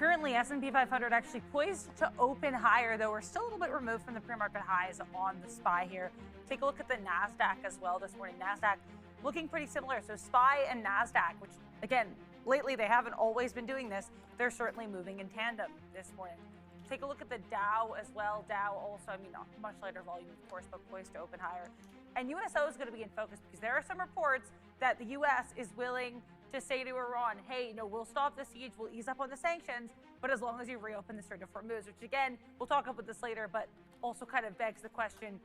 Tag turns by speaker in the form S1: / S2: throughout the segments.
S1: Currently, S&P 500 actually poised to open higher, though we're still a little bit removed from the pre-market highs on the SPY here. Take a look at the NASDAQ as well this morning. NASDAQ looking pretty similar. So SPY and NASDAQ, which again, lately they haven't always been doing this, they're certainly moving in tandem this morning. Take a look at the Dow as well. Dow also, much lighter volume, of course, but poised to open higher. And USO is going to be in focus because there are some reports that the U.S. is willing to say to Iran, hey, we'll stop the siege, we'll ease up on the sanctions, but as long as you reopen the Strait of Hormuz, which again, we'll talk about this later, but also kind of begs the question,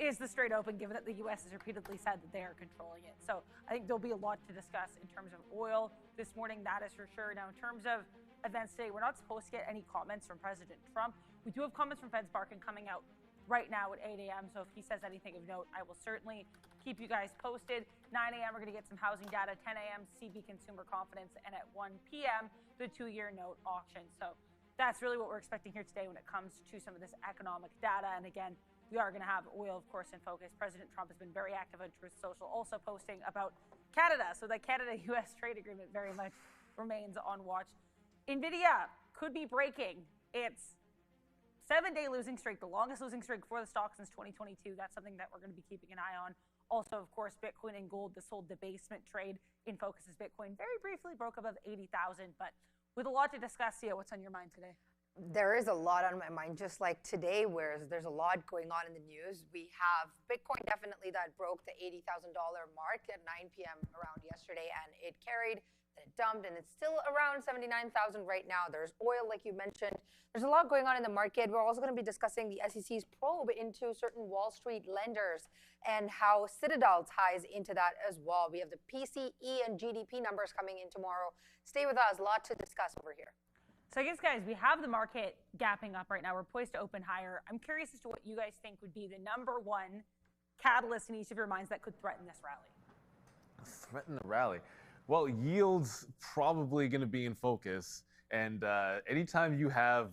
S1: is the Strait open, given that the U.S. has repeatedly said that they are controlling it? So I think there'll be a lot to discuss in terms of oil this morning, that is for sure. Now, in terms of events today, we're not supposed to get any comments from President Trump. We do have comments from Feds Barkin coming out right now at 8 a.m. So if he says anything of note, I will certainly keep you guys posted. 9 a.m. we're going to get some housing data. 10 a.m. CB consumer confidence, and at 1 p.m. the 2-year note auction. So that's really what we're expecting here today when it comes to some of this economic data. And again, we are going to have oil, of course, in focus. President Trump has been very active on Truth Social, also posting about Canada. So the Canada-U.S. trade agreement very much remains on watch. Nvidia could be breaking its 7-day losing streak, the longest losing streak for the stock since 2022. That's something that we're going to be keeping an eye on. Also, of course, Bitcoin and gold, this whole debasement trade in focus as Bitcoin very briefly broke above 80,000. But with a lot to discuss, Sia, what's on your mind today?
S2: There is a lot on my mind, just like today, where there's a lot going on in the news. We have Bitcoin definitely that broke the $80,000 mark at 9 p.m. around yesterday, and it carried, then it dumped, and it's still around 79,000 right now. There's oil, like you mentioned. There's a lot going on in the market. We're also going to be discussing the SEC's probe into certain Wall Street lenders and how Citadel ties into that as well. We have the PCE and GDP numbers coming in tomorrow. Stay with us. A lot to discuss over here.
S1: So I guess, guys, we have the market gapping up right now. We're poised to open higher. I'm curious as to what you guys think would be the number one catalyst in each of your minds that could threaten this rally.
S3: Threaten the rally? Well, yields probably going to be in focus. And anytime you have,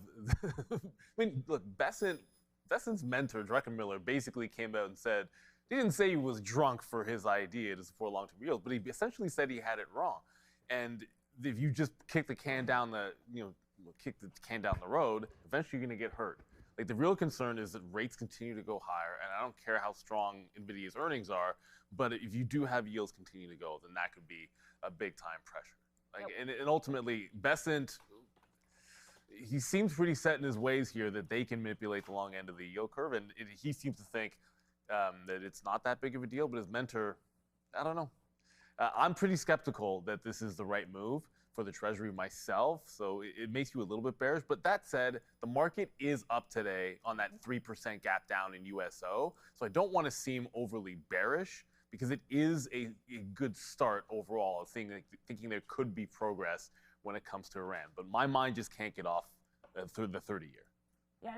S3: look, Bessent's mentor, Druckenmiller, basically came out and said, he didn't say he was drunk for his idea to support long-term yields, but he essentially said he had it wrong. And if you just kick the can down the road, eventually you're going to get hurt. Like, the real concern is that rates continue to go higher, and I don't care how strong Nvidia's earnings are, but if you do have yields continue to go, then that could be a big time pressure. Like, yep. and ultimately, Bessent, he seems pretty set in his ways here that they can manipulate the long end of the yield curve, and he seems to think that it's not that big of a deal, but his mentor, I don't know. I'm pretty skeptical that this is the right move for the Treasury myself, so it makes you a little bit bearish. But that said, the market is up today on that 3% gap down in USO, so I don't want to seem overly bearish because it is a good start overall of thinking there could be progress when it comes to Iran. But my mind just can't get off through the 30-year.
S1: Yeah,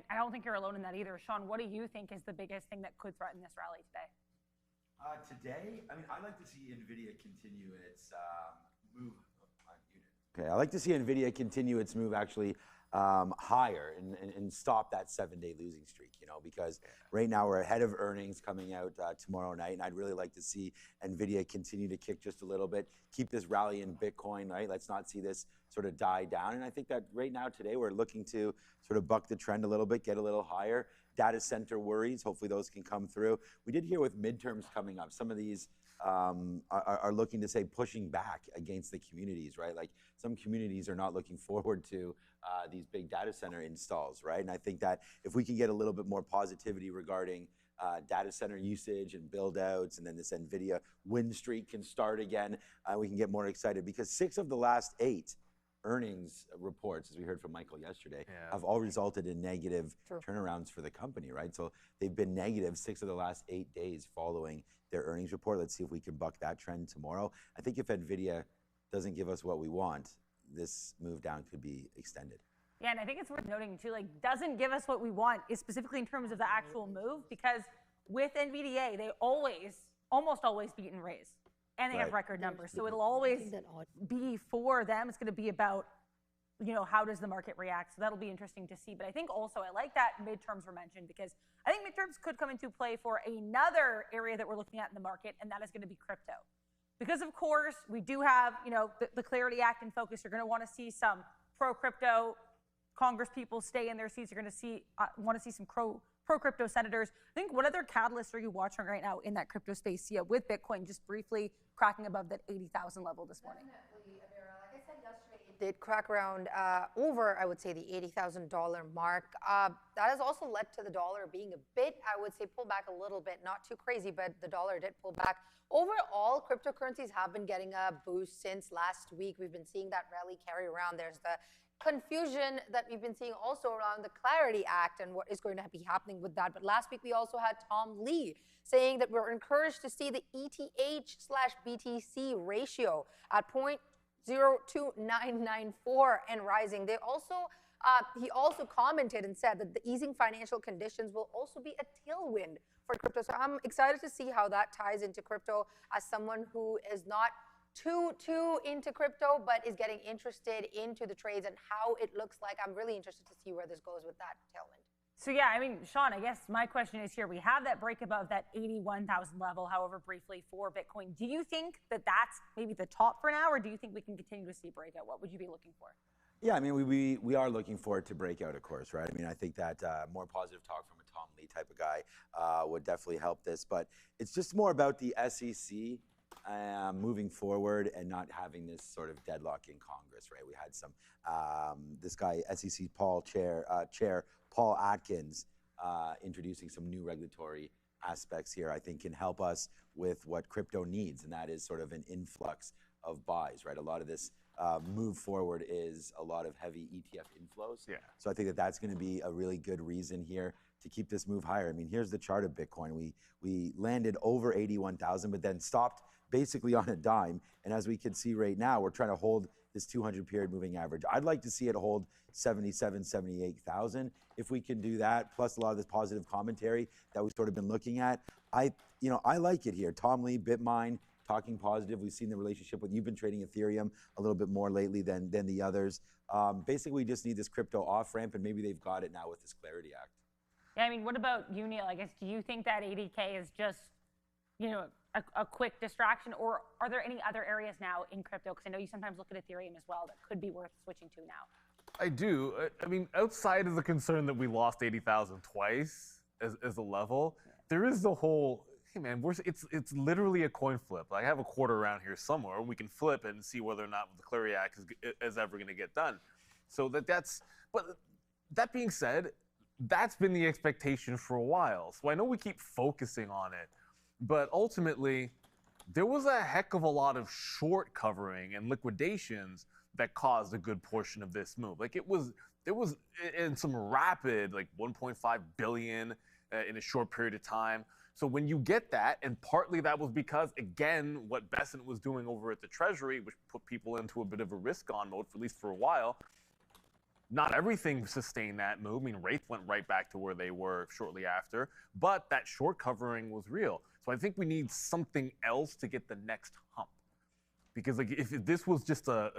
S1: I don't think you're alone in that either. Sean, what do you think is the biggest thing that could threaten this rally today?
S4: Today, I'd like to see Nvidia continue its move on unit.
S5: Okay, I'd like to see Nvidia continue its move actually higher and stop that 7-day losing streak, because right now we're ahead of earnings coming out tomorrow night, and I'd really like to see Nvidia continue to kick just a little bit, keep this rally in Bitcoin, right? Let's not see this sort of die down. And I think that right now today we're looking to sort of buck the trend a little bit, get a little higher. Data center worries, hopefully those can come through. We did hear with midterms coming up, some of these are looking to say pushing back against the communities, right? Like, some communities are not looking forward to these big data center installs, right? And I think that if we can get a little bit more positivity regarding data center usage and build outs, and then this Nvidia win streak can start again, we can get more excited, because 6 of the last 8 earnings reports, as we heard from Michael yesterday, have all resulted in negative turnarounds for the company, right? So they've been negative 6 of the last 8 days following their earnings report. Let's see if we can buck that trend tomorrow. I think if Nvidia doesn't give us what we want, this move down could be extended.
S1: Yeah, and I think it's worth noting too, doesn't give us what we want is specifically in terms of the actual move, because with NVDA, they almost always beat and raise. And they have record numbers. So it'll always be for them. It's going to be about, how does the market react? So that'll be interesting to see. But I think also I like that midterms were mentioned, because I think midterms could come into play for another area that we're looking at in the market, and that is going to be crypto. Because, of course, we do have, the Clarity Act in focus. You're going to want to see some pro-crypto. Congress people stay in their seats. You're going to want to see some pro-crypto senators. I think what other catalysts are you watching right now in that crypto space? Yeah, with Bitcoin just briefly cracking above that 80,000 level this morning.
S2: Definitely, Amira. Like I said yesterday, it did crack around over, I would say, the $80,000 mark. That has also led to the dollar being a bit, I would say, pull back a little bit. Not too crazy, but the dollar did pull back. Overall, cryptocurrencies have been getting a boost since last week. We've been seeing that rally carry around. There's the confusion that we've been seeing also around the Clarity Act and what is going to be happening with that. But last week we also had Tom Lee saying that we're encouraged to see the ETH/BTC ratio at 0.02994 and rising. He also commented and said that the easing financial conditions will also be a tailwind for crypto. So I'm excited to see how that ties into crypto as someone who is not too into crypto, but is getting interested into the trades and how it looks like. I'm really interested to see where this goes with that tailwind.
S1: So yeah, I mean, Sean, I guess my question is here. We have that break above that 81,000 level, however briefly, for Bitcoin. Do you think that that's maybe the top for now, or do you think we can continue to see breakout? What would you be looking for?
S5: Yeah, I mean, we are looking for it to break out, of course, right? I mean, I think that more positive talk from a Tom Lee type of guy would definitely help this. But it's just more about the SEC moving forward and not having this sort of deadlock in Congress, right? We had some, this guy, SEC Chair Paul Atkins, introducing some new regulatory aspects here, I think can help us with what crypto needs, and that is sort of an influx of buys, right? A lot of this move forward is a lot of heavy ETF inflows.
S3: Yeah.
S5: So I think that that's going to be a really good reason here to keep this move higher. I mean, here's the chart of Bitcoin. We landed over 81,000, but then stopped basically on a dime. And as we can see right now, we're trying to hold this 200 period moving average. I'd like to see it hold 77, 78,000. If we can do that, plus a lot of this positive commentary that we've sort of been looking at, I like it here. Tom Lee, BitMine, talking positive. We've seen the relationship with, you've been trading Ethereum a little bit more lately than the others. Basically, we just need this crypto off ramp, and maybe they've got it now with this Clarity Act.
S1: Yeah, I mean, what about you, Neil? I guess, do you think that 80K is just, a quick distraction, or are there any other areas now in crypto? Because I know you sometimes look at Ethereum as well that could be worth switching to now.
S3: I do. I mean, outside of the concern that we lost 80,000 twice as a level, there is the whole, hey man, it's literally a coin flip. I have a quarter around here somewhere, and we can flip it and see whether or not the Clarity Act is ever going to get done. So but that being said, that's been the expectation for a while. So I know we keep focusing on it, but ultimately, there was a heck of a lot of short covering and liquidations that caused a good portion of this move. Like it was in some rapid, like 1.5 billion in a short period of time. So when you get that, and partly that was because, again, what Bessent was doing over at the Treasury, which put people into a bit of a risk-on mode, for at least for a while, not everything sustained that move. I mean, rates went right back to where they were shortly after, but that short covering was real. So I think we need something else to get the next hump. Because like if this was just a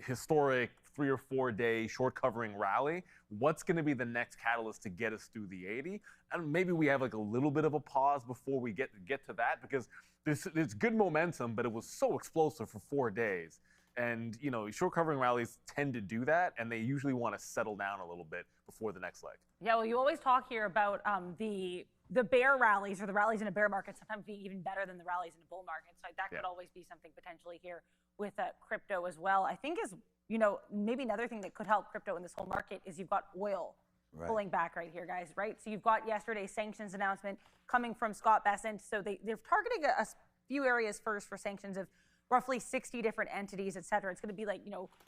S3: historic 3 or 4 day short covering rally, what's going to be the next catalyst to get us through the 80? And maybe we have like a little bit of a pause before we get to that, because there's good momentum, but it was so explosive for 4 days. And short covering rallies tend to do that, and they usually want to settle down a little bit before the next leg.
S1: Yeah, well, you always talk here about the bear rallies, or the rallies in a bear market sometimes being even better than the rallies in a bull market. So that could always be something potentially here with crypto as well. I think maybe another thing that could help crypto in this whole market is you've got oil pulling back right here, guys, right? So you've got yesterday's sanctions announcement coming from Scott Bessent. So they're targeting a few areas first for sanctions of roughly 60 different entities, et cetera. It's going to be like,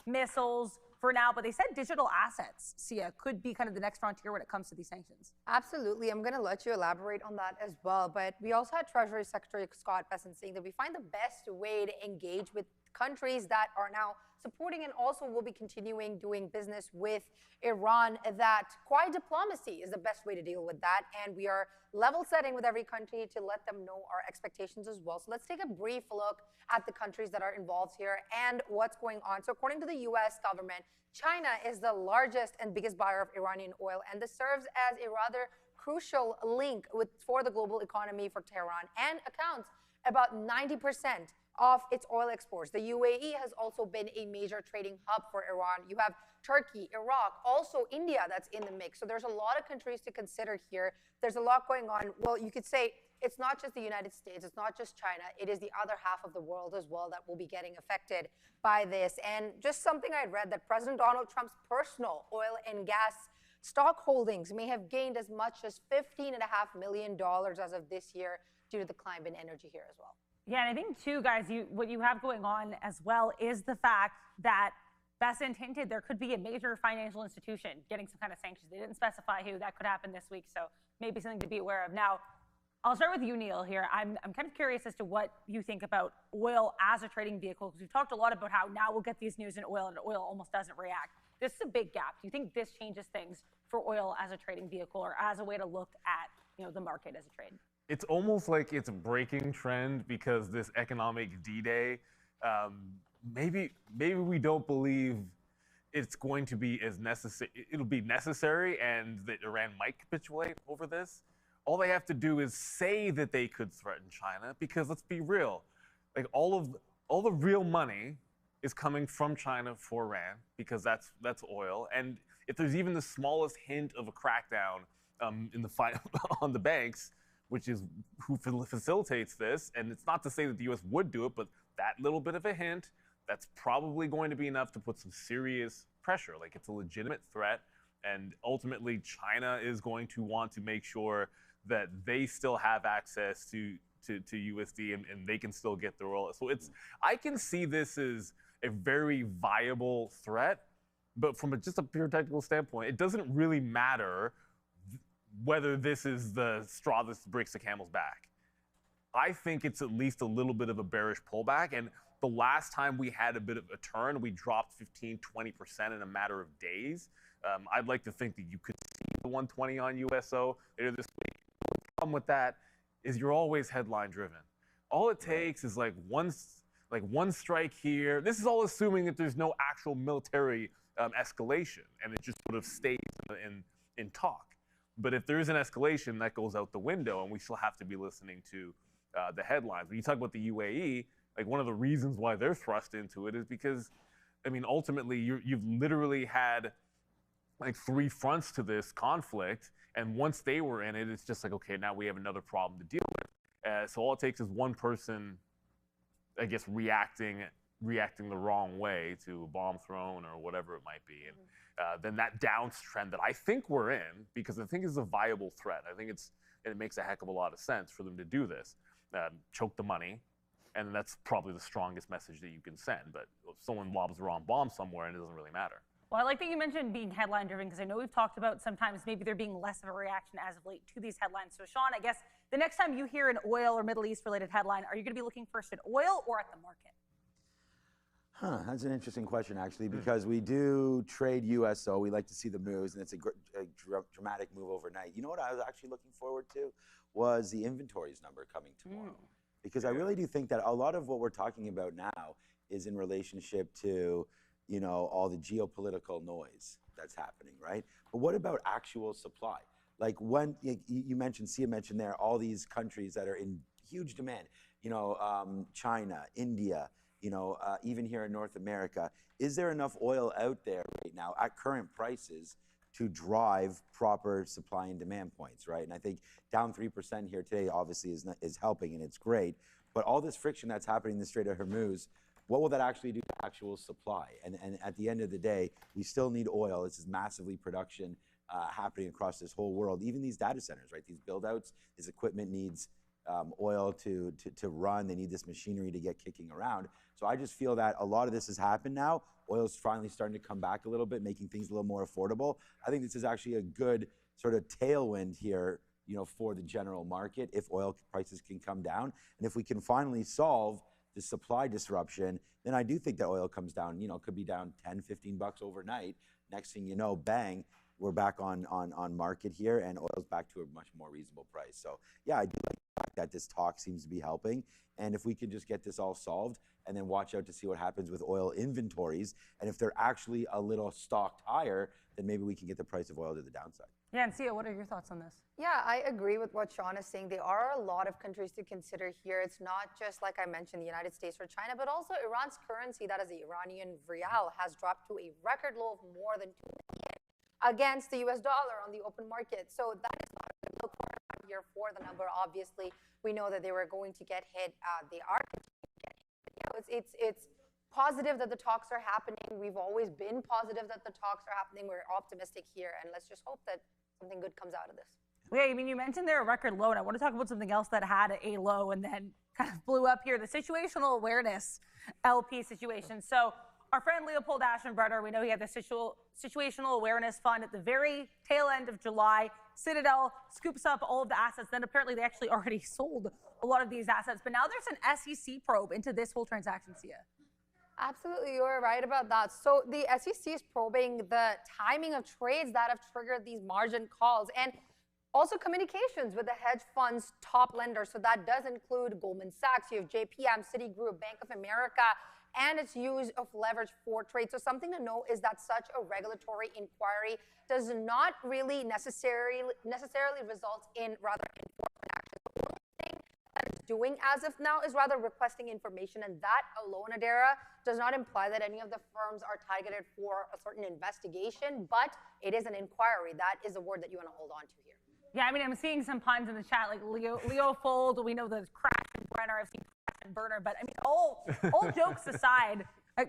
S1: missiles for now, but they said digital assets, Sia, could be kind of the next frontier when it comes to these sanctions.
S2: Absolutely. I'm going to let you elaborate on that as well. But we also had Treasury Secretary Scott Bessent saying that we find the best way to engage with countries that are now supporting and also will be continuing doing business with Iran, that quiet diplomacy is the best way to deal with that. And we are level setting with every country to let them know our expectations as well. So let's take a brief look at the countries that are involved here and what's going on. So according to the US government, China is the largest and biggest buyer of Iranian oil, and this serves as a rather crucial link for the global economy for Tehran and accounts about 90% of its oil exports. The UAE has also been a major trading hub for Iran. You have Turkey, Iraq, also India that's in the mix. So there's a lot of countries to consider here. There's a lot going on. Well, you could say it's not just the United States, it's not just China, it is the other half of the world as well that will be getting affected by this. And just something I read that President Donald Trump's personal oil and gas stock holdings may have gained as much as $15.5 million as of this year due to the climb in energy here as well.
S1: Yeah, and I think too, guys, what you have going on as well is the fact that Bessent hinted there could be a major financial institution getting some kind of sanctions. They didn't specify who. That could happen this week, so maybe something to be aware of. Now, I'll start with you, Neil, here. I'm kind of curious as to what you think about oil as a trading vehicle, because we've talked a lot about how now we'll get these news in oil and oil almost doesn't react. This is a big gap. Do you think this changes things for oil as a trading vehicle or as a way to look at the market as a trade?
S3: It's almost like it's a breaking trend because this economic D-Day, maybe we don't believe it's going to be as necessary. It'll be necessary, and that Iran might capitulate over this. All they have to do is say that they could threaten China, because let's be real, like all the real money is coming from China for Iran, because that's oil. And if there's even the smallest hint of a crackdown in the fight on the banks, which is who facilitates this, and it's not to say that the U.S. would do it, but that little bit of a hint, that's probably going to be enough to put some serious pressure. Like, it's a legitimate threat, and ultimately China is going to want to make sure that they still have access to USD and they can still get their oil. So I can see this as a very viable threat, but from just a pure technical standpoint, it doesn't really matter whether this is the straw that breaks the camel's back. I think it's at least a little bit of a bearish pullback, and the last time we had a bit of a turn, we dropped 15-20% in a matter of days. I'd like to think that you could see the 120 on USO later this week. The problem with that is you're always headline driven. All it takes is like one strike here. This is all assuming that there's no actual military escalation, and it just sort of stays in talk. But if there is an escalation, that goes out the window, and we still have to be listening to the headlines. When you talk about the UAE, like, one of the reasons why they're thrust into it is because, I mean, ultimately you've literally had like 3 fronts to this conflict, and once they were in it, it's just like, okay, now we have another problem to deal with. So all it takes is one person, I guess, reacting the wrong way to a bomb thrown or whatever it might be, and then that downtrend that I think we're in, because I think it's a viable threat. I think it makes a heck of a lot of sense for them to do this, choke the money, and that's probably the strongest message that you can send. But if someone lobs the wrong bomb somewhere, it doesn't really matter.
S1: Well, I like that you mentioned being headline driven, because I know we've talked about sometimes maybe there being less of a reaction as of late to these headlines. So Sean, I guess the next time you hear an oil or Middle East related headline, are you going to be looking first at oil or at the market?
S5: That's an interesting question, actually, because we do trade USO. We like to see the moves, and it's a dramatic move overnight. You know what I was actually looking forward to was the inventories number coming tomorrow. Because I really do think that a lot of what we're talking about now is in relationship to, all the geopolitical noise that's happening, right? But what about actual supply? Like, when you mentioned, Sia mentioned there, all these countries that are in huge demand, China, India, even here in North America, is there enough oil out there right now at current prices to drive proper supply and demand points, right? And I think down 3% here today obviously is helping, and it's great. But all this friction that's happening in the Strait of Hormuz, what will that actually do to actual supply? And at the end of the day, we still need oil. This is massively production happening across this whole world. Even these data centers, right? These build-outs, this equipment needs oil to run. They need this machinery to get kicking around. So I just feel that a lot of this has happened now. Oil's finally starting to come back a little bit, making things a little more affordable. I think this is actually a good sort of tailwind here, for the general market if oil prices can come down. And if we can finally solve the supply disruption, then I do think that oil comes down, could be down 10, 15 bucks overnight. Next thing you know, bang, we're back on market here, and oil's back to a much more reasonable price. So yeah, I do like fact that this talk seems to be helping. And if we can just get this all solved and then watch out to see what happens with oil inventories, and if they're actually a little stocked higher, then maybe we can get the price of oil to the downside.
S1: Yeah, and Sia, what are your thoughts on this?
S2: Yeah, I agree with what Sean is saying. There are a lot of countries to consider here. It's not just, like I mentioned, the United States or China, but also Iran's currency, that is the Iranian rial, has dropped to a record low of more than 2 million against the US dollar on the open market. So that is not a good here for the number. Obviously, we know that they were going to get hit. They are continuing to get hit. You know, it's positive that the talks are happening. We've always been positive that the talks are happening. We're optimistic here, and let's just hope that something good comes out of this.
S1: Yeah, I mean, you mentioned they're a record low, and I want to talk about something else that had a low and then kind of blew up here, the situational awareness LP situation. So our friend Leopold Aschenbrenner, we know he had the situational awareness fund at the very tail end of July. Citadel scoops up all of the assets. Then apparently they actually already sold a lot of these assets. But now there's an SEC probe into this whole transaction, Sia.
S2: Absolutely, you're right about that. So the SEC is probing the timing of trades that have triggered these margin calls and also communications with the hedge fund's top lenders. So that does include Goldman Sachs, you have JPM, Citigroup, Bank of America, and its use of leverage for trade. So something to note is that such a regulatory inquiry does not really necessarily result in rather enforcement action. The only thing that it's doing as of now is rather requesting information, and that alone, Adara, does not imply that any of the firms are targeted for a certain investigation, but it is an inquiry. That is a word that you want to hold on to here.
S1: Yeah, I mean, I'm seeing some puns in the chat, like Leopold. We know the crash and Brenner. I've seen crash and Burner. But I mean, all jokes aside,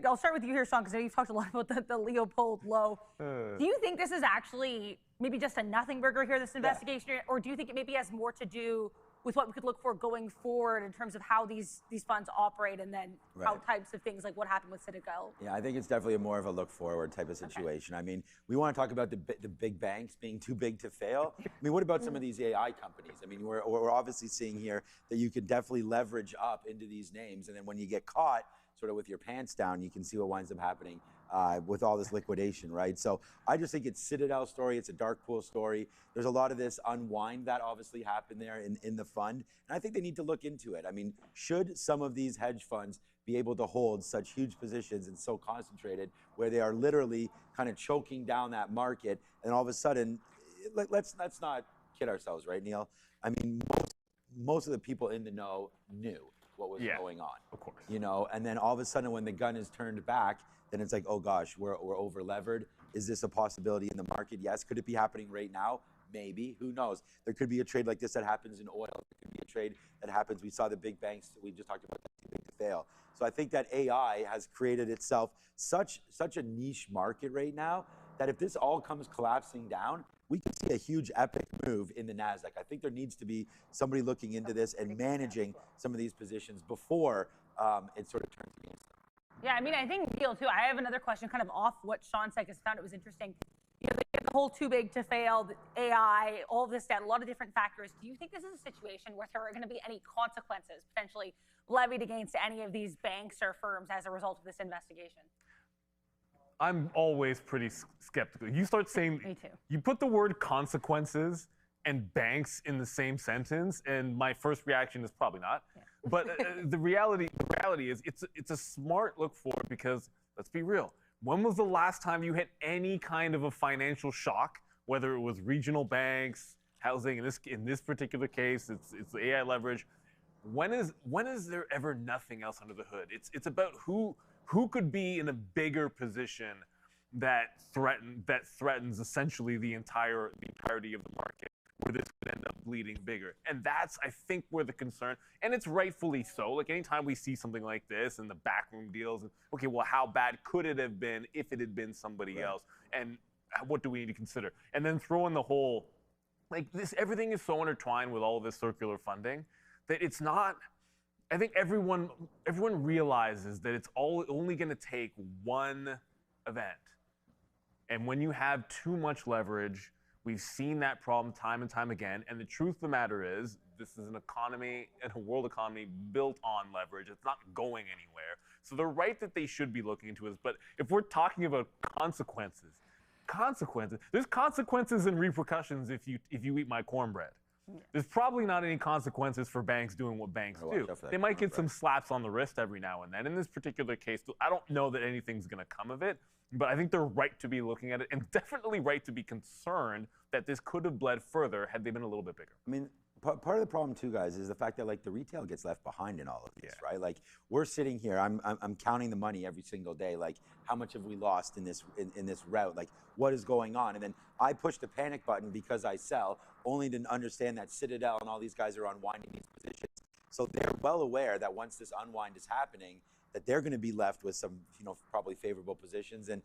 S1: I'll start with you here, Sean, because you've talked a lot about the Leopold low. Do you think this is actually maybe just a nothing burger here, this investigation, or do you think it maybe has more to do with what we could look for going forward in terms of how these funds operate, and then how types of things like what happened with Citadel?
S5: Yeah, I think it's definitely more of a look forward type of situation. I mean, we want to talk about the big banks being too big to fail. I mean, what about some of these AI companies? I mean, we're obviously seeing here that you could definitely leverage up into these names, and then when you get caught sort of with your pants down, you can see what winds up happening with all this liquidation, right? So I just think it's Citadel story. It's a dark pool story. There's a lot of this unwind that obviously happened there in the fund. And I think they need to look into it. I mean, should some of these hedge funds be able to hold such huge positions and so concentrated where they are literally kind of choking down that market, and all of a sudden, let's not kid ourselves, right, Neil? I mean, most of the people in the know knew what was going on.
S3: Of course.
S5: You know, and then all of a sudden when the gun is turned back, then it's like, oh gosh, we're over levered. Is this a possibility in the market? Yes. Could it be happening right now? Maybe. Who knows? There could be a trade like this that happens in oil. There could be a trade that happens. We saw the big banks that we just talked about, too big to fail. So I think that AI has created itself such a niche market right now that if this all comes collapsing down, we could see a huge epic move in the NASDAQ. I think there needs to be somebody looking into this and managing some of these positions before it sort of turns against them.
S1: Yeah, I mean, I think Neil, too. I have another question kind of off what Sean said, because I found it was interesting. You know, the whole too big to fail, the AI, all of this, that, a lot of different factors. Do you think this is a situation where there are going to be any consequences potentially levied against any of these banks or firms as a result of this investigation?
S3: I'm always pretty skeptical. You start saying,
S1: Me too.
S3: You put the word consequences and banks in the same sentence, and my first reaction is probably not. Yeah. But the reality is it's a smart look forward, because let's be real. When was the last time you had any kind of a financial shock, whether it was regional banks, housing, in this particular case, it's the AI leverage. When is there ever nothing else under the hood? It's about who could be in a bigger position that threatens essentially the entirety of the market, where this could end up bleeding bigger. And that's, I think, where the concern, and it's rightfully so. Like, anytime we see something like this and the backroom deals, and okay, well, how bad could it have been if it had been somebody else? And what do we need to consider? And then throw in the whole, like, this, everything is so intertwined with all of this circular funding that it's not, I think everyone realizes that it's only going to take one event. And when you have too much leverage, we've seen that problem time and time again. And the truth of the matter is, this is an economy and a world economy built on leverage. It's not going anywhere. So they're right that they should be looking into it. But if we're talking about consequences, there's consequences and repercussions if you eat my cornbread. There's probably not any consequences for banks doing what banks do. They might get some slaps on the wrist every now and then. In this particular case, I don't know that anything's going to come of it, but I think they're right to be looking at it and definitely right to be concerned that this could have bled further had they been a little bit bigger.
S5: I mean, part of the problem too, guys, is the fact that like the retail gets left behind in all of this, right? Like we're sitting here, I'm counting the money every single day. Like how much have we lost in this route? Like what is going on? And then I push the panic button because I sell, only to understand that Citadel and all these guys are unwinding these positions. So they're well aware that once this unwind is happening, that they're going to be left with some, probably favorable positions and,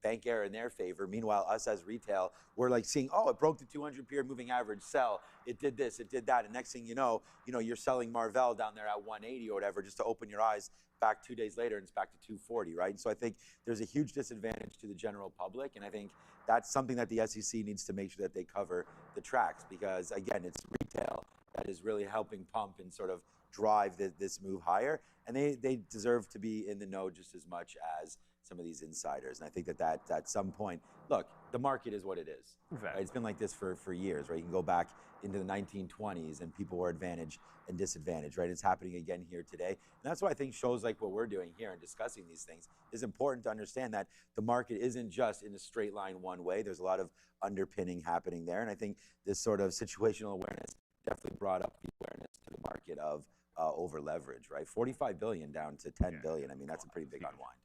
S5: bank error in their favor. Meanwhile, us as retail, we're like seeing, oh, it broke the 200 period moving average, sell. It did this, it did that. And next thing you know, you're selling Marvell down there at 180 or whatever, just to open your eyes back 2 days later and it's back to 240, right? And so I think there's a huge disadvantage to the general public. And I think that's something that the SEC needs to make sure that they cover the tracks because again, it's retail that is really helping pump and sort of drive this move higher. And they deserve to be in the know just as much as some of these insiders. And I think that at some point, look, the market is what it is.
S3: Exactly.
S5: Right? It's been like this for years, right? You can go back into the 1920s and people were advantaged and disadvantaged, right? It's happening again here today. And that's why I think shows like what we're doing here and discussing these things is important to understand that the market isn't just in a straight line one way. There's a lot of underpinning happening there. And I think this sort of situational awareness definitely brought up the awareness to the market of over leverage, right? 45 billion down to 10 billion. I mean, that's a pretty big unwind.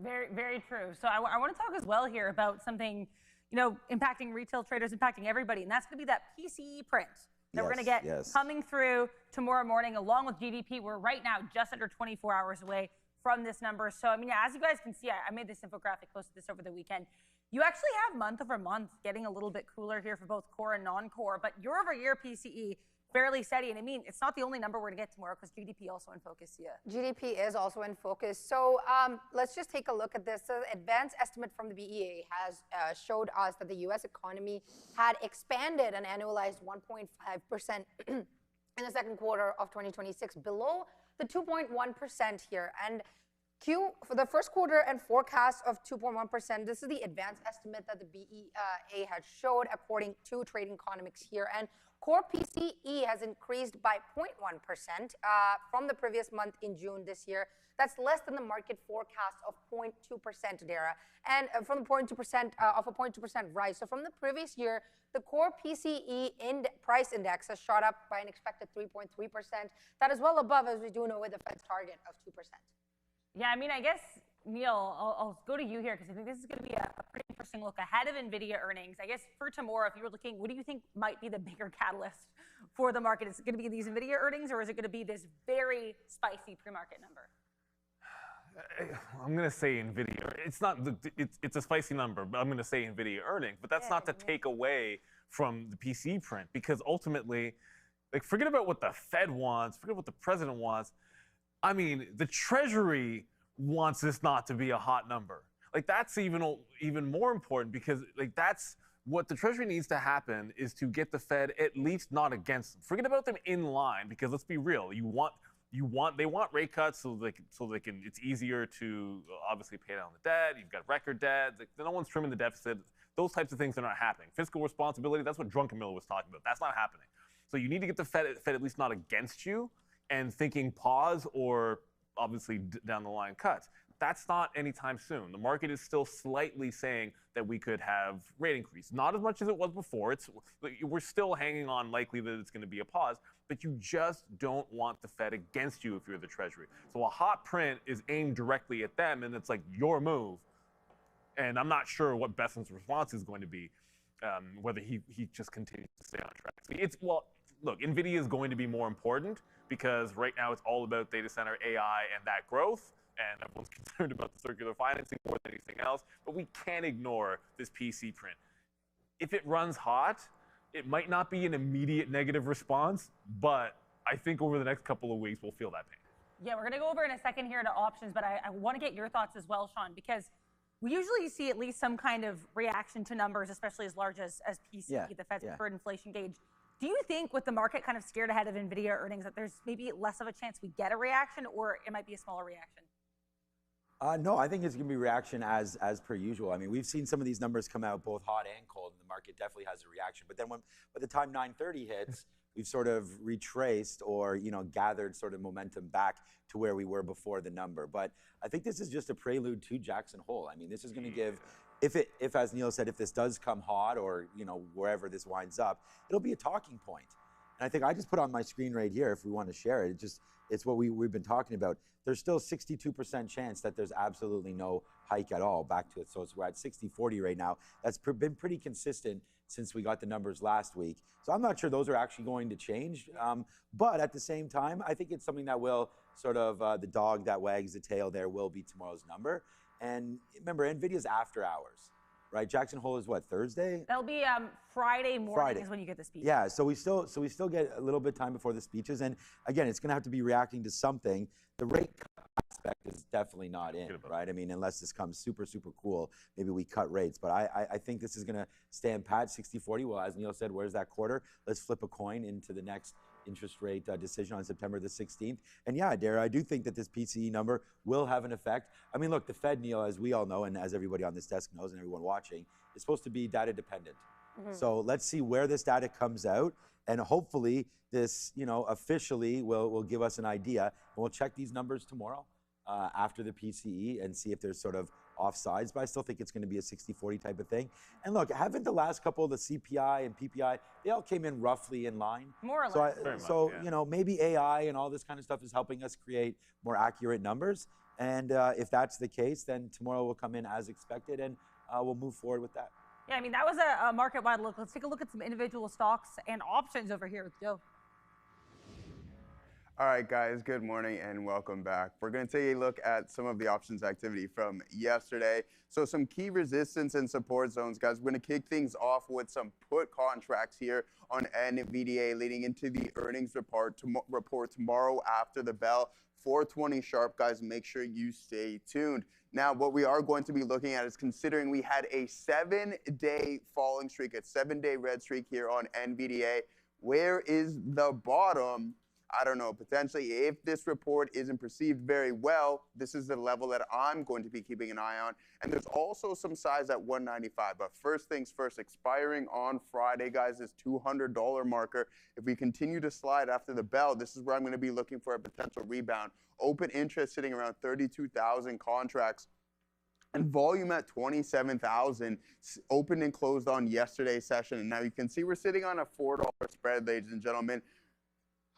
S1: Very, very true. So I want to talk as well here about something, impacting retail traders, impacting everybody, and that's going to be that PCE print that we're going to get coming through tomorrow morning, along with GDP. We're right now just under 24 hours away from this number. So, I mean, as you guys can see, I made this infographic, posted this over the weekend. You actually have month over month getting a little bit cooler here for both core and non-core, but year over year PCE fairly steady. And I mean, it's not the only number we're going to get tomorrow because GDP also in focus. Yeah.
S2: GDP is also in focus. So let's just take a look at this. So the advanced estimate from the BEA has showed us that the U.S. economy had expanded an annualized 1.5% in the second quarter of 2026, below the 2.1% here. And for the first quarter and forecast of 2.1%, this is the advanced estimate that the BEA had showed according to Trading Economics here. And core PCE has increased by 0.1% from the previous month in June this year. That's less than the market forecast of 0.2%, Dara, and from the 0.2% of a 0.2% rise. So from the previous year, the core PCE price index has shot up by an expected 3.3%. That is well above, as we do know, with the Fed's target of 2%.
S1: Yeah, I mean, I guess, Neil, I'll go to you here because I think this is going to be a pretty interesting look ahead of Nvidia earnings. I guess for tomorrow, if you were looking, what do you think might be the bigger catalyst for the market? Is it going to be these Nvidia earnings, or is it going to be this very spicy pre-market number?
S3: I'm going to say Nvidia. It's not. It's a spicy number, but I'm going to say Nvidia earnings. But that's not to take away from the PC print, because ultimately, like, forget about what the Fed wants, forget what the president wants. I mean, the Treasury wants this not to be a hot number. Like, that's even more important, because like that's what the Treasury needs to happen, is to get the Fed at least not against them. Forget about them in line, because let's be real, they want rate cuts so they can it's easier to obviously pay down the debt. You've got record debt. Like, no one's trimming the deficit. Those types of things are not happening. Fiscal responsibility, that's what Druckenmiller was talking about. That's not happening. So you need to get the Fed at least not against you and thinking pause or obviously down the line cuts. That's not anytime soon. The market is still slightly saying that we could have rate increase. Not as much as it was before. We're still hanging on likely that it's going to be a pause, but you just don't want the Fed against you if you're the Treasury. So a hot print is aimed directly at them, and it's like your move. And I'm not sure what Besant's response is going to be, whether he just continues to stay on track. Look, Nvidia is going to be more important, because right now it's all about data center AI and that growth, and everyone's concerned about the circular financing more than anything else, but we can't ignore this PC print. If it runs hot, it might not be an immediate negative response, but I think over the next couple of weeks we'll feel that pain.
S1: Yeah, we're going to go over in a second here to options, but I want to get your thoughts as well, Sean, because we usually see at least some kind of reaction to numbers, especially as large as PCE, the Fed's preferred inflation gauge. Do you think, with the market kind of scared ahead of Nvidia earnings, that there's maybe less of a chance we get a reaction, or it might be a smaller reaction?
S5: No, I think it's going to be reaction as per usual. I mean, we've seen some of these numbers come out both hot and cold, and the market definitely has a reaction. But then by the time 9:30 hits, we've sort of retraced or gathered sort of momentum back to where we were before the number. But I think this is just a prelude to Jackson Hole. I mean, this is going to give, if as Neil said, if this does come hot or wherever this winds up, it'll be a talking point. And I think I just put on my screen right here if we want to share it. It's what we've been talking about. There's still 62% chance that there's absolutely no hike at all back to it. So we're at 60-40 right now. That's been pretty consistent since we got the numbers last week. So I'm not sure those are actually going to change. But at the same time, I think it's something that will sort of, the dog that wags the tail there will be tomorrow's number. And remember, Nvidia's after hours, right? Jackson Hole is what, Thursday?
S1: That'll be Friday morning is when you get the speech.
S5: Yeah, so we still get a little bit of time before the speeches. And again, it's gonna have to be reacting to something. The rate cut aspect is definitely not in, right? I mean, unless this comes super, super cool, maybe we cut rates. But I think this is gonna stand pat 60-40. Well, as Neil said, where's that quarter? Let's flip a coin into the next interest rate decision on September the 16th. And yeah, Dara, I do think that this PCE number will have an effect. I mean, look, the Fed, Neil, as we all know, and as everybody on this desk knows and everyone watching, is supposed to be data dependent. So let's see where this data comes out, and hopefully this, officially will give us an idea. And we'll check these numbers tomorrow after the PCE and see if there's sort of offsides, but I still think it's going to be a 60-40 type of thing. And look, haven't the last couple of the CPI and PPI, they all came in roughly in line?
S1: More or less.
S5: So maybe AI and all this kind of stuff is helping us create more accurate numbers. And if that's the case, then tomorrow will come in as expected, and we'll move forward with that.
S1: Yeah, I mean, that was a market-wide look. Let's take a look at some individual stocks and options over here with Joe.
S6: All right, guys, good morning and welcome back. We're going to take a look at some of the options activity from yesterday. So some key resistance and support zones, guys. We're going to kick things off with some put contracts here on Nvidia leading into the earnings report tomorrow after the bell. 4:20 sharp, guys. Make sure you stay tuned. Now, what we are going to be looking at is considering we had a 7-day falling streak, a 7-day red streak here on Nvidia. Where is the bottom? I don't know, potentially if this report isn't perceived very well, this is the level that I'm going to be keeping an eye on. And there's also some size at 195. But first things first, expiring on Friday, guys, this $200 marker. If we continue to slide after the bell, this is where I'm going to be looking for a potential rebound. Open interest sitting around 32,000 contracts. And volume at 27,000, opened and closed on yesterday's session. And now you can see we're sitting on a $4 spread, ladies and gentlemen.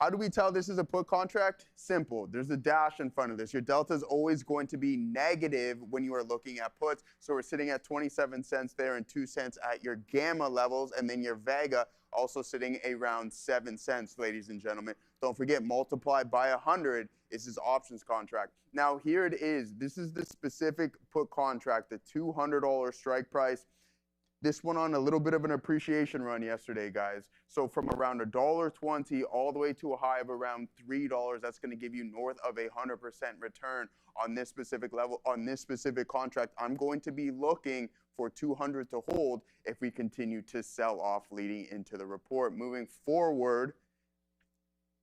S6: How do we tell this is a put contract? Simple. There's a dash in front of this. Your delta is always going to be negative when you are looking at puts. So we're sitting at 27 cents there and 2 cents at your gamma levels. And then your vega also sitting around 7 cents, ladies and gentlemen. Don't forget, multiplied by 100 is his options contract. Now, here it is. This is the specific put contract, the $200 strike price. This went on a little bit of an appreciation run yesterday, guys. So from around $1.20 all the way to a high of around $3, that's going to give you north of 100% return on this specific level, on this specific contract. I'm going to be looking for 200 to hold if we continue to sell off leading into the report. Moving forward,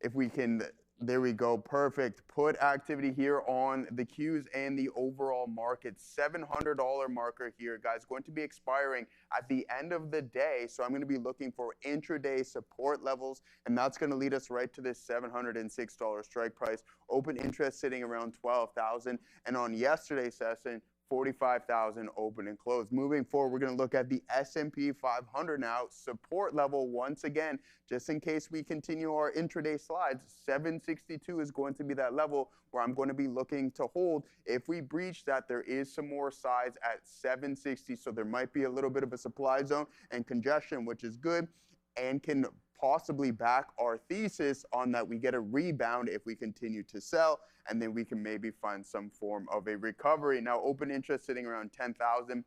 S6: if we can, there we go, perfect. Put activity here on the Qs and the overall market. $700 marker here, guys, going to be expiring at the end of the day. So I'm going to be looking for intraday support levels, and that's going to lead us right to this $706 strike price. Open interest sitting around 12,000, and on yesterday's session, 45,000 open and closed. Moving forward, we're going to look at the S&P 500 now. Support level, once again, just in case we continue our intraday slides, 762 is going to be that level where I'm going to be looking to hold. If we breach that, there is some more size at 760, so there might be a little bit of a supply zone and congestion, which is good and can possibly back our thesis on that we get a rebound if we continue to sell, and then we can maybe find some form of a recovery. Now, open interest sitting around 10,000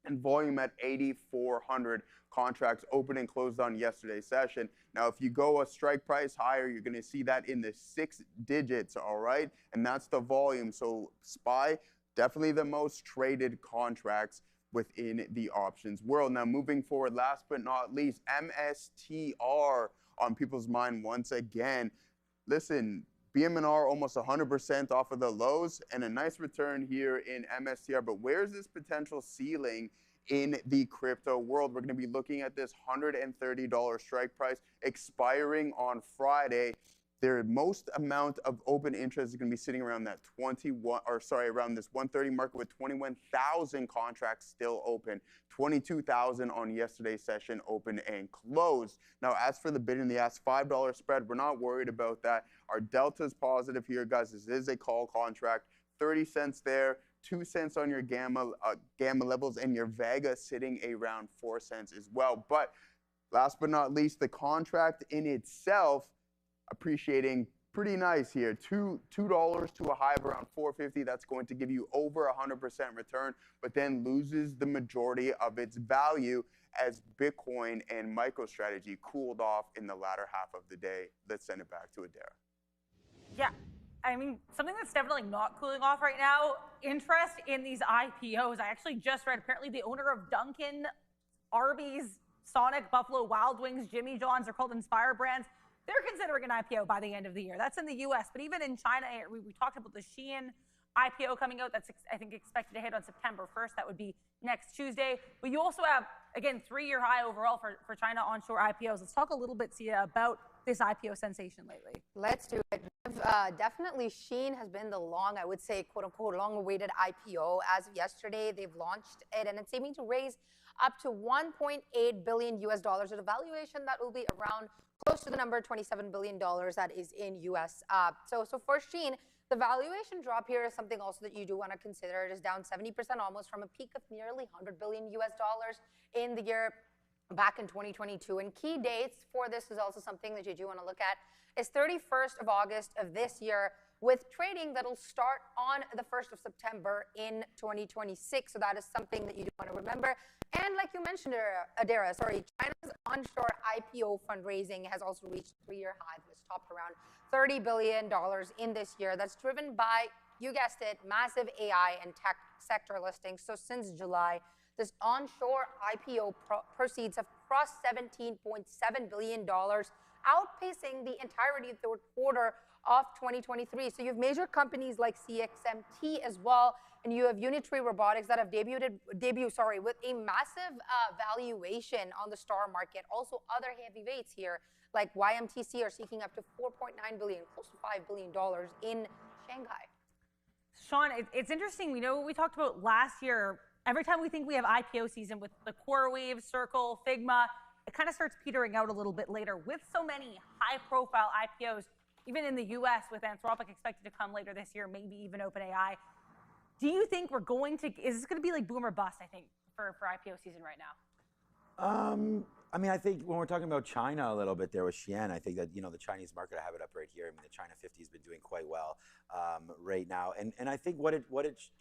S6: and volume at 8,400 contracts open and closed on yesterday's session. Now, if you go a strike price higher, you're going to see that in the 6 digits, all right? And that's the volume. So SPY, definitely the most traded contracts within the options world. Now, moving forward, last but not least, MSTR on people's mind once again. Listen, BMNR almost 100% off of the lows, and a nice return here in MSTR. But where's this potential ceiling in the crypto world? We're going to be looking at this $130 strike price expiring on Friday. Their most amount of open interest is going to be sitting around that around this 130 market, with 21,000 contracts still open, 22,000 on yesterday's session, open and closed. Now, as for the bid and the ask, $5 spread, we're not worried about that. Our delta is positive here, guys. This is a call contract, 30 cents there, 2 cents on your gamma levels, and your Vega sitting around 4 cents as well. But last but not least, the contract in itself appreciating pretty nice here, $2 to a high of around 450. That's going to give you over 100% return, but then loses the majority of its value as Bitcoin and MicroStrategy cooled off in the latter half of the day. Let's send it back to Adara.
S1: Yeah, I mean, something that's definitely not cooling off right now, interest in these IPOs. I actually just read, apparently the owner of Dunkin', Arby's, Sonic, Buffalo Wild Wings, Jimmy John's, they're called Inspire Brands. They're considering an IPO by the end of the year. That's in the US, but even in China, we talked about the Shein IPO coming out. That's, I think, expected to hit on September 1st. That would be next Tuesday. But you also have, again, 3-year high overall for China onshore IPOs. Let's talk a little bit, Sia, about this IPO sensation lately.
S2: Let's do it. Definitely Shein has been the long, I would say, quote unquote, long awaited IPO. As of yesterday, they've launched it, and it's aiming to raise up to $1.8 billion US dollars at a valuation that will be around close to the number $27 billion that is in US. So for Shein, the valuation drop here is something also that you do want to consider. It is down 70% almost from a peak of nearly $100 billion US dollars in the year back in 2022. And key dates for this is also something that you do want to look at. Is 31st of August of this year, with trading that'll start on the 1st of September in 2026. So that is something that you do want to remember. And like you mentioned, Adara, China's onshore IPO fundraising has also reached a 3-year high that has topped around $30 billion in this year. That's driven by, you guessed it, massive AI and tech sector listings. So since July, this onshore IPO proceeds have crossed $17.7 billion, outpacing the entirety of the third quarter of 2023. So you have major companies like CXMT as well, and you have Unitree Robotics that have debuted with a massive valuation on the star market. Also, other heavyweights here like YMTC are seeking up to $4.9 billion, close to $5 billion in Shanghai.
S1: Sean, it's interesting. We know what we talked about last year. Every time we think we have IPO season with the CoreWeave, Circle, Figma, it kind of starts petering out a little bit later. With so many high-profile IPOs, even in the US, with Anthropic expected to come later this year, maybe even OpenAI, do you think we're going to, is this going to be like boom or bust, I think, for IPO season right now?
S5: I mean, I think when we're talking about China a little bit there with Shein, I think that, the Chinese market, I have it up right here. I mean, the China 50 has been doing quite well right now. And I think what it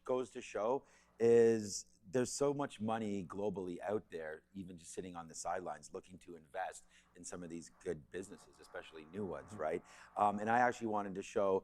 S5: goes to show is there's so much money globally out there, even just sitting on the sidelines, looking to invest in some of these good businesses, especially new ones, right? And I actually wanted to show,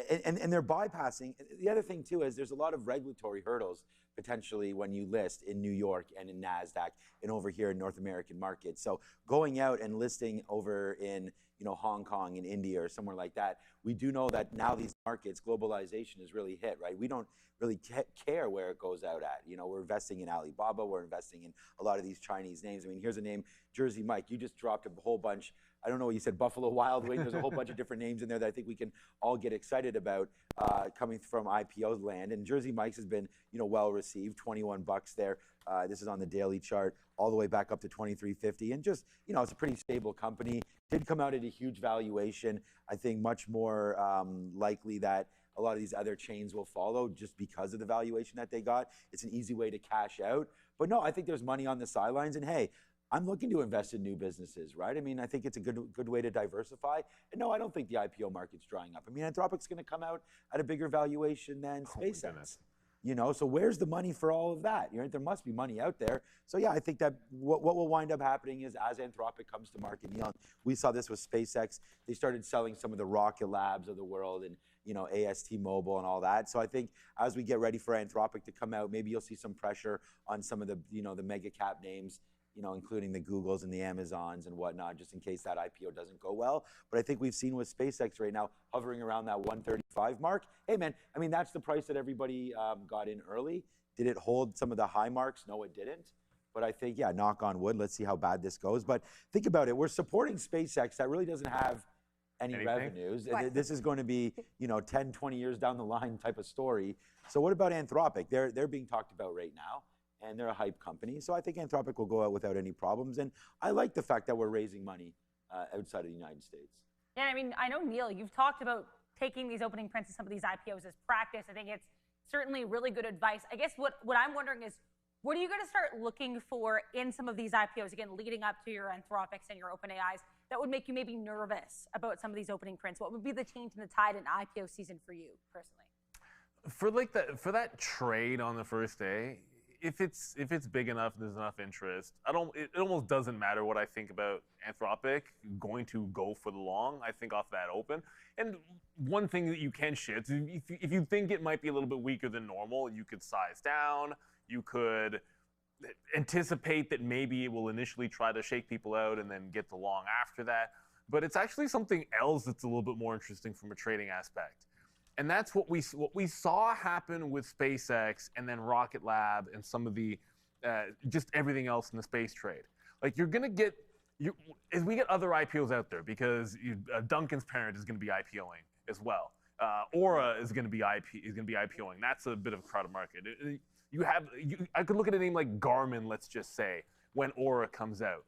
S5: and they're bypassing. The other thing too is there's a lot of regulatory hurdles potentially when you list in New York and in NASDAQ and over here in North American markets. So going out and listing over in Hong Kong and India or somewhere like that, we do know that now these markets, globalization is really hit, right? We don't really care where it goes out at. We're investing in Alibaba, we're investing in a lot of these Chinese names. I mean, here's a name, Jersey Mike. You just dropped a whole bunch. I don't know what you said, Buffalo Wild Wings. There's a whole bunch of different names in there that I think we can all get excited about coming from IPO land. And Jersey Mike's has been, well received, 21 bucks there. This is on the daily chart, all the way back up to 23.50. And just, it's a pretty stable company. Did come out at a huge valuation. I think much more likely that a lot of these other chains will follow just because of the valuation that they got. It's an easy way to cash out. But no, I think there's money on the sidelines. And hey, I'm looking to invest in new businesses, right? I mean, I think it's a good way to diversify. And no, I don't think the IPO market's drying up. I mean, Anthropic's going to come out at a bigger valuation than SpaceX. So where's the money for all of that? There must be money out there. So yeah, I think that what will wind up happening is as Anthropic comes to market, we saw this with SpaceX. They started selling some of the Rocket Labs of the world and AST Mobile and all that. So I think as we get ready for Anthropic to come out, maybe you'll see some pressure on some of the the mega cap names. including the Googles and the Amazons and whatnot, just in case that IPO doesn't go well. But I think we've seen with SpaceX right now hovering around that 135 mark. Hey, man, I mean, that's the price that everybody got in early. Did it hold some of the high marks? No, it didn't. But I think, yeah, knock on wood, let's see how bad this goes. But think about it. We're supporting SpaceX that really doesn't have any revenues.
S2: Right.
S5: This is going to be, 10, 20 years down the line type of story. So what about Anthropic? They're being talked about right now, and they're a hype company. So I think Anthropic will go out without any problems. And I like the fact that we're raising money outside of the United States.
S1: Yeah, I mean, I know, Neil, you've talked about taking these opening prints and some of these IPOs as practice. I think it's certainly really good advice. I guess what I'm wondering is, what are you going to start looking for in some of these IPOs, again, leading up to your Anthropics and your OpenAIs, that would make you maybe nervous about some of these opening prints? What would be the change in the tide in IPO season for you personally?
S3: For that trade on the first day, if it's big enough, there's enough interest. It almost doesn't matter what I think about Anthropic. Going to go for the long, I think, off that open. And one thing that you can shift, if you think it might be a little bit weaker than normal, you could size down. You could anticipate that maybe it will initially try to shake people out and then get the long after that. But it's actually something else that's a little bit more interesting from a trading aspect. And that's what we saw happen with SpaceX and then Rocket Lab and some of the just everything else in the space trade. Like you're gonna get as we get other IPOs out there, because Duncan's parent is going to be IPOing as well. Aura is going to be IPOing. That's a bit of a crowded market. I could look at a name like Garmin, let's just say, when Aura comes out.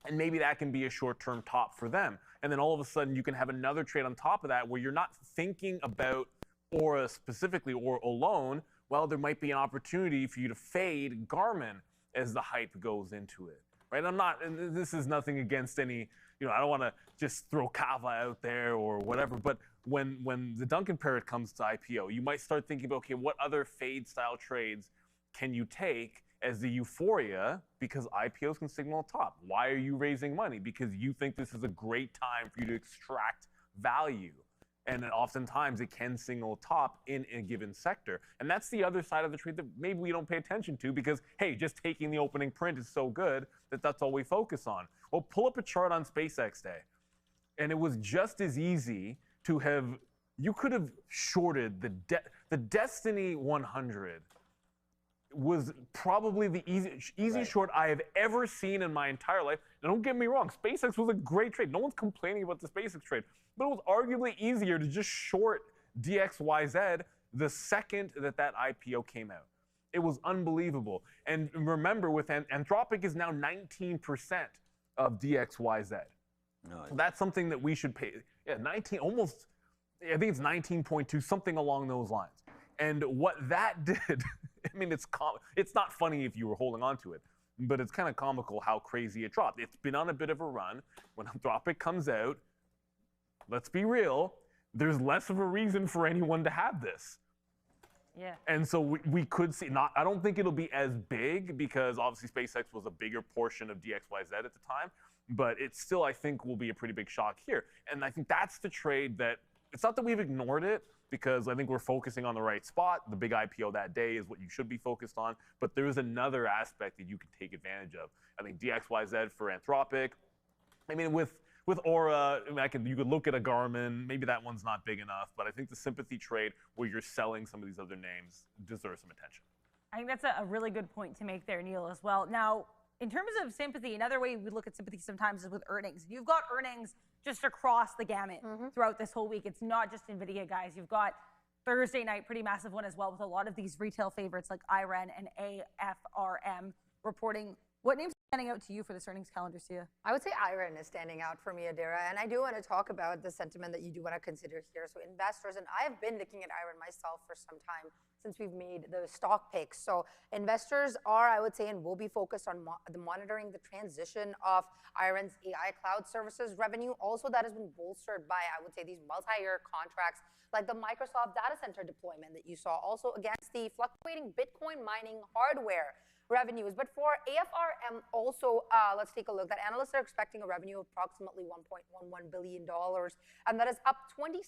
S3: And maybe that can be a short-term top for them. And then all of a sudden you can have another trade on top of that where you're not thinking about Aura specifically or alone. Well, there might be an opportunity for you to fade Garmin as the hype goes into it, right? And this is nothing against any, I don't want to just throw Kava out there or whatever, but when the Duncan parrot comes to IPO, you might start thinking about, okay, what other fade style trades can you take as the euphoria, because IPOs can signal a top. Why are you raising money? Because you think this is a great time for you to extract value. And oftentimes it can signal a top in a given sector. And that's the other side of the trade that maybe we don't pay attention to because, hey, just taking the opening print is so good that that's all we focus on. Well, pull up a chart on SpaceX Day. And it was just as easy to have, you could have shorted the Destiny 100 was probably the easiest short I have ever seen in my entire life. Now, don't get me wrong, SpaceX was a great trade. No one's complaining about the SpaceX trade, but it was arguably easier to just short DXYZ the second that IPO came out. It was unbelievable. And remember, with Anthropic is now 19% of DXYZ. No, so that's something that we should pay. Yeah, 19, almost, I think it's 19.2, something along those lines. And what that did, I mean, it's not funny if you were holding on to it, but it's kind of comical how crazy it dropped. It's been on a bit of a run. When Anthropic comes out, let's be real, there's less of a reason for anyone to have this.
S1: Yeah.
S3: And so we could see, I don't think it'll be as big because obviously SpaceX was a bigger portion of DXYZ at the time, but it still, I think, will be a pretty big shock here. And I think that's the trade that, it's not that we've ignored it, because I think we're focusing on the right spot. The big IPO that day is what you should be focused on, but there is another aspect that you can take advantage of. I think DXYZ for Anthropic. I mean, with Aura, you could look at a Garmin. Maybe that one's not big enough, but I think the sympathy trade where you're selling some of these other names deserves some attention.
S1: I think that's a really good point to make there, Neil, as well. Now, in terms of sympathy, another way we look at sympathy sometimes is with earnings. You've got earnings just across the gamut throughout this whole week. It's not just Nvidia, guys. You've got Thursday night, pretty massive one as well, with a lot of these retail favorites like IREN and AFRM reporting. What names are standing out to you for this earnings calendar, Sia?
S2: I would say IREN is standing out for me, Adira, and I do want to talk about the sentiment that you do want to consider here. So investors, and I have been looking at IREN myself for some time since we've made the stock picks. So investors are, I would say, and will be focused on monitoring the transition of IREN's AI cloud services revenue. Also, that has been bolstered by, I would say, these multi-year contracts like the Microsoft data center deployment that you saw. Also against the fluctuating Bitcoin mining hardware revenues. But for AFRM also, let's take a look. That analysts are expecting a revenue of approximately $1.11 billion. And that is up 26%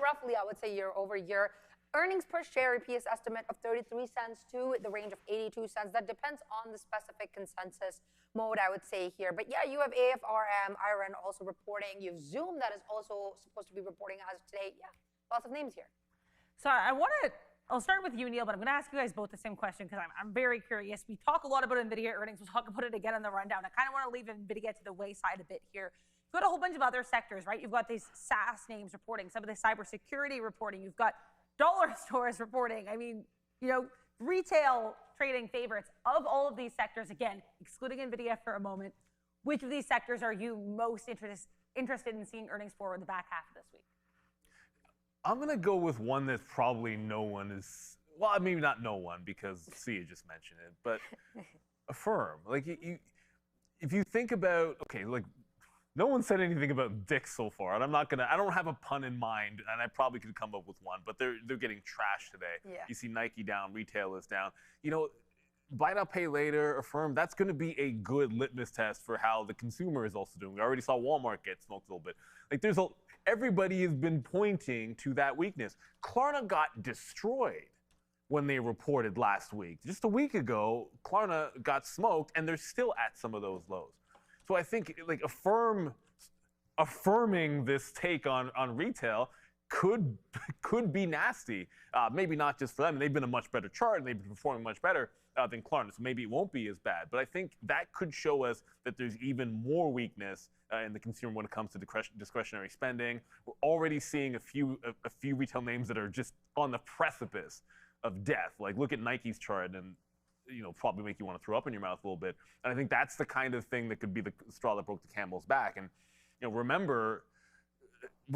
S2: roughly, I would say, year over year. Earnings per share EPS estimate of 33 cents to the range of 82 cents. That depends on the specific consensus mode, I would say here. But yeah, you have AFRM, IRN also reporting. You have Zoom that is also supposed to be reporting as of today. Yeah, lots of names here.
S1: So I'll start with you, Neil, but I'm going to ask you guys both the same question because I'm very curious. We talk a lot about NVIDIA earnings. We'll talk about it again in the rundown. I kind of want to leave NVIDIA to the wayside a bit here. You've got a whole bunch of other sectors, right? You've got these SaaS names reporting, some of the cybersecurity reporting. You've got dollar stores reporting. I mean, retail trading favorites. Of all of these sectors, again, excluding NVIDIA for a moment, which of these sectors are you most interested in seeing earnings for in the back half of this week?
S3: I'm going to go with one that probably no one is, well, maybe not no one because Sia just mentioned it, but Affirm. Like, if you think about, okay, like, no one said anything about Dick so far, and I don't have a pun in mind, and I probably could come up with one, but they're getting trashed today.
S2: Yeah.
S3: You see Nike down, retail is down. Buy now, pay later, Affirm, that's going to be a good litmus test for how the consumer is also doing. We already saw Walmart get smoked a little bit. Like, everybody has been pointing to that weakness. Klarna got destroyed when they reported last week. Just a week ago, Klarna got smoked, and they're still at some of those lows. So I think like affirming this take on retail could be nasty. Maybe not just for them. They've been a much better chart and they've been performing much better than Klarna. So maybe it won't be as bad. But I think that could show us that there's even more weakness in the consumer when it comes to discretionary spending. We're already seeing a few retail names that are just on the precipice of death. Like look at Nike's chart and probably make you want to throw up in your mouth a little bit. And I think that's the kind of thing that could be the straw that broke the camel's back. And remember,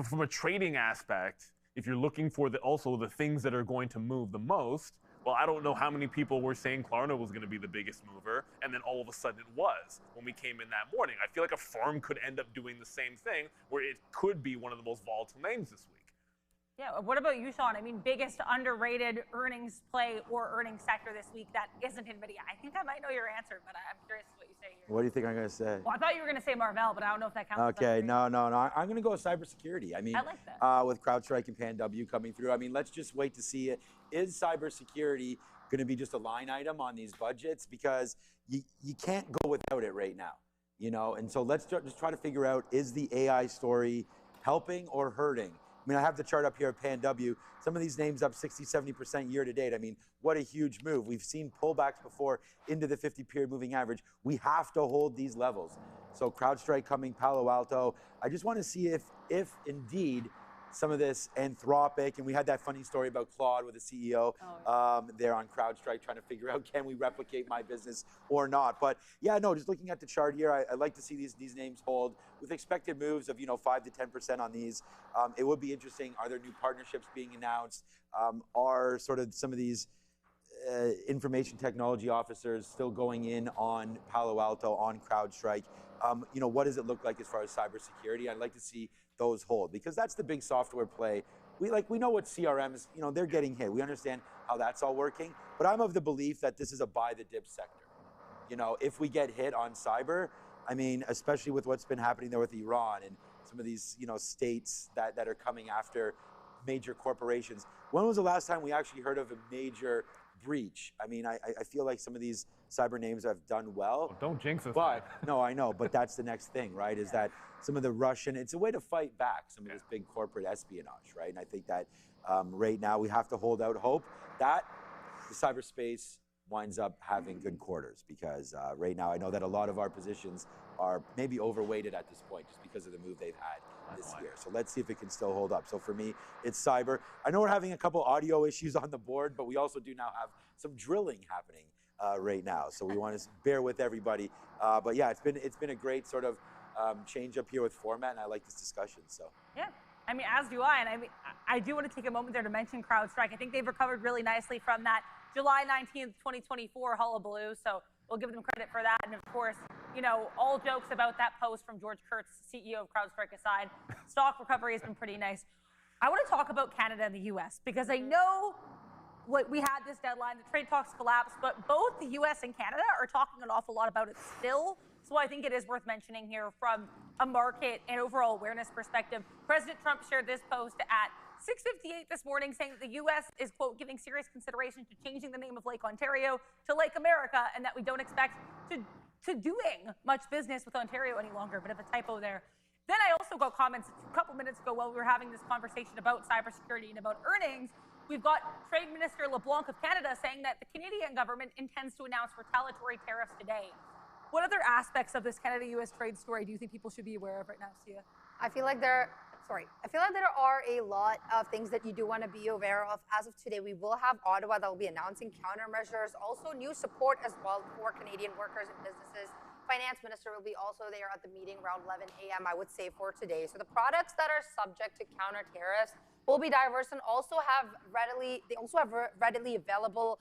S3: from a trading aspect, if you're looking for also the things that are going to move the most, well, I don't know how many people were saying Klarna was going to be the biggest mover, and then all of a sudden it was when we came in that morning. I feel like a firm could end up doing the same thing, where it could be one of the most volatile names this week.
S1: Yeah, what about you, Sean? I mean, biggest underrated earnings play or earnings sector this week that isn't NVIDIA? I think I might know your answer, but I'm curious what you say here.
S5: What do you think I'm going to say?
S1: Well, I thought you were going to say Marvell, but I don't know if that counts.
S5: Okay, no. I'm going to go with cybersecurity. I mean,
S1: I like that.
S5: With CrowdStrike and PanW coming through, I mean, let's just wait to see it. Is cybersecurity going to be just a line item on these budgets? Because you can't go without it right now, And so let's just try to figure out, is the AI story helping or hurting? I mean, I have the chart up here at PanW. Some of these names up 60, 70% year to date. I mean, what a huge move. We've seen pullbacks before into the 50-period moving average. We have to hold these levels. So CrowdStrike coming, Palo Alto. I just want to see if indeed some of this Anthropic, and we had that funny story about Claude with the CEO there on CrowdStrike trying to figure out, can we replicate my business or not? But yeah, no, just looking at the chart here, I like to see these names hold with expected moves of 5 to 10% on these. It would be interesting. Are there new partnerships being announced? Are sort of some of these information technology officers still going in on Palo Alto, on CrowdStrike? What does it look like as far as cybersecurity? I'd like to see those hold, because that's the big software play. We know what CRMs, they're getting hit. We understand how that's all working, but I'm of the belief that this is a buy the dip sector. If we get hit on cyber, I mean, especially with what's been happening there with Iran and some of these, states that are coming after major corporations. When was the last time we actually heard of a major breach? I mean, I feel like some of these cyber names have done well.
S3: Don't jinx us.
S5: But no, I know, but that's the next thing, right? Is that some of the Russian, it's a way to fight back some of this big corporate espionage, right? And I think that right now we have to hold out hope that the cyberspace winds up having good quarters, because right now I know that a lot of our positions are maybe overweighted at this point just because of the move they've had this year. So let's see if it can still hold up. So for me, it's cyber. I know we're having a couple audio issues on the board, but we also do now have some drilling happening right now. So we want to bear with everybody. But yeah, it's been a great sort of change up here with format, and I like this discussion. So
S1: yeah. I mean, as do I. And I mean, I do want to take a moment there to mention CrowdStrike. I think they've recovered really nicely from that July 19th, 2024 hullabaloo. So we'll give them credit for that. And of course, all jokes about that post from George Kurtz, CEO of CrowdStrike aside, stock recovery has been pretty nice. I want to talk about Canada and the US, because I know we had this deadline, the trade talks collapsed, but both the US and Canada are talking an awful lot about it still. So I think it is worth mentioning here from a market and overall awareness perspective. President Trump shared this post at 6:58 this morning, saying that the U.S. is, quote, giving serious consideration to changing the name of Lake Ontario to Lake America, and that we don't expect to doing much business with Ontario any longer. Bit of a typo there. Then I also got comments a couple minutes ago while we were having this conversation about cybersecurity and about earnings. We've got Trade Minister LeBlanc of Canada saying that the Canadian government intends to announce retaliatory tariffs today. What other aspects of this Canada-U.S. trade story do you think people should be aware of right now, Sia?
S2: I feel like there are a lot of things that you do want to be aware of. As of today, we will have Ottawa that will be announcing countermeasures, also new support as well for Canadian workers and businesses. Finance Minister will be also there at the meeting around 11 a.m., I would say, for today. So the products that are subject to counter tariffs will be diverse and also have readily available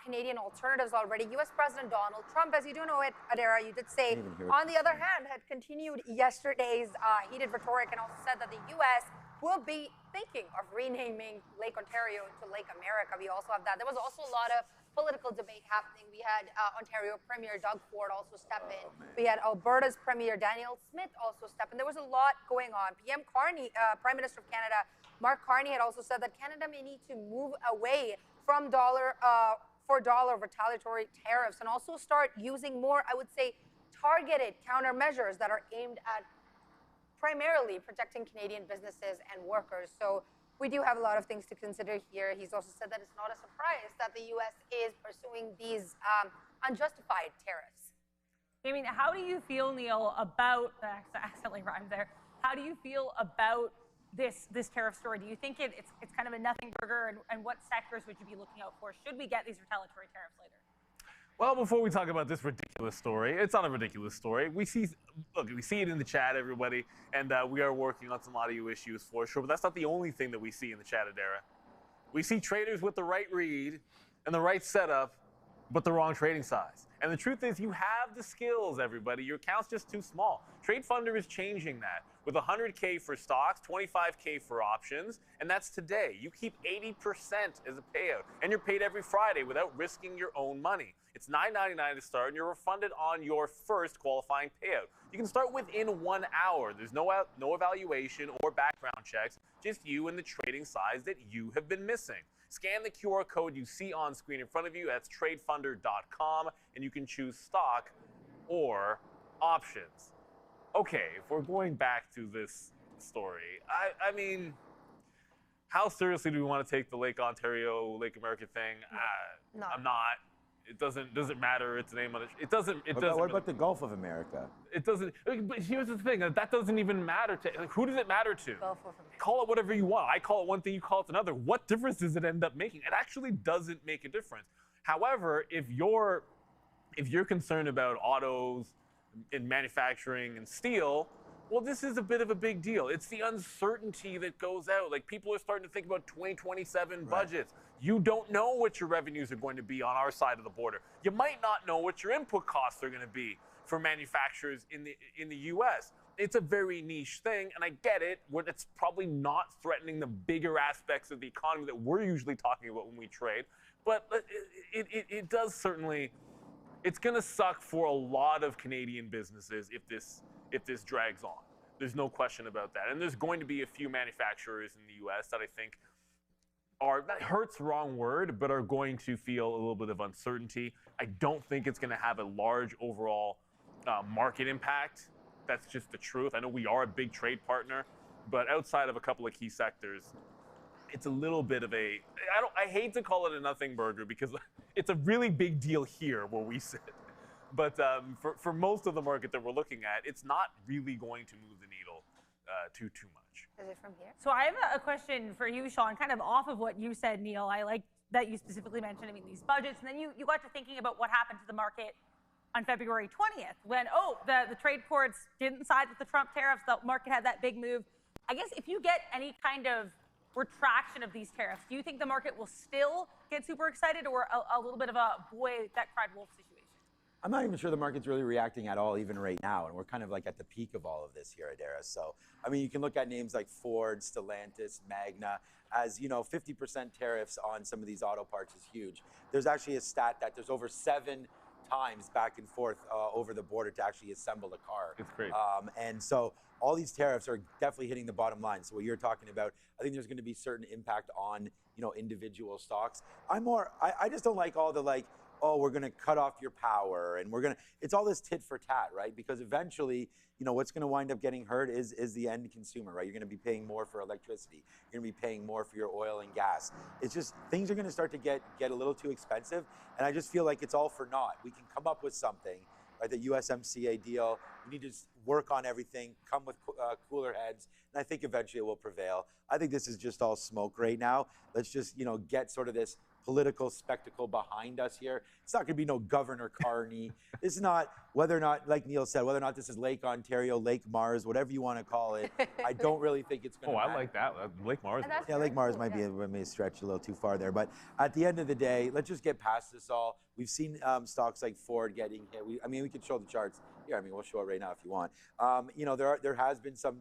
S2: Canadian alternatives already. U.S. President Donald Trump, as you do know it, Adara, you did say, on the other hand, had continued yesterday's heated rhetoric and also said that the U.S. will be thinking of renaming Lake Ontario to Lake America. We also have that. There was also a lot of political debate happening. We had Ontario Premier Doug Ford also step in. We had Alberta's Premier Daniel Smith also step in. There was a lot going on. Prime Minister of Canada, Mark Carney, had also said that Canada may need to move away from dollar retaliatory tariffs and also start using more, I would say, targeted countermeasures that are aimed at primarily protecting Canadian businesses and workers. So we do have a lot of things to consider here. He's also said that it's not a surprise that the U.S. is pursuing these unjustified tariffs.
S1: I mean, how do you feel, Neil, about, I accidentally rhymed there, how do you feel about this tariff story? Do you think it's kind of a nothing burger, and what sectors would you be looking out for? Should we get these retaliatory tariffs later?
S3: Well, before we talk about this ridiculous story, it's not a ridiculous story. We see it in the chat, everybody, and we are working on some audio issues for sure, but that's not the only thing that we see in the chat, Adara. We see traders with the right read and the right setup, but the wrong trading size. And the truth is, you have the skills, everybody. Your account's just too small. Trade Funder is changing that with 100K for stocks, 25K for options, and that's today. You keep 80% as a payout, and you're paid every Friday without risking your own money. It's $9.99 to start, and you're refunded on your first qualifying payout. You can start within 1 hour. There's no evaluation or background checks, just you and the trading size that you have been missing. Scan the QR code you see on screen in front of you. That's tradefunder.com, and you can choose stock or options. Okay, if we're going back to this story, I mean, how seriously do we want to take the Lake Ontario, Lake America thing?
S2: No.
S3: I'm not. It doesn't matter. It's the name of it.
S5: What about the Gulf of America?
S3: It doesn't. But here's the thing. That doesn't even matter to. Like, who does it matter to?
S2: Gulf of America.
S3: Call it whatever you want. I call it one thing. You call it another. What difference does it end up making? It actually doesn't make a difference. However, if you're concerned about autos and manufacturing and steel, well, this is a bit of a big deal. It's the uncertainty that goes out. Like, people are starting to think about 2027 budgets. You don't know what your revenues are going to be on our side of the border. You might not know what your input costs are going to be for manufacturers in the U.S. It's a very niche thing, and I get it. It's probably not threatening the bigger aspects of the economy that we're usually talking about when we trade, but it does certainly. It's going to suck for a lot of Canadian businesses if this drags on. There's no question about that. And there's going to be a few manufacturers in the U.S. that I think that hurt's the wrong word, but are going to feel a little bit of uncertainty. I don't think it's going to have a large overall market impact. That's just the truth. I know we are a big trade partner, but outside of a couple of key sectors, it's a little bit of a, I hate to call it a nothing burger because it's a really big deal here where we sit. But for most of the market that we're looking at, it's not really going to move the needle too much.
S2: Is it from here?
S1: So I have a question for you, Sean, kind of off of what you said, Neil. I like that you specifically mentioned, these budgets, and then you got to thinking about what happened to the market on February 20th when, the trade courts didn't side with the Trump tariffs, the market had that big move. I guess if you get any kind of retraction of these tariffs, do you think the market will still get super excited, or a little bit of a boy that cried wolf situation?
S5: I'm not even sure the market's really reacting at all, even right now, and we're kind of like at the peak of all of this here, Adara. So, I mean, you can look at names like Ford, Stellantis, Magna, as 50% tariffs on some of these auto parts is huge. There's actually a stat that there's over 7 times back and forth over the border to actually assemble a car.
S3: It's crazy.
S5: And so all these tariffs are definitely hitting the bottom line. So what you're talking about, I think there's going to be certain impact on, you know, individual stocks. I just don't like all the like, oh, we're going to cut off your power and it's all this tit for tat, right? Because eventually, you know, what's going to wind up getting hurt is the end consumer, right? You're going to be paying more for electricity. You're going to be paying more for your oil and gas. It's just, things are going to start to get a little too expensive. And I just feel like it's all for naught. We can come up with something, right? The USMCA deal, we need to just work on everything, come with cooler heads, and I think eventually it will prevail. I think this is just all smoke right now. Let's just, you know, get sort of this political spectacle behind us here. It's not going to be no Governor Carney. This is not, whether or not, like Neil said, whether or not this is Lake Ontario, Lake Mars, whatever you want to call it, I don't really think it's going to matter.
S3: I like that. Lake Mars.
S5: Yeah, Lake Mars might may stretch a little too far there. But at the end of the day, let's just get past this all. We've seen stocks like Ford getting hit. I mean, we could show the charts. Yeah, I mean, we'll show it right now if you want. You know, there has been some,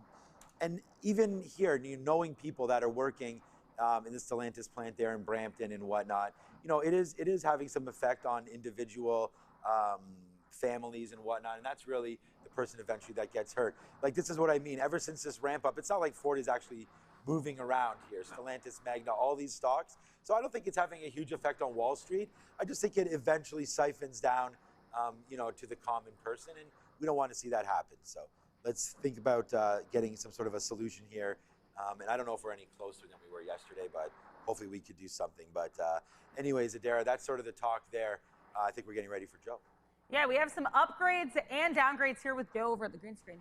S5: and even here, knowing people that are working in the Stellantis plant there in Brampton and whatnot, you know, it is having some effect on individual families and whatnot, and that's really the person eventually that gets hurt. Like, this is what I mean. Ever since this ramp up, it's not like Ford is actually moving around here. Stellantis, Magna, all these stocks. So I don't think it's having a huge effect on Wall Street. I just think it eventually siphons down, you know, to the common person, and we don't want to see that happen. So let's think about getting some sort of a solution here. And I don't know if we're any closer than we were yesterday, but hopefully we could do something. But anyways, Adara, that's sort of the talk there. I think we're getting ready for Joe.
S1: Yeah, we have some upgrades and downgrades here with Joe over at the green screen.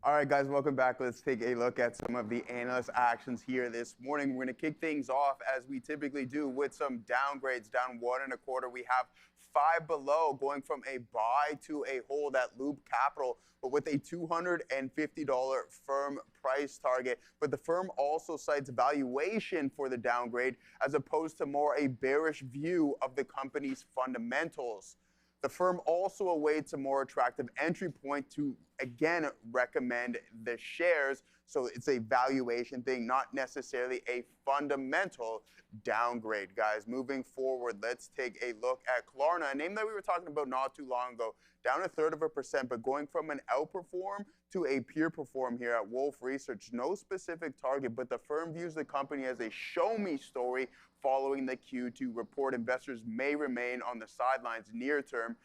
S6: All right, guys, welcome back. Let's take a look at some of the analyst actions here this morning. We're going to kick things off, as we typically do, with some downgrades. Down 1 1/4. We have Five Below going from a buy to a hold at Loop Capital, but with a $250 firm price target. But the firm also cites valuation for the downgrade, as opposed to more a bearish view of the company's fundamentals. The firm also awaits a more attractive entry point to, again, recommend the shares. So it's a valuation thing, not necessarily a fundamental downgrade, guys. Moving forward, let's take a look at Klarna, a name that we were talking about not too long ago, down 1/3%, but going from an outperform to a peer perform here at Wolf Research. No specific target, but the firm views the company as a show me story following the Q2 report. Investors may remain on the sidelines near term,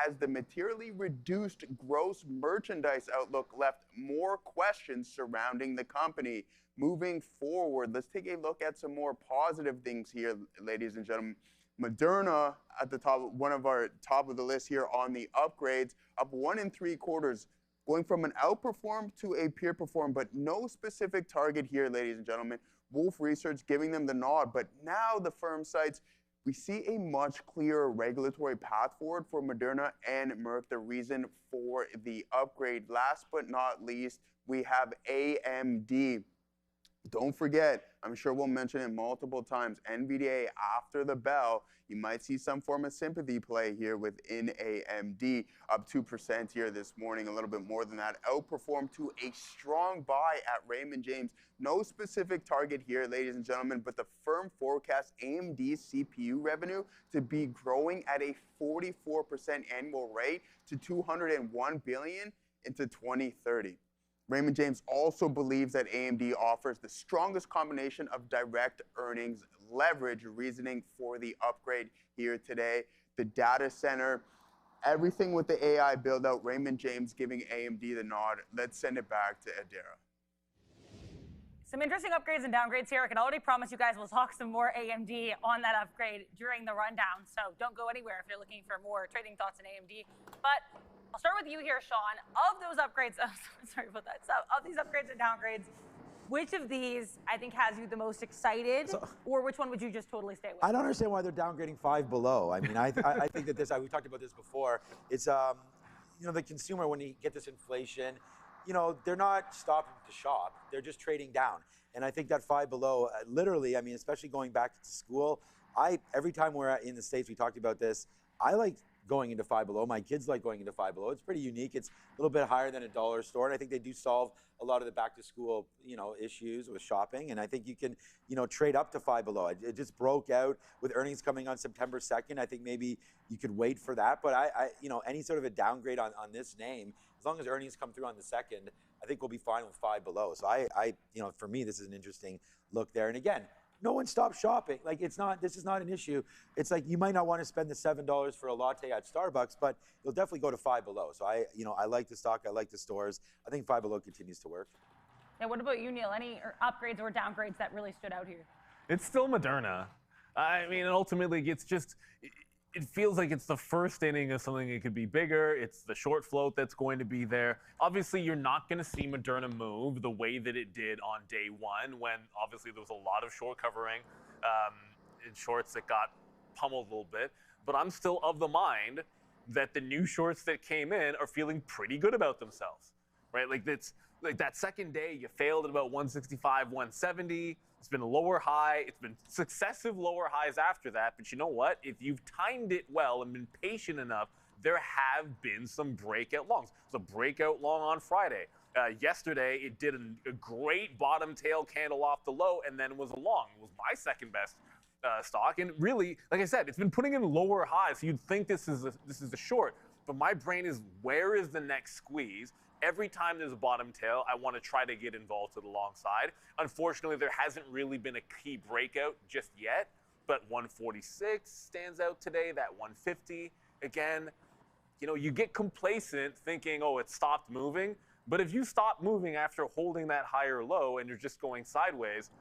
S6: as the materially reduced gross merchandise outlook left more questions surrounding the company. Moving forward, let's take a look at some more positive things here, ladies and gentlemen. Moderna at the top, one of our top of the list here on the upgrades, up 1 3/4, going from an outperform to a peer perform, but no specific target here, ladies and gentlemen. Wolf Research giving them the nod, but now the firm cites we see a much clearer regulatory path forward for Moderna and Merck, the reason for the upgrade. Last but not least, we have AMD. Don't forget, I'm sure we'll mention it multiple times, Nvidia after the bell. You might see some form of sympathy play here within AMD, up 2% here this morning, a little bit more than that. Outperformed to a strong buy at Raymond James. No specific target here, ladies and gentlemen, but the firm forecasts AMD's CPU revenue to be growing at a 44% annual rate to $201 billion into 2030. Raymond James also believes that AMD offers the strongest combination of direct earnings leverage, reasoning for the upgrade here today. The data center, everything with the AI build out, Raymond James giving AMD the nod. Let's send it back to Adara.
S1: Some interesting upgrades and downgrades here. I can already promise you guys we'll talk some more AMD on that upgrade during the rundown. So don't go anywhere if you're looking for more trading thoughts in AMD. But I'll start with you here, Sean. Of those upgrades, sorry about that. So of these upgrades and downgrades, which of these I think has you the most excited, or which one would you just totally stay with?
S5: I don't understand why they're downgrading Five Below. I mean, I think that this, we talked about this before. It's, you know, the consumer, when you get this inflation, you know, they're not stopping to shop. They're just trading down. And I think that Five Below, literally, I mean, especially going back to school, every time we're in the States, we talked about this, I like going into Five Below. My kids like going into Five Below. It's pretty unique. It's a little bit higher than a dollar store, and I think they do solve a lot of the back to school, you know, issues with shopping. And I think you can, you know, trade up to Five Below. It just broke out with earnings coming on September 2nd. I think maybe you could wait for that. But you know, any sort of a downgrade on this name as long as earnings come through on the 2nd, I think we'll be fine with 5 below. So for me, this is an interesting look there. And again, no one stops shopping. Like this is not an issue. It's like you might not want to spend the $7 for a latte at Starbucks, but you'll definitely go to 5 below. So I like the stock. I like the stores. I think 5 below continues to work.
S1: Yeah, what about you, Neil? Any upgrades or downgrades that really stood out here?
S3: It's still Moderna. I mean, ultimately, it's just, it feels like it's the first inning of something that could be bigger. It's the short float that's going to be there. Obviously, you're not going to see Moderna move the way that it did on day one, when obviously there was a lot of short covering in shorts that got pummeled a little bit. But I'm still of the mind that the new shorts that came in are feeling pretty good about themselves, right? Like that second day, you failed at about 165, 170. It's been a lower high. It's been successive lower highs after that. But you know what? If you've timed it well and been patient enough, there have been some breakout longs. It was a breakout long on Friday. Yesterday, it did a great bottom tail candle off the low and then was a long. It was my second best stock. And really, like I said, it's been putting in lower highs. So you'd think this is a short. But my brain is, where is the next squeeze? Every time there's a bottom tail, I want to try to get involved to the long side. Unfortunately, there hasn't really been a key breakout just yet, but 146 stands out today, that 150. Again, you get complacent thinking, oh, it stopped moving. But if you stop moving after holding that higher low and you're just going sideways,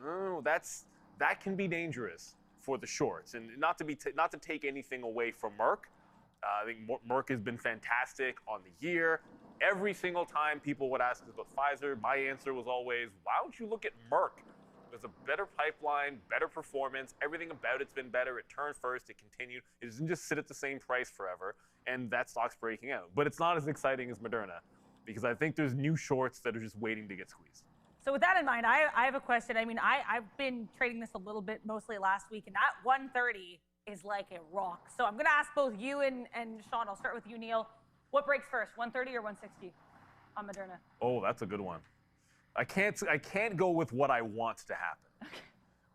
S3: that can be dangerous for the shorts. And not to take anything away from Merck. I think Merck has been fantastic on the year. Every single time people would ask us about Pfizer, my answer was always, why don't you look at Merck? There's a better pipeline, better performance, everything about it's been better. It turned first, it continued. It doesn't just sit at the same price forever, and that stock's breaking out. But it's not as exciting as Moderna, because I think there's new shorts that are just waiting to get squeezed.
S1: So with that in mind, I have a question. I mean, I've been trading this a little bit, mostly last week, and that 130 is like a rock. So I'm going to ask both you and Sean. I'll start with you, Neil. What breaks first, 130 or 160 on Moderna?
S3: Oh, that's a good one. I can't go with what I want to happen.
S1: Okay.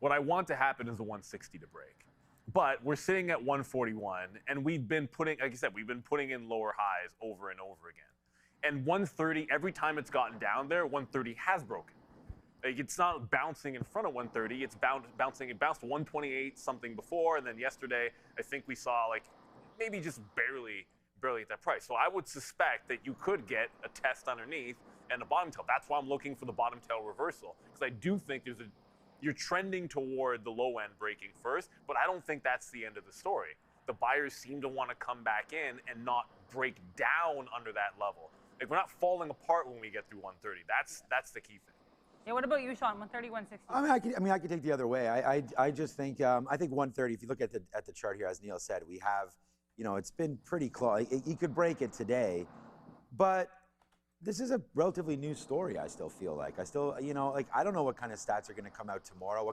S3: What I want to happen is the 160 to break. But we're sitting at 141, and we've been putting, like I said, we've been putting in lower highs over and over again. And 130, every time it's gotten down there, 130 has broken. Like, it's not bouncing in front of 130, it's bouncing. It bounced 128 something before, and then yesterday, I think we saw like maybe just barely at that price. So I would suspect that you could get a test underneath and a bottom tail. That's why I'm looking for the bottom tail reversal, because I do think you're trending toward the low end breaking first, but I don't think that's the end of the story. The buyers seem to want to come back in and not break down under that level. Like, we're not falling apart when we get through 130. That's the key thing.
S1: Yeah, what about you, Sean? 130, 160?
S5: I could take the other way. I just think I think 130. If you look at the chart here, as Neil said, we have, it's been pretty close. You could break it today, but this is a relatively new story. I still feel like I don't know what kind of stats are going to come out tomorrow.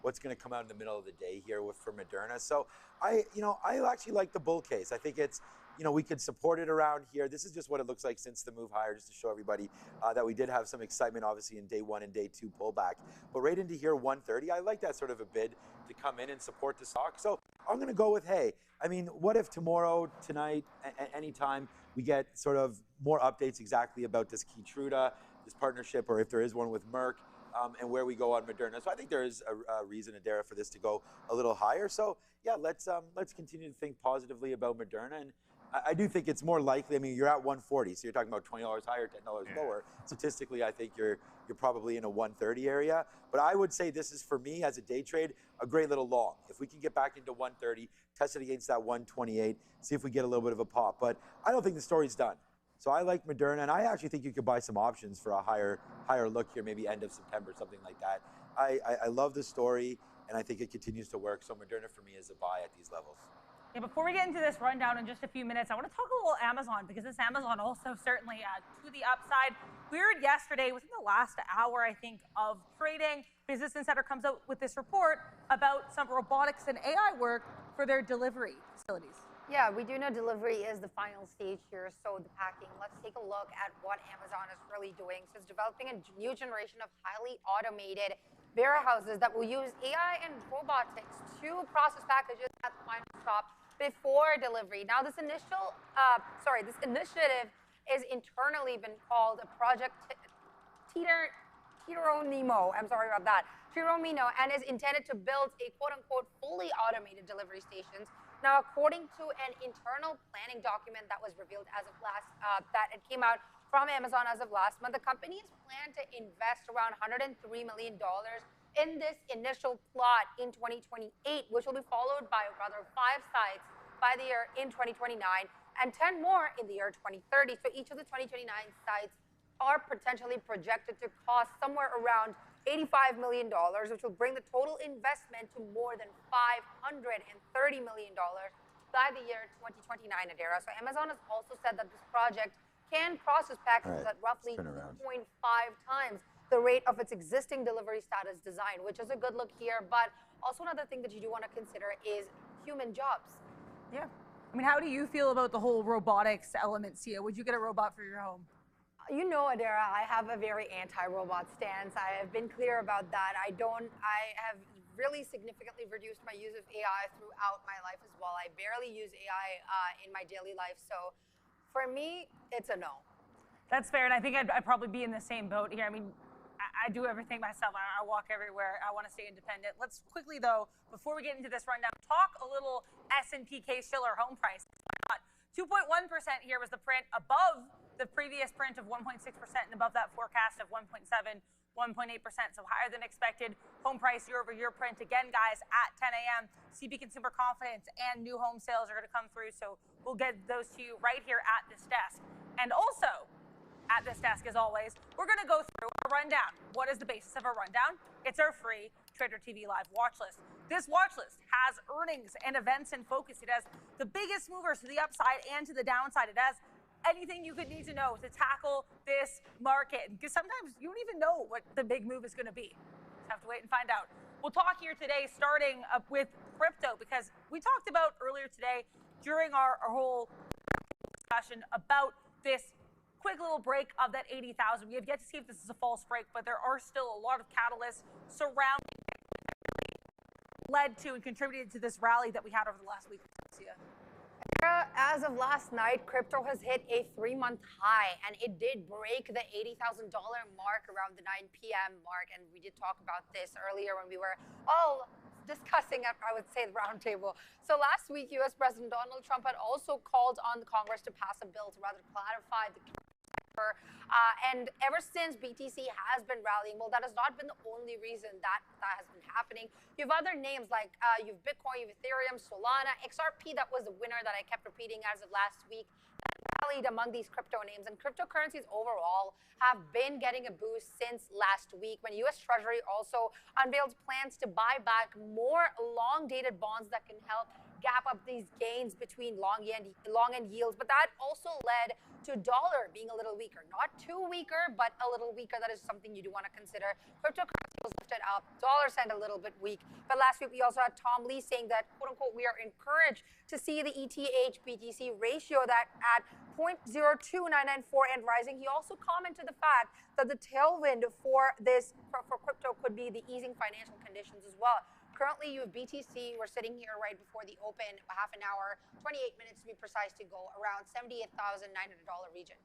S5: What's going to come out in the middle of the day here for Moderna. So I actually like the bull case. I think it's, we could support it around here. This is just what it looks like since the move higher, just to show everybody that we did have some excitement, obviously, in day one and day two pullback. But right into here, 130, I like that sort of a bid to come in and support the stock. So I'm going to go with, hey, I mean, what if tomorrow, tonight, anytime, we get sort of more updates exactly about this Keytruda, this partnership, or if there is one with Merck, and where we go on Moderna. So I think there is a reason, Adara, for this to go a little higher. So yeah, let's continue to think positively about Moderna. And I do think it's more likely. I mean, you're at 140, so you're talking about $20 higher, $10 lower. Statistically, I think you're probably in a 130 area. But I would say this is, for me, as a day trade, a great little long. If we can get back into 130, test it against that 128, see if we get a little bit of a pop. But I don't think the story's done. So I like Moderna, and I actually think you could buy some options for a higher look here, maybe end of September, something like that. I love the story, and I think it continues to work. So Moderna for me is a buy at these levels.
S1: Yeah, before we get into this rundown in just a few minutes, I want to talk a little Amazon, because this Amazon also certainly to the upside. We heard yesterday, within the last hour, I think, of trading, Business Insider comes out with this report about some robotics and AI work for their delivery facilities.
S2: Yeah, we do know delivery is the final stage here, so the packing. Let's take a look at what Amazon is really doing. So it's developing a new generation of highly automated warehouses that will use AI and robotics to process packages at the final stop before delivery. Now, this initiative is internally been called a Project Tironimo. I'm sorry about that. Tironimo, and is intended to build a quote-unquote fully automated delivery stations. Now, according to an internal planning document that was revealed as of that it came out from Amazon as of last month, the companies plan to invest around $103 million in this initial plot in 2028, which will be followed by rather 5 sites by the year in 2029 and 10 more in the year 2030. So each of the 2029 sites are potentially projected to cost somewhere around $85 million, which will bring the total investment to more than $530 million by the year 2029, Adira. So Amazon has also said that this project can process packages at roughly 2.5 times the rate of its existing delivery status design, which is a good look here. But also another thing that you do want to consider is human jobs.
S1: Yeah. I mean, how do you feel about the whole robotics element, Sia? Would you get a robot for your home?
S2: You know, Adira, I have a very anti-robot stance. I have been clear about that. I have really significantly reduced my use of AI throughout my life as well. I barely use AI in my daily life. So for me, it's a no.
S1: That's fair, and I think I'd probably be in the same boat here. I mean, I do everything myself. I walk everywhere. I want to stay independent. Let's quickly, though, before we get into this rundown, talk a little S&P Case-Shiller home price. 2.1% here was the print above the previous print of 1.6% and above that forecast of 1.7, 1.8%. So higher than expected home price year-over-year print. Again, guys, at 10 a.m., CB Consumer Confidence and new home sales are going to come through. So we'll get those to you right here at this desk. And also, at this desk, as always, we're going to go through a rundown. What is the basis of a rundown? It's our free Trader TV Live watch list. This watch list has earnings and events in focus. It has the biggest movers to the upside and to the downside. It has anything you could need to know to tackle this market. Because sometimes you don't even know what the big move is going to be. Just have to wait and find out. We'll talk here today starting up with crypto, because we talked about earlier today during our whole discussion about this quick little break of that 80,000. We have yet to see if this is a false break, but there are still a lot of catalysts surrounding led to and contributed to this rally that we had over the last week.
S2: As of last night, crypto has hit a 3-month high, and it did break the $80,000 mark around the 9 p.m. mark. And we did talk about this earlier when we were all discussing at, I would say, the roundtable. So last week, U.S. President Donald Trump had also called on the Congress to pass a bill to rather clarify the and ever since BTC has been rallying, well, that has not been the only reason that has been happening. You have other names like you have Bitcoin, you have Ethereum, Solana, XRP, that was the winner that I kept repeating as of last week. Rallied among these crypto names, and cryptocurrencies overall have been getting a boost since last week when U.S. Treasury also unveiled plans to buy back more long-dated bonds that can help gap up these gains between long end yields. But that also led to dollar being a little weaker. Not too weaker, but a little weaker. That is something you do want to consider. Cryptocurrency was lifted up. Dollar cent a little bit weak. But last week we also had Tom Lee saying that, quote unquote, we are encouraged to see the ETH BTC ratio that at 0.02994 and rising. He also commented the fact that the tailwind for this for crypto could be the easing financial conditions as well. Currently, you have BTC. We're sitting here right before the open, half an hour, 28 minutes to be precise, to go around $78,900 region.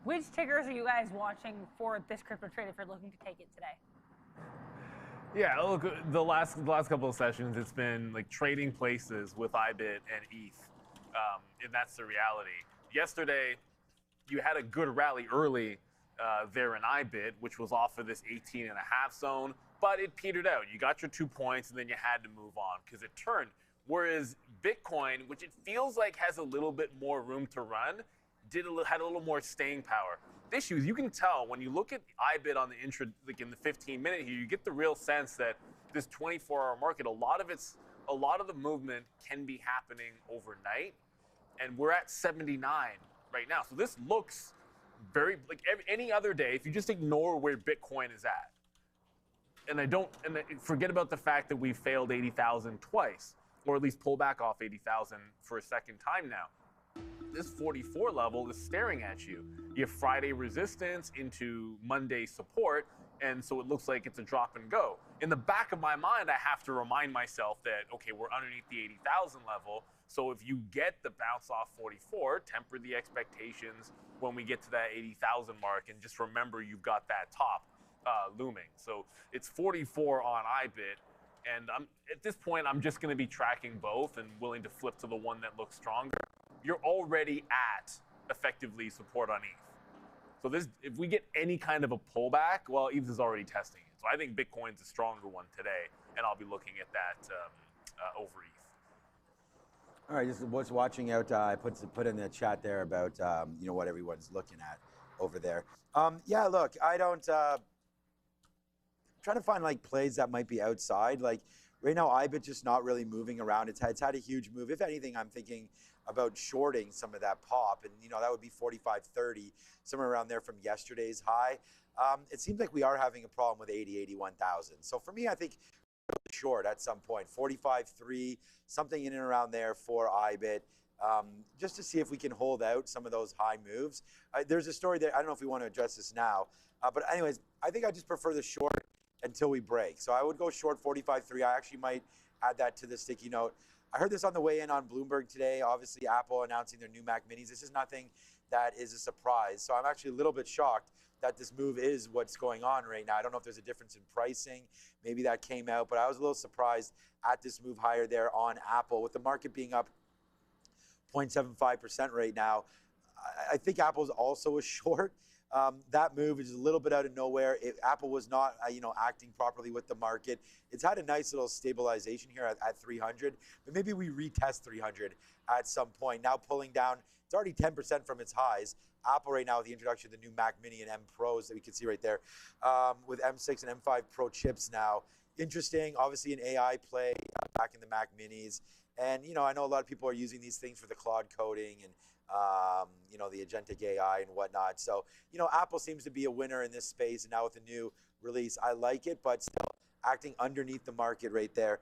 S1: Which tickers are you guys watching for this crypto trade if you're looking to take it today?
S3: Yeah, look, the last couple of sessions, it's been like trading places with IBIT and ETH, and that's the reality. Yesterday, you had a good rally early there in IBIT, which was off of this 18.5 zone. But it petered out. You got your 2 points, and then you had to move on because it turned. Whereas Bitcoin, which it feels like has a little bit more room to run, had a little more staying power. The issue is you can tell when you look at IBIT on the like in the 15-minute here, you get the real sense that this 24-hour market, a lot of the movement can be happening overnight, and we're at 79 right now. So this looks very like any other day if you just ignore where Bitcoin is at. And I forget about the fact that we failed 80,000 twice, or at least pull back off 80,000 for a second time now. This 44 level is staring at you. You have Friday resistance into Monday support, And so it looks like it's a drop and go. In the back of my mind, I have to remind myself that, okay, we're underneath the 80,000 level. So if you get the bounce off 44, temper the expectations when we get to that 80,000 mark, and just remember you've got that top looming. So it's 44 on IBIT, and at this point, I'm just going to be tracking both and willing to flip to the one that looks stronger. You're already at effectively support on ETH. So if we get any kind of a pullback, well, ETH is already testing it. So I think Bitcoin's a stronger one today, and I'll be looking at that over ETH.
S5: All right, just what's watching out. I put in the chat there about what everyone's looking at over there. Yeah, look, I don't. Trying to find like plays that might be outside. Like right now, IBIT just not really moving around. It's had a huge move. If anything, I'm thinking about shorting some of that pop, and that would be 45.30, somewhere around there from yesterday's high. It seems like we are having a problem with 81,000. So for me, I think short at some point, 45.3, something in and around there for IBIT, just to see if we can hold out some of those high moves. There's a story that I don't know if we want to address this now, but anyways, I think I just prefer the short until we break. So I would go short 45.3. I actually might add that to the sticky note. I heard this on the way in on Bloomberg today. Obviously, Apple announcing their new Mac Minis. This is nothing that is a surprise. So I'm actually a little bit shocked that this move is what's going on right now. I don't know if there's a difference in pricing. Maybe that came out, but I was a little surprised at this move higher there on Apple. With the market being up 0.75% right now, I think Apple's also a short. That move is a little bit out of nowhere. Apple was not, acting properly with the market. It's had a nice little stabilization here at 300, but maybe we retest 300 at some point. Now pulling down, it's already 10% from its highs. Apple right now with the introduction of the new Mac Mini and M Pros that we can see right there, with M6 and M5 Pro chips now. Interesting, obviously an AI play back in the Mac Minis. And, I know a lot of people are using these things for the Claude coding and, the agentic AI and whatnot. So, Apple seems to be a winner in this space. And now with the new release, I like it, but still acting underneath the market right there.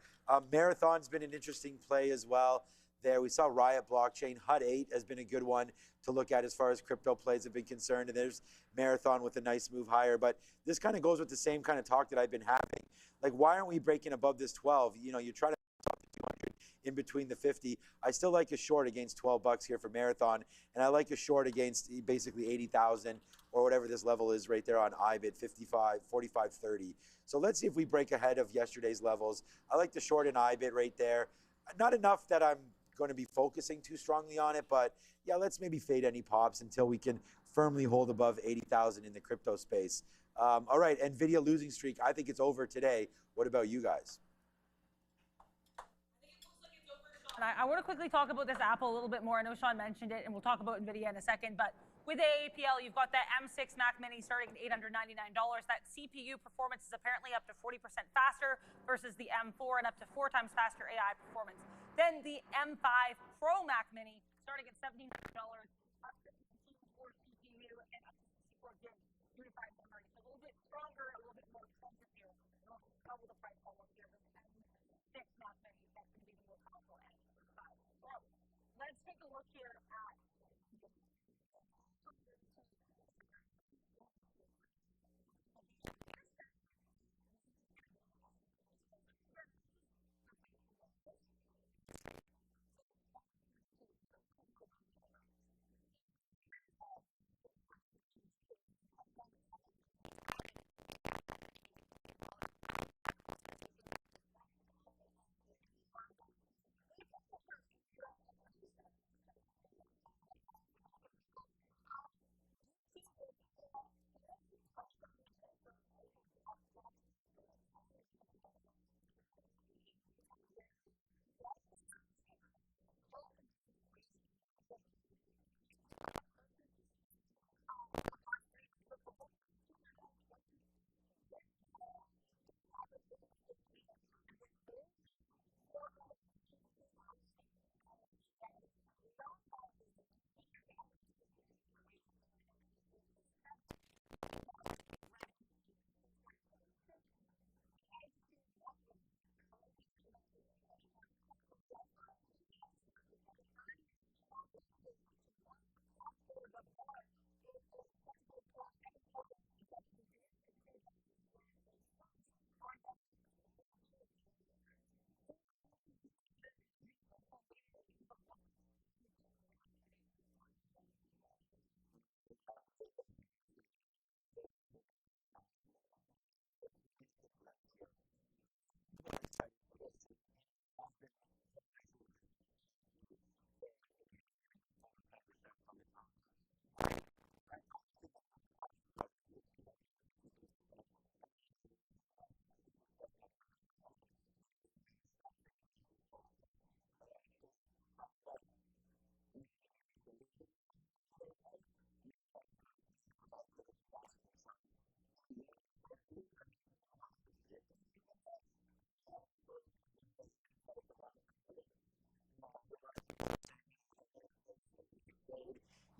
S5: Marathon's been an interesting play as well. There we saw Riot Blockchain. HUD-8 has been a good one to look at as far as crypto plays have been concerned. And there's Marathon with a nice move higher. But this kind of goes with the same kind of talk that I've been having. Like, why aren't we breaking above this 12? You try to top the 200 in between the 50. I still like a short against $12 here for Marathon. And I like a short against basically 80,000 or whatever this level is right there on IBIT, 45.30. So let's see if we break ahead of yesterday's levels. I like the short in IBIT right there. Not enough that I'm going to be focusing too strongly on it, but yeah, let's maybe fade any pops until we can firmly hold above 80,000 in the crypto space. All right, Nvidia losing streak. I think it's over today. What about you guys?
S1: And I want to quickly talk about this Apple a little bit more. I know Sean mentioned it, and we'll talk about Nvidia in a second. But with AAPL, you've got that M6 Mac Mini starting at $899. That CPU performance is apparently up to 40% faster versus the M4 and up to 4 times faster AI performance. Then the M5 Pro Mac Mini starting at $1,700, up to 64 CPU and up to 64 gig unified memory. So a little bit stronger, a little bit more expensive here. Double the price almost here for the M6 Mac Mini. That's going to be the more powerful M5. So let's take a look here at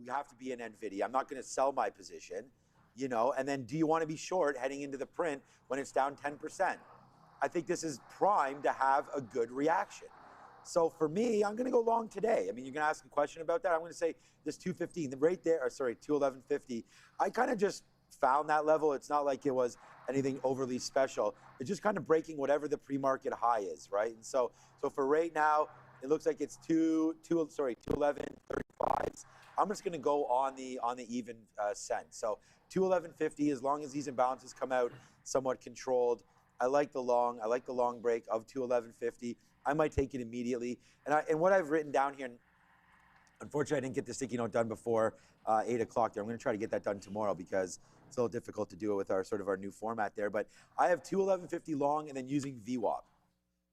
S5: You have to be in Nvidia. I'm not going to sell my position, you know, and then do you want to be short heading into the print when it's down 10%? I think this is primed to have a good reaction. So for me, I'm going to go long today. I mean, you're going to ask a question about that. I'm going to say this 215, right there, or sorry, 211.50. I kind of just found that level. It's not like it was anything overly special. It's just kind of breaking whatever the pre-market high is, right? And so for right now, it looks like it's 211.35. I'm just going to go on the even cent. So 211.50, as long as these imbalances come out somewhat controlled. I like the long break of 211.50. I might take it immediately. And what I've written down here, unfortunately, I didn't get the sticky note done before 8 o'clock there. I'm going to try to get that done tomorrow because it's a little difficult to do it with our sort of our new format there. But I have 211.50 long and then using VWAP.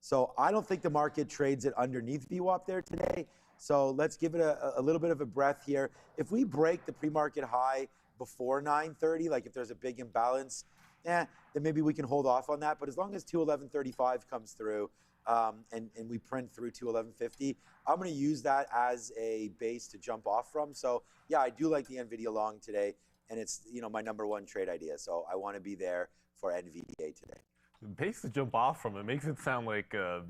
S5: So I don't think the market trades it underneath VWAP there today. So let's give it a little bit of a breath here. If we break the pre-market high before 9:30, like if there's a big imbalance, then maybe we can hold off on that. But as long as 211.35 comes through and we print through 211.50, I'm going to use that as a base to jump off from. So yeah, I do like the Nvidia long today, and it's my number one trade idea. So I want to be there for Nvidia today.
S3: Base to jump off from, it makes it sound like it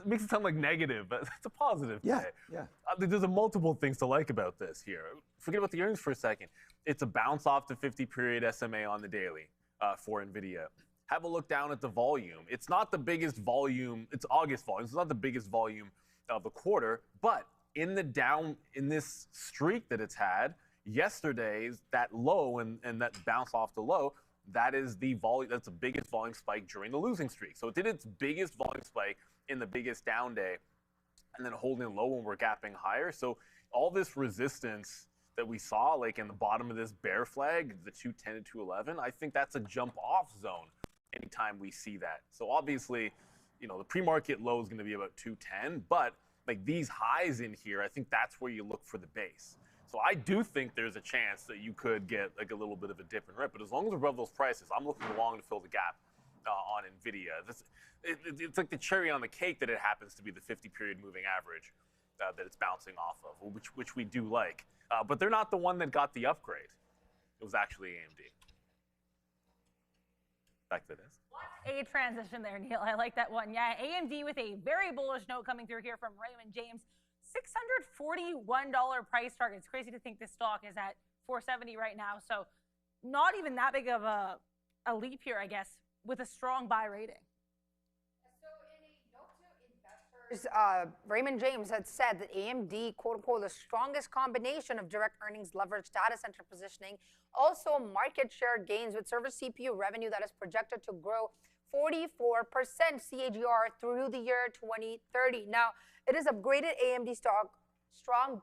S3: makes it sound like negative, but it's a positive today.
S5: Yeah.
S3: There's multiple things to like about this here. Forget about the earnings for a second. It's a bounce off the 50-period SMA on the daily for Nvidia. Have a look down at the volume. It's not the biggest volume. It's August volume. It's not the biggest volume of the quarter, but in this streak that it's had, yesterday's that low and that bounce off the low, that is the volume. That's the biggest volume spike during the losing streak. So it did its biggest volume spike in the biggest down day, and then holding low when we're gapping higher. So all this resistance that we saw, like in the bottom of this bear flag, the 210 to 211, I think that's a jump off zone anytime we see that. So obviously, the pre-market low is going to be about 210, but like these highs in here, I think that's where you look for the base. So I do think there's a chance that you could get like a little bit of a dip and rip, but as long as we're above those prices, I'm looking long to fill the gap on Nvidia. It's like the cherry on the cake that it happens to be the 50-period moving average that it's bouncing off of, which we do like. But they're not the one that got the upgrade. It was actually AMD. Back to this.
S1: A transition there, Neil. I like that one. Yeah, AMD with a very bullish note coming through here from Raymond James. $641 price target. It's crazy to think this stock is at $470 right now. So not even that big of a leap here, I guess, with a strong buy rating.
S2: So in a note to investors, Raymond James had said that AMD, quote unquote, the strongest combination of direct earnings leverage data center positioning, also market share gains with server CPU revenue that is projected to grow 44% CAGR through the year 2030. Now, it is upgraded AMD stock strong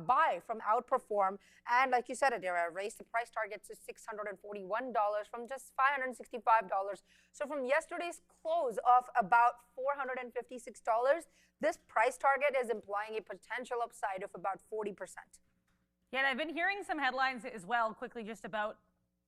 S2: buy from Outperform, and like you said, Adira, raised the price target to $641 from just $565. So from yesterday's close of about $456, this price target is implying a potential upside of about 40%.
S1: Yeah, and I've been hearing some headlines as well, quickly just about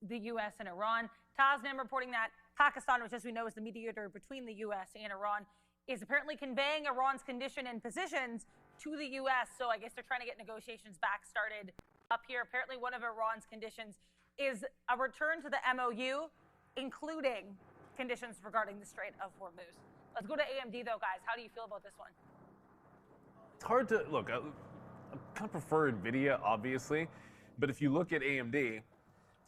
S1: the U.S. and Iran. Tasnim reporting that Pakistan, which as we know is the mediator between the U.S. and Iran, is apparently conveying Iran's condition and positions to the U.S. So I guess they're trying to get negotiations back started up here. Apparently one of Iran's conditions is a return to the MOU, including conditions regarding the Strait of Hormuz. Let's go to AMD though, guys. How do you feel about this one?
S3: It's hard to look. I kind of prefer Nvidia, obviously, but if you look at AMD,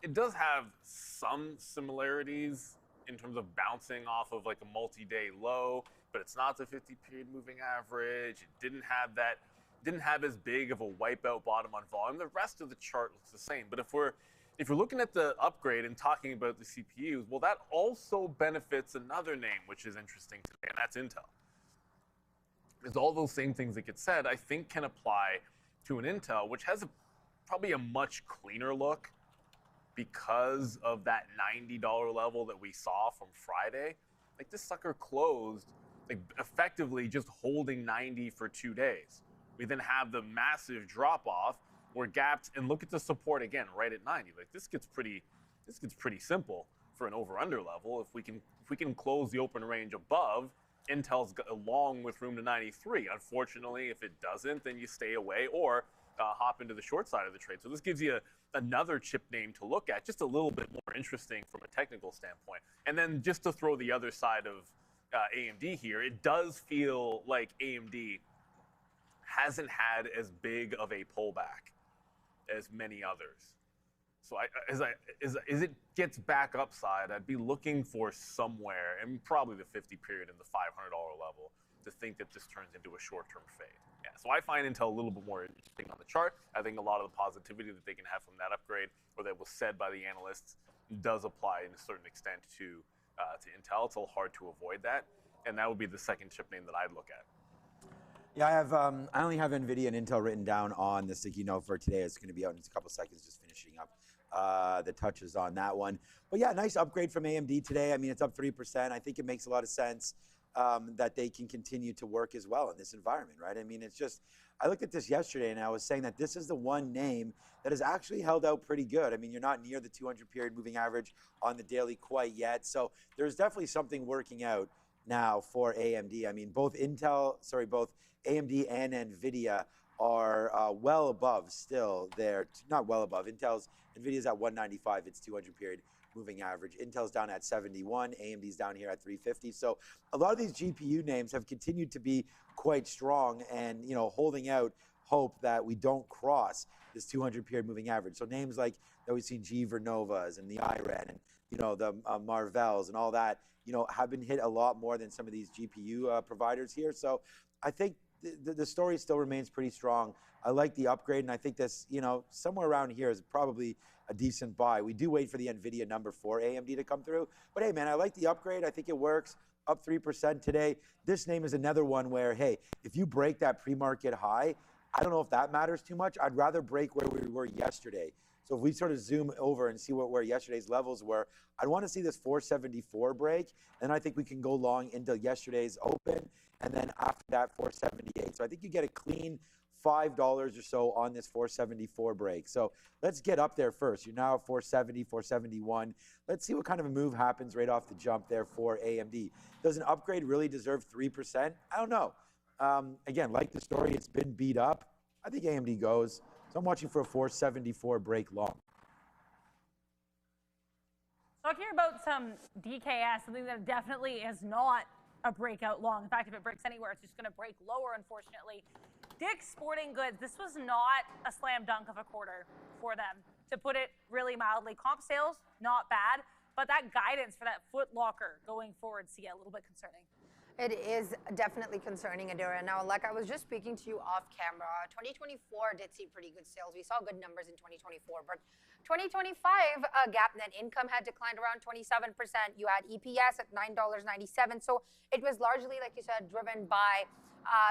S3: it does have some similarities in terms of bouncing off of like a multi-day low, but it's not the 50-period moving average. It didn't have as big of a wipeout bottom on volume. The rest of the chart looks the same. But if we're looking at the upgrade and talking about the CPUs, well, that also benefits another name, which is interesting today, and that's Intel. Because all those same things that get said, I think can apply to an Intel, which has probably a much cleaner look because of that $90 level that we saw from Friday. Like this sucker closed like effectively just holding 90 for 2 days. We then have the massive drop off. We're gapped, and look at the support again, right at 90. Like this gets pretty this gets pretty simple for an over-under level. If we can close the open range above, Intel's long with room to 93. Unfortunately, if it doesn't, then you stay away or hop into the short side of the trade. So this gives you another chip name to look at, just a little bit more interesting from a technical standpoint. And then just to throw the other side of AMD here, it does feel like AMD hasn't had as big of a pullback as many others. So as it gets back upside, I'd be looking for somewhere, and probably the 50 period and the $500 level, to think that this turns into a short-term fade. Yeah, so I find Intel a little bit more interesting on the chart. I think a lot of the positivity that they can have from that upgrade, or that was said by the analysts, does apply in a certain extent to Intel. It's a little hard to avoid that, and that would be the second chip name that I'd look at.
S5: Yeah, I only have Nvidia and Intel written down on the sticky note for today. It's going to be out in a couple seconds, just finishing up the touches on that one. But yeah, nice upgrade from AMD today. I mean, it's up 3%. I think it makes a lot of sense that they can continue to work as well in this environment, right? I mean, it's just, I looked at this yesterday and I was saying that this is the one name that has actually held out pretty good. I mean, you're not near the 200 period moving average on the daily quite yet. So there's definitely something working out now for AMD. I mean, both AMD and Nvidia are well above still there. Not well above. Nvidia's at 195, its 200 period moving average. Intel's down at 71, AMD's down here at 350. So a lot of these GPU names have continued to be quite strong and, you know, holding out hope that we don't cross this 200 period moving average. So names like that we've seen G Vernovas and the IREN and, you know, the Marvells and all that, you know, have been hit a lot more than some of these GPU providers here. So I think the story still remains pretty strong. I like the upgrade, and I think this, you know, somewhere around here is probably a decent buy. We do wait for the Nvidia number for AMD to come through. But hey, man, I like the upgrade. I think it works. Up 3% today. This name is another one where, hey, if you break that pre-market high, I don't know if that matters too much. I'd rather break where we were yesterday. So if we sort of zoom over and see where yesterday's levels were, I'd want to see this 474 break, and I think we can go long into yesterday's open, and then after that 478. So I think you get a clean $5 or so on this 474 break. So let's get up there first. You're now at 470, 471. Let's see what kind of a move happens right off the jump there for AMD. Does an upgrade really deserve 3%? I don't know. Again, like the story, it's been beat up. I think AMD goes. So I'm watching for a 474 break long.
S1: Talking about some DKS, something that definitely is not a breakout long. In fact, if it breaks anywhere, it's just going to break lower, unfortunately. Dick's Sporting Goods, this was not a slam dunk of a quarter for them, to put it really mildly. Comp sales, not bad, but that guidance for that Foot Locker going forward, see, a little bit concerning.
S2: It is definitely concerning, Adira. Now, like I was just speaking to you off camera, 2024 did see pretty good sales. We saw good numbers in 2024, but 2025 GAAP net income had declined around 27%. You had EPS at $9.97. So it was largely, like you said, driven by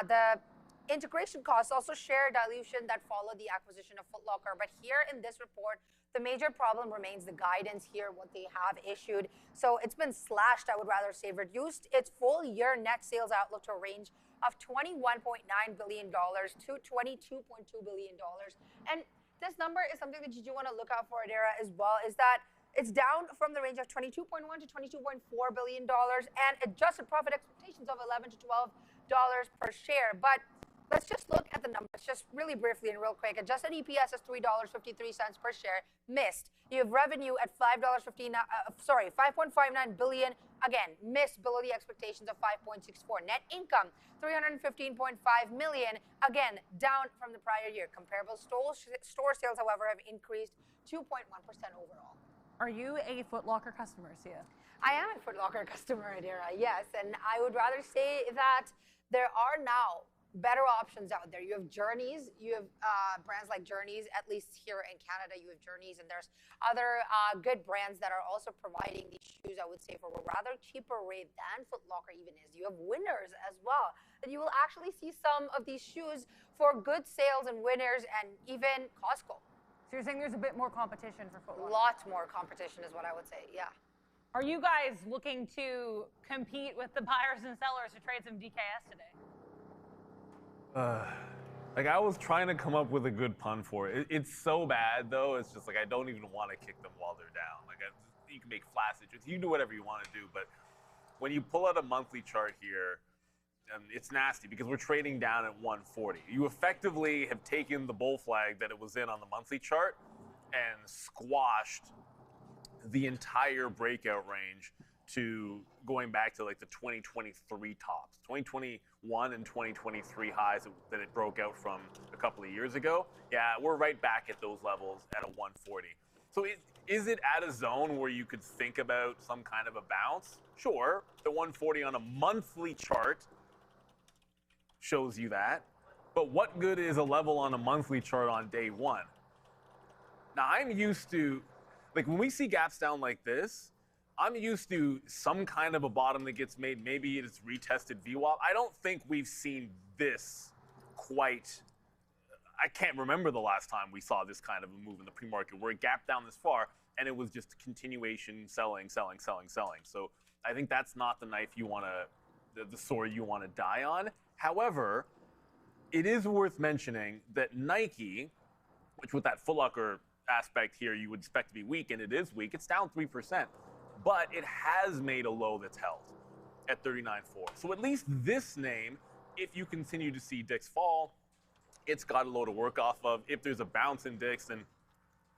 S2: the integration costs, also share dilution that followed the acquisition of Foot Locker. But here in this report, the major problem remains the guidance here, what they have issued. So it's been slashed, I would rather say, reduced its full year net sales outlook to a range of $21.9 billion to $22.2 billion. And this number is something that you do want to look out for, Adira, as well, is that it's down from the range of $22.1 to $22.4 billion and adjusted profit expectations of $11 to $12 per share. But let's just look at the numbers just really briefly and real quick. Adjusted EPS is $3.53 per share, missed. You have revenue at $5.59 billion, again, missed below the expectations of 5.64. Net income, $315.5 million, again, down from the prior year. Comparable store sales, however, have increased 2.1% overall.
S1: Are you a Foot Locker customer, Sia?
S2: I am a Foot Locker customer, Adira, yes. And I would rather say that there are now better options out there. You have Journeys, you have brands like Journeys, at least here in Canada, you have Journeys, and there's other good brands that are also providing these shoes, I would say, for a rather cheaper rate than Foot Locker even is. You have Winners as well, and you will actually see some of these shoes for good sales and Winners and even Costco.
S1: So you're saying there's a bit more competition for Foot Locker?
S2: Lots more competition is what I would say, yeah.
S1: Are you guys looking to compete with the buyers and sellers to trade some DKS today?
S3: Like, I was trying to come up with a good pun for it. It's so bad, though. It's just like I don't even want to kick them while they're down. Like, you can make flat stitches. You can do whatever you want to do. But when you pull out a monthly chart here, it's nasty because we're trading down at 140. You effectively have taken the bull flag that it was in on the monthly chart and squashed the entire breakout range to going back to like the 2023 tops, 2021 and 2023 highs that it broke out from a couple of years ago. Yeah, we're right back at those levels at a 140. So is it at a zone where you could think about some kind of a bounce? Sure, the 140 on a monthly chart shows you that. But what good is a level on a monthly chart on day one? Now, I'm used to, like when we see gaps down like this, I'm used to some kind of a bottom that gets made. Maybe it's retested VWAP. I don't think we've seen this quite. I can't remember the last time we saw this kind of a move in the pre-market where it gapped down this far and it was just continuation selling. So I think that's not the knife you want to, the sword you want to die on. However, it is worth mentioning that Nike, which with that Foot Locker aspect here you would expect to be weak, and it is weak. It's down 3%. But it has made a low that's held at 39.4. So at least this name, if you continue to see DIX fall, it's got a low to work off of. If there's a bounce in DIX, then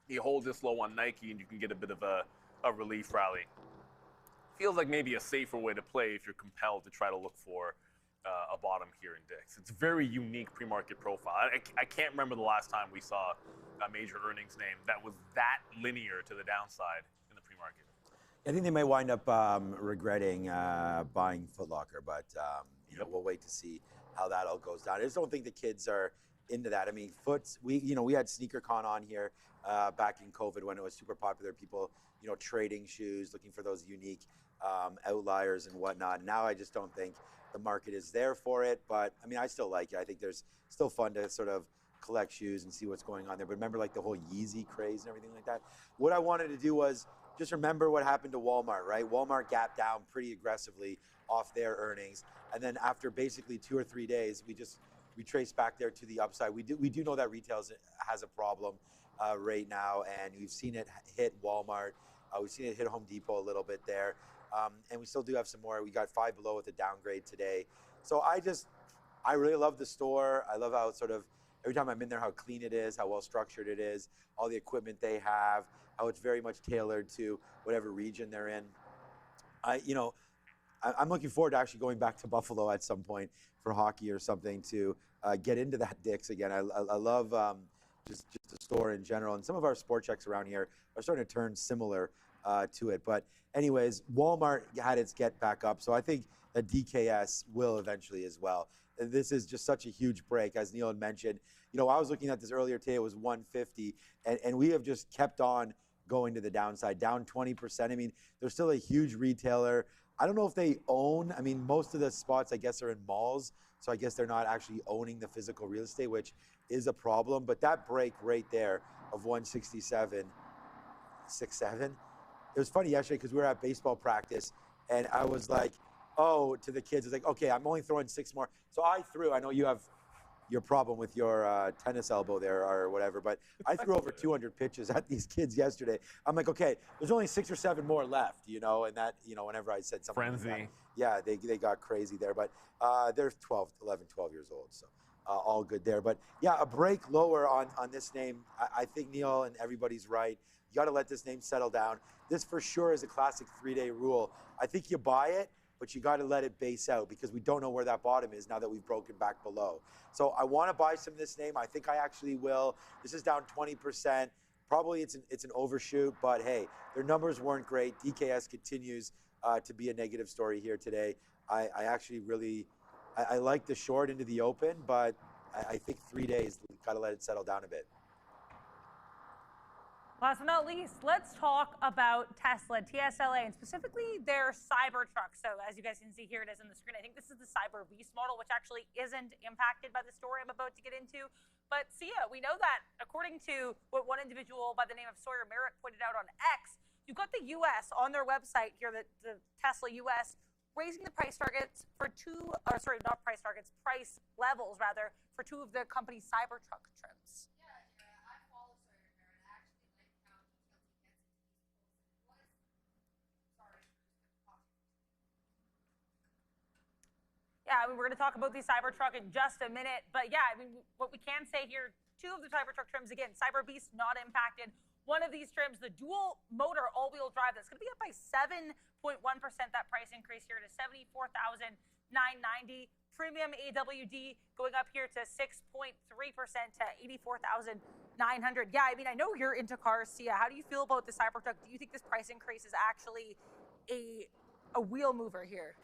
S3: you hold this low on Nike and you can get a bit of a relief rally. Feels like maybe a safer way to play if you're compelled to try to look for a bottom here in DIX. It's a very unique pre-market profile. I can't remember the last time we saw a major earnings name that was that linear to the downside in the pre-market.
S5: I think they may wind up regretting buying Foot Locker, but we'll wait to see how that all goes down. I just don't think the kids are into that. I mean, we had SneakerCon on here back in COVID when it was super popular. People, trading shoes, looking for those unique outliers and whatnot. Now I just don't think the market is there for it, but I mean, I still like it. I think there's still fun to sort of collect shoes and see what's going on there. But remember, like the whole Yeezy craze and everything like that. What I wanted to do was just remember what happened to Walmart, right? Walmart gapped down pretty aggressively off their earnings, and then after basically 2 or 3 days, we traced back there to the upside. We do know that retail has a problem right now, and we've seen it hit Walmart. We've seen it hit Home Depot a little bit there, and we still do have some more. We got Five Below with a downgrade today. So I really love the store. I love how it's sort of, every time I'm in there, how clean it is, how well structured it is, all the equipment they have, how it's very much tailored to whatever region they're in. I'm looking forward to actually going back to Buffalo at some point for hockey or something to get into that DIX again. I love just the store in general, and some of our sport checks around here are starting to turn similar to it. But anyways, Walmart had its get back up, so I think that DKS will eventually as well. This is just such a huge break, as Neil had mentioned. I was looking at this earlier today, it was 150, and we have just kept on going to the downside, down 20%. I mean, they're still a huge retailer. I don't know if they own, most of the spots, I guess, are in malls, so I guess they're not actually owning the physical real estate, which is a problem. But that break right there of 167.67, it was funny yesterday because we were at baseball practice, and I was like, to the kids, I was like, okay, I'm only throwing 6 more. So I know you have your problem with your tennis elbow there or whatever, but I threw over 200 pitches at these kids yesterday. I'm like, okay, there's only 6 or 7 more left, and that, whenever I said something
S3: Frenzy.
S5: like that, yeah, they got crazy there, but they're 11, 12 years old, so all good there. But yeah, a break lower on this name. I think Neil and everybody's right. You got to let this name settle down. This for sure is a classic 3-day rule. I think you buy it, but you got to let it base out because we don't know where that bottom is now that we've broken back below. So I want to buy some of this name. I think I actually will. This is down 20%. Probably it's an overshoot, but hey, their numbers weren't great. DKS continues to be a negative story here today. I actually really, I like the short into the open, but I think 3 days, we've got to let it settle down a bit.
S1: Last but not least, let's talk about Tesla, TSLA, and specifically their Cybertruck. So as you guys can see, here it is on the screen. I think this is the Cyber Beast model, which actually isn't impacted by the story I'm about to get into. But Sia, we know that according to what one individual by the name of Sawyer Merritt pointed out on X, you've got the US on their website here, the Tesla US, raising the price targets for price levels rather, for two of the company's Cybertruck trims. Yeah, I mean, we're going to talk about the Cybertruck in just a minute. But yeah, I mean, what we can say here, two of the Cybertruck trims, again, Cyber Beast not impacted. One of these trims, the dual motor all-wheel drive, that's going to be up by 7.1%, that price increase here to $74,990. Premium AWD going up here to 6.3% to $84,900. Yeah, I mean, I know you're into cars, Sia. How do you feel about the Cybertruck? Do you think this price increase is actually a wheel mover here?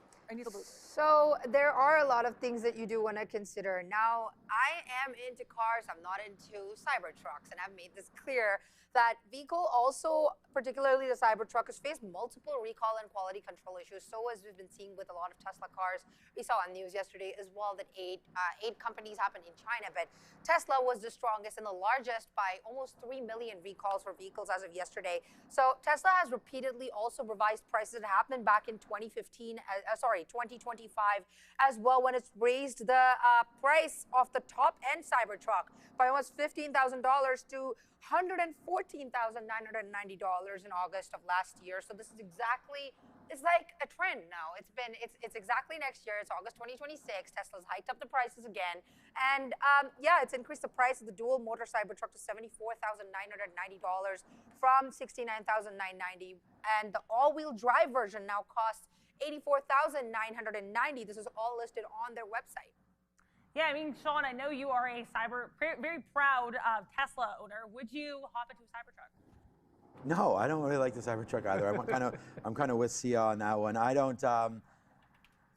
S2: So there are a lot of things that you do want to consider. Now, I am into cars. I'm not into Cybertrucks, and I've made this clear that vehicle also, particularly the Cybertruck, has faced multiple recall and quality control issues. So as we've been seeing with a lot of Tesla cars, we saw on news yesterday as well that eight companies happened in China, but Tesla was the strongest and the largest by almost 3 million recalls for vehicles as of yesterday. So Tesla has repeatedly also revised prices. It happened back in 2025 as well, when it's raised the price of the top end Cybertruck by almost $15,000 to $114,990 in August of last year. So this is exactly, it's like a trend now. It's exactly next year. It's August 2026. Tesla's hiked up the prices again. And yeah, it's increased the price of the dual motor Cybertruck to $74,990 from $69,990. And the all-wheel drive version now costs $84,990. This is all listed on their website.
S1: Yeah, I mean, Sean, I know you are a very proud Tesla owner. Would you hop into a Cybertruck?
S5: No, I don't really like the Cybertruck either. I'm kind of with Sia on that one. I don't.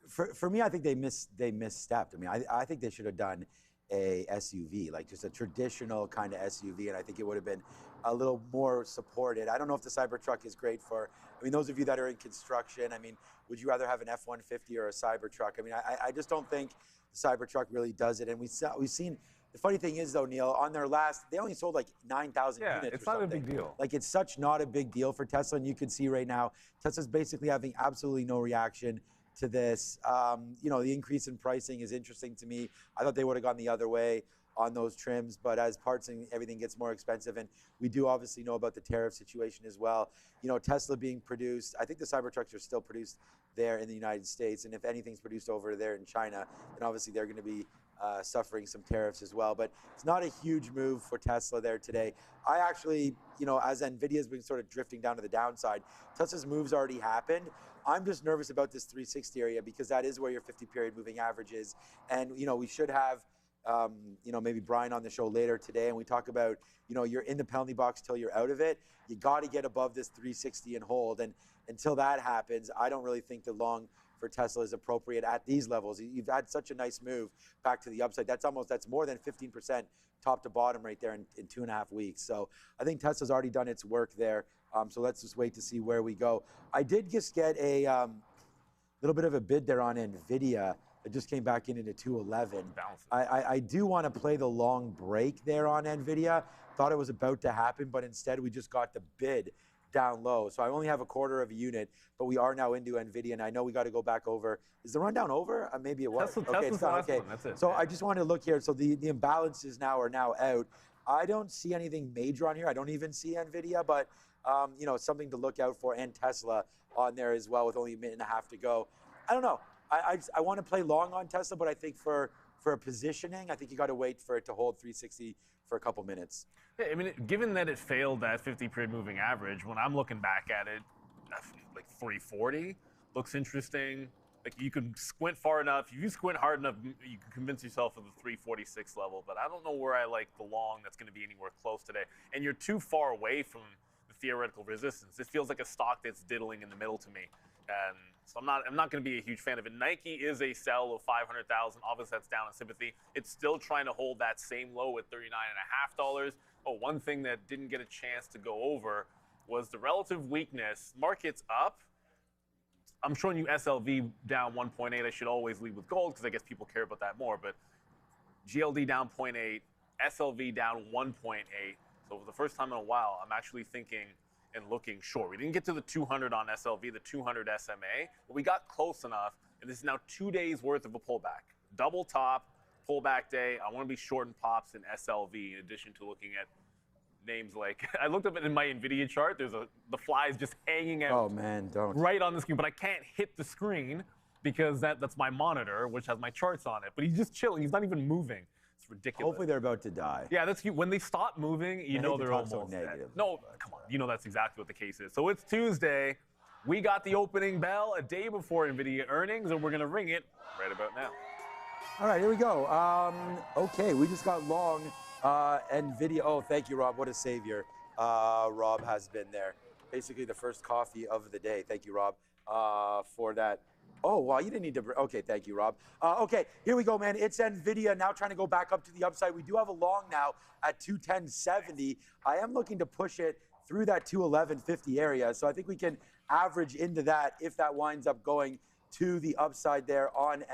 S5: For me, I think they misstepped. I mean, I think they should have done a SUV, like just a traditional kind of SUV, and I think it would have been a little more supported. I don't know if the Cybertruck is great for. I mean, those of you that are in construction, I mean, would you rather have an F-150 or a Cybertruck? I mean, I just don't think the Cybertruck really does it. And we've seen, the funny thing is though, Neil, on their last, they only sold like 9,000 units.
S7: It's not a big deal.
S5: Like it's such not a big deal for Tesla. And you can see right now, Tesla's basically having absolutely no reaction to this. You know, the increase in pricing is interesting to me. I thought they would have gone the other way on those trims, but as parts and everything gets more expensive, and we do obviously know about the tariff situation as well. You know, Tesla being produced, I think the Cybertrucks are still produced there in the United States, and if anything's produced over there in China, then obviously they're going to be suffering some tariffs as well. But it's not a huge move for Tesla there today. I actually, you know, as Nvidia's been sort of drifting down to the downside, Tesla's moves already happened. I'm just nervous about this 360 area because that is where your 50-period moving average is, and you know, we should have you know, maybe Brian on the show later today, and we talk about, you know, you're in the penalty box till you're out of it. You got to get above this 360 and hold, and until that happens, I don't really think the long for Tesla is appropriate at these levels. You've had such a nice move back to the upside. That's more than 15% top to bottom right there in 2.5 weeks. So I think Tesla's already done its work there. So let's just wait to see where we go. I did just get a little bit of a bid there on Nvidia. It just came back into 211. I do want to play the long break there on Nvidia. Thought it was about to happen, but instead we just got the bid down low. So I only have a quarter of a unit, but we are now into Nvidia, and I know we got to go back over. Is the rundown over? Maybe it was.
S7: Okay, it's not. Okay, that's it.
S5: So I just wanted to look here. So the imbalances are now out. I don't see anything major on here. I don't even see Nvidia, but you know, something to look out for, and Tesla on there as well with only a minute and a half to go. I don't know. I want to play long on Tesla, but I think for a positioning, I think you got to wait for it to hold 360 for a couple minutes.
S3: Yeah, I mean, given that it failed that 50-period moving average, when I'm looking back at it, like 340 looks interesting. Like you can squint far enough. If you squint hard enough, you can convince yourself of the 346 level. But I don't know where I like the long that's going to be anywhere close today. And you're too far away from the theoretical resistance. It feels like a stock that's diddling in the middle to me. And so I'm not going to be a huge fan of it. Nike is a sell of 500,000. Obviously, that's down in sympathy. It's still trying to hold that same low at $39.50. Oh, one thing that didn't get a chance to go over was the relative weakness. Market's up. I'm showing you SLV down 1.8. I should always lead with gold because I guess people care about that more. But GLD down 0.8, SLV down 1.8. So for the first time in a while, I'm actually thinking and looking short. We didn't get to the 200 on SLV, the 200 SMA, but we got close enough, and this is now 2 days worth of a pullback. Double top, pullback day. I want to be short in pops in SLV in addition to looking at names like, I looked up in my Nvidia chart, the fly is just hanging out.
S5: Oh man, don't.
S3: Right on the screen, but I can't hit the screen because that's my monitor, which has my charts on it. But he's just chilling, he's not even moving. It's ridiculous.
S5: Hopefully they're about to die.
S3: Yeah, that's when they stop moving, you know they're almost
S5: so
S3: dead.
S5: negative.
S3: No, come on, you know that's exactly what the case is. So it's Tuesday, we got the opening bell a day before Nvidia earnings, and we're gonna ring it right about now.
S5: All right, here we go. Okay, we just got long Nvidia. Oh, thank you, Rob. What a savior Rob has been there. Basically the first coffee of the day. Thank you, Rob, for that. Oh, wow, you didn't need to. Okay, thank you, Rob. Okay, here we go, man. It's Nvidia now trying to go back up to the upside. We do have a long now at 210.70. I am looking to push it through that 211.50 area. So I think we can average into that if that winds up going to the upside there on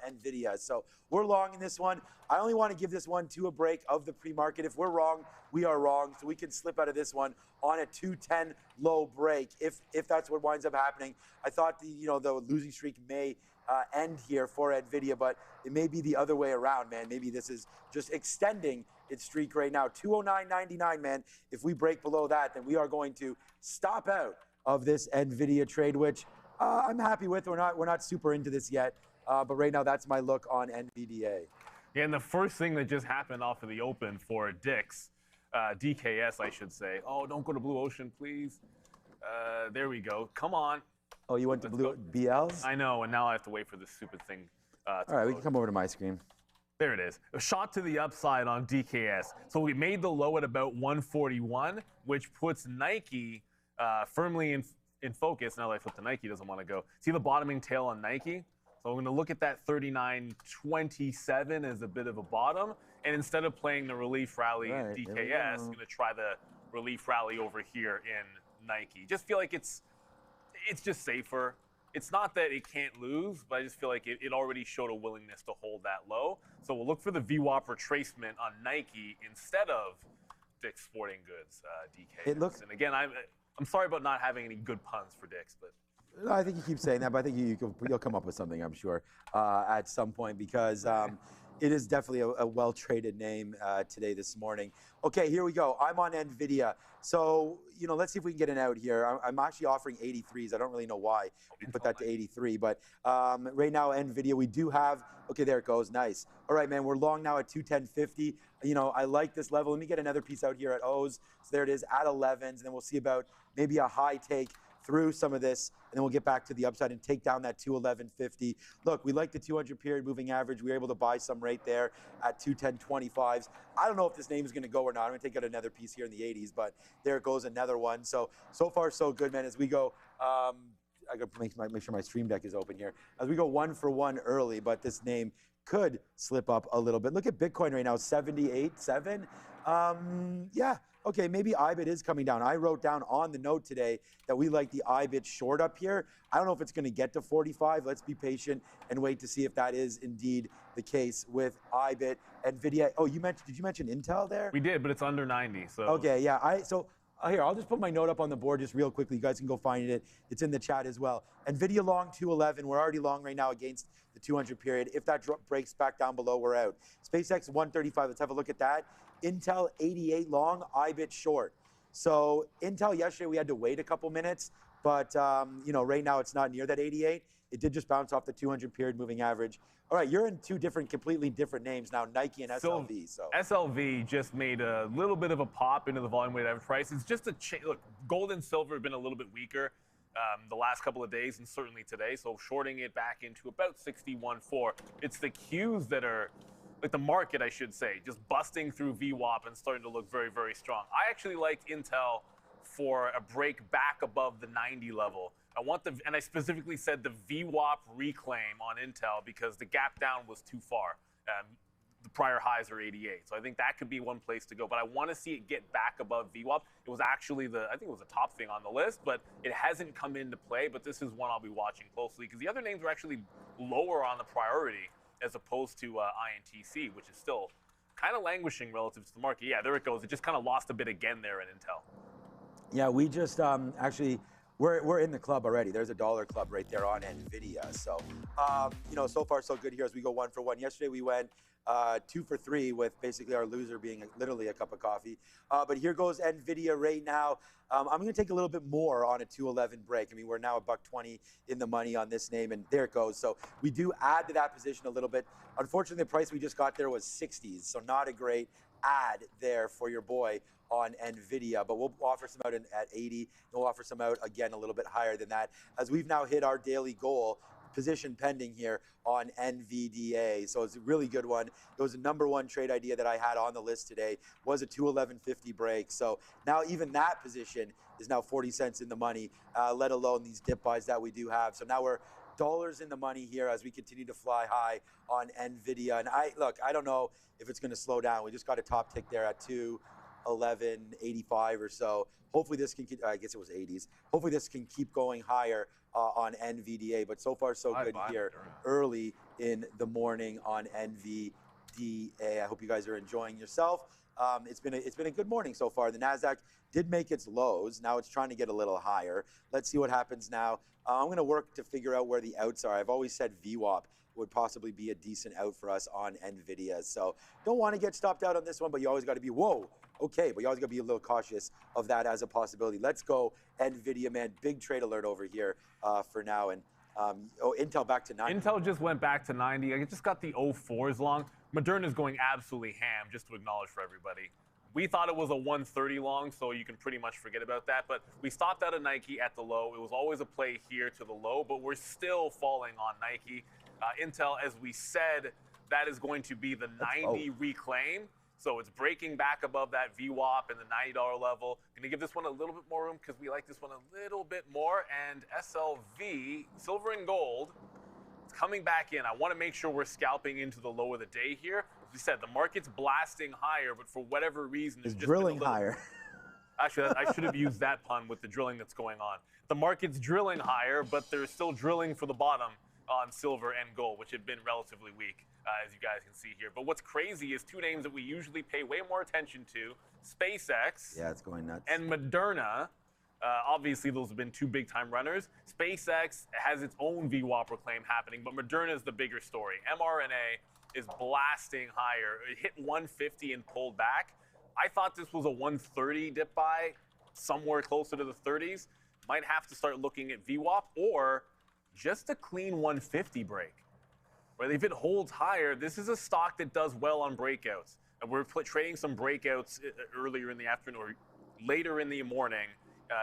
S5: Nvidia. So we're long in this one. I only want to give this one to a break of the pre-market. If we're wrong, we are wrong. So we can slip out of this one on a 210 low break if that's what winds up happening. I thought the losing streak may end here for Nvidia, but it may be the other way around, man. Maybe this is just extending its streak right now. 209.99, man. If we break below that, then we are going to stop out of this Nvidia trade, which I'm happy with. We're not super into this yet, but right now that's my look on NVDA.
S3: Yeah, and the first thing that just happened off of the open for DKS, I should say. Oh, don't go to Blue Ocean, please. There we go. Come on.
S5: Oh, you went to Blue BLs?
S3: I know, and now I have to wait for this stupid thing.
S5: All right, we can come over to my screen.
S3: There it is. A shot to the upside on DKS. So we made the low at about 141, which puts Nike firmly in focus. Now that I flip to Nike, doesn't want to go. See the bottoming tail on Nike? So I'm going to look at that 39.27 as a bit of a bottom. And instead of playing the relief rally in DKS, I'm going to try the relief rally over here in Nike. Just feel like it's just safer. It's not that it can't lose, but I just feel like it already showed a willingness to hold that low. So we'll look for the VWAP retracement on Nike instead of Dick's Sporting Goods, DKS. And again, I'm sorry about not having any good puns for Dick's, but.
S5: No, I think you keep saying that, but I think you'll come up with something, I'm sure, at some point, because it is definitely a well-traded name this morning. Okay, here we go. I'm on Nvidia. So, let's see if we can get an out here. I'm actually offering 83s. I don't really know why we put that to 83, but right now, Nvidia, we do have, okay, there it goes. Nice. All right, man, we're long now at 210.50. I like this level. Let me get another piece out here at O's. So there it is at 11s, and then we'll see about maybe a high take through some of this, and then we'll get back to the upside and take down that 211.50. Look, we like the 200 period moving average. We were able to buy some right there at 210.25s. I don't know if this name is going to go or not. I'm going to take out another piece here in the 80s, but there goes another one. So far, so good, man. As we go, I got to make sure my stream deck is open here. As we go 1 for 1 early, but this name could slip up a little bit. Look at Bitcoin right now, 78.7. Yeah. Okay, maybe IBIT is coming down. I wrote down on the note today that we like the IBIT short up here. I don't know if it's going to get to 45. Let's be patient and wait to see if that is indeed the case with IBIT. Nvidia. Oh, did you mention Intel there?
S3: We did, but it's under 90. So.
S5: Okay, yeah. Here, I'll just put my note up on the board just real quickly. You guys can go find it. It's in the chat as well. Nvidia long 211. We're already long right now against the 200 period. If that breaks back down below, we're out. SpaceX 135. Let's have a look at that. Intel 88 long, IBIT short. So Intel yesterday we had to wait a couple minutes, but right now it's not near that 88. It did just bounce off the 200 period moving average. All right, you're in two completely different names now, Nike and SLV. So
S3: SLV just made a little bit of a pop into the volume weighted average price. It's just look, gold and silver have been a little bit weaker the last couple of days and certainly today. So shorting it back into about 61.4. It's the Qs that are. Like the market, I should say, just busting through VWAP and starting to look very, very strong. I actually liked Intel for a break back above the 90 level. And I specifically said the VWAP reclaim on Intel because the gap down was too far. The prior highs are 88. So I think that could be one place to go. But I want to see it get back above VWAP. It was actually I think it was the top thing on the list, but it hasn't come into play. But this is one I'll be watching closely because the other names were actually lower on the priority as opposed to INTC, which is still kind of languishing relative to the market. Yeah, there it goes. It just kind of lost a bit again there in Intel.
S5: Yeah, we just actually, we're in the club already. There's a dollar club right there on Nvidia. So, you know, so far so good here as we go 1 for 1. Yesterday we went 2 for 3 with basically our loser being literally a cup of coffee. But here goes Nvidia right now. I'm going to take a little bit more on a 211 break. I mean, we're now $1.20 in the money on this name, and there it goes. So we do add to that position a little bit. Unfortunately, the price we just got there was 60s, so not a great add there for your boy on Nvidia, but we'll offer some out at 80, and we'll offer some out again a little bit higher than that, as we've now hit our daily goal, position pending here on NVDA. So it's a really good one. It was the #1 trade idea that I had on the list today, was a 211.50 break. So now even that position is now 40 cents in the money, let alone these dip buys that we do have. So now we're dollars in the money here as we continue to fly high on Nvidia. And I don't know if it's going to slow down. We just got a top tick there at 211.85 or so. Hopefully this can, I guess it was 80s. Hopefully this can keep going higher on NVDA, but so far so good here early in the morning on NVDA. I hope you guys are enjoying yourself. It's been a good morning so far. The Nasdaq did make its lows. Now it's trying to get a little higher. Let's see what happens now. I'm going to work to figure out where the outs are. I've always said VWAP would possibly be a decent out for us on Nvidia. So don't want to get stopped out on this one, but you always got to be, whoa, okay, but you always got to be a little cautious of that as a possibility. Let's go Nvidia, man. Big trade alert over here for now. And Intel back to 90.
S3: Intel just went back to 90. I just got the 04s long. Moderna's going absolutely ham, just to acknowledge for everybody. We thought it was a 130 long, so you can pretty much forget about that. But we stopped out of Nike at the low. It was always a play here to the low, but we're still falling on Nike. Intel, as we said, that is going to be the 90 reclaim. So it's breaking back above that VWAP and the $90 level. Going to give this one a little bit more room because we like this one a little bit more. And SLV, silver and gold, it's coming back in. I want to make sure we're scalping into the low of the day here. As we said, the market's blasting higher, but for whatever reason,
S5: it's drilling higher.
S3: Actually, I should have used that pun with the drilling that's going on. The market's drilling higher, but they're still drilling for the bottom on silver and gold, which have been relatively weak, as you guys can see here. But what's crazy is two names that we usually pay way more attention to, SpaceX
S5: it's going nuts,
S3: and Moderna. Obviously, those have been two big-time runners. SpaceX has its own VWAP reclaim happening, but Moderna is the bigger story. mRNA is blasting higher. It hit 150 and pulled back. I thought this was a 130 dip buy, somewhere closer to the 30s. Might have to start looking at VWAP or just a clean 150 break. Right? If it holds higher, this is a stock that does well on breakouts. And we're trading some breakouts earlier in the afternoon or later in the morning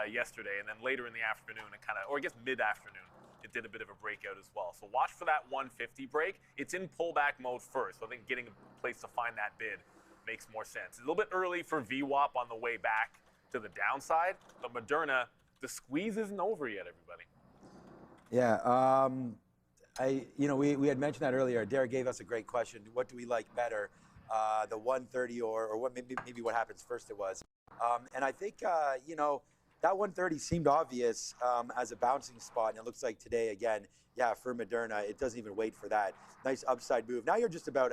S3: yesterday, and then later in the afternoon, and or I guess mid-afternoon, it did a bit of a breakout as well. So watch for that 150 break. It's in pullback mode first, so I think getting a place to find that bid makes more sense. It's a little bit early for VWAP on the way back to the downside, but Moderna, the squeeze isn't over yet, everybody.
S5: Yeah, we had mentioned that earlier. Derek gave us a great question. What do we like better, the 130 or what? Maybe what happens first it was, and I think that 130 seemed obvious as a bouncing spot, and it looks like today again, for Moderna, it doesn't even wait for that nice upside move. Now you're just about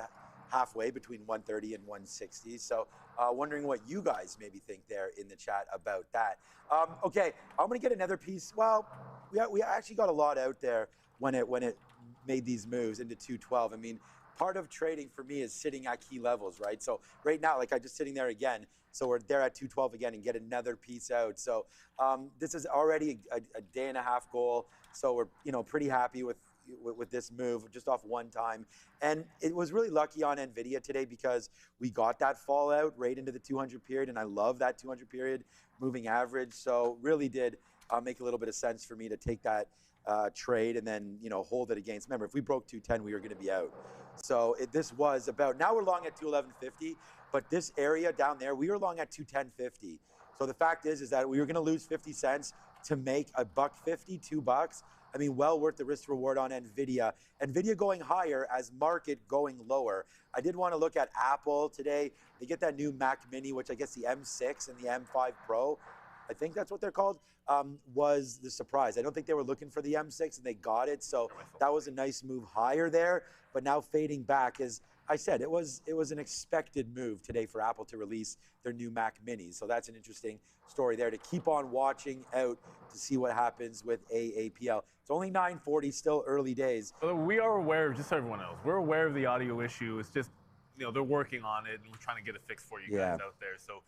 S5: halfway between 130 and 160. So wondering what you guys maybe think there in the chat about that. Okay, I'm gonna get another piece. Well, we actually got a lot out there when it made these moves into 212. I mean, part of trading for me is sitting at key levels, right? So right now, like I'm just sitting there again. So we're there at 212 again and get another piece out. So this is already a day and a half goal. So we're pretty happy with this move just off one time. And it was really lucky on Nvidia today because we got that fallout right into the 200 period, and I love that 200 period moving average. So really did make a little bit of sense for me to take that trade and then hold it against. Remember, if we broke 210, we were going to be out. So this was about, now we're long at 211.50, but this area down there, we were long at 210.50. So the fact is that we were going to lose 50 cents to make $1.50, $2. I mean, well worth the risk reward on Nvidia. Nvidia going higher as market going lower. I did want to look at Apple today. They get that new Mac Mini, which I guess the M6 and the M5 Pro. I think that's what they're called, was the surprise. I don't think they were looking for the M6 and they got it. So that was a nice move higher there. But now fading back, as I said, it was an expected move today for Apple to release their new Mac Minis. So that's an interesting story there to keep on watching out to see what happens with AAPL. It's only 9:40, still early days.
S3: We are aware, just so everyone else, we're aware of the audio issue. It's just, they're working on it, and we're trying to get it fixed for you guys out there. So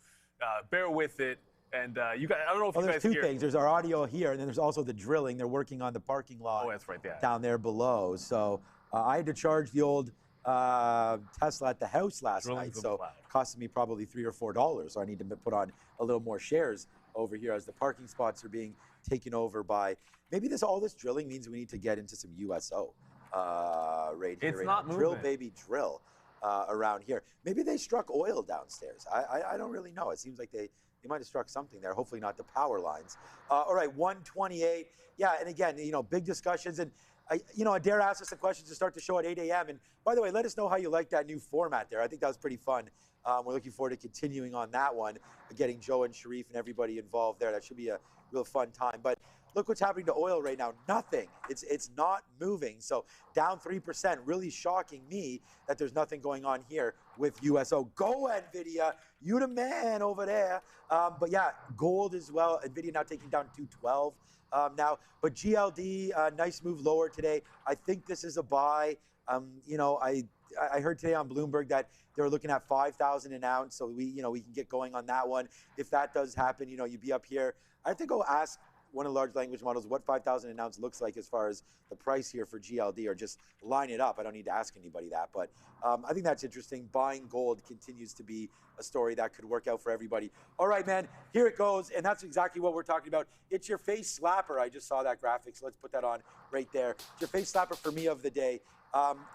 S3: bear with it. And you guys, I don't know if you guys
S5: there's
S3: hear.
S5: two things. There's our audio here, and then there's also the drilling. They're working on the parking lot
S3: that's right,
S5: down there below. So I had to charge the old Tesla at the house last night, so it costed me probably $3 or $4. So I need to put on a little more shares over here as the parking spots are being taken over by. Maybe all this drilling means we need to get into some USO right here.
S3: It's not moving.
S5: Drill, baby, drill around here. Maybe they struck oil downstairs. I don't really know. It seems like they might have struck something there. Hopefully not the power lines. All right, 128. Yeah, and again, big discussions. And Adair asked us a question to start the show at 8 a.m. And by the way, let us know how you like that new format there. I think that was pretty fun. We're looking forward to continuing on that one, getting Joe and Sharif and everybody involved there. That should be a real fun time. But look what's happening to oil right now. Nothing. It's not moving. So down 3%. Really shocking me that there's nothing going on here with USO. Go Nvidia. You the man over there. But yeah, gold as well. Nvidia now taking down 212 now. But GLD, nice move lower today. I think this is a buy. I heard today on Bloomberg that they're looking at 5,000 an ounce. So we can get going on that one. If that does happen, you'd be up here. I have to go ask one of the large language models what 5,000 an ounce looks like as far as the price here for GLD, or just line it up. I don't need to ask anybody that, but I think that's interesting. Buying gold continues to be a story that could work out for everybody. All right, man, here it goes, and that's exactly what we're talking about. It's your face slapper. I just saw that graphic, so let's put that on right there. It's your face slapper for me of the day.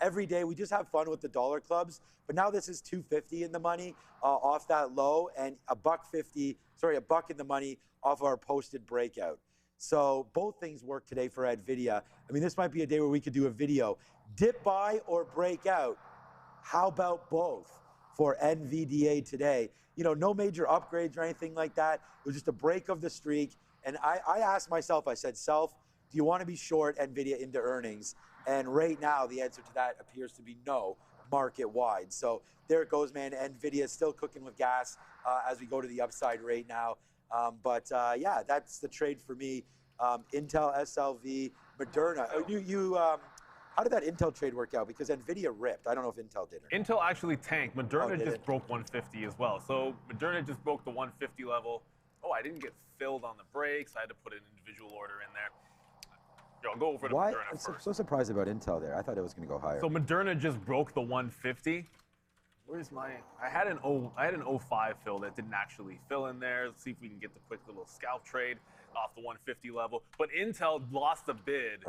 S5: Every day we just have fun with the dollar clubs, but now this is $2.50 in the money off that low, and $1 in the money off our posted breakout. So both things work today for Nvidia. I mean, this might be a day where we could do a video. Dip buy or break out? How about both for NVDA today? No major upgrades or anything like that. It was just a break of the streak. And I asked myself, I said, self, do you want to be short Nvidia into earnings? And right now, the answer to that appears to be no, market-wide. So there it goes, man. Nvidia is still cooking with gas as we go to the upside right now. Yeah, that's the trade for me. Intel, SLV, Moderna. How did that Intel trade work out? Because Nvidia ripped. I don't know if Intel did.
S3: Intel actually tanked. Moderna just broke 150 as well. So Moderna just broke the 150 level. Oh, I didn't get filled on the breaks. I had to put an individual order in there. I'll go over to Moderna first.
S5: I'm so surprised about Intel there. I thought it was going to go higher.
S3: So Moderna just broke the 150. Where's my? I had an 05 fill that didn't actually fill in there. Let's see if we can get the quick little scalp trade off the 150 level. But Intel lost the bid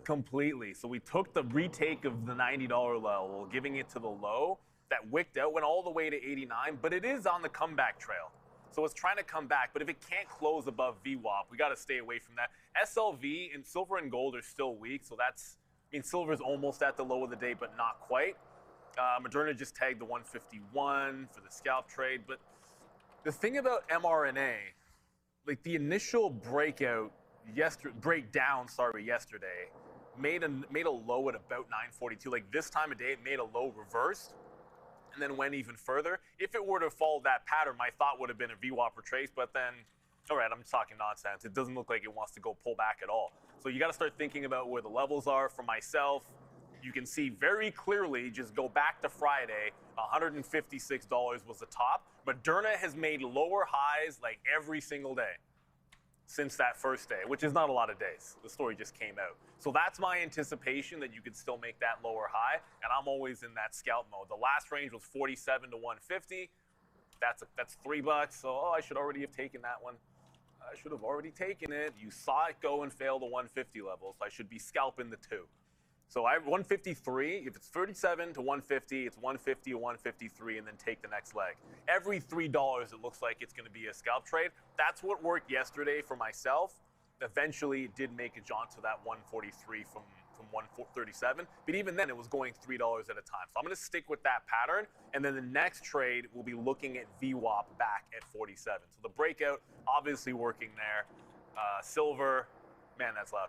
S3: completely. So we took the retake of the $90 level, giving it to the low that wicked out, went all the way to 89. But it is on the comeback trail. So it's trying to come back, but if it can't close above VWAP, we got to stay away from that. SLV and silver and gold are still weak, so silver's almost at the low of the day, but not quite. Moderna just tagged the 151 for the scalp trade, but the thing about mRNA, like the initial breakdown yesterday, made a low at about 942. Like this time of day, it made a low reversed, and then went even further. If it were to follow that pattern, my thought would have been a VWAP retrace, but then, all right, I'm just talking nonsense. It doesn't look like it wants to go pull back at all. So you got to start thinking about where the levels are. For myself, you can see very clearly, just go back to Friday, $156 was the top. Moderna has made lower highs like every single day since that first day, which is not a lot of days. The story just came out. So that's my anticipation that you could still make that lower high, and I'm always in that scalp mode. The last range was 47 to 150. That's $3. So I should already have taken that one. I should have already taken it. You saw it go and fail the 150 level, so I should be scalping the two. So I have 153. If it's 37 to 150, it's 150 to 153, and then take the next leg. Every $3, it looks like it's going to be a scalp trade. That's what worked yesterday for myself. Eventually, it did make a jaunt to that 143 from from 137. But even then, it was going $3 at a time. So I'm going to stick with that pattern. And then the next trade, we'll be looking at VWAP back at 47. So the breakout, obviously working there. Silver, man, that's loud.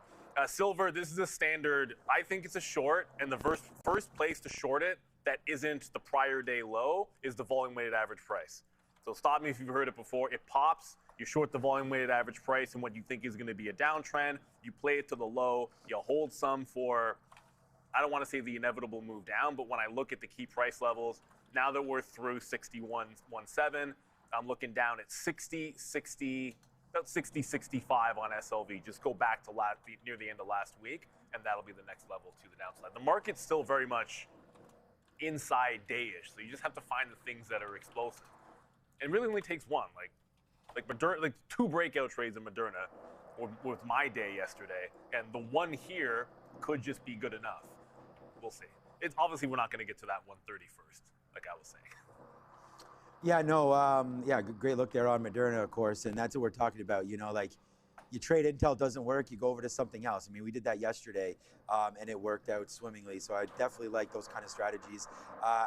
S3: Silver, this is a standard. I think it's a short. And the first place to short it that isn't the prior day low is the volume weighted average price. So stop me if you've heard it before. It pops, you short the volume weighted average price and what you think is going to be a downtrend. You play it to the low, you hold some for, I don't want to say the inevitable move down, but when I look at the key price levels, now that we're through 61.17, I'm looking down at 60, 60, about 60, 65 on SLV. Just go back to near the end of last week, and that'll be the next level to the downside. The market's still very much inside day-ish, so you just have to find the things that are explosive. It really only takes one, like Moderna, like 2 breakout trades in Moderna with my day yesterday, and the one here could just be good enough. We'll see. It's obviously we're not going to get to that 130 first, like I was saying.
S5: Yeah, no, yeah, great look there on Moderna, of course, and that's what we're talking about. You know, like you trade Intel, doesn't work, you go over to something else. I mean, we did that yesterday, and it worked out swimmingly. So I definitely like those kind of strategies.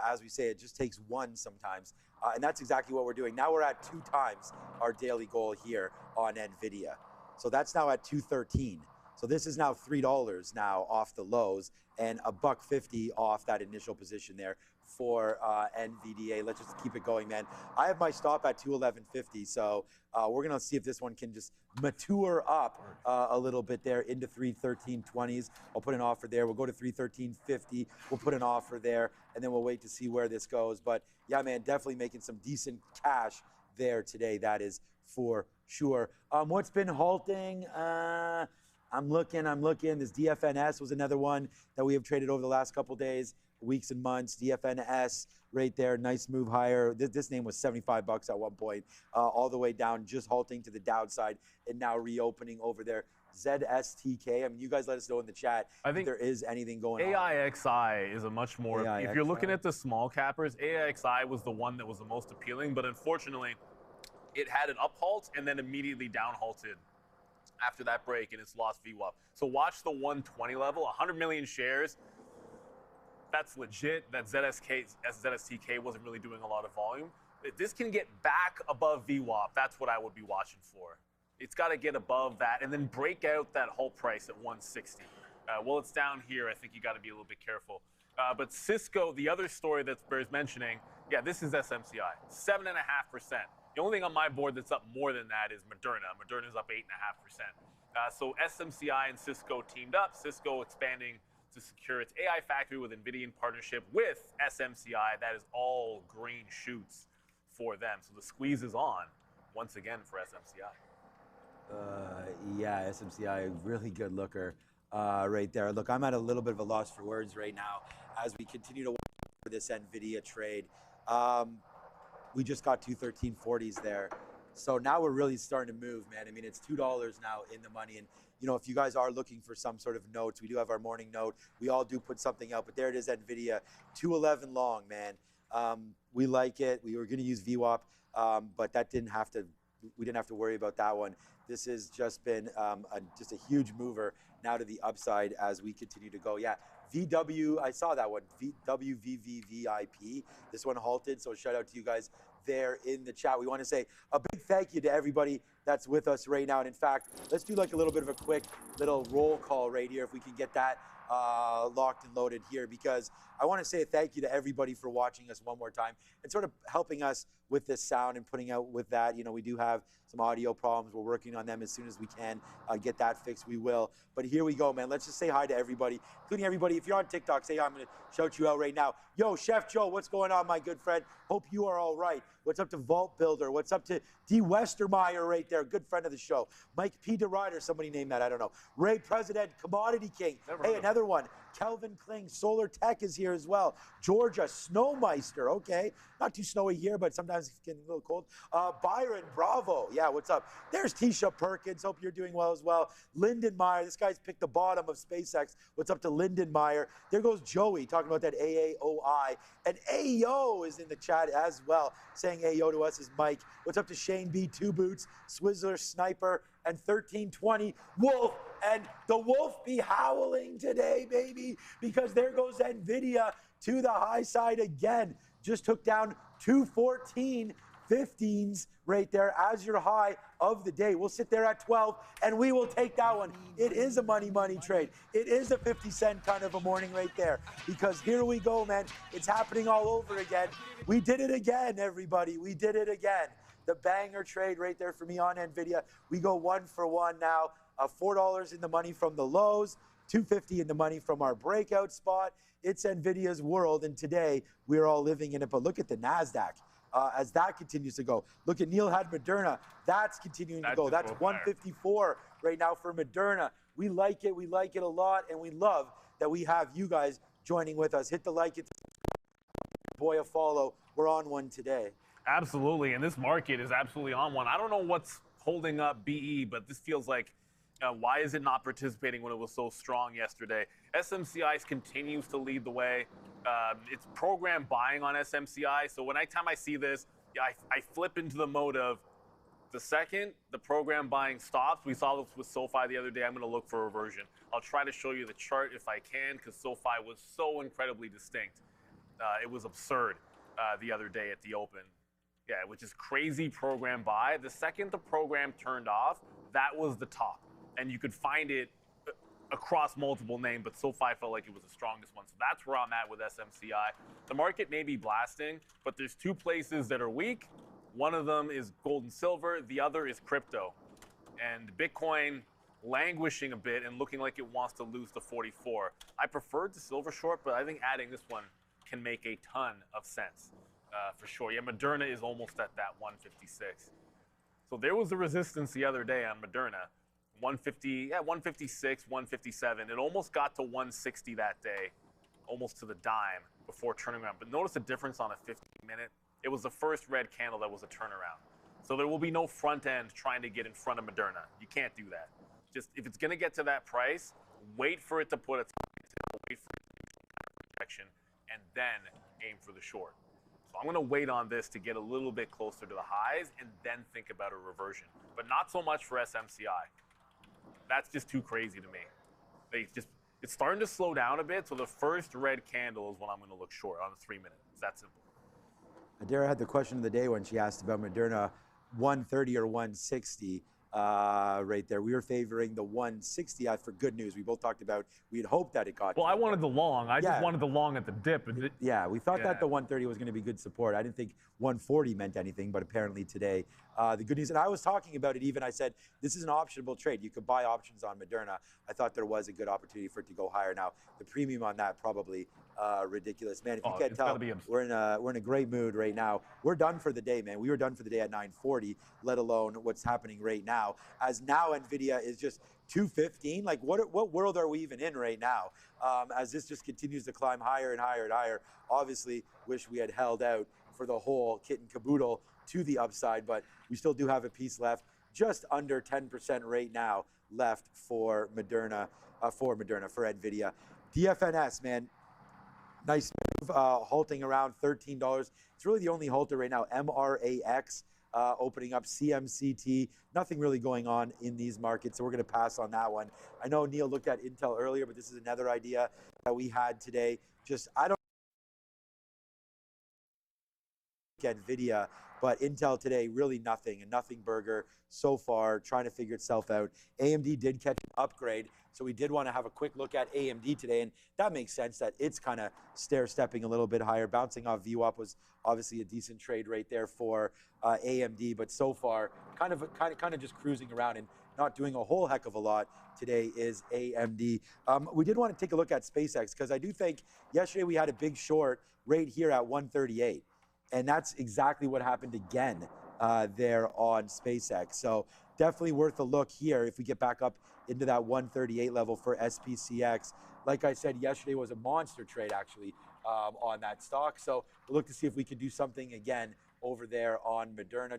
S5: As we say, it just takes one sometimes, and that's exactly what we're doing. Now we're at 2 times our daily goal here on Nvidia. So that's now at 213. So this is now $3 now off the lows and $1.50 off that initial position there for NVDA. Let's just keep it going, man. I have my stop at 211.50, so we're gonna see if this one can just mature up a little bit there into 313.20s. I'll put an offer there. We'll go to 313.50. We'll put an offer there, and then we'll wait to see where this goes. But yeah, man, definitely making some decent cash there today. That is for sure. What's been halting? I'm looking. This DFNS was another one that we have traded over the last couple days, weeks and months. DFNS right there, nice move higher. This name was $75 at one point, all the way down, just halting to the downside, and now reopening over there. ZSTK. I mean, you guys let us know in the chat if there is anything going on.
S3: AIXI is a much more, if you're looking at the small cappers, AIXI was the one that was the most appealing, but unfortunately, it had an up halt and then immediately down halted after that break, and it's lost VWAP. So watch the 120 level, 100 million shares. That's legit. That ZSTK wasn't really doing a lot of volume. If this can get back above VWAP, that's what I would be watching for. It's got to get above that and then break out that whole price at 160. Well, it's down here. I think you got to be a little bit careful. But Cisco, the other story that bears mentioning, yeah, this is SMCI, 7.5%. The only thing on my board that's up more than that is Moderna. Moderna's up 8.5%. So SMCI and Cisco teamed up. Cisco expanding to secure its AI factory with Nvidia in partnership with SMCI. That is all green shoots for them. So the squeeze is on once again for SMCI.
S5: Yeah, SMCI, really good looker right there. Look, I'm at a little bit of a loss for words right now as we continue to watch for this Nvidia trade. We just got 213.40s there. So now we're really starting to move, man. I mean, it's $2 now in the money. And, you know, if you guys are looking for some sort of notes, we do have our morning note. We all do put something out, but there it is, Nvidia, 211 long, man. We like it. We were going to use VWAP, but that we didn't have to worry about that one. This has just been just a huge mover now to the upside as we continue to go. Yeah, VW, I saw that one, WVVVIP. This one halted, so shout out to you guys there in the chat. We want to say a big thank you to everybody that's with us right now. And in fact, let's do like a little bit of a quick little roll call right here if we can get that locked and loaded here, because I want to say a thank you to everybody for watching us one more time and sort of helping us with this sound and putting out with that. You know, we do have some audio problems. We're working on them. As soon as we can get that fixed, we will. But here we go, man. Let's just say hi to everybody, including everybody. If you're on TikTok, say hi. I'm going to shout you out right now. Yo, Chef Joe, what's going on, my good friend? Hope you are all right. What's up to Vault Builder? What's up to D. Westermeyer right there? Good friend of the show. Mike P. DeRider, somebody named that, I don't know. Ray President, Commodity King. Hey, another one. Kelvin Kling, Solar Tech is here as well. Georgia, Snowmeister, okay. Not too snowy here, but sometimes it's getting a little cold. Byron, Bravo. Yeah, what's up? There's Tisha Perkins. Hope you're doing well as well. Lyndon Meyer. This guy's picked the bottom of SpaceX. What's up to Lyndon Meyer? There goes Joey talking about that AAOI. And AO is in the chat as well. Saying AO to us is Mike. What's up to Shane B. Two Boots, Swizzler, Sniper, and 1320. Wolf, and the wolf be howling today, baby, because there goes Nvidia to the high side again. Just took down 214.15s right there as your high of the day. We'll sit there at 12 and we will take that one. It is a money trade. It is a 50-cent kind of a morning right there, because here we go, man. It's happening all over again. We did it again, everybody. We did it again. The banger trade right there for me on Nvidia. We go 1 for 1 now. $4 in the money from the lows, $2.50 in the money from our breakout spot. It's Nvidia's world, and today we're all living in it. But look at the NASDAQ as that continues to go. Look at Neil had Moderna. That's continuing to go. That's 154 right now for Moderna. We like it. We like it a lot, and we love that we have you guys joining with us. Hit the like, hit the boy a follow. We're on one today.
S3: Absolutely, and this market is absolutely on one. I don't know what's holding up BE, but this feels like, why is it not participating when it was so strong yesterday? SMCI continues to lead the way. It's program buying on SMCI, so anytime I see this, I flip into the mode of the second the program buying stops. We saw this with SoFi the other day. I'm going to look for a reversion. I'll try to show you the chart if I can, because SoFi was so incredibly distinct. It was absurd the other day at the open. Yeah, which is crazy program buy. The second the program turned off, that was the top. And you could find it across multiple names, but SoFi felt like it was the strongest one. So that's where I'm at with SMCI. The market may be blasting, but there's two places that are weak. One of them is gold and silver. The other is crypto. And Bitcoin languishing a bit and looking like it wants to lose to 44. I preferred the silver short, but I think adding this one can make a ton of sense for sure. Yeah, Moderna is almost at that 156. So there was the resistance the other day on Moderna. 150, 156, 157. It almost got to 160 that day, almost to the dime before turning around. But notice the difference on a 15-minute. It was the first red candle that was a turnaround. So there will be no front end trying to get in front of Moderna. You can't do that. Just if it's going to get to that price, wait for it to put its wait for protection, and then aim for the short. So I'm going to wait on this to get a little bit closer to the highs and then think about a reversion. But not so much for SMCI. That's just too crazy to me. It's starting to slow down a bit, so the first red candle is when I'm going to look short on the 3-minute. It's that simple.
S5: Adara had the question of the day when she asked about Moderna, 130 or 160 right there. We were favoring the 160 for good news. We both talked about we had hoped that it got.
S3: Well, I wanted the long. I just wanted the long at the dip.
S5: Yeah, we thought that the 130 was going to be good support. I didn't think 140 meant anything, but apparently today, the good news, and I was talking about it even, I said, this is an optionable trade. You could buy options on Moderna. I thought there was a good opportunity for it to go higher. Now, the premium on that probably ridiculous. Man, if you can't tell, we're in a great mood right now. We're done for the day, man. We were done for the day at 9:40, let alone what's happening right now. As now Nvidia is just 215. Like, what world are we even in right now? As this just continues to climb higher and higher and higher. Obviously, wish we had held out for the whole kit and caboodle to the upside, but we still do have a piece left, just under 10% right now left for Moderna, for Nvidia. DFNS, man, nice move, halting around $13. It's really the only halter right now. MRAX opening up, CMCT, nothing really going on in these markets, so we're going to pass on that one. I know Neil looked at Intel earlier, but this is another idea that we had today. I don't Nvidia, but Intel today, really nothing, a nothing burger so far, trying to figure itself out. AMD did catch an upgrade, so we did want to have a quick look at AMD today, and that makes sense that it's kind of stair-stepping a little bit higher. Bouncing off VWAP was obviously a decent trade right there for AMD, but so far, kind of just cruising around and not doing a whole heck of a lot today is AMD. We did want to take a look at SpaceX, because I do think yesterday we had a big short right here at 138. And that's exactly what happened again there on SpaceX. So definitely worth a look here if we get back up into that 138 level for SPCX. Like I said, yesterday was a monster trade actually on that stock. So we'll look to see if we can do something again over there on Moderna,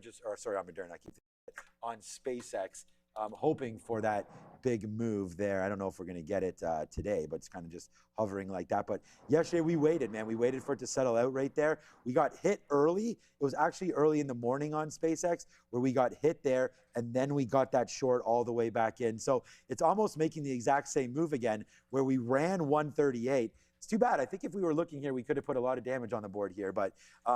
S5: on SpaceX, hoping for that big move there. I don't know if we're going to get it today, but it's kind of just hovering like that. But yesterday we waited, man. We waited for it to settle out right there. We got hit early. It was actually early in the morning on SpaceX where we got hit there, and then we got that short all the way back in. So it's almost making the exact same move again where we ran 138. It's too bad. I think if we were looking here, we could have put a lot of damage on the board here, but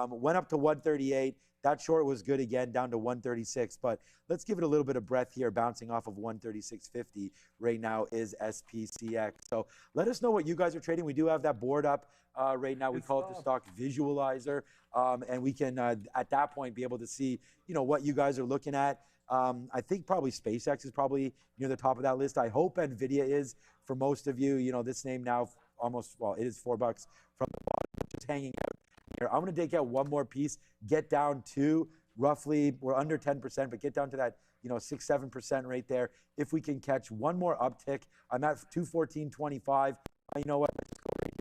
S5: went up to 138. That short was good again, down to 136, but let's give it a little bit of breath here. Bouncing off of 136.50 right now is SPCX. So let us know what you guys are trading. We do have that board up right now. We call it the stock visualizer, and we can, at that point, be able to see, what you guys are looking at. I think probably SpaceX is probably near the top of that list. I hope Nvidia is for most of you. This name now almost, well, it is $4 from the bottom, just hanging out here. I'm going to take out one more piece, get down to roughly, we're under 10%, but get down to that, 6-7% right there. If we can catch one more uptick, I'm at 214.25. You know what? Let's go right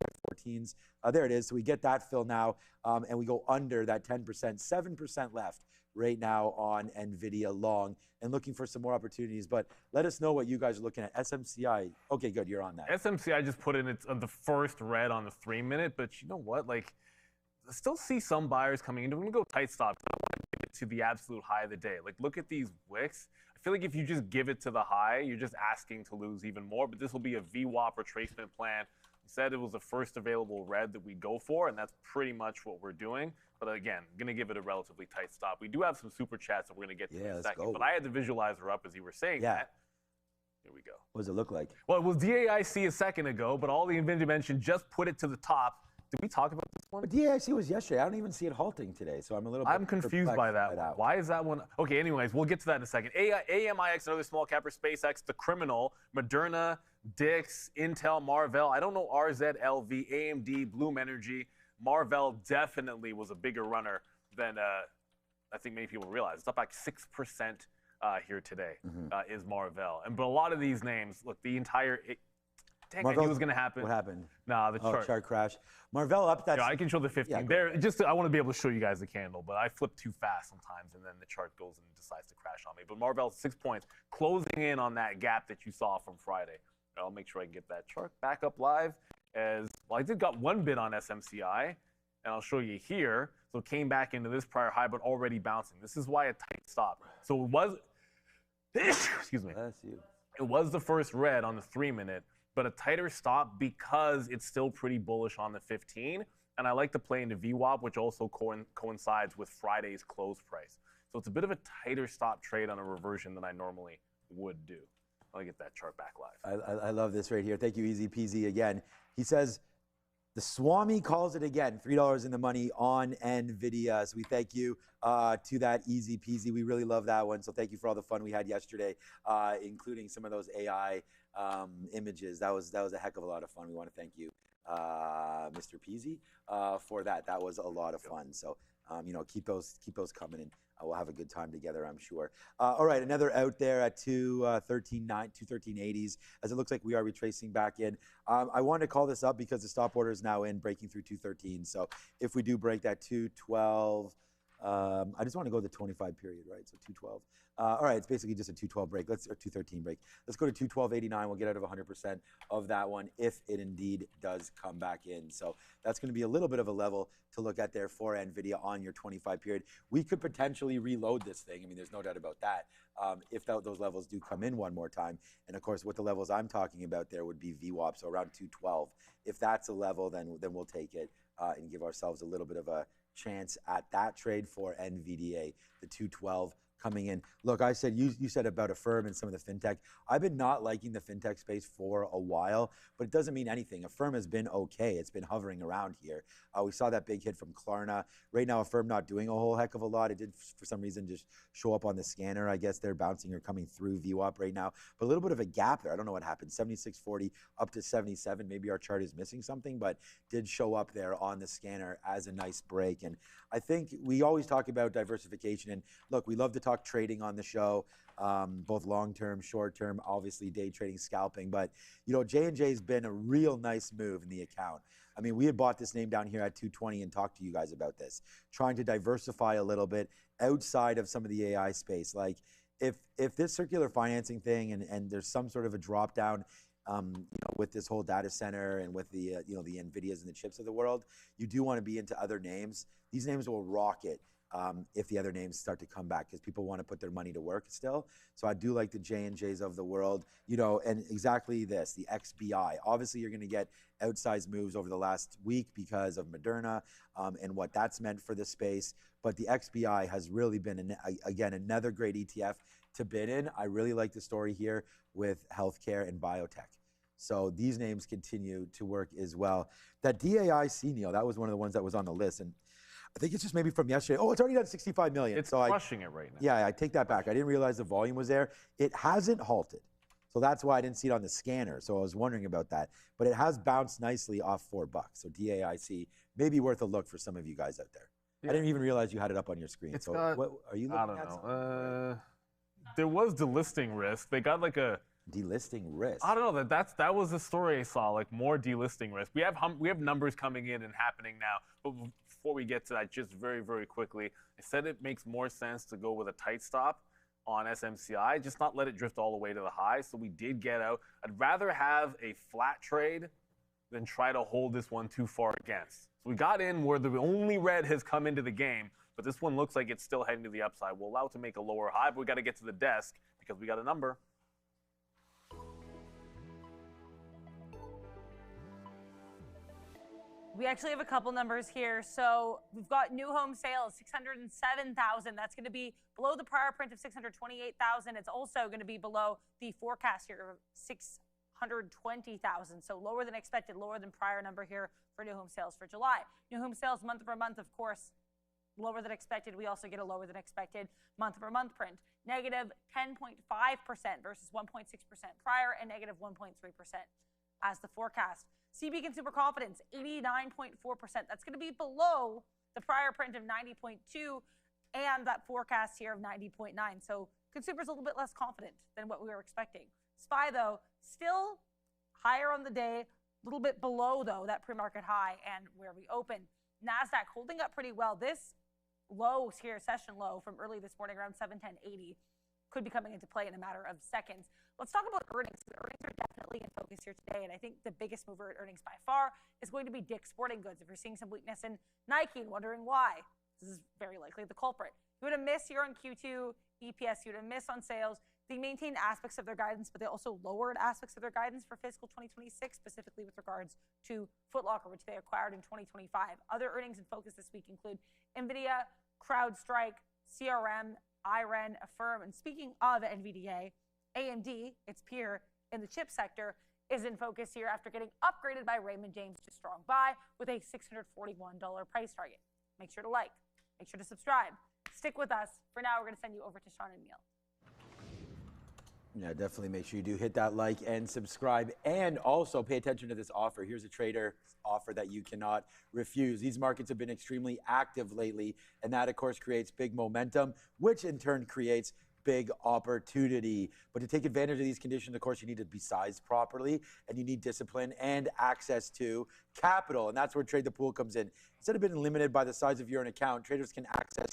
S5: here, 14s. There it is. So we get that fill now, and we go under that 10%, 7% left right now on Nvidia long, and looking for some more opportunities. But let us know what you guys are looking at. SMCI. Okay, good. You're on that.
S3: SMCI just put in the first red on the 3-minute, but you know what? I still see some buyers coming in. We're going to go tight stop. I want to give it to the absolute high of the day. Look at these wicks. I feel like if you just give it to the high, you're just asking to lose even more. But this will be a VWAP retracement plan. We said it was the first available red that we go for, and that's pretty much what we're doing. But again, I'm going to give it a relatively tight stop. We do have some super chats that we're going to get to in a second. But I had the visualizer up as you were saying that. Here we go.
S5: What does it look like?
S3: Well, it was DAIC a second ago, but all the Nvidia mentioned just put it to the top. Did we talk about this one?
S5: But DAIC was yesterday. I don't even see it halting today, so I'm a little bit
S3: confused by that one. Why is that one? Okay, anyways, we'll get to that in a second. AMIX, another small capper, SpaceX, The Criminal, Moderna, Dix, Intel, Marvell. I don't know RZLV, AMD, Bloom Energy. Marvell definitely was a bigger runner than I think many people realize. It's up like 6% here today is Marvell. But a lot of these names, look, the entire... Dang, I knew it was going to happen.
S5: What happened?
S3: Nah, the chart.
S5: Chart crash. Marvell up. That's.
S3: Yeah, I can show the 15. I want to be able to show you guys the candle, but I flip too fast sometimes, and then the chart goes and decides to crash on me. But Marvell's 6 points, closing in on that gap that you saw from Friday. I'll make sure I can get that chart back up live. I did got one bid on SMCI, and I'll show you here. So it came back into this prior high, but already bouncing. This is why a tight stop. So it was. Excuse me.
S5: That's you.
S3: It was the first red on the 3-minute. But a tighter stop because it's still pretty bullish on the 15. And I like to play into VWAP, which also coincides with Friday's close price. So it's a bit of a tighter stop trade on a reversion than I normally would do. I'll get that chart back live.
S5: I love this right here. Thank you, Easy Peasy, again. He says, the Swami calls it again, $3 in the money on Nvidia. So we thank you to that Easy Peasy. We really love that one. So thank you for all the fun we had yesterday, including some of those AI images. That was a heck of a lot of fun. We want to thank you, Mr. Peasy, for that. That was a lot of fun. So keep those coming in. We'll have a good time together, I'm sure. All right, another out there at 213.80s, as it looks like we are retracing back in. I wanted to call this up because the stop order is now in, breaking through 213. So if we do break that 212, I just want to go to the 25 period, right? So 212. All right, it's basically just a 212 break. Or 213 break. Let's go to 212.89. We'll get out of 100% of that one if it indeed does come back in. So that's going to be a little bit of a level to look at there for Nvidia on your 25 period. We could potentially reload this thing. I mean, there's no doubt about that. If those levels do come in one more time. And of course, what the levels I'm talking about there would be VWAP, so around 212. If that's a level, then we'll take it and give ourselves a little bit of a chance at that trade for NVDA, the 212 coming in. Look, I said you said about Affirm and some of the fintech. I've been not liking the fintech space for a while, but it doesn't mean anything. Affirm has been okay. It's been hovering around here. We saw that big hit from Klarna. Right now, Affirm not doing a whole heck of a lot. It did, for some reason, just show up on the scanner. I guess they're bouncing or coming through VWAP right now. But a little bit of a gap there. I don't know what happened. 76.40 up to 77. Maybe our chart is missing something, but did show up there on the scanner as a nice break. And I think we always talk about diversification. And look, we love to talk trading on the show, both long-term, short-term, obviously day trading, scalping. But, J&J has been a real nice move in the account. I mean, we had bought this name down here at 220 and talked to you guys about this, trying to diversify a little bit outside of some of the AI space. Like, if this circular financing thing and there's some sort of a drop down, with this whole data center and with the the Nvidias and the chips of the world, you do want to be into other names. These names will rocket if the other names start to come back because people want to put their money to work still. So I do like the J&Js of the world, and exactly this, the XBI. Obviously, you're going to get outsized moves over the last week because of Moderna and what that's meant for the space. But the XBI has really been, again, another great ETF to bid in. I really like the story here with healthcare and biotech. So these names continue to work as well. That DAIC, Neil, that was one of the ones that was on the list. And I think it's just maybe from yesterday. Oh, it's already done 65 million.
S7: It's
S5: so
S7: crushing it right now.
S5: Yeah, I take that back. I didn't realize the volume was there. It hasn't halted. So that's why I didn't see it on the scanner. So I was wondering about that. But it has bounced nicely off $4. So DAIC may be worth a look for some of you guys out there. Yeah. I didn't even realize you had it up on your screen.
S7: It's
S5: so
S7: got,
S5: what are you looking
S7: I don't
S5: at?
S7: know. There was delisting risk. They got like a
S5: delisting risk.
S7: I don't know. That was the story I saw. Like more delisting risk. We have numbers coming in and happening now. But before we get to that, just very, very quickly, I said it makes more sense to go with a tight stop on SMCI, just not let it drift all the way to the high. So we did get out. I'd rather have a flat trade than try to hold this one too far against. So we got in where the only red has come into the game, but this one looks like it's still heading to the upside. We'll allow it to make a lower high, but we got to get to the desk because we got a number.
S1: We actually have a couple numbers here. So we've got new home sales, 607,000. That's going to be below the prior print of 628,000. It's also going to be below the forecast here of 620,000. So lower than expected, lower than prior number here for new home sales for July. New home sales month over month, of course, lower than expected. We also get a lower than expected month over month print. Negative 10.5% versus 1.6% prior and negative 1.3% as the forecast. CB consumer confidence, 89.4%. That's going to be below the prior print of 90.2 and that forecast here of 90.9. So consumers a little bit less confident than what we were expecting. SPY, though, still higher on the day, a little bit below, though, that pre-market high and where we opened. NASDAQ holding up pretty well. This low here, session low from early this morning around 710.80, could be coming into play in a matter of seconds. Let's talk about earnings. The earnings are definitely in focus here today, and I think the biggest mover at earnings by far is going to be Dick's Sporting Goods. If you're seeing some weakness in Nike and wondering why, this is very likely the culprit. You had a miss here on Q2 EPS. You had a miss on sales. They maintained aspects of their guidance, but they also lowered aspects of their guidance for fiscal 2026, specifically with regards to Foot Locker, which they acquired in 2025. Other earnings in focus this week include Nvidia, CrowdStrike, CRM, IREN, Affirm, and speaking of Nvidia, AMD, its peer in the chip sector, is in focus here after getting upgraded by Raymond James to strong buy with a $641 price target. Make sure to like, make sure to subscribe. Stick with us. For now, we're going to send you over to Sean and Neil.
S5: Yeah, definitely make sure you do hit that like and subscribe, and also pay attention to this offer. Here's a trader offer that you cannot refuse. These markets have been extremely active lately, and that, of course, creates big momentum, which in turn creates big opportunity. But to take advantage of these conditions, of course, you need to be sized properly, and you need discipline and access to capital, and that's where Trade the Pool comes in. Instead of being limited by the size of your own account, traders can access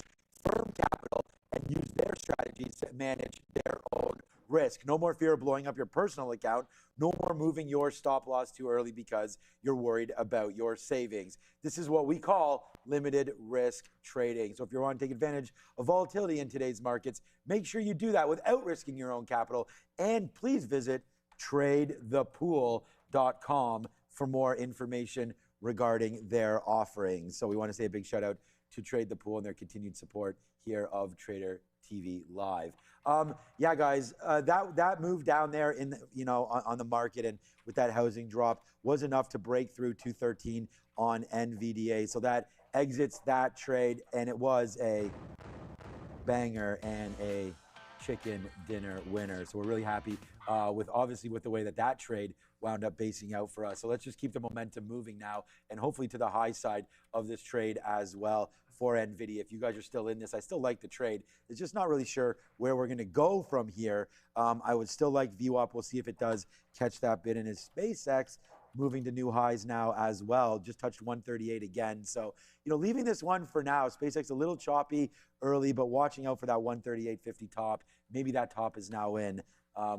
S5: firm capital and use their strategies to manage their own risk. No more fear of blowing up your personal account. No more moving your stop loss too early because you're worried about your savings. This is what we call limited risk trading. So if you want to take advantage of volatility in today's markets, make sure you do that without risking your own capital. And please visit tradethepool.com for more information regarding their offerings. So we want to say a big shout out to Trade the Pool and their continued support here of Trader TV Live. Yeah, guys, that move down there in on the market and with that housing drop was enough to break through 213 on Nvidia. So that exits that trade, and it was a banger and a chicken dinner winner. So we're really happy with the way that trade wound up basing out for us. So let's just keep the momentum moving now, and hopefully to the high side of this trade as well for Nvidia. If you guys are still in this, I still like the trade. It's just not really sure where we're going to go from here. I would still like VWAP. We'll see if it does catch that bid in his SpaceX. moving to new highs now as well. Just touched 138 again. So, leaving this one for now. SpaceX a little choppy early, but watching out for that 138.50 top. Maybe that top is now in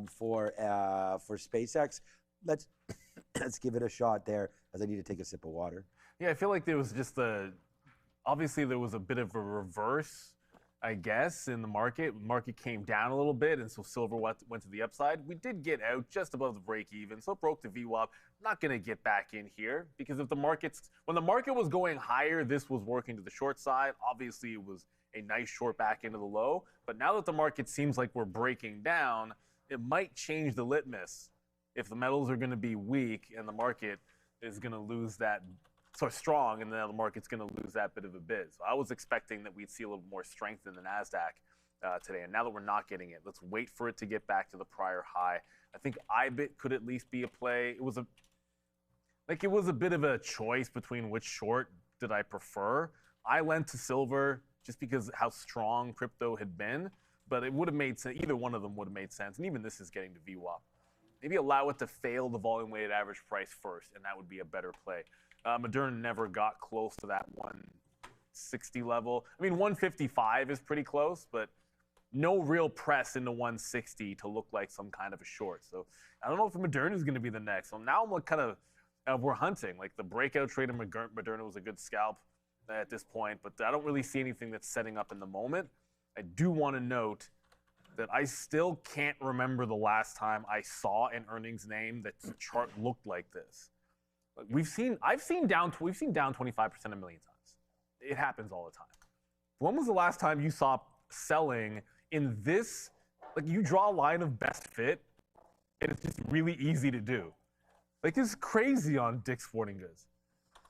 S5: for SpaceX. Let's give it a shot there, as I need to take a sip of water.
S7: Yeah, I feel like there was just obviously there was a bit of a reverse, I guess, in the market. Market came down a little bit, and so silver went to the upside. We did get out just above the break even, so it broke the VWAP. Not going to get back in here because when the market was going higher, this was working to the short side. Obviously, it was a nice short back into the low. But now that the market seems like we're breaking down, it might change the litmus. If the metals are going to be weak and the market is going to lose that, so strong, and then the market's going to lose that bit of a bid. So I was expecting that we'd see a little more strength in the NASDAQ today. And now that we're not getting it, let's wait for it to get back to the prior high. I think IBIT could at least be a play. It was a bit of a choice between which short did I prefer. I lent to silver just because how strong crypto had been, but it would have made sense. Either one of them would have made sense. And even this is getting to VWAP. Maybe allow it to fail the volume weighted average price first, and that would be a better play. Moderna never got close to that 160 level. I mean, 155 is pretty close, but no real press into 160 to look like some kind of a short. So I don't know if Moderna is going to be the next. So now I'm like kind of, we're hunting. Like the breakout trade of Moderna was a good scalp at this point, but I don't really see anything that's setting up in the moment. I do want to note that I still can't remember the last time I saw an earnings name that the chart looked like this. We've seen down 25% a million times. It happens all the time. When was the last time you saw selling in this? Like you draw a line of best fit, and it's just really easy to do. Like it's crazy on Dick's Sporting Goods.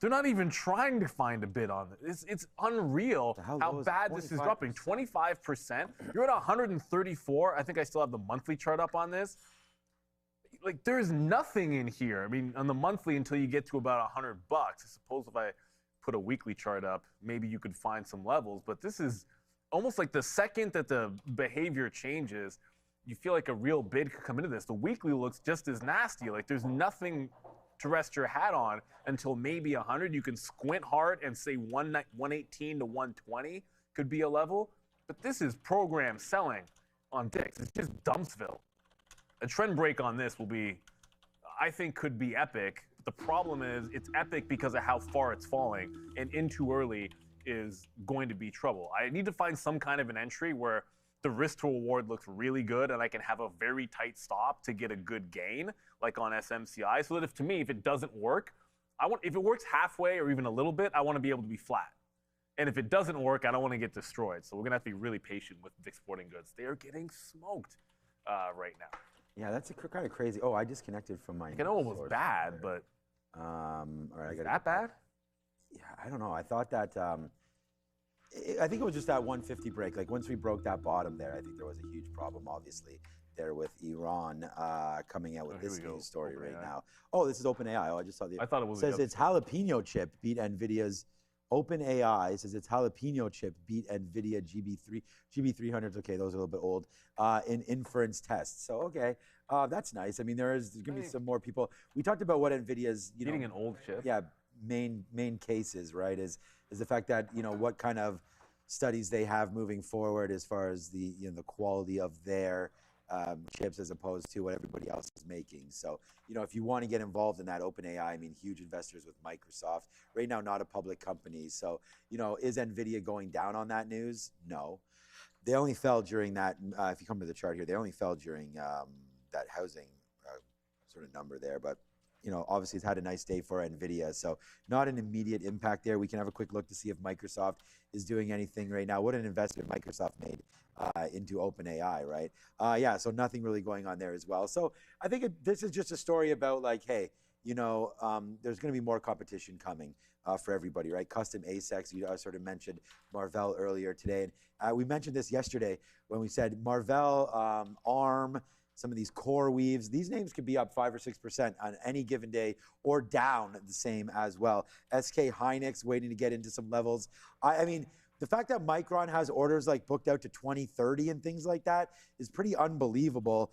S7: They're not even trying to find a bid on it. It's unreal how bad this is dropping. 25%. You're at 134. I think I still have the monthly chart up on this. Like there's nothing in here. I mean, on the monthly until you get to about $100. I suppose if I put a weekly chart up, maybe you could find some levels. But this is almost like the second that the behavior changes, you feel like a real bid could come into this. The weekly looks just as nasty. Like there's nothing to rest your hat on until maybe 100. You can squint hard and say 118 to 120 could be a level. But this is program selling on Dick's. It's just Dumpsville. A trend break on this will be, I think, could be epic. The problem is it's epic because of how far it's falling, and in too early is going to be trouble. I need to find some kind of an entry where the risk to reward looks really good and I can have a very tight stop to get a good gain, like on SMCI, so that if it doesn't work, if it works halfway or even a little bit, I want to be able to be flat. And if it doesn't work, I don't want to get destroyed. So we're going to have to be really patient with Dick's Sporting Goods. They are getting smoked right now.
S5: Yeah, that's kind of crazy. Oh, I disconnected from my.
S7: I know it was bad, but
S5: all right,
S7: is that bad?
S5: Yeah, I don't know. I thought that. I think it was just that 150 break. Like once we broke that bottom there, I think there was a huge problem, obviously, there with Iran coming out with this news story right now. Oh, this is OpenAI. Oh, I just saw the.
S7: I thought it was.
S5: Says its jalapeno chip beat Nvidia's. OpenAI says its jalapeno chip beat Nvidia GB300s. Okay, those are a little bit old in inference tests. So okay, that's nice. I mean, there's going to be some more people. We talked about what Nvidia's
S7: beating an old chip.
S5: Yeah, main cases, right? Is the fact that what kind of studies they have moving forward as far as the the quality of their chips as opposed to what everybody else is making. So, if you want to get involved in that, OpenAI, I mean, huge investors with Microsoft. Right now, not a public company. So, is Nvidia going down on that news? No. They only fell during that, if you come to the chart here, they only fell during that housing sort of number there. But, obviously it's had a nice day for Nvidia. So not an immediate impact there. We can have a quick look to see if Microsoft is doing anything right now. What an investment Microsoft made into OpenAI, right? Yeah, so nothing really going on there as well. So I think this is just a story about like, hey, there's going to be more competition coming for everybody, right? Custom ASICs, you sort of mentioned Marvell earlier today. And we mentioned this yesterday when we said Marvell, ARM, some of these core weaves, these names could be up 5 or 6% on any given day or down the same as well. SK Hynix waiting to get into some levels. I mean, the fact that Micron has orders like booked out to 2030 and things like that is pretty unbelievable.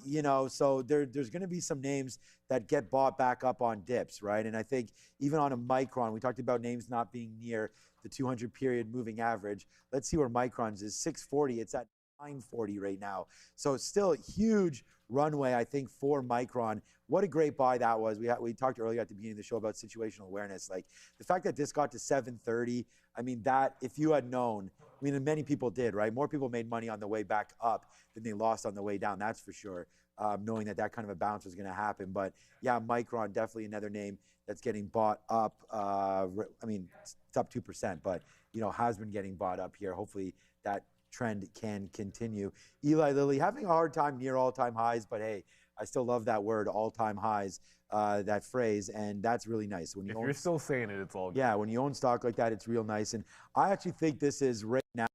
S5: You know, so there's going to be some names that get bought back up on dips, right? And I think even on a Micron, we talked about names not being near the 200 period moving average. Let's see where Micron's is. 640. It's at 940 right now. So it's still a huge runway, I think, for Micron. What a great buy that was. We talked earlier at the beginning of the show about situational awareness. Like the fact that this got to 730, I mean, that if you had known, I mean, and many people did, right? More people made money on the way back up than they lost on the way down, that's for sure, knowing that kind of a bounce was going to happen. But yeah, Micron, definitely another name that's getting bought up. I mean, it's up 2%, but, you know, has been getting bought up here. Hopefully that trend can continue. Eli Lilly having a hard time near all-time highs, but hey, I still love that word, all-time highs, that phrase, and that's really nice. When
S7: if you're still saying it, it's all good.
S5: Yeah, when you own stock like that, it's real nice. And I actually think this is right now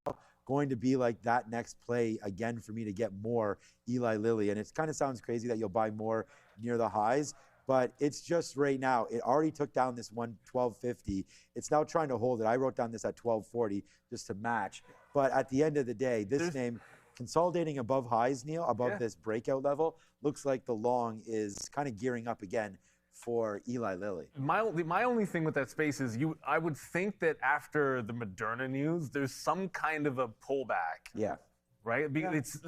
S5: going to be like that next play again for me to get more Eli Lilly. And it kind of sounds crazy that you'll buy more near the highs, but it's just right now. It already took down this 1250. It's now trying to hold it. I wrote down this at 1240 just to match. But at the end of the day, this name consolidating above highs, Neil, above this breakout level, looks like the long is kind of gearing up again for Eli Lilly.
S7: My only thing with that space is I would think that after the Moderna news, there's some kind of a pullback.
S5: Yeah.
S7: Right? It's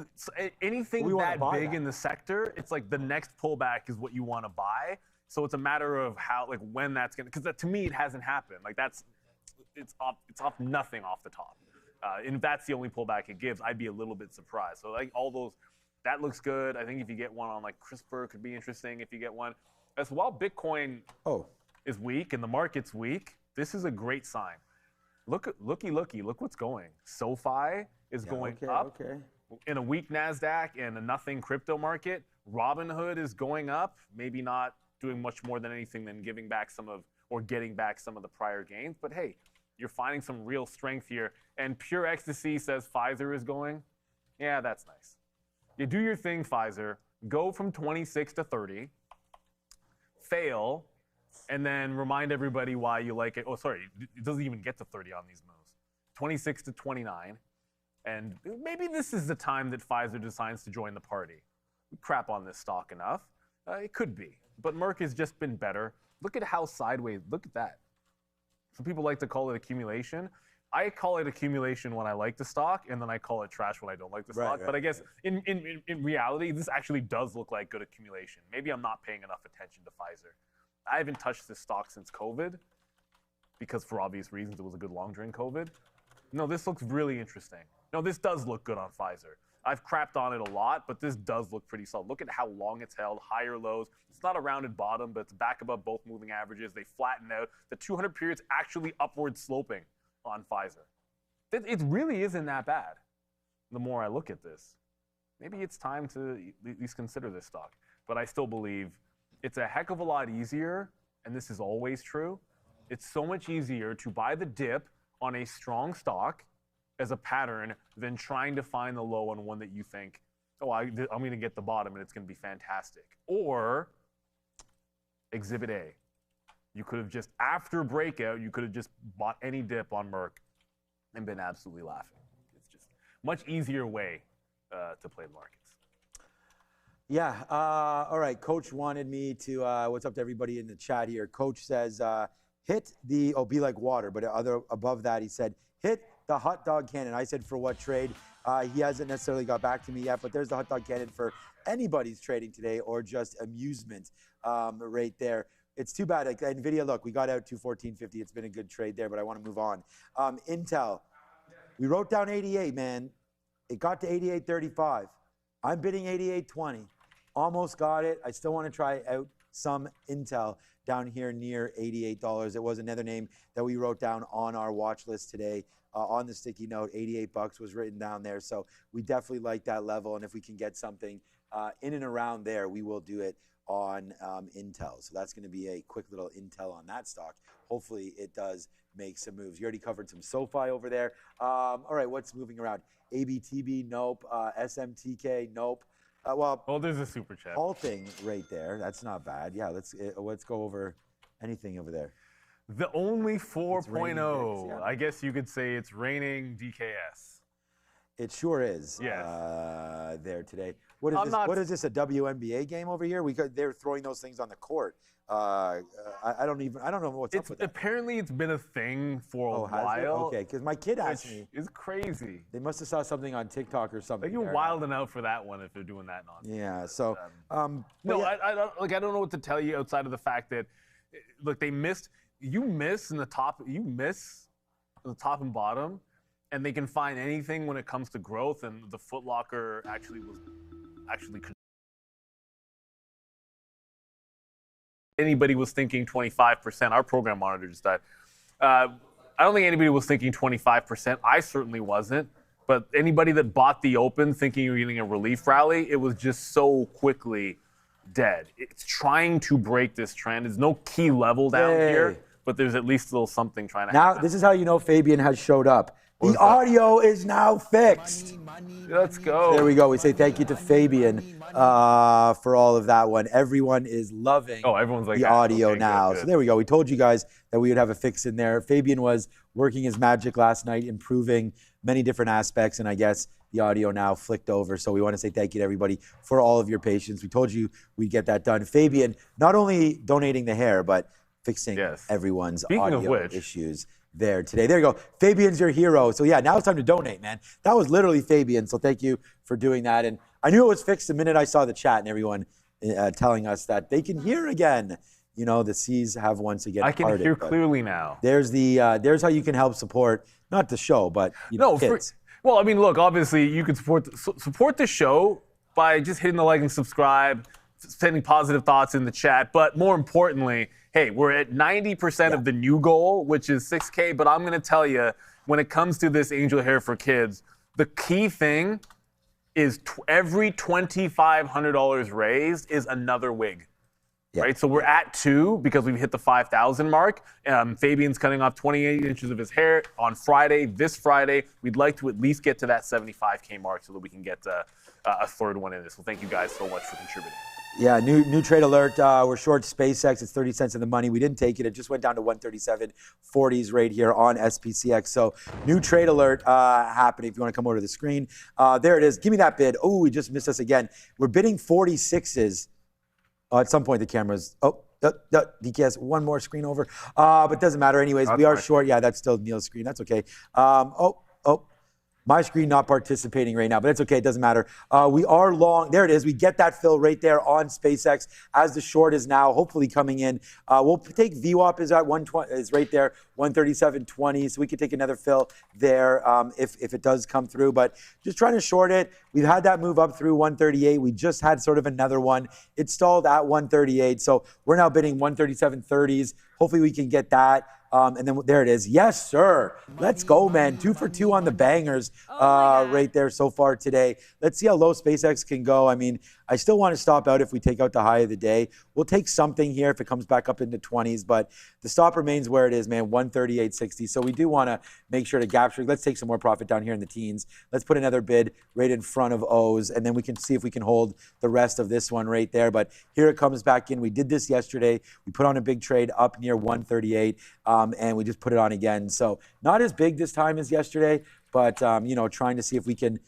S7: anything that big in the sector, it's like the next pullback is what you want to buy. So it's a matter of how, like, when that's going to, because to me, it hasn't happened. Like, it's off nothing off the top. And if that's the only pullback it gives, I'd be a little bit surprised. So like all those, that looks good. I think if you get one on like CRISPR, could be interesting if you get one. As while Bitcoin is weak and the market's weak, this is a great sign. Look what's going. SoFi is going up in a weak NASDAQ and a nothing crypto market. Robinhood is going up, maybe not doing much more than anything than giving back getting back some of the prior gains. But hey, you're finding some real strength here. And Pure Ecstasy says Pfizer is going. Yeah, that's nice. You do your thing, Pfizer. Go from 26 to 30. Fail. And then remind everybody why you like it. Oh, sorry. It doesn't even get to 30 on these moves. 26 to 29. And maybe this is the time that Pfizer decides to join the party. We crap on this stock enough. It could be. But Merck has just been better. Look at how sideways. Look at that. Some people like to call it accumulation. I call it accumulation when I like the stock, and then I call it trash when I don't like the stock. But I guess in reality, this actually does look like good accumulation. Maybe I'm not paying enough attention to Pfizer. I haven't touched this stock since COVID, because for obvious reasons, it was a good long during COVID. No, this looks really interesting. No, this does look good on Pfizer. I've crapped on it a lot, but this does look pretty solid. Look at how long it's held, higher lows. It's not a rounded bottom, but it's back above both moving averages. They flatten out. The 200 period's actually upward sloping on Pfizer. It really isn't that bad. The more I look at this, maybe it's time to at least consider this stock. But I still believe it's a heck of a lot easier, and this is always true. It's so much easier to buy the dip on a strong stock as a pattern than trying to find the low on one that you think, oh, I'm going to get the bottom and it's going to be fantastic. Or Exhibit A. You could have just, after breakout, you could have just bought any dip on Merck and been absolutely laughing. It's just a much easier way to play the markets.
S5: Yeah. All right. Coach wanted me to, what's up to everybody in the chat here? Coach says, hit the, be like water. But above that, he said, hit the hot dog cannon. I said, for what trade? He hasn't necessarily got back to me yet, but there's the hot dog cannon for anybody's trading today or just amusement right there. It's too bad. Like, Nvidia, look, we got out to 14.50. It's been a good trade there, but I want to move on. Intel, we wrote down 88, man. It got to 88.35. I'm bidding 88.20. Almost got it. I still want to try out some Intel down here near $88. It was another name that we wrote down on our watch list today. On the sticky note, 88 bucks was written down there. So we definitely like that level. And if we can get something in and around there, we will do it on Intel. So that's going to be a quick little Intel on that stock. Hopefully it does make some moves. You already covered some SoFi over there. All right, what's moving around? ABTB, nope. SMTK, nope. Well,
S7: there's a super chat.
S5: Halting right there. That's not bad. Yeah, let's go over anything over there.
S7: The only 4.0.
S5: raining VIX, yeah.
S7: I guess you could say it's raining DKS.
S5: It sure is.
S7: Yes.
S5: There today. What is
S7: I'm
S5: this?
S7: not-
S5: What is this? A WNBA game over here? They're throwing those things on the court. I don't know what's up with that.
S7: Apparently, it's been a thing for a
S5: Has it?
S7: while.
S5: Okay, because my kid asked
S7: Which
S5: me.
S7: is crazy.
S5: They must have saw something on TikTok or something.
S7: Like you're
S5: there.
S7: wilding out for that one if they're doing that nonsense.
S5: Yeah. So.
S7: No,
S5: yeah.
S7: I don't know what to tell you outside of the fact that, look, they missed. You miss in the top. You miss the top and bottom, and they can find anything when it comes to growth. And the Foot Locker actually. Anybody was thinking 25%. Our program monitor just died. I don't think anybody was thinking 25%. I certainly wasn't. But anybody that bought the open thinking you were getting a relief rally, it was just so quickly dead. It's trying to break this trend. There's no key level down here, but there's at least a little something trying to happen.
S5: Now, this is how you know Fabian has showed up. The audio is now fixed.
S7: Let's go.
S5: There we go. We say thank you to Fabian for all of that one. Everyone is loving
S7: everyone's like
S5: the
S7: that.
S5: audio
S7: Okay,
S5: now.
S7: good.
S5: So there we go. We told you guys that we would have a fix in there. Fabian was working his magic last night, improving many different aspects, and I guess the audio now flicked over. So we want to say thank you to everybody for all of your patience. We told you we'd get that done. Fabian, not only donating the hair, but fixing everyone's audio issues there today. There you go. Fabian's your hero. So yeah, now it's time to donate, man. That was literally Fabian. So thank you for doing that. And I knew it was fixed the minute I saw the chat and everyone telling us that they can hear again. You know, the C's have once again
S7: I can
S5: parted,
S7: hear clearly now.
S5: There's how you can help support, not the show, but kids.
S7: Well, I mean, look, obviously you can support the show by just hitting the like and subscribe, sending positive thoughts in the chat. But more importantly, hey, we're at 90% of the new goal, which is 6K. But I'm going to tell you, when it comes to this Angel Hair for Kids, the key thing is every $2,500 raised is another wig.
S5: Yeah.
S7: Right, so we're at 2 because we've hit the 5,000 mark. Fabian's cutting off 28 inches of his hair on Friday. This Friday, we'd like to at least get to that 75K mark so that we can get a third one in this. So thank you guys so much for contributing.
S5: Yeah, new trade alert. We're short SpaceX. It's 30 cents in the money. We didn't take it. It just went down to 137.40s right here on SPCX. So new trade alert happening. If you want to come over to the screen, there it is. Give me that bid. Oh, we just missed us again. We're bidding 46s. At some point, the camera's, DKS, one more screen over. But doesn't matter anyways. We are short. Yeah, that's still Neil's screen. That's okay. My screen not participating right now, but it's okay. It doesn't matter. We are long. There it is. We get that fill right there on SpaceX as the short is now hopefully coming in. We'll take VWAP is at 120, is right there, 137.20. So we could take another fill there if it does come through. But just trying to short it. We've had that move up through 138. We just had sort of another one. It stalled at 138. So we're now bidding 137.30s. Hopefully we can get that. And then there it is. Yes, sir. Let's go, man. 2 for 2 on the bangers right there so far today. Let's see how low SpaceX can go. I mean, I still want to stop out if we take out the high of the day. We'll take something here if it comes back up into 20s, but the stop remains where it is, man, 138.60. So we do want to make sure to capture. Let's take some more profit down here in the teens. Let's put another bid right in front of O's, and then we can see if we can hold the rest of this one right there. But here it comes back in. We did this yesterday. We put on a big trade up near 138, and we just put it on again. So not as big this time as yesterday, but, trying to see if we can,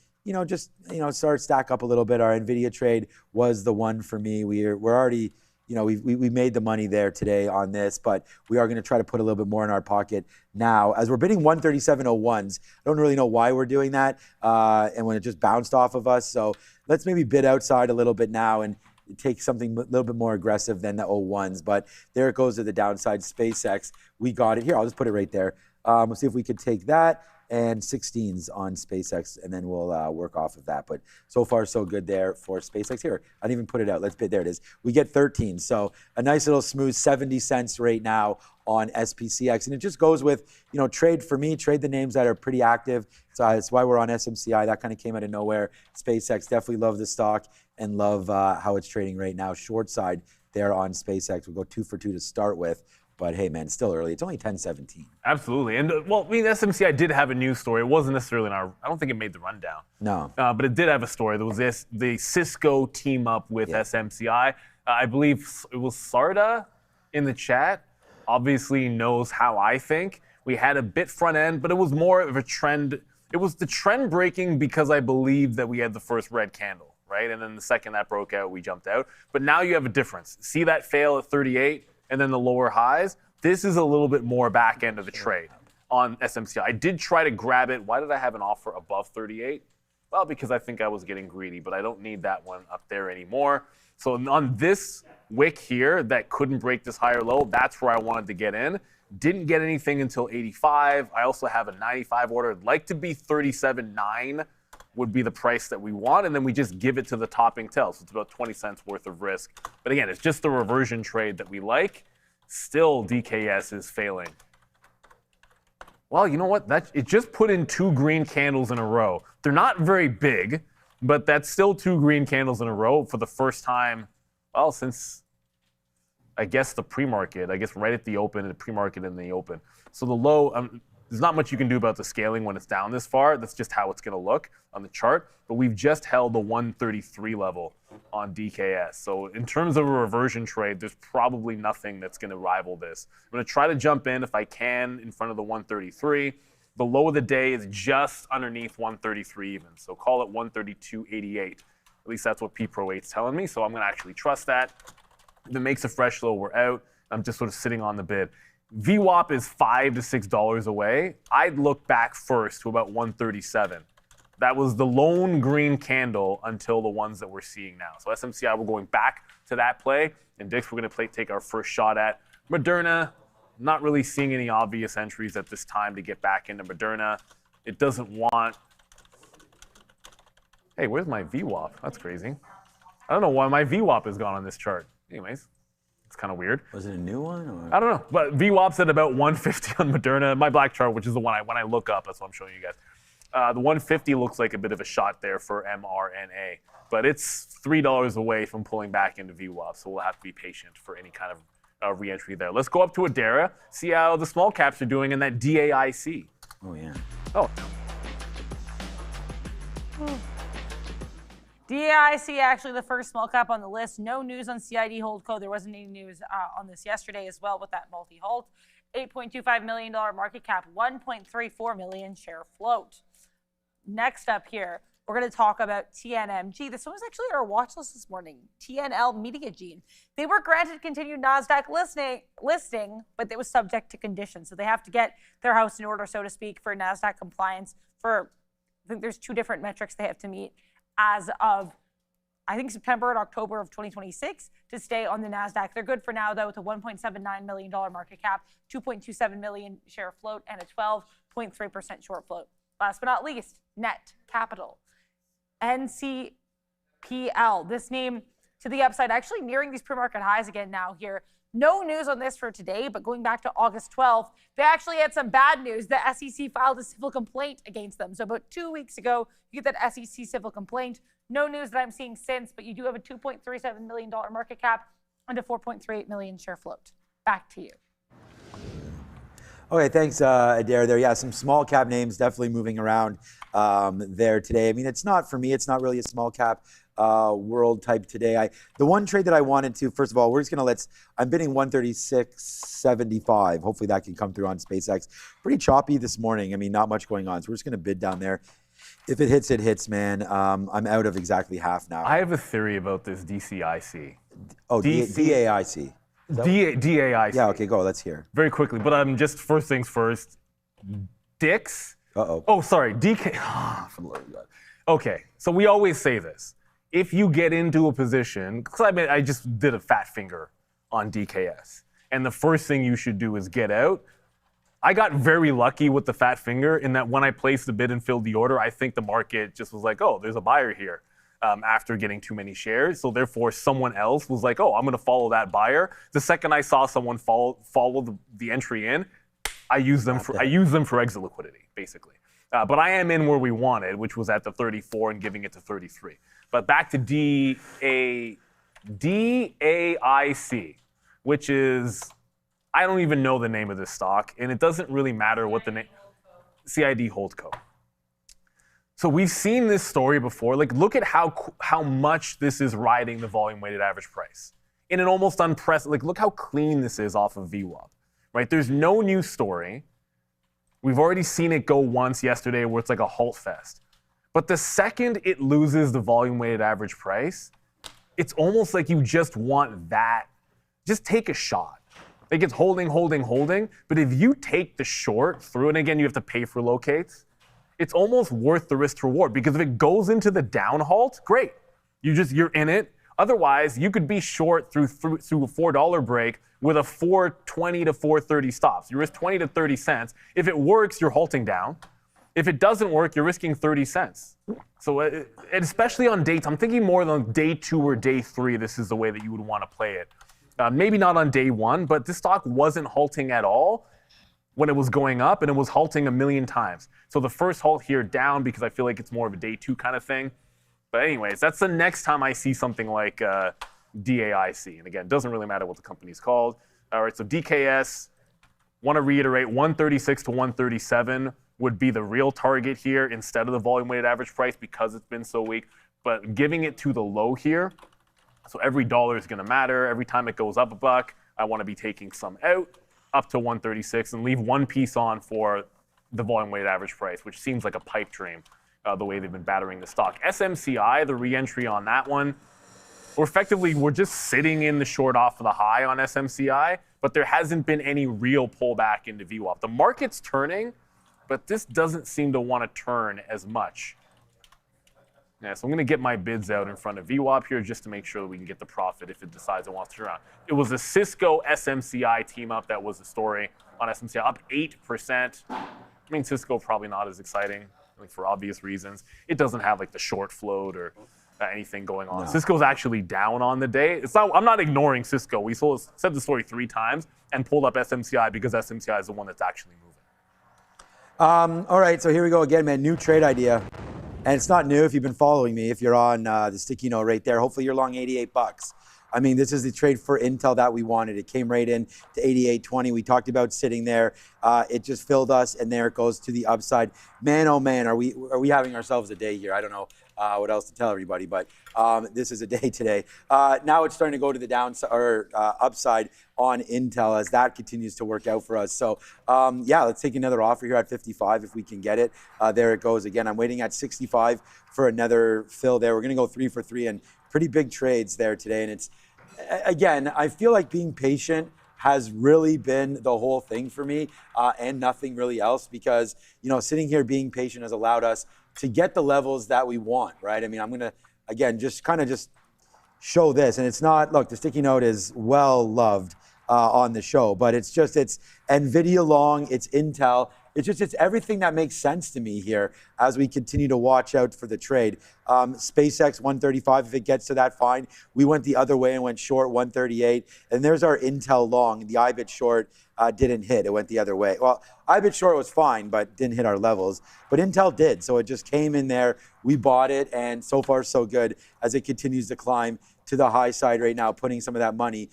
S5: start stack up a little bit. Our Nvidia trade was the one for me. We're already, we made the money there today on this, but we are going to try to put a little bit more in our pocket now as we're bidding 137.01s. I don't really know why we're doing that, and when it just bounced off of us. So let's maybe bid outside a little bit now and take something a little bit more aggressive than the 01s. But there it goes to the downside. SpaceX, we got it here. I'll just put it right there. We'll see if we could take that and 16s on SpaceX, and then we'll work off of that. But so far, so good there for SpaceX. Here, I didn't even put it out. Let's bid. There it is. We get 13. So a nice little smooth 70 cents right now on SPCX. And it just goes with, trade for me, trade the names that are pretty active. So that's why we're on SMCI. That kind of came out of nowhere. SpaceX, definitely love the stock and love how it's trading right now. Short side there on SpaceX. We'll go 2 for 2 to start with. But hey, man, it's still early. It's only 10:17.
S7: Absolutely. And SMCI did have a news story. It wasn't necessarily I don't think it made the rundown.
S5: No.
S7: But it did have a story. There was the Cisco team up with SMCI. I believe it was Sarda in the chat. obviously knows how I think. We had a bit front end, but it was more of a trend. It was the trend breaking because I believed that we had the first red candle, right? And then the second that broke out, we jumped out. But now you have a difference. See that fail at 38 and then the lower highs? This is a little bit more back end of the trade on SMCI. I did try to grab it. Why did I have an offer above 38? Well, because I think I was getting greedy, but I don't need that one up there anymore. So on this wick here that couldn't break this higher low, that's where I wanted to get in. Didn't get anything until 85. I also have a 95 order. I'd like to be 37.9 would be the price that we want, and then we just give it to the topping tail. So it's about 20 cents worth of risk. But again, it's just the reversion trade that we like. Still, DKS is failing. Well, you know what? It just put in 2 green candles in a row. They're not very big, but that's still 2 green candles in a row for the first time, well, since I guess the pre-market, I guess right at the open, the pre-market and the open. So the low, there's not much you can do about the scaling when it's down this far. That's just how it's going to look on the chart. But we've just held the 133 level on DKS. So in terms of a reversion trade, there's probably nothing that's going to rival this. I'm going to try to jump in if I can in front of the 133. The low of the day is just underneath 133 even. So call it 132.88. At least that's what P-Pro 8's telling me. So I'm going to actually trust that. If it makes a fresh low, we're out. I'm just sort of sitting on the bid. VWAP is $5 to $6 away. I'd look back first to about 137. That was the lone green candle until the ones that we're seeing now. So SMCI, we're going back to that play. And Dix, we're going to take our first shot at Moderna. Not really seeing any obvious entries at this time to get back into Moderna. It doesn't want... Hey, where's my VWAP? That's crazy. I don't know why my VWAP is gone on this chart. Anyways, it's kind of weird.
S5: Was it a new one? Or?
S7: I don't know, but VWAP's at about 150 on Moderna. My black chart, which is the one when I look up, that's what I'm showing you guys. The 150 looks like a bit of a shot there for mRNA, but it's $3 away from pulling back into VWAP, so we'll have to be patient for any kind of re-entry there. Let's go up to Adara, see how the small caps are doing in that DAIC.
S5: Oh, yeah.
S7: Oh.
S1: DAIC actually the first small cap on the list. No news on CID Holdco. There wasn't any news on this yesterday as well with that multi-hold. $8.25 million market cap, 1.34 million share float. Next up here, we're going to talk about TNMG. This one was actually on our watch list this morning. TNL Media Gene. They were granted continued NASDAQ listing, but it was subject to conditions. So they have to get their house in order, so to speak, for NASDAQ compliance. I think there's 2 different metrics they have to meet as of, I think, September and October of 2026 to stay on the NASDAQ. They're good for now, though, with a $1.79 million market cap, 2.27 million share float, and a 12.3% short float. Last but not least, Net Capital. NCPL, this name to the upside, actually nearing these pre-market highs again now here. No news on this for today, but going back to August 12th, they actually had some bad news. The SEC filed a civil complaint against them. So about 2 weeks ago, you get that SEC civil complaint. No news that I'm seeing since, but you do have a $2.37 million market cap and a 4.38 million share float. Back to you.
S5: Okay, thanks, Adair there. Yeah, some small cap names definitely moving around there today. I mean, it's not, for me, it's not really a small cap world type today. The one trade that I wanted to, first of all, we're just gonna I'm bidding 136.75. Hopefully that can come through on SpaceX. Pretty choppy this morning. I mean, not much going on. So we're just gonna bid down there. If it hits, it hits, man. I'm out of exactly half now.
S7: I have a theory about this DCIC.
S5: Oh, DAIC.
S7: DAIC.
S5: Yeah, okay, go, let's hear.
S7: Very quickly, but just first things first. Dix.
S5: Uh-oh.
S7: Oh, sorry, DK. For the love of God. Okay, so we always say this. If you get into a position, because I just did a fat finger on DKS, and the first thing you should do is get out. I got very lucky with the fat finger in that when I placed the bid and filled the order, I think the market just was like, oh, there's a buyer here after getting too many shares. So therefore, someone else was like, oh, I'm going to follow that buyer. The second I saw someone follow the entry in, I use them for exit liquidity, basically. But I am in where we wanted, which was at the 34 and giving it to 33. But back to DAIC, which is, I don't even know the name of this stock, and it doesn't really matter what the name, CID Holdco. So we've seen this story before. Like, look at how much this is riding the volume weighted average price in an almost unprecedented. Like, look how clean this is off of VWAP. right? There's no new story. We've already seen it go once yesterday where it's like a halt fest. But the second it loses the volume weighted average price, it's almost like you just want that. Just take a shot. Like it's holding. But if you take the short through, and again, you have to pay for locates, it's almost worth the risk to reward, because if it goes into the down halt, great. You're in it. Otherwise, you could be short through a $4 break with a 4.20 to 4.30 stops. You risk 20 to 30 cents. If it works, you're halting down. If it doesn't work, you're risking 30 cents. So and especially on dates, I'm thinking more on day 2 or day 3, this is the way that you would want to play it. Maybe not on day 1, but this stock wasn't halting at all when it was going up, and it was halting a million times. So the first halt here down, because I feel like it's more of a day 2 kind of thing. But anyways, that's the next time I see something like DAIC. And again, it doesn't really matter what the company's called. All right, so DKS, want to reiterate, 136 to 137 would be the real target here instead of the volume weighted average price, because it's been so weak. But giving it to the low here, so every dollar is going to matter. Every time it goes up a buck, I want to be taking some out up to 136 and leave one piece on for the volume weighted average price, which seems like a pipe dream the way they've been battering the stock. SMCI, the re-entry on that one, we're just sitting in the short off of the high on SMCI, but there hasn't been any real pullback into VWAP. The market's turning, but this doesn't seem to want to turn as much. Yeah, so I'm going to get my bids out in front of VWAP here just to make sure that we can get the profit if it decides it wants to turn around. It was a Cisco SMCI team up that was the story on SMCI, up 8%. I mean, Cisco probably not as exciting, like for obvious reasons. It doesn't have like the short float or anything going on. No. Cisco's actually down on the day. I'm not ignoring Cisco. We said the story 3 times and pulled up SMCI because SMCI is the one that's actually moving.
S5: All right, so here we go again, man. New trade idea. And it's not new if you've been following me. If you're on the sticky note right there, hopefully you're long 88 bucks. I mean, this is the trade for Intel that we wanted. It came right in to 88.20. We talked about sitting there. It just filled us, and there it goes to the upside. Man, oh man, are we having ourselves a day here? I don't know what else to tell everybody, but this is a day today. Now it's starting to go to the downside or upside on Intel as that continues to work out for us. So yeah, let's take another offer here at 55 if we can get it. There it goes again. I'm waiting at 65 for another fill there. We're going to go 3 for 3 and pretty big trades there today. And it's, again, I feel like being patient has really been the whole thing for me and nothing really else, because, you know, sitting here being patient has allowed us to get the levels that we want, right? I mean, I'm going to, again, just kind of just show this. And it's not, look, the sticky note is well loved on the show, but it's just, it's Nvidia long, it's Intel. It's everything that makes sense to me here as we continue to watch out for the trade. SpaceX 135, if it gets to that, fine. We went the other way and went short 138. And there's our Intel long. The IBIT short didn't hit. It went the other way. Well, IBIT short was fine, but didn't hit our levels. But Intel did. So it just came in there. We bought it. And so far, so good as it continues to climb to the high side right now, putting some of that money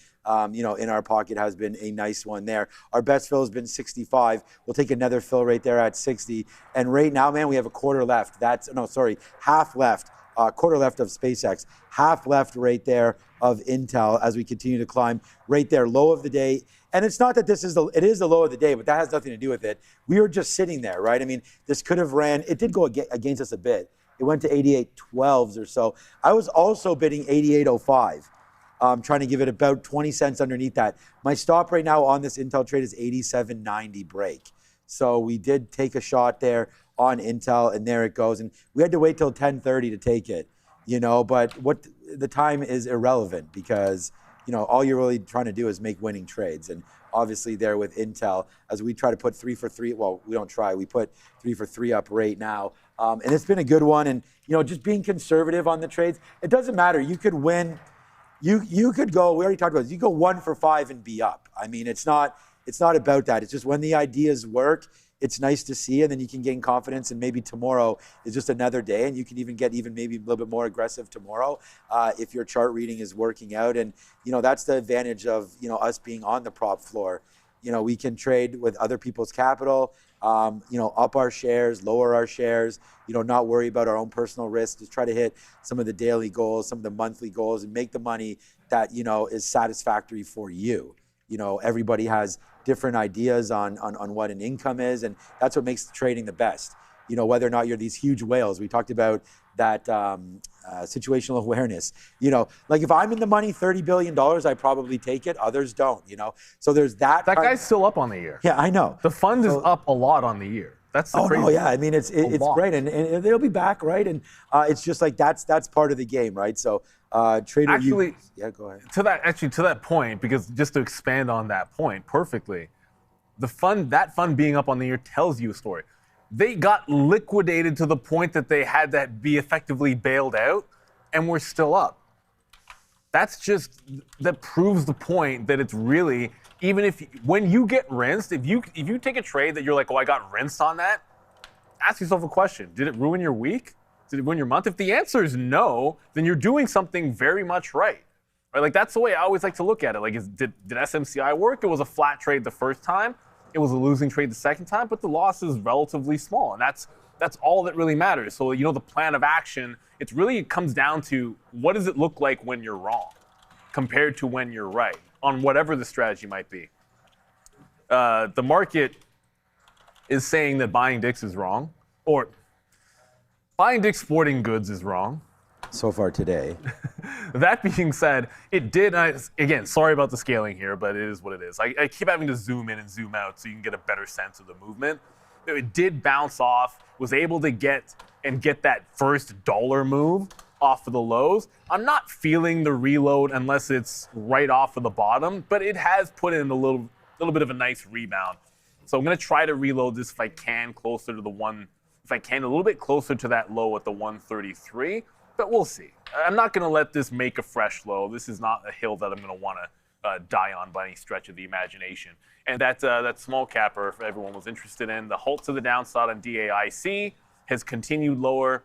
S5: you know, in our pocket has been a nice one there. Our best fill has been 65. We'll take another fill right there at 60. And right now, man, we have a quarter left. Half left. Quarter left of SpaceX. Half left right there of Intel as we continue to climb right there. Low of the day. And it's not that it is the low of the day, but that has nothing to do with it. We were just sitting there, right? I mean, this could have ran, it did go against us a bit. It went to 88.12s or so. I was also bidding 88.05. Trying to give it about 20 cents underneath that. My stop right now on this Intel trade is 87.90 break. So we did take a shot there on Intel, and there it goes. And we had to wait till 10:30 to take it, you know, but what the time is irrelevant because, you know, all you're really trying to do is make winning trades. And obviously there with Intel, as we try to put 3 for 3, well, we don't try, we put 3 for 3 up right now. And it's been a good one. And, you know, just being conservative on the trades, it doesn't matter. You could win. You could go, we already talked about this, you go 1 for 5 and be up. I mean, it's not about that. It's just when the ideas work, it's nice to see, and then you can gain confidence, and maybe tomorrow is just another day, and you can even get maybe a little bit more aggressive tomorrow if your chart reading is working out. And, you know, that's the advantage of, you know, us being on the prop floor. You know, we can trade with other people's capital, you know, up our shares, lower our shares, you know, not worry about our own personal risk, just try to hit some of the daily goals, some of the monthly goals, and make the money that, you know, is satisfactory for you. you know, everybody has different ideas on what an income is, and that's what makes trading the best. You know, whether or not you're these huge whales. We talked about that situational awareness. You know, like if I'm in the money $30 billion, I probably take it. Others don't, you know. So there's that.
S7: That guy's still up on the year.
S5: Yeah, I know.
S7: The fund is up a lot on the year. That's the crazy.
S5: Oh, no, yeah. I mean, it's great. And they'll be back, right? And it's just like that's part of the game, right? So trader
S7: actually,
S5: yeah, go ahead.
S7: To that point, because just to expand on that point perfectly, that fund being up on the year tells you a story. They got liquidated to the point that they had to be effectively bailed out, and we're still up. That proves the point that it's really, even if, when you get rinsed, if you take a trade that you're like, oh, I got rinsed on that, ask yourself a question. Did it ruin your week? Did it ruin your month? If the answer is no, then you're doing something very much right. Right? Like, that's the way I always like to look at it. Like, did SMCI work? It was a flat trade the first time. It was a losing trade the second time, but the loss is relatively small, and that's all that really matters. So, you know, the plan of action, it comes down to what does it look like when you're wrong compared to when you're right on whatever the strategy might be. The market is saying that buying Dick's is wrong, or buying Dick's Sporting Goods is wrong.
S5: So far today.
S7: That being said, it did, again, sorry about the scaling here, but it is what it is. I keep having to zoom in and zoom out so you can get a better sense of the movement. It did bounce off, was able to get that first dollar move off of the lows. I'm not feeling the reload unless it's right off of the bottom, but it has put in a little bit of a nice rebound. So I'm going to try to reload this if I can, closer to a little bit closer to that low at the 133. But we'll see. I'm not going to let this make a fresh low. This is not a hill that I'm going to want to die on by any stretch of the imagination. And that small capper, if everyone was interested in, the halt to the downside on DAIC has continued lower.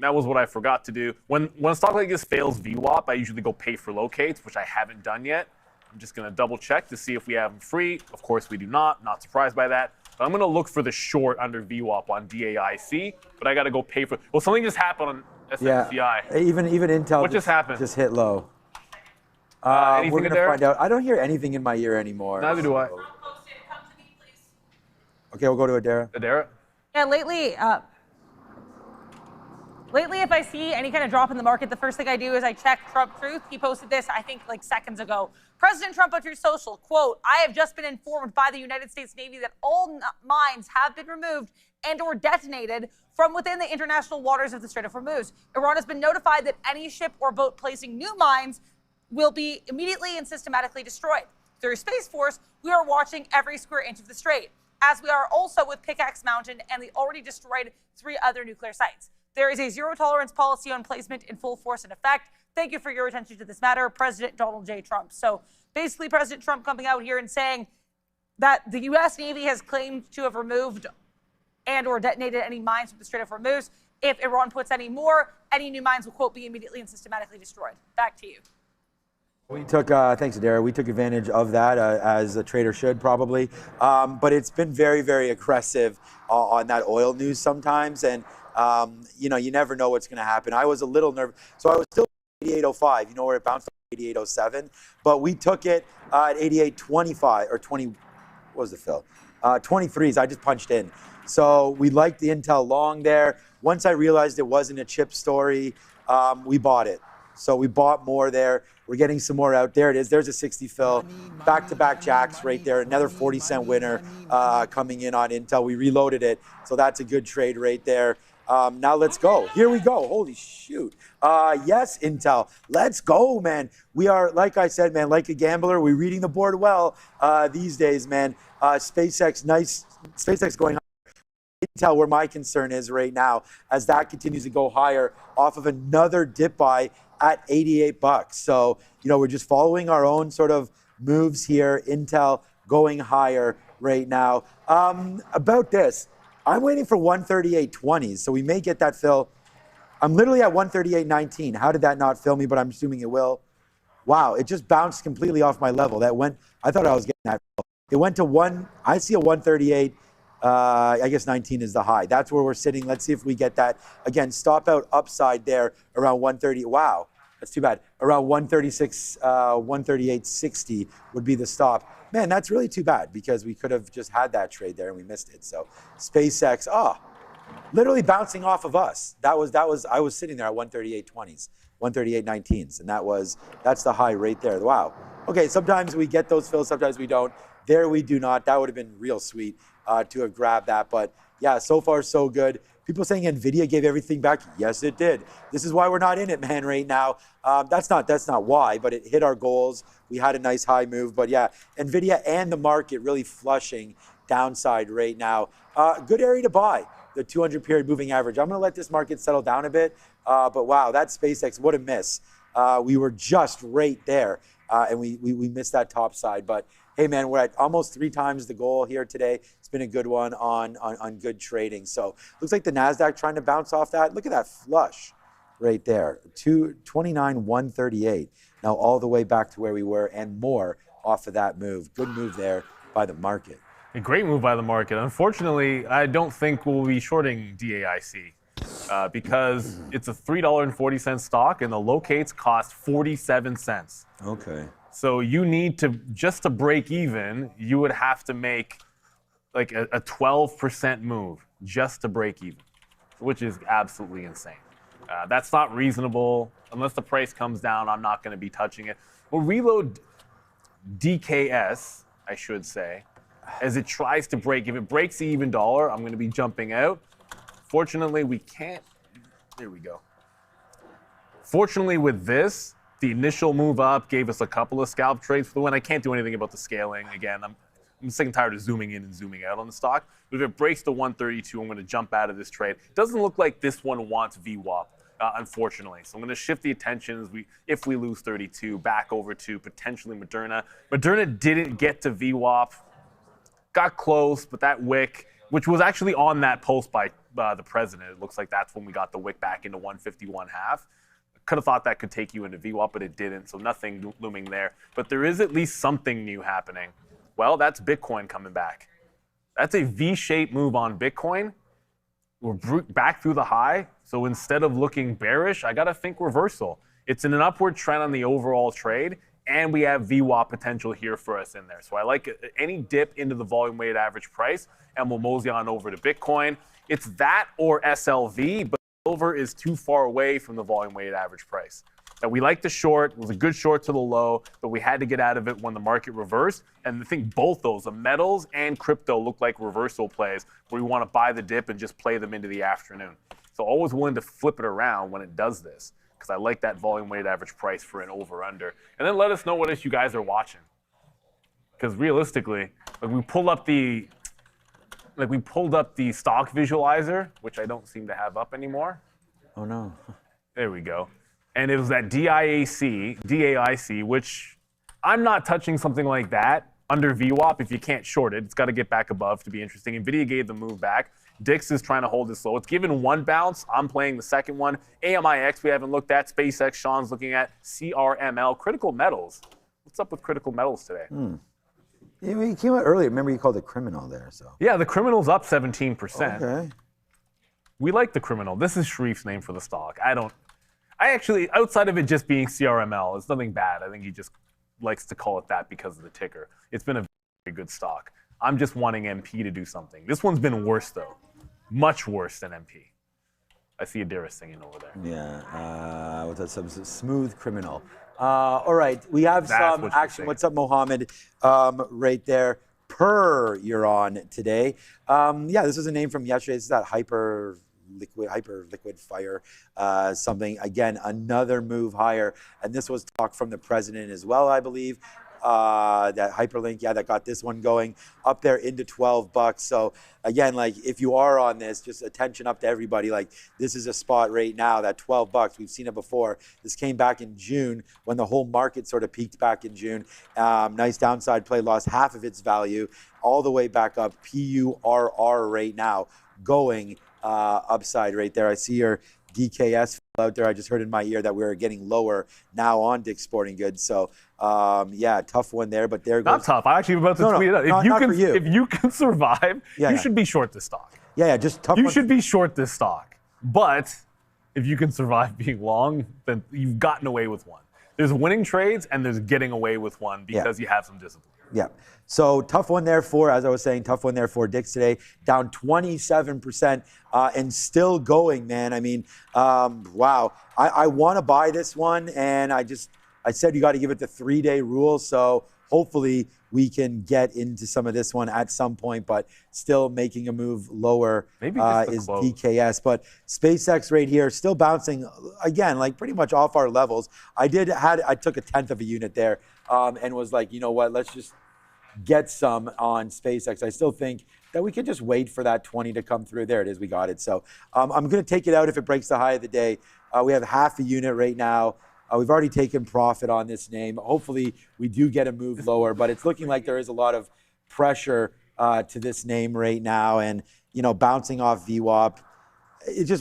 S7: That was what I forgot to do. When a stock like this fails VWAP, I usually go pay for locates, which I haven't done yet. I'm just going to double check to see if we have them free. Of course, we do not. Not surprised by that. But I'm going to look for the short under VWAP on DAIC, but I got to go pay for. Well, something just happened on SPCI.
S5: Yeah, even Intel.
S7: What just happened?
S5: Just hit low.
S7: Anything
S5: we're gonna
S7: there?
S5: find out. I don't hear anything in my ear anymore.
S7: Neither do I.
S5: Okay, we'll go to Adara.
S7: Adara?
S1: Yeah, lately, if I see any kind of drop in the market, the first thing I do is I check Trump Truth. He posted this, I think, like seconds ago. President Trump on Truth Social, quote, "I have just been informed by the United States Navy that all mines have been removed and or detonated from within the international waters of the Strait of Hormuz. Iran has been notified that any ship or boat placing new mines will be immediately and systematically destroyed. Through Space Force, we are watching every square inch of the strait, as we are also with Pickaxe Mountain and the already destroyed 3 other nuclear sites. There is a zero-tolerance policy on placement in full force and effect. Thank you for your attention to this matter, President Donald J. Trump." So basically, President Trump coming out here and saying that the U.S. Navy has claimed to have removed and or detonated any mines from the Strait of Hormuz. If Iran puts any more, any new mines will, quote, be immediately and systematically destroyed. Back to you.
S5: We took, thanks, Adara. We took advantage of that, as a trader should probably. But it's been very, very aggressive on that oil news sometimes. And, you know, you never know what's going to happen. I was a little nervous. So I was still 88.05, you know, where it bounced 88.07. But we took it at 88.25 or 20, what was the fill? 23s. I just punched in. So we liked the Intel long there. Once I realized it wasn't a chip story, we bought it. So we bought more there. We're getting some more out. There it is. There's a 60 fill. Back-to-back jacks right there. Another 40-cent winner coming in on Intel. We reloaded it. So that's a good trade right there. Now let's go. Here we go. Holy shoot. Yes, Intel. Let's go, man. We are, like I said, man, like a gambler, we're reading the board well these days, man. SpaceX, nice. SpaceX going higher. Intel, where my concern is right now, as that continues to go higher off of another dip buy at $88. So, you know, we're just following our own sort of moves here. Intel going higher right now. About this, I'm waiting for 138.20s, so we may get that fill. I'm literally at 138.19. How did that not fill me? But I'm assuming it will. Wow, it just bounced completely off my level. That went, I thought I was getting that fill. It went to I see a 138. I guess 19 is the high. That's where we're sitting. Let's see if we get that. Again, stop out upside there around 130. Wow. That's too bad. Around 136, 138.60 would be the stop. Man, that's really too bad because we could have just had that trade there and we missed it. So SpaceX, literally bouncing off of us. I was sitting there at 138.20s, 138.19s, and that's the high right there. Wow. Okay, sometimes we get those fills, sometimes we don't. There we do not. That would have been real sweet to have grabbed that. But yeah, so far so good. People saying Nvidia gave everything back. Yes, it did. This is why we're not in it, man, right now. That's not why, but it hit our goals. We had a nice high move. But yeah, Nvidia and the market really flushing downside right now. Good area to buy, the 200 period moving average. I'm going to let this market settle down a bit. But wow, that SpaceX, what a miss. We were just right there, and we missed that top side. But hey, man, we're at almost 3 times the goal here today. It's been a good one on good trading. So looks like the NASDAQ trying to bounce off that. Look at that flush right there, 29,138. Now all the way back to where we were and more off of that move. Good move there by the market.
S7: A great move by the market. Unfortunately, I don't think we'll be shorting DAIC because it's a $3.40 stock and the locates cost 47 cents.
S5: Okay.
S7: So you need to, just to break even, you would have to make like a 12% move just to break even, which is absolutely insane. That's not reasonable. Unless the price comes down, I'm not going to be touching it. We'll reload DKS, I should say, as it tries to break. If it breaks the even dollar, I'm going to be jumping out. Fortunately, we can't. There we go. Fortunately, with this, the initial move up gave us a couple of scalp trades for the win. I can't do anything about the scaling. Again, I'm sick and tired of zooming in and zooming out on the stock. But if it breaks to 132, I'm going to jump out of this trade. It doesn't look like this one wants VWAP, unfortunately. So I'm going to shift the attentions, if we lose 32, back over to potentially Moderna. Moderna didn't get to VWAP. Got close, but that wick, which was actually on that post by the president, it looks like that's when we got the wick back into 151.5. Could have thought that could take you into VWAP, but it didn't, so nothing looming there. But there is at least something new happening. Well, that's Bitcoin coming back. That's a V-shaped move on Bitcoin. We're back through the high, so instead of looking bearish, I gotta think reversal. It's in an upward trend on the overall trade, and we have VWAP potential here for us in there. So I like any dip into the volume-weighted average price, and we'll mosey on over to Bitcoin. It's that or SLV, but silver is too far away from the volume-weighted average price. Now, we like the short. It was a good short to the low, but we had to get out of it when the market reversed. And I think both those, the metals and crypto, look like reversal plays where we want to buy the dip and just play them into the afternoon. So always willing to flip it around when it does this because I like that volume-weighted average price for an over-under. And then let us know what else you guys are watching. Because realistically, like we pulled up the stock visualizer, which I don't seem to have up anymore.
S5: Oh no.
S7: There we go. And it was that DAIC, which I'm not touching something like that under VWAP if you can't short it. It's got to get back above to be interesting. Nvidia gave the move back. Dix is trying to hold this low. It's given one bounce. I'm playing the second one. AMIX we haven't looked at. SpaceX Sean's looking at. CRML. Critical metals. What's up with critical metals today?
S5: Yeah, he came out earlier. Remember you called it criminal there. So
S7: Yeah, the criminal's up 17%.
S5: okay.
S7: We like the criminal. This is Sharif's name for the stock. I actually, outside of it just being CRML, it's nothing bad. I think he just likes to call it that because of the ticker. It's been a very good stock. I'm just wanting MP to do something. This one's been worse, though. Much worse than MP. I see Adira singing over there.
S5: Yeah, what's that? Some smooth criminal. All right, we have some action. What's up, Mohammed? Right there. You're on today. Yeah, this is a name from yesterday. This is that hyper liquid fire something. Again, another move higher. And this was talk from the president as well, I believe. That hyperlink, yeah, that got this one going up there into $12. So again, like if you are on this, just attention up to everybody. Like this is a spot right now, that $12. We've seen it before. This came back in June when the whole market sort of peaked back in June. Nice downside play, lost half of its value all the way back up. PURR right now going upside right there. I see your DKS out there. I just heard in my ear that we were getting lower now on Dick's Sporting Goods. So yeah, tough one there. But there goes.
S7: Not tough. I actually was about to tweet it out. If you can survive, you should be short this stock.
S5: Yeah, just tough.
S7: You should be short this stock. But if you can survive being long, then you've gotten away with one. There's winning trades and there's getting away with one because you have some discipline.
S5: Yeah. So tough one there for, as I was saying, tough one there for Dix today, down 27% and still going, man. I mean, wow. I want to buy this one, and I said you got to give it the 3-day rule. So hopefully we can get into some of this one at some point, but still making a move lower is DKS. But SpaceX right here, still bouncing again, like pretty much off our levels. I took 1/10 of a unit there and was like, you know what, let's just get some on SpaceX. I still think that we could just wait for that 20 to come through. There it is, we got it. So I'm going to take it out if it breaks the high of the day. We have half a unit right now. We've already taken profit on this name. Hopefully we do get a move lower, but it's looking like there is a lot of pressure to this name right now, and bouncing off VWAP.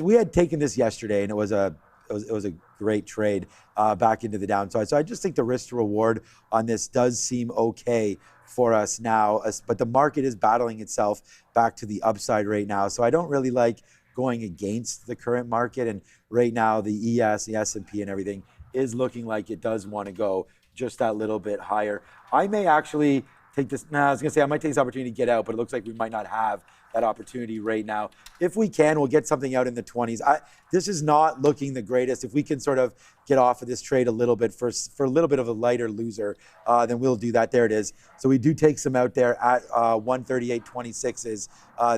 S5: We had taken this yesterday, and it was a great trade back into the downside. So I just think the risk to reward on this does seem okay for us now, but the market is battling itself back to the upside right now. So I don't really like going against the current market, and right now the ES, the S&P and everything is looking like it does want to go just that little bit higher. I may actually take this, I was gonna say I might take this opportunity to get out, but it looks like we might not have that opportunity right now. If we can, we'll get something out in the 20s. This is not looking the greatest. If we can sort of get off of this trade a little bit for a little bit of a lighter loser, then we'll do that. There it is. So we do take some out there at 138.26 is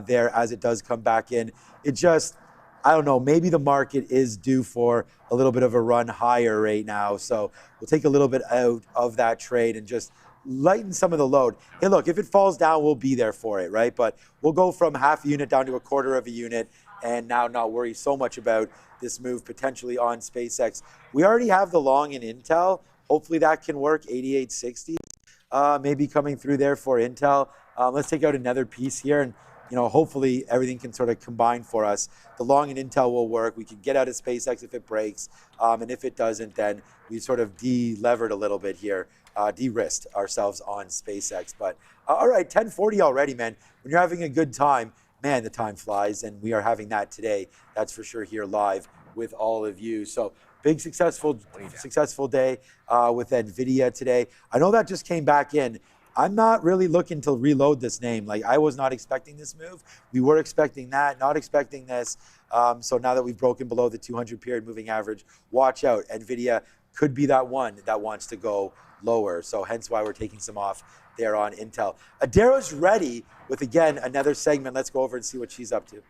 S5: there as it does come back in. It just, I don't know, maybe the market is due for a little bit of a run higher right now. So we'll take a little bit out of that trade and just lighten some of the load. Hey, look, if it falls down, we'll be there for it, right? But we'll go from half a unit down to 1/4 of a unit and now not worry so much about this move potentially on SpaceX. We already have the long in Intel. Hopefully that can work, 88.60, maybe coming through there for Intel. Let's take out another piece here, and hopefully everything can sort of combine for us. The long in Intel will work. We can get out of SpaceX if it breaks. And if it doesn't, then we sort of de-levered a little bit here, de-risked ourselves on SpaceX. But all right, 10:40 already, man. When you're having a good time, man, the time flies, and we are having that today. That's for sure here live with all of you. So big successful day with Nvidia today. I know that just came back in. I'm not really looking to reload this name. Like, I was not expecting this move. We were expecting that, not expecting this. So now that we've broken below the 200 period moving average, watch out. Nvidia could be that one that wants to go lower. So hence why we're taking some off there on Intel. Adaro's ready with, again, another segment. Let's go over and see what she's up to.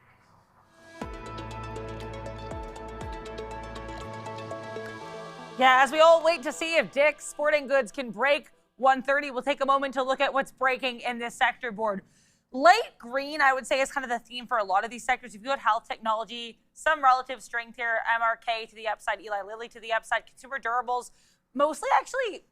S1: Yeah, as we all wait to see if Dick's Sporting Goods can break 130, we'll take a moment to look at what's breaking in this sector board. Light green, I would say, is kind of the theme for a lot of these sectors. If you got health technology, some relative strength here, MRK to the upside, Eli Lilly to the upside, consumer durables, mostly actually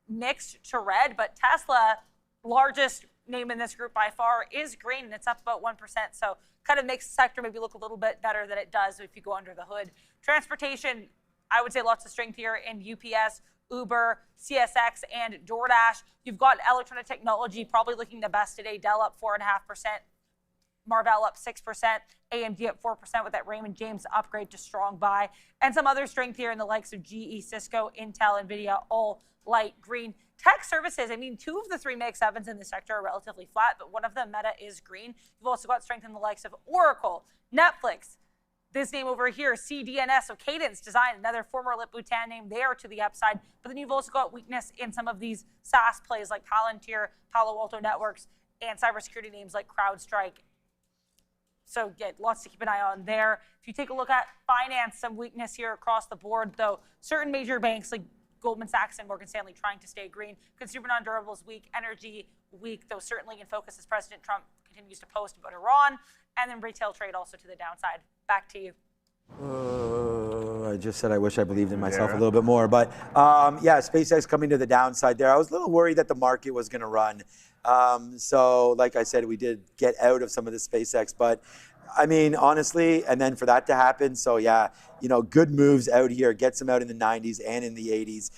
S1: mixed to red, but Tesla, largest name in this group by far, is green, and it's up about 1%. So kind of makes the sector maybe look a little bit better than it does if you go under the hood. Transportation, I would say lots of strength here in UPS, Uber, CSX, and DoorDash. You've got electronic technology probably looking the best today. Dell up 4.5%, Marvell up 6%, AMD up 4% with that Raymond James upgrade to strong buy, and some other strength here in the likes of GE, Cisco, Intel, Nvidia, all light green. Tech services, I mean, 2 of the 3 Mag 7s in the sector are relatively flat, but one of them, Meta, is green. You've also got strength in the likes of Oracle, Netflix, this name over here, CDNS, so Cadence Design, another former Lip-Bhutan name there to the upside. But then you've also got weakness in some of these SaaS plays like Palantir, Palo Alto Networks, and cybersecurity names like CrowdStrike. So yeah, lots to keep an eye on there. If you take a look at finance, some weakness here across the board, though. Certain major banks like Goldman Sachs and Morgan Stanley trying to stay green. Consumer non-durables weak, energy weak, though certainly in focus as President Trump continues to post about Iran. And then retail trade also to the downside. Back to you.
S5: I just said I wish I believed in myself a little bit more. But yeah, SpaceX coming to the downside there. I was a little worried that the market was going to run. So like I said, we did get out of some of the SpaceX. But I mean, honestly, and then for that to happen. So yeah, good moves out here. Get some out in the 90s and in the 80s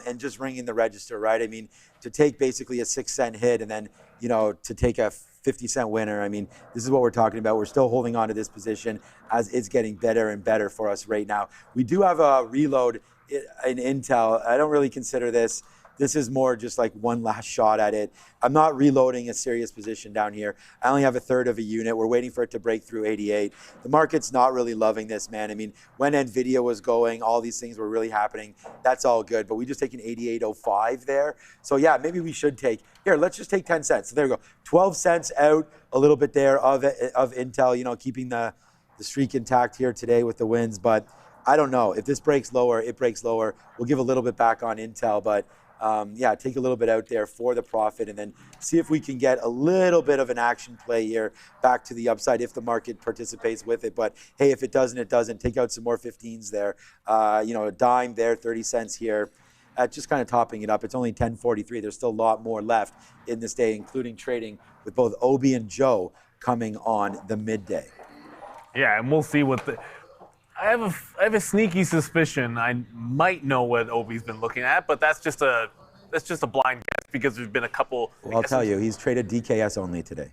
S5: and just ringing the register, right? I mean, to take basically a 6-cent hit and then, to take a 50-cent winner. I mean, this is what we're talking about. We're still holding on to this position as it's getting better and better for us right now. We do have a reload in Intel. I don't really consider this. This is more just like one last shot at it. I'm not reloading a serious position down here. I only have a third of a unit. We're waiting for it to break through 88. The market's not really loving this, man. I mean, when Nvidia was going, all these things were really happening. That's all good, but we just take an 88.05 there. So yeah, maybe we should take, here, let's just take 10 cents. So there we go. 12 cents out, a little bit there of Intel, you know, keeping the streak intact here today with the wins. But I don't know. If this breaks lower, it breaks lower. We'll give a little bit back on Intel, but yeah, take a little bit out there for the profit and then see if we can get a little bit of an action play here back to the upside if the market participates with it. But hey, if it doesn't, it doesn't. Take out some more 15s there. You know, a dime there, 30 cents here. Just kind of topping it up. It's only 10:43. There's still a lot more left in this day, including trading with both Obi and Joe coming on the midday.
S7: Yeah, and we'll see what the. I have a sneaky suspicion I might know what Obi's been looking at, but that's just a blind guess because there's been a couple.
S5: Well, I'll tell you, he's traded DKS only today.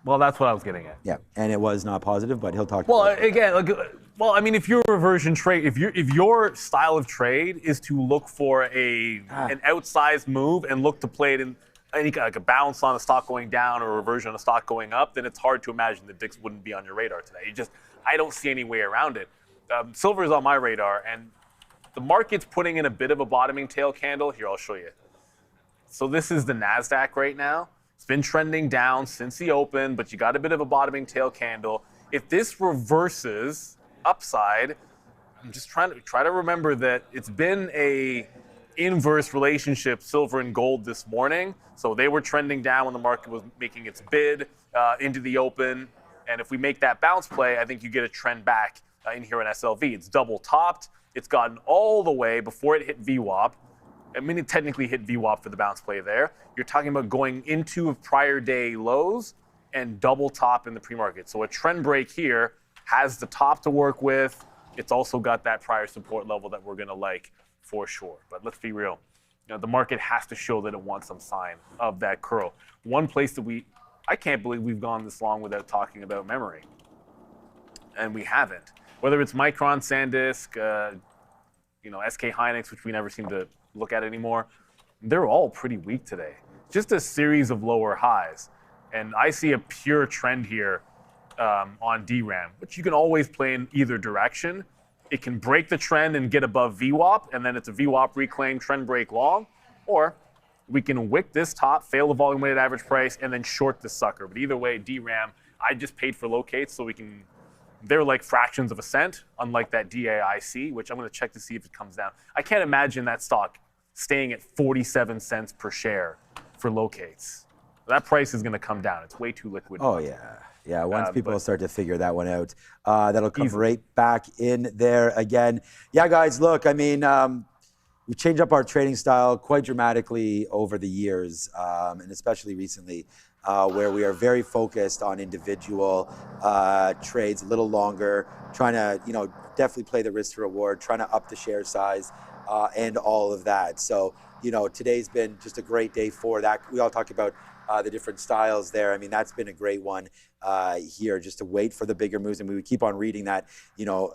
S7: Well, that's what I was getting at.
S5: Yeah, and it was not positive, but he'll talk.
S7: Well, again, like, well, I mean, if you're a reversion trade, if your style of trade is to look for an outsized move and look to play it in like a bounce on a stock going down or a reversion on a stock going up, then it's hard to imagine that DICS wouldn't be on your radar today. I don't see any way around it. Silver is on my radar, and the market's putting in a bit of a bottoming tail candle. Here, I'll show you. So this is the NASDAQ right now. It's been trending down since the open, but you got a bit of a bottoming tail candle. If this reverses upside, I'm just trying to remember that it's been a inverse relationship, silver and gold this morning. So they were trending down when the market was making its bid into the open. And if we make that bounce play, I think you get a trend back in here in SLV. It's double topped. It's gotten all the way before it hit VWAP. I mean, it technically hit VWAP for the bounce play there. You're talking about going into prior day lows and double top in the pre-market. So a trend break here has the top to work with. It's also got that prior support level that we're going to like for sure. But let's be real. You know, the market has to show that it wants some sign of that curl. One place that I can't believe we've gone this long without talking about memory. And we haven't. Whether it's Micron, SanDisk, you know, SK Hynix, which we never seem to look at anymore, they're all pretty weak today. Just a series of lower highs. And I see a pure trend here on DRAM, which you can always play in either direction. It can break the trend and get above VWAP, and then it's a VWAP reclaim trend break long, or we can wick this top, fail the volume weighted average price, and then short the sucker. But either way, DRAM, I just paid for locates so we can, they're like fractions of a cent, unlike that DAIC, which I'm going to check to see if it comes down. I can't imagine that stock staying at 47 cents per share for locates. That price is going to come down. It's way too liquid.
S5: Oh, yeah. Yeah, once people start to figure that one out, that'll come right back in there again. Yeah, guys, look, I mean, we've changed up our trading style quite dramatically over the years, and especially recently, where we are very focused on individual trades, a little longer, trying to, you know, definitely play the risk to reward, trying to up the share size, and all of that. So, you know, today's been just a great day for that. We all talked about the different styles there. I mean, that's been a great one here, just to wait for the bigger moves. And we would keep on reading that, you know,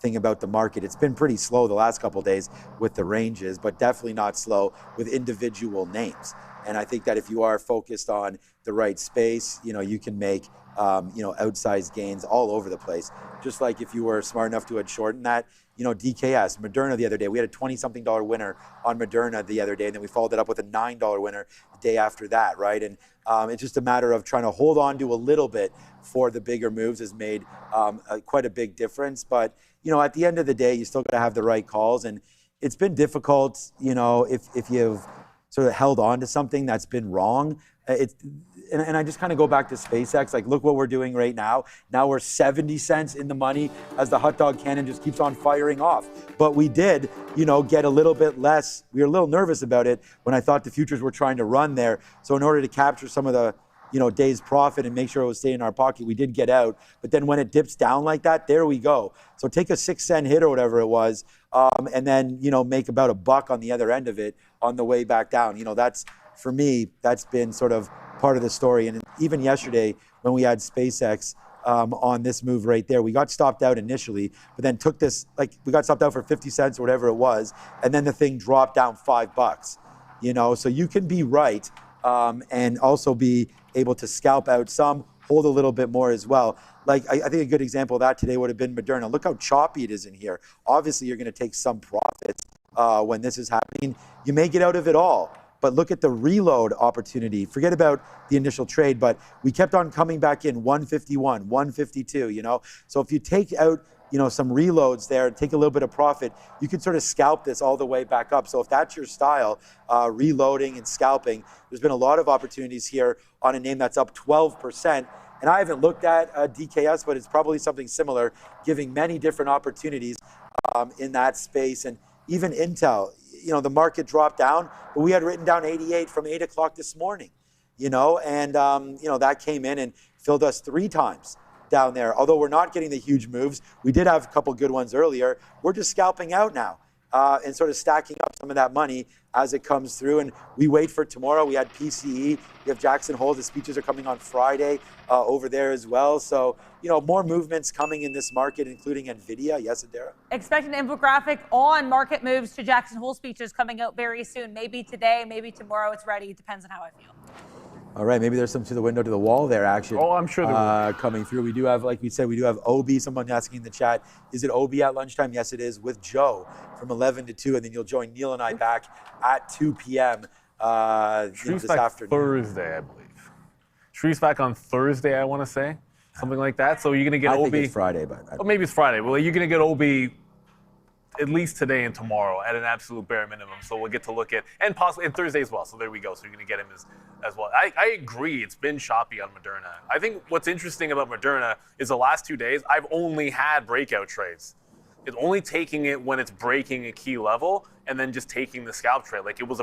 S5: thing about the market. It's been pretty slow the last couple of days with the ranges, but definitely not slow with individual names. And I think that if you are focused on the right space, you know, you can make, you know, outsized gains all over the place. Just like if you were smart enough to shorten that, you know, DKS, Moderna the other day, we had a $20-something winner on Moderna the other day, and then we followed it up with a $9 winner the day after that, right? And it's just a matter of trying to hold on to a little bit for the bigger moves has made quite a big difference. But, you know, at the end of the day, you still got to have the right calls. And it's been difficult, you know, if you've sort of held on to something that's been wrong. And I just kind of go back to SpaceX, like, look what we're doing right now. Now we're 70 cents in the money as the hot dog cannon just keeps on firing off. But we did, you know, get a little bit less. We were a little nervous about it when I thought the futures were trying to run there. So in order to capture some of the, you know, day's profit and make sure it was staying in our pocket, we did get out. But then when it dips down like that, there we go. So take a 6-cent hit or whatever it was, and then, you know, make about $1 on the other end of it on the way back down. You know, that's for me, that's been sort of part of the story. And even yesterday, when we had SpaceX on this move right there, we got stopped out initially, but then took this, like we got stopped out for 50 cents or whatever it was, and then the thing dropped down $5. You know, so you can be right and also be able to scalp out some, hold a little bit more as well. Like, I think a good example of that today would have been Moderna. Look how choppy it is in here. Obviously, you're going to take some profits when this is happening. You may get out of it all, but look at the reload opportunity. Forget about the initial trade, but we kept on coming back in 151, 152, you know? So if you take out, you know, some reloads there, take a little bit of profit, you can sort of scalp this all the way back up. So if that's your style, reloading and scalping, there's been a lot of opportunities here on a name that's up 12%. And I haven't looked at DKS, but it's probably something similar, giving many different opportunities in that space. And even Intel, you know, the market dropped down, but we had written down 88 from 8 o'clock this morning, you know, and, you know, that came in and filled us 3 times down there. Although we're not getting the huge moves, we did have a couple good ones earlier. We're just scalping out now and sort of stacking up some of that money as it comes through. And we wait for tomorrow. We had PCE, we have Jackson Hole. The speeches are coming on Friday over there as well. So, you know, more movements coming in this market, including Nvidia. Yes, Adara?
S1: Expect an infographic on market moves to Jackson Hole speeches coming out very soon. Maybe today, maybe tomorrow. It's ready. It depends on how I feel.
S5: All right, maybe there's some to the window, to the wall there action.
S7: Oh, I'm sure there will be.
S5: Coming through. We do have, like we said, we do have OB. Someone asking in the chat, is it OB at lunchtime? Yes, it is, with Joe from 11 to 2, and then you'll join Neil and I back at 2 p.m. This afternoon.
S7: Thursday, I believe. Shreve's back on Thursday, I want to say, something like that. So you're gonna get
S5: I
S7: OB.
S5: think it's Friday, but
S7: Or maybe it's Friday. Well, you're gonna get OB at least today and tomorrow at an absolute bare minimum. So we'll get to look at, and possibly and Thursday as well. So there we go. So you're gonna get him as well. I agree. It's been choppy on Moderna. I think what's interesting about Moderna is the last 2 days I've only had breakout trades. It's only taking it when it's breaking a key level and then just taking the scalp trade. Like it was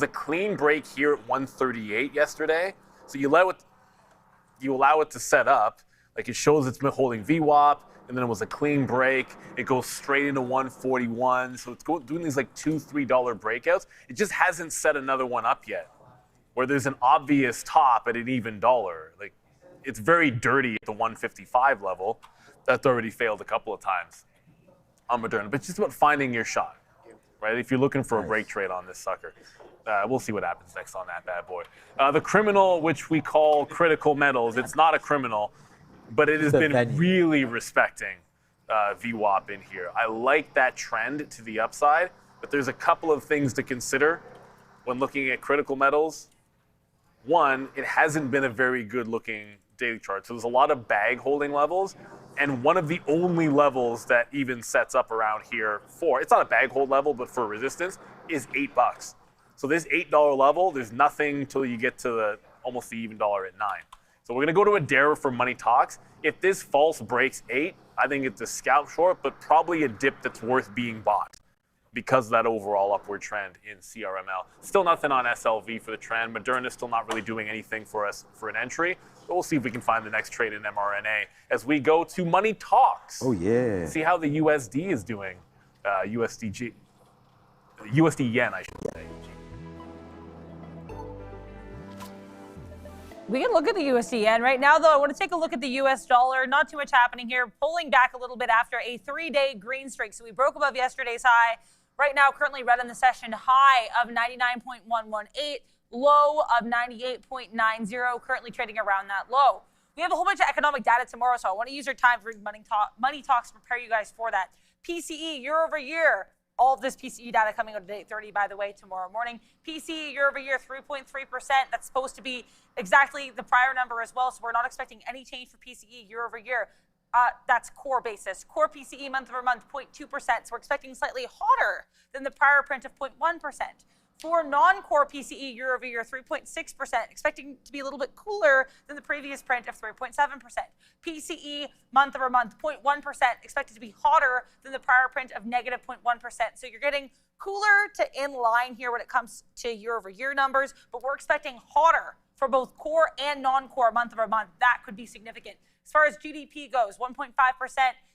S7: a clean break here at 138 yesterday. So you allow it to set up. Like it shows it's been holding VWAP. And then it was a clean break. It goes straight into 141. So it's doing these like $2-3 breakouts. It just hasn't set another one up yet, where there's an obvious top at an even dollar. Like it's very dirty at the 155 level. That's already failed a couple of times on Moderna. But it's just about finding your shot, right? If you're looking for a break trade on this sucker. We'll see what happens next on that bad boy. The criminal, which we call critical metals, it's not a criminal, but it has been really respecting VWAP in here. I like that trend to the upside, but there's a couple of things to consider when looking at critical metals. One, it hasn't been a very good looking daily chart. So there's a lot of bag holding levels, and one of the only levels that even sets up around here for, it's not a bag hold level, but for resistance, is $8. So this $8 level, there's nothing until you get to almost the even dollar at 9. So we're going to go to Adara for money talks. If this false breaks 8, I think it's a scalp short, but probably a dip that's worth being bought because of that overall upward trend in CRML. Still nothing on SLV for the trend. Moderna still not really doing anything for us for an entry. But we'll see if we can find the next trade in mRNA as we go to money talks.
S5: Oh, yeah.
S7: See how the USD is doing. USD yen, I should say.
S1: We can look at the USD yen right now, though. I want to take a look at the US dollar. Not too much happening here. Pulling back a little bit after a 3-day green streak. So we broke above yesterday's high. Right now, currently red in the session. High of 99.118, low of 98.90. Currently trading around that low. We have a whole bunch of economic data tomorrow, so I want to use our time for money talks to prepare you guys for that. PCE year over year. All of this PCE data coming out at 8:30, by the way, tomorrow morning. PCE year over year, 3.3%. That's supposed to be exactly the prior number as well. So we're not expecting any change for PCE year over year. That's core basis. Core PCE month over month, 0.2%. So we're expecting slightly hotter than the prior print of 0.1%. For non-core PCE year over year, 3.6%, expecting to be a little bit cooler than the previous print of 3.7%. PCE month over month, 0.1%, expected to be hotter than the prior print of negative 0.1%. So you're getting cooler to in line here when it comes to year over year numbers, but we're expecting hotter for both core and non-core month over month. That could be significant. As far as GDP goes, 1.5%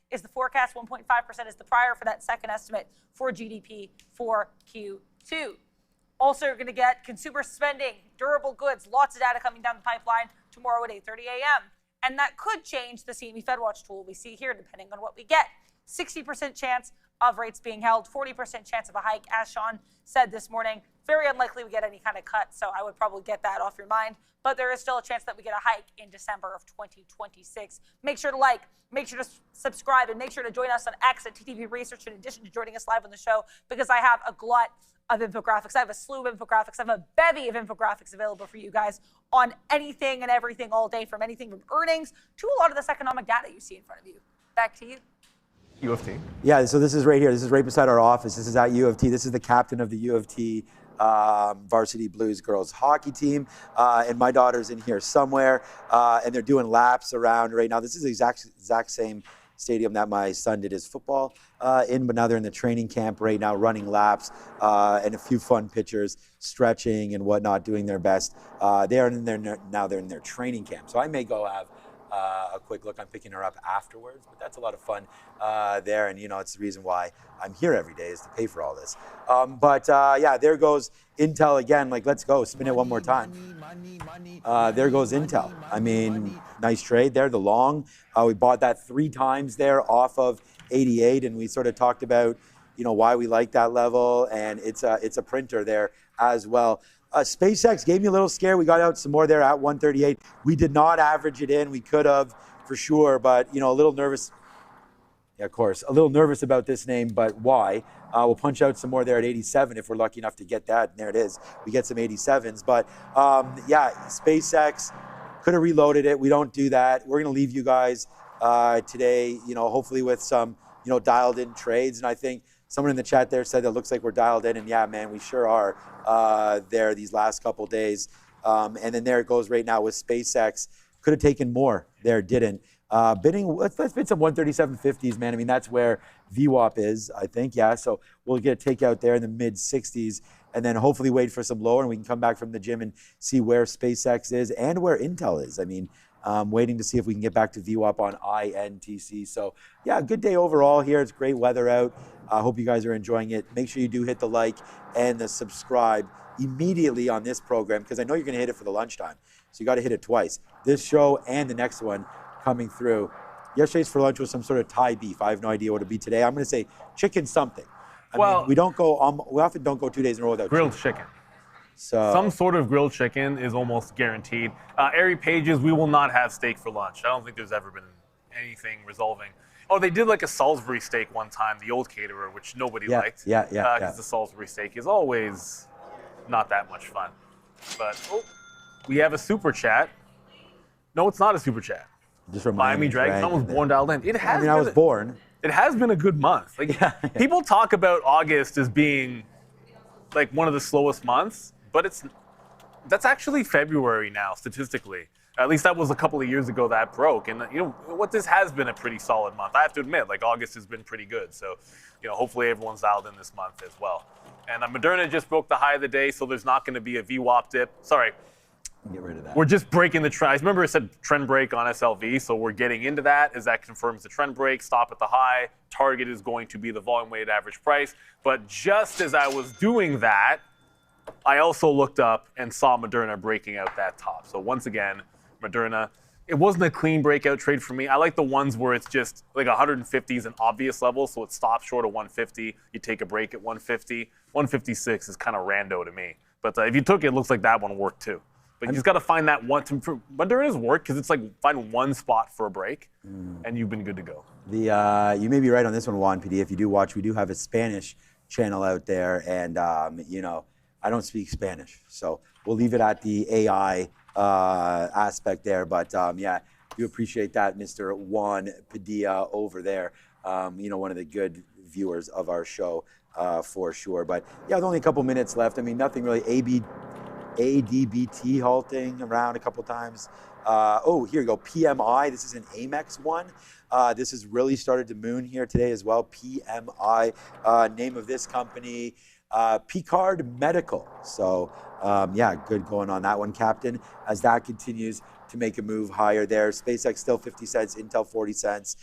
S1: is the forecast, 1.5% is the prior for that second estimate for GDP for Q2. Also, you're going to get consumer spending, durable goods, lots of data coming down the pipeline tomorrow at 8:30 a.m. And that could change the CME FedWatch tool we see here, depending on what we get. 60% chance of rates being held, 40% chance of a hike, as Sean said this morning. Very unlikely we get any kind of cut, so I would probably get that off your mind. But there is still a chance that we get a hike in December of 2026. Make sure to like, make sure to subscribe, and make sure to join us on X at TTV Research in addition to joining us live on the show, because I have a glut of infographics. I have a slew of infographics. I have a bevy of infographics available for you guys on anything and everything all day, from anything from earnings to a lot of this economic data you see in front of you. Back to you.
S7: U of T.
S5: Yeah, so this is right here. This is right beside our office. This is at U of T. This is the captain of the U of T varsity Blues girls hockey team. And my daughter's in here somewhere. And they're doing laps around right now. This is the exact same stadium that my son did his football in, but now they're in the training camp right now, running laps and a few fun pictures, stretching and whatnot, doing their best. They're in their training camp. So I may go have a quick look. I'm picking her up afterwards, but that's a lot of fun there. And, it's the reason why I'm here every day, is to pay for all this. Yeah, there goes Intel again. Like, let's go. Spin it one more time. There goes Intel. I mean, nice trade there. The long. We bought that 3 times there off of 88, and we sort of talked about, why we like that level. And it's a printer there as well. SpaceX gave me a little scare. We got out some more there at 138. We did not average it in. We could have for sure, but a little nervous. Yeah, of course, a little nervous about this name, but why? We'll punch out some more there at 87 if we're lucky enough to get that. And there it is. We get some 87s. But yeah, SpaceX could have reloaded it. We don't do that. We're going to leave you guys today, hopefully with some, dialed in trades. And I think someone in the chat there said it looks like we're dialed in. And yeah, man, we sure are there these last couple days. And then there it goes right now with SpaceX. Could have taken more there, didn't. Bidding, let's bid some 137.50s, man. I mean, that's where VWAP is, I think. Yeah, so we'll get a takeout there in the mid 60s, and then hopefully wait for some lower, and we can come back from the gym and see where SpaceX is and where Intel is. I mean, waiting to see if we can get back to VWAP on INTC. So yeah, good day overall here. It's great weather out. I hope you guys are enjoying it. Make sure you do hit the like and the subscribe immediately on this program, because I know you're going to hit it for the lunchtime. So you got to hit it twice. This show and the next one coming through. Yesterday's for lunch was some sort of Thai beef. I have no idea what it'd be today. I'm going to say chicken something. I mean, we often don't go 2 days in a row without
S7: grilled chicken. So some sort of grilled chicken is almost guaranteed. Ari Pages, we will not have steak for lunch. I don't think there's ever been anything resolving. Oh, they did like a Salisbury steak one time, the old caterer, which nobody liked.
S5: Yeah.
S7: Because the Salisbury steak is always not that much fun. But we have a super chat. No, it's not a super chat.
S5: Just remind
S7: Miami Dragons. Someone's born dialed in.
S5: I was born.
S7: It has been a good month. People talk about August as being like one of the slowest months, but that's actually February now statistically. At least that was a couple of years ago that broke. And this has been a pretty solid month. I have to admit, August has been pretty good. So, hopefully everyone's dialed in this month as well. And Moderna just broke the high of the day, so there's not going to be a VWAP dip. Sorry.
S5: Get rid of that.
S7: We're just breaking the trend. I remember it said trend break on SLV, so we're getting into that as that confirms the trend break. Stop at the high. Target is going to be the volume weighted average price. But just as I was doing that, I also looked up and saw Moderna breaking out that top. So once again, Moderna, it wasn't a clean breakout trade for me. I like the ones where it's just like 150 is an obvious level, so it stops short of 150. You take a break at 150. 156 is kind of rando to me. But if you took it, it looks like that one worked too. But you just got to find that one. Moderna's work, because it's like find one spot for a break, and you've been good to go.
S5: You may be right on this one, Juan PD. If you do watch, we do have a Spanish channel out there, and I don't speak Spanish, so we'll leave it at the AI aspect there. But yeah, do appreciate that, Mr. Juan Padilla over there. One of the good viewers of our show for sure. But yeah, there's only a couple minutes left. I mean, nothing really. ADBT halting around a couple times. Here you go. PMI. This is an Amex one. This has really started to moon here today as well. PMI. Name of this company, Picard Medical. So yeah, good going on that one, Captain, as that continues to make a move higher there. SpaceX still 50 cents, Intel 40 cents.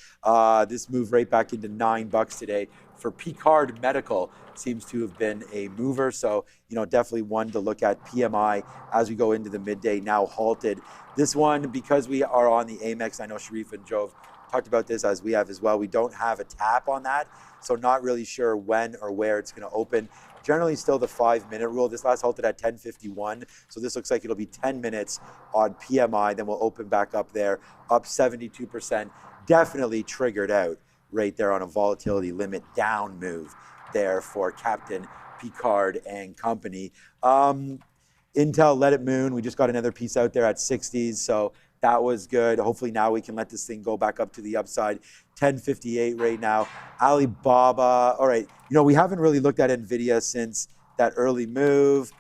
S5: This move right back into $9 today for Picard Medical seems to have been a mover. So, definitely one to look at. PMI as we go into the midday, now halted. This one, because we are on the Amex, I know Sharif and Jove talked about this as we have as well. We don't have a tap on that, so not really sure when or where it's going to open. Generally still the 5-minute rule. This last halted at 10:51, so this looks like it'll be 10 minutes on PMI, then we'll open back up there, up 72%. Definitely triggered out right there on a volatility limit down move there for Captain Picard and company. Intel, let it moon. We just got another piece out there at 60s, so that was good. Hopefully now we can let this thing go back up to the upside. 1058 right now. Alibaba, all right. We haven't really looked at Nvidia since that early move.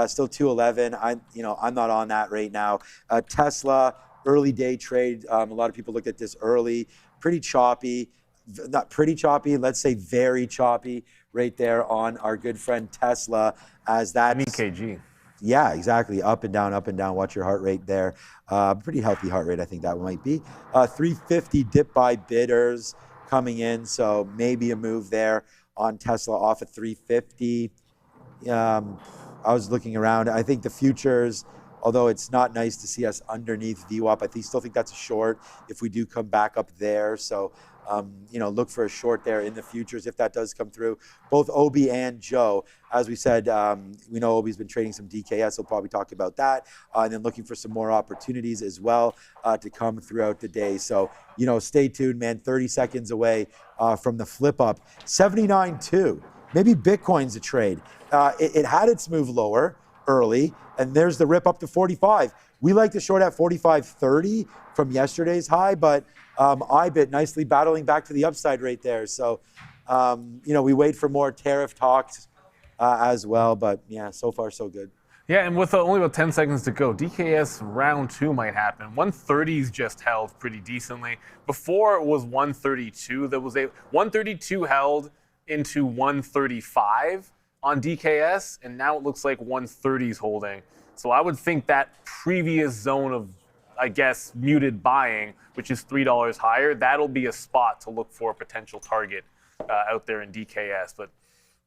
S5: Still 211. I'm not on that right now. Tesla, early day trade. A lot of people looked at this early. Pretty choppy. Not pretty choppy, let's say very choppy right there on our good friend Tesla as that.
S7: EKG.
S5: Yeah, exactly. Up and down, up and down. Watch your heart rate there. Pretty healthy heart rate, I think that might be. 350 dip by bidders coming in, so maybe a move there on Tesla off at 350. I was looking around. I think the futures, although it's not nice to see us underneath VWAP, still think that's a short if we do come back up there. So, look for a short there in the futures if that does come through. Both Obi and Joe, as we said, we know Obi's been trading some DKS. We'll probably talk about that. And then looking for some more opportunities as well to come throughout the day. So, stay tuned, man. 30 seconds away from the flip up. 79.2. Maybe Bitcoin's a trade. It had its move lower early, and there's the rip up to 45. We like to short at 45.30 from yesterday's high, but IBIT nicely battling back to the upside right there. So, we wait for more tariff talks as well, but yeah, so far so good.
S7: Yeah, and with only about 10 seconds to go, DKS round 2 might happen. 130's just held pretty decently. Before it was 132. There was a 132 held into 135 on DKS, and now it looks like 130's holding. So I would think that previous zone of, muted buying, which is $3 higher, that'll be a spot to look for a potential target out there in DKS. But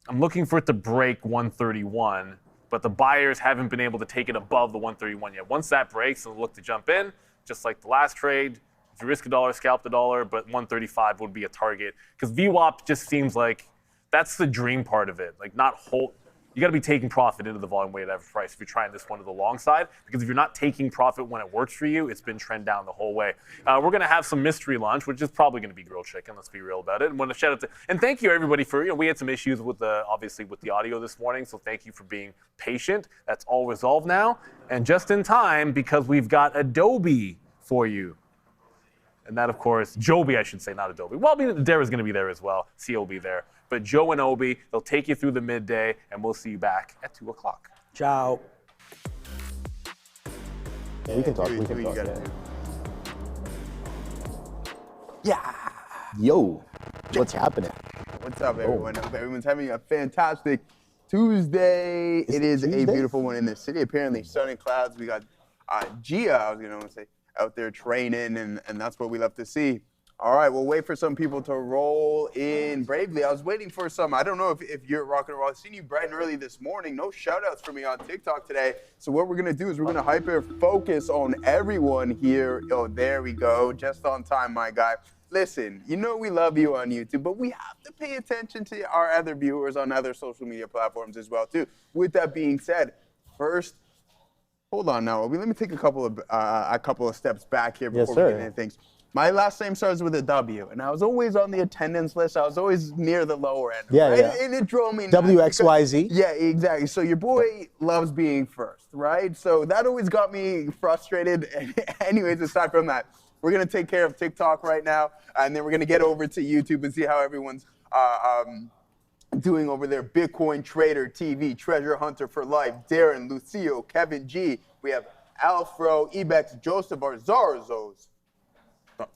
S7: I'm looking for it to break 131, but the buyers haven't been able to take it above the 131 yet. Once that breaks, they'll look to jump in, just like the last trade. If you risk $1, scalp the $1, but 135 would be a target. Because VWAP just seems like that's the dream part of it. Like, not hold. You got to be taking profit into the volume weighted average price if you're trying this one to the long side. Because if you're not taking profit when it works for you, it's been trend down the whole way. We're going to have some mystery lunch, which is probably going to be grilled chicken. Let's be real about it. And want to shout out to, and thank you everybody for, we had some issues with obviously with the audio this morning. So thank you for being patient. That's all resolved now. And just in time, because we've got Adobe for you. And that, of course, Joby, I should say, not Adobe. Well, Dara's going to be there as well. C will be there. But Joe and Obi, they'll take you through the midday, and we'll see you back at 2 o'clock.
S5: Ciao.
S8: Yeah, we can talk.
S5: Yeah.
S8: Yo, what's happening?
S6: What's up, everyone? I hope everyone's having a fantastic Tuesday. It is a beautiful one in the city. Apparently, sunny clouds. We got Gia, I was going to say, out there training, and that's what we love to see. All right, we'll wait for some people to roll in bravely. I was waiting for some. I don't know if you're rock and roll. I've seen you bright and early this morning. No shout-outs for me on TikTok today. So what we're going to do is we're going to hyper-focus on everyone here. Oh, there we go. Just on time, my guy. Listen, we love you on YouTube, but we have to pay attention to our other viewers on other social media platforms as well, too. With that being said, first, hold on now. Let me take a couple of steps back here before we get into things. My last name starts with a W, and I was always on the attendance list. I was always near the lower end.
S8: Yeah,
S6: right?
S8: yeah.
S6: And it drove me nuts.
S8: WXYZ.
S6: Yeah, exactly. So your boy loves being first, right? So that always got me frustrated. Anyways, aside from that, we're going to take care of TikTok right now, and then we're going to get over to YouTube and see how everyone's doing over there. Bitcoin Trader TV, Treasure Hunter for Life, Darren, Lucio, Kevin G. We have Alfro, Ebex, Joseph Arzarzos.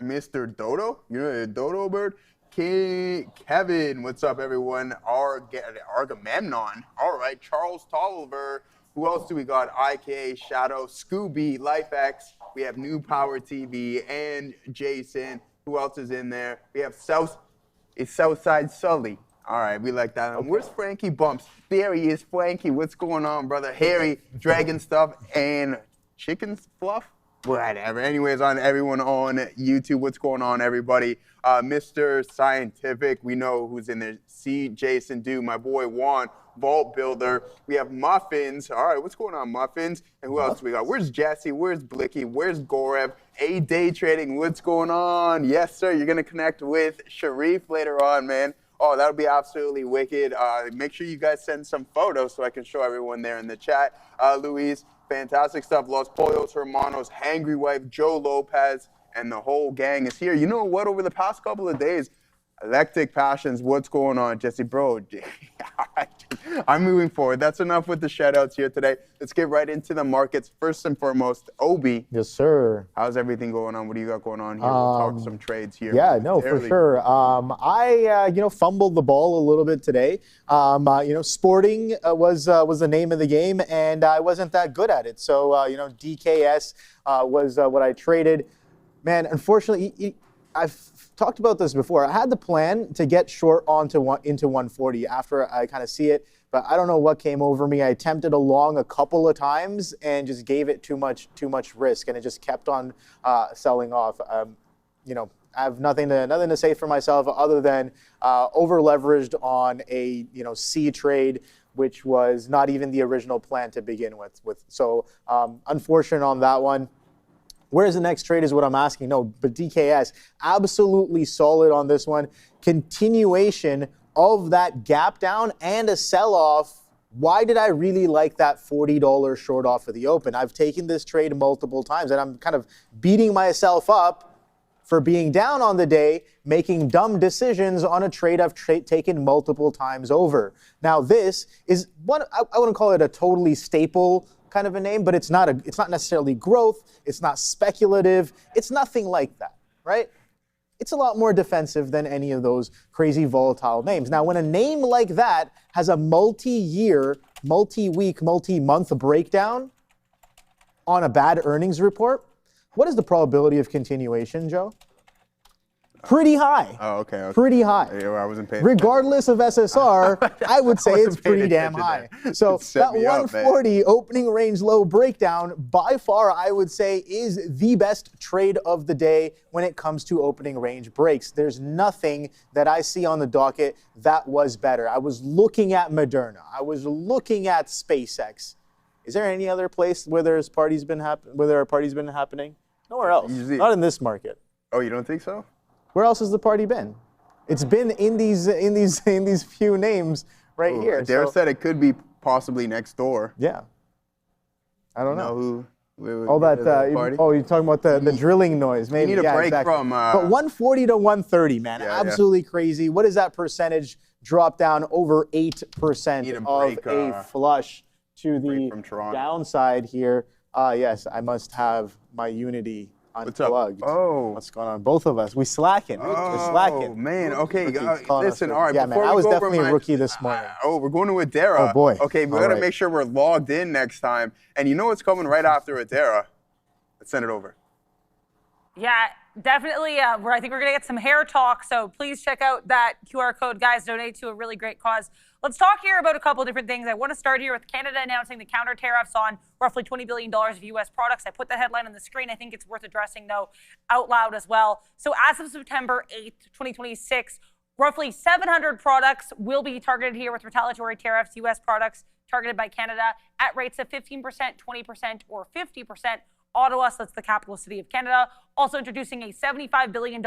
S6: Mr. Dodo, the Dodo bird. Kevin, what's up, everyone? Argamemnon, all right. Charles Tolliver. Who else do we got? IK, Shadow, Scooby, LifeX. We have New Power TV and Jason. Who else is in there? We have Southside Sully. All right, we like that. Okay. Where's Frankie Bumps? There he is, Frankie. What's going on, brother? Harry, Dragon Stuff, and Chicken Fluff? Whatever. Anyways, on everyone on YouTube, what's going on, everybody? Mr. Scientific, we know who's in there. C. Jason Do, my boy Juan, Vault Builder. We have Muffins. All right, what's going on, Muffins? And who else do we got? Where's Jesse? Where's Blicky? Where's Gorev? A Day Trading, what's going on? Yes, sir. You're going to connect with Sharif later on, man. Oh, that'll be absolutely wicked. Make sure you guys send some photos so I can show everyone there in the chat. Luis, fantastic stuff. Los Pollos Hermanos, Hangry Wife, Joe Lopez, and the whole gang is here. You know what? Over the past couple of days, Electric Passions, what's going on, Jesse? Bro, I'm moving forward. That's enough with the shout-outs here today. Let's get right into the markets. First and foremost, Obi.
S8: Yes, sir.
S6: How's everything going on? What do you got going on here? We'll talk some trades here.
S8: Yeah, no, for sure. I fumbled the ball a little bit today. Sporting was the name of the game, and I wasn't that good at it. So, DKS was what I traded. Man, unfortunately, I've talked about this before. I had the plan to get short into 140 after I kind of see it, but I don't know what came over me. I attempted a long a couple of times and just gave it too much risk, and it just kept on selling off. I have nothing to say for myself other than over leveraged on a C trade, which was not even the original plan to begin with. So unfortunate on that one. Where's the next trade is what I'm asking. No, but DKS, absolutely solid on this one. Continuation of that gap down and a sell-off. Why did I really like that $40 short off of the open? I've taken this trade multiple times, and I'm kind of beating myself up for being down on the day, making dumb decisions on a trade I've taken multiple times over. Now, this is one, I wouldn't call it a totally staple kind of a name, but it's not necessarily growth, it's not speculative, it's nothing like that, right? It's a lot more defensive than any of those crazy volatile names. Now, when a name like that has a multi-year, multi-week, multi-month breakdown on a bad earnings report, what is the probability of continuation, Joe? Pretty high.
S6: Oh, okay.
S8: Pretty high.
S6: Yeah, well, I wasn't paying
S8: Regardless of SSR, I would say it's pretty damn high. So that 140 opening range low breakdown, by far, I would say, is the best trade of the day when it comes to opening range breaks. There's nothing that I see on the docket that was better. I was looking at Moderna. I was looking at SpaceX. Is there any other place where there are parties been happening? Nowhere else. Not in this market.
S6: Oh, you don't think so?
S8: Where else has the party been? It's been in these few names right here.
S6: Dare said it could be possibly next door.
S8: Yeah. I don't know.
S6: All that.
S8: You're talking about the drilling noise. Maybe.
S6: You need a break
S8: exactly.
S6: from.
S8: But 140 to 130, man, absolutely crazy. What is that percentage drop down? Over 8% of a flush to the downside here. Yes, I must have my Unity unplugged.
S6: Oh.
S8: What's going on? Both of us. We slacking. We're slacking.
S6: Oh, man. Okay. Listen, all right.
S8: Yeah, man. I was definitely a rookie this morning.
S6: We're going to Adara.
S8: Oh, boy.
S6: Okay, we got to make sure we're logged in next time. And you know what's coming right after Adara? Let's send it over.
S1: Yeah, definitely. I think we're going to get some hair talk. So please check out that QR code, guys. Donate to a really great cause. Let's talk here about a couple different things. I want to start here with Canada announcing the counter tariffs on roughly $20 billion of U.S. products. I put the headline on the screen. I think it's worth addressing, though, out loud as well. So as of September 8th, 2026, roughly 700 products will be targeted here with retaliatory tariffs, U.S. products targeted by Canada at rates of 15%, 20%, or 50%. Ottawa, so that's the capital city of Canada, also introducing a $75 billion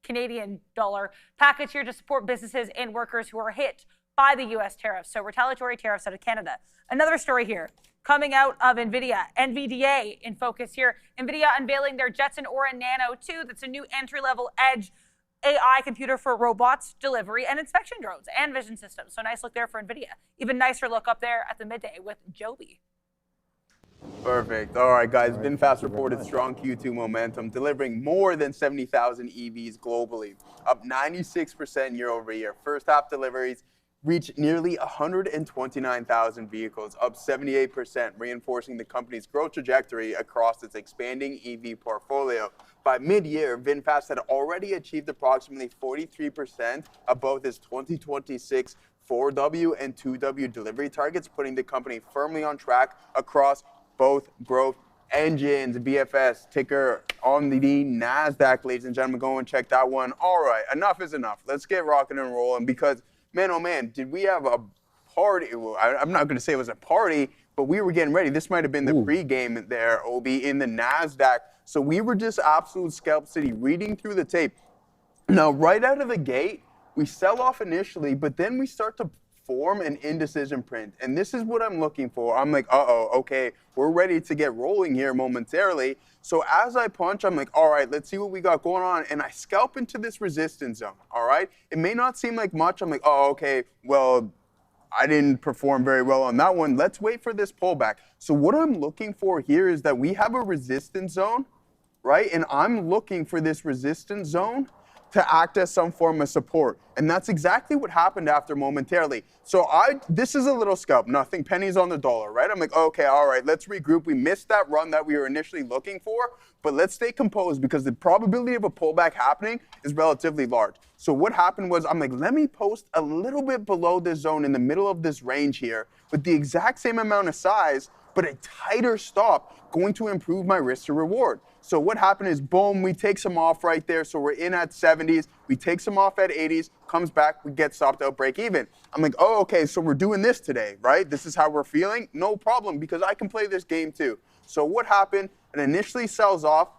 S1: Canadian dollar package here to support businesses and workers who are hit by the U.S. tariffs. So retaliatory tariffs out of Canada. Another story here coming out of Nvidia. NVDA in focus here. Nvidia unveiling their Jetson Aura Nano 2. That's a new entry-level edge AI computer for robots, delivery, and inspection drones and vision systems. So nice look there for Nvidia. Even nicer look up there at the midday with Joby.
S6: Perfect. All right, guys. VinFast reported strong Q2 momentum, delivering more than 70,000 EVs globally, up 96% year over year. First half deliveries reached nearly 129,000 vehicles, up 78%, reinforcing the company's growth trajectory across its expanding EV portfolio. By mid-year, VinFast had already achieved approximately 43% of both its 2026 4W and 2W delivery targets, putting the company firmly on track across both growth engines. BFS ticker on the NASDAQ, ladies and gentlemen. Go and check that one. All right, enough is enough. Let's get rocking and rolling because, man, oh man, did we have a party? Well, I'm not going to say it was a party, but we were getting ready. This might have been the pregame there, Obi, in the NASDAQ. So we were just absolute scalp city, reading through the tape. Now, right out of the gate, we sell off initially, but then we start to form an indecision print. And this is what I'm looking for. I'm like, uh-oh, okay, we're ready to get rolling here momentarily. So as I punch, I'm like, all right, let's see what we got going on. And I scalp into this resistance zone, all right? It may not seem like much. I'm like, oh, okay, well, I didn't perform very well on that one. Let's wait for this pullback. So what I'm looking for here is that we have a resistance zone, right? And I'm looking for this resistance zone to act as some form of support. And that's exactly what happened after momentarily. So this is a little scalp, nothing, pennies on the dollar, right? I'm like, okay, all right, let's regroup. We missed that run that we were initially looking for, but let's stay composed because the probability of a pullback happening is relatively large. So what happened was I'm like, let me post a little bit below this zone in the middle of this range here with the exact same amount of size, but a tighter stop going to improve my risk to reward. So what happened is, boom, we take some off right there. So we're in at 70s. We take some off at 80s, comes back, we get stopped out, break even. I'm like, oh, okay, so we're doing this today, right? This is how we're feeling? No problem, because I can play this game too. So what happened? It initially sells off,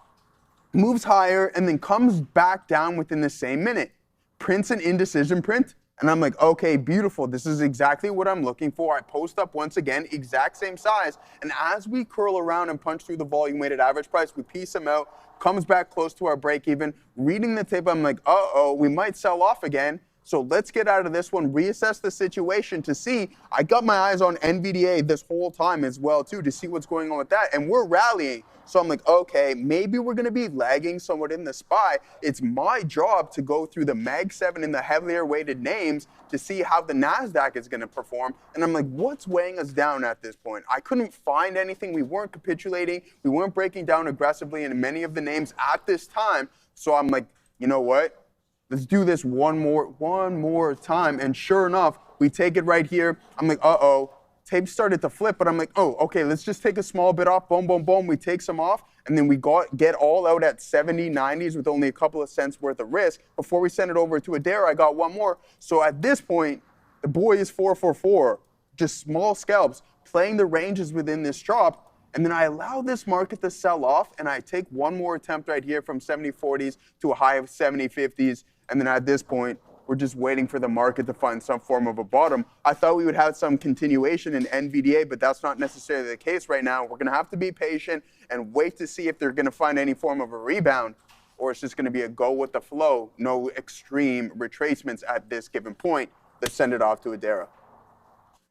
S6: moves higher, and then comes back down within the same minute. Prints an indecision print. And I'm like, okay, beautiful. This is exactly what I'm looking for. I post up once again, exact same size. And as we curl around and punch through the volume weighted average price, we piece them out, comes back close to our break even. Reading the tape, I'm like, uh-oh, we might sell off again. So let's get out of this one, reassess the situation to see. I got my eyes on Nvidia this whole time as well, too, to see what's going on with that. And we're rallying. So I'm like, okay, maybe we're going to be lagging somewhat in the SPY. It's my job to go through the Mag 7 and the heavier weighted names to see how the NASDAQ is going to perform. And I'm like, what's weighing us down at this point? I couldn't find anything. We weren't capitulating. We weren't breaking down aggressively in many of the names at this time. So I'm like, you know what? Let's do this one more time. And sure enough, we take it right here. I'm like, uh-oh. Tape started to flip, but I'm like, oh, okay, let's just take a small bit off. Boom, boom, boom. We take some off, and then we get all out at 70, 90s with only a couple of cents worth of risk. Before we send it over to Adair, I got one more. So at this point, the boy is 444, just small scalps, playing the ranges within this drop. And then I allow this market to sell off, and I take one more attempt right here from 70.40s to a high of 70.50s. And then at this point, we're just waiting for the market to find some form of a bottom. I thought we would have some continuation in NVDA, but that's not necessarily the case right now. We're going to have to be patient and wait to see if they're going to find any form of a rebound, or it's just going to be a go with the flow, no extreme retracements at this given point. Let's send it off to Adara.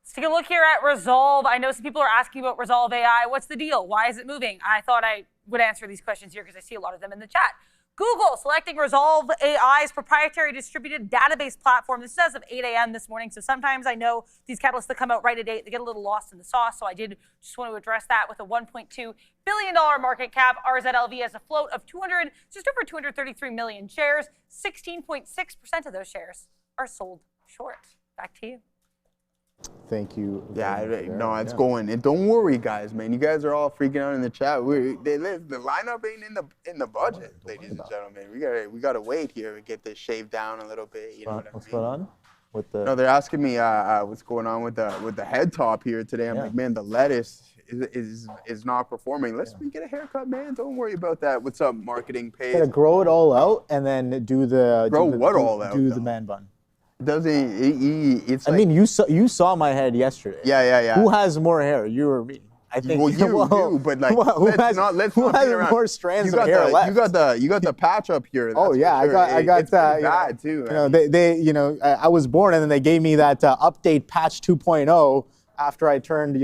S1: Let's take a look here at Resolve. I know some people are asking about Resolve AI. What's the deal? Why is it moving? I thought I would answer these questions here because I see a lot of them in the chat. Google selecting Resolve AI's proprietary distributed database platform. This is as of 8 a.m. this morning, so sometimes I know these catalysts that come out right at 8, they get a little lost in the sauce, so I did just want to address that with a $1.2 billion market cap. RZLV has a float of just over 233 million shares. 16.6% of those shares are sold short. Back to you.
S8: Thank you.
S6: Yeah, no, it's going. And don't worry, guys, man. You guys are all freaking out in the chat. The lineup ain't in the budget, ladies and gentlemen. We gotta wait here and get this shaved down a little bit. You know what I mean?
S8: What's going on with the?
S6: No, they're asking me what's going on with the head top here today. I'm like, man, the lettuce is not performing. Let's get a haircut, man. Don't worry about that. What's up, marketing page?
S8: Gotta grow it all out and then do the
S6: do
S8: the man bun.
S6: Doesn't it's?
S8: I mean, you saw my head yesterday.
S6: Yeah.
S8: Who has more hair, you or me? I think.
S6: Well, you do, but like, let's not
S8: who has more strands of hair left?
S6: You got the patch up here.
S8: Oh yeah,
S6: sure.
S8: I got
S6: it's bad too.
S8: I was born and then they gave me that update patch 2.0 after I turned,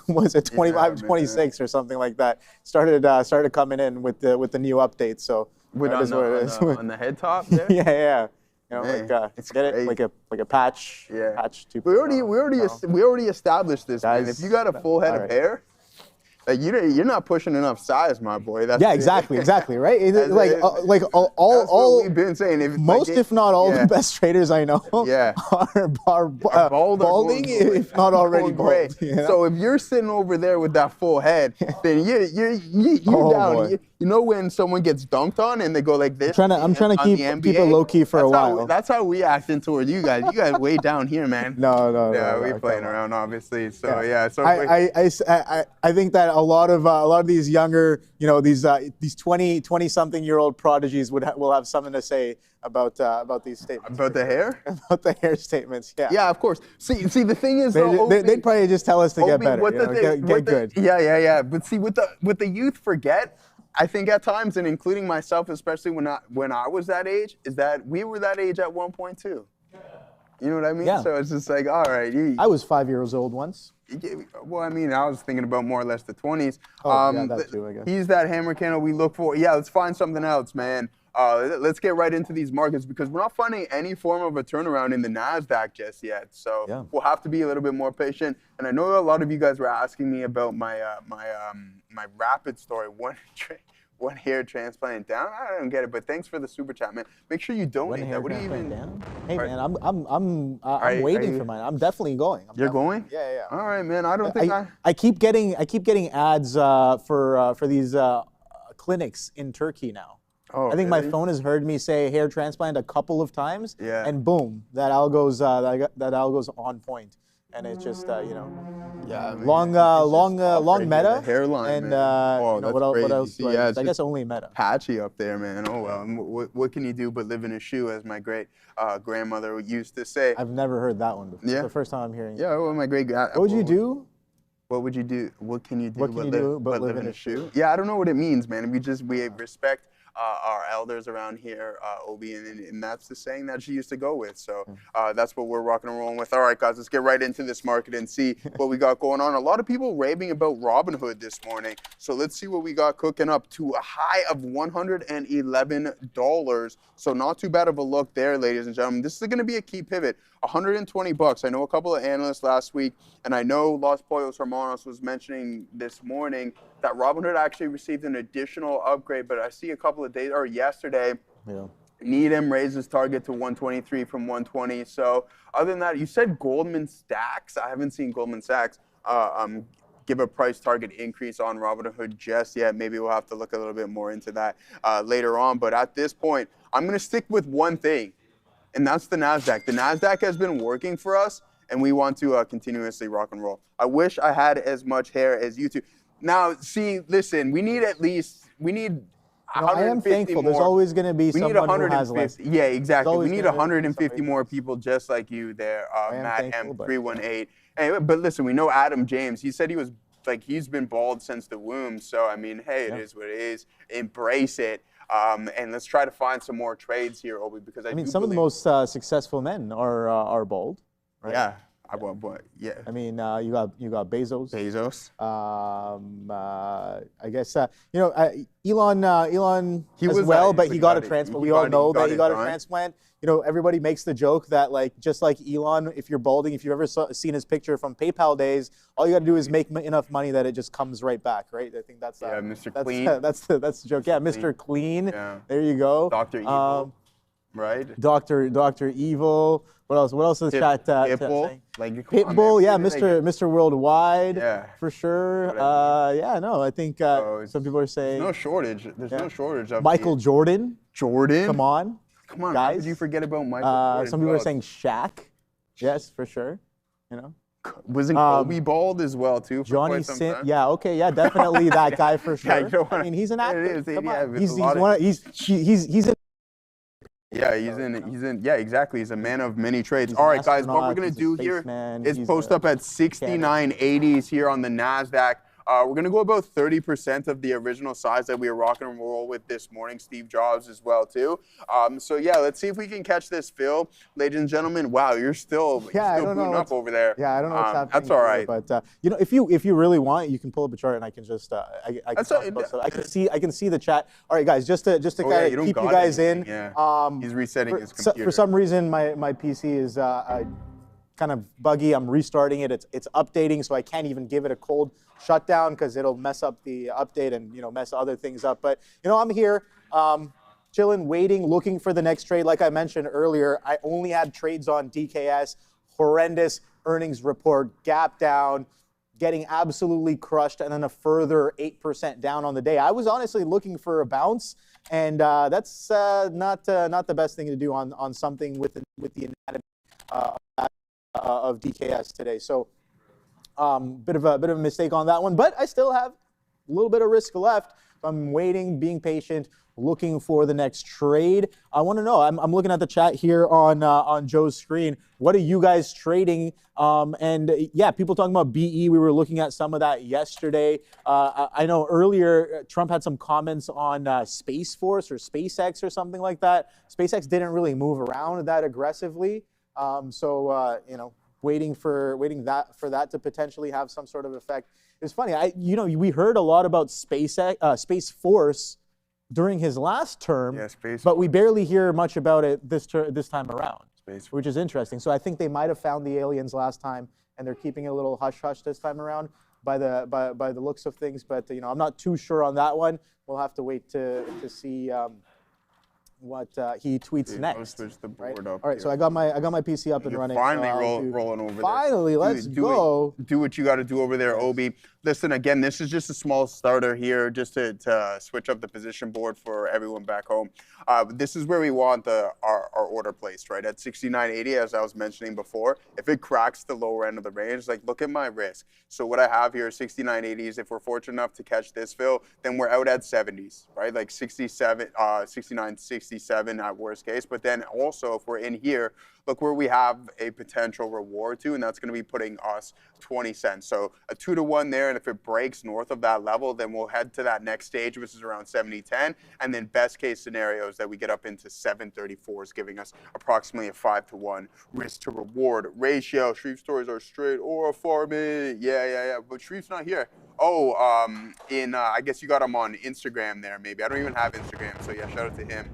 S8: was it 25, 26 or something like that. Started coming in with the new update. So
S6: on the head top there?
S8: Yeah. You know,
S6: Man,
S8: like
S6: it's
S8: get
S6: crazy.
S8: it like a patch.
S6: Yeah.
S8: Patch 2.0.
S6: We already established this, man.
S8: Guys,
S6: If you got a full head of
S8: alright.
S6: hair, like you're not pushing enough size, my boy. That's
S8: Yeah, exactly, right.
S6: That's
S8: Like
S6: it.
S8: like
S6: That's
S8: all
S6: what we've been saying.
S8: most, if not all,
S6: yeah.
S8: the best traders I know
S6: Yeah.
S8: are
S6: Bald or
S8: balding,
S6: going
S8: if not already
S6: going gray.
S8: bald. You know?
S6: So if you're sitting over there with that full head, then you're
S8: Oh,
S6: down.
S8: boy.
S6: You know when someone gets dunked on and they go like this?
S8: I'm trying to keep it low key for a while.
S6: That's how we acting toward you guys. You guys way down here, man.
S8: No.
S6: Yeah, we playing around, obviously. So yeah. So
S8: I think that a lot of these younger, you know, these 20-something-year-old prodigies will have something to say about these statements.
S6: about the hair.
S8: About the hair statements, yeah.
S6: Yeah, of course. See, the thing is, though,
S8: They'd probably just tell us to get
S6: Obi,
S8: better,
S6: what
S8: you
S6: the
S8: know,
S6: thing-
S8: get
S6: what the-
S8: good.
S6: Yeah. But see, what the youth forget, I think at times, and including myself, especially when I was that age, is that we were that age at 1.2. You know what I mean?
S8: Yeah.
S6: So it's just like, all right.
S8: I was 5 years old once.
S6: Well, I mean, I was thinking about more or less the 20s.
S8: Oh, yeah, that too, I guess.
S6: He's that hammer candle we look for. Yeah, let's find something else, man. Let's get right into these markets because we're not finding any form of a turnaround in the NASDAQ just yet. So
S8: Yeah.
S6: we'll have to be a little bit more patient. And I know a lot of you guys were asking me about my rapid story. One hair transplant down. I don't get it, but thanks for the super chat, man. Make sure you donate that. What do you even?
S8: Down? Hey,
S6: Are-
S8: man, I'm
S6: Are
S8: waiting
S6: you-
S8: for mine. I'm definitely going.
S6: You're going?
S8: Yeah.
S6: All right, man. I don't think
S8: I keep getting ads for these clinics in Turkey now.
S6: Oh,
S8: I think
S6: really?
S8: my phone has heard me say hair transplant a couple of times,
S6: Yeah.
S8: and boom, that algo's on point, and it's just you know,
S6: Yeah, man.
S8: long
S6: upgrade
S8: meta
S6: the hairline,
S8: and
S6: man. Oh,
S8: you know,
S6: that's
S8: what
S6: crazy.
S8: else?
S6: See,
S8: do I
S6: yeah,
S8: use?
S6: it's
S8: I guess
S6: just
S8: only meta.
S6: patchy up there, man. Oh well. What can you do but live in a shoe, as my great grandmother used to say.
S8: I've never heard that one before.
S6: Yeah.
S8: It's the first time I'm hearing it.
S6: Yeah, well, my great.
S8: What would you do?
S6: What would you do? What can you do?
S8: What can you do but live in a shoe?
S6: Yeah, I don't know what it means, man. We respect our elders around here, Obi, and that's the saying that she used to go with. So that's what we're rocking and rolling with. All right, guys, let's get right into this market and see what we got going on. A lot of people raving about Robinhood this morning. So let's see what we got cooking up to a high of $111. So not too bad of a look there, ladies and gentlemen. This is going to be a key pivot. $120. I know a couple of analysts last week, and I know Los Pollos Hermanos was mentioning this morning that Robinhood actually received an additional upgrade, but I see a couple of days, or yesterday,
S8: Yeah.
S6: Needham raised his target to 123 from 120. So other than that, you said Goldman Sachs. I haven't seen Goldman Sachs give a price target increase on Robinhood just yet. Maybe we'll have to look a little bit more into that later on. But at this point, I'm going to stick with one thing, and that's the NASDAQ. The NASDAQ has been working for us, and we want to continuously rock and roll. I wish I had as much hair as you two. Now, see, listen, we need
S8: No, I am
S6: 150
S8: thankful.
S6: more.
S8: There's always going to be
S6: We need
S8: someone who has
S6: 150.
S8: less.
S6: Yeah, exactly. We
S8: always
S6: need
S8: gonna be
S6: 150
S8: somebody.
S6: more people just like you there,
S8: am
S6: Matt
S8: thankful, but-
S6: M318. Anyway, but listen, we know Adam James. He said he's been bald since the womb. So I mean, hey, it is what it is. Embrace it. And let's try to find some more trades here, Obi, because I
S8: I mean,
S6: do
S8: some of the
S6: believe-
S8: most successful men are bald. Right?
S6: Yeah. Yeah.
S8: I mean, you got Bezos.
S6: Bezos.
S8: I guess Elon
S6: He
S8: as
S6: was
S8: well,
S6: that-
S8: but
S6: but
S8: he
S6: he
S8: got
S6: got
S8: a
S6: it-
S8: transplant.
S6: he
S8: We all
S6: got it-
S8: know
S6: he got
S8: that he
S6: it
S8: got a
S6: done.
S8: transplant. You know, everybody makes the joke that like just like Elon, if you're balding, if you've ever seen his picture from PayPal days, all you got to do is make enough money that it just comes right back, right? I think that's
S6: Yeah, Mr.
S8: that's,
S6: Clean.
S8: That's the joke. Yeah, Mr. Clean.
S6: Yeah.
S8: There you go.
S6: Dr. Evil. Right?
S8: Dr. Evil. What else? What else is the chat?
S6: Pitbull.
S8: saying?
S6: Like, come on,
S8: Pitbull,
S6: man.
S8: yeah,
S6: Like,
S8: Mr. Worldwide,
S6: Yeah.
S8: for sure.
S6: What
S8: Yeah, no, I think
S6: it's-
S8: some people are saying
S6: no shortage. There's no shortage of
S8: Michael
S6: the-
S8: Jordan.
S6: Jordan.
S8: Come on,
S6: Come on,
S8: guys.
S6: how could you forget about Michael Jordan?
S8: some people are saying Shaq. Yes, for sure. You know,
S6: wasn't Kobe bald as well too? For
S8: Johnny
S6: quite some
S8: Sin.
S6: time?
S8: Yeah, okay, yeah, definitely that guy for sure.
S6: Yeah, you don't wanna-
S8: I mean, he's an
S6: It
S8: actor.
S6: is,
S8: Come
S6: yeah,
S8: on.
S6: with
S8: He's
S6: a lot of-
S8: one. He's in.
S6: Yeah, he's in. Yeah, exactly. He's a man of many trades.
S8: He's
S6: All
S8: an
S6: right, guys. What we're
S8: astronaut,
S6: gonna
S8: he's a
S6: do here
S8: spaceman,
S6: is
S8: he's
S6: post
S8: a
S6: up at 69.80s here on the Nasdaq. We're going to go about 30% of the original size that we were rocking and roll with this morning. Steve Jobs as well, too. So, yeah, let's see if we can catch this fill. Ladies and gentlemen, wow, you're still booting up over there.
S8: Yeah, I don't know what's happening.
S6: That's all right.
S8: Here, but, you know, if you really want, you can pull up a chart and I can just, I can see the chat. All right, guys, just to kind of keep you guys in.
S6: Yeah. He's resetting his computer.
S8: For some reason, my PC is kind of buggy. I'm restarting it. It's updating, so I can't even give it a cold shutdown because it'll mess up the update and, you know, mess other things up. But, you know, I'm here, chilling, waiting, looking for the next trade. Like I mentioned earlier, I only had trades on DKS. Horrendous earnings report, gap down, getting absolutely crushed, and then a further 8% down on the day. I was honestly looking for a bounce, and that's not the best thing to do on something with the anatomy of DKS today. So bit of a mistake on that one, but I still have a little bit of risk left. I'm waiting, being patient, looking for the next trade. I want to know. I'm looking at the chat here on Joe's screen. What are you guys trading? And yeah, people talking about BE. We were looking at some of that yesterday. I know earlier Trump had some comments on Space Force or SpaceX or something like that. SpaceX didn't really move around that aggressively. So you know, waiting for that to potentially have some sort of effect. It's funny. We heard a lot about Space Force during his last term, but we barely hear much about it this time around, which is interesting. So I think they might have found the aliens last time, and they're keeping it a little hush-hush this time around by the looks of things. But you know, I'm not too sure on that one. We'll have to wait to see what he tweets next.
S6: I'll switch the board up.
S8: All right, so I got my PC up and running.
S6: Finally rolling over there.
S8: Finally, let's go.
S6: Do what you got to do over there, Obi. Listen, again, this is just a small starter here, just to switch up the position board for everyone back home. This is where we want our order placed, right? At 69.80, as I was mentioning before. If it cracks the lower end of the range, like, look at my risk. So what I have here is 69.80s. If we're fortunate enough to catch this fill, then we're out at 70s, right? Like 67, 69, 67 at worst case. But then also, if we're in here, look where we have a potential reward to, and that's going to be putting us 20 cents. So a 2-to-1 there, and if it breaks north of that level, then we'll head to that next stage, which is around 70.10, and then best case scenarios that we get up into 734s, giving us approximately a 5-to-1 risk to reward ratio. Shreve stories are straight or farming. Yeah. But Shreve's not here. Oh, I guess you got him on Instagram there, maybe. I don't even have Instagram, so yeah, shout out to him.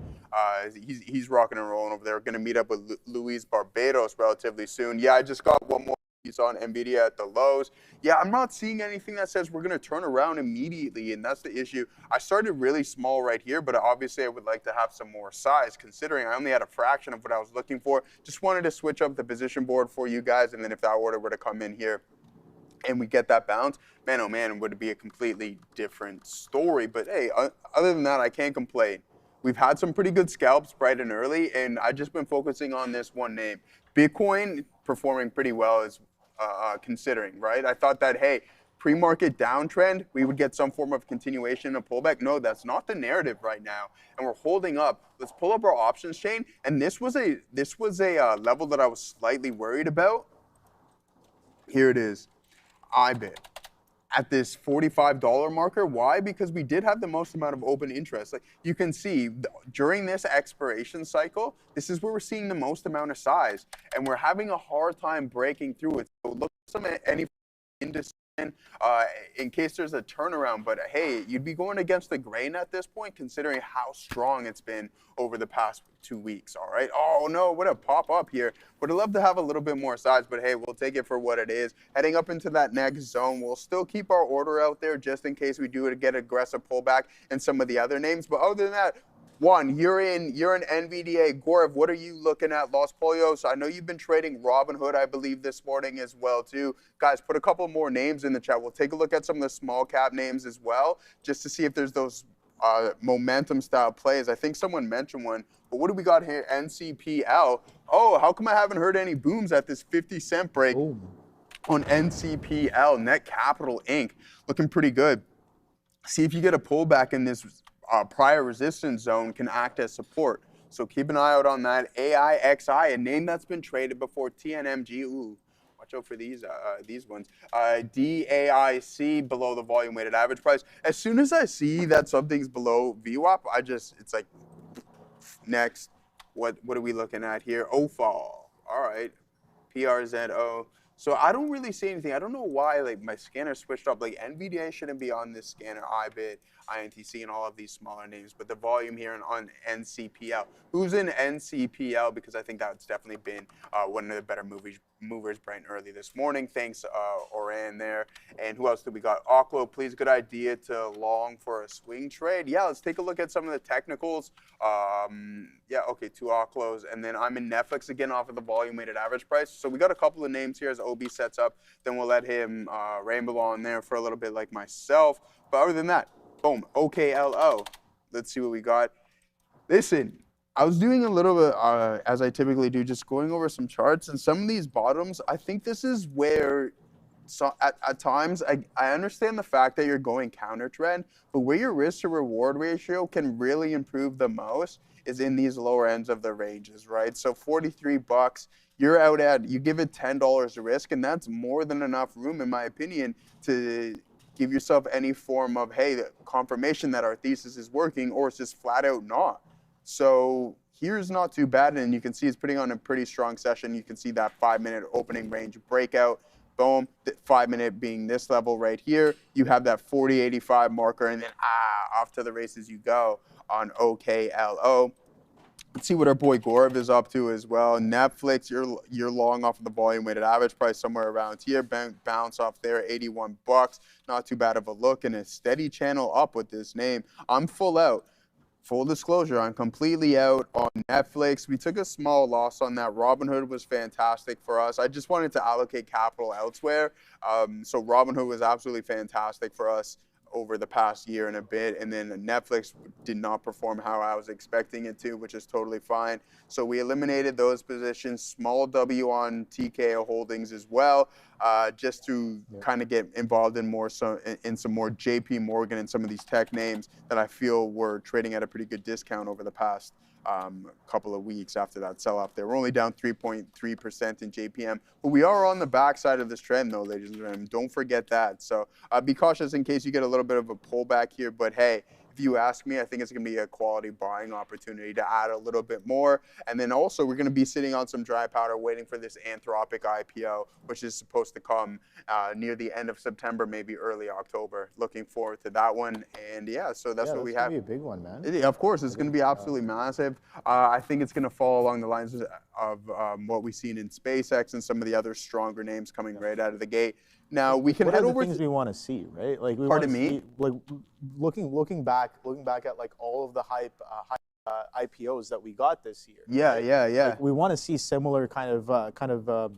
S6: He's rocking and rolling over there. We're going to meet up with Luis Barbados relatively soon. Yeah, I just got one more piece on Nvidia at the lows. Yeah, I'm not seeing anything that says we're going to turn around immediately, and that's the issue. I started really small right here, but obviously I would like to have some more size, considering I only had a fraction of what I was looking for. Just wanted to switch up the position board for you guys, and then if that order were to come in here and we get that bounce, man, oh man, would it be a completely different story. But hey, other than that, I can't complain. We've had some pretty good scalps bright and early, and I've just been focusing on this one name. Bitcoin performing pretty well as considering, right? I thought that, hey, pre-market downtrend, we would get some form of continuation and pullback. No, that's not the narrative right now, and we're holding up. Let's pull up our options chain, and this was a level that I was slightly worried about. Here it is, IBIT. At this $45 marker. Why? Because we did have the most amount of open interest. Like you can see during this expiration cycle, this is where we're seeing the most amount of size, and we're having a hard time breaking through it. So look at any indecision in case there's a turnaround. But hey, you'd be going against the grain at this point, considering how strong it's been over the past 2 weeks. All right. Oh no, what a pop up here. Would have loved to have a little bit more size, but hey, we'll take it for what it is. Heading up into that next zone, we'll still keep our order out there just in case we do get aggressive pullback in some of the other names. But other than that, Juan, you're in NVDA. Gorev, what are you looking at? Los Polios, I know you've been trading Robinhood, I believe, this morning as well, too. Guys, put a couple more names in the chat. We'll take a look at some of the small cap names as well, just to see if there's those momentum style plays. I think someone mentioned one, but what do we got here? NCPL. Oh, how come I haven't heard any booms at this 50-cent break on NCPL? Net Capital Inc. Looking pretty good. See if you get a pullback in this prior resistance zone, can act as support. So keep an eye out on that. AIXI, a name that's been traded before. TNMG, ooh, watch out for these ones. DAIC below the volume weighted average price. As soon as I see that something's below VWAP, it's like next. What are we looking at here? OFAL. All right. PRZO. So I don't really see anything. I don't know why like my scanner switched up. Like NVDA shouldn't be on this scanner. IBIT, INTC, and all of these smaller names. But the volume here on NCPL. Who's in NCPL? Because I think that's definitely been one of the better movers bright and early this morning. Thanks, Oran there. And who else do we got? Oklo, please, good idea to long for a swing trade. Yeah, let's take a look at some of the technicals. Yeah, okay, 2 Oklos. And then I'm in Netflix again off of the volume weighted average price. So we got a couple of names here as OB sets up. Then we'll let him ramble on there for a little bit like myself. But other than that, boom, OKLO. Let's see what we got. Listen, I was doing a little bit, as I typically do, just going over some charts. And some of these bottoms, I think this is where, at times, I understand the fact that you're going counter trend, but where your risk to reward ratio can really improve the most is in these lower ends of the ranges, right? So 43 bucks, you're out at, you give it $10 of risk, and that's more than enough room, in my opinion, to give yourself any form of, hey, confirmation that our thesis is working, or it's just flat out not. So here's not too bad, and you can see it's putting on a pretty strong session. You can see that 5-minute opening range breakout. Boom, 5-minute being this level right here. You have that 40.85 marker, and then off to the races you go on OKLO. Let's see what our boy Gorv is up to as well. Netflix, you're long off of the volume weighted average price somewhere around here. Bounce off there, 81 bucks. Not too bad of a look, and a steady channel up with this name. I'm full out. Full disclosure, I'm completely out on Netflix. We took a small loss on that. Robinhood was fantastic for us. I just wanted to allocate capital elsewhere. So Robinhood was absolutely fantastic for us over the past year and a bit, and then Netflix did not perform how I was expecting it to, which is totally fine. So we eliminated those positions, small W on TKO Holdings as well, just to kind of get involved in some more JP Morgan and some of these tech names that I feel were trading at a pretty good discount over the past couple of weeks after that sell-off. They were only down 3.3% in JPM, but we are on the backside of this trend, though, ladies and gentlemen. Don't forget that. So be cautious in case you get a little bit of a pullback here. But hey, if you ask me, I think it's going to be a quality buying opportunity to add a little bit more. And then also, we're going to be sitting on some dry powder waiting for this Anthropic IPO, which is supposed to come near the end of September, maybe early October. Looking forward to that one. And yeah, so that's what we have.
S8: It's going to be a big one, man.
S6: Of course, it's going to be absolutely massive. I think it's going to fall along the lines of what we've seen in SpaceX and some of the other stronger names coming right out of the gate. Now we can head over to
S8: things we want to see, right? Like we
S6: pardon
S8: want to
S6: me.
S8: See, like looking back at like all of the hype IPOs that we got this year.
S6: Yeah,
S8: right?
S6: yeah.
S8: Like, we want to see similar kind of a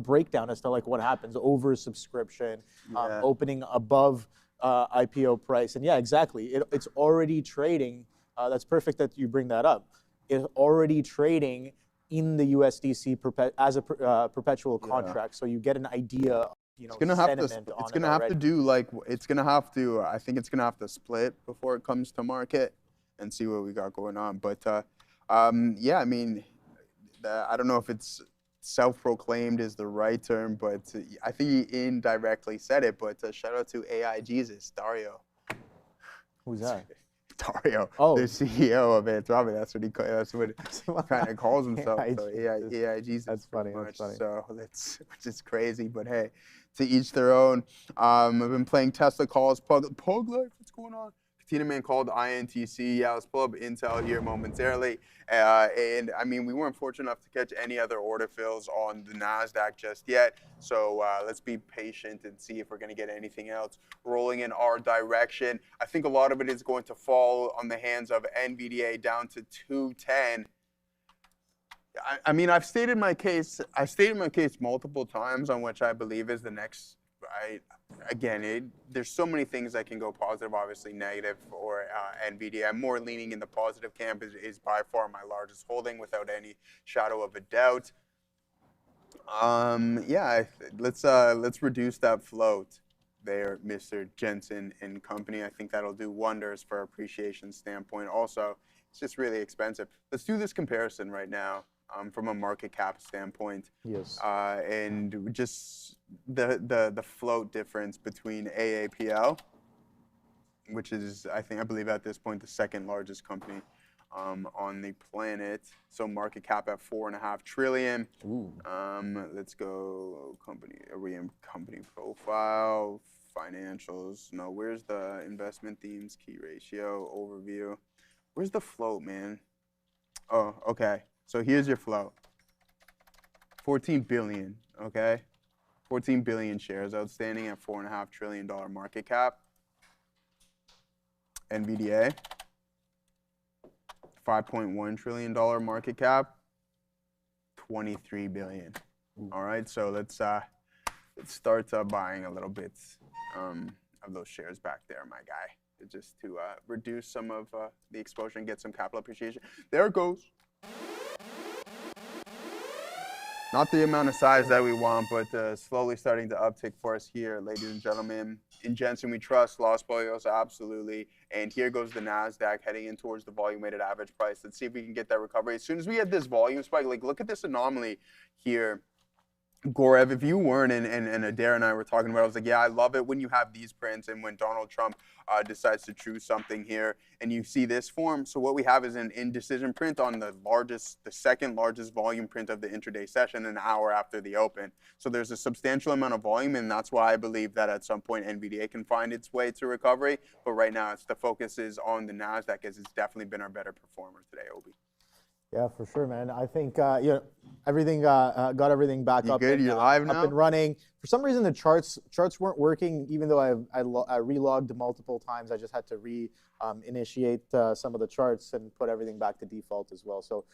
S8: breakdown as to like what happens over subscription, opening above IPO price, and yeah, exactly. It's already trading. That's perfect that you bring that up. It's already trading in the USDC as a perpetual contract, so you get an idea of,
S6: it's gonna have to. It's gonna have to do like. It's gonna have to. I think it's gonna have to split before it comes to market, and see what we got going on. But yeah, I mean, I don't know if it's self-proclaimed is the right term, but I think he indirectly said it. But shout out to AI Jesus, Dario.
S8: Who's that?
S6: Dario,
S8: oh,
S6: the CEO of Anthropic. That's what he kind of calls himself. So AI Jesus.
S8: That's funny. That's funny.
S6: So which is crazy, but hey, to each their own. I've been playing Tesla calls, Pug Life. What's going on? Katina Man called INTC. Yeah, let's pull up Intel here momentarily. And I mean, we weren't fortunate enough to catch any other order fills on the NASDAQ just yet. So let's be patient and see if we're going to get anything else rolling in our direction. I think a lot of it is going to fall on the hands of NVDA down to 210. I mean, I've stated my case multiple times on which I believe is the next. Again, there's so many things that can go positive, obviously negative for NVIDIA. I'm more leaning in the positive camp. Is by far my largest holding without any shadow of a doubt. Yeah, let's reduce that float there, Mr. Jensen and company. I think that'll do wonders for appreciation standpoint. Also, it's just really expensive. Let's do this comparison right now. from a market cap standpoint.
S8: Yes.
S6: And just the float difference between AAPL, which is, I believe at this point, the second largest company on the planet. So market cap at $4.5 trillion.
S8: Ooh.
S6: Let's go company. Are we in company profile? Financials? No. Where's the investment themes? Key ratio overview. Where's the float, man? Oh, okay. So here's your float. 14 billion. Okay. 14 billion shares outstanding at $4.5 trillion market cap. Nvidia. $5.1 trillion market cap, 23 billion. All right, so let's start buying a little bit of those shares back there, my guy, just to reduce some of the exposure and get some capital appreciation. There it goes. Not the amount of size that we want, but slowly starting to uptick for us here, ladies and gentlemen. In Jensen, we trust. Los Pollos, absolutely. And here goes the NASDAQ heading in towards the volume-weighted average price. Let's see if we can get that recovery. As soon as we get this volume spike, like, look at this anomaly here. Gorev, if you weren't, and Adair and I were talking about it, I was like, yeah, I love it when you have these prints and when Donald Trump decides to choose something here and you see this form. So what we have is an indecision print on the second largest volume print of the intraday session an hour after the open. So there's a substantial amount of volume, and that's why I believe that at some point NVDA can find its way to recovery. But right now, the focus is on the NASDAQ, as it's definitely been our better performer today, Obi.
S8: Yeah, for sure, man. I think everything got everything back up.
S6: Good? You're live now?
S8: Up and running. For some reason, the charts weren't working, even though I relogged multiple times. I just had to initiate some of the charts and put everything back to default as well. So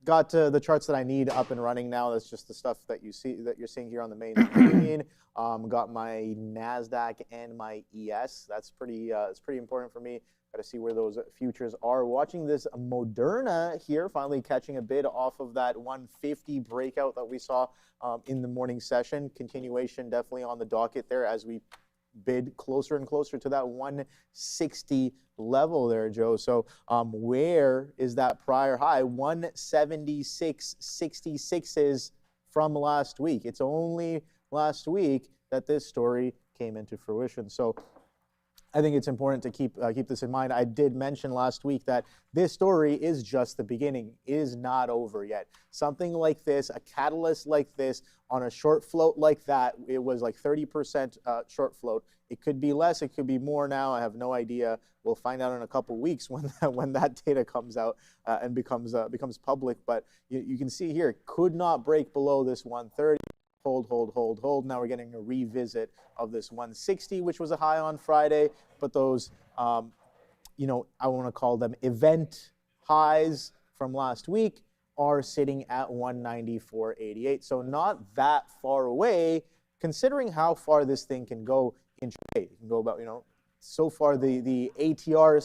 S8: got the charts that I need up and running now. That's just the stuff that you're seeing here on the main screen. Got my NASDAQ and my ES. That's pretty important for me. Got to see where those futures are. Watching this Moderna here, finally catching a bid off of that 150 breakout that we saw in the morning session. Continuation definitely on the docket there as we bid closer and closer to that 160 level there, Joe. So where is that prior high? 176.66 is from last week. It's only last week that this story came into fruition. So I think it's important to keep this in mind. I did mention last week that this story is just the beginning, is not over yet. Something like this, a catalyst like this, on a short float like that, it was like 30% short float. It could be less, it could be more now. I have no idea. We'll find out in a couple weeks when that data comes out and becomes public. But you can see here, it could not break below this 130. Hold. Now we're getting a revisit of this 160, which was a high on Friday. But those, I want to call them event highs from last week are sitting at 194.88. So not that far away, considering how far this thing can go in trade. It can go about, so far the ATR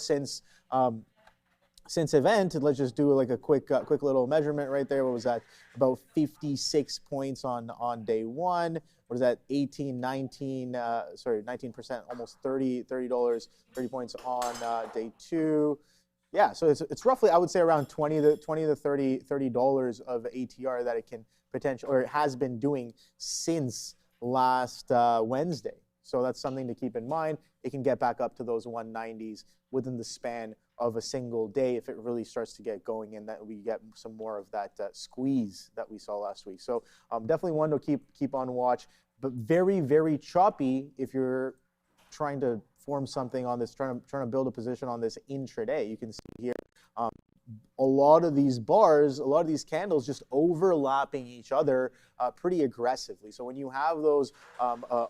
S8: since event, let's just do like a quick little measurement right there. What was that? About 56 points on day one. What is that? 19%, almost $30 points on day two. Yeah, so it's roughly, I would say, around $20 to $30 of ATR that it can potentially, or it has been doing since last Wednesday. So that's something to keep in mind. It can get back up to those 190s within the span of a single day if it really starts to get going, and that we get some more of that squeeze that we saw last week. So definitely one to keep on watch, but very, very choppy if you're trying to form something on this, trying to build a position on this intraday. You can see here a lot of these bars, a lot of these candles just overlapping each other pretty aggressively. So when you have those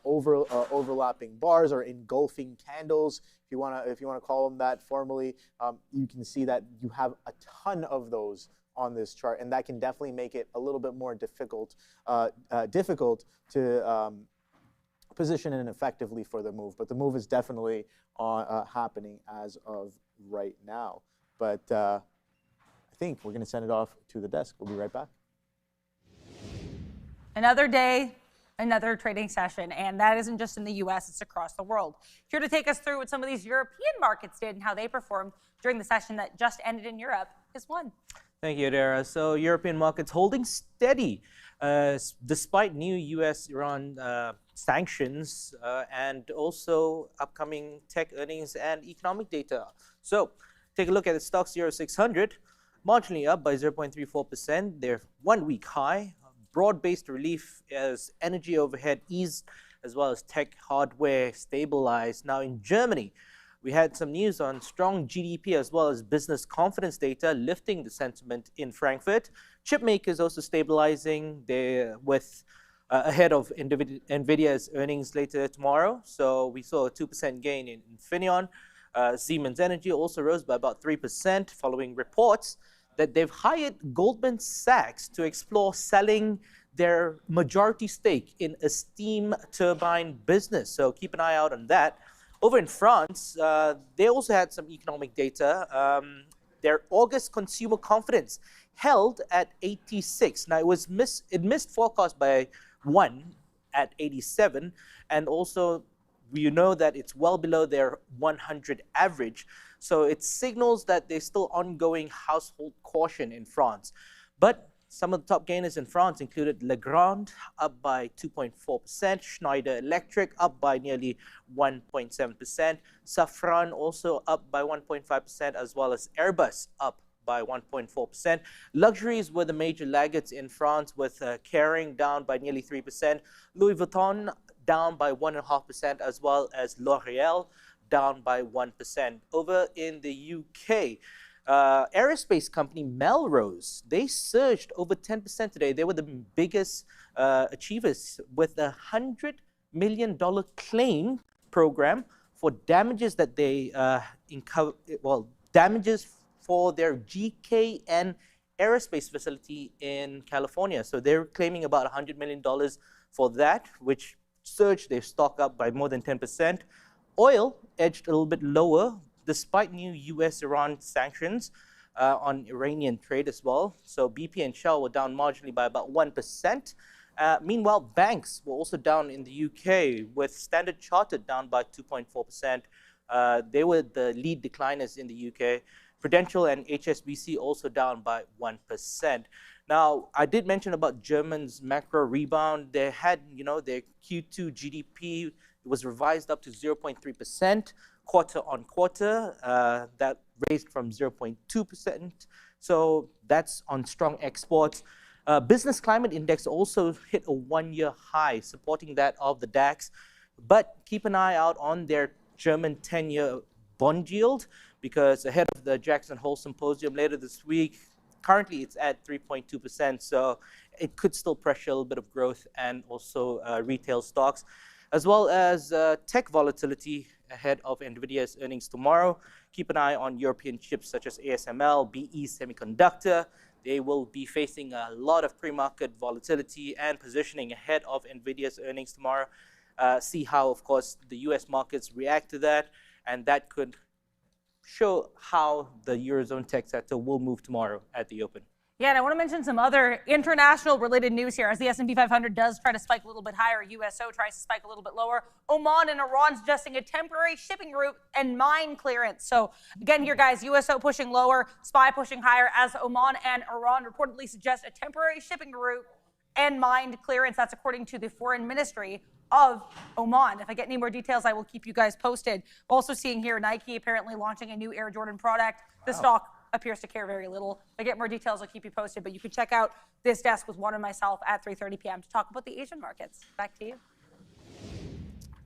S8: overlapping bars or engulfing candles, if you want to call them that formally, you can see that you have a ton of those on this chart, and that can definitely make it a little bit more difficult to position it effectively for the move. But the move is definitely happening as of right now. But I think we're going to send it off to the desk. We'll be right back.
S1: Another day, another trading session, and that isn't just in the US, it's across the world. Here to take us through what some of these European markets did and how they performed during the session that just ended in Europe is one.
S9: Thank you, Dara. So European markets holding steady despite new U.S.-Iran sanctions and also upcoming tech earnings and economic data. So take a look at the Stocks Euro 600, marginally up by 0.34%. Their one-week high. Broad-based relief as energy overhead eased as well as tech hardware stabilized. Now in Germany, we had some news on strong GDP as well as business confidence data lifting the sentiment in Frankfurt. Chip makers also stabilizing with ahead of Nvidia's earnings later tomorrow. So we saw a 2% gain in Infineon. Siemens Energy also rose by about 3% following reports that they've hired Goldman Sachs to explore selling their majority stake in a steam turbine business. So keep an eye out on that. Over in France, they also had some economic data. Their August consumer confidence held at 86. Now it missed forecast by 1 at 87, and also we know that it's well below their 100 average. So it signals that there's still ongoing household caution in France. But some of the top gainers in France included Legrand, up by 2.4%, Schneider Electric, up by nearly 1.7%, Safran also up by 1.5%, as well as Airbus up by 1.4%. Luxuries were the major laggards in France, with Kering down by nearly 3%, Louis Vuitton down by 1.5%, as well as L'Oreal down by 1%. Over in the UK, aerospace company Melrose, they surged over 10% today. They were the biggest achievers with a $100 million claim program for damages that they damages for their GKN aerospace facility in California. So they're claiming about $100 million for that, which surged their stock up by more than 10%. Oil edged a little bit lower despite new US-Iran sanctions on Iranian trade as well. So BP and Shell were down marginally by about 1%. Meanwhile, banks were also down in the UK, with Standard Chartered down by 2.4%. They were the lead decliners in the UK. Prudential and HSBC also down by 1%. Now, I did mention about Germany's macro rebound. They had, their Q2 GDP was revised up to 0.3% quarter on quarter. That raised from 0.2%. So that's on strong exports. Business climate index also hit a one-year high, supporting that of the DAX. But keep an eye out on their German 10-year bond yield, because ahead of the Jackson Hole Symposium later this week, currently it's at 3.2%. So it could still pressure a little bit of growth and also retail stocks, as well as tech volatility ahead of Nvidia's earnings tomorrow. Keep an eye on European chips such as ASML, BE Semiconductor. They will be facing a lot of pre-market volatility and positioning ahead of Nvidia's earnings tomorrow. See how, of course, the US markets react to that, and that could show how the Eurozone tech sector will move tomorrow at the open.
S1: Yeah, and I want to mention some other international related news here. As the S&P 500 does try to spike a little bit higher, USO tries to spike a little bit lower. Oman and Iran suggesting a temporary shipping route and mine clearance. So again here, guys, USO pushing lower, SPY pushing higher, as Oman and Iran reportedly suggest a temporary shipping route and mine clearance. That's according to the Foreign Ministry of Oman. If I get any more details, I will keep you guys posted. Also seeing here, Nike apparently launching a new Air Jordan product. The stock appears to care very little. If I get more details, I'll keep you posted. But you can check out this desk with Juan and myself at 3:30 p.m. to talk about the Asian markets. Back to you.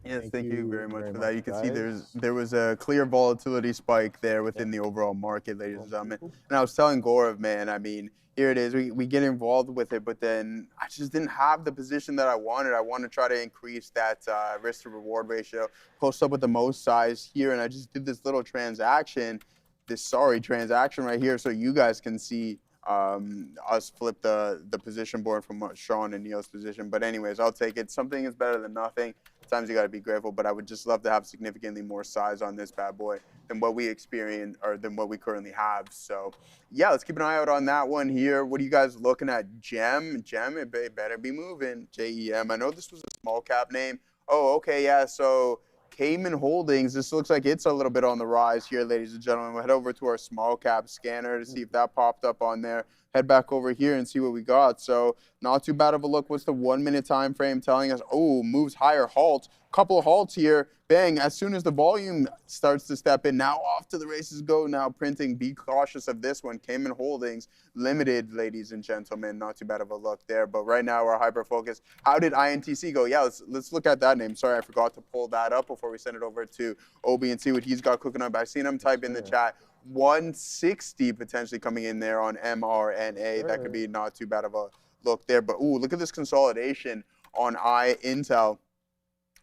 S6: Yes, thank you very much for that. You can see there was a clear volatility spike there within the overall market, ladies and gentlemen. And I was telling Gaurav, man, I mean, here it is. We get involved with it, but then I just didn't have the position that I wanted. I want to try to increase that risk to reward ratio, post up with the most size here, and I just did this little transaction, transaction right here, so you guys can see us flip the position board from Sean and Neil's position. But anyways, I'll take it. Something is better than nothing. Sometimes you got to be grateful, but I would just love to have significantly more size on this bad boy than what we experience or than what we currently have. So yeah, let's keep an eye out on that one here. What are you guys looking at? Gem, it better be moving. JEM. I know this was a small cap name. Oh, okay, yeah. So Cayman Holdings, this looks like it's a little bit on the rise here, ladies and gentlemen. We'll head over to our small cap scanner to see if that popped up on there. Head back over here and see what we got. So not too bad of a look. What's the 1 minute time frame telling us? Oh, moves higher, halt. Couple of halts here. Bang, as soon as the volume starts to step in, now off to the races go. Now printing, be cautious of this one. Cayman Holdings Limited, ladies and gentlemen. Not too bad of a look there. But right now we're hyper focused. How did INTC go? Yeah, let's look at that name. Sorry, I forgot to pull that up before we send it over to Obi and see what he's got cooking up. I've seen him type in the chat. 160 potentially coming in there on mRNA. That could be not too bad of a look there. But ooh, look at this consolidation on Intel.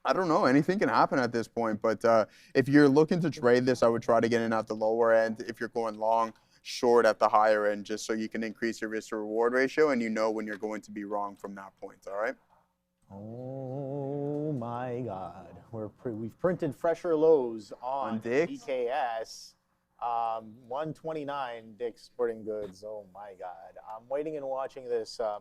S6: I don't know. Anything can happen at this point. But if you're looking to trade this, I would try to get in at the lower end. If you're going long, short at the higher end, just so you can increase your risk to reward ratio and you know when you're going to be wrong from that point. All right.
S8: Oh my God. We've printed fresher lows on DKS. 129 Dick's Sporting Goods. Oh my God. I'm waiting and watching this. So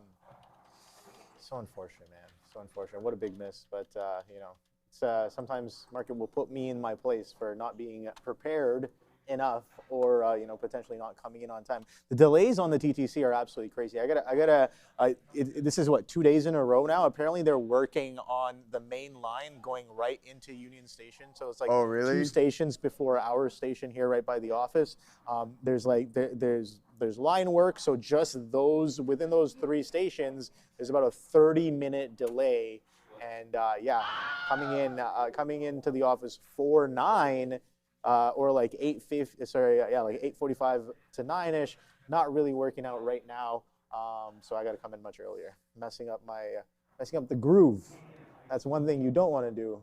S8: unfortunate, man. So unfortunate. What a big miss. But, you know, it's, sometimes market will put me in my place for not being prepared enough or, you know, potentially not coming in on time. The delays on the TTC are absolutely crazy. This is what, 2 days in a row now? Apparently they're working on the main line going right into Union Station. So it's like 2 stations before our station here right by the office. There's line work. So just within those 3 stations, there's about a 30-minute delay. And yeah, coming into the office 4:09, or like 8:50, sorry, yeah, like 8:45 to 9ish, not really working out right now. So I got to come in much earlier, messing up the groove. That's one thing you don't want to do.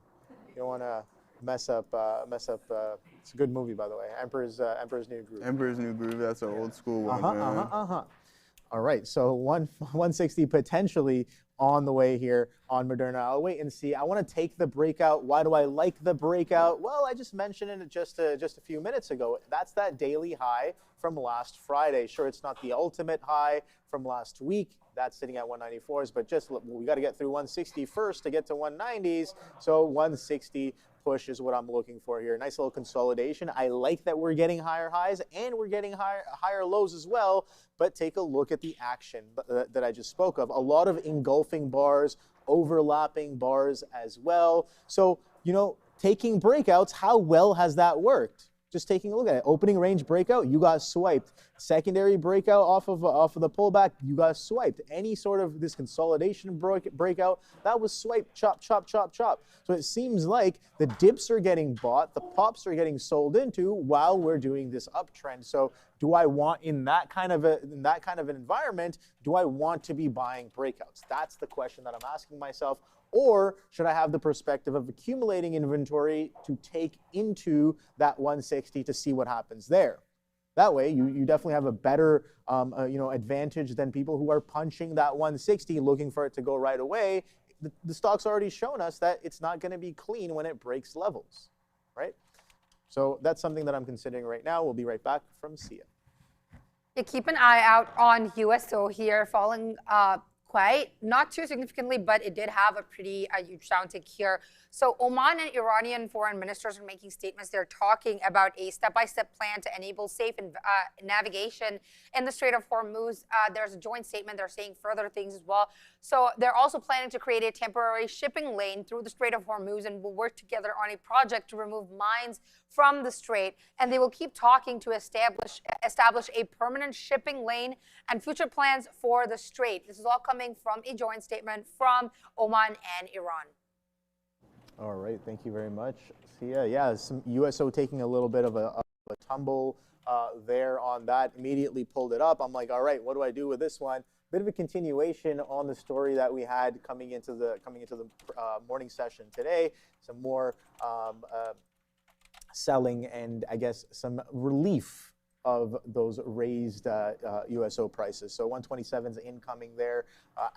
S8: You don't want to mess up. It's a good movie, by the way. Emperor's New Groove.
S6: Emperor's New Groove. That's an old school one.
S8: All right, so 160 potentially on the way here on Moderna. I'll wait and see. I want to take the breakout. Why do I like the breakout? Well, I just mentioned it just a few minutes ago. That's that daily high from last Friday. Sure, it's not the ultimate high from last week. That's sitting at 194s, but just we got to get through 160 first to get to 190s. So 160 push is what I'm looking for here. Nice little consolidation. I like that we're getting higher highs and we're getting higher lows as well. But take a look at the action that I just spoke of. A lot of engulfing bars, overlapping bars as well. So, you know, taking breakouts, how well has that worked? Just taking a look at it. Opening range breakout, you got swiped. Secondary breakout off of the pullback, you got swiped. Any sort of this consolidation breakout, that was swiped, chop, chop, chop, chop. So it seems like the dips are getting bought, the pops are getting sold into while we're doing this uptrend. So do I want in that kind of an environment, do I want to be buying breakouts? That's the question that I'm asking myself. Or should I have the perspective of accumulating inventory to take into that 160 to see what happens there? That way, you definitely have a better advantage than people who are punching that 160, looking for it to go right away. The stock's already shown us that it's not going to be clean when it breaks levels, right? So that's something that I'm considering right now. We'll be right back from SIA.
S2: Yeah, keep an eye out on USO here, falling quite, not too significantly, but it did have a pretty huge downtick here. So Oman and Iranian foreign ministers are making statements. They're talking about a step-by-step plan to enable safe navigation in the Strait of Hormuz. There's a joint statement. They're saying further things as well. So they're also planning to create a temporary shipping lane through the Strait of Hormuz and will work together on a project to remove mines from the strait. And they will keep talking to establish a permanent shipping lane and future plans for the strait. This is all coming from a joint statement from Oman and Iran.
S8: All right, thank you very much. SIA, yeah, some USO taking a little bit of a tumble there on that. Immediately pulled it up. I'm like, all right, what do I do with this one? Bit of a continuation on the story that we had coming into the morning session today. Some more selling and I guess some relief of those raised USO prices. So 127's incoming there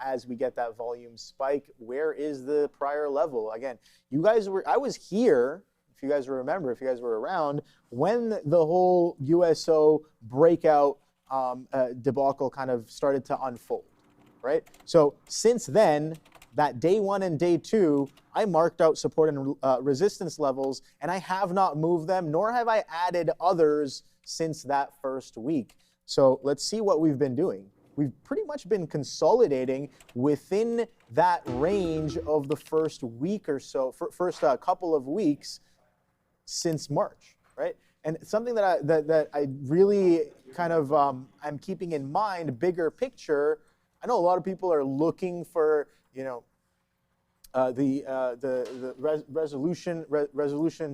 S8: as we get that volume spike. Where is the prior level? Again, I was here, if you guys remember, if you guys were around, when the whole USO breakout debacle kind of started to unfold, right? So since then, that day 1 and day 2, I marked out support and resistance levels, and I have not moved them, nor have I added others since that first week. So let's see what we've been doing. We've pretty much been consolidating within that range of the first week or so, first couple of weeks since March, right? And something that I really kind of I'm keeping in mind, bigger picture. I know a lot of people are looking for, you know, the resolution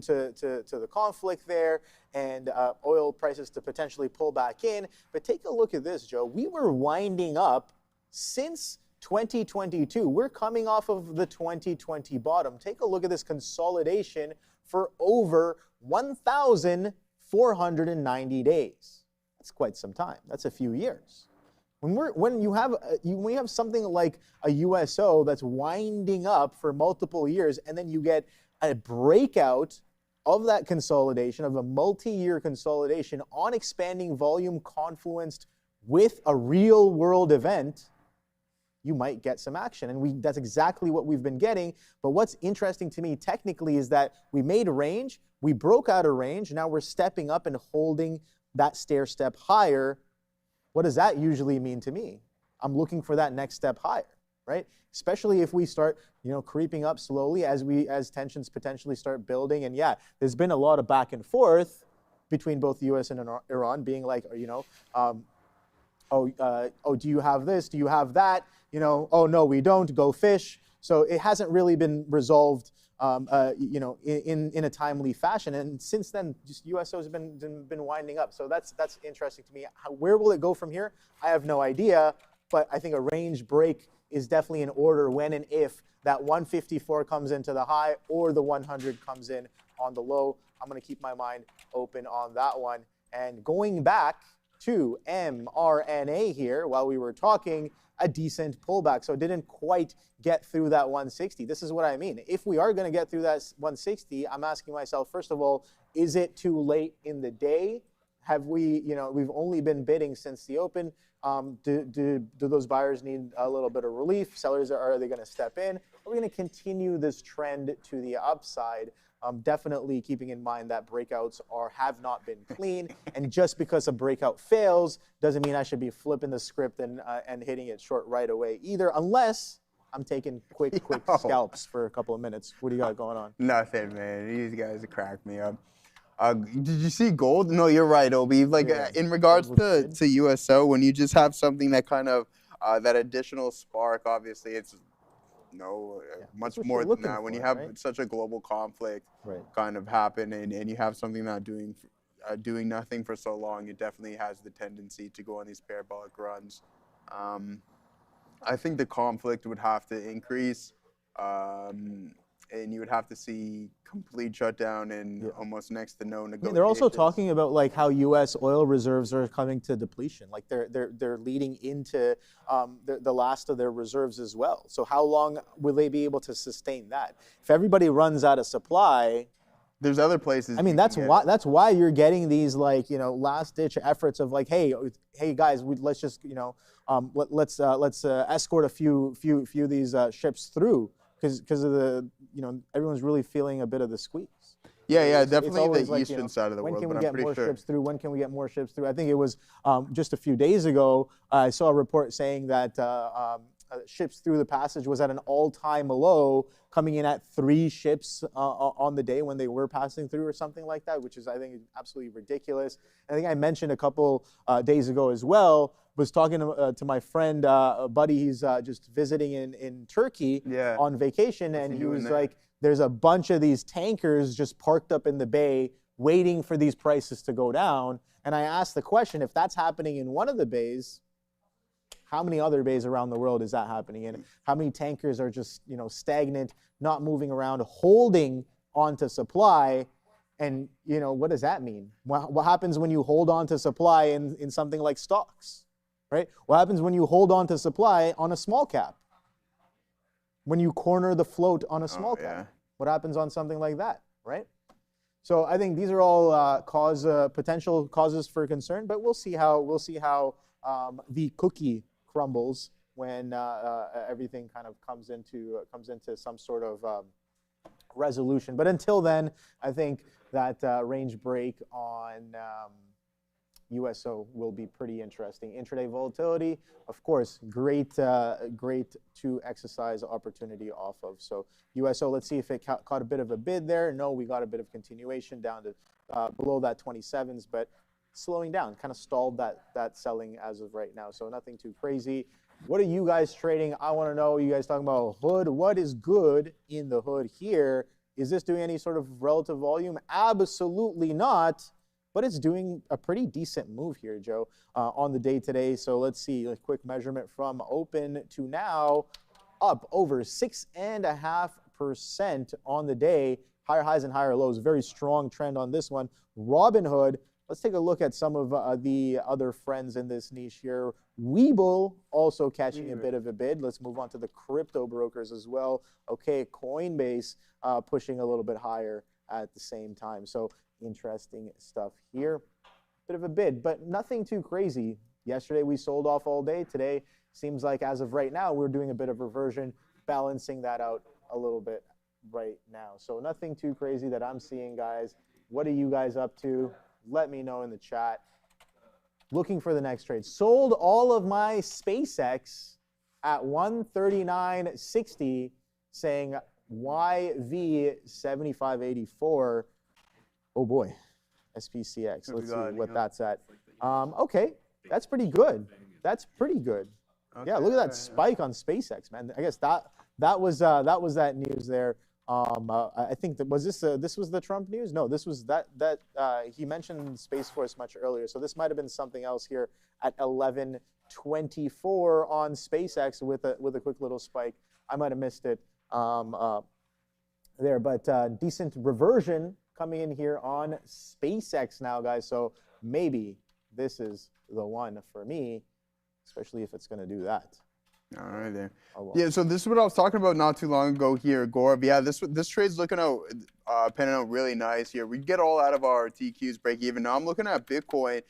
S8: to the conflict there, and oil prices to potentially pull back in. But take a look at this, Joe. We were winding up since 2022. We're coming off of the 2020 bottom. Take a look at this consolidation for over 1,490 days. That's quite some time. That's a few years. When you have something like a USO that's winding up for multiple years, and then you get a breakout of that consolidation, of a multi-year consolidation on expanding volume confluenced with a real world event, you might get some action. And that's exactly what we've been getting. But what's interesting to me technically is that we made a range, we broke out a range, now we're stepping up and holding that stair step higher. What does that usually mean to me? I'm looking for that next step higher, right? Especially if we start, you know, creeping up slowly as tensions potentially start building. And yeah, there's been a lot of back and forth between both the U.S. and Iran, being like, you know, do you have this? Do you have that? You know, oh no, we don't. Go fish. So it hasn't really been resolved, you know, in a timely fashion. And since then, just USO has been winding up. So that's interesting to me. Where will it go from here? I have no idea. But I think a range break is definitely in order when and if that 154 comes into the high or the 100 comes in on the low. I'm going to keep my mind open on that one. And going back to mRNA here, while we were talking, a decent pullback. So it didn't quite get through that 160. This is what I mean. If we are going to get through that 160, I'm asking myself, first of all, is it too late in the day? Have we, you know, we've only been bidding since the open. Do those buyers need a little bit of relief? Sellers, are they going to step in? Are we going to continue this trend to the upside? Definitely keeping in mind that breakouts have not been clean, and just because a breakout fails doesn't mean I should be flipping the script and hitting it short right away either, unless I'm taking quick scalps for a couple of minutes. What do you got going on?
S6: Nothing, man. These guys crack me up. Did you see gold? No, you're right, Obi. Like in regards to USO, when you just have something that kind of that additional spark, obviously it's much more than that. When you have such a global conflict kind of happen, and you have something not doing nothing for so long, it definitely has the tendency to go on these parabolic runs. I think the conflict would have to increase, and you would have to see complete shutdown and almost next to no negotiations.
S8: They're also talking about like how U.S. oil reserves are coming to depletion. Like they're leading into the last of their reserves as well. So how long will they be able to sustain that? If everybody runs out of supply,
S6: there's other places.
S8: I mean, that's why you're getting these like, you know, last ditch efforts of like, hey guys, let's just, you know, let's escort a few of these ships through. Because of the, you know, everyone's really feeling a bit of the squeeze.
S6: Yeah, definitely the
S8: like,
S6: eastern side of the world.
S8: When can we get more ships through? When can we get more ships through? I think it was just a few days ago, I saw a report saying that ships through the passage was at an all-time low, coming in at 3 ships on the day when they were passing through or something like that, which is, I think, absolutely ridiculous. I think I mentioned a couple days ago as well, was talking to my friend, buddy, he's just visiting in Turkey on vacation, and he was like, there's a bunch of these tankers just parked up in the bay waiting for these prices to go down. And I asked the question, if that's happening in one of the bays, how many other bays around the world is that happening in? How many tankers are just, you know, stagnant, not moving around, holding onto supply? And, you know, what does that mean? What happens when you hold on to supply in something like stocks, right? What happens when you hold on to supply on a small cap? When you corner the float on a small cap? What happens on something like that, right? So I think these are all potential causes for concern, but we'll see how the cookie crumbles when everything kind of comes into some sort of resolution. But until then, I think that range break on USO will be pretty interesting. Intraday volatility, of course, great to exercise opportunity off of. So USO, let's see if it caught a bit of a bid there. No, we got a bit of continuation down to below that 27s, but slowing down, kind of stalled that selling as of right now. So nothing too crazy. What are you guys trading? I want to know. You guys talking about hood. What is good in the hood here? Is this doing any sort of relative volume? Absolutely not. But it's doing a pretty decent move here, Joe, on the day today. So let's see a quick measurement from open to now, up over 6.5% on the day. Higher highs and higher lows. Very strong trend on this one. Robinhood. Let's take a look at some of the other friends in this niche here. Webull also catching a bit of a bid. Let's move on to the crypto brokers as well. Okay, Coinbase pushing a little bit higher at the same time. So interesting stuff here. Bit of a bid, but nothing too crazy. Yesterday we sold off all day. Today seems like as of right now we're doing a bit of reversion, balancing that out a little bit right now. So nothing too crazy that I'm seeing, guys. What are you guys up to? Let me know in the chat. Looking for the next trade. Sold all of my SpaceX at 139.60, saying YV7584. Oh boy, SPCX. Let's see what that's at. Okay, that's pretty good. That's pretty good. Okay, yeah, look at that spike on SpaceX, man. I guess that was that news there. I think that was this was the Trump news. No, this was that he mentioned Space Force much earlier. So this might have been something else here at 11:24 on SpaceX with a quick little spike. I might have missed it there, but decent reversion coming in here on SpaceX now, guys. So maybe this is the one for me, especially if it's going to do that.
S6: All right, there.
S8: Oh, well.
S6: Yeah, so this is what I was talking about not too long ago here, Gorb. Yeah, this trade's looking out, panning out really nice here. We get all out of our TQs break even. Now I'm looking at Bitcoin.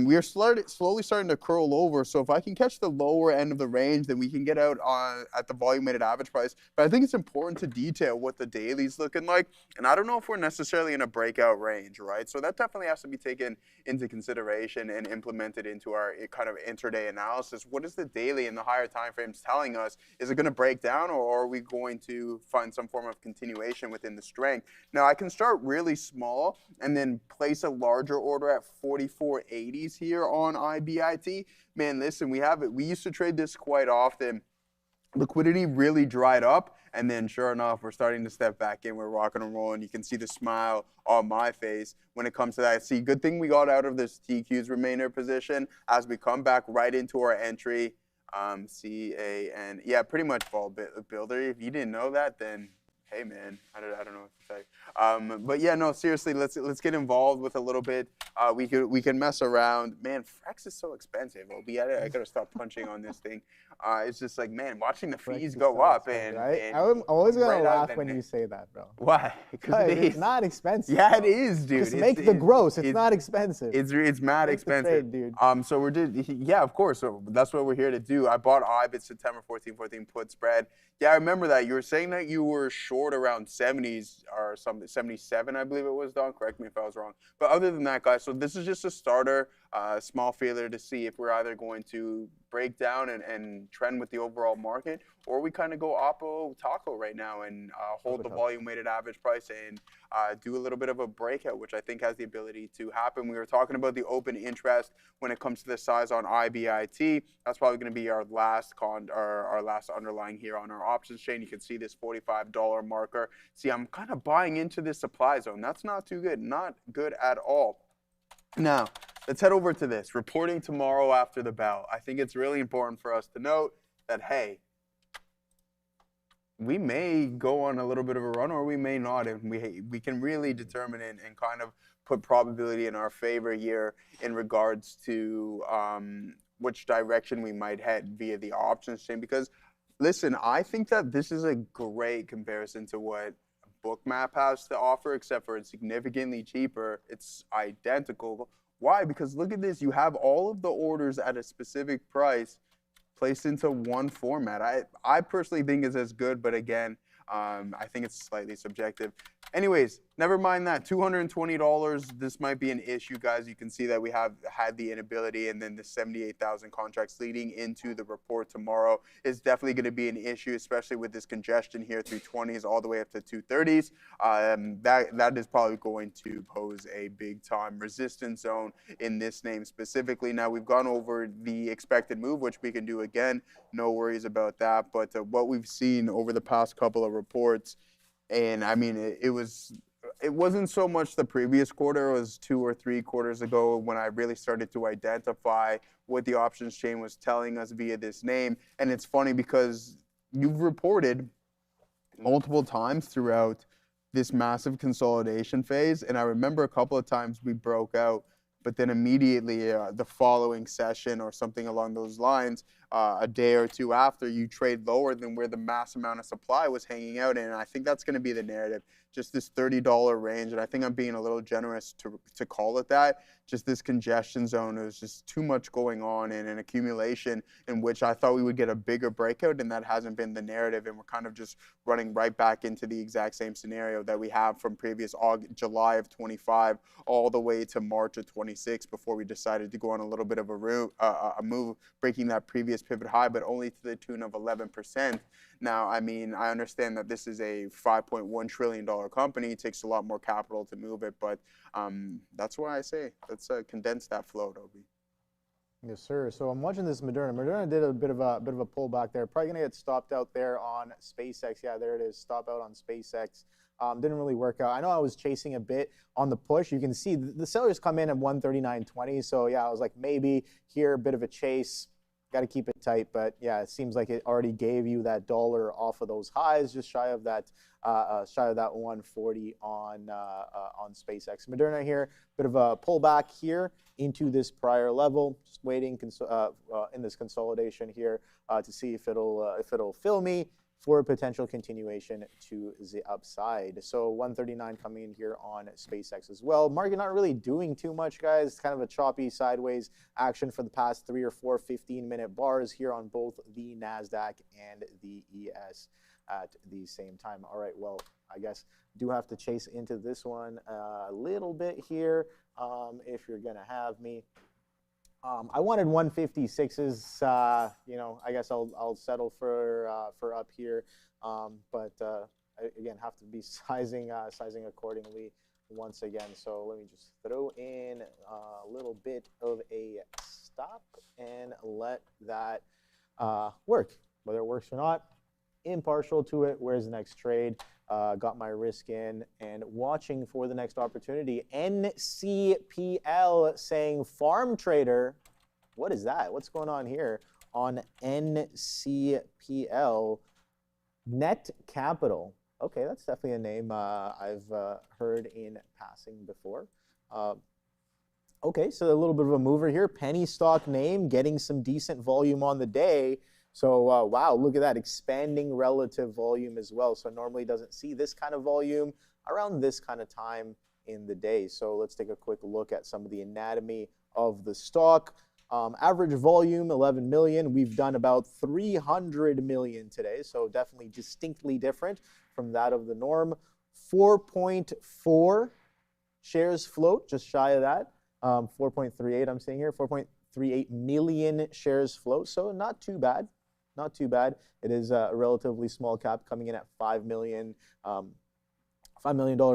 S6: We are slowly starting to curl over. So if I can catch the lower end of the range, then we can get out at the volume weighted average price. But I think it's important to detail what the daily's looking like. And I don't know if we're necessarily in a breakout range, right? So that definitely has to be taken into consideration and implemented into our kind of intraday analysis. What is the daily in the higher time frames telling us? Is it going to break down, or are we going to find some form of continuation within the strength? Now I can start really small and then place a larger order at 44.80 here on IBIT. Man, listen, we used to trade this quite often. Liquidity really dried up, and then sure enough, we're starting to step back in. We're rocking and rolling. You can see the smile on my face when it comes to that. See, good thing we got out of this TQ's remainder position as we come back right into our entry. CAN, yeah, pretty much vol builder. If you didn't know that, then hey man, I don't know what to say. But yeah, no, seriously, let's get involved with a little bit. We can mess around. Man, Frex is so expensive. I gotta stop punching on this thing. It's just like, man, watching the fees go up and
S8: I'm always gonna laugh when you say that, bro.
S6: Why?
S8: Because it's not expensive.
S6: Yeah, it is, dude.
S8: Just make the gross. It's not expensive.
S6: It's mad expensive,
S8: dude.
S6: So yeah, of course. So that's what we're here to do. I bought IBIT September 14 put spread. Yeah, I remember that. You were saying that you were short around 70s or something, 77, I believe it was, Don. Correct me if I was wrong. But other than that, guys, so this is just a starter, small feeler to see if we're either going to break down and trend with the overall market, or we kind of go oppo taco right now and hold the volume weighted average price and do a little bit of a breakout, which I think has the ability to happen. We were talking about the open interest when it comes to the size on IBIT. That's probably going to be our last underlying here on our options chain. You can see this $45 marker. See, I'm kind of buying into this supply zone. That's not too good, not good at all. Now, let's head over to this. Reporting tomorrow after the bell. I think it's really important for us to note that, hey, we may go on a little bit of a run or we may not, and we can really determine and kind of put probability in our favor here in regards to which direction we might head via the options chain. Because, listen, I think that this is a great comparison to what Bookmap has to offer, except for it's significantly cheaper. It's identical. Why? Because look at this. You have all of the orders at a specific price placed into one format. I personally think it's as good, but again, I think it's slightly subjective. Anyways, never mind that. $220, this might be an issue, guys. You can see that we have had the inability, and then the 78,000 contracts leading into the report tomorrow is definitely going to be an issue, especially with this congestion here through 20s all the way up to 230s. That is probably going to pose a big-time resistance zone in this name specifically. Now, we've gone over the expected move, which we can do again. No worries about that. But what we've seen over the past couple of reports, and I mean, it wasn't so much the previous quarter. It was 2 or 3 quarters ago when I really started to identify what the options chain was telling us via this name. And it's funny because you've reported multiple times throughout this massive consolidation phase. And I remember a couple of times we broke out, but then immediately the following session or something along those lines, a day or two after, you trade lower than where the mass amount of supply was hanging out in. And I think that's going to be the narrative, just this $30 range. And I think I'm being a little generous to call it that. Just this congestion zone. There's just too much going on and an accumulation in which I thought we would get a bigger breakout, and that hasn't been the narrative. And we're kind of just running right back into the exact same scenario that we have from previous July of 25 all the way to March of 26 before we decided to go on a little bit of a move, breaking that previous pivot high, but only to the tune of 11%. Now, I mean, I understand that this is a $5.1 trillion company. It takes a lot more capital to move it, but that's why I say let's condense that flow, Obi.
S8: Yes, sir. So I'm watching this Moderna. Moderna did a bit of a pullback there. Probably gonna get stopped out there on SpaceX. Yeah, there it is. Stop out on SpaceX. Didn't really work out. I know I was chasing a bit on the push. You can see the sellers come in at 139.20. So yeah, I was like maybe here a bit of a chase. Got to keep it tight, but yeah, it seems like it already gave you that dollar off of those highs, just shy of that 140 on SpaceX. Moderna here, bit of a pullback here into this prior level. Just waiting in this consolidation here to see if it'll fill me for a potential continuation to the upside. So 139 coming in here on SpaceX as well. Market not really doing too much, guys. Kind of a choppy sideways action for the past 3 or 4 15-minute bars here on both the NASDAQ and the ES at the same time. All right, well, I guess do have to chase into this one a little bit here if you're going to have me. I wanted 156s. You know, I guess I'll settle for up here, but again, have to be sizing accordingly once again. So let me just throw in a little bit of a stop and let that work. Whether it works or not, impartial to it. Where's the next trade? Got my risk in and watching for the next opportunity. NCPL saying farm trader. What is that? What's going on here on NCPL? Net Capital. Okay, that's definitely a name I've heard in passing before. Okay, so a little bit of a mover here. Penny stock name, getting some decent volume on the day. So wow, look at that, expanding relative volume as well. So normally doesn't see this kind of volume around this kind of time in the day. So let's take a quick look at some of the anatomy of the stock. Average volume, 11 million. We've done about 300 million today. So definitely distinctly different from that of the norm. 4.4 shares float, just shy of that. 4.38 I'm seeing here, 4.38 million shares float. So not too bad. Not too bad. It is a relatively small cap coming in at $5 million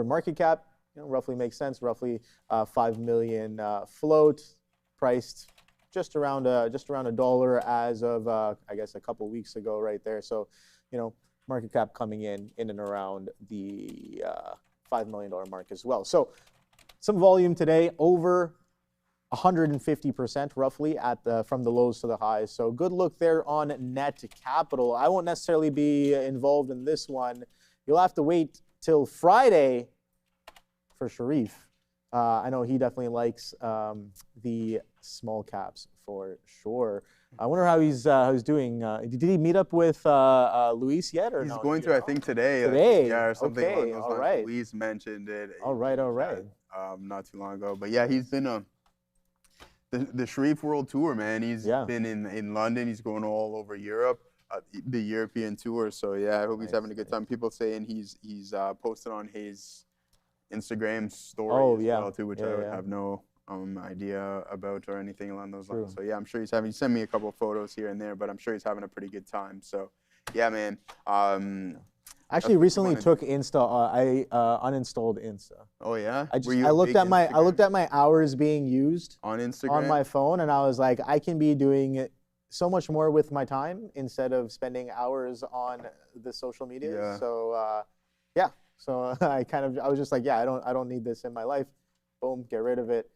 S8: market cap. You know, roughly makes sense. Roughly 5 million float, priced just around $1 as of I guess a couple weeks ago, right there. So, you know, market cap coming in and around the $5 million mark as well. So, some volume today, over 150% roughly from the lows to the highs. So good look there on Net Capital. I won't necessarily be involved in this one. You'll have to wait till Friday for Sharif. I know he definitely likes the small caps for sure. I wonder how he's doing. Did he meet up with Luis yet, or
S6: he's
S8: no?
S6: going to, I think, today.
S8: Today,
S6: yeah, or something
S8: okay,
S6: along those
S8: all
S6: lines.
S8: right.
S6: Luis mentioned it.
S8: All right.
S6: Not too long ago, but yeah, he's been the Sharif World Tour, man. He's been in London. He's going all over Europe, the European tour. So yeah, I hope he's having a good time. People saying he's posted on his Instagram story as well too, which I would have no idea about or anything along those lines. So yeah, I'm sure he sent me a couple of photos here and there, but I'm sure he's having a pretty good time. So yeah, man.
S8: Actually, recently took Insta. I uninstalled Insta.
S6: Oh yeah.
S8: I looked at my hours being used
S6: on Instagram
S8: on my phone, and I was like, I can be doing so much more with my time instead of spending hours on the social media.
S6: Yeah.
S8: So yeah. So I was just like, yeah, I don't need this in my life. Boom, get rid of it.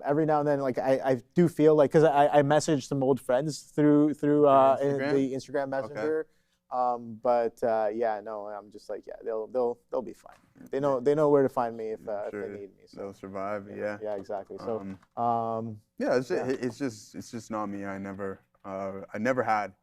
S8: Every now and then, like I do feel like, because I message some old friends through the Instagram Messenger.
S6: Okay.
S8: Yeah, no, I'm just like, yeah, they'll be fine. They know where to find me if they need me. So.
S6: They'll survive. Yeah.
S8: Yeah, exactly. So
S6: yeah, it's just not me. I never had.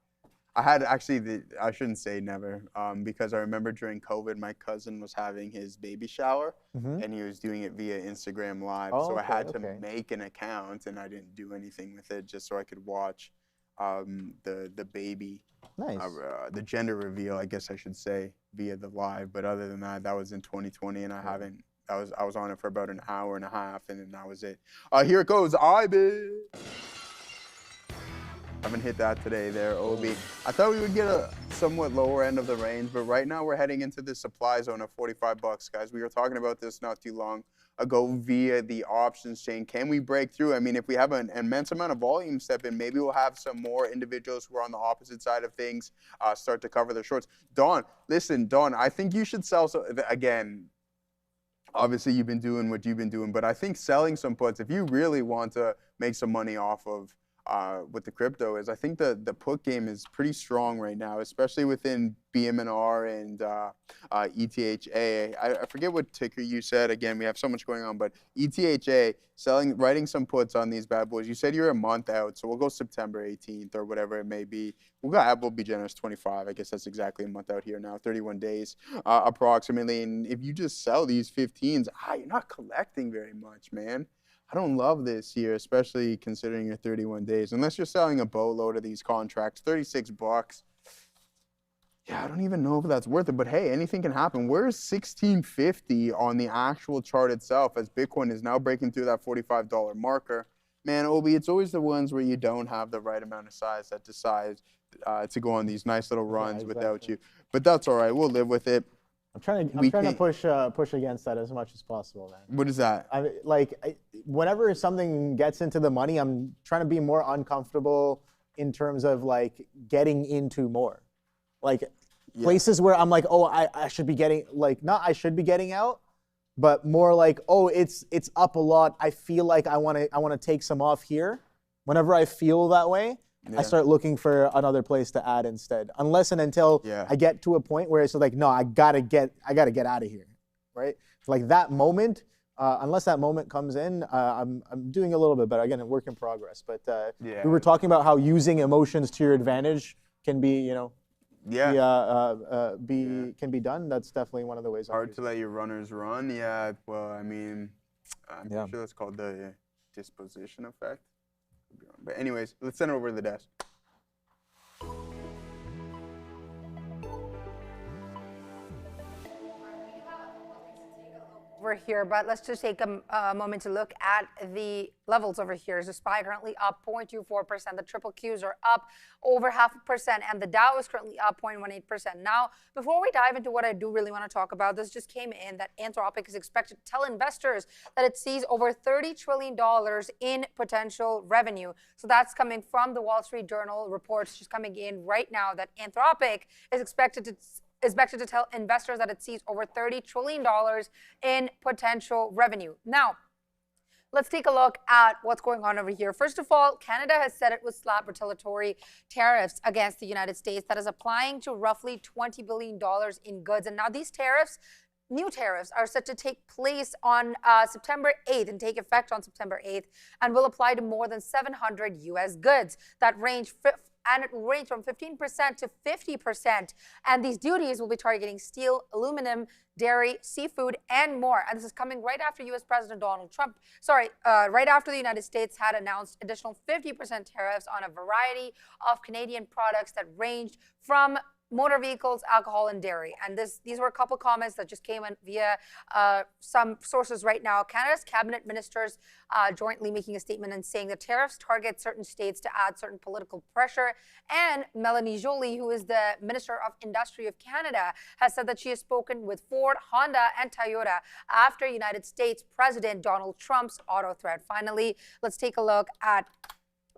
S6: I had actually I shouldn't say never, because I remember during COVID, my cousin was having his baby shower, and he was doing it via Instagram Live. So I had to make an account, and I didn't do anything with it just so I could watch the baby, the gender reveal, I guess I should say, via the live. But other than that, that was in 2020, and I haven't. I was on it for about an hour and a half, and then that was it. Here it goes, IBIT. Haven't hit that today there, OB. I thought we would get a somewhat lower end of the range, but right now we're heading into the supply zone of 45 bucks, guys. We were talking about this not too long ago via the options chain. Can we break through? I mean, if we have an immense amount of volume step in, maybe we'll have some more individuals who are on the opposite side of things start to cover their shorts. Don, listen, I think you should sell, again, obviously you've been doing what you've been doing, but I think selling some puts, if you really want to make some money off of with the crypto, is I think the put game is pretty strong right now, especially within BMNR and ETHA. I forget what ticker you said. Again, we have so much going on, but ETHA, writing some puts on these bad boys. You said you're a month out, so we'll go September 18th or whatever it may be. We'll be generous, 25. I guess that's exactly a month out here now, 31 days approximately. And if you just sell these 15s, you're not collecting very much, man. I don't love this here, especially considering your 31 days. Unless you're selling a boatload of these contracts, 36 bucks. Yeah, I don't even know if that's worth it, but hey, anything can happen. Where's 1650 on the actual chart itself as Bitcoin is now breaking through that $45 marker? Man, Obi, it's always the ones where you don't have the right amount of size that decide to go on these nice little runs without you. But that's all right. We'll live with it.
S8: I'm trying to push against that as much as possible, man.
S6: What is that?
S8: Whenever something gets into the money, I'm trying to be more uncomfortable in terms of like getting into more, places where I'm like, oh, I should be getting not I should be getting out, but more like, oh, it's up a lot. I feel like I want to take some off here. Whenever I feel that way, I start looking for another place to add instead, unless and until I get to a point where it's like, no, I gotta get out of here, right? Like that moment, unless that moment comes in, I'm doing a little bit better. Again, a work in progress. But we were talking about how using emotions to your advantage can be, can be done. That's definitely one of the ways.
S6: Hard to let your runners run. Yeah. Well, I mean, I'm sure that's called the disposition effect. But anyways, let's send it over to the desk.
S2: Over here, but let's just take a moment to look at the levels over here. So SPY currently up 0.24%, the triple Qs are up over 0.5%, and the Dow is currently up 0.18%. Now, before we dive into what I do really want to talk about, this just came in that Anthropic is expected to tell investors that it sees over $30 trillion in potential revenue. So that's coming from the Wall Street Journal reports just coming in right now that Anthropic is expected to tell investors that it sees over $30 trillion in potential revenue. Now, let's take a look at what's going on over here. First of all, Canada has said it will slap retaliatory tariffs against the United States that is applying to roughly $20 billion in goods. And now these tariffs, new tariffs, are set to take place on September 8th and take effect on September 8th and will apply to more than 700 U.S. goods that range and it ranged from 15% to 50%. And these duties will be targeting steel, aluminum, dairy, seafood, and more. And this is coming right after U.S. President Donald Trump, right after the United States had announced additional 50% tariffs on a variety of Canadian products that ranged from motor vehicles, alcohol, and dairy. And these were a couple comments that just came in via some sources right now. Canada's cabinet ministers jointly making a statement and saying the tariffs target certain states to add certain political pressure. And Melanie Joly, who is the Minister of Industry of Canada, has said that she has spoken with Ford, Honda, and Toyota after United States President Donald Trump's auto threat. Finally, let's take a look at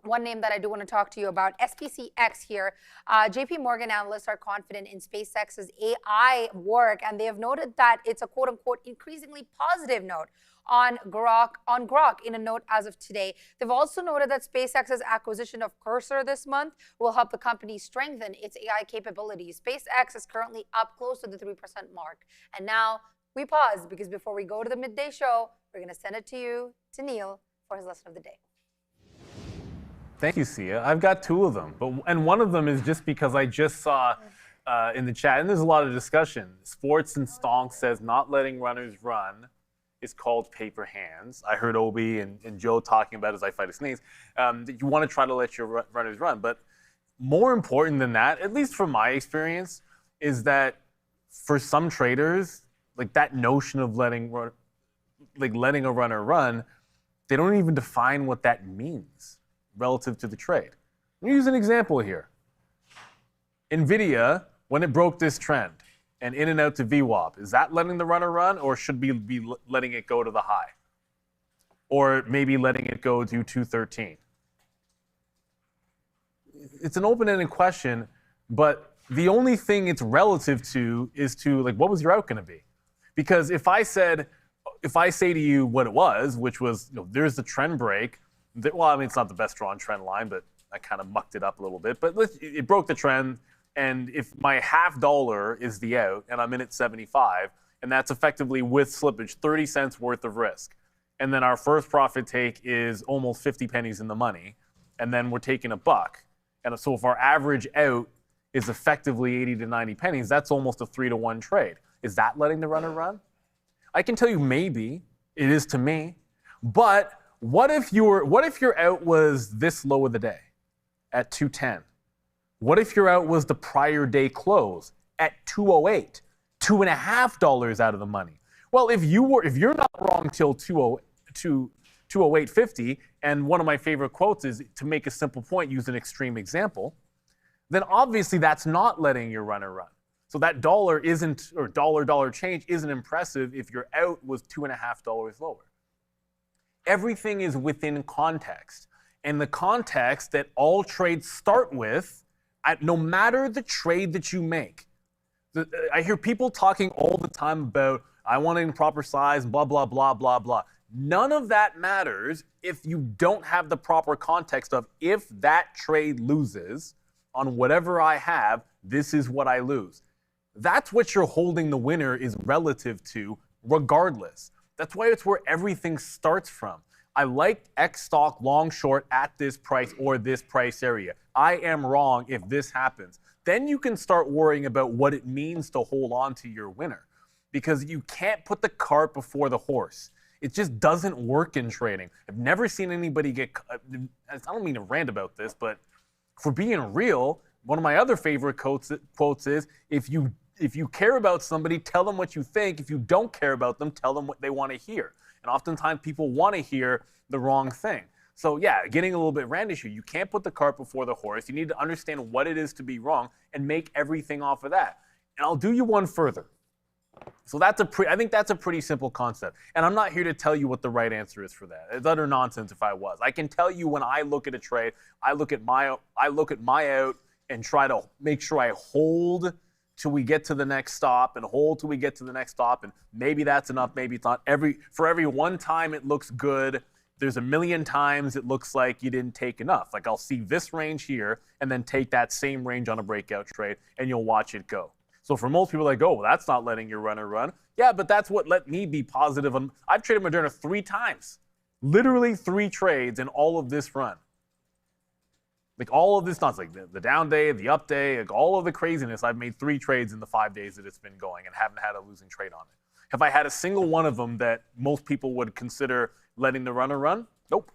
S2: one name that I do want to talk to you about, SPCX here. JP Morgan analysts are confident in SpaceX's AI work, and they have noted that it's a quote-unquote increasingly positive note on Grok in a note as of today. They've also noted that SpaceX's acquisition of Cursor this month will help the company strengthen its AI capabilities. SpaceX is currently up close to the 3% mark. And now we pause because before we go to the midday show, we're going to send it to you, to Neil, for his lesson of the day.
S7: Thank you, Sia. I've got two of them, and one of them is just because I just saw in the chat, and there's a lot of discussion. Sports and Stonk says not letting runners run is called paper hands. I heard Obi and Joe talking about as I fight a sneeze. That you want to try to let your runners run, but more important than that, at least from my experience, is that for some traders, like that notion of letting a runner run, they don't even define what that means relative to the trade. Let me use an example here. Nvidia, when it broke this trend and in and out to VWAP, is that letting the runner run, or should we be letting it go to the high? Or maybe letting it go to 213? It's an open-ended question, but the only thing it's relative to is to, like, what was your out going to be? Because if I say to you what it was, which was, there's the trend break. Well, I mean, it's not the best drawn trend line, but I kind of mucked it up a little bit. But it broke the trend, and if my $0.50 is the out, and I'm in at 75, and that's effectively with slippage, 30 cents worth of risk, and then our first profit take is almost 50 pennies in the money, and then we're taking $1. And so if our average out is effectively 80 to 90 pennies, that's almost a 3-to-1 trade. Is that letting the runner run? I can tell you maybe it is to me, but what if your out was this low of the day at 210? What if your out was the prior day close at 208, $2.50 out of the money? Well, if you're not wrong till 208.50, and one of my favorite quotes is to make a simple point, use an extreme example, then obviously that's not letting your runner run. So that dollar change isn't impressive if your out was $2.50 lower. Everything is within context. And the context that all trades start with, no matter the trade that you make. I hear people talking all the time about, I want it in proper size, blah, blah, blah, blah, blah. None of that matters if you don't have the proper context of, if that trade loses on whatever I have, this is what I lose. That's what you're holding the winner is relative to, regardless. That's why it's where everything starts from. I like X stock long short at this price or this price area. I am wrong if this happens. Then you can start worrying about what it means to hold on to your winner, because you can't put the cart before the horse. It just doesn't work in trading. I've never seen anybody I don't mean to rant about this, but for being real, one of my other favorite quotes is, if you care about somebody, tell them what you think. If you don't care about them, tell them what they want to hear. And oftentimes people want to hear the wrong thing. So yeah, getting a little bit randish here. You can't put the cart before the horse. You need to understand what it is to be wrong and make everything off of that. And I'll do you one further. So I think that's a pretty simple concept. And I'm not here to tell you what the right answer is for that. It's utter nonsense if I was. I can tell you when I look at a trade, I look at my out and try to make sure I hold till we get to the next stop, and hold till we get to the next stop, and maybe that's enough, maybe it's not. For every one time it looks good, there's a million times it looks like you didn't take enough. Like, I'll see this range here and then take that same range on a breakout trade, and you'll watch it go. So for most people, like, oh, well, that's not letting your runner run. Yeah, but that's what let me be positive. I've traded Moderna 3 times, literally 3 trades in all of this run. Like all of this nonsense, like the down day, the up day, like all of the craziness. I've made 3 trades in the 5 days that it's been going and haven't had a losing trade on it. Have I had a single one of them that most people would consider letting the runner run? Nope.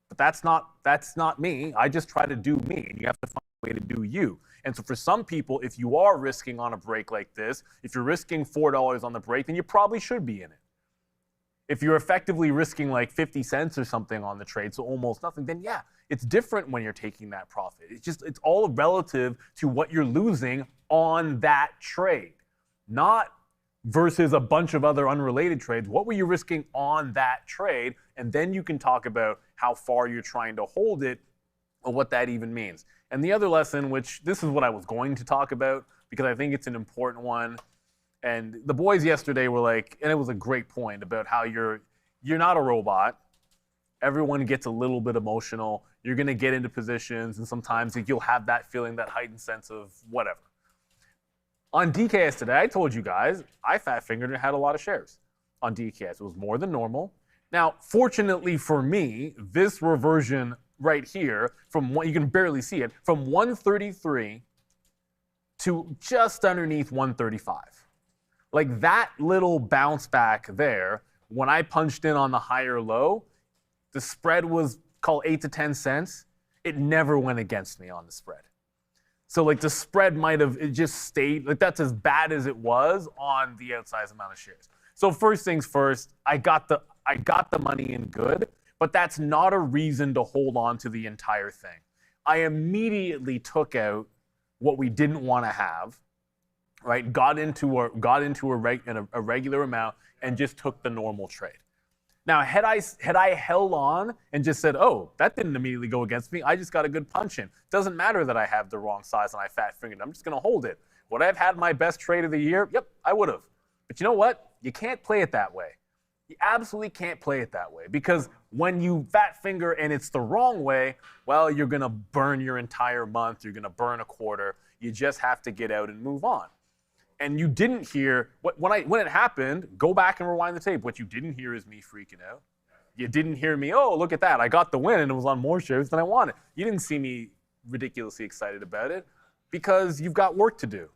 S7: But that's not me. I just try to do me, and you have to find a way to do you. And so for some people, if you are risking on a break like this, if you're risking $4 on the break, then you probably should be in it. If you're effectively risking like 50 cents or something on the trade, so almost nothing, then yeah, it's different when you're taking that profit. It's all relative to what you're losing on that trade, not versus a bunch of other unrelated trades. What were you risking on that trade? And then you can talk about how far you're trying to hold it or what that even means. And the other lesson, which this is what I was going to talk about because I think it's an important one. And the boys yesterday were like, and it was a great point about how you're not a robot. Everyone gets a little bit emotional. You're going to get into positions, and sometimes you'll have that feeling, that heightened sense of whatever. On DKS today, I told you guys, I fat fingered and had a lot of shares on DKS. It was more than normal. Now, fortunately for me, this reversion right here, from what you can barely see it, from 133 to just underneath 135. Like that little bounce back there, when I punched in on the higher low, the spread was called 8 to 10 cents. It never went against me on the spread. So like the spread might have, it just stayed, like that's as bad as it was on the outsized amount of shares. So first things first, I got the money in good, but that's not a reason to hold on to the entire thing. I immediately took out what we didn't want to have, right? Got into a regular amount and just took the normal trade. Now, had I held on and just said, oh, that didn't immediately go against me, I just got a good punch in. Doesn't matter that I have the wrong size and I fat fingered. I'm just going to hold it. Would I have had my best trade of the year? Yep, I would have. But you know what? You can't play it that way. You absolutely can't play it that way, because when you fat finger and it's the wrong way, well, you're going to burn your entire month. You're going to burn a quarter. You just have to get out and move on. And you didn't hear, when it happened, go back and rewind the tape. What you didn't hear is me freaking out. You didn't hear me, oh, look at that. I got the win and it was on more shares than I wanted. You didn't see me ridiculously excited about it because you've got work to do.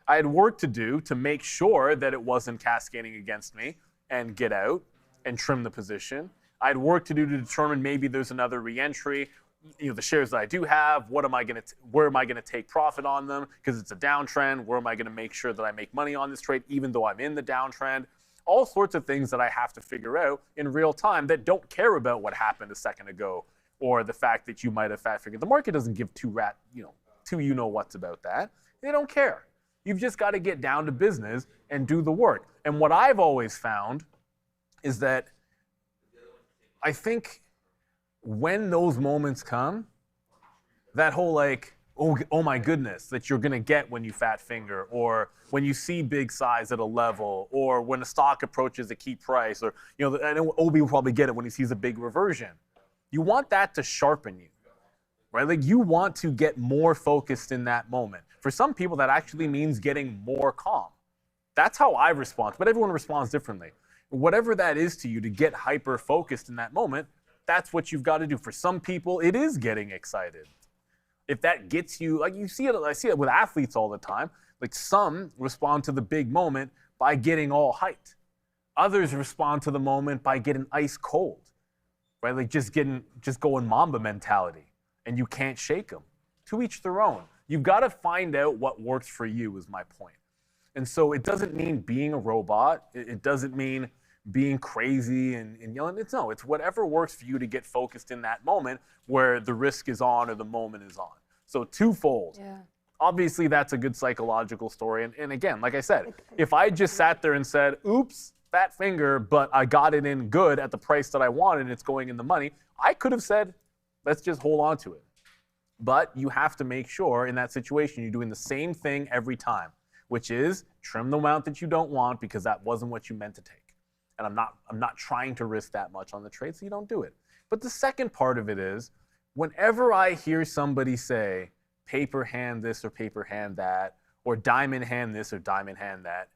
S7: I had work to do to make sure that it wasn't cascading against me and get out and trim the position. I had work to do to determine maybe there's another re-entry. You know, the shares that I do have, where am I going to take profit on them because it's a downtrend? Where am I going to make sure that I make money on this trade even though I'm in the downtrend? All sorts of things that I have to figure out in real time that don't care about what happened a second ago or the fact that you might have fat fingered. The market doesn't give two you-know-whats about that. They don't care. You've just got to get down to business and do the work. And what I've always found is that I think when those moments come, that whole like, oh my goodness, that you're gonna get when you fat finger, or when you see big size at a level, or when a stock approaches a key price, or I know Obi will probably get it when he sees a big reversion. You want that to sharpen you, right? Like you want to get more focused in that moment. For some people, that actually means getting more calm. That's how I respond, but everyone responds differently. Whatever that is to you, to get hyper focused in that moment, that's what you've got to do. For some people, it is getting excited. If that gets you, like I see it with athletes all the time. Like some respond to the big moment by getting all hyped. Others respond to the moment by getting ice cold, right? Like just going Mamba mentality, and you can't shake them. To each their own. You've got to find out what works for you is my point. And so it doesn't mean being a robot. It doesn't mean being crazy and yelling. It's whatever works for you to get focused in that moment where the risk is on or the moment is on. So twofold. Yeah. Obviously, that's a good psychological story. And again, like I said, if I just sat there and said, oops, fat finger, but I got it in good at the price that I wanted and it's going in the money, I could have said, let's just hold on to it. But you have to make sure in that situation you're doing the same thing every time, which is trim the amount that you don't want because that wasn't what you meant to take. And I'm not trying to risk that much on the trade, so you don't do it. But the second part of it is, whenever I hear somebody say, paper hand this or paper hand that, or diamond hand this or diamond hand that,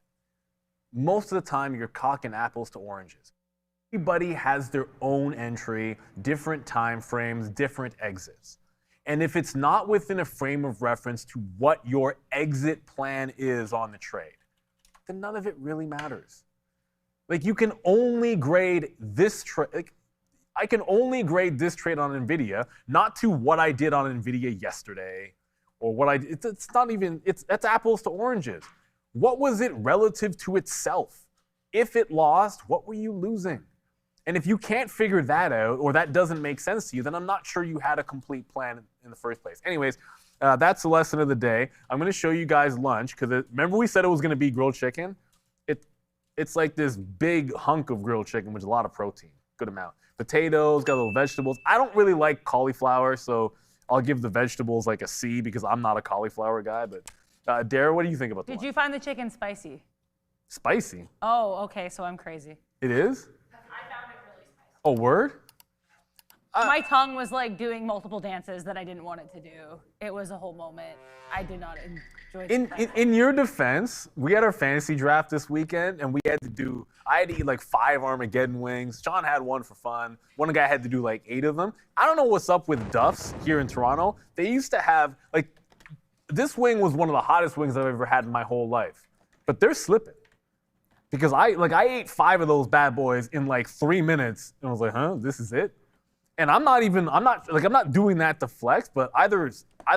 S7: most of the time you're cocking apples to oranges. Everybody has their own entry, different time frames, different exits. And if it's not within a frame of reference to what your exit plan is on the trade, then none of it really matters. Like, you can only grade this trade. Like, I can only grade this trade on Nvidia, not to what I did on Nvidia yesterday, or what I did. It's not even. That's apples to oranges. What was it relative to itself? If it lost, what were you losing? And if you can't figure that out, or that doesn't make sense to you, then I'm not sure you had a complete plan in the first place. Anyways, that's the lesson of the day. I'm going to show you guys lunch, because remember we said it was going to be grilled chicken? It's like this big hunk of grilled chicken, which is a lot of protein, good amount. Potatoes, got little vegetables. I don't really like cauliflower, so I'll give the vegetables like a C, because I'm not a cauliflower guy. But Dara, what do you think about the lunch?
S1: Did you find the chicken spicy?
S7: Spicy?
S1: Oh, okay, so I'm crazy.
S7: It is? Oh, word?
S1: My tongue was like doing multiple dances that I didn't want it to do. It was a whole moment. I did not enjoy it.
S7: In your defense, we had our fantasy draft this weekend, and I had to eat like 5 Armageddon wings. John had one for fun. One guy had to do like 8 of them. I don't know what's up with Duff's here in Toronto. They used to have, like, this wing was one of the hottest wings I've ever had in my whole life. But they're slipping. Because I ate 5 of those bad boys in like 3 minutes, and I was like, huh, this is it? And I'm not doing that to flex, but either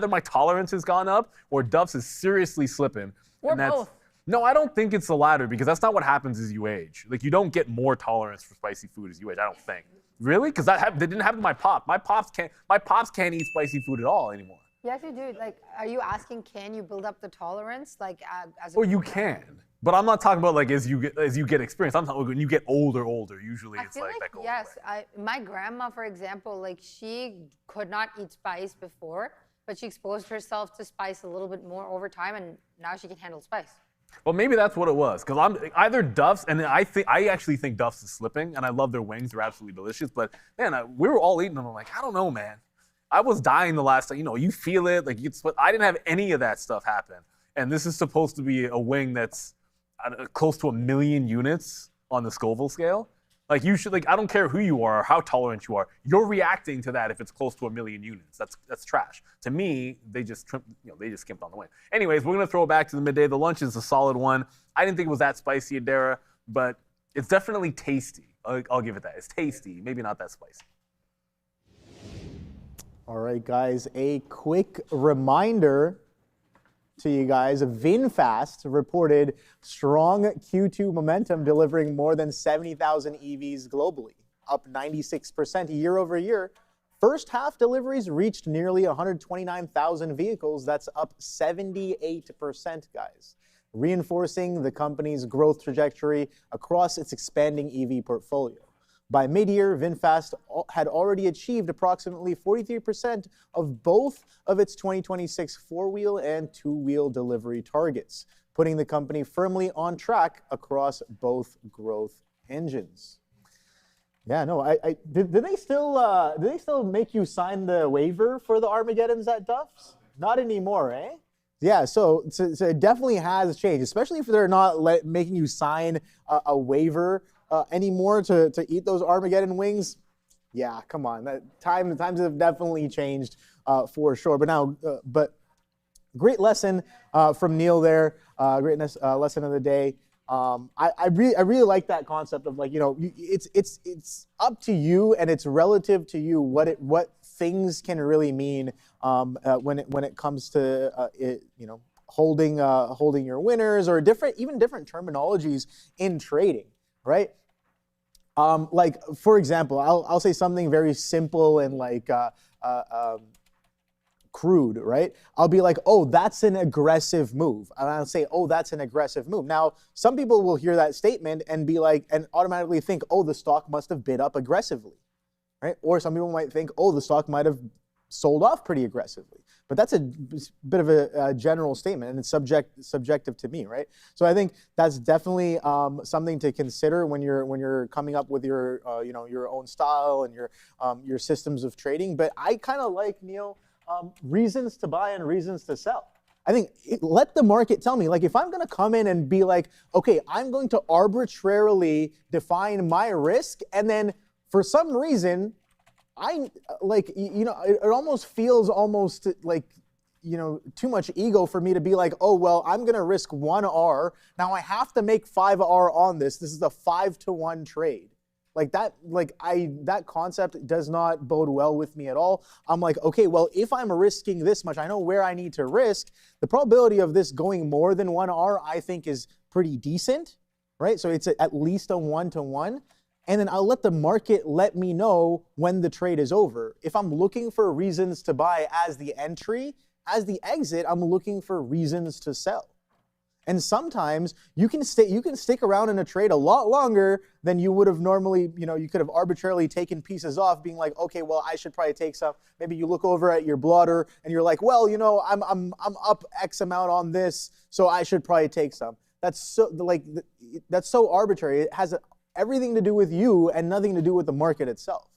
S7: my tolerance has gone up, or Duff's is seriously slipping.
S1: Or both.
S7: No, I don't think it's the latter, because that's not what happens as you age. Like, you don't get more tolerance for spicy food as you age, I don't think. Really? Because that didn't happen to my pop. My pops can't eat spicy food at all anymore.
S2: Yes, you do. Like, are you asking, can you build up the tolerance? Like, as a
S7: Well, you can. But I'm not talking about like as you get experience. I'm talking when you get older. Usually it's like that goes away.
S2: My grandma, for example, like, she could not eat spice before, but she exposed herself to spice a little bit more over time, and now she can handle spice.
S7: Well, maybe that's what it was, because I'm either Duff's, and I actually think Duff's is slipping, and I love their wings; they're absolutely delicious. But man, we were all eating them. I'm like, I don't know, man. I was dying the last time. You know, you feel it, like I didn't have any of that stuff happen, and this is supposed to be a wing that's close to 1 million units on the Scoville scale. Like, you should, like, I don't care who you are or how tolerant you are, you're reacting to that if it's close to 1 million units. That's trash. To me, they just skimped on the wing. Anyways, we're gonna throw it back to the midday. The lunch is a solid one. I didn't think it was that spicy, Adara, but it's definitely tasty. I'll give it that. It's tasty, maybe not that spicy.
S8: All right, guys, a quick reminder to you guys. VinFast reported strong Q2 momentum, delivering more than 70,000 EVs globally, up 96% year over year. First half deliveries reached nearly 129,000 vehicles. That's up 78%, guys, reinforcing the company's growth trajectory across its expanding EV portfolio. By mid-year, VinFast had already achieved approximately 43% of both of its 2026 four-wheel and two-wheel delivery targets, putting the company firmly on track across both growth engines. Yeah, no, did they still make you sign the waiver for the Armageddons at Duff's? Not anymore, eh? Yeah, so it definitely has changed, especially if they're not making you sign a waiver anymore to eat those Armageddon wings. Yeah, come on, the times have definitely changed for sure. But great lesson from Neil there. Great lesson of the day. I really like that concept of, like, you know, it's up to you and it's relative to you what things can really mean when it comes to holding your winners, or different terminologies in trading, right? Like, for example, I'll say something very simple and like crude, right? I'll be like, oh, that's an aggressive move. And I'll say, oh, that's an aggressive move. Now, some people will hear that statement and be like, and automatically think, oh, the stock must have bid up aggressively, right? Or some people might think, oh, the stock might have sold off pretty aggressively. But that's a bit of a general statement, and it's subjective to me, right? So I think that's definitely something to consider when you're coming up with your your own style and your systems of trading. But I kind of like, Neil, reasons to buy and reasons to sell. I think let the market tell me. Like, if I'm going to come in and be like, okay, I'm going to arbitrarily define my risk, and then for some reason like, it almost feels almost like, too much ego for me to be like, oh, well, I'm going to risk 1R. Now I have to make 5R on this. This is a 5-to-1 trade. Like that concept does not bode well with me at all. I'm like, okay, well, if I'm risking this much, I know where I need to risk. The probability of this going more than 1R, I think, is pretty decent, right? So it's at least a 1-to-1. And then I'll let the market let me know when the trade is over. If I'm looking for reasons to buy as the entry, as the exit, I'm looking for reasons to sell. And sometimes you can stick around in a trade a lot longer than you would have normally, you could have arbitrarily taken pieces off, being like, okay, well, I should probably take some. Maybe you look over at your blotter and you're like, well, I'm up X amount on this, so I should probably take some. That's so arbitrary. It has everything to do with you and nothing to do with the market itself,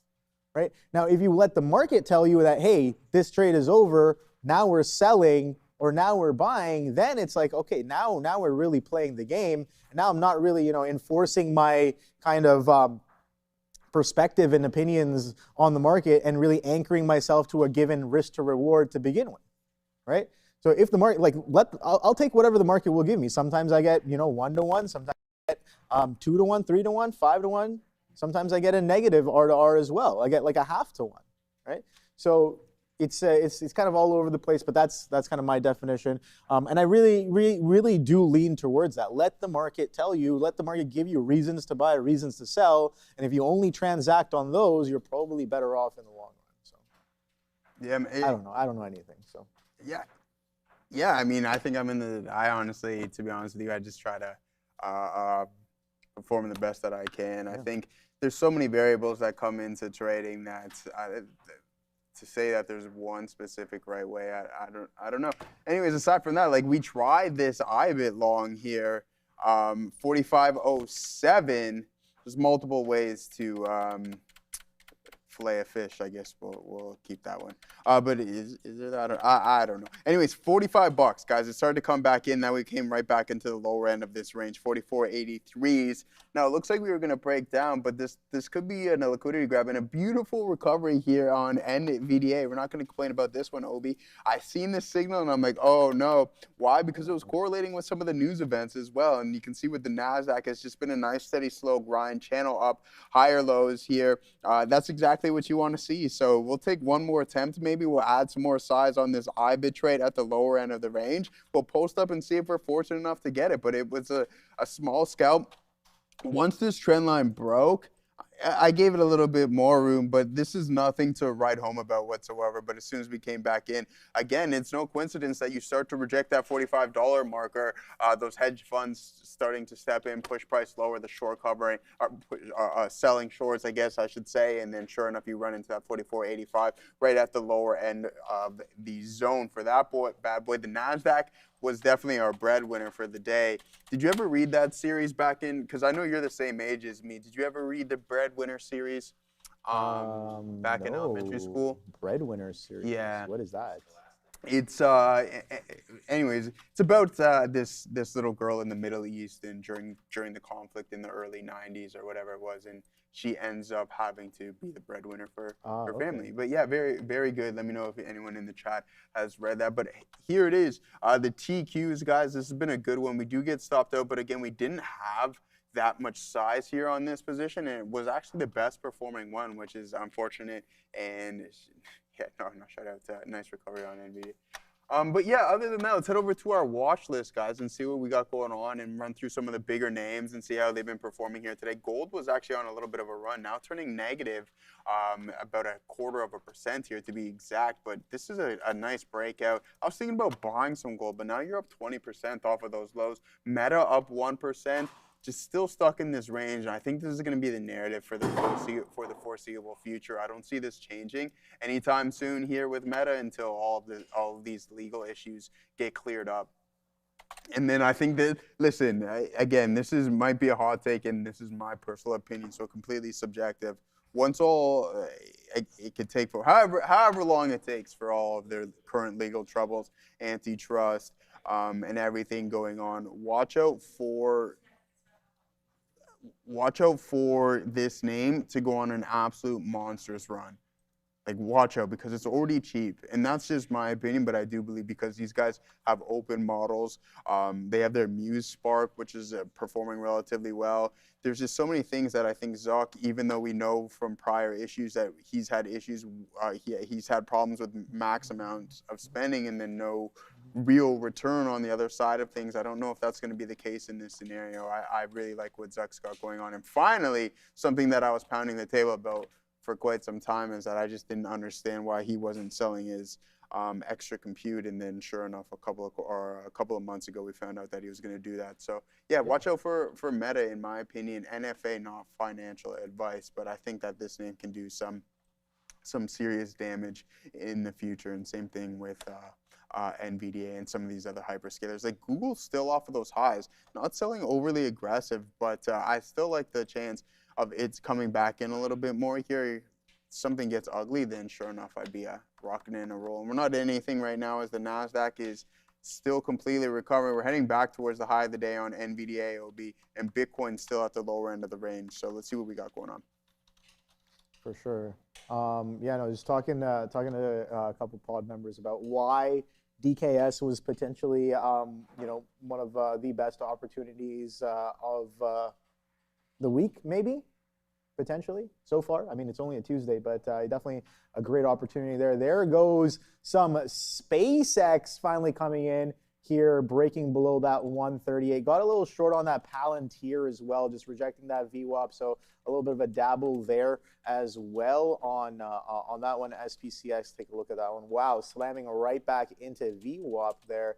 S8: right? Now, if you let the market tell you that, hey, this trade is over, now we're selling, or now we're buying, then it's like, okay, now we're really playing the game. And now I'm not really, enforcing my kind of perspective and opinions on the market and really anchoring myself to a given risk to reward to begin with, right? So if the market, I'll take whatever the market will give me. Sometimes I get, 1-to-1. Sometimes I get 2-to-1, 3-to-1, 5-to-1. Sometimes I get a negative R to R as well. I get like a 1/2-to-1, right? So it's kind of all over the place, but that's kind of my definition. And I really do lean towards that. Let the market tell you, let the market give you reasons to buy, reasons to sell. And if you only transact on those, you're probably better off in the long run. So yeah, I don't know anything. So
S6: yeah. I mean, I think I honestly, to be honest with you, I just try to perform the best that I can. Yeah. I think there's so many variables that come into trading that to say that there's one specific right way, I don't know. Anyways, aside from that, we tried this IBIT long here, 45.07. There's multiple ways to fillet a fish, I guess we'll keep that one. But is it that? I don't know. Anyways, $45, guys. It started to come back in. Now we came right back into the lower end of this range, 44.83s. Now it looks like we were going to break down, but this could be a liquidity grab and a beautiful recovery here on Nvidia. We're not going to complain about this one, Obi. I seen this signal and I'm like, oh no. Why? Because it was correlating with some of the news events as well. And you can see with the NASDAQ, it's just been a nice, steady, slow grind, channel up, higher lows here. That's exactly what you want to see. So we'll take one more attempt. Maybe we'll add some more size on this IBIT trade at the lower end of the range. We'll post up and see if we're fortunate enough to get it. But it was a small scalp. Once this trend line broke, I gave it a little bit more room, but this is nothing to write home about whatsoever. But as soon as we came back in, again, it's no coincidence that you start to reject that $45 marker. Those hedge funds starting to step in, push price lower, the short covering, selling shorts, I guess I should say. And then sure enough, you run into that 44.85 right at the lower end of the zone for that bad boy. The NASDAQ was definitely our breadwinner for the day. Did you ever read that series back in, because I know you're the same age as me, did you ever read the Breadwinner series back in elementary school?
S8: Breadwinner series?
S6: Yeah.
S8: What is that?
S6: It's, anyways, it's about this little girl in the Middle East and during the conflict in the early 90s or whatever it was, and she ends up having to be the breadwinner for her family. But yeah, very, very good. Let me know if anyone in the chat has read that. But here it is. The TQs, guys, this has been a good one. We do get stopped out, but again, we didn't have that much size here on this position, and it was actually the best performing one, which is unfortunate. And yeah, no, shout out to nice recovery on Nvidia. But yeah, other than that, let's head over to our watch list, guys, and see what we got going on and run through some of the bigger names and see how they've been performing here today. Gold was actually on a little bit of a run, now turning negative, about 0.25% here to be exact, but this is a nice breakout. I was thinking about buying some gold, but now you're up 20% off of those lows. Meta up 1%. Just still stuck in this range, and I think this is going to be the narrative for the foreseeable future. I don't see this changing anytime soon here with Meta until all of these legal issues get cleared up. And then I think that, listen, again, this might be a hot take, and this is my personal opinion, so completely subjective. Once it could take for however long it takes for all of their current legal troubles, antitrust, and everything going on, watch out for this name to go on an absolute monstrous run. like watch out because it's already cheap. And that's just my opinion, but I do believe because these guys have open models, they have their Muse Spark, which is performing relatively well. There's just so many things that I think Zuck, even though we know from prior issues that he's had issues, he's had problems with max amounts of spending and then no real return on the other side of things. I don't know if that's going to be the case in this scenario. I really like what Zuck's got going on. And finally, something that I was pounding the table about for quite some time is that I just didn't understand why he wasn't selling his extra compute, and then sure enough, a couple of months ago, we found out that he was going to do that. So yeah, watch out for Meta, in my opinion. NFA, not financial advice, but I think that this name can do some serious damage in the future. And same thing with Nvidia and some of these other hyperscalers. Like Google's still off of those highs, not selling overly aggressive, but I still like the chance of it's coming back in a little bit more here. Something gets ugly, then sure enough, I'd be rocking in a roll. And we're not in anything right now as the NASDAQ is still completely recovering. We're heading back towards the high of the day on Nvidia, AOB, and Bitcoin's still at the lower end of the range. So let's see what we got going on.
S8: For sure. Yeah, no, just talking to a couple pod members about why DKS was potentially, one of the best opportunities of the week, maybe, potentially, so far. I mean, it's only a Tuesday, but definitely a great opportunity there. There goes some SpaceX finally coming in here, breaking below that 138. Got a little short on that Palantir as well, just rejecting that VWAP. So a little bit of a dabble there as well on that one. SPCX, take a look at that one. Wow, slamming right back into VWAP there.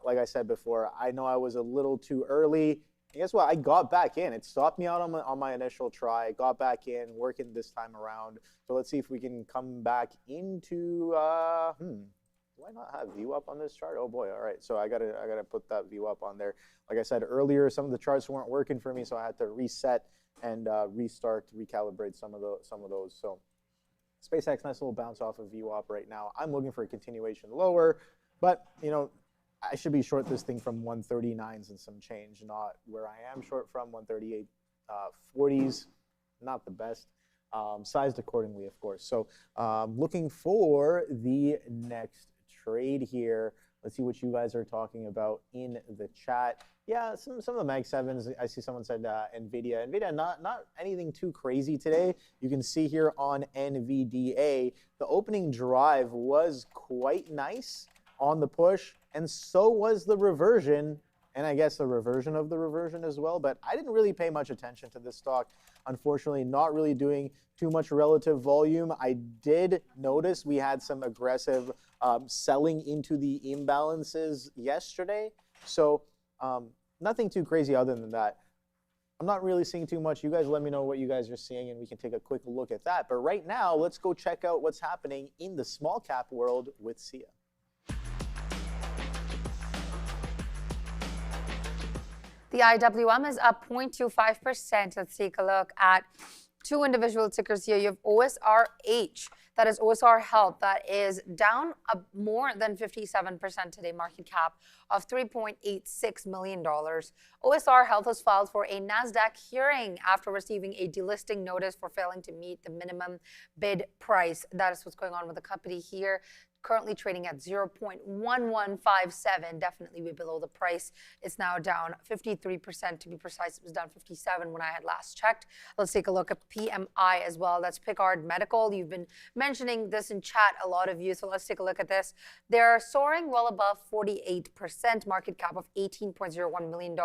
S8: Like I said before, I know I was a little too early. And guess what? I got back in. It stopped me out on my initial try. I got back in, working this time around. So let's see if we can come back into. Do I not have VWAP on this chart? Oh boy! All right. So I gotta put that VWAP on there. Like I said earlier, some of the charts weren't working for me, so I had to reset and restart, recalibrate some of those. So SpaceX, nice little bounce off of VWAP right now. I'm looking for a continuation lower, but I should be short this thing from 139s and some change, not where I am short from 138 40s. Not the best. Sized accordingly, of course. So looking for the next trade here. Let's see what you guys are talking about in the chat. Yeah, some of the Mag 7s. I see someone said Nvidia. Nvidia, not anything too crazy today. You can see here on NVDA, the opening drive was quite nice on the push, and so was the reversion, and I guess the reversion of the reversion as well. But I didn't really pay much attention to this stock. Unfortunately, not really doing too much relative volume. I did notice we had some aggressive selling into the imbalances yesterday. So nothing too crazy other than that. I'm not really seeing too much. You guys let me know what you guys are seeing, and we can take a quick look at that. But right now, let's go check out what's happening in the small cap world with Sia.
S2: The IWM is up 0.25%. Let's take a look at two individual tickers here. You have OSRH, that is OSR Health, that is down more than 57% today, market cap of $3.86 million. OSR Health has filed for a NASDAQ hearing after receiving a delisting notice for failing to meet the minimum bid price. That is what's going on with the company here. Currently trading at 0.1157, definitely way below the price. It's now down 53% to be precise. It was down 57 when I had last checked. Let's take a look at PMI as well. That's Picard Medical. You've been mentioning this in chat, a lot of you, so let's take a look at this. They're soaring well above 48%, market cap of $18.01 million.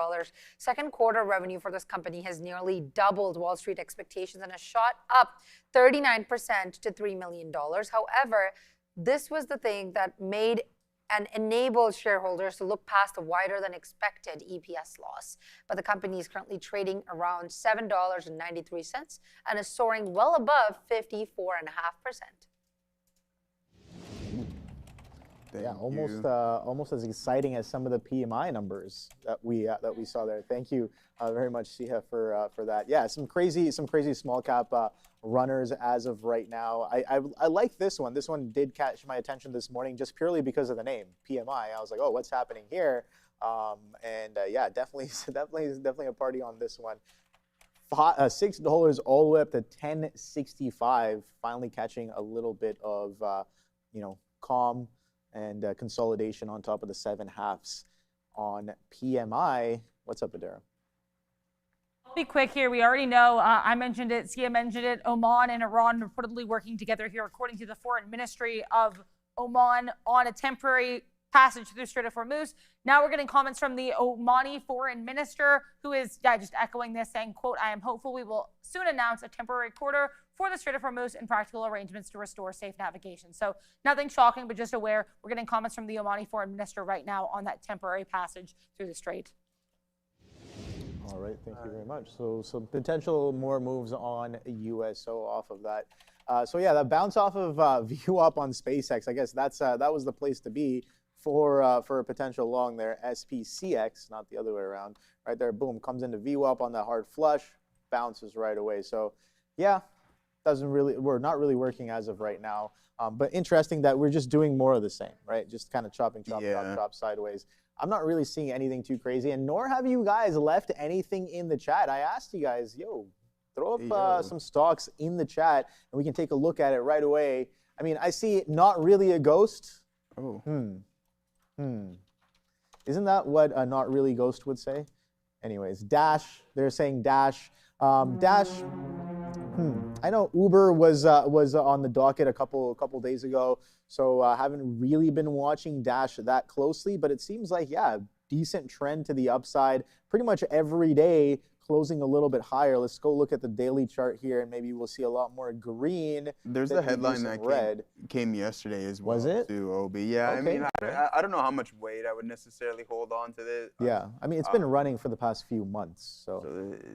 S2: Second quarter revenue for this company has nearly doubled Wall Street expectations and has shot up 39% to $3 million. However, this was the thing that made and enabled shareholders to look past the wider than expected EPS loss. But the company is currently trading around $7.93 and is soaring well above 54.5%.
S8: Yeah, almost as exciting as some of the PMI numbers that we saw there. Thank you very much, Sia, for that. Yeah, some crazy small cap runners as of right now. I like this one. This one did catch my attention this morning just purely because of the name, PMI. I was like, oh, what's happening here? Yeah, definitely a party on this one. $6 all the way up to $10.65, finally catching a little bit of calm and consolidation on top of the 7/2 on PMI. What's up, Adara?
S1: I'll be quick here. We already know, I mentioned it, Sia mentioned it, Oman and Iran reportedly working together here, according to the Foreign Ministry of Oman, on a temporary passage through the Strait of Hormuz. Now we're getting comments from the Omani foreign minister, who is just echoing this, saying, quote, "I am hopeful we will soon announce a temporary corridor for the Strait of Hormuz and practical arrangements to restore safe navigation." So nothing shocking, but just aware. We're getting comments from the Omani foreign minister right now on that temporary passage through the strait.
S8: All right, thank you very much. So some potential more moves on USO off of that. So yeah, that bounce off of VWAP on SpaceX, I guess that was the place to be for a potential long there. SPCX, not the other way around. Right there, boom, comes into VWAP on that hard flush, bounces right away. So yeah, we're not really working as of right now. But interesting that we're just doing more of the same, right? Just kind of chop, chop sideways. I'm not really seeing anything too crazy, and nor have you guys left anything in the chat. I asked you guys, throw up some stocks in the chat, and we can take a look at it right away. I mean, I see not really a ghost.
S6: Oh.
S8: Isn't that what a not really ghost would say? Anyways, Dash, they're saying Dash. Dash, I know Uber was on the docket a couple days ago, so haven't really been watching Dash that closely, but it seems like, yeah, decent trend to the upside pretty much every day, closing a little bit higher. Let's go look at the daily chart here, and maybe we'll see a lot more green.
S6: There's a headline that came yesterday as well.
S8: Was it?
S6: To OB. Yeah,
S8: okay.
S6: I mean, I don't know how much weight I would necessarily hold on to this.
S8: Yeah, I mean, it's been running for the past few months, so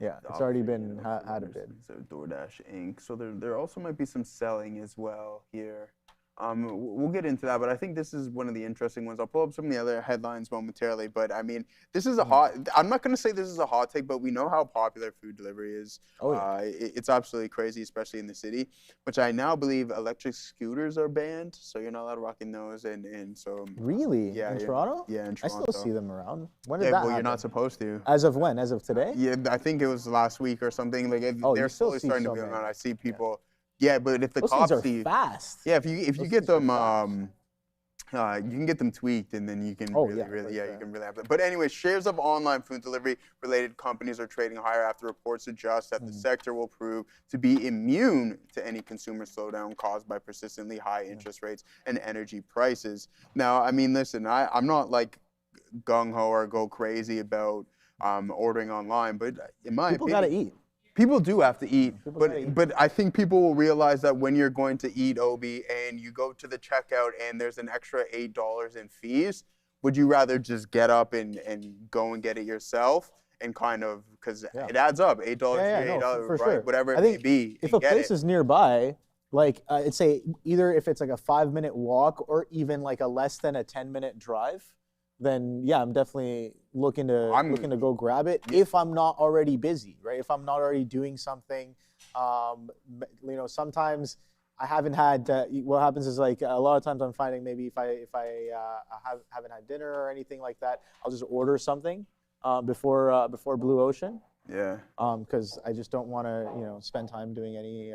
S8: yeah, it's already been had a bit.
S6: So DoorDash Inc. So there also might be some selling as well here. We'll get into that, but I think this is one of the interesting ones. I'll pull up some of the other headlines momentarily, but I mean, this is I'm not going to say this is a hot take, but we know how popular food delivery is.
S8: Oh, yeah.
S6: It's absolutely crazy, especially in the city, which I now believe electric scooters are banned, so you're not allowed rocking those, and so.
S8: Really?
S6: Yeah.
S8: In Toronto?
S6: Yeah, in Toronto.
S8: I still see them around. When did that happen?
S6: You're not supposed to.
S8: As of when? As of today?
S6: Yeah, I think it was last week or something. Like they're slowly starting to be around. I see people. Yeah. Yeah, but if the cops see,
S8: fast.
S6: Yeah, if you get them, you can get them tweaked, and then you can you can really have them. But anyway, shares of online food delivery related companies are trading higher after reports suggest that the sector will prove to be immune to any consumer slowdown caused by persistently high interest rates and energy prices. Now, I mean, listen, I'm not like gung ho or go crazy about ordering online, but in my opinion,
S8: people gotta eat.
S6: People do have to eat, but I think people will realize that when you're going to eat, Obi, and you go to the checkout and there's an extra $8 in fees, would you rather just get up and go and get it yourself and kind of, because it adds up, $8 to $8, right?
S8: Sure.
S6: Whatever it may be.
S8: If a place is nearby, like it's either if it's like a 5-minute walk or even like a less than a 10-minute drive, then yeah, I'm definitely looking to go grab it if I'm not already busy, right? If I'm not already doing something, sometimes I haven't had. What happens is like a lot of times I'm finding maybe if I haven't had dinner or anything like that, I'll just order something before Blue Ocean.
S6: Yeah.
S8: Because I just don't want to, spend time doing any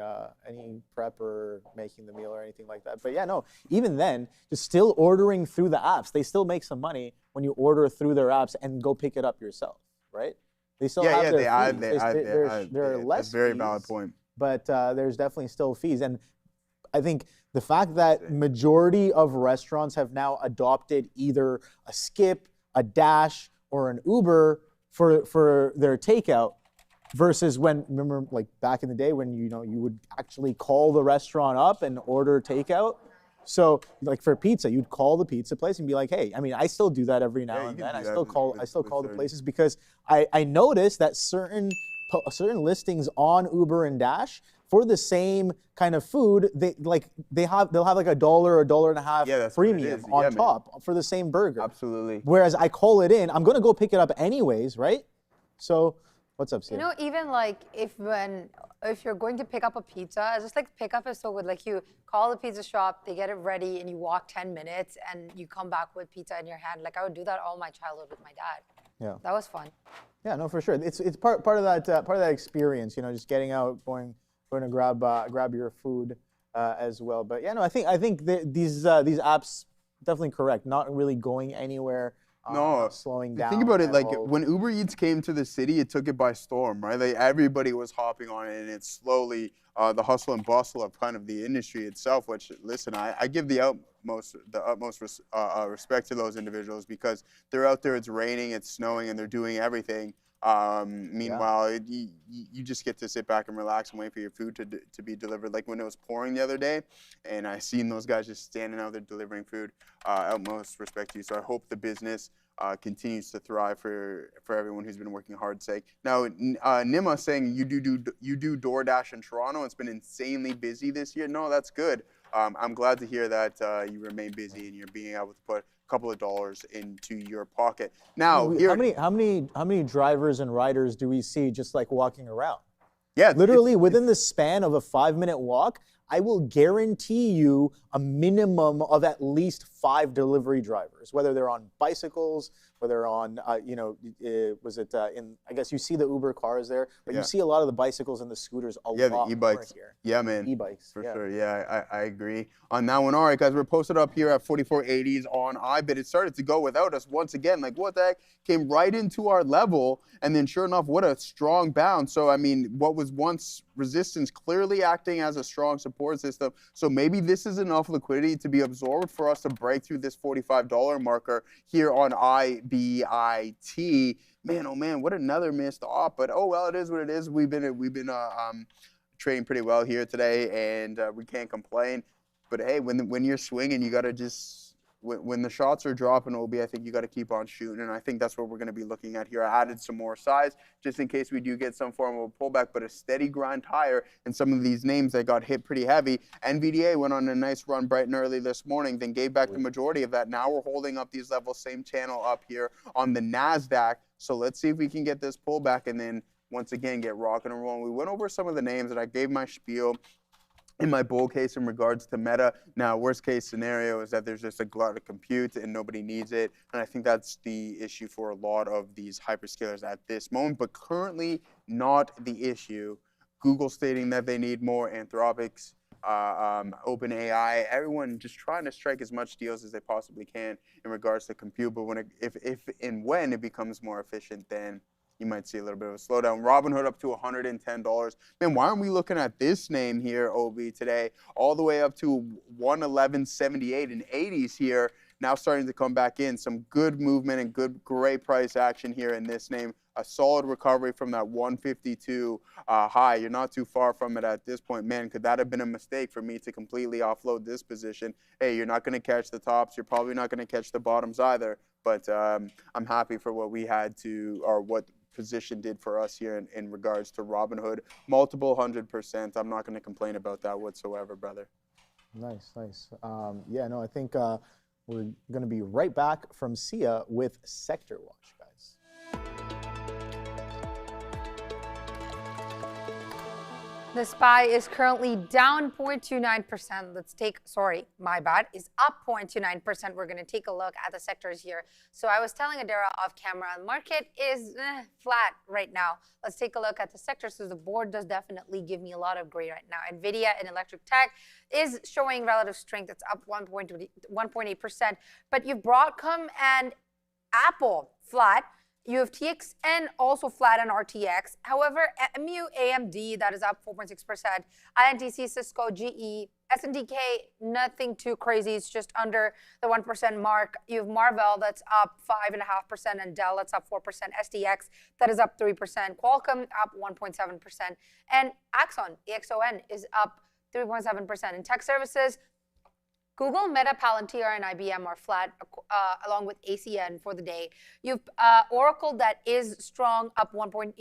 S8: prep or making the meal or anything like that. But yeah, no, even then, just still ordering through the apps, they still make some money when you order through their apps and go pick it up yourself, right? They still have their fees. There are less
S6: That's a very
S8: fees,
S6: valid point.
S8: But there's definitely still fees. And I think the fact that majority of restaurants have now adopted either a Skip, a Dash, or an Uber for their takeout versus remember like back in the day when you would actually call the restaurant up and order takeout. So like for pizza, you'd call the pizza place and be like, hey, I mean, I still do that every now and then. I still call the places because I noticed that certain listings on Uber and Dash for the same kind of food, they'll have like $1 or $1.50 premium on top for the same burger.
S6: Absolutely.
S8: Whereas I call it in, I'm gonna go pick it up anyways, right? So, what's up, Sia?
S2: Even like if you're going to pick up a pizza, it's just like pickup is so good. Like you call the pizza shop, they get it ready, and you walk 10 minutes, and you come back with pizza in your hand. Like I would do that all my childhood with my dad.
S8: Yeah.
S2: That was fun.
S8: Yeah, no, for sure. It's part of that experience. You know, just getting out, going to grab your food as well. But yeah, no, I think these apps definitely correct. Not really going anywhere. Not slowing down.
S6: Think about it, like
S8: all.
S6: when Uber Eats came to the city, it took it by storm, right? Like everybody was hopping on it, and it's slowly the hustle and bustle of kind of the industry itself. Which, listen, I give the utmost respect to those individuals because they're out there. It's raining, it's snowing, and they're doing everything. Meanwhile, you just get to sit back and relax and wait for your food to be delivered. Like when it was pouring the other day, and I seen those guys just standing out there delivering food. Utmost respect to you. So I hope the business continues to thrive for everyone who's been working hard. Sake. Now, Nima saying you do DoorDash in Toronto. It's been insanely busy this year. No, that's good. I'm glad to hear that you remain busy and you're being able to put couple of dollars into your pocket. Now,
S8: how many drivers and riders do we see just like walking around?
S6: Yeah,
S8: literally within the span of a 5-minute walk, I will guarantee you a minimum of at least 5 delivery drivers, whether they're on bicycles, whether on, I guess you see the Uber cars there, but you see a lot of the bicycles and the scooters a lot
S6: the e-bikes.
S8: Here.
S6: Yeah, man.
S8: E-bikes.
S6: For sure. Yeah, I agree on that one. All right, guys, we're posted up here at 4480s on iBid. It started to go without us once again. Like, what the heck? Came right into our level, and then sure enough, what a strong bounce. So, I mean, what was once resistance clearly acting as a strong support system. So maybe this is enough liquidity to be absorbed for us to break through this $45 marker here on IBIT. Man, oh man, what another missed op. But oh well, it is what it is. We've been trading pretty well here today, and we can't complain. But hey, when you're swinging, you gotta just when the shots are dropping, Obi, I think you got to keep on shooting, and I think that's what we're going to be looking at here. I added some more size just in case we do get some form of a pullback, but a steady grind higher. And some of these names that got hit pretty heavy. Nvidia went on a nice run bright and early this morning, then gave back the majority of that. Now we're holding up these levels, same channel up here on the NASDAQ. So let's see if we can get this pullback and then once again get rocking and rolling. We went over some of the names, and I gave my spiel in my bull case in regards to Meta. Now, worst case scenario is that there's just a glut of compute and nobody needs it. And I think that's the issue for a lot of these hyperscalers at this moment, but currently not the issue. Google stating that they need more, Anthropic's, OpenAI, everyone just trying to strike as much deals as they possibly can in regards to compute. But when if and when it becomes more efficient, then you might see a little bit of a slowdown. Robinhood up to $110. Man, why aren't we looking at this name here, OB, today? All the way up to 111.78 and 80s here. Now starting to come back in. Some good movement and great price action here in this name. A solid recovery from that 152 high. You're not too far from it at this point. Man, could that have been a mistake for me to completely offload this position? Hey, you're not going to catch the tops. You're probably not going to catch the bottoms either. But I'm happy for what we had to, or what position did for us here in regards to Robinhood. Multiple 100%. I'm not going to complain about that whatsoever, brother.
S8: Nice. Yeah, no, I think we're going to be right back from SIA with Sector Watch, guys.
S2: The SPY is currently down 0.29%. Is up 0.29%. We're going to take a look at the sectors here. So I was telling Adara off camera, the market is flat right now. Let's take a look at the sectors. So the board does definitely give me a lot of gray right now. Nvidia and electric tech is showing relative strength. It's up 1.8%. But you've Broadcom and Apple flat. You have TXN also flat on RTX. However, MU, AMD, that is up 4.6%. INTC, Cisco, GE, SNDK, nothing too crazy. It's just under the 1% mark. You have Marvell, that's up 5.5%, and Dell, that's up 4%. STX, that is up 3%. Qualcomm, up 1.7%. And Axon, EXON, is up 3.7%. In tech services, Google, Meta, Palantir, and IBM are flat, along with ACN for the day. You've Oracle, that is strong, up 1.8%.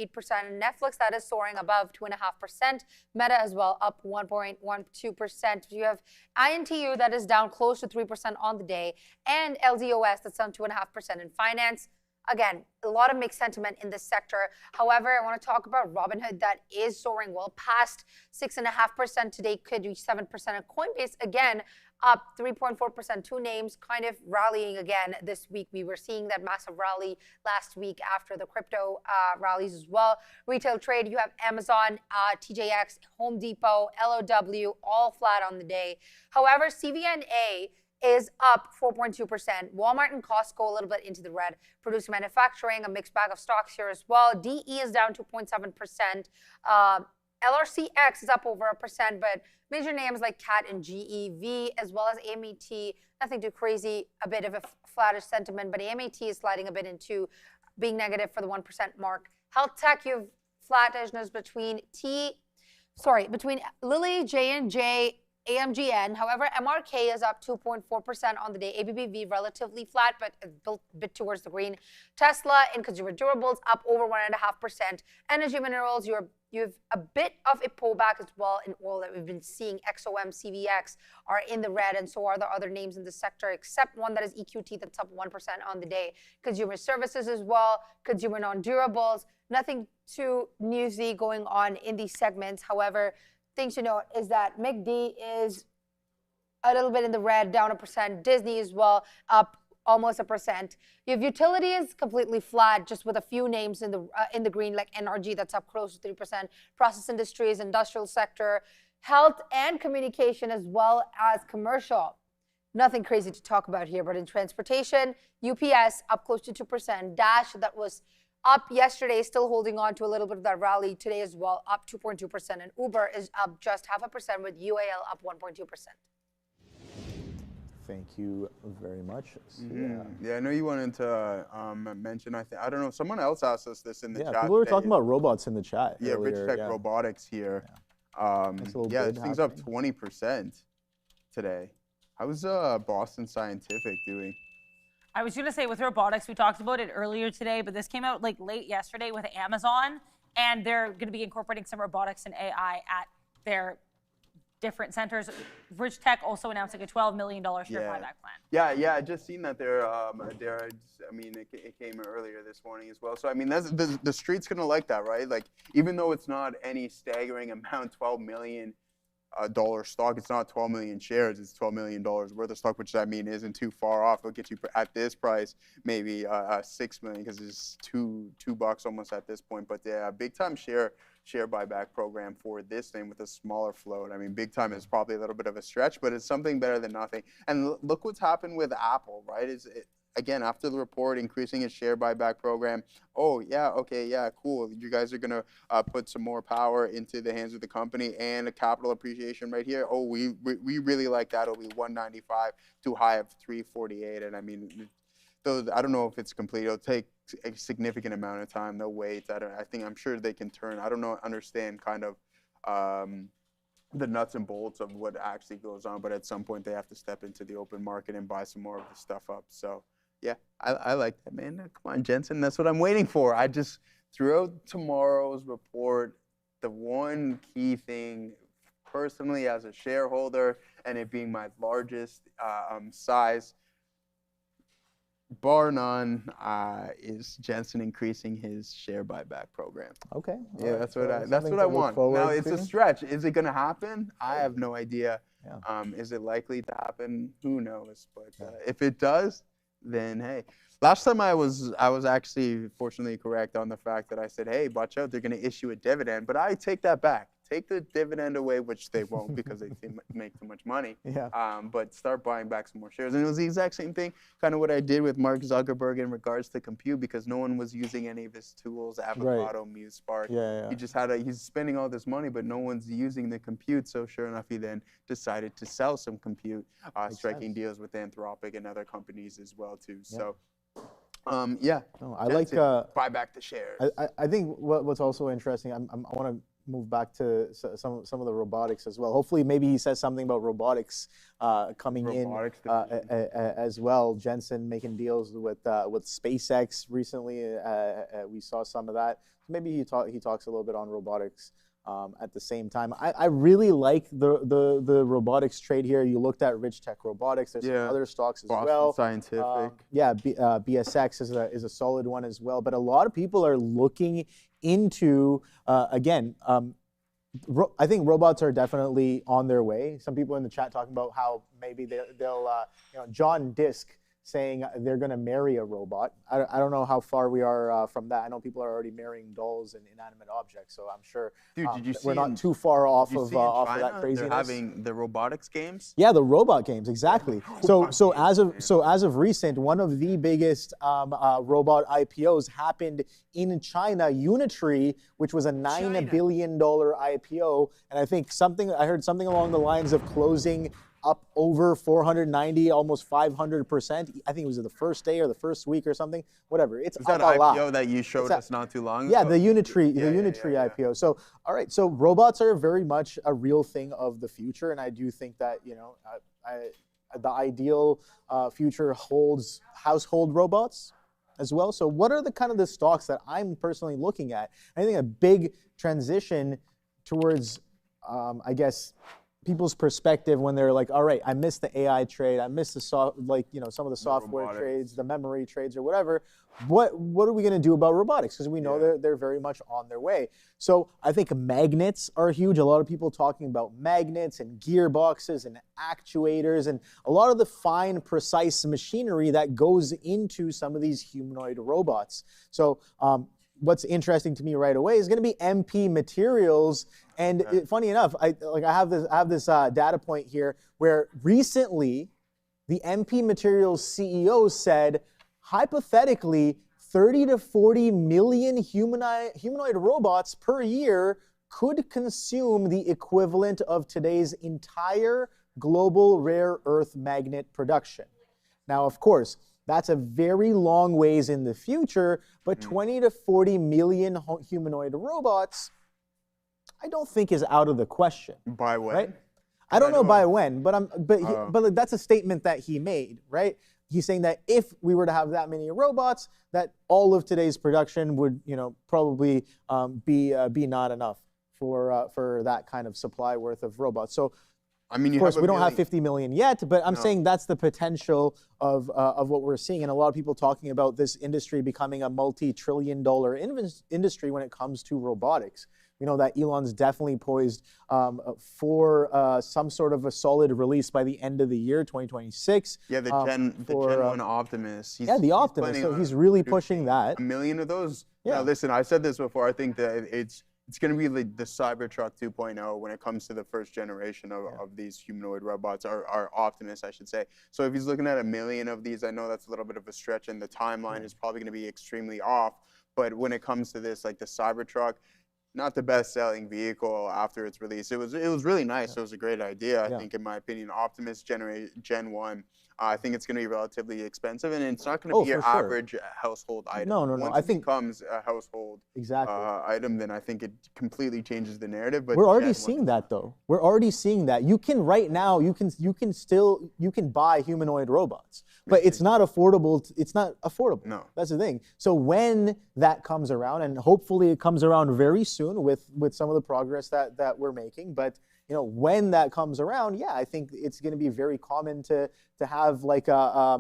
S2: And Netflix, that is soaring above 2.5%. Meta as well, up 1.12%. You have INTU, that is down close to 3% on the day. And LZOS, that's down 2.5%. In finance, again, a lot of mixed sentiment in this sector. However, I want to talk about Robinhood, that is soaring well past 6.5% today, could reach 7%. And Coinbase, again, up 3.4%. Two names kind of rallying again this week. We were seeing that massive rally last week after the crypto rallies as well. Retail trade, you have Amazon, TJX, Home Depot, LOW, all flat on the day. However, CVNA is up 4.2%. Walmart and Costco a little bit into the red. Producer manufacturing, a mixed bag of stocks here as well. DE is down 2.7%. LRCX is up over 1%, but major names like CAT and GEV, as well as AMET, nothing too crazy, a bit of a flattish sentiment, but AMET is sliding a bit into being negative for the 1% mark. Health tech, you have flattishness between Lilly, J&J, AMGN. However, MRK is up 2.4% on the day. ABBV relatively flat, but a bit towards the green. Tesla in consumer durables up over 1.5%. Energy minerals, you have a bit of a pullback as well in oil that we've been seeing. XOM, CVX are in the red, and so are the other names in the sector, except one that is EQT that's up 1% on the day. Consumer services as well, consumer non-durables. Nothing too newsy going on in these segments. However, things to note is that MACD is a little bit in the red, down 1%. Disney as well, up almost 1%. You have utilities completely flat, just with a few names in the green, like NRG that's up close to 3%. Process industries, industrial sector, health and communication, as well as commercial. Nothing crazy to talk about here, but in transportation, UPS up close to 2%. Dash, that was up yesterday, still holding on to a little bit of that rally today as well, up 2.2%. And Uber is up just 0.5%, with UAL up 1.2%.
S8: Thank you very much. So,
S6: Yeah, I know you wanted to mention, I don't know, someone else asked us this in the chat.
S8: People were talking about robots in the chat.
S6: Yeah,
S8: earlier.
S6: Rich Tech Robotics here. This thing's up 20% today. How's Boston Scientific doing?
S1: I was going to say, with robotics, we talked about it earlier today, but this came out like late yesterday with Amazon, and they're going to be incorporating some robotics and AI at their different centers. Rich Tech also announcing a $12 million share buyback plan.
S6: Yeah, I just seen that it came earlier this morning as well. So I mean, that's the street's gonna like that, right? Like, even though it's not any staggering amount, $12 million dollar stock, it's not 12 million shares, it's $12 million worth of stock, which I mean isn't too far off. It'll get you at this price maybe 6 million, because it's $2 almost at this point. But yeah, big time share buyback program for this thing with a smaller float. I mean, big time is probably a little bit of a stretch, but it's something better than nothing. And look what's happened with Apple, right? Again, after the report, increasing its share buyback program. Oh, yeah, okay, yeah, cool. You guys are going to put some more power into the hands of the company and a capital appreciation right here. Oh, we really like that. It'll be 195 to high of 348. And I mean, I don't know if it's complete. It'll take a significant amount of time. They'll wait. I'm sure they can turn. I don't understand kind of the nuts and bolts of what actually goes on, but at some point they have to step into the open market and buy some more of the stuff up. So yeah, I like that, man. Come on, Jensen, that's what I'm waiting for. I just, throughout tomorrow's report, the one key thing personally as a shareholder, and it being my largest size, bar none, is Jensen increasing his share buyback program.
S8: Okay.
S6: Yeah, that's what I want. Now, it's a stretch. Is it going to happen? I have no idea.
S8: Yeah.
S6: Is it likely to happen? Who knows? But if it does, then hey. Last time I was actually fortunately correct on the fact that I said, hey, watch out, they're going to issue a dividend. But I take that back. Take the dividend away, which they won't because they make too much money.
S8: Yeah.
S6: But start buying back some more shares. And it was the exact same thing, kind of what I did with Mark Zuckerberg in regards to compute, because no one was using any of his tools, Avocado, Muse, Spark.
S8: Yeah.
S6: He just he's spending all this money, but no one's using the compute. So sure enough, he then decided to sell some compute, striking deals with Anthropic and other companies as well too.
S8: Yeah.
S6: So.
S8: No, I like
S6: buy back the shares.
S8: I think what's also interesting. I want to move back to some of the robotics as well. Hopefully, maybe he says something about robotics coming in as well. Jensen making deals with SpaceX recently. We saw some of that. Maybe he talks a little bit on robotics. At the same time, I really like the robotics trade here. You looked at Rich Tech Robotics. There's some other stocks as well.
S6: Scientific.
S8: BSX is a solid one as well. But a lot of people are looking into I think robots are definitely on their way. Some people in the chat talking about how maybe they'll John Disk saying they're going to marry a robot. I don't know how far we are from that. I know people are already marrying dolls and inanimate objects, so I'm sure
S6: Did you see
S8: we're not too far off of
S6: China,
S8: that craziness.
S6: They're having the robotics games.
S8: Yeah, the robot games, exactly. So as of recent, one of the biggest robot IPOs happened in China, Unitree, which was a $9 billion IPO, and I heard something along the lines of closing up over 490, almost 500%. I think it was the first day or the first week or something. Whatever. It's
S6: Is that
S8: up a lot.
S6: IPO that you showed us not too long ago?
S8: Yeah, the Unitree IPO. So, all right. So robots are very much a real thing of the future, and I do think that the ideal future holds household robots as well. So, what are the stocks that I'm personally looking at? I think a big transition towards, I guess, people's perspective when they're like, all right, I missed the AI trade, I missed some of the software trades, the memory trades or whatever. What are we going to do about robotics? Because we know they're very much on their way. So I think magnets are huge. A lot of people talking about magnets and gearboxes and actuators and a lot of the fine, precise machinery that goes into some of these humanoid robots. So what's interesting to me right away is going to be MP Materials. And funny enough, I have this data point here where recently the MP Materials CEO said, hypothetically, 30 to 40 million humanoid robots per year could consume the equivalent of today's entire global rare earth magnet production. Now, of course, that's a very long ways in the future, but 20 to 40 million humanoid robots, I don't think is out of the question.
S6: By when?
S8: Right? I don't know by when, but that's a statement that he made, right? He's saying that if we were to have that many robots, that all of today's production would, probably be not enough for that kind of supply worth of robots. So,
S6: I mean,
S8: of course, we don't have 50 million yet, but I'm saying that's the potential of what we're seeing, and a lot of people talking about this industry becoming a multi-trillion-dollar industry when it comes to robotics. We know that Elon's definitely poised for some sort of a solid release by the end of the year, 2026.
S6: Yeah, the Gen 1 Optimus.
S8: The Optimus. So he's really pushing that.
S6: 1 million of those.
S8: Yeah.
S6: Now, listen, I said this before. I think that it's going to be the Cybertruck 2.0 when it comes to the first generation of these humanoid robots, or Optimus, I should say. So if he's looking at 1 million of these, I know that's a little bit of a stretch, and the timeline is probably going to be extremely off. But when it comes to this, like the Cybertruck, not the best-selling vehicle after its release. It was really nice. It was a great idea, I think, in my opinion. Optimus Gen 1. I think it's going to be relatively expensive, and it's not going to be your average household item.
S8: No.
S6: Once
S8: I
S6: it
S8: think
S6: becomes a household item, then I think it completely changes the narrative. But
S8: we're already seeing that, though. We're already seeing that. You can right now. You can buy humanoid robots, but it's not affordable. It's not affordable.
S6: No,
S8: that's the thing. So when that comes around, and hopefully it comes around very soon with some of the progress that we're making, but when that comes around, I think it's going to be very common to have like a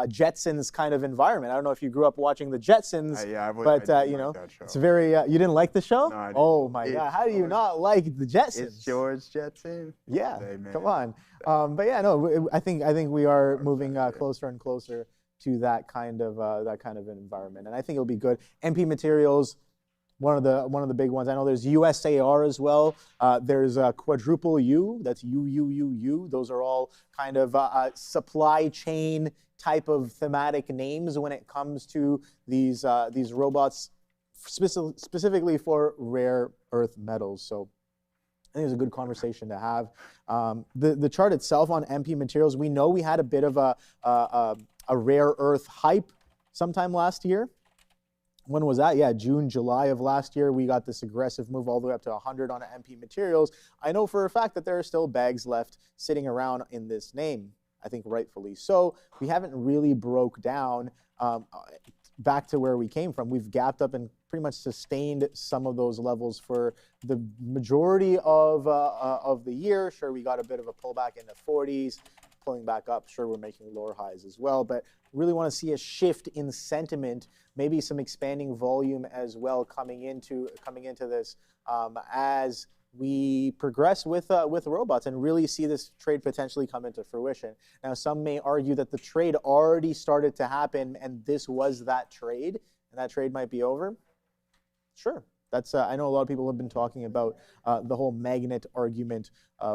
S8: Jetsons kind of environment. I don't know if you grew up watching the Jetsons, but it's very. You didn't like the show?
S6: No, I didn't.
S8: Oh my God! How do you not like the Jetsons?
S6: It's George Jetson.
S8: Yeah, come on. I think we are moving closer and closer to that kind of environment, and I think it'll be good. MP Materials. One of the big ones. I know there's USAR as well. There's Quadruple U. That's UUUU. Those are all kind of supply chain type of thematic names when it comes to these robots, specifically for rare earth metals. So I think it's a good conversation to have. The chart itself on MP Materials. We know we had a bit of a rare earth hype sometime last year. When was that? Yeah, June, July of last year, we got this aggressive move all the way up to 100 on MP Materials. I know for a fact that there are still bags left sitting around in this name. I think rightfully so. We haven't really broke down back to where we came from. We've gapped up and pretty much sustained some of those levels for the majority of the year. Sure, we got a bit of a pullback in the 40s, pulling back up. Sure, we're making lower highs as well, but really want to see a shift in sentiment, maybe some expanding volume as well coming into this as we progress with robots and really see this trade potentially come into fruition. Now, some may argue that the trade already started to happen and this was that trade, and that trade might be over. Sure. That's I know a lot of people have been talking about the whole magnet argument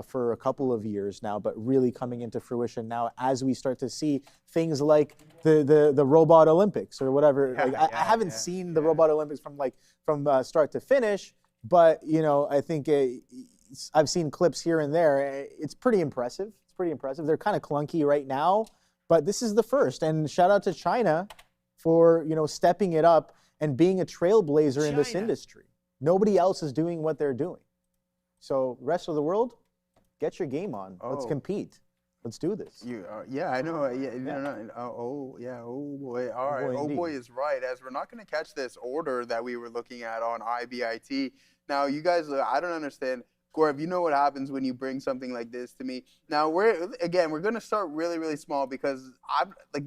S8: for a couple of years now, but really coming into fruition now as we start to see things like the robot Olympics or whatever. I haven't seen the robot Olympics from start to finish, but I think I've seen clips here and there. It's pretty impressive. They're kind of clunky right now, but this is the first. And shout out to China for stepping it up and being a trailblazer in this industry. Nobody else is doing what they're doing. So rest of the world, get your game on. Let's compete. Let's do this.
S6: Yeah, I know. Oh boy. All right. Oh boy is right. As we're not going to catch this order that we were looking at on IBIT. Now, you guys, I don't understand. Gaurav, you know what happens when you bring something like this to me. Now, we're going to start really, really small because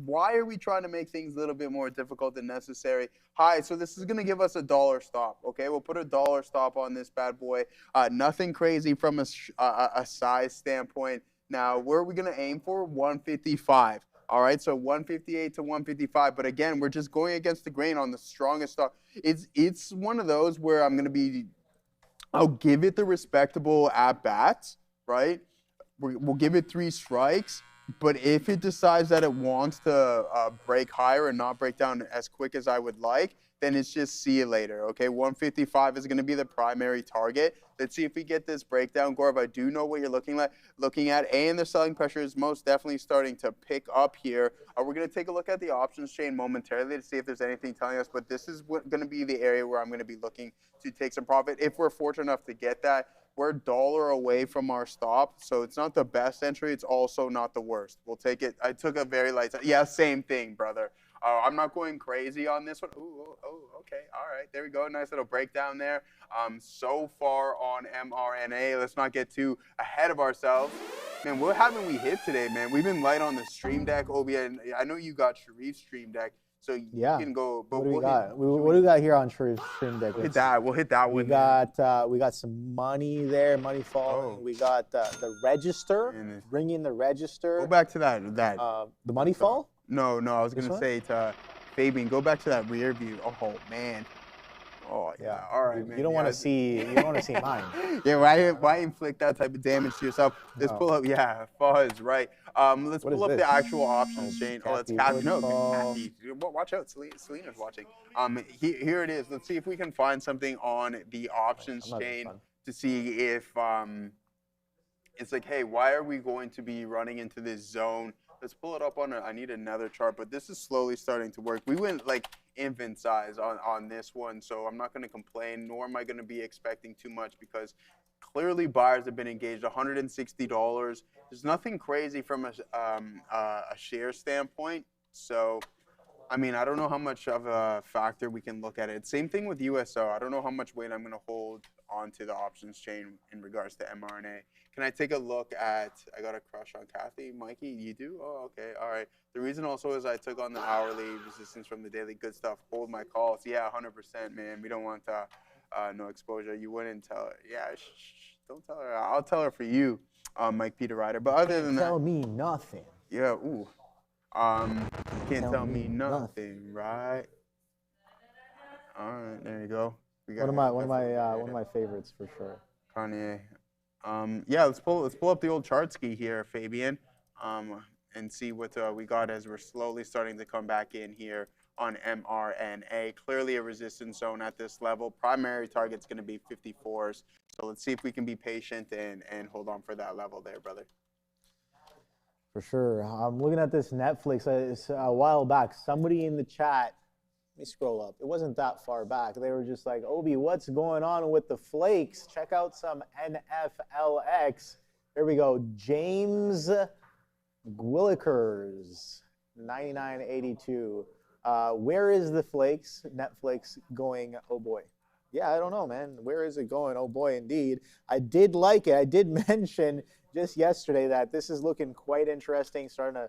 S6: why are we trying to make things a little bit more difficult than necessary? Hi, so this is going to give us a dollar stop, okay? We'll put a dollar stop on this bad boy. Nothing crazy from a size standpoint. Now, where are we going to aim for? 155. All right, so 158 to 155. But again, we're just going against the grain on the strongest stock. It's one of those where I'm going to be... I'll give it the respectable at-bats, right? We'll give it 3 strikes, but if it decides that it wants to break higher and not break down as quick as I would like, then it's just see you later, okay? 155 is going to be the primary target. Let's see if we get this breakdown. Gaurav, I do know what you're looking at, and the selling pressure is most definitely starting to pick up here. We're going to take a look at the options chain momentarily to see if there's anything telling us, but this is going to be the area where I'm going to be looking to take some profit. If we're fortunate enough to get that, we're $1 away from our stop, so it's not the best entry. It's also not the worst. We'll take it. I took a very light. Yeah, same thing, brother. I'm not going crazy on this one. Ooh, okay. All right. There we go. Nice little breakdown there. So far on mRNA, let's not get too ahead of ourselves. Man, what haven't we hit today, man? We've been light on the stream deck. I know you got Sharif's stream deck, so you can go. But
S8: what do we got? What do we got here on Sharif's stream deck?
S6: We'll hit that one.
S8: We got some money there, money falling. We got the register. Bring in the register.
S6: Go back to that.
S8: The money fall?
S6: No, I was going to say to Fabian, go back to that rear view. Oh, man. Oh, yeah. All right, man.
S8: You don't want to see mine.
S6: Yeah, why inflict that type of damage to yourself? Let's pull up. Yeah, Fuzz, right. Let's pull up the actual options chain. Oh, it's Kathy. No, Kathy. Watch out. Selena's watching. Here it is. Let's see if we can find something on the options chain to see if it's like, hey, why are we going to be running into this zone? Let's pull it up I need another chart, but this is slowly starting to work. We went like infant size on this one, so I'm not going to complain, nor am I going to be expecting too much because clearly buyers have been engaged. $160. There's nothing crazy from a share standpoint. So, I mean, I don't know how much of a factor we can look at it. Same thing with USO. I don't know how much weight I'm going to hold onto the options chain in regards to mRNA. Can I take a look at, I got a crush on Kathy. Mikey, you do? Oh, okay, all right. The reason also is I took on the hourly resistance from the daily good stuff, hold my calls. Yeah, 100%, man. We don't want no exposure. You wouldn't tell her. Yeah, don't tell her. I'll tell her for you, Mike Peter Ryder. But other than that.
S8: Tell me nothing.
S6: Yeah, ooh. Can't tell me nothing, right? All right, there you go. We got
S8: one of my favorites for sure.
S6: Kanye. Yeah, let's pull up the old chart ski here, Fabian, and see what we got as we're slowly starting to come back in here on mRNA. Clearly a resistance zone at this level. Primary target's going to be 54s. So let's see if we can be patient and hold on for that level there, brother.
S8: For sure. I'm looking at this Netflix. It's a while back. Somebody in the chat, let me scroll up. It wasn't that far back. They were just like, Obi, what's going on with the flakes? Check out some NFLX. Here we go. James Gwillikers, 99.82. Where is the flakes? Netflix going, oh boy. Yeah, I don't know, man. Where is it going? Oh boy, indeed. I did like it. I did mention just yesterday that this is looking quite interesting, starting to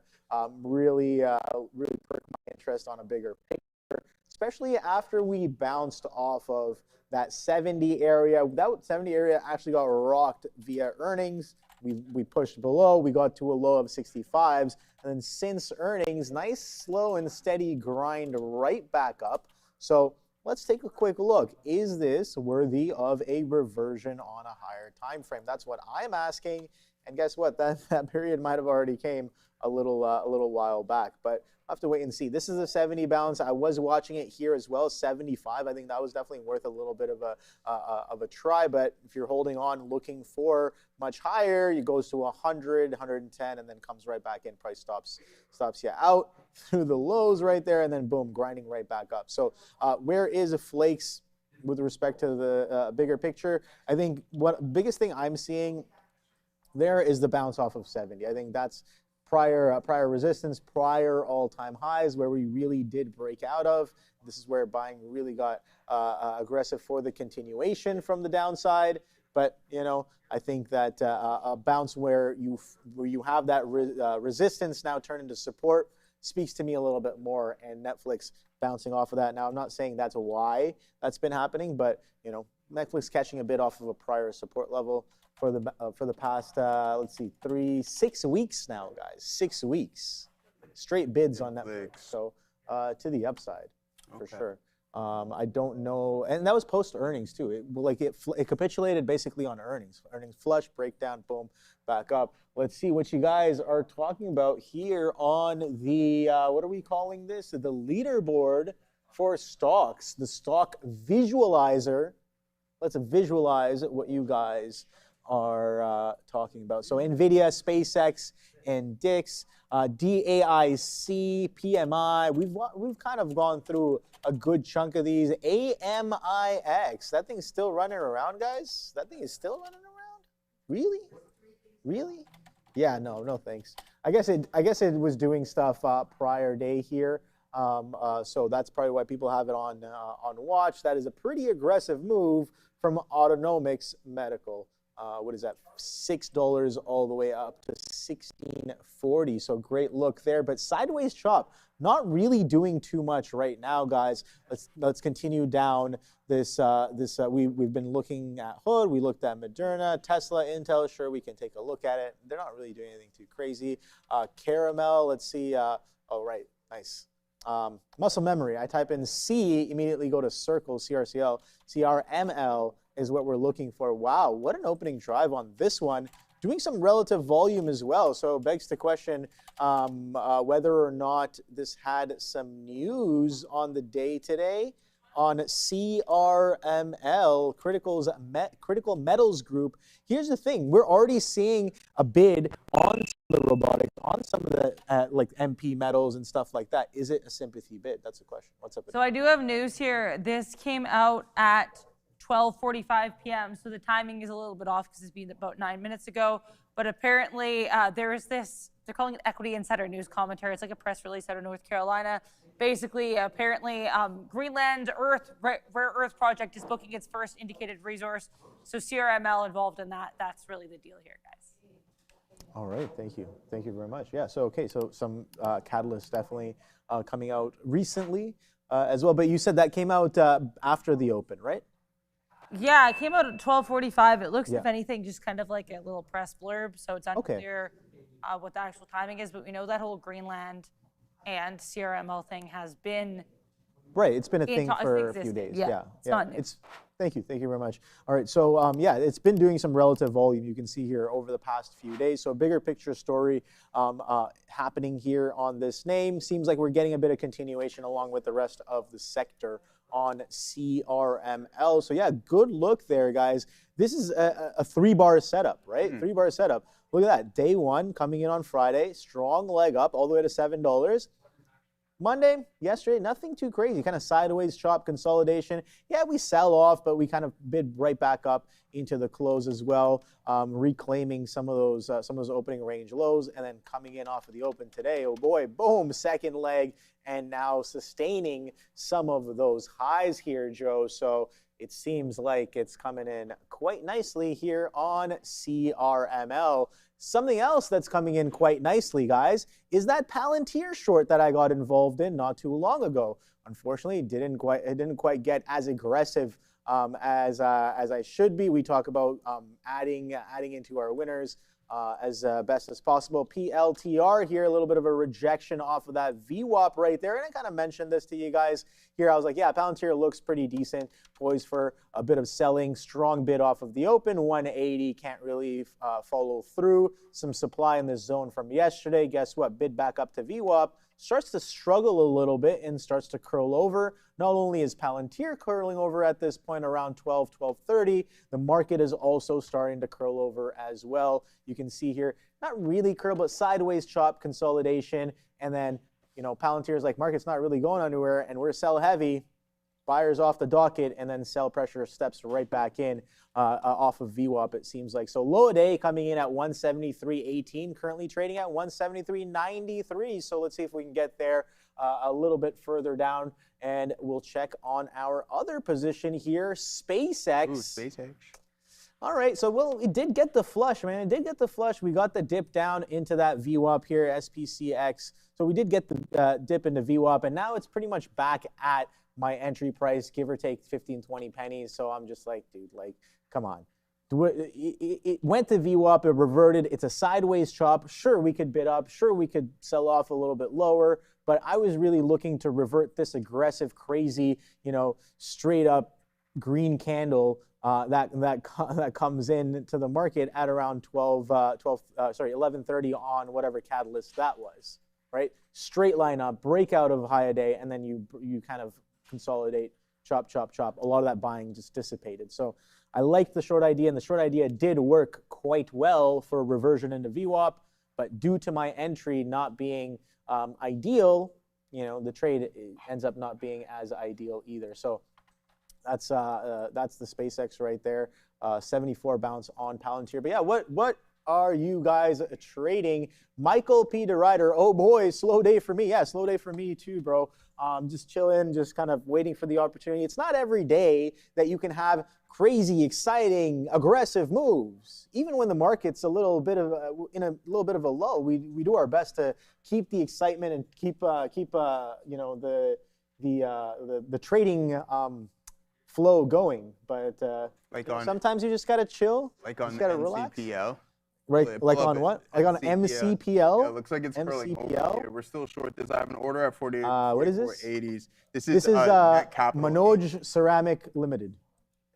S8: really perk my interest on a bigger picture, especially after we bounced off of that 70 area. That 70 area actually got rocked via earnings. We pushed below. We got to a low of 65s. And then since earnings, nice, slow, and steady grind right back up. So let's take a quick look. Is this worthy of a reversion on a higher time frame? That's what I'm asking. And guess what? That period might have already came a little while back. But I'll have to wait and see. This is a 70 bounce. I was watching it here as well, 75. I think that was definitely worth a little bit of a try. But if you're holding on, looking for much higher, it goes to 100, 110, and then comes right back in. Price stops you out through the lows right there, and then boom, grinding right back up. So where is Flakes with respect to the bigger picture? I think what biggest thing I'm seeing there is the bounce off of 70. I think that's prior resistance, prior all-time highs where we really did break out of. This is where buying really got aggressive for the continuation from the downside. But I think that a bounce where you have that resistance now turn into support speaks to me a little bit more. And Netflix bouncing off of that. Now I'm not saying that's why that's been happening, but Netflix catching a bit off of a prior support level for the past, let's see, 6 weeks now, guys. 6 weeks. Straight bids on Netflix. So to the upside, for sure. I don't know. And that was post-earnings, too. It capitulated basically on earnings. Earnings flush, breakdown, boom, back up. Let's see what you guys are talking about here on the, what are we calling this? The leaderboard for stocks, the stock visualizer. Let's visualize what you guys are talking about. So Nvidia, SpaceX, and DIX, DAIC, PMI. We've kind of gone through a good chunk of these. AMIX. That thing's still running around, guys. That thing is still running around. Really? Really? Yeah. No thanks. I guess it was doing stuff prior day here. So that's probably why people have it on watch. That is a pretty aggressive move from Autonomics Medical. What is that? $6 all the way up to $16.40. So great look there, but sideways chop. Not really doing too much right now, guys. Let's continue down this. We've been looking at Hood. We looked at Moderna, Tesla, Intel. Sure, we can take a look at it. They're not really doing anything too crazy. Caramel. Let's see. Oh, right. Nice. Muscle memory. I type in C, immediately go to Circle, CRCL, CRML is what we're looking for. Wow, what an opening drive on this one. Doing some relative volume as well. So it begs the question whether or not this had some news on the day today on CRML, Critical Metals Group. Here's the thing. We're already seeing a bid on the robotics, on some of the like MP metals and stuff like that. Is it a sympathy bid? That's the question. What's up?
S1: So I do have news here. This came out at 12:45 p.m. So the timing is a little bit off because it's been about 9 minutes ago. But apparently there is this, they're calling it Equity Insider News Commentary. It's like a press release out of North Carolina. Basically, apparently, Greenland Rare Earth Project is booking its first indicated resource. So CRML involved in that. That's really the deal here, guys.
S8: All right, thank you. Thank you very much. Yeah, so some catalysts definitely coming out recently as well. But you said that came out after the open, right?
S1: Yeah, it came out at 12:45. It looks, if anything, just kind of like a little press blurb. So it's unclear what the actual timing is. But we know that whole Greenland and CRML thing has been
S8: it's been a thing for a few days.
S1: It's not new.
S8: Thank you very much. All right, so it's been doing some relative volume. You can see here over the past few days. So a bigger picture story happening here on this name. Seems like we're getting a bit of continuation along with the rest of the sector on CRML. So yeah, good look there, guys. This is a 3-bar setup, right? 3-bar setup. Look at that. Day one coming in on Friday. Strong leg up all the way to $7. Monday, yesterday, nothing too crazy. Kind of sideways chop consolidation. Yeah, we sell off, but we kind of bid right back up into the close as well, reclaiming some of those opening range lows, and then coming in off of the open today. Oh boy, boom, second leg, and now sustaining some of those highs here, Joe. So it seems like it's coming in quite nicely here on CRML. Something else that's coming in quite nicely, guys, is that Palantir short that I got involved in not too long ago. Unfortunately, it didn't quite get as aggressive as I should be. We talk about adding into our winners as best as possible. PLTR here, a little bit of a rejection off of that VWAP right there. And I kind of mentioned this to you guys here. I was like, yeah, Palantir looks pretty decent, poised for a bit of selling. Strong bid off of the open, 180, can't really follow through. Some supply in this zone from yesterday. Guess what? Bid back up to VWAP. Starts to struggle a little bit and starts to curl over. Not only is Palantir curling over at this point around 12:30, the market is also starting to curl over as well. You can see here, not really curl, but sideways chop consolidation. And then, you know, Palantir is like, market's not really going anywhere, and we're sell heavy. Buyers off the docket, and then sell pressure steps right back in off of VWAP, it seems like. So low a day coming in at 173.18, currently trading at 173.93. So let's see if we can get there a little bit further down, and we'll check on our other position here, SpaceX.
S6: Ooh, SpaceX.
S8: All right, so well, it did get the flush, man. It did get the flush. We got the dip down into that VWAP here, SPCX. So we did get the dip into VWAP, and now it's pretty much back at my entry price, give or take 15, 20 pennies. So I'm just like, dude, like, come on. It went to VWAP, it reverted. It's a sideways chop. Sure, we could bid up. Sure, we could sell off a little bit lower. But I was really looking to revert this aggressive, crazy, you know, straight up green candle that comes in to the market at around 11:30 on whatever catalyst that was, right? Straight line up, breakout of high a day, and then you kind of consolidate, chop, chop, chop. A lot of that buying just dissipated. So I liked the short idea, and the short idea did work quite well for reversion into VWAP, but due to my entry not being ideal, you know, the trade ends up not being as ideal either. So that's the SpaceX right there, 74 bounce on Palantir. But yeah, what are you guys trading? Michael P. DeRider, oh boy, slow day for me. Yeah, slow day for me too, bro. Just chilling, just kind of waiting for the opportunity. It's not every day that you can have crazy, exciting, aggressive moves. Even when the market's in a little bit of a lull, we do our best to keep the excitement and keep you know, the trading flow going. But
S6: like
S8: you know,
S6: on,
S8: sometimes you just gotta chill.
S6: like
S8: you
S6: on
S8: just gotta relax.
S6: NCPL.
S8: Right, like on what? Like on MCPL?
S6: Yeah, it looks like it's curling over here. We're still short this. I have an order at 48.
S8: What is this?
S6: 80s. This
S8: is
S6: Net Capital.
S8: Manoj Ceramic Limited.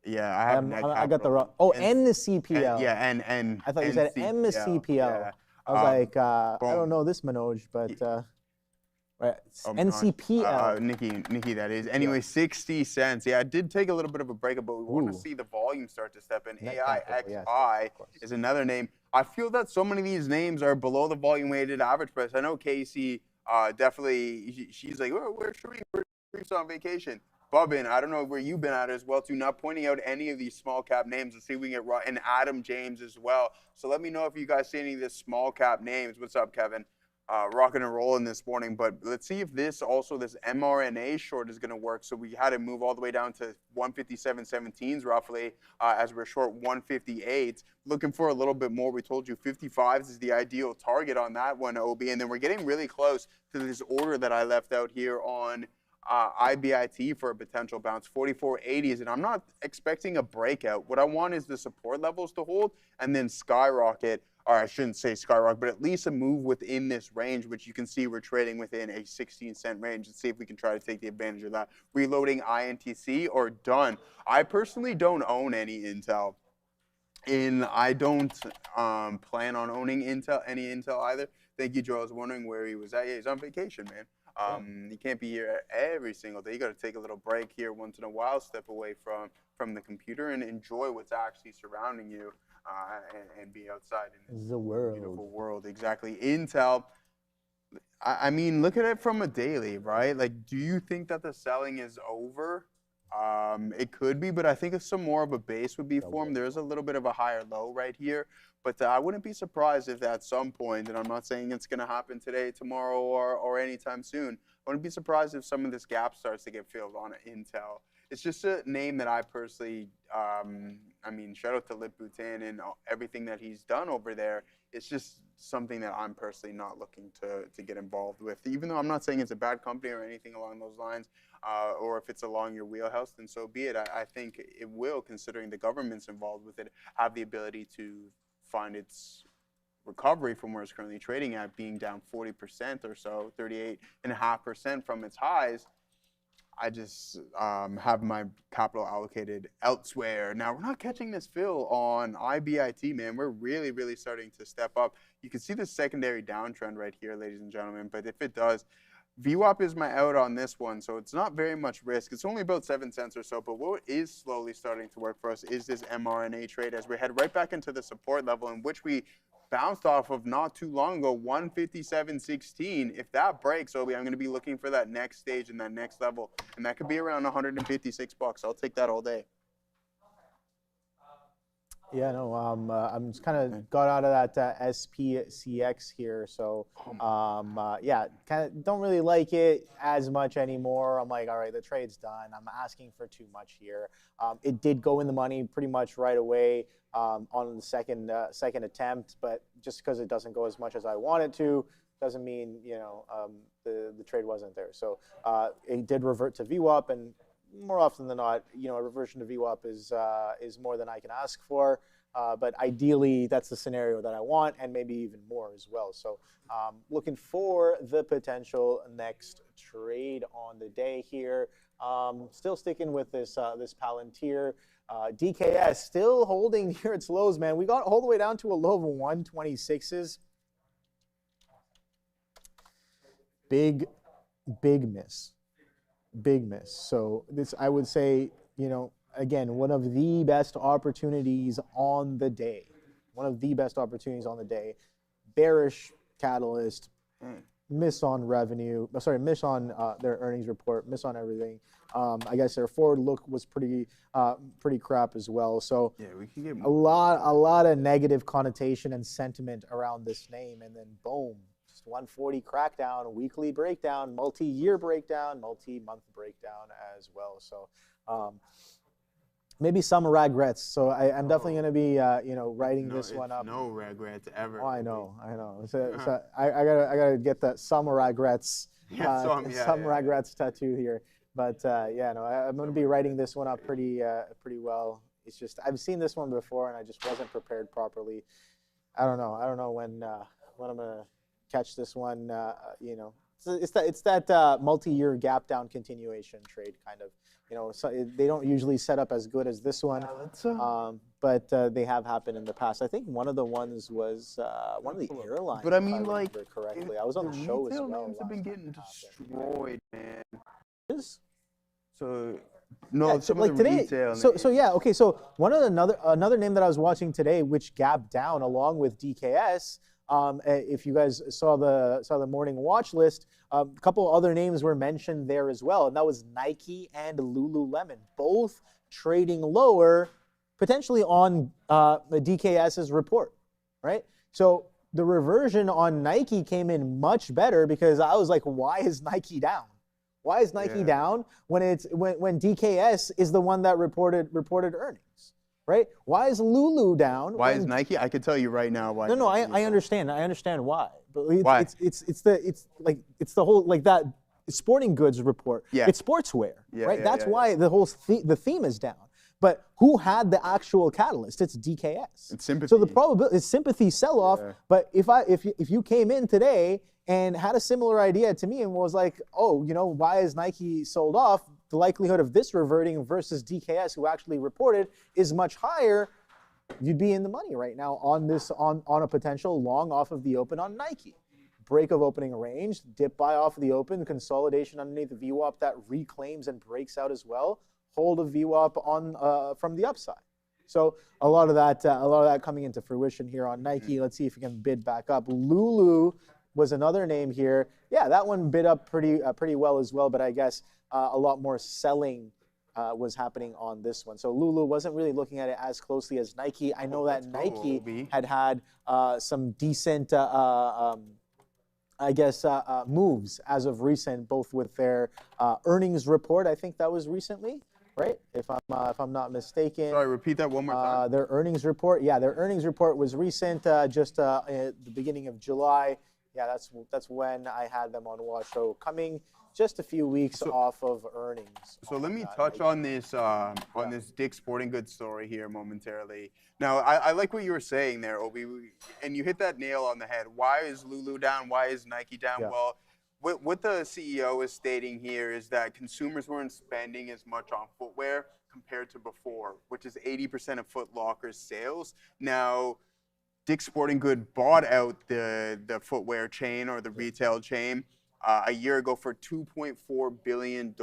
S6: Yeah, I have Net
S8: I got the
S6: Capital.
S8: wrong. Oh, NCPL.
S6: Yeah, and
S8: I thought you said MCPL.
S6: Yeah.
S8: I was like, I don't know this Manoj, but right, NCPL.
S6: Nikki, that is. Anyway, 60 cents. Yeah, it did take a little bit of a breakup, but we want to see the volume start to step in. AIXI is another name. I feel that so many of these names are below the volume weighted average price. I know Casey definitely, she's like, oh, where's Sharif? Where's Sharif's on vacation? Bobbin, I don't know where you've been at as well, too, not pointing out any of these small cap names. Let's see if we can get and Adam James as well. So let me know if you guys see any of these small cap names. What's up, Kevin? Rocking and rolling this morning, but let's see if this mRNA short is going to work. So we had to move all the way down to 157.17s roughly as we're short 158. Looking for a little bit more. We told you 55s is the ideal target on that one, OB, and then we're getting really close to this order that I left out here on IBIT for a potential bounce, 44.80s, and I'm not expecting a breakout. What I want is the support levels to hold and then skyrocket, or I shouldn't say skyrocket, but at least a move within this range, which you can see we're trading within a 16-cent range. Let's see if we can try to take the advantage of that. Reloading INTC or done. I personally don't own any Intel. I don't plan on owning any Intel either. Thank you, Joe. I was wondering where he was at. Yeah, he's on vacation, man. You can't be here every single day. You got to take a little break here once in a while, step away from the computer and enjoy what's actually surrounding you and be outside in this beautiful world. Exactly. Intel, I mean, look at it from a daily, right? Like, do you think that the selling is over It could be, but I think if some more of a base would be formed, there's a little bit of a higher low right here. But I wouldn't be surprised if at some point, and I'm not saying it's going to happen today, tomorrow, or anytime soon, I wouldn't be surprised if some of this gap starts to get filled on Intel. It's just a name that I personally, I mean, shout out to Lip Bhutan and everything that he's done over there. It's just something that I'm personally not looking to get involved with. Even though I'm not saying it's a bad company or anything along those lines, or if it's along your wheelhouse, then so be it. I think it will, considering the government's involved with it, have the ability to find its recovery from where it's currently trading at, being down 40% or so, 38.5% from its highs. I just have my capital allocated elsewhere. Now, we're not catching this fill on IBIT, man. We're really, really starting to step up. You can see the secondary downtrend right here, ladies and gentlemen. But if it does, VWAP is my out on this one, so it's not very much risk. It's only about 7 cents or so, but what is slowly starting to work for us is this mRNA trade as we head right back into the support level in which we bounced off of not too long ago, 157.16. If that breaks, Obi, I'm going to be looking for that next stage and that next level, and that could be around 156 bucks. I'll take that all day.
S8: Yeah, no, I'm just kind of got out of that SPCX here, so yeah, kind of don't really like it as much anymore. I'm like, all right, the trade's done. I'm asking for too much here. It did go in the money pretty much right away on the second attempt, but just because it doesn't go as much as I want it to, doesn't mean the trade wasn't there. So it did revert to VWAP, and more often than not, a reversion to VWAP is more than I can ask for. But ideally, that's the scenario that I want, and maybe even more as well. So looking for the potential next trade on the day here. Still sticking with this Palantir. DKS still holding near its lows, man. We got all the way down to a low of 126s. Big miss. Big miss. So this, I would say, again, one of the best opportunities on the day. One of the best opportunities on the day. Bearish catalyst. Miss on revenue. Sorry, miss on their earnings report. Miss on everything. I guess their forward look was pretty crap as well. So
S6: yeah, we can get
S8: a lot of negative connotation and sentiment around this name, and then boom. 140 crackdown, weekly breakdown, multi-year breakdown, multi-month breakdown as well. So maybe some regrets. So I'm definitely going to be, writing this one up.
S6: No regrets ever.
S8: Oh, I know. So I gotta get that some regrets, some regrets tattoo here. But I'm going to be writing this one up pretty well. It's just I've seen this one before and I just wasn't prepared properly. I don't know when I'm gonna catch this one. It's that multi-year gap down continuation trade kind of. So they don't usually set up as good as this one, but they have happened in the past. I think one of the ones was one of the airlines.
S6: But I mean, like,
S8: correctly, I was on the show as well.
S6: Names have been getting destroyed, man.
S8: So
S6: some of the retail.
S8: So one of another name that I was watching today, which gapped down along with DKS. If you guys saw the morning watch list, a couple other names were mentioned there as well, and that was Nike and Lululemon, both trading lower, potentially on the DKS's report, right? So the reversion on Nike came in much better because I was like, why is Nike down? Why is Nike down when DKS is the one that reported earnings? Right? Why is Lulu down?
S6: Why is Nike? I could tell you right now why.
S8: No, I understand. I understand why. But
S6: why?
S8: It's the whole like that sporting goods report.
S6: Yeah.
S8: It's sportswear, right?
S6: Yeah,
S8: That's why the whole the theme is down. But who had the actual catalyst? It's DKS.
S6: It's sympathy.
S8: So the probability is sympathy sell off.
S6: Yeah.
S8: But if you came in today and had a similar idea to me and was like, oh, why is Nike sold off? The likelihood of this reverting versus DKS, who actually reported, is much higher. You'd be in the money right now on a potential long off of the open on Nike. Break of opening range, dip buy off of the open, consolidation underneath the VWAP that reclaims and breaks out as well. Hold a VWAP on from the upside. So a lot of that coming into fruition here on Nike. Let's see if we can bid back up. Lulu was another name here. Yeah, that one bid up pretty well as well, but I guess a lot more selling was happening on this one. So Lulu wasn't really looking at it as closely as Nike. I know that Nike had some decent, I guess, moves as of recent, both with their earnings report. I think that was recently, right? If I'm not mistaken.
S6: Sorry, repeat that one more time.
S8: Their earnings report. Yeah, their earnings report was recent, just at the beginning of July. Yeah, that's when I had them on watch. So coming just a few weeks off of earnings.
S6: So let me touch on this this Dick's Sporting Goods story here momentarily. Now, I like what you were saying there, Obi, and you hit that nail on the head. Why is Lulu down? Why is Nike down?
S8: Yeah.
S6: Well, what the CEO is stating here is that consumers weren't spending as much on footwear compared to before, which is 80% of Foot Locker's sales. Now, Dick's Sporting Goods bought out the footwear chain or the retail chain a year ago for $2.4 billion,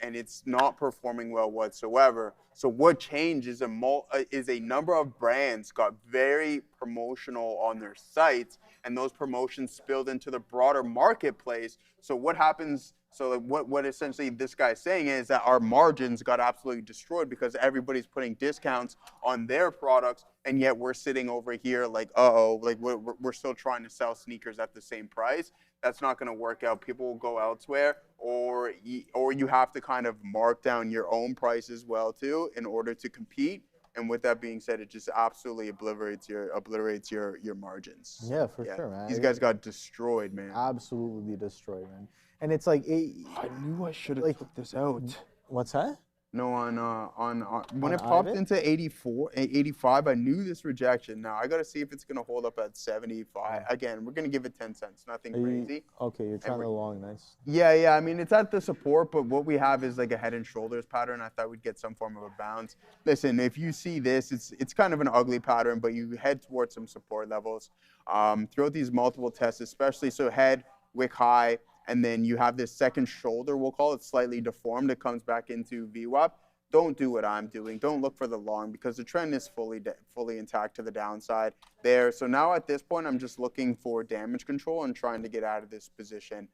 S6: and it's not performing well whatsoever. So what changed is a number of brands got very promotional on their sites, and those promotions spilled into the broader marketplace. So what happens? So what essentially this guy's saying is that our margins got absolutely destroyed because everybody's putting discounts on their products, and yet we're sitting over here like, like we're still trying to sell sneakers at the same price. That's not going to work out. People will go elsewhere, or you have to kind of mark down your own price as well too in order to compete. And with that being said, it just absolutely obliterates your margins.
S8: Yeah, for sure, man.
S6: These guys got destroyed, man.
S8: Absolutely destroyed, man. And it's like
S6: I knew I should have took this out.
S8: What's that?
S6: No, when it popped into 85, I knew this rejection. Now I got to see if it's going to hold up at 75. Again, we're going to give it 10 cents, nothing crazy.
S8: Okay, you're trying along, nice.
S6: Yeah. I mean, it's at the support, but what we have is like a head and shoulders pattern. I thought we'd get some form of a bounce. Listen, if you see this, it's kind of an ugly pattern, but you head towards some support levels. Throughout these multiple tests, especially so head, wick high, and then you have this second shoulder, we'll call it slightly deformed. It comes back into VWAP. Don't do what I'm doing. Don't look for the long because the trend is fully intact to the downside there. So now at this point, I'm just looking for damage control and trying to get out of this position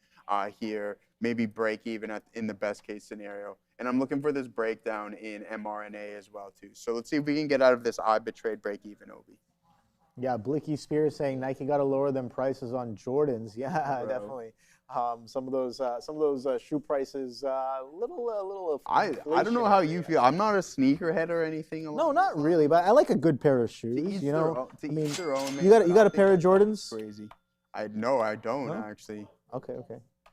S6: here. Maybe break even in the best case scenario. And I'm looking for this breakdown in mRNA as well too. So let's see if we can get out of this I betrayed break even, Obi.
S8: Yeah, Blicky Spears saying Nike got to lower them prices on Jordans. Yeah, definitely. Some of those shoe prices, little.
S6: I don't know how you feel. I'm not a sneakerhead or anything.
S8: No, not really. But I like a good pair of shoes. You know,
S6: I mean,
S8: you got a pair of Jordans?
S6: Crazy. I don't actually.
S8: Okay.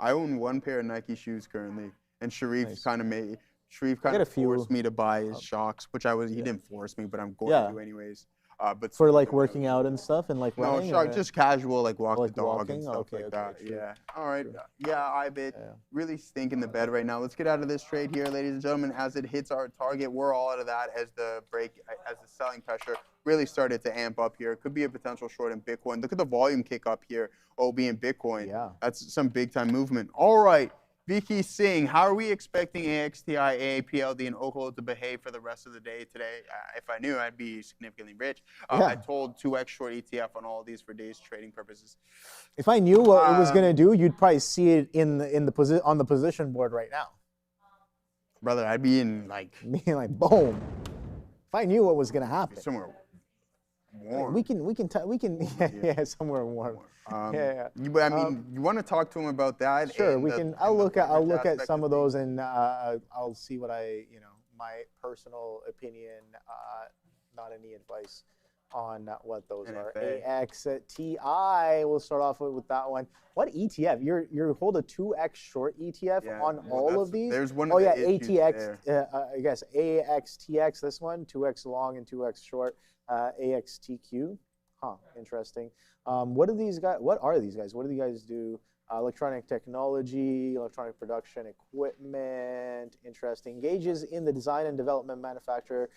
S6: I own one pair of Nike shoes currently, and Sharif kind of forced me to buy his Shocks, which he didn't force me, but I'm going to anyways. But
S8: for like working out and stuff and like running?
S6: No, just casual, like walk the dog
S8: walking?
S6: and stuff like that.
S8: Sure.
S6: Yeah. All right. Sure. Yeah, I bet. Yeah. Really stink in the bed right now. Let's get out of this trade here, ladies and gentlemen. As it hits our target, we're all out of that as the selling pressure really started to amp up here. Could be a potential short in Bitcoin. Look at the volume kick up here, OB in Bitcoin.
S8: Yeah.
S6: That's some big time movement. All right. Vicky Singh, how are we expecting AXTI, AAPLD, and Oklo to behave for the rest of the day today? If I knew, I'd be significantly rich. I told 2x short ETF on all of these for day's trading purposes.
S8: If I knew what it was going to do, you'd probably see it on the position board right now.
S6: Brother, I'd be in like
S8: boom. If I knew what was going to happen.
S6: Somewhere warm.
S8: We can somewhere warm.
S6: I mean, you want to talk to him about that?
S8: Sure, we can. I'll look at some of those and I'll see what my personal opinion, not any advice on what those are. AXTI. We'll start off with that one. What ETF? You hold a 2x short ETF on all of these?
S6: There's one.
S8: ATX. I guess AXTX. This one, 2x long and 2x short. AXTQ. Interesting. What are these guys? What do you guys do? Electronic technology, electronic production equipment. Interesting. Engages in the design and development, manufacture,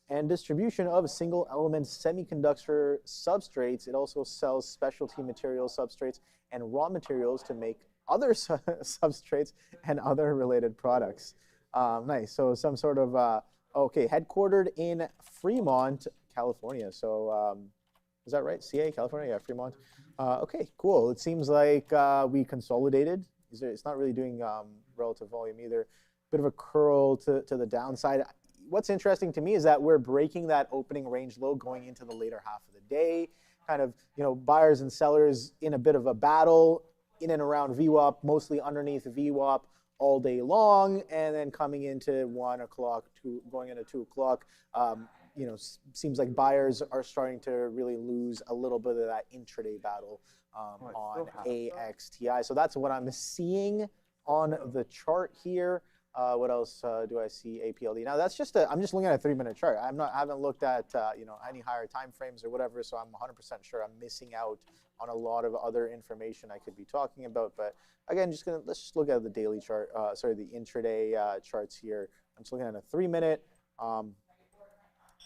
S8: and distribution of single-element semiconductor substrates. It also sells specialty material substrates and raw materials to make other substrates and other related products. Nice. So some sort of headquartered in Fremont, California. So. Is that right? CA, California? Yeah, Fremont. Okay, cool. It seems like we consolidated. It's not really doing relative volume either. bit of a curl to the downside. What's interesting to me is that we're breaking that opening range low going into the later half of the day. Kind of, buyers and sellers in a bit of a battle in and around VWAP, mostly underneath VWAP all day long, and then coming into 1 o'clock, going into 2 o'clock. Seems like buyers are starting to really lose a little bit of that intraday battle on AXTI. So that's what I'm seeing on the chart here. What else do I see? APLD. Now that's just I'm just looking at a 3-minute chart. I haven't looked at any higher time frames or whatever. So I'm 100% sure I'm missing out on a lot of other information I could be talking about. But again, let's just look at the daily chart. The intraday charts here. I'm just looking at a 3-minute.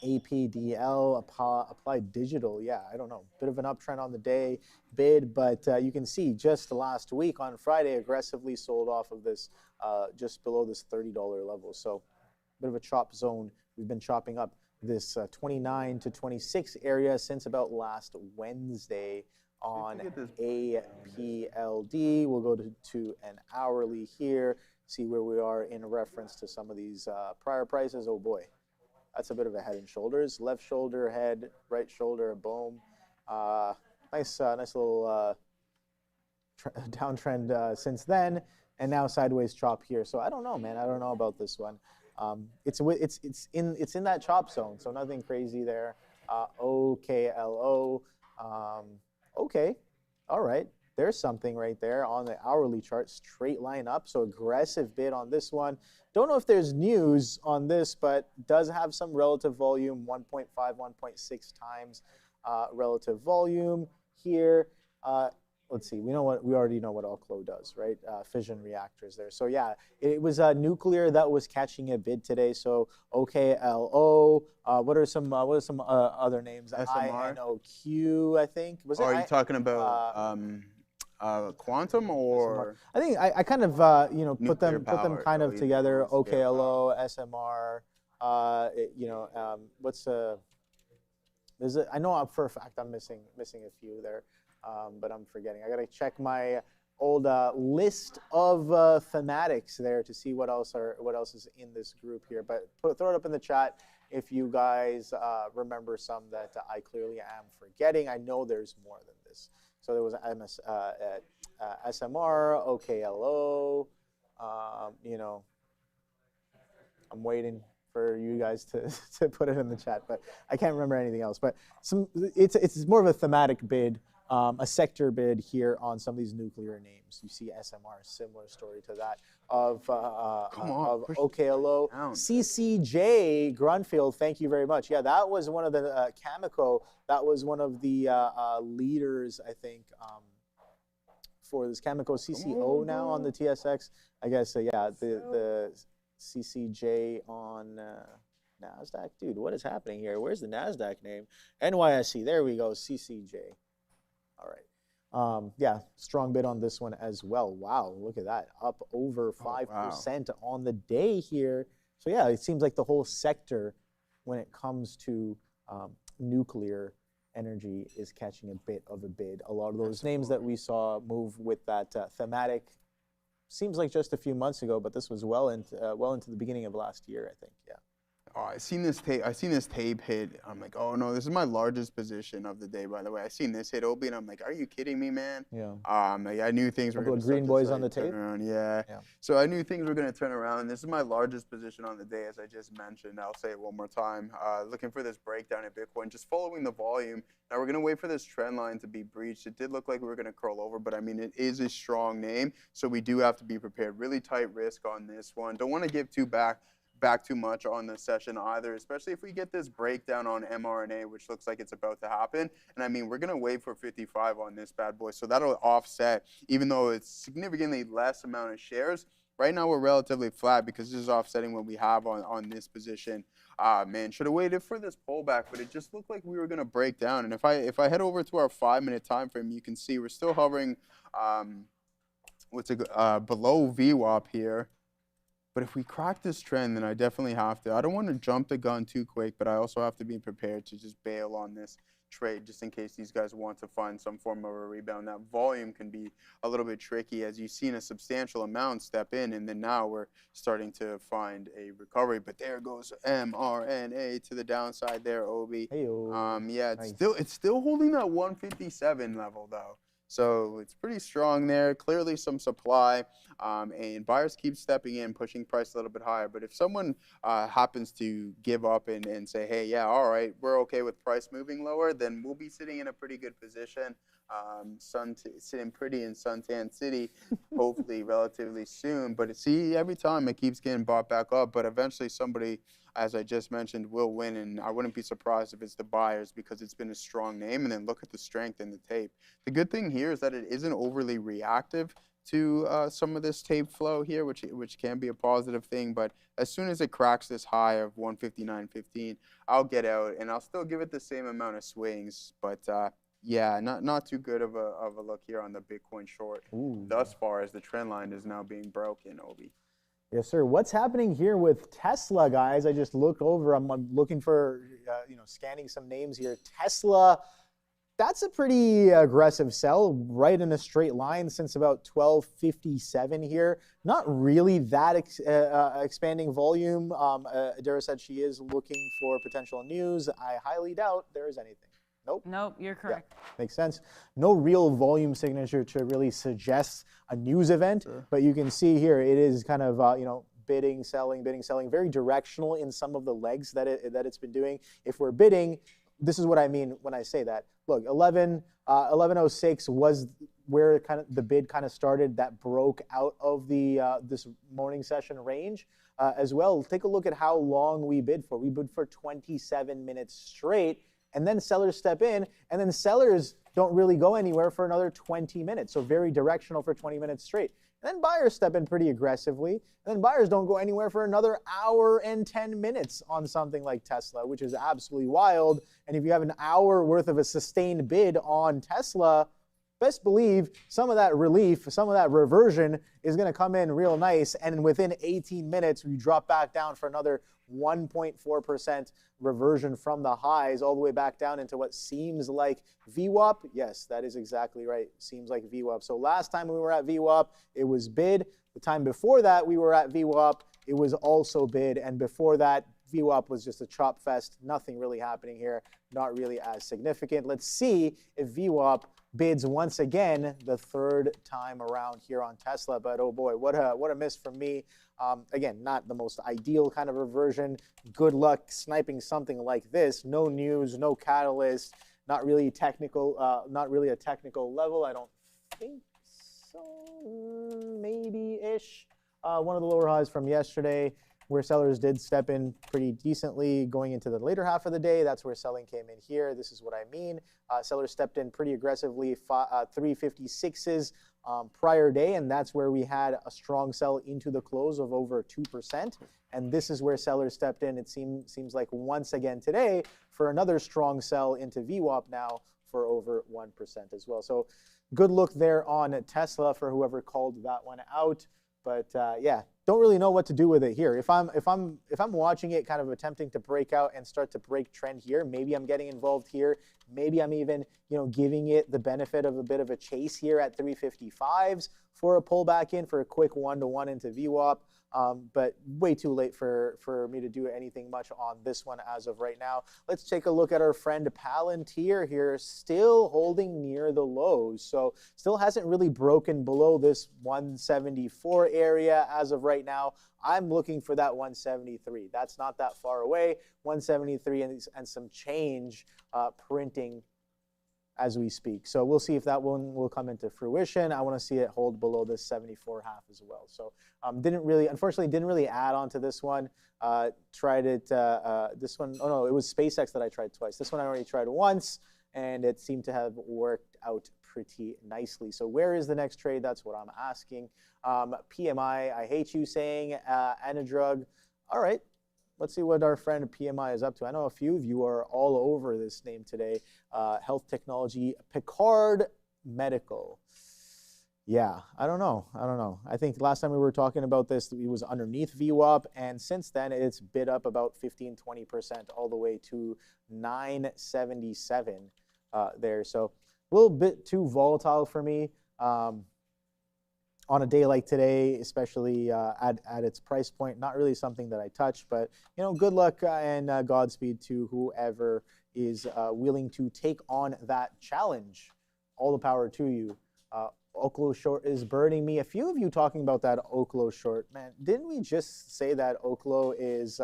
S8: APDL, Applied Digital, yeah, I don't know, bit of an uptrend on the day bid, but you can see just last week on Friday aggressively sold off of this just below this $30 level. So bit of a chop zone. We've been chopping up this 29 to 26 area since about last Wednesday on APLD. We'll go to an hourly here, see where we are in reference to some of these prior prices. Oh boy. That's a bit of a head and shoulders. Left shoulder, head, right shoulder, boom. Nice little downtrend since then, and now sideways chop here. So I don't know, man. I don't know about this one. It's in that chop zone, so nothing crazy there. OKLO. Okay, all right. There's something right there on the hourly chart, straight line up. So aggressive bid on this one. Don't know if there's news on this, but does have some relative volume, 1.5, 1.6 times relative volume here. Let's see, we already know what Alclo does, right? Fission reactors there. So yeah, it was nuclear that was catching a bid today. So OKLO. What are some other names?
S6: SMR.
S8: INOQ, I think. Was it?
S6: Are you talking about quantum or?
S8: I think I kind of put them kind of together. OKLO, SMR. I know for a fact I'm missing a few there, but I'm forgetting. I gotta check my old list of thematics there to see what else is in this group here. But throw it up in the chat if you guys remember some that I clearly am forgetting. I know there's more than this. So there was SMR, OKLO. I'm waiting for you guys to put it in the chat, but I can't remember anything else. But it's more of a thematic bid, a sector bid here on some of these nuclear names. You see SMR, similar story to that of OKLO. CCJ Grunfield, thank you very much. Yeah, that was one of the Cameco. That was one of the leaders, I think, for this Cameco CCO now on the TSX. I guess, yeah, the CCJ on NASDAQ. Dude, what is happening here? Where's the NASDAQ name? NYSE, there we go, CCJ. All right. Yeah, strong bid on this one as well. Wow, look at that. Up over 5% on the day here. So yeah, it seems like the whole sector, when it comes to nuclear energy, is catching a bit of a bid. A lot of those names that we saw move with that thematic seems like just a few months ago, but this was well into the beginning of last year, I think. Yeah.
S6: Oh, I seen this tape hit. I'm like, oh no, this is my largest position of the day, by the way. I seen this hit open. I'm like, are you kidding me, man?
S8: Yeah.
S6: I knew things were going to
S8: green boys on the tape.
S6: Around. Yeah. So I knew things were going to turn around. This is my largest position on the day, as I just mentioned. I'll say it one more time. Looking for this breakdown in Bitcoin, just following the volume. Now we're going to wait for this trend line to be breached. It did look like we were going to curl over, but I mean, it is a strong name, so we do have to be prepared. Really tight risk on this one. Don't want to give back too much on the session either, especially if we get this breakdown on mRNA, which looks like it's about to happen. And I mean, we're going to wait for 55 on this bad boy, so that'll offset, even though it's significantly less amount of shares. Right now, we're relatively flat because this is offsetting what we have on this position. Man, should have waited for this pullback, but it just looked like we were going to break down. And if I head over to our 5-minute time frame, you can see we're still hovering below VWAP here. But if we crack this trend, then I definitely have to. I don't want to jump the gun too quick, but I also have to be prepared to just bail on this trade, just in case these guys want to find some form of a rebound. That volume can be a little bit tricky, as you've seen a substantial amount step in, and then now we're starting to find a recovery. But there goes MRNA to the downside there, Obi. Yeah, it's still holding that 157 level though. So it's pretty strong there. Clearly some supply, and buyers keep stepping in, pushing price a little bit higher. But if someone happens to give up and say, hey, yeah, all right, we're okay with price moving lower, then we'll be sitting in a pretty good position, sitting pretty in Suntan City, hopefully relatively soon. But see, every time it keeps getting bought back up, but eventually somebody, as I just mentioned, will win, and I wouldn't be surprised if it's the buyers, because it's been a strong name. And then look at the strength in the tape. The good thing here is that it isn't overly reactive to some of this tape flow here, which can be a positive thing. But as soon as it cracks this high of 159.15, I'll get out, and I'll still give it the same amount of swings. But yeah, not too good of a look here on the Bitcoin short thus far, as the trend line is now being broken, Obi.
S8: Yes, sir. What's happening here with Tesla, guys? I just looked over. I'm looking for, scanning some names here. Tesla, that's a pretty aggressive sell, right in a straight line since about 12:57 here. Not really that expanding volume. Adara said she is looking for potential news. I highly doubt there is anything. Nope.
S1: Nope, you're correct.
S8: Yeah, makes sense. No real volume signature to really suggest a news event, but you can see here it is kind of, bidding, selling, very directional in some of the legs that it's been doing. If we're bidding, this is what I mean when I say that. Look, 1106 was where kind of the bid kind of started. That broke out of the this morning session range as well. Take a look at how long we bid for. We bid for 27 minutes straight. And then sellers step in, and then sellers don't really go anywhere for another 20 minutes. So very directional for 20 minutes straight. And then buyers step in pretty aggressively, and then buyers don't go anywhere for another hour and 10 minutes on something like Tesla, which is absolutely wild. And if you have an hour worth of a sustained bid on Tesla, best believe some of that relief, some of that reversion is going to come in real nice. And within 18 minutes, we drop back down for another 1.4% reversion from the highs all the way back down into what seems like VWAP. Yes, that is exactly right. Seems like VWAP. So last time we were at VWAP, it was bid. The time before that we were at VWAP, it was also bid. And before that, VWAP was just a chop fest. Nothing really happening here. Not really as significant. Let's see if VWAP bids once again the third time around here on Tesla. But oh boy, what a miss from me. Again, not the most ideal kind of reversion. Good luck sniping something like this. No news, no catalyst, not really technical, not really a technical level. I don't think so. Maybe-ish. One of the lower highs from yesterday, where sellers did step in pretty decently going into the later half of the day. That's where selling came in here. This is what I mean. Sellers stepped in pretty aggressively, 356s prior day, and that's where we had a strong sell into the close of over 2%. And this is where sellers stepped in, it seems like once again today, for another strong sell into VWAP now for over 1% as well. So good look there on Tesla for whoever called that one out. But yeah, don't really know what to do with it here. If I'm watching it, kind of attempting to break out and start to break trend here, maybe I'm getting involved here. Maybe I'm even giving it the benefit of a bit of a chase here at 355s for a pullback in for a quick 1-to-1 into VWAP. But way too late for me to do anything much on this one as of right now. Let's take a look at our friend Palantir here, still holding near the lows. So still hasn't really broken below this 174 area as of right now. I'm looking for that 173. That's not that far away. 173 and some change printing as we speak. So we'll see if that one will come into fruition. I want to see it hold below this 74.5 as well. So unfortunately didn't really add on to this one. Tried it, this one, oh no, it was SpaceX that I tried twice. This one I already tried once, and it seemed to have worked out pretty nicely. So where is the next trade? That's what I'm asking. PMI, I hate you saying, Anadrug. All right. Let's see what our friend PMI is up to. I know a few of you are all over this name today. Health Technology, Picard Medical. Yeah, I don't know. I think last time we were talking about this, it was underneath VWAP, and since then it's bid up about 15-20% all the way to 977 there. So a little bit too volatile for me on a day like today, especially at its price point. Not really something that I touch, but good luck and Godspeed to whoever is willing to take on that challenge. All the power to you. Oklo short is burning me. A few of you talking about that Oklo short. Man, didn't we just say that Oklo is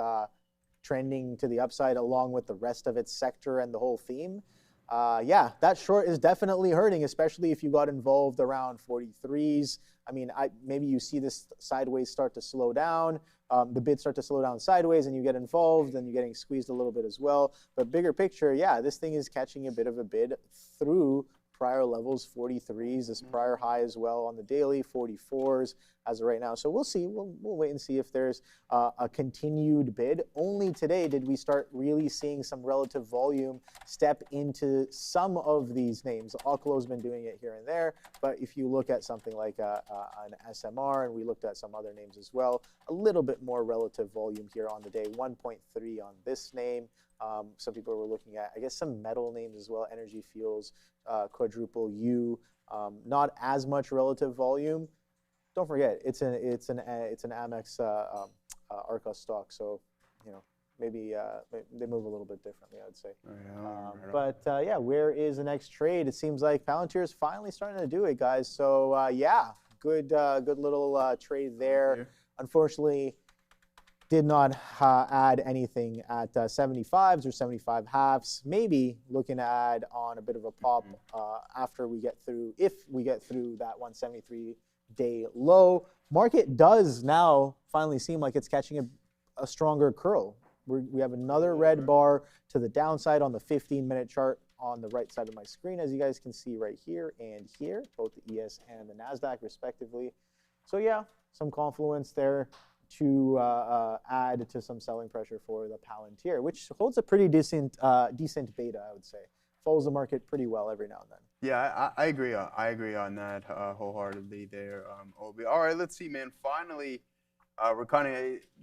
S8: trending to the upside along with the rest of its sector and the whole theme? Yeah, that short is definitely hurting, especially if you got involved around 43s. I mean, maybe you see this sideways start to slow down, the bids start to slow down sideways, and you get involved, and you're getting squeezed a little bit as well. But bigger picture, yeah, this thing is catching a bit of a bid through prior levels, 43s, this prior high as well on the daily, 44s as of right now. So we'll see. We'll wait and see if there's a continued bid. Only today did we start really seeing some relative volume step into some of these names. Oklo's been doing it here and there, but if you look at something like an SMR, and we looked at some other names as well, a little bit more relative volume here on the day, 1.3 on this name. Some people were looking at, I guess, some metal names as well, Energy Fuels, Quadruple U, not as much relative volume. Don't forget, it's an Amex ARCA stock, so maybe they move a little bit differently, I'd say. But yeah, where is the next trade? It seems like Palantir is finally starting to do it, guys. So yeah, good little trade there. Unfortunately, did not add anything at 75s or 75 halves. Maybe looking to add on a bit of a pop after we get through, if we get through that 173-day low. Market does now finally seem like it's catching a stronger curl. We have another red bar to the downside on the 15-minute chart on the right side of my screen, as you guys can see right here and here, both the ES and the NASDAQ respectively. So yeah, some confluence there to add to some selling pressure for the Palantir, which holds a pretty decent beta, I would say. Follows the market pretty well every now and then.
S6: Yeah, I agree. I agree on that wholeheartedly there, Obi. All right, let's see, man. Finally, we're kind of,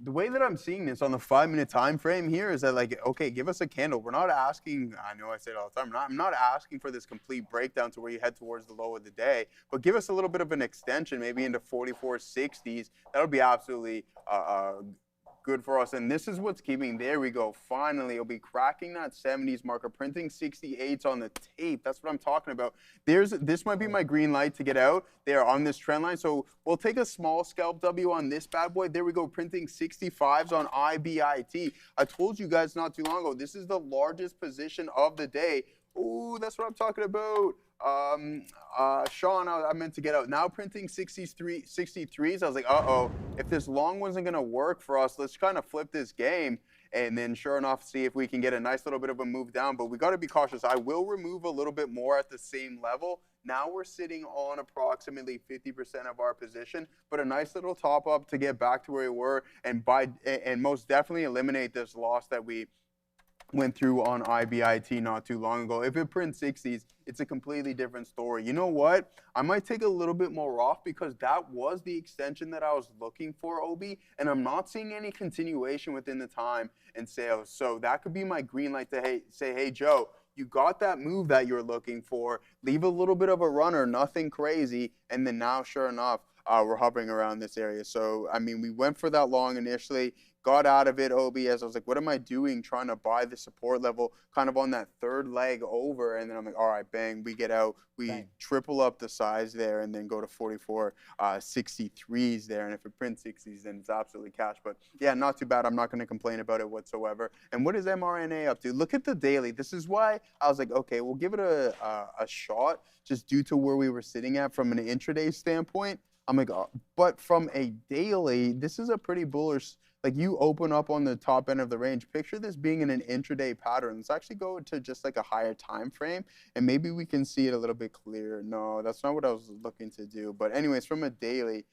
S6: the way that I'm seeing this on the 5-minute time frame here is that, like, okay, give us a candle. We're not asking, I know I say it all the time, I'm not asking for this complete breakdown to where you head towards the low of the day, but give us a little bit of an extension, maybe into 44.60s. That'll be absolutely good for us. And this is what's keeping, there we go. Finally, it'll be cracking that 70s marker, printing 68s on the tape. That's what I'm talking about. This might be my green light to get out there on this trend line. So we'll take a small scalp W on this bad boy. There we go, printing 65s on IBIT. I told you guys not too long ago, this is the largest position of the day. Ooh, that's what I'm talking about. Sean, I meant to get out. Now printing 63s. I was like, uh-oh, if this long wasn't going to work for us, let's kind of flip this game. And then sure enough, see if we can get a nice little bit of a move down. But we got to be cautious. I will remove a little bit more at the same level. Now we're sitting on approximately 50% of our position, but a nice little top up to get back to where we were and most definitely eliminate this loss that we went through on IBIT not too long ago. If it prints 60s, it's a completely different story. You know what? I might take a little bit more off because that was the extension that I was looking for, Obi, and I'm not seeing any continuation within the time and sales. So that could be my green light to say, hey, Joe, you got that move that you're looking for. Leave a little bit of a runner, nothing crazy, and then now, sure enough, we're hovering around this area. So, I mean, we went for that long initially, got out of it, Obi, as I was like, what am I doing trying to buy the support level kind of on that third leg over? And then I'm like, all right, bang, we get out. We triple up the size there and then go to 44.63s there. And if it prints 60s, then it's absolutely cash. But, yeah, not too bad. I'm not going to complain about it whatsoever. And what is mRNA up to? Look at the daily. This is why I was like, okay, we'll give it a shot just due to where we were sitting at from an intraday standpoint. I'm like, oh, but from a daily, this is a pretty bullish. Like, you open up on the top end of the range. Picture this being in an intraday pattern. Let's actually go to just like a higher time frame, and maybe we can see it a little bit clearer. No, that's not what I was looking to do. But anyways, from a daily,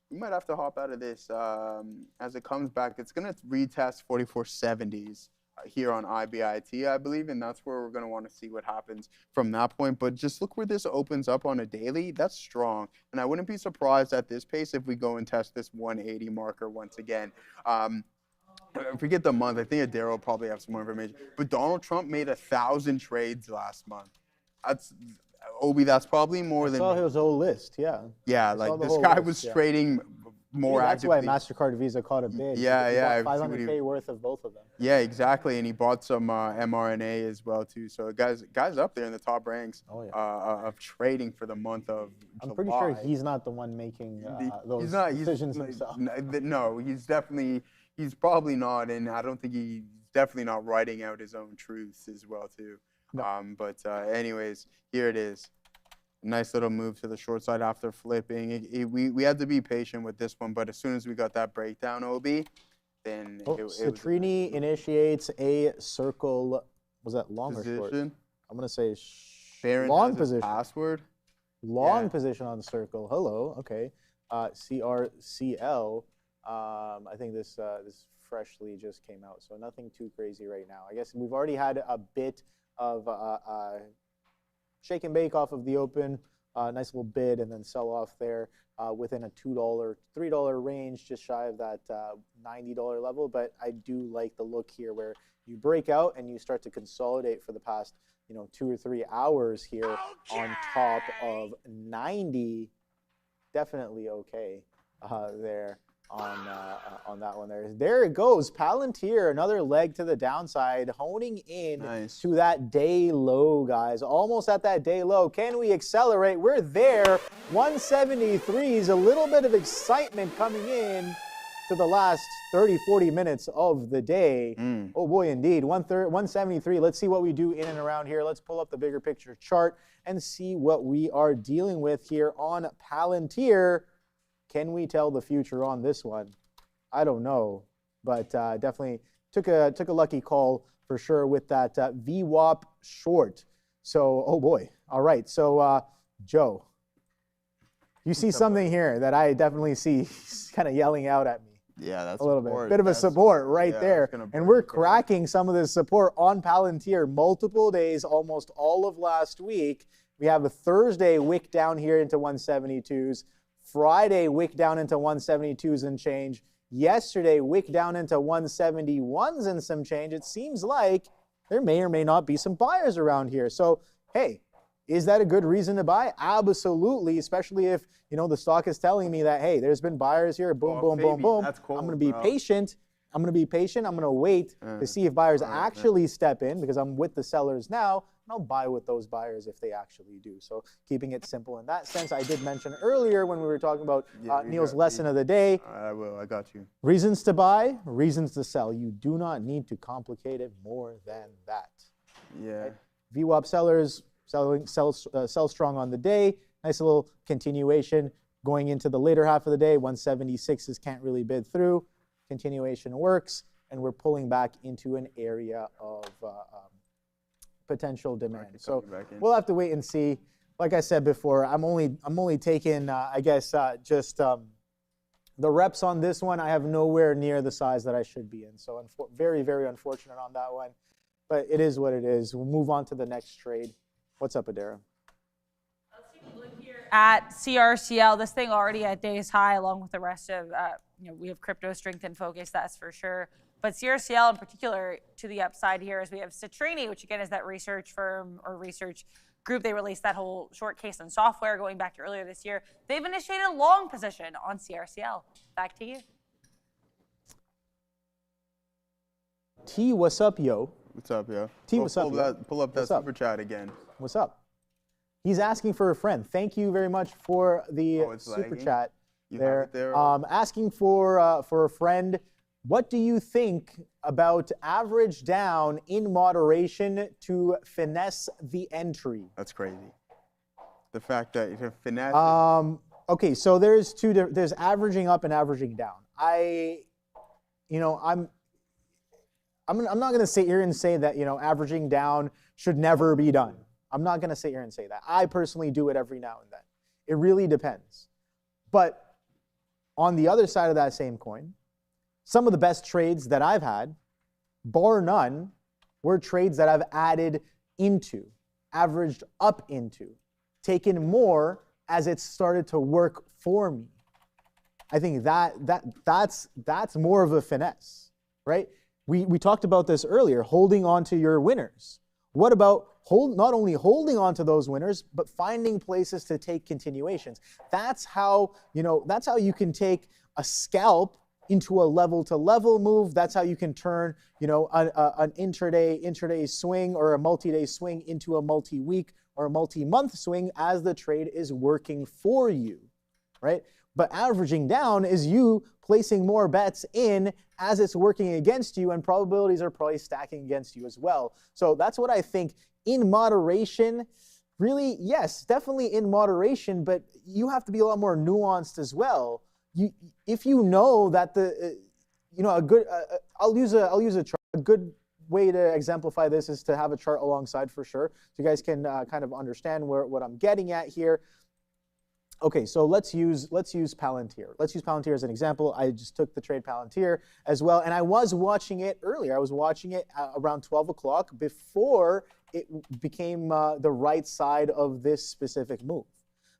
S6: we might have to hop out of this as it comes back. It's going to retest 44.70s here on IBIT, I believe, and that's where we're going to want to see what happens from that point. But just look where this opens up on a daily. That's strong, and I wouldn't be surprised at this pace if we go and test this 180 marker once again. If we get the month, I think Adara will probably have some more information. But Donald Trump made 1,000 trades last month. That's Obi. That's probably more than.
S8: I saw his whole list. Yeah.
S6: Yeah, like this guy was trading more
S8: that's
S6: actively.
S8: why MasterCard Visa caught a bid.
S6: Yeah,
S8: He
S6: yeah.
S8: bought 500K worth of both of them.
S6: Yeah, exactly, and he bought some mRNA as well too. So guys up there in the top ranks of trading for the month of
S8: I'm
S6: July.
S8: pretty sure he's not the one making those decisions himself.
S6: No, he's probably not, and I don't think he's definitely not writing out his own truths as well too.
S8: No.
S6: But anyways, here it is. Nice little move to the short side after flipping. We had to be patient with this one, but as soon as we got that breakdown, Obi, then
S8: Citrini initiates a circle. Was that long
S6: position.
S8: or short? I'm gonna say
S6: Baron
S8: long
S6: has his
S8: position.
S6: password.
S8: Long position on the circle. Hello. Okay. CRCL. I think this freshly just came out, so nothing too crazy right now. I guess we've already had a bit of shake and bake off of the open. Nice little bid and then sell off there within a $2, $3 range, just shy of that $90 level. But I do like the look here where you break out and you start to consolidate for the past 2 or 3 hours here on top of 90. Definitely okay there on that one there. There it goes. Palantir, another leg to the downside, honing in to that day low, guys. Almost at that day low. Can we accelerate? We're there. 173s, a little bit of excitement coming in to the last 30, 40 minutes of the day. Oh boy, indeed. 173. Let's see what we do in and around here. Let's pull up the bigger picture chart and see what we are dealing with here on Palantir. Can we tell the future on this one? I don't know, but definitely took a lucky call for sure with that VWAP short. So, oh boy. All right. So, Joe, you see something here that I definitely see. He's kind of yelling out at me.
S6: Yeah, that's
S8: a little bit of a support right there. And we're cracking some of this support on Palantir multiple days, almost all of last week. We have a Thursday wick down here into 172s. Friday, wick down into 172s and change. Yesterday, wick down into 171s and some change. It seems like there may or may not be some buyers around here. So, hey, is that a good reason to buy? Absolutely, especially if, the stock is telling me that, hey, there's been buyers here, boom, boom, boom, boom.
S6: That's cool,
S8: I'm going to be patient. I'm going to wait to see if buyers actually step in because I'm with the sellers now. And I'll buy with those buyers if they actually do. So keeping it simple in that sense. I did mention earlier when we were talking about Neil's lesson of the day.
S6: I will. I got you.
S8: Reasons to buy, reasons to sell. You do not need to complicate it more than that.
S6: Yeah.
S8: Right? VWAP sellers sell strong on the day. Nice little continuation going into the later half of the day. 176s can't really bid through. Continuation works, and we're pulling back into an area of potential demand. So we'll have to wait and see. Like I said before, I'm only taking just the reps on this one. I have nowhere near the size that I should be in. So very, very unfortunate on that one. But it is what it is. We'll move on to the next trade. What's up, Adara?
S1: Let's take a look here at CRCL. This thing already at day's high, along with the rest of we have crypto strength and focus, that's for sure. But CRCL in particular to the upside here is we have Citrini, which again is that research firm or research group. They released that whole short case on software going back to earlier this year. They've initiated a long position on CRCL. Back to you.
S8: T, what's up, yo?
S6: What's up, yo?
S8: T, what's up, yo?
S6: Pull up that super chat again.
S8: What's up? He's asking for a friend. Thank you very much for the super chat.
S6: You have it there?
S8: Asking for a friend. What do you think about average down in moderation to finesse the entry?
S6: That's crazy. The fact that you finesse.
S8: Okay, so there's there's averaging up and averaging down. I'm not going to sit here and say that averaging down should never be done. I'm not going to sit here and say that. I personally do it every now and then. It really depends. But on the other side of that same coin, some of the best trades that I've had bar none, were trades that I've added into, averaged up into, taken more as it started to work for me. I think that's more of a finesse, right? We talked about this earlier, holding on to your winners. What about not only holding on to those winners, but finding places to take continuations? That's how you can take a scalp into a level-to-level move. That's how you can turn, an intraday swing or a multi-day swing into a multi-week or a multi-month swing as the trade is working for you, right? But averaging down is you placing more bets in as it's working against you, and probabilities are probably stacking against you as well. So that's what I think. In moderation, really, yes, definitely in moderation, but you have to be a lot more nuanced as well. If you know that I'll use a chart. A good way to exemplify this is to have a chart alongside for sure, so you guys can kind of understand what I'm getting at here. Okay, so let's use Palantir. Let's use Palantir as an example. I just took the trade Palantir as well, and I was watching it earlier. I was watching it around 12 o'clock before it became the right side of this specific move.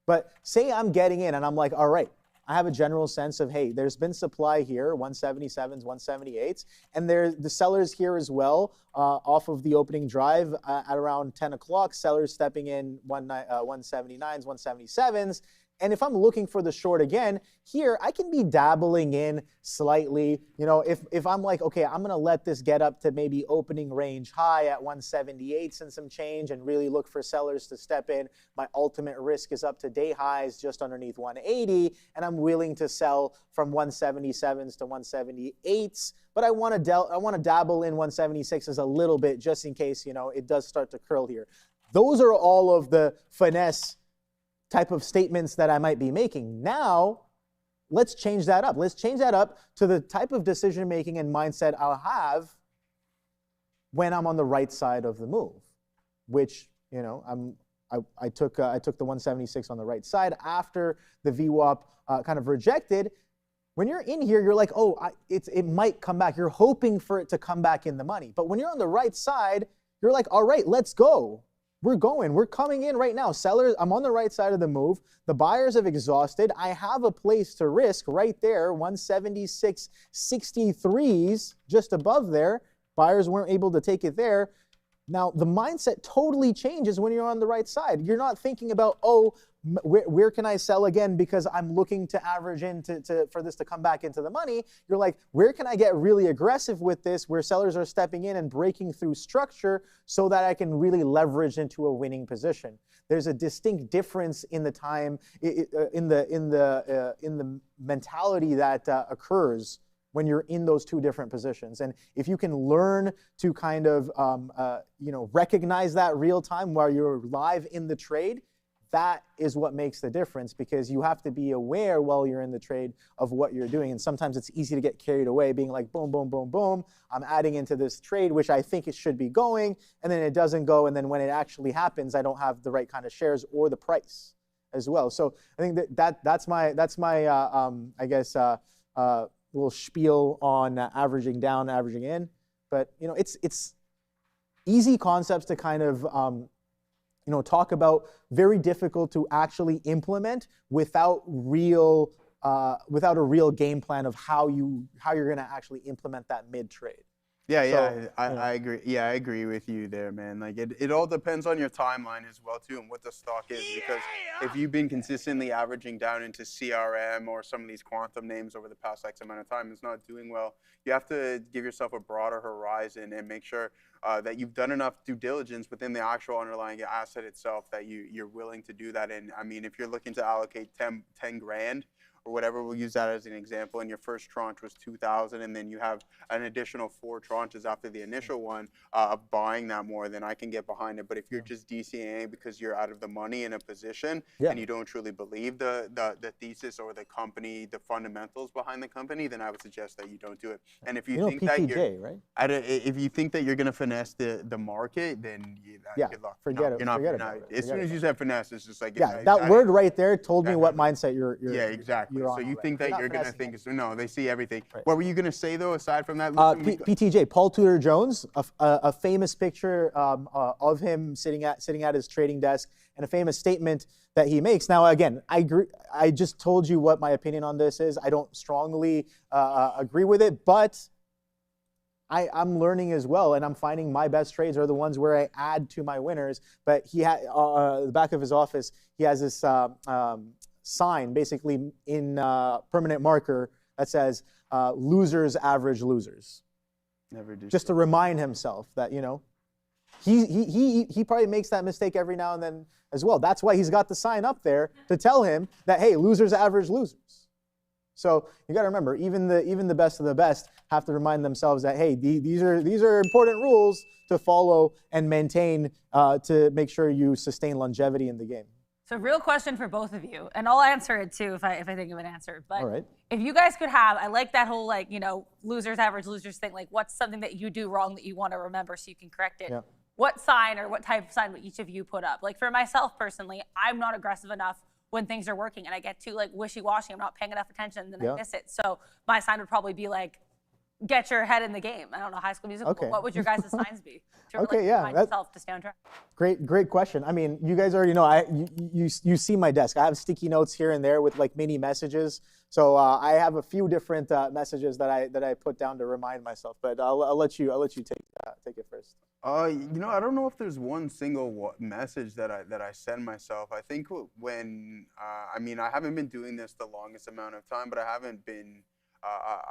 S8: But say I'm getting in and I'm like, all right, I have a general sense of, hey, there's been supply here, 177s, 178s, and the sellers here as well off of the opening drive at around 10 o'clock, sellers stepping in 179s, 177s. And if I'm looking for the short again, here I can be dabbling in slightly. If I'm like, okay, I'm going to let this get up to maybe opening range high at 178 and some change and really look for sellers to step in. My ultimate risk is up to day highs just underneath 180, and I'm willing to sell from 177s to 178s. But I want to dabble in 176s a little bit just in case, it does start to curl here. Those are all of the finesse type of statements that I might be making. Now, let's change that up. Let's change that up to the type of decision making and mindset I'll have when I'm on the right side of the move, which I took the 176 on the right side after the VWAP kind of rejected. When you're in here, you're like, oh, it might come back. You're hoping for it to come back in the money. But when you're on the right side, you're like, all right, let's go. We're coming in right now. Sellers, I'm on the right side of the move. The buyers have exhausted. I have a place to risk right there, 176.63s just above there. Buyers weren't able to take it there. Now, the mindset totally changes when you're on the right side. You're not thinking about, oh, where can I sell again because I'm looking to average in for this to come back into the money. You're like, where can I get really aggressive with this where sellers are stepping in and breaking through structure so that I can really leverage into a winning position? There's a distinct difference in the time, in the mentality that occurs when you're in those two different positions. And if you can learn to kind of recognize that real time while you're live in the trade, that is what makes the difference, because you have to be aware while you're in the trade of what you're doing. And sometimes it's easy to get carried away being like, boom, boom, boom, boom, I'm adding into this trade, which I think it should be going, and then it doesn't go. And then when it actually happens, I don't have the right kind of shares or the price as well. So I think that's my I guess, little spiel on averaging down, averaging in. But it's easy concepts to kind of talk about, very difficult to actually implement without a real game plan of how you're going to actually implement that mid trade.
S6: I agree. Yeah, I agree with you there, man. Like it all depends on your timeline as well too, and what the stock is. Because if you've been consistently averaging down into CRM or some of these quantum names over the past X amount of time, it's not doing well. You have to give yourself a broader horizon and make sure that you've done enough due diligence within the actual underlying asset itself that you're willing to do that. And I mean, if you're looking to allocate 10 grand or whatever, we'll use that as an example, and your first tranche was 2,000, and then you have an additional 4 tranches after the initial one of buying that more, then I can get behind it. But if you're just DCAing because you're out of the money in a position and you don't truly believe the thesis or the company, the fundamentals behind the company, then I would suggest that you don't do it. And if you think
S8: PPJ,
S6: that you're
S8: right?
S6: If you think that you're going to finesse the market, then good luck.
S8: Forget it.
S6: As soon as you said finesse, it's just like
S8: that word right there told me what mindset you're
S6: exactly.
S8: you're on.
S6: So you
S8: already.
S6: think that
S8: not
S6: you're going to
S8: finessing
S6: think,
S8: it.
S6: no, they see everything.
S8: Right.
S6: What were you going to say, though, aside from that? Listen,
S8: PTJ, Paul Tudor Jones, a famous picture of him sitting at his trading desk, and a famous statement that he makes. Now, again, I agree. I just told you what my opinion on this is. I don't strongly agree with it, but I'm learning as well, and I'm finding my best trades are the ones where I add to my winners. But he had the back of his office, he has this sign, basically in permanent marker, that says "Losers average losers."
S6: Never do.
S8: Just to remind himself that he probably makes that mistake every now and then as well. That's why he's got the sign up there to tell him that, hey, losers average losers. So you got to remember, even the best of the best have to remind themselves that, hey, these are important rules to follow and maintain to make sure you sustain longevity in the game.
S1: So real question for both of you, and I'll answer it too if I think of an answer. But
S8: All right.
S1: if you guys could have, I like that whole losers average losers thing. Like, what's something that you do wrong that you want to remember so you can correct it?
S8: Yeah.
S1: What sign or what type of sign would each of you put up? Like for myself personally, I'm not aggressive enough when things are working, and I get too wishy-washy. I'm not paying enough attention, and then I miss it. So my sign would probably be like, get your head in the game. I don't know, High School Musical.
S8: Okay.
S1: But what would your guys' signs be? To remind yourself to stay on track.
S8: Great question. I mean, you guys already know. You see my desk. I have sticky notes here and there with mini messages. So I have a few different messages that I put down to remind myself. But I'll let you take it first.
S6: I don't know if there's one single message that I send myself. I think when I haven't been doing this the longest amount of time, but I haven't been.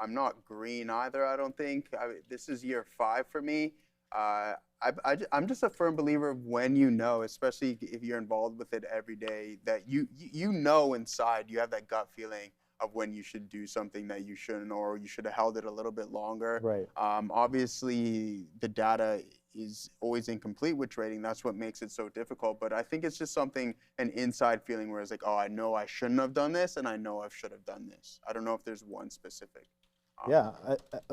S6: I'm not green either. I don't think. This is year 5 for me. I'm just a firm believer of when especially if you're involved with it every day, that you know inside, you have that gut feeling of when you should do something that you shouldn't, or you should have held it a little bit longer.
S8: Right.
S6: Obviously, the data is always incomplete with trading. That's what makes it so difficult. But I think it's just an inside feeling where it's like, oh, I know I shouldn't have done this, and I know I should have done this. I don't know if there's one specific.
S8: Yeah.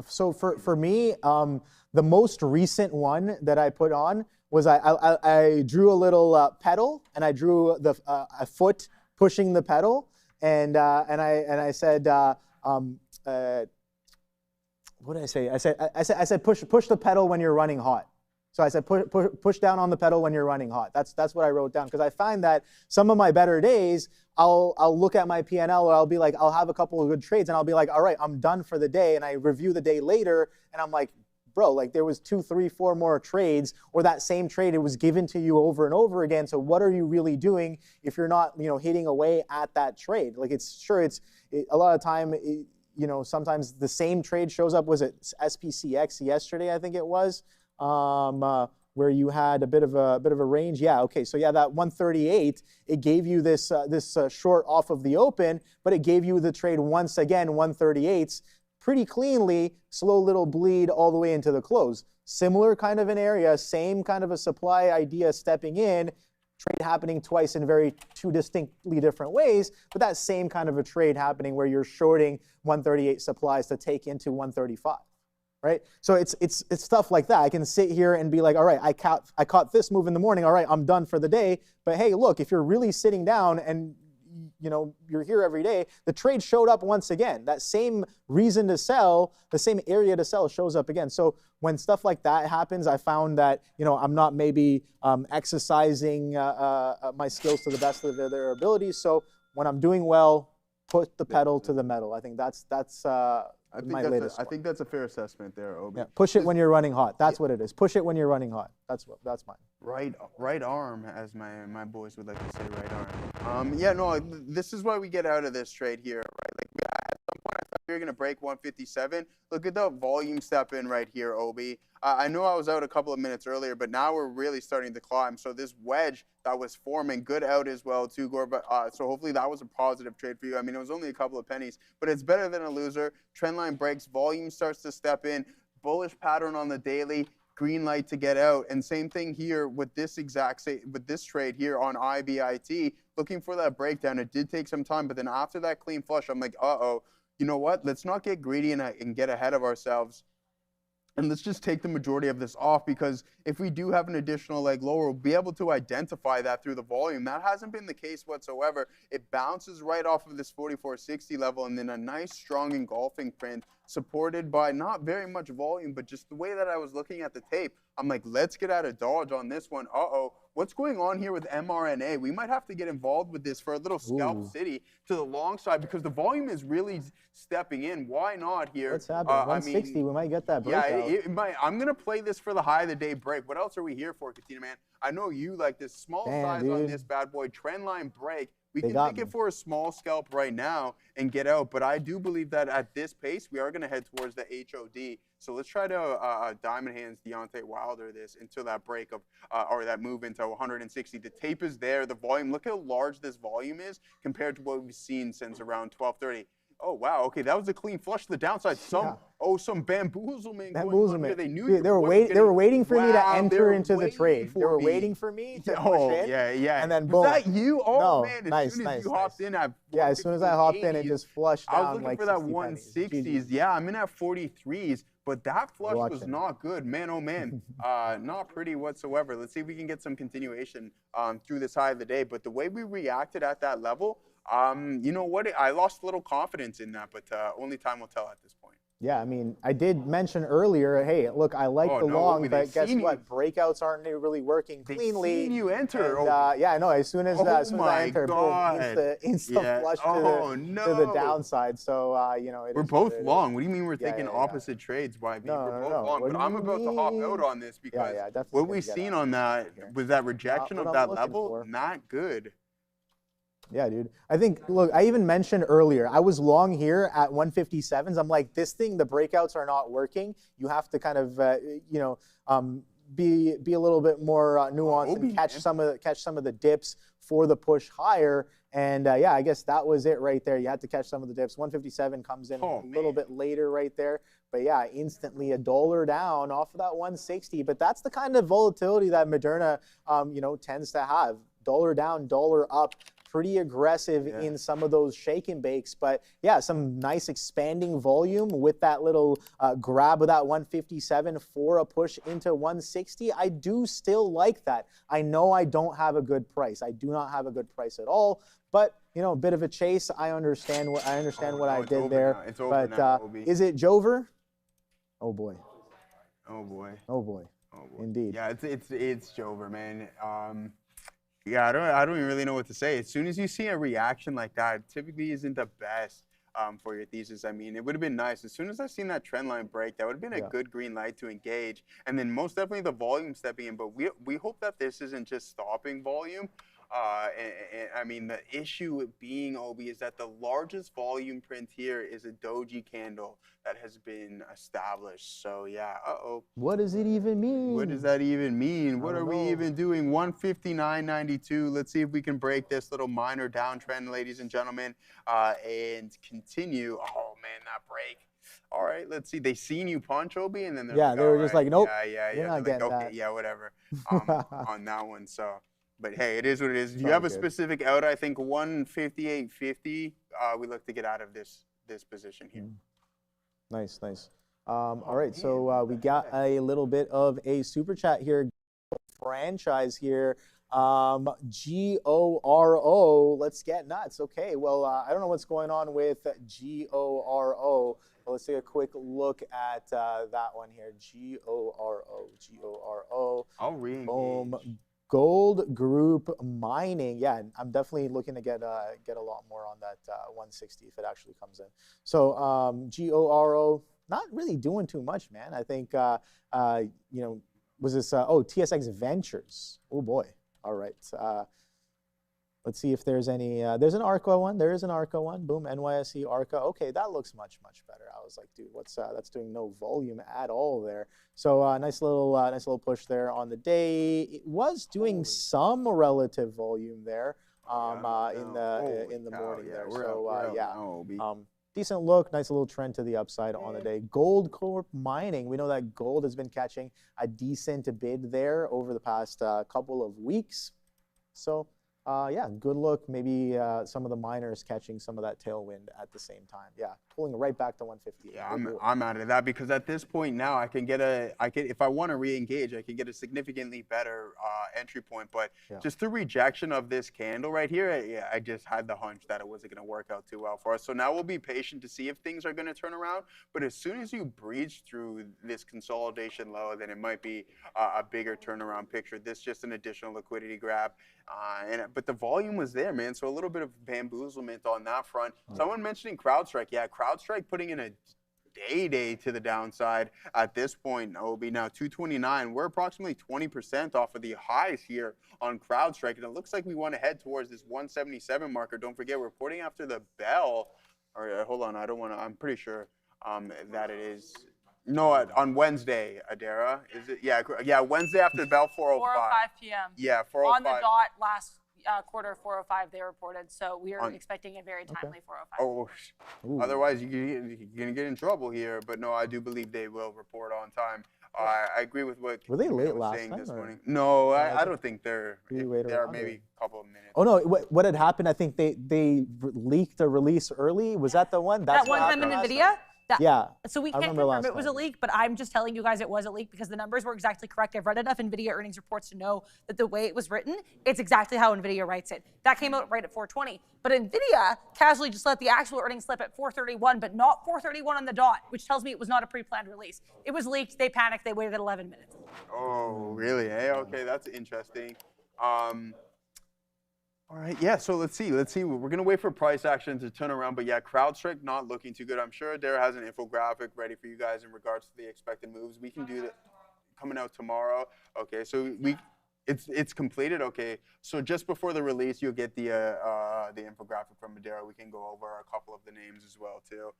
S8: So for me, the most recent one that I put on was I drew a little pedal, and I drew a foot pushing the pedal, and I said, what did I say? I said push the pedal when you're running hot. So I said push down on the pedal when you're running hot. That's what I wrote down, because I find that some of my better days, I'll look at my P&L, or I'll have a couple of good trades, and I'll be like, all right, I'm done for the day, and I review the day later, and I'm like, bro, there was 2, 3, 4 more trades, or that same trade, it was given to you over and over again. So what are you really doing if you're not hitting away at that trade? A lot of time. Sometimes the same trade shows up. Was it SPCX yesterday? I think it was, where you had a bit of a range. Yeah. Okay. So yeah, that 138, it gave you this short off of the open, but it gave you the trade once again 138s pretty cleanly. Slow little bleed all the way into the close. Similar kind of an area, same kind of a supply idea stepping in. Trade happening twice in two distinctly different ways, but that same kind of a trade happening where you're shorting 138 supplies to take into 135, right? So it's stuff like that. I can sit here and be like, all right, I caught this move in the morning. All right, I'm done for the day. But hey, look, if you're really sitting down and you're here every day, the trade showed up once again. That same reason to sell, the same area to sell shows up again. So when stuff like that happens, I found that, I'm not maybe exercising my skills to the best of their abilities. So when I'm doing well, put the pedal to the metal. I think that's my latest.
S6: I think that's a fair assessment there, Obi.
S8: Yeah, push it when you're running hot. That's what it is. Push it when you're running hot. That's mine.
S6: Right arm, as my boys would like to say, right arm. This is why we get out of this trade here, right? At some point I thought we were gonna break 157. Look at the volume step in right here, Obi. I know I was out a couple of minutes earlier, but now we're really starting to climb. So this wedge that was forming, good out as well too, Gore. But so hopefully that was a positive trade for you. I mean, it was only a couple of pennies, but it's better than a loser. Trend line breaks, volume starts to step in, bullish pattern on the daily. Green light to get out, and same thing here with this trade here on IBIT. Looking for that breakdown. It did take some time, but then after that clean flush, I'm like, you know what? Let's not get greedy and get ahead of ourselves. And let's just take the majority of this off, because if we do have an additional leg lower, we'll be able to identify that through the volume. That hasn't been the case whatsoever. It bounces right off of this 4460 level, and then a nice strong engulfing print supported by not very much volume, but just the way that I was looking at the tape, I'm like, let's get out of dodge on this one. Uh-oh, what's going on here with mRNA? We might have to get involved with this for a little scalp city to the long side, because the volume is really stepping in. Why not here?
S8: What's happening? 160, we might get that breakout.
S6: Yeah, it might. I'm going to play this for the high of the day break. What else are we here for, Katina, man? I know you like this small size on this bad boy. Trend line break. We can take it for a small scalp right now and get out, but I do believe that at this pace, we are going to head towards the HOD. So let's try to Diamond Hands Deontay Wilder this into that break of, or that move into 160. The tape is there. The volume, look how large this volume is compared to what we've seen since around 12:30. Oh, wow. Okay, that was a clean flush to the downside. Some bamboozlement going on here. They knew
S8: they were waiting for me to enter into the trade. They were waiting for me to push in.
S6: Yeah.
S8: And then boom.
S6: Was that you? Oh,
S8: no,
S6: man. As soon as you hopped in at
S8: as soon as I hopped in, it just flushed down.
S6: I was looking for that 160s. Yeah, I'm in at 43s. But that flush was not good. Man, oh, man. Not pretty whatsoever. Let's see if we can get some continuation through this high of the day. But the way we reacted at that level, you know what? I lost a little confidence in that, but only time will tell at this point.
S8: Yeah, I mean, I did mention earlier, hey, look, I like the long, but guess what? Breakouts aren't really working cleanly.
S6: They've seen you enter.
S8: And, yeah, I know. As soon as I enter, boom, insta flush to the downside. So, you know,
S6: we're both long. What do you mean we're taking opposite trades? Why? We're both long. But I'm about to hop out on this because what we've seen on that was that rejection of that level, not good.
S8: Yeah, dude. I think, look, I even mentioned earlier, I was long here at 157s. I'm like, this thing, the breakouts are not working. You have to kind of, you know, be a little bit more nuanced and catch some of the dips for the push higher. And yeah, I guess that was it right there. You had to catch some of the dips. 157 comes in a little bit later right there. But yeah, instantly $1 down off of that 160. But that's the kind of volatility that Moderna, you know, tends to have. $1 down, $1 up. Pretty aggressive in some of those shake and bakes, but yeah, some nice expanding volume with that little grab of that 157 for a push into 160. I do still like that. I know I don't have a good price. I do not have a good price at all, but you know, a bit of a chase. I understand what I did there. But is it Jover? Oh boy.
S6: Oh boy.
S8: Oh boy.
S6: Oh boy.
S8: Indeed.
S6: Yeah, it's Jover, man. Yeah, I don't even really know what to say. As soon as you see a reaction like that, it typically isn't the best for your thesis. I mean, it would have been nice. As soon as I seen that trend line break, that would have been a good green light to engage. And then most definitely the volume stepping in. But we hope that this isn't just stopping volume. And I mean, the issue with being OB is that the largest volume print here is a doji candle that has been established. So yeah,
S8: what does it even mean?
S6: What does that even mean? What are we even doing? 159.92. Let's see if we can break this little minor downtrend, ladies and gentlemen, and continue. Oh man, that break. All right, let's see. They seen you punch OB, and then they're
S8: they were just like, nope.
S6: Yeah.
S8: You're not getting that.
S6: Yeah, whatever. On that one, so. But hey, it is what it is. If you have a specific out, I think 158.50. We look to get out of this position here.
S8: Nice. All right, so we got a little bit of a super chat here. Franchise here. GORO. Let's get nuts. Okay, well, I don't know what's going on with GORO. But let's take a quick look at that one here. GORO.
S6: I'll re-engage.
S8: Boom. Gold Group Mining. Yeah, I'm definitely looking to get a lot more on that 160 if it actually comes in. So GORO, not really doing too much, man. I think, you know, was this, TSX Ventures. Oh boy. All right. Let's see if there's any, there's an ARCA one. There is an ARCA one. Boom, NYSE ARCA. Okay, that looks much better. I was like, dude, what's that's doing no volume at all there. So nice little push there on the day. It was doing some relative volume there in the morning there. So decent look, nice little trend to the upside on the day. Gold Corp Mining. We know that gold has been catching a decent bid there over the past couple of weeks. So Yeah, good look. Maybe some of the miners catching some of that tailwind at the same time. Yeah, pulling right back to 150.
S6: Yeah, I'm out of that because at this point now I can if I want to re-engage, I can get a significantly better entry point. But just the rejection of this candle right here, I just had the hunch that it wasn't going to work out too well for us. So now we'll be patient to see if things are going to turn around. But as soon as you breach through this consolidation low, then it might be a bigger turnaround picture. This just an additional liquidity grab. But the volume was there, man. So a little bit of bamboozlement on that front. Someone mentioning CrowdStrike. Yeah, CrowdStrike putting in a day to the downside at this point. It will be now 229. We're approximately 20% off of the highs here on CrowdStrike, and it looks like we want to head towards this 177 marker. Don't forget, we're reporting after the bell. Or hold on, I don't want to. I'm pretty sure that it is. No, on Wednesday, Adara. Is it? Yeah, Wednesday after the bell, 4:05.
S1: 4:05 p.m.
S6: Yeah, 4:05.
S1: On the dot last quarter, 4:05 they reported. So we are expecting a very timely 4:05.
S6: Oh, otherwise you're gonna get in trouble here. But no, I do believe they will report on time. I agree with what
S8: were they late
S6: was
S8: last
S6: saying
S8: time,
S6: this
S8: or?
S6: morning. No, I don't think they're.
S8: Later
S6: They're
S8: on,
S6: maybe a couple of minutes.
S8: Oh no! What had happened? I think they leaked a release early. Was that the one?
S1: That's that one time in Nvidia.
S8: Yeah.
S1: So we can't confirm it was a leak, but I'm just telling you guys it was a leak because the numbers were exactly correct. I've read enough Nvidia earnings reports to know that the way it was written, it's exactly how Nvidia writes it. That came out right at 4:20. But Nvidia casually just let the actual earnings slip at 4:31, but not 4:31 on the dot, which tells me it was not a pre-planned release. It was leaked. They panicked. They waited 11 minutes.
S6: Oh, really? Hey, okay, that's interesting. All right, yeah, so let's see. We're going to wait for price action to turn around. But yeah, CrowdStrike not looking too good. I'm sure Dara has an infographic ready for you guys in regards to the expected moves. We can do that coming out tomorrow. Okay, so it's completed. Okay, so just before the release, you'll get the infographic from Madera. We can go over a couple of the names as well, too.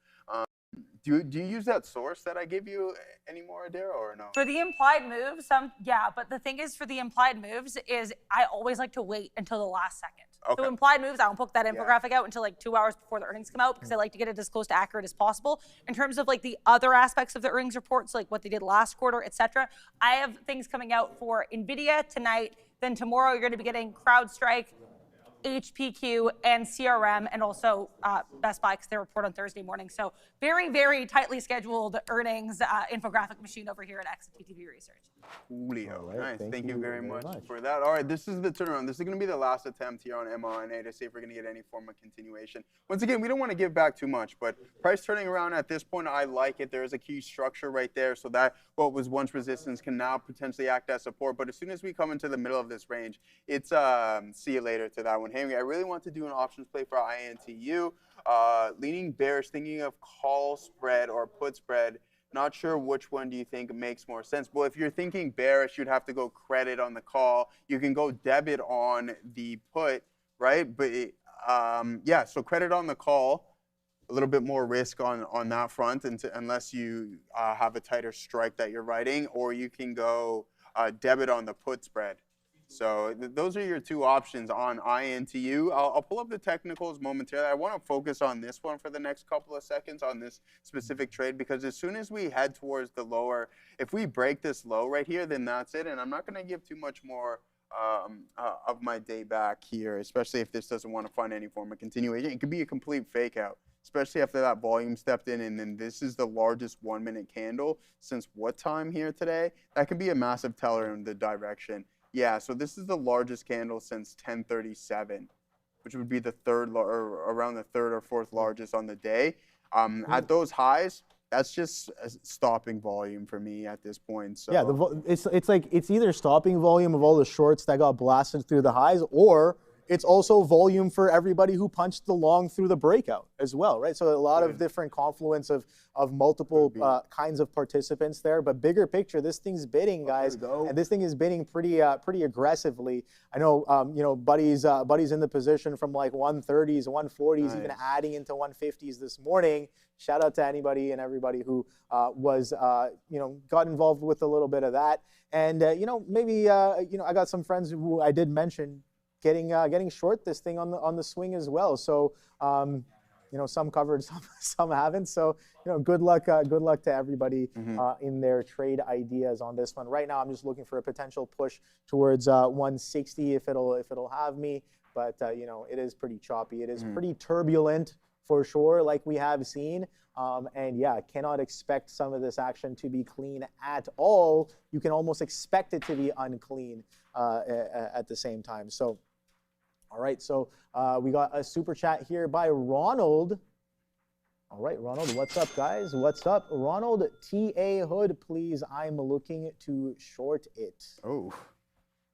S6: Do you use that source that I give you anymore, Adara, or no?
S1: For the implied moves, yeah, but the thing is for the implied moves is I always like to wait until the last second.
S6: Okay.
S1: So implied moves, I don't put that infographic out until like 2 hours before the earnings come out because I like to get it as close to accurate as possible. In terms of like the other aspects of the earnings reports, like what they did last quarter, etc., I have things coming out for Nvidia tonight. Then tomorrow you're going to be getting CrowdStrike, HPQ, and CRM, and also Best Buy because they report on Thursday morning. So very, very tightly scheduled earnings infographic machine over here at XTTV Research.
S6: Julio,
S8: Right,
S6: nice. Thank you very much for that. All right, this is the turnaround. This is going to be the last attempt here on mRNA to see if we're going to get any form of continuation. Once again, we don't want to give back too much, but price turning around at this point, I like it. There is a key structure right there, so that what was once resistance can now potentially act as support. But as soon as we come into the middle of this range, it's see you later to that one. Henry, I really want to do an options play for INTU. Leaning bearish, thinking of call spread or put spread. Not sure which one do you think makes more sense. Well, if you're thinking bearish, you'd have to go credit on the call. You can go debit on the put, right? But yeah, so credit on the call, a little bit more risk on that front unless you have a tighter strike that you're writing, or you can go debit on the put spread. So those are your two options on INTU. I'll pull up the technicals momentarily. I want to focus on this one for the next couple of seconds on this specific trade because as soon as we head towards the lower, if we break this low right here, then that's it. And I'm not going to give too much more of my day back here, especially if this doesn't want to find any form of continuation. It could be a complete fake out, especially after that volume stepped in. And then this is the largest 1 minute candle since what time here today? That could be a massive teller in the direction. Yeah, so this is the largest candle since 1037, which would be the around the third or fourth largest on the day. At those highs, that's just stopping volume for me at this point. So
S8: yeah, it's like it's either stopping volume of all the shorts that got blasted through the highs, or it's also volume for everybody who punched the long through the breakout as well, right? So a lot of different confluence of multiple kinds of participants there. But bigger picture, this thing's bidding, guys, and this thing is bidding pretty aggressively. I know, buddies in the position from like 130s, 140s, even adding into 150s this morning. Shout out to anybody and everybody who got involved with a little bit of that. And maybe I got some friends who I did mention getting short this thing on the swing as well. So some covered, some haven't. So, good luck to everybody in their trade ideas on this one. Right now, I'm just looking for a potential push towards 160 if it'll have me. But it is pretty choppy. It is pretty turbulent for sure, like we have seen. And yeah, cannot expect some of this action to be clean at all. You can almost expect it to be unclean at the same time. So, all right. So we got a super chat here by Ronald. All right, Ronald, what's up, guys? What's up? Ronald, TA Hood, please. I'm looking to short it.
S6: Oh.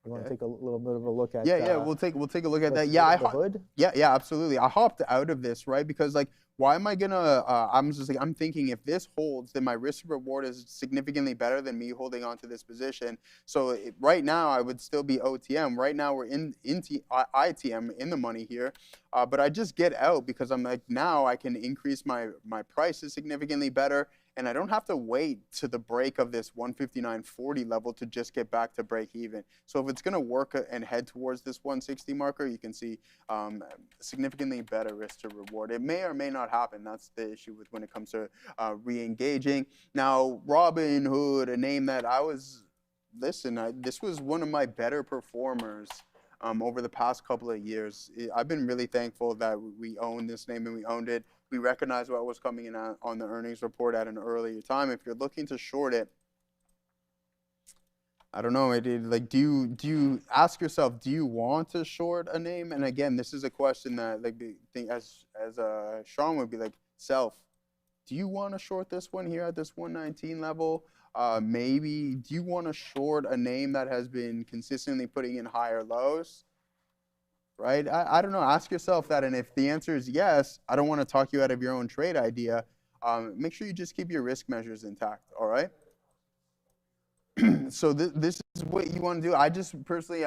S8: You want to take a little bit of a look at?
S6: We'll take a look at that. Yeah,
S8: Hood.
S6: Yeah, absolutely. I hopped out of this, right? Because like, why am I gonna? I'm thinking if this holds, then my risk reward is significantly better than me holding on to this position. So right now I would still be OTM. Right now we're in ITM in the money here, but I just get out because I'm like, now I can increase my prices significantly better. And I don't have to wait to the break of this 159.40 level to just get back to break even. So if it's going to work and head towards this 160 marker, you can see significantly better risk to reward. It may or may not happen. That's the issue with when it comes to re-engaging. Now, Robinhood, a name that this was one of my better performers over the past couple of years. I've been really thankful that we owned this name and we owned it. We recognized what was coming in on the earnings report at an earlier time. If you're looking to short it, I don't know. Like, do you ask yourself, do you want to short a name? And again, this is a question that, like, as Sean would be like, self, do you want to short this one here at this 119 level? Maybe, do you want to short a name that has been consistently putting in higher lows? Right? I don't know. Ask yourself that. And if the answer is yes, I don't want to talk you out of your own trade idea. Make sure you just keep your risk measures intact. All right? So this is what you want to do. I just personally,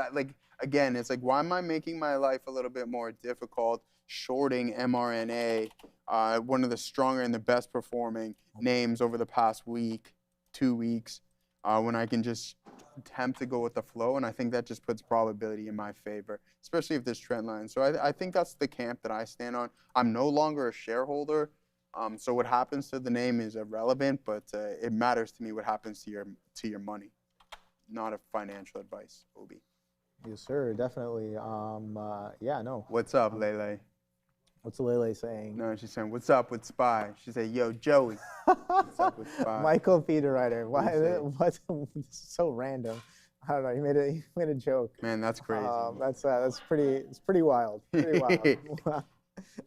S6: again, it's like, why am I making my life a little bit more difficult shorting mRNA, one of the stronger and the best performing names over the past week, 2 weeks, when I can just attempt to go with the flow, and I think that just puts probability in my favor, especially if there's trend line. So I think that's the camp that I stand on. I'm no longer a shareholder, so what happens to the name is irrelevant, but it matters to me what happens to your money, not a financial advice, Obi.
S8: Yes, sir, definitely. Yeah, no.
S6: What's up, Lele?
S8: What's Lele saying?
S6: No, she's saying, what's up with SPY? She said, yo, Joey, what's up with SPY?
S8: Michael Peterwriter. Why? What's so random? I don't know. He made a joke.
S6: Man, that's crazy.
S8: It's pretty wild. Pretty wild.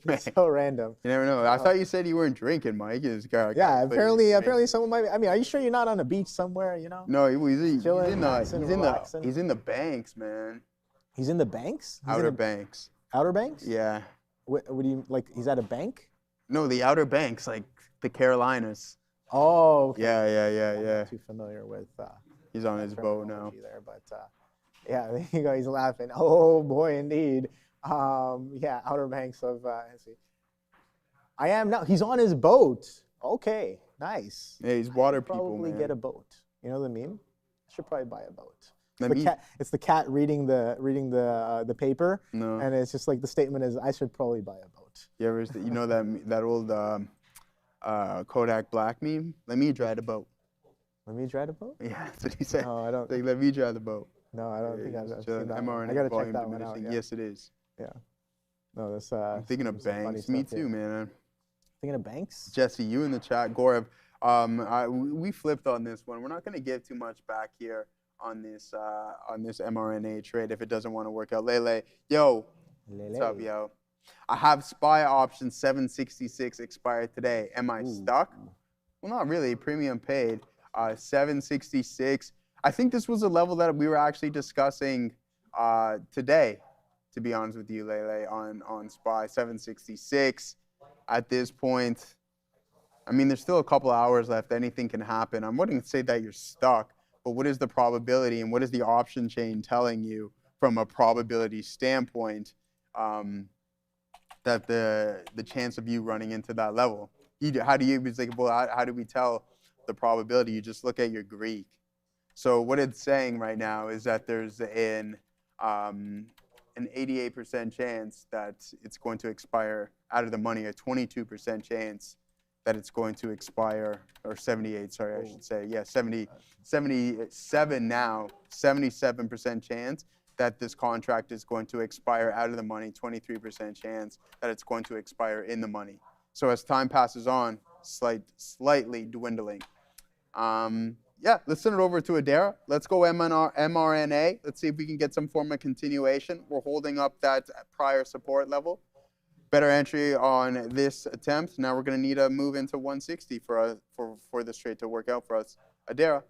S8: It's so random.
S6: You never know. I thought you said you weren't drinking, Mike.
S8: Yeah, apparently someone might be. I mean, are you sure you're not on a beach somewhere?
S6: No, he's in the banks, man.
S8: He's in the banks.
S6: Outer Banks.
S8: Outer Banks?
S6: Yeah.
S8: What do you like? He's at a bank?
S6: No, the Outer Banks, like the Carolinas.
S8: Oh. Okay.
S6: Yeah.
S8: I'm not too familiar with.
S6: He's on his boat now.
S8: There, but yeah, there you go. He's laughing. Oh boy, indeed. Yeah, Outer Banks of. Let's see. I am now. He's on his boat. Okay, nice.
S6: Yeah, he's water people,
S8: probably
S6: man.
S8: Get a boat. You know the meme? I should probably buy a boat. It's the cat reading the paper.
S6: No.
S8: And it's just like the statement is, I should probably buy a boat.
S6: You know that old Kodak Black meme? Let me drive the boat.
S8: Let me drive the boat?
S6: Yeah, that's what he said.
S8: No, I don't.
S6: Like, let me drive the boat.
S8: No, I don't think I've seen that.
S6: mRNA
S8: I gotta
S6: volume
S8: check that one
S6: diminishing.
S8: out. Yeah.
S6: Yes, it is.
S8: Yeah. No, that's.
S6: I'm thinking of banks. Me too, man.
S8: Thinking of banks?
S6: Jesse, you in the chat. Gaurav, we flipped on this one. We're not going to give too much back here on this mRNA trade if it doesn't want to work out. Lele, yo, what's up, yo? I have SPY option 766 expired today. Am I stuck? Well, not really. Premium paid. 766. I think this was a level that we were actually discussing today, to be honest with you, Lele, on SPY 766. At this point, I mean, there's still a couple hours left. Anything can happen. I wouldn't say that you're stuck, but what is the probability and what is the option chain telling you from a probability standpoint that the chance of you running into that level? How do we tell the probability? You just look at your Greek. So what it's saying right now is that there's an 88% chance that it's going to expire out of the money, a 22% chance that it's going to expire, or 78, sorry, I should say. Yeah, 77 now, 77% chance that this contract is going to expire out of the money, 23% chance that it's going to expire in the money. So as time passes on, slightly dwindling. Yeah, let's send it over to Adara. Let's go mRNA. Let's see if we can get some form of continuation. We're holding up that prior support level. Better entry on this attempt. Now we're going to need a move into 160 for this trade to work out for us. Adara.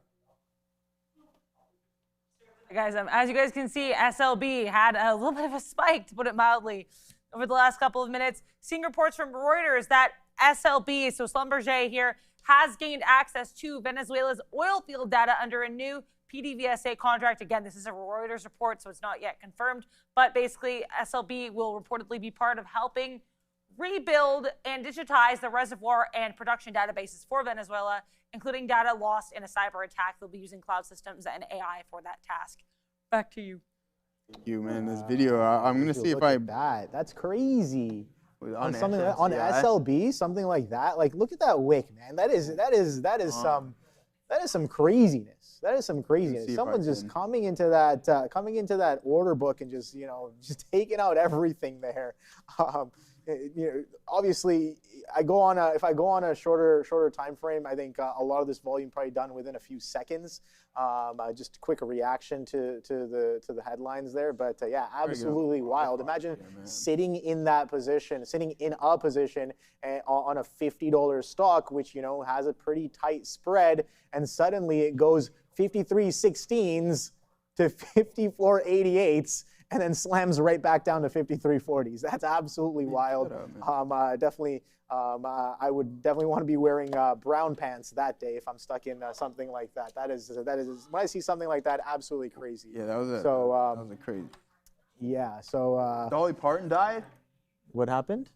S1: Guys, as you guys can see, SLB had a little bit of a spike, to put it mildly, over the last couple of minutes. Seeing reports from Reuters that SLB, so Schlumberger here, has gained access to Venezuela's oil field data under a new PDVSA contract. Again, this is a Reuters report, so it's not yet confirmed. But basically, SLB will reportedly be part of helping rebuild and digitize the reservoir and production databases for Venezuela, including data lost in a cyber attack. They'll be using cloud systems and AI for that task. Back to you.
S6: Thank you, man. This video, I'm going to see if I...
S8: That's crazy.
S6: On
S8: something on SLB, something like that. Like, look at that wick, man. That is some craziness. That is some craziness. Someone's just coming into that order book and just taking out everything there. Obviously, if I go on a shorter time frame, I think a lot of this volume probably done within a few seconds. Just a quick reaction to the headlines there, but yeah, absolutely wild. Imagine sitting in a position on a $50 stock, which has a pretty tight spread, and suddenly it goes 53.16s to 54.88s. And then slams right back down to 53.40s. That's absolutely wild. Definitely, I would definitely want to be wearing brown pants that day if I'm stuck in something like that. That is when I see something like that, absolutely crazy.
S6: Yeah, that was it.
S8: So
S6: that was a crazy.
S8: Yeah. So
S6: Dolly Parton died.
S8: What happened?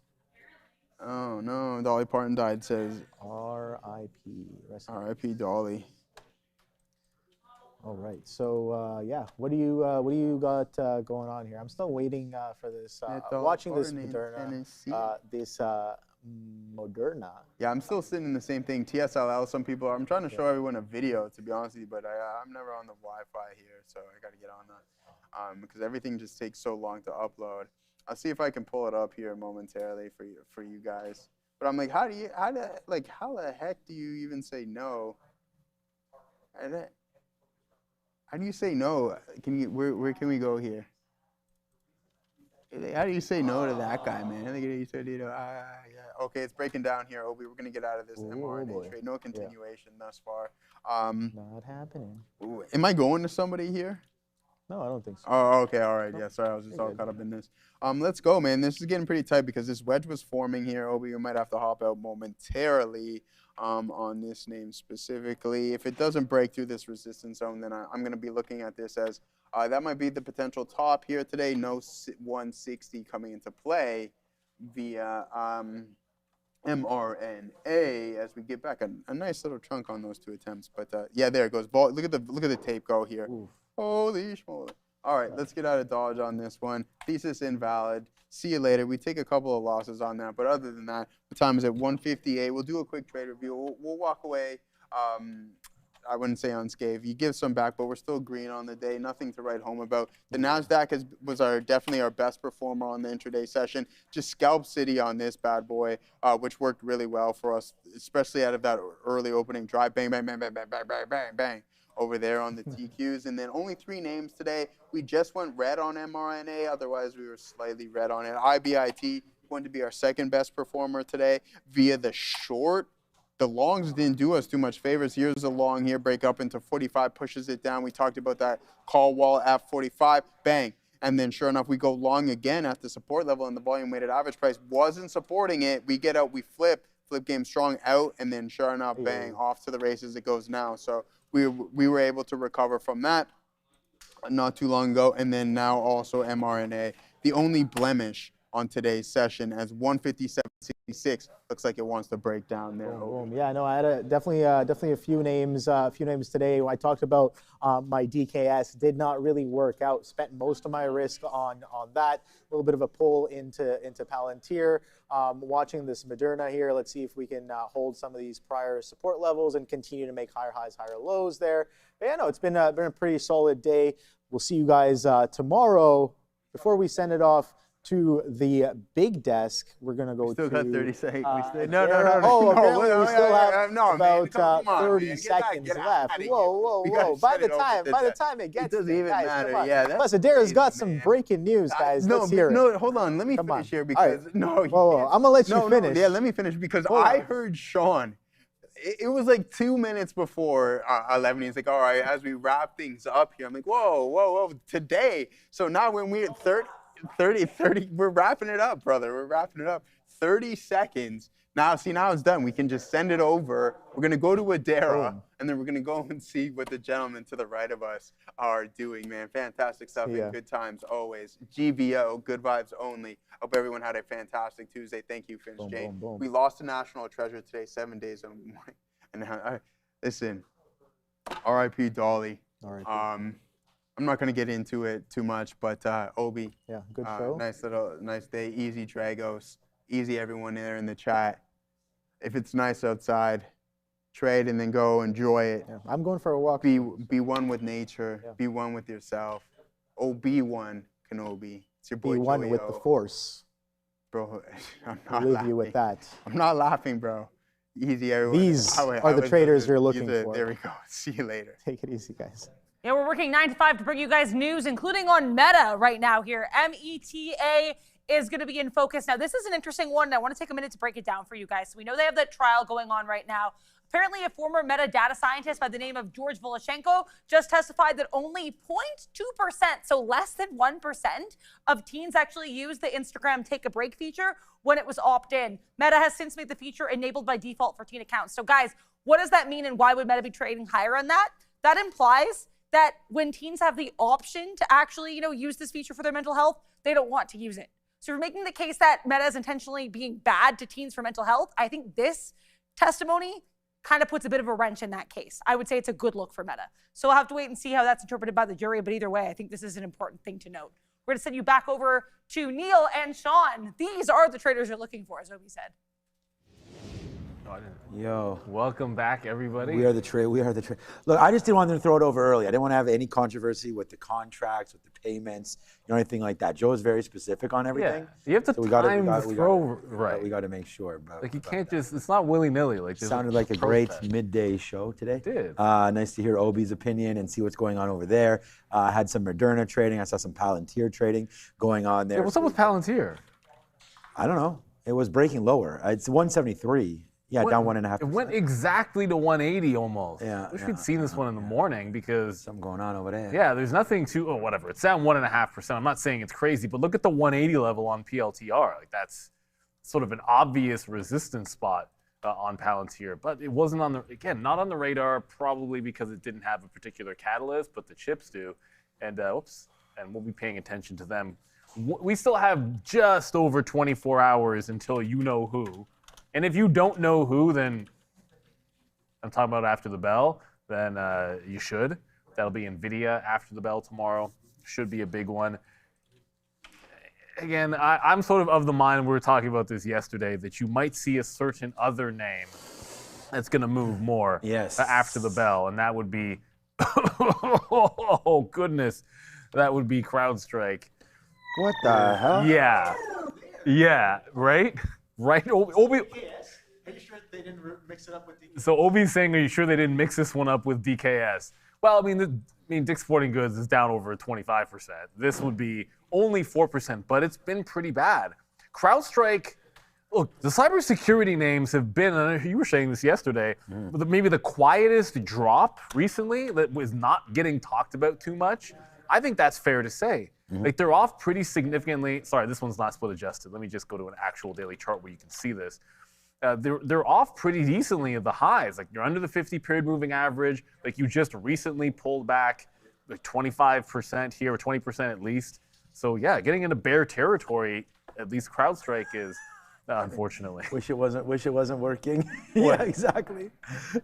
S6: Oh no, Dolly Parton died. Says
S8: R.I.P.
S6: R.I.P. Dolly.
S8: All right. So yeah, what do you got going on here? I'm still waiting for this. Watching this Moderna. Moderna.
S6: Yeah, I'm still sitting in the same thing. TSLA. Some people. I'm trying to show everyone a video, to be honest with you, but I'm never on the Wi-Fi here, so I got to get on that because everything just takes so long to upload. I'll see if I can pull it up here momentarily for you guys. But I'm like, how the heck do you even say no? How do you say no? Where can we go here? How do you say no to that guy, man? Yeah. Okay, it's breaking down here, Obi. We're gonna get out of this mRNA trade. No continuation thus far.
S8: Not happening.
S6: Am I going to somebody here?
S8: No, I don't think so.
S6: Oh, okay, all right. Yeah, sorry, I was just all caught up in this. Let's go, man. This is getting pretty tight because this wedge was forming here. Obi, we might have to hop out momentarily. On this name specifically. If it doesn't break through this resistance zone, then I'm going to be looking at this as that might be the potential top here today. No 160 coming into play via mRNA as we get back a nice little chunk on those two attempts. But yeah, there it goes. Look at the tape go here. Oof. Holy schmoly. All right, let's get out of Dodge on this one. Thesis invalid. See you later. We take a couple of losses on that, but other than that, the time is at 1:58. We'll do a quick trade review. We'll walk away. I wouldn't say unscathed. You give some back, but we're still green on the day. Nothing to write home about. The Nasdaq was definitely our best performer on the intraday session. Just scalp city on this bad boy, which worked really well for us, especially out of that early opening drive. Bang, bang, bang, bang, bang, bang, bang, bang, bang. Over there on the TQs. And then only 3 names today. We just went red on mRNA. Otherwise, we were slightly red on it. IBIT going to be our second best performer today via the short. The longs didn't do us too much favors. Here's a long here. Break up into 45. Pushes it down. We talked about that call wall at 45. Bang. And then sure enough, we go long again at the support level. And the volume weighted average price wasn't supporting it. We get out. We flip. Flip game strong out. And then sure enough, bang. Off to the races it goes now. So we were able to recover from that not too long ago, and then now also mRNA. The only blemish on today's session as 157.66 looks like it wants to break down there.
S8: Boom. Yeah, no, I had definitely a few names today. I talked about my DKS, did not really work out. Spent most of my risk on that. A little bit of a pull into Palantir. Watching this Moderna here. Let's see if we can hold some of these prior support levels and continue to make higher highs, higher lows there. But yeah, no, it's been a pretty solid day. We'll see you guys tomorrow. Before we send it off to the big desk, we're gonna go
S6: still
S8: to.
S6: Got 30 seconds.
S8: No.
S6: Oh,
S8: apparently we still have
S6: no,
S8: about
S6: man,
S8: 30 seconds left. Whoa. By the time it gets,
S6: it doesn't
S8: there,
S6: even
S8: guys,
S6: matter. Yeah.
S8: Plus, Adara's got some breaking news, guys. Let's hear it.
S6: No, hold on. Let me finish here because
S8: Whoa. I'm gonna let you finish.
S6: Yeah, let me finish because I heard Sean. It was like 2 minutes before 11. He's like, all right, as we wrap things up here, I'm like, whoa, today. So now when we're at 30, we're wrapping it up, brother. We're wrapping it up. 30 seconds. Now it's done. We can just send it over. We're going to go to Adara, and then we're going to go and see what the gentlemen to the right of us are doing, man. Fantastic stuff and good times always. GVO, good vibes only. Hope everyone had a fantastic Tuesday. Thank you, Finch Jane. We lost a national treasure today, 7 days of morning. And listen, R.I.P. Dolly. I'm not going to get into it too much, but Obi.
S8: Yeah, good show.
S6: Nice day. Easy Dragos. Easy everyone there in the chat. If it's nice outside, trade and then go enjoy it.
S8: Yeah, I'm going for a walk.
S6: Be one with nature. Yeah. Be one with yourself. Oh, be one, Kenobi. It's your boy
S8: Be one
S6: Joey-O.
S8: with the Force.
S6: Bro, I'm not
S8: I'll leave
S6: laughing.
S8: you with that.
S6: I'm not laughing, bro. Easy, everyone.
S8: These are the traders you're looking for.
S6: There we go. See you later.
S8: Take it easy, guys.
S1: Yeah, we're working 9 to 5 to bring you guys news, including on Meta right now here. META is going to be in focus. Now, this is an interesting one, and I want to take a minute to break it down for you guys. So we know they have that trial going on right now. Apparently, a former Meta data scientist by the name of George Voloshenko just testified that only 0.2%, so less than 1% of teens actually use the Instagram Take a Break feature when it was opt-in. Meta has since made the feature enabled by default for teen accounts. So guys, what does that mean, and why would Meta be trading higher on that? That implies that when teens have the option to actually, use this feature for their mental health, they don't want to use it. So you're making the case that Meta is intentionally being bad to teens for mental health. I think this testimony kind of puts a bit of a wrench in that case. I would say it's a good look for Meta. So we'll have to wait and see how that's interpreted by the jury. But either way, I think this is an important thing to note. We're going to send you back over to Neil and Sean. These are the traders you're looking for, as Obi said.
S7: Yo, welcome back, everybody.
S5: We are the trade. Look, I just didn't want them to throw it over early. I didn't want to have any controversy with the contracts, with the payments, anything like that. Joe is very specific on everything.
S7: Yeah, you have to
S5: so
S7: time the throw right.
S5: We got to make sure.
S7: Like you can't just. It's not willy-nilly. Like
S5: sounded like a great midday show today.
S7: It did.
S5: Nice to hear Obi's opinion and see what's going on over there. Had some Moderna trading. I saw some Palantir trading going on there.
S7: Yeah, what's up with Palantir?
S5: I don't know. It was breaking lower. It's 173. Yeah, down 1.5%.
S7: It went exactly to 180 almost.
S5: Yeah.
S7: Wish we'd seen this one in the morning because
S5: something going on over there.
S7: Yeah, there's nothing to whatever. It's down 1.5%. I'm not saying it's crazy, but look at the 180 level on PLTR. Like that's sort of an obvious resistance spot on Palantir. But it wasn't not on the radar, probably because it didn't have a particular catalyst, but the chips do. And and we'll be paying attention to them. We still have just over 24 hours until you know who. And if you don't know who, then I'm talking about after the bell, then you should. That'll be Nvidia after the bell tomorrow. Should be a big one. Again, I'm sort of the mind, we were talking about this yesterday, that you might see a certain other name that's going to move more after the bell. And that would be, oh, goodness, that would be CrowdStrike.
S5: What the hell?
S7: Yeah, right? Right, Obi.
S8: Are you sure they didn't mix it up with DKS?
S7: So Obi's saying, are you sure they didn't mix this one up with DKS? Well, I mean, Dick's Sporting Goods is down over 25%. This would be only 4%, but it's been pretty bad. CrowdStrike, look, the cybersecurity names have been, and you were saying this yesterday, maybe the quietest drop recently that was not getting talked about too much. I think that's fair to say. Like they're off pretty significantly. Sorry, this one's not split adjusted. Let me just go to an actual daily chart where you can see this. They're off pretty decently at the highs. Like you're under the 50 period moving average. Like you just recently pulled back like 25% here, or 20% at least. So yeah, getting into bear territory at least CrowdStrike is, unfortunately.
S5: Wish it wasn't working. Yeah, exactly.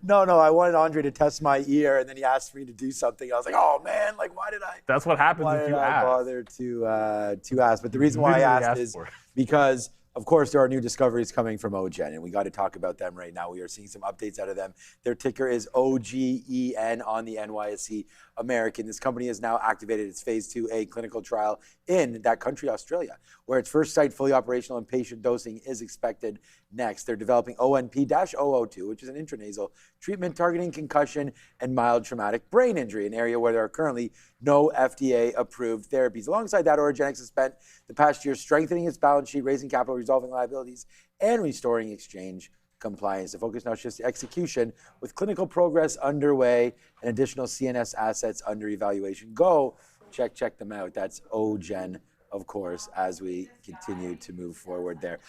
S5: No, I wanted Andre to test my ear, and then he asked me to do something. I was like, oh man, like why did I?
S7: That's what happens
S5: Why
S7: if
S5: did
S7: you
S5: I
S7: ask.
S5: bother to ask? But the reason why I
S7: Literally
S5: asked is
S7: for it.
S5: because, of course, there are new discoveries coming from OGen, and we got to talk about them right now. We are seeing some updates out of them. Their ticker is OGEN on the NYSE American. This company has now activated its phase 2A clinical trial in that country, Australia, where its first site fully operational and patient dosing is expected next. They're developing ONP-002, which is an intranasal treatment targeting concussion and mild traumatic brain injury, an area where there are currently no FDA-approved therapies. Alongside that, Origenics has spent the past year strengthening its balance sheet, raising capital, resolving liabilities, and restoring exchange compliance. The focus now shifts to execution with clinical progress underway and additional CNS assets under evaluation. Go check them out. That's OGen, of course, as we continue to move forward there.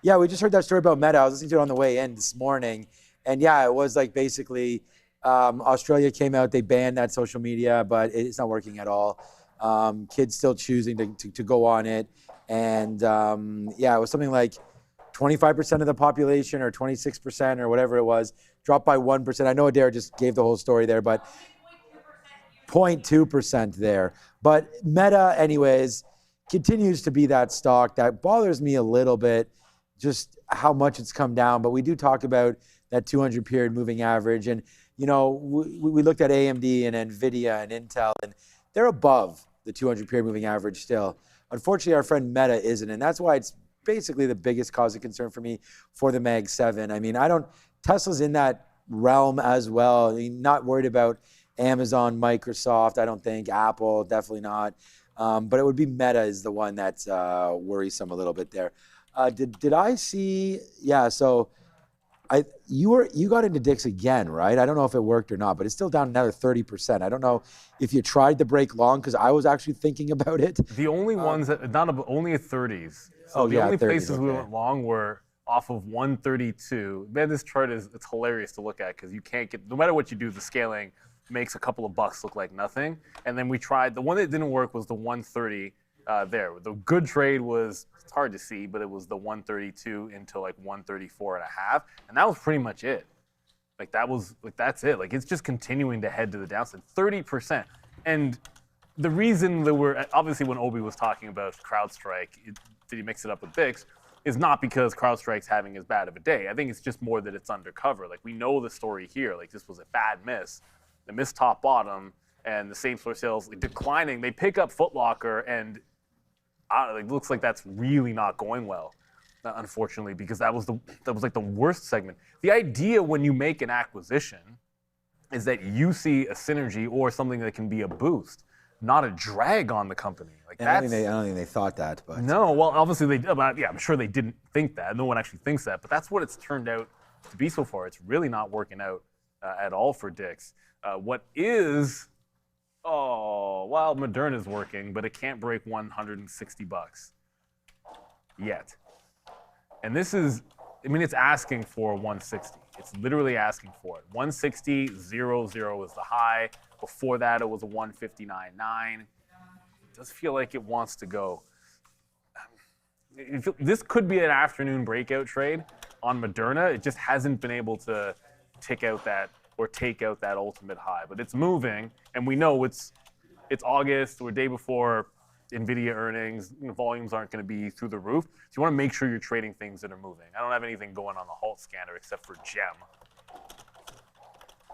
S5: Yeah, we just heard that story about Meta. I was listening to it on the way in this morning. And yeah, it was like basically Australia came out, they banned that social media, but it's not working at all. Kids still choosing to go on it. And yeah, it was something like 25% of the population or 26% or whatever it was, dropped by 1%. I know Adair just gave the whole story there, but 0.2% there. But Meta, anyways, continues to be that stock that bothers me a little bit, just how much it's come down. But we do talk about that 200 period moving average. And, you know, we looked at AMD and Nvidia and Intel, and they're above the 200 period moving average still. Unfortunately, our friend Meta isn't, and that's why it's basically the biggest cause of concern for me for the Mag 7. I mean, Tesla's in that realm as well. I mean, not worried about Amazon, Microsoft, I don't think, Apple, definitely not. But it would be Meta is the one that's worrisome a little bit there. Did I see, yeah, so you got into Dix again, right? I don't know if it worked or not, but it's still down another 30%. I don't know if you tried to break long, because I was actually thinking about it.
S7: The only ones that, only at 30s. So the only
S5: 30s,
S7: places we
S5: okay.
S7: went long were off of 132. Man, this chart it's hilarious to look at, because you can't get, no matter what you do, the scaling makes a couple of bucks look like nothing. And then we tried, the one that didn't work was the 130 there. The good trade was, it's hard to see, but it was the 132 into like 134 and a half. And that was pretty much it. Like that's it. Like it's just continuing to head to the downside, 30%. And the reason that we're, obviously when Obi was talking about CrowdStrike, did he mix it up with Bix, is not because CrowdStrike's having as bad of a day. I think it's just more that it's undercover. Like we know the story here, like this was a bad miss. The miss top bottom, and the same store sales declining. They pick up Foot Locker, and it looks like that's really not going well, unfortunately, because that was like the worst segment. The idea when you make an acquisition is that you see a synergy or something that can be a boost, not a drag on the company. Like
S5: I don't think they thought that. But
S7: no, well, obviously they did. Yeah, I'm sure they didn't think that. No one actually thinks that, but that's what it's turned out to be so far. It's really not working out at all for Dix. What is, well, Moderna's working, but it can't break 160 bucks yet. And this is, I mean, it's asking for 160. It's literally asking for it. 160.00 is the high. Before that, it was a 159.9. It does feel like it wants to go. This could be an afternoon breakout trade on Moderna. It just hasn't been able to tick out that or take out that ultimate high. But it's moving, and we know it's August, or day before Nvidia earnings. Volumes aren't going to be through the roof. So you want to make sure you're trading things that are moving. I don't have anything going on the Halt scanner except for GEM.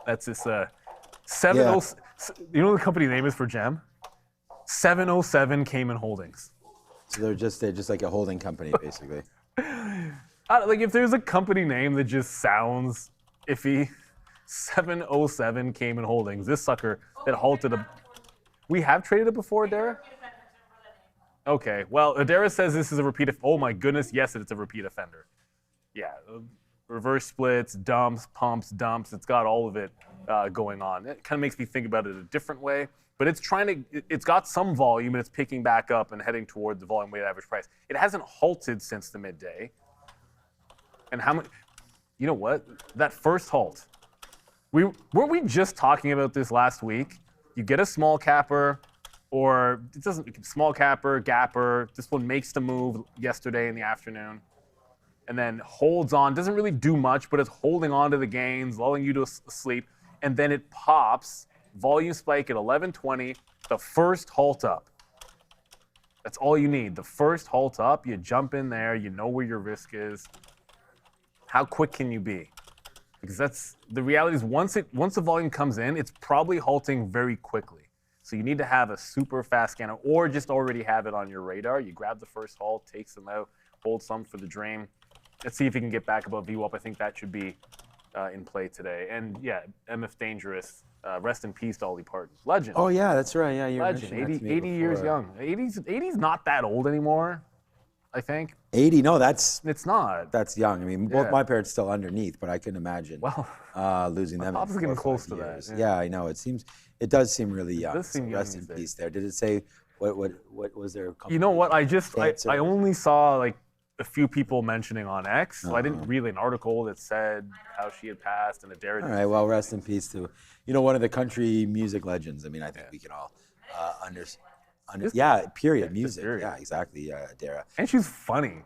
S7: That's this 70. Yeah. You know what the company name is for GEM? 707 Cayman Holdings.
S5: So they're just like a holding company, basically.
S7: Like if there's a company name that just sounds iffy, 707 Cayman Holdings. This sucker that halted a. We have traded it before, Adara? Okay, well, Adara says this is a repeat. Oh my goodness, yes, it's a repeat offender. Yeah, reverse splits, dumps, pumps, dumps. It's got all of it going on. It kind of makes me think about it a different way. But it's it's got some volume, and it's picking back up and heading toward the volume weighted average price. It hasn't halted since the midday. And how much? You know what? That first halt. Weren't we just talking about this last week? You get a small capper, or it doesn't, small capper, gapper. This one makes the move yesterday in the afternoon and then holds on, doesn't really do much, but it's holding on to the gains, lulling you to sleep, and then it pops, volume spike at 11:20, the first halt up. That's all you need. The first halt up, you jump in there, you know where your risk is. How quick can you be? Because that's the reality is once the volume comes in, it's probably halting very quickly. So you need to have a super fast scanner or just already have it on your radar. You grab the first halt, takes them out, hold some for the dream. Let's see if he can get back above VWAP. I think that should be in play today. And yeah, MF Dangerous. Rest in peace to Ollie Parton. Legend.
S5: Oh yeah, that's right. Yeah, you
S7: Legend.
S5: mentioned that to
S7: 80
S5: me
S7: years
S5: before.
S7: young. 80's not that old anymore, I think.
S5: 80? No, that's
S7: not.
S5: That's young. I mean, both
S7: Yeah.
S5: my parents still underneath, but I couldn't imagine losing them.
S7: pop's
S5: in 4
S7: getting
S5: or 5
S7: close to
S5: years.
S7: that,
S5: Yeah, I know. It does seem really young.
S7: does seem
S5: So
S7: young
S5: rest
S7: these
S5: in
S7: days.
S5: peace there. Did it say what was there?
S7: You know what? I
S5: Cancer.
S7: only saw like a few people mentioning on X, so I
S5: Uh-huh.
S7: didn't read an article that said how she had passed and Adair.
S5: All right. Well, rest in peace to one of the country music legends. I mean, I think we can all period. Music.
S7: period.
S5: Yeah, exactly. Dara.
S7: And she's funny.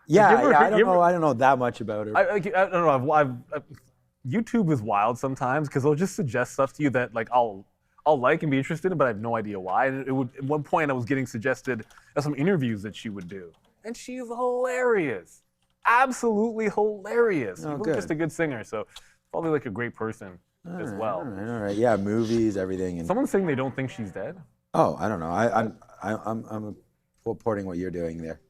S5: Yeah,
S7: you ever
S5: yeah.
S7: heard- you ever-
S5: I don't know that much about her.
S7: I don't know. YouTube is wild sometimes because they'll just suggest stuff to you that like I'll like and be interested in, but I have no idea why. And it would at one point I was getting suggested some interviews that she would do, and she's hilarious, absolutely hilarious.
S5: Oh,
S7: She's
S5: good.
S7: just a good singer, so probably like a great person as well.
S5: All right. Yeah, movies, everything. And
S7: Someone's saying they don't think she's dead.
S5: oh, I don't know. I'm reporting what you're doing there.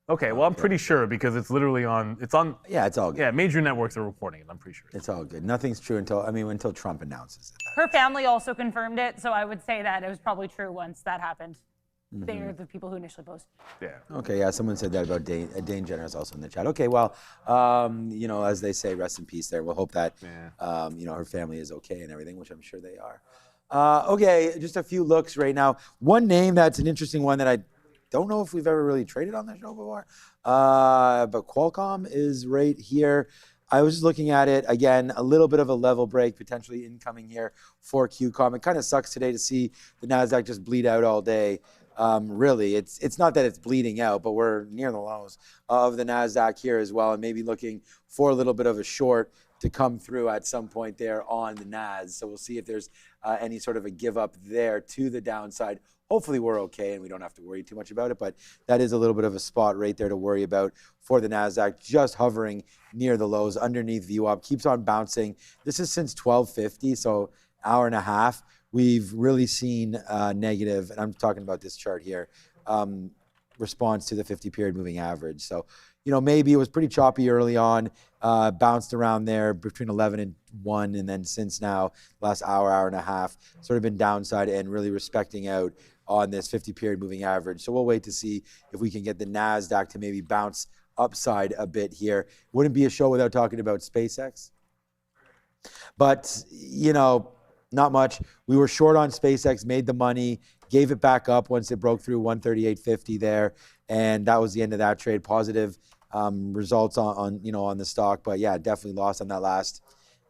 S7: Okay, well I'm pretty sure because it's literally on. It's on.
S5: Yeah, it's all good.
S7: Yeah, major networks are reporting it. I'm pretty sure.
S5: It's all good. Nothing's true until Trump announces it.
S1: Her family also confirmed it, so I would say that it was probably true once that happened.
S5: Mm-hmm.
S1: They're the people who initially posted.
S7: Yeah.
S5: Okay, yeah, someone said that about Dane Jenner is also in the chat. Okay, well, as they say, rest in peace there. We'll hope that, her family is okay and everything, which I'm sure they are. Okay, just a few looks right now. One name that's an interesting one that I don't know if we've ever really traded on the show before, but Qualcomm is right here. I was just looking at it again, a little bit of a level break potentially incoming here for QCOM. It kind of sucks today to see the Nasdaq just bleed out all day. Really, it's not that it's bleeding out, but we're near the lows of the Nasdaq here as well, and maybe looking for a little bit of a short to come through at some point there on the Nas. So we'll see if there's any sort of a give up there to the downside. Hopefully we're okay and we don't have to worry too much about it, but that is a little bit of a spot right there to worry about for the Nasdaq, just hovering near the lows underneath VWAP, keeps on bouncing. This is since 1250, so hour and a half. We've really seen negative, and I'm talking about this chart here, response to the 50-period moving average. So, maybe it was pretty choppy early on, bounced around there between 11 and 1, and then since now, last hour and a half, sort of been downside and really respecting out on this 50-period moving average. So we'll wait to see if we can get the NASDAQ to maybe bounce upside a bit here. Wouldn't be a show without talking about SpaceX. But, not much. We were short on SpaceX, made the money, gave it back up once it broke through 138.50 there, and that was the end of that trade. Positive results on the stock, but yeah, definitely lost on that last.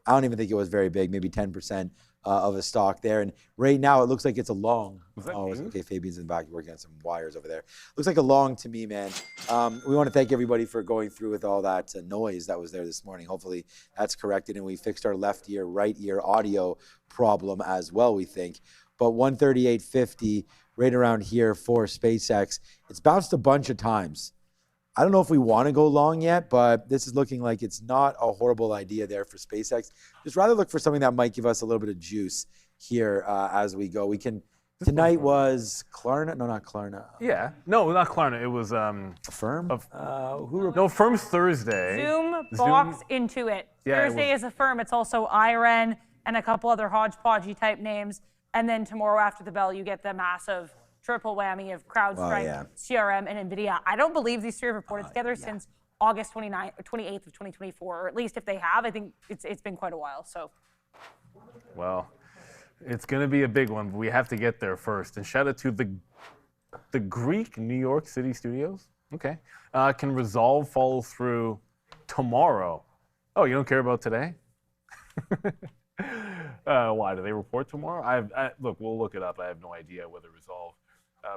S5: I don't even think it was very big, maybe 10% of a stock there. And right now it looks like it's a long. Oh, it's okay. Fabian's in the back working on some wires over there. Looks like a long to me, man. We want to thank everybody for going through with all that noise that was there this morning. Hopefully that's corrected and we fixed our left ear, right ear audio problem as well, we think. But 138.50 right around here for SpaceX. It's bounced a bunch of times. I don't know if we want to go long yet, but this is looking like it's not a horrible idea there for SpaceX. Just rather look for something that might give us a little bit of juice here as we go. We can. Tonight was Klarna. No, not Klarna.
S7: Yeah. No, not Klarna. It was
S5: Affirm.
S7: No, Firm's Thursday.
S1: Zoom, Box, Intuit.
S7: Yeah, it
S1: Thursday
S7: was-
S1: is Affirm. It's also IREN and a couple other hodgepodgey type names. And then tomorrow after the bell, you get the massive triple whammy of CrowdStrike,
S5: yeah.
S1: CRM, and Nvidia. I don't believe these three have reported together since August 28th of 2024, or at least if they have, I think it's been quite a while. So,
S7: Well, it's going to be a big one, but we have to get there first. And shout out to the Greek New York City studios. Okay. Can Resolve follow through tomorrow? Oh, you don't care about today? Why do they report tomorrow? Look, we'll look it up. I have no idea whether Resolve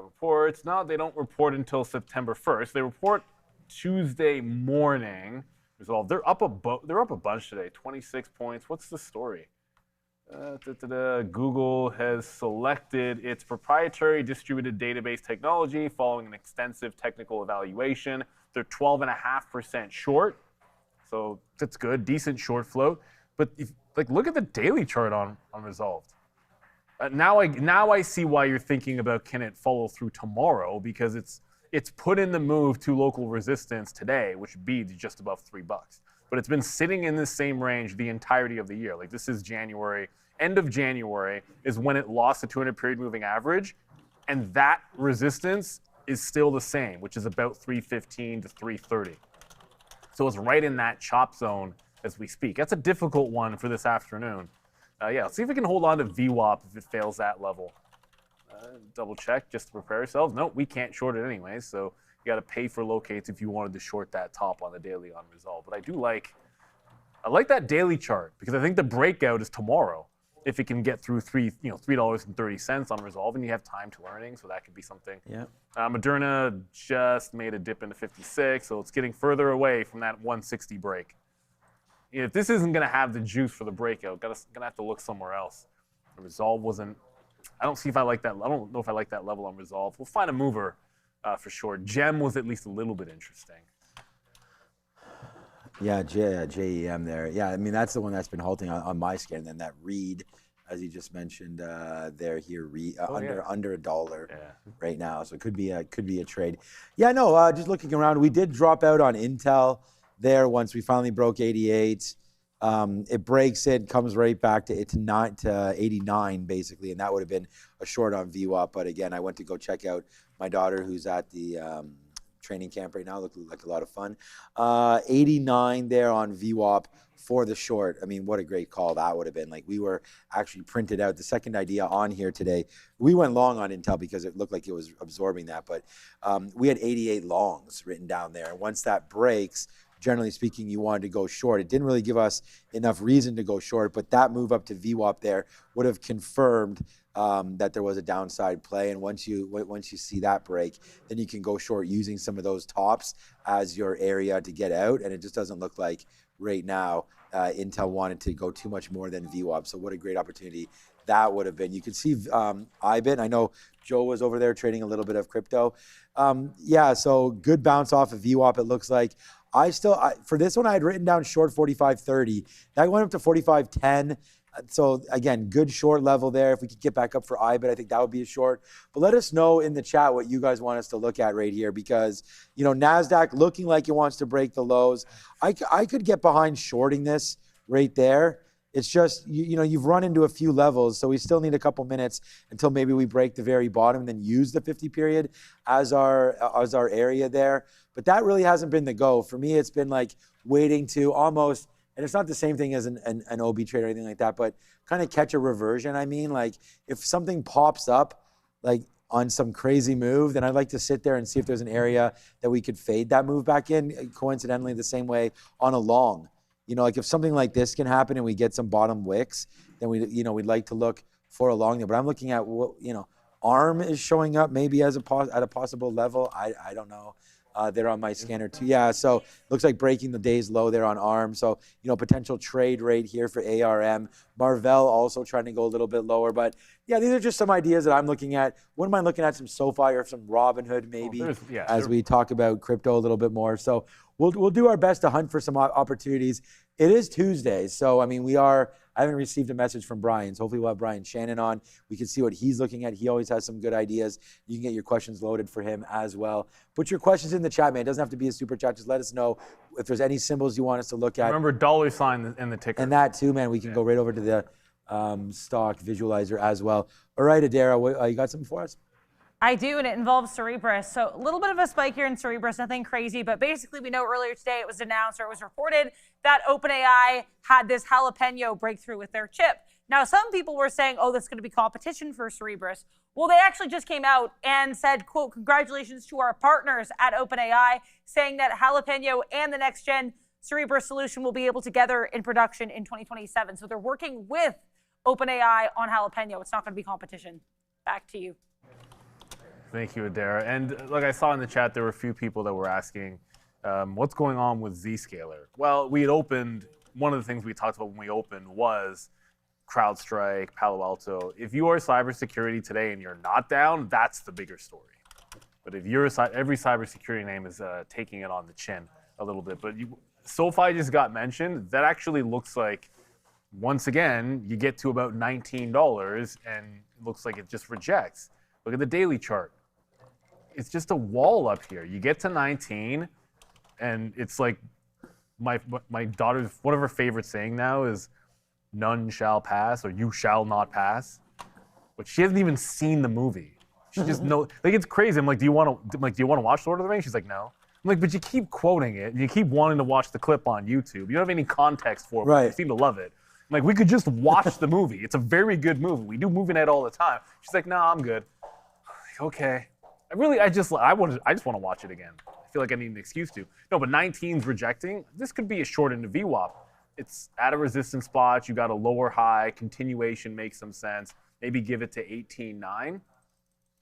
S7: reports. No, they don't report until September 1st. They report Tuesday morning. Resolve. They're up a bunch today. 26 points. What's the story? Google has selected its proprietary distributed database technology following an extensive technical evaluation. They're 12.5% short, so that's good, decent short float. But look at the daily chart on Resolved. Now I see why you're thinking about can it follow through tomorrow, because it's put in the move to local resistance today, which would be just above $3. But it's been sitting in the same range the entirety of the year. Like, this is January. End of January is when it lost the 200-period moving average, and that resistance is still the same, which is about 315 to 330. So it's right in that chop zone as we speak. That's a difficult one for this afternoon. Let's see if we can hold on to VWAP if it fails that level. Double check just to prepare ourselves. No, we can't short it anyway, so you got to pay for locates if you wanted to short that top on the daily on Resolve. But I like that daily chart, because I think the breakout is tomorrow if it can get through $3.30 on Resolve, and you have time to earnings, so that could be something.
S5: Yeah.
S7: Moderna just made a dip into 56, so it's getting further away from that 160 break. If this isn't going to have the juice for the breakout, gonna have to look somewhere else. The Resolve wasn't. I don't know if I like that level on Resolve. We'll find a mover for sure. Gem was at least a little bit interesting.
S5: Yeah, JEM there. Yeah, I mean, that's the one that's been halting on my scan. And then that read, as you just mentioned, under $1 right now. So it could be a trade. Yeah, no, just looking around, we did drop out on Intel there once we finally broke 88. It breaks it, comes right back to 89 basically, and that would have been a short on VWAP. But again, I went to go check out my daughter who's at the training camp right now. Looked like a lot of fun. 89 there on VWAP for the short. I mean, what a great call that would have been. Like, we were actually printed out the second idea on here today. We went long on Intel because it looked like it was absorbing that, but we had 88 longs written down there. Once that breaks, generally speaking, you wanted to go short. It didn't really give us enough reason to go short, but that move up to VWAP there would have confirmed that there was a downside play. And once you see that break, then you can go short using some of those tops as your area to get out. And it just doesn't look like right now Intel wanted to go too much more than VWAP. So what a great opportunity that would have been. You can see IBIT. I know Joe was over there trading a little bit of crypto. So good bounce off of VWAP, it looks like. For this one, I had written down short 45.30. That went up to 45.10. So again, good short level there. If we could get back up for IBIT, I think that would be a short. But let us know in the chat what you guys want us to look at right here, because, NASDAQ looking like it wants to break the lows. I could get behind shorting this right there. It's just, you've run into a few levels, so we still need a couple minutes until maybe we break the very bottom and then use the 50 period as our area there. But that really hasn't been the go. For me, it's been like waiting to almost, and it's not the same thing as an OB trade or anything like that, but kind of catch a reversion. I mean, like, if something pops up, like on some crazy move, then I'd like to sit there and see if there's an area that we could fade that move back in, coincidentally the same way on a long. Like if something like this can happen and we get some bottom wicks, then we'd like to look for a long there. But I'm looking at what, ARM is showing up maybe as at a possible level. I don't know. They're on my scanner too. Yeah, so looks like breaking the day's low there on ARM. So, potential trade rate here for ARM. Marvell also trying to go a little bit lower. But yeah, these are just some ideas that I'm looking at. Wouldn't mind looking at some SoFi or some Robinhood maybe as we talk about crypto a little bit more. So we'll do our best to hunt for some opportunities. It is Tuesday, so I mean I haven't received a message from Brian, so hopefully we'll have Brian Shannon on. We can see what he's looking at. He always has some good ideas. You can get your questions loaded for him as well. Put your questions in the chat, man. It doesn't have to be a super chat. Just let us know if there's any symbols you want us to look at.
S7: Remember $ in the ticker.
S5: And that too, man. We can go right over to the stock visualizer as well. All right, Adara, you got something for us?
S1: I do, and it involves Cerebras. So a little bit of a spike here in Cerebras, nothing crazy, but basically we know earlier today it was announced, or it was reported, that OpenAI had this jalapeno breakthrough with their chip. Now, some people were saying, oh, that's going to be competition for Cerebras. Well, they actually just came out and said, quote, congratulations to our partners at OpenAI, saying that jalapeno and the next-gen Cerebras solution will be able to gather in production in 2027. So they're working with OpenAI on Jalapeno. It's not going to be competition. Back to you.
S7: Thank you, Adara. And like I saw in the chat, there were a few people that were asking, what's going on with Zscaler? Well, we had opened, one of the things we talked about when we opened was CrowdStrike, Palo Alto. If you are cybersecurity today and you're not down, that's the bigger story. But if you're every cybersecurity name is taking it on the chin a little bit. But SoFi just got mentioned. That actually looks like, once again, you get to about $19 and it looks like it just rejects. Look at the daily chart. It's just a wall up here. You get to 19 and it's like my daughter's, one of her favorite saying now is, none shall pass, or you shall not pass. But she hasn't even seen the movie. She just knows. Like, it's crazy. I'm like, do you want to watch Lord of the Rings? She's like, no. I'm like, but you keep quoting it, and you keep wanting to watch the clip on YouTube. You don't have any context for it, but you seem to love it. I'm like, we could just watch the movie. It's a very good movie. We do Movie Night all the time. She's like, no, I'm good. I'm like, okay. I just want to watch it again. I feel like I need an excuse to. No, but 19's rejecting. This could be a short into VWAP. It's at a resistance spot. You got a lower high. Continuation makes some sense. Maybe give it to 18.9.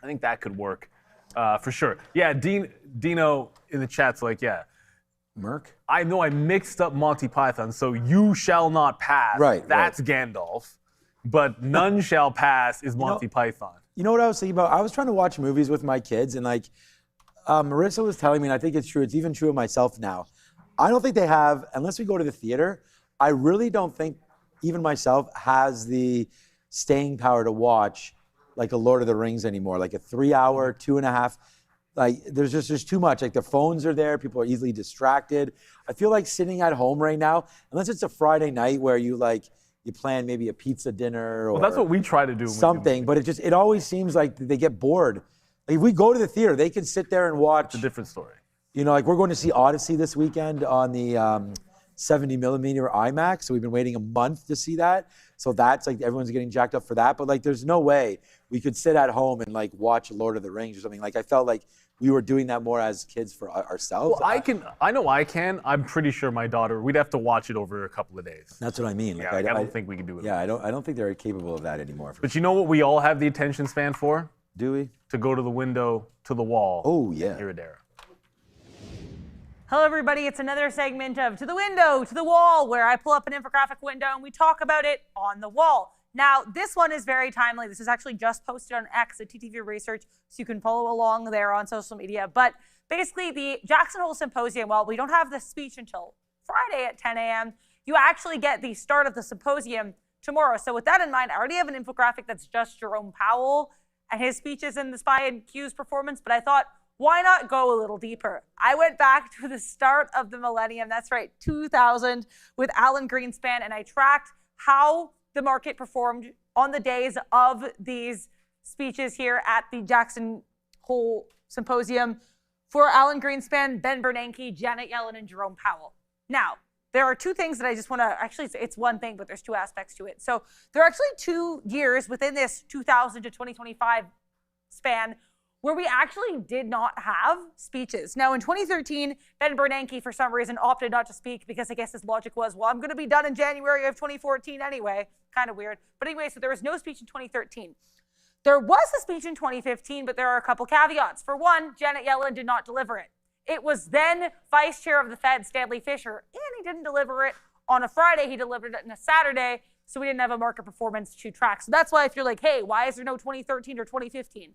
S7: I think that could work for sure. Yeah, Dino in the chat's like, yeah.
S5: Merc?
S7: I know I mixed up Monty Python. So you shall not pass.
S5: Right.
S7: That's Gandalf. But none shall pass is Monty Python.
S5: You know what I was thinking about? I was trying to watch movies with my kids, and like Marissa was telling me, and I think it's true. It's even true of myself now. I don't think they have, unless we go to the theater, I really don't think even myself has the staying power to watch like a Lord of the Rings anymore, like a 3 hour, 2.5. Like there's too much. Like the phones are there, people are easily distracted. I feel like sitting at home right now, unless it's a Friday night where you plan maybe a pizza dinner or
S7: well, that's what we try to do.
S5: Something, but it always seems like they get bored. Like if we go to the theater, they can sit there and watch.
S7: It's a different story.
S5: You know, like we're going to see Odyssey this weekend on the 70 millimeter IMAX. So we've been waiting a month to see that. So that's like everyone's getting jacked up for that. But like there's no way we could sit at home and like watch Lord of the Rings or something. Like I felt like we were doing that more as kids for ourselves.
S7: Well, I know I can. I'm pretty sure my daughter, we'd have to watch it over a couple of days.
S5: That's what I mean.
S7: Like, I don't think we can do it.
S5: Yeah, I don't think they're capable of that anymore.
S7: But you know what we all have the attention span for?
S5: Do we?
S7: To go to the window, to the wall.
S5: Oh, yeah.
S7: Here, Adara.
S1: Hello, everybody. It's another segment of To the Window, to the Wall, where I pull up an infographic window and we talk about it on the wall. Now, this one is very timely. This is actually just posted on X at TTV Research, so you can follow along there on social media. But basically, the Jackson Hole Symposium, while we don't have the speech until Friday at 10 a.m., you actually get the start of the symposium tomorrow. So with that in mind, I already have an infographic that's just Jerome Powell and his speeches in the SPY and Q's performance, but I thought, why not go a little deeper? I went back to the start of the millennium, that's right, 2000, with Alan Greenspan, and I tracked how the market performed on the days of these speeches here at the Jackson Hole Symposium for Alan Greenspan, Ben Bernanke, Janet Yellen, and Jerome Powell. Now, there are two things that I just want to, actually, it's one thing, but there's two aspects to it. So there are actually 2 years within this 2000 to 2025 span where we actually did not have speeches. Now, in 2013, Ben Bernanke, for some reason, opted not to speak because I guess his logic was, well, I'm going to be done in January of 2014 anyway. Kind of weird. But anyway, so there was no speech in 2013. There was a speech in 2015, but there are a couple caveats. For one, Janet Yellen did not deliver it. It was then Vice Chair of the Fed, Stanley Fischer, and he didn't deliver it on a Friday. He delivered it on a Saturday, so we didn't have a market performance to track. So that's why if you're like, hey, why is there no 2013 or 2015?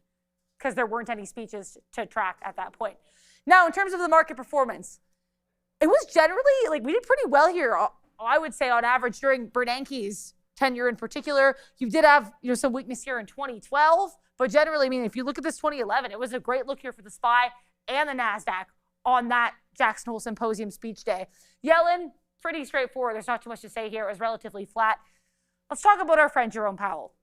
S1: Because there weren't any speeches to track at that point. Now, in terms of the market performance, it was generally, like, we did pretty well here, I would say, on average, during Bernanke's tenure in particular. You did have, some weakness here in 2012, but generally, I mean, if you look at this 2011, it was a great look here for the SPY and the NASDAQ on that Jackson Hole Symposium speech day. Yellen, pretty straightforward. There's not too much to say here. It was relatively flat. Let's talk about our friend Jerome Powell.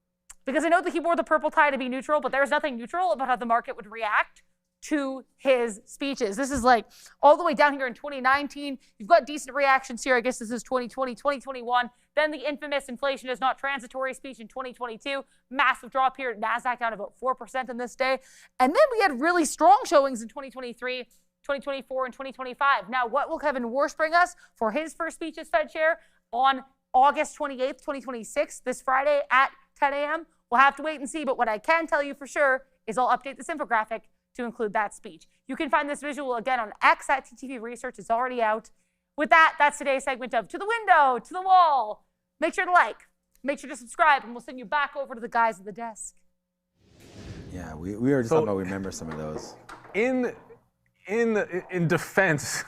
S1: Because I know that he wore the purple tie to be neutral, but there's nothing neutral about how the market would react to his speeches. This is like all the way down here in 2019. You've got decent reactions here. I guess this is 2020, 2021. Then the infamous inflation is not transitory speech in 2022. Massive drop here. NASDAQ down about 4% in this day. And then we had really strong showings in 2023, 2024, and 2025. Now, what will Kevin Warsh bring us for his first speech as Fed chair? On August 28th, 2026, this Friday at 10 a.m. We'll have to wait and see, but what I can tell you for sure is I'll update this infographic to include that speech. You can find this visual again on X at TTV Research. It's already out. With that, that's today's segment of To the Window, To the Wall. Make sure to like, make sure to subscribe, and we'll send you back over to the guys at the desk.
S5: Yeah, we were just talking about, we remember some of those.
S7: In defense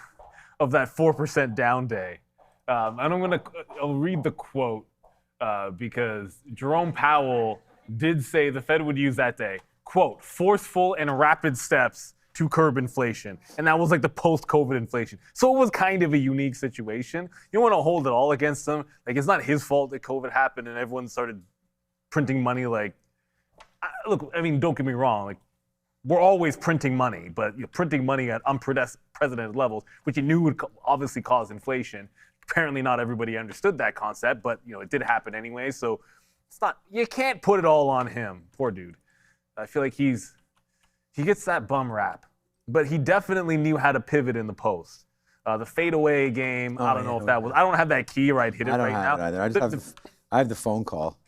S7: of that 4% down day, and I'll read the quote because Jerome Powell did say the Fed would use that day, quote, forceful and rapid steps to curb inflation. And that was like the post-COVID inflation. So it was kind of a unique situation. You don't want to hold it all against him. Like, it's not his fault that COVID happened and everyone started printing money. Like, look, I mean, don't get me wrong. Like, we're always printing money, but you're printing money at unprecedented levels, which you knew would obviously cause inflation. Apparently not everybody understood that concept, but it did happen anyway. So it's not, you can't put it all on him. Poor dude. I feel like he gets that bum rap, but he definitely knew how to pivot in the post. The fadeaway game, I don't know if that was, I don't have that key right, hit it right now.
S5: I don't have it either. I have the phone call.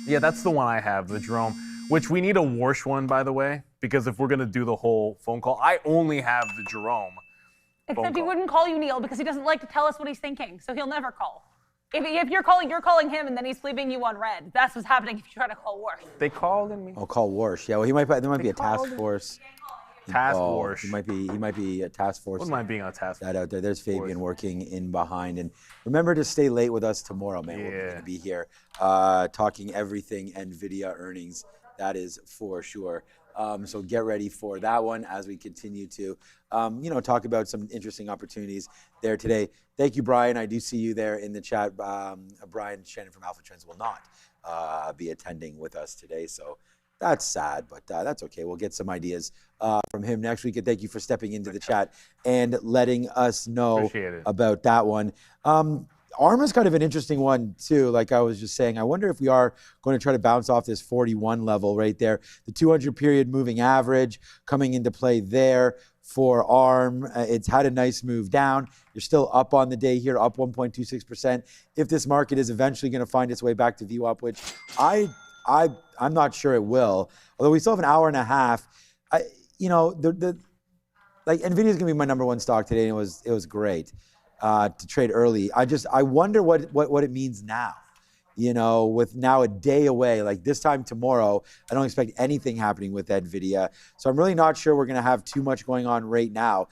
S7: Yeah, that's the one I have, the Jerome, which we need a Warsh one, by the way, because if we're going to do the whole phone call, I only have the Jerome.
S1: Except he wouldn't call you, Neil, because he doesn't like to tell us what he's thinking, so he'll never call. If you're calling him, and then he's leaving you on red. That's what's happening if you try to call Warsh.
S7: They called me.
S5: Oh, call Warsh. Yeah, well, there might be a task force.
S7: Task force.
S5: He might be a task force.
S7: Wouldn't mind being on a task force.
S5: That out there. There's Fabian working in behind. And remember to stay late with us tomorrow, man.
S7: Yeah.
S5: We're going to be here talking everything Nvidia earnings. That is for sure. So get ready for that one as we continue to, talk about some interesting opportunities there today. Thank you, Brian. I do see you there in the chat. Brian Shannon from Alpha Trends will not be attending with us today. So that's sad, but that's okay. We'll get some ideas from him next week. And thank you for stepping into the chat and letting us know about that one. ARM is kind of an interesting one too. Like I was just saying, I wonder if we are going to try to bounce off this 41 level right there. The 200 period moving average coming into play there for ARM. It's had a nice move down. You're still up on the day here, up 1.26%. If this market is eventually going to find its way back to VWAP, which I'm not sure it will, although we still have an hour and a half. Like Nvidia is going to be my number one stock today, and it was great. To trade early. I wonder what it means now, with now a day away, like this time tomorrow, I don't expect anything happening with Nvidia. So I'm really not sure we're going to have too much going on right now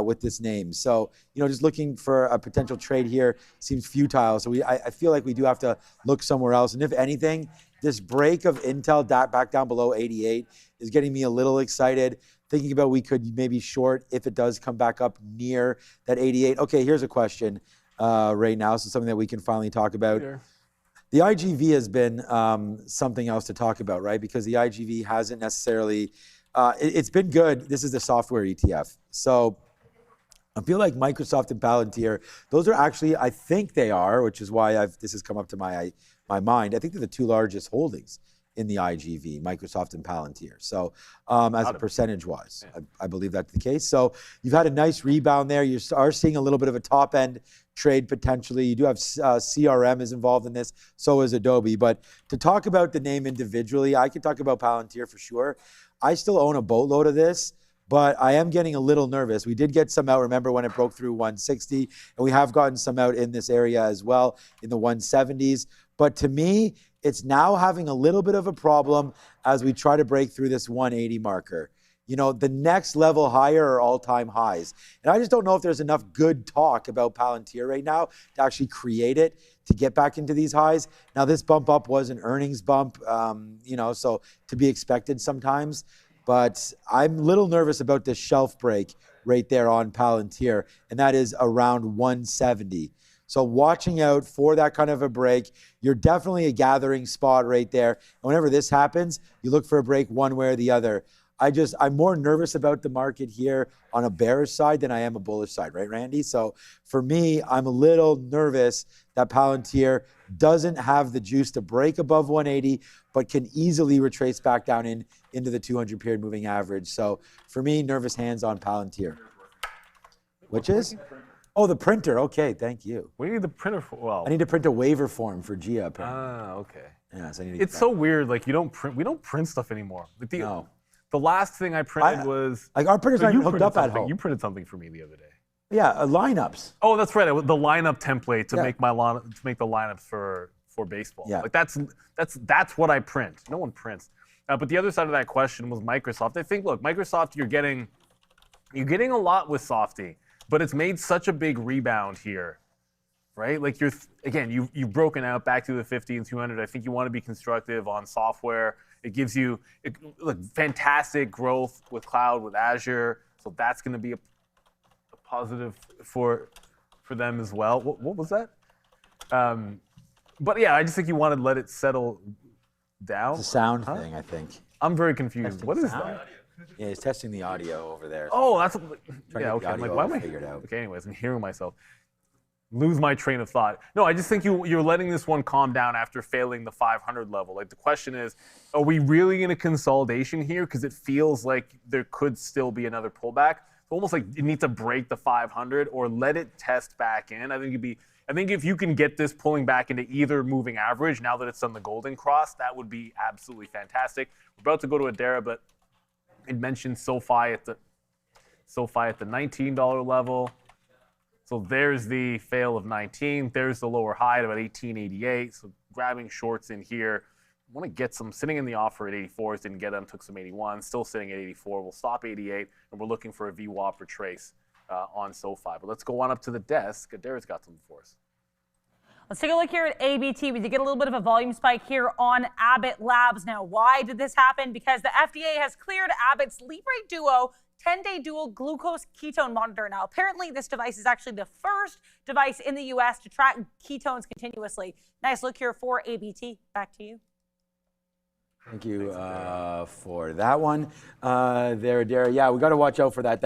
S5: with this name. So, just looking for a potential trade here seems futile. So I feel like we do have to look somewhere else. And if anything, this break of Intel back down below 88 is getting me a little excited. Thinking about we could maybe short if it does come back up near that 88. Okay, here's a question right now. So something that we can finally talk about. Sure. The IGV has been something else to talk about, right? Because the IGV hasn't necessarily, it's been good. This is the software ETF. So I feel like Microsoft and Palantir, those are actually, I think they are, which is why this has come up to my mind. I think they're the two largest holdings in the IGV, Microsoft and Palantir. So as a percentage-wise, yeah. I believe that's the case. So you've had a nice rebound there. You are seeing a little bit of a top-end trade potentially. You do have CRM is involved in this, so is Adobe. But to talk about the name individually, I could talk about Palantir for sure. I still own a boatload of this, but I am getting a little nervous. We did get some out, remember when it broke through 160, and we have gotten some out in this area as well, in the 170s. But to me, it's now having a little bit of a problem as we try to break through this 180 marker. The next level higher are all-time highs. And I just don't know if there's enough good talk about Palantir right now to actually create it, to get back into these highs. Now, this bump up was an earnings bump, so to be expected sometimes. But I'm a little nervous about this shelf break right there on Palantir, and that is around 170. So watching out for that kind of a break. You're definitely a gathering spot right there. And whenever this happens, you look for a break one way or the other. I'm more nervous about the market here on a bearish side than I am a bullish side, right, Randy? So for me, I'm a little nervous that Palantir doesn't have the juice to break above 180, but can easily retrace back down into the 200 period moving average. So for me, nervous hands on Palantir. Which is? Oh, the printer. Okay, thank you.
S7: What do you need the printer for? Well,
S5: I need to print a waiver form for Gia. Apparently.
S7: okay.
S5: Yeah, so I need to get
S7: It's
S5: that.
S7: so weird. Like we don't print stuff anymore. Like
S5: No.
S7: the last thing I printed was
S5: like our printer's
S7: no,
S5: not
S7: you
S5: even hooked
S7: printed
S5: up at
S7: something.
S5: home.
S7: You printed something for me the other day.
S5: Yeah, lineups.
S7: Oh, that's right. The lineup template to
S5: Yeah.
S7: make to make the lineups for baseball.
S5: Yeah.
S7: Like that's what I print. No one prints. But the other side of that question was Microsoft. I think, look, Microsoft, you're getting a lot with Softy, but it's made such a big rebound here, right? Like you've broken out back to the 50 and 200. I think you want to be constructive on software. It gives you fantastic growth with cloud, with Azure. So that's going to be a positive for them as well. What was that? But yeah, I just think you want to let it settle down.
S5: It's a sound thing, I think.
S7: I'm very confused.
S5: Testing
S7: What is
S5: sound?
S7: that?
S5: Yeah, he's testing the audio over there.
S7: Oh, that's
S5: Trying to
S7: yeah.
S5: get
S7: Okay,
S5: the
S7: I'm like,
S5: audio
S7: why am I
S5: figured out.
S7: Okay, anyways, I'm hearing myself. Lose my train of thought. No, I just think you're letting this one calm down after failing the 500 level. Like the question is, are we really in a consolidation here? Because it feels like there could still be another pullback. It's almost like you need to break the 500 or let it test back in. I think if you can get this pulling back into either moving average now that it's on the golden cross, that would be absolutely fantastic. We're about to go to Adara, but it mentioned SoFi at the $19 level. So there's the fail of 19. There's the lower high at about 18.88. So grabbing shorts in here. I want to get some sitting in the offer at 84s. Didn't get them. Took some 81. Still sitting at 84. We'll stop 88, and we're looking for a VWAP retrace on SoFi. But let's go on up to the desk. Adara's got something for us.
S1: Let's take a look here at ABT. We did get a little bit of a volume spike here on Abbott Labs. Now, why did this happen? Because the FDA has cleared Abbott's Libre Duo 10-day dual glucose ketone monitor. Now, apparently this device is actually the first device in the U.S. to track ketones continuously. Nice look here for ABT. Back to you.
S5: Thank you for that one there, Dara. Yeah, we got to watch out for that.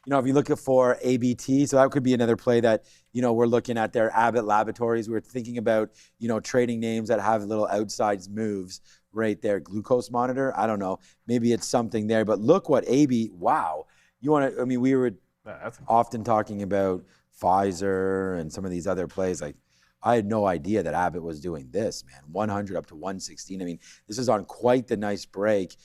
S5: If you look for ABT, so that could be another play that, we're looking at there. Abbott Laboratories. We're thinking about, trading names that have little outside moves right there. Glucose monitor. I don't know. Maybe it's something there. But look what wow. We were often talking about Pfizer and some of these other plays. Like, I had no idea that Abbott was doing this, man. 100 up to 116. This is on quite the nice break.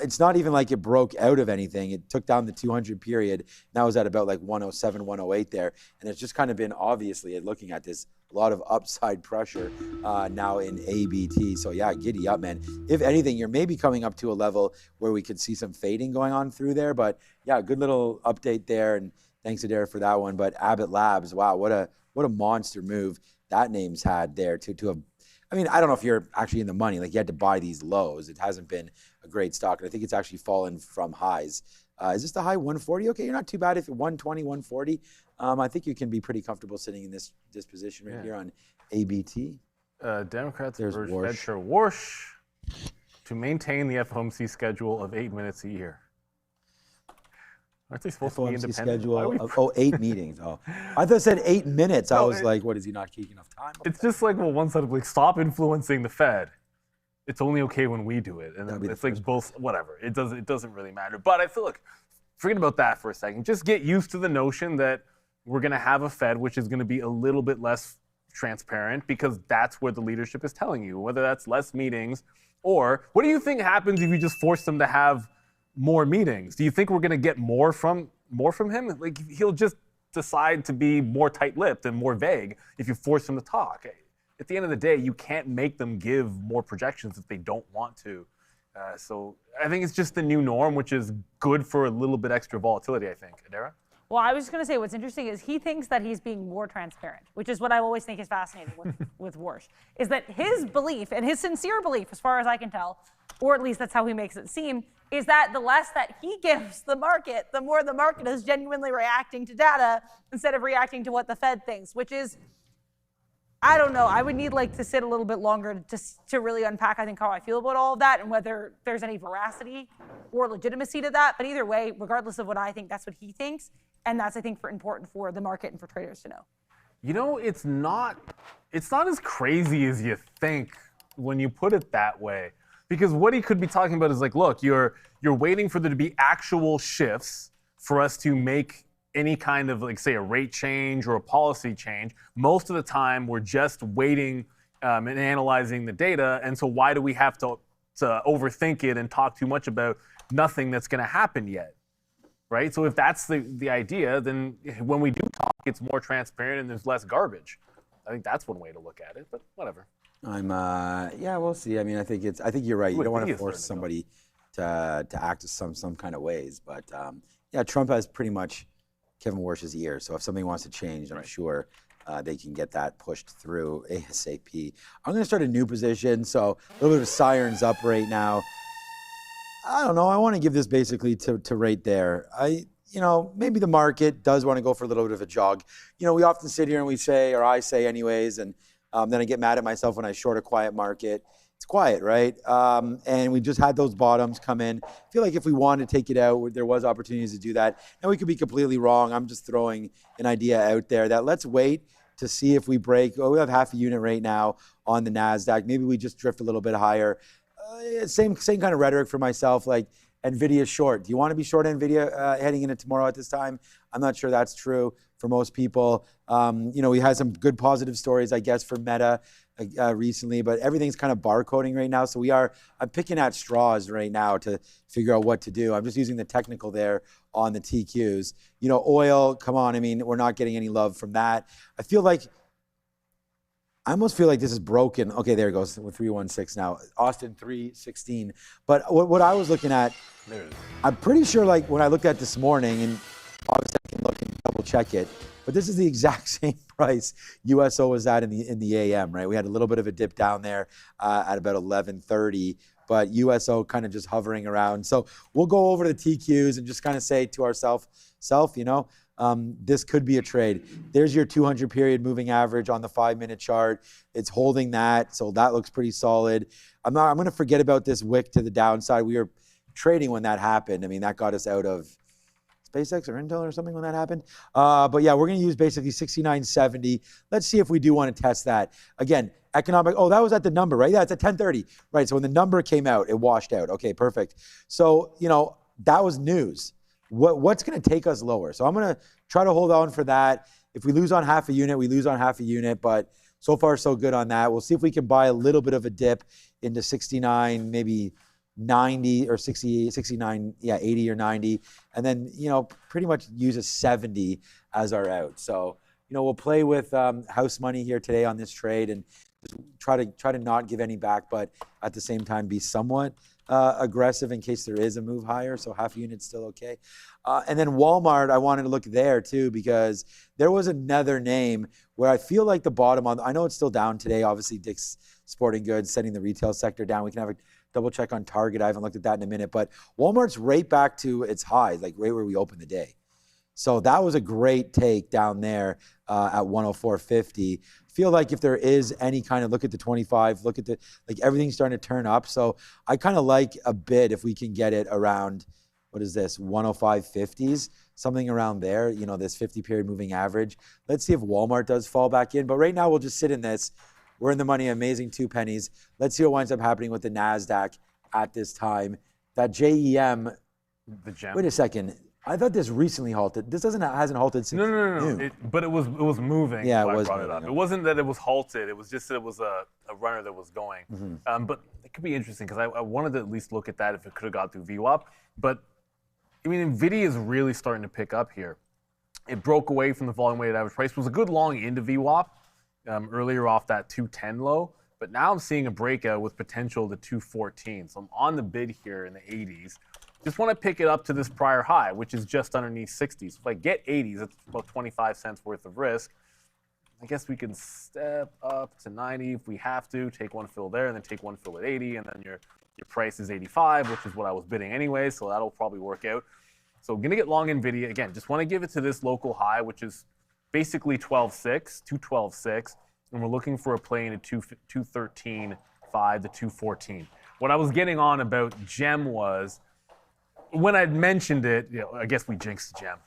S5: It's not even like it broke out of anything. It took down the 200 period. Now was at about like 107, 108 there. And it's just kind of been, obviously, looking at this, a lot of upside pressure now in ABT. So yeah, giddy up, man. If anything, you're maybe coming up to a level where we could see some fading going on through there. But yeah, good little update there. And thanks to Derek for that one. But Abbott Labs, wow, what a monster move that name's had there to have. I don't know if you're actually in the money. Like, you had to buy these lows. It hasn't been a great stock. And I think it's actually fallen from highs. Is this the high 140? Okay, you're not too bad if you're 120, 140. I think you can be pretty comfortable sitting in this position right here on ABT.
S7: Democrats
S5: There's
S7: urge
S5: Warsh.
S7: Fed Chair Warsh to maintain the FOMC schedule of 8 minutes a year. Aren't they supposed to be
S5: FOMC
S7: independent?
S5: schedule 8 meetings. Oh, I thought it said 8 minutes. I was like, what, is he not keeping enough time?
S7: It's just like, well, one side of like, stop influencing the Fed. It's only okay when we do it, and
S5: That'd be
S7: it's
S5: the
S7: like both. Whatever. It doesn't really matter. But I feel like, forget about that for a second. Just get used to the notion that we're going to have a Fed which is going to be a little bit less transparent, because that's what the leadership is telling you. Whether that's less meetings, or what do you think happens if you just force them to have more meetings? Do you think we're going to get more from him? Like, he'll just decide to be more tight-lipped and more vague if you force him to talk. At the end of the day, you can't make them give more projections if they don't want to. So I think it's just the new norm, which is good for a little bit extra volatility, I think. Adara?
S1: Well, I was just going to say, what's interesting is he thinks that he's being more transparent, which is what I always think is fascinating with Warsh, is that his belief, and his sincere belief, as far as I can tell, or at least that's how he makes it seem, is that the less that he gives the market, the more the market is genuinely reacting to data instead of reacting to what the Fed thinks, which is, I don't know. I would need to sit a little bit longer to really unpack, I think, how I feel about all of that and whether there's any veracity or legitimacy to that. But either way, regardless of what I think, that's what he thinks. And that's, I think, important for the market and for traders to know.
S7: It's not as crazy as you think when you put it that way. Because what he could be talking about is like, look, you're waiting for there to be actual shifts for us to make any kind of, like, say, a rate change or a policy change, most of the time we're just waiting and analyzing the data. And so why do we have to overthink it and talk too much about nothing that's going to happen yet? Right? So if that's the idea, then when we do talk, it's more transparent and there's less garbage. I think that's one way to look at it, but whatever.
S5: Yeah, we'll see. I mean, I think you're right. You don't want to force somebody to act some kind of ways, but yeah, Trump has pretty much Kevin Warsh's ear. So if something wants to change, I'm sure they can get that pushed through ASAP. I'm going to start a new position, so a little bit of sirens up right now. I don't know. I want to give this basically to right there. Maybe the market does want to go for a little bit of a jog. We often sit here and we say, or I say anyways, and then I get mad at myself when I short a quiet market. It's quiet, right? And we just had those bottoms come in. I feel like if we wanted to take it out, there was opportunities to do that. And we could be completely wrong. I'm just throwing an idea out there that let's wait to see if we break. We have half a unit right now on the NASDAQ. Maybe we just drift a little bit higher. Same kind of rhetoric for myself, like Nvidia short. Do you want to be short Nvidia heading into tomorrow at this time? I'm not sure that's true for most people. We had some good positive stories, I guess, for Meta recently, but everything's kind of barcoding right now. So I'm picking at straws right now to figure out what to do. I'm just using the technical there on the TQs. Oil, come on. I mean, we're not getting any love from that. I almost feel like this is broken. Okay, there it goes with 316 now. Austin 316. But what I was looking at, I'm pretty sure like when I looked at this morning, and obviously I can look and double check it, but this is the exact same price USO was at in the AM, right? We had a little bit of a dip down there at about 11:30, but USO kind of just hovering around. So we'll go over the TQs and just kind of say to ourselves, this could be a trade. There's your 200 period moving average on the 5-minute chart. It's holding that, so that looks pretty solid. I'm going to forget about this wick to the downside. We were trading when that happened. I mean, that got us out of SpaceX or Intel or something when that happened. But yeah, we're going to use basically 69.70. Let's see if we do want to test that. Again, economic, that was at the number, right? Yeah, it's at 10:30. Right, so when the number came out, it washed out. Okay, perfect. So, that was news. What's going to take us lower? So I'm going to try to hold on for that. If we lose on half a unit, we lose on half a unit, but so far so good on that. We'll see if we can buy a little bit of a dip into 69, maybe 90 or 60, 69, 80 or 90, and then, pretty much use a 70 as our out. So, we'll play with house money here today on this trade and just try to not give any back, but at the same time be somewhat aggressive in case there is a move higher. So half a unit's still okay. And then Walmart, I wanted to look there too, because there was another name where I feel like the bottom I know it's still down today. Obviously Dick's Sporting Goods setting the retail sector down. We can have a double check on Target. I haven't looked at that in a minute, but Walmart's right back to its highs, like right where we opened the day. So that was a great take down there at 104.50. Feel like if there is any kind of look at the 25, look at everything's starting to turn up. So I kind of like a bit if we can get it around, what is this, 105.50s, something around there, this 50 period moving average. Let's see if Walmart does fall back in. But right now we'll just sit in this. We're in the money, amazing 2 pennies. Let's see what winds up happening with the NASDAQ at this time. That JEM,
S7: the gem.
S5: Wait a second. I thought this recently halted. This hasn't halted since
S7: No. But it was moving.
S5: Yeah,
S7: so
S5: it was
S7: I brought it up. It wasn't that it was halted. It was just that it was a runner that was going.
S5: Mm-hmm.
S7: But it could be interesting because I wanted to at least look at that if it could have got through VWAP. But I mean, Nvidia is really starting to pick up here. It broke away from the volume weighted average price. It was a good long into VWAP earlier off that 210 low. But now I'm seeing a breakout with potential to 214. So I'm on the bid here in the 80s. Just want to pick it up to this prior high, which is just underneath 60s. So if I get 80s, that's about 25 cents worth of risk. I guess we can step up to 90 if we have to, take one fill there, and then take one fill at 80, and then your price is 85, which is what I was bidding anyway, so that'll probably work out. So I'm going to get long Nvidia. Again, just want to give it to this local high, which is basically 12.6, 212.6, and we're looking for a play into 213.5 to 214. What I was getting on about GEM was, when I'd mentioned it, I guess we jinxed the gem.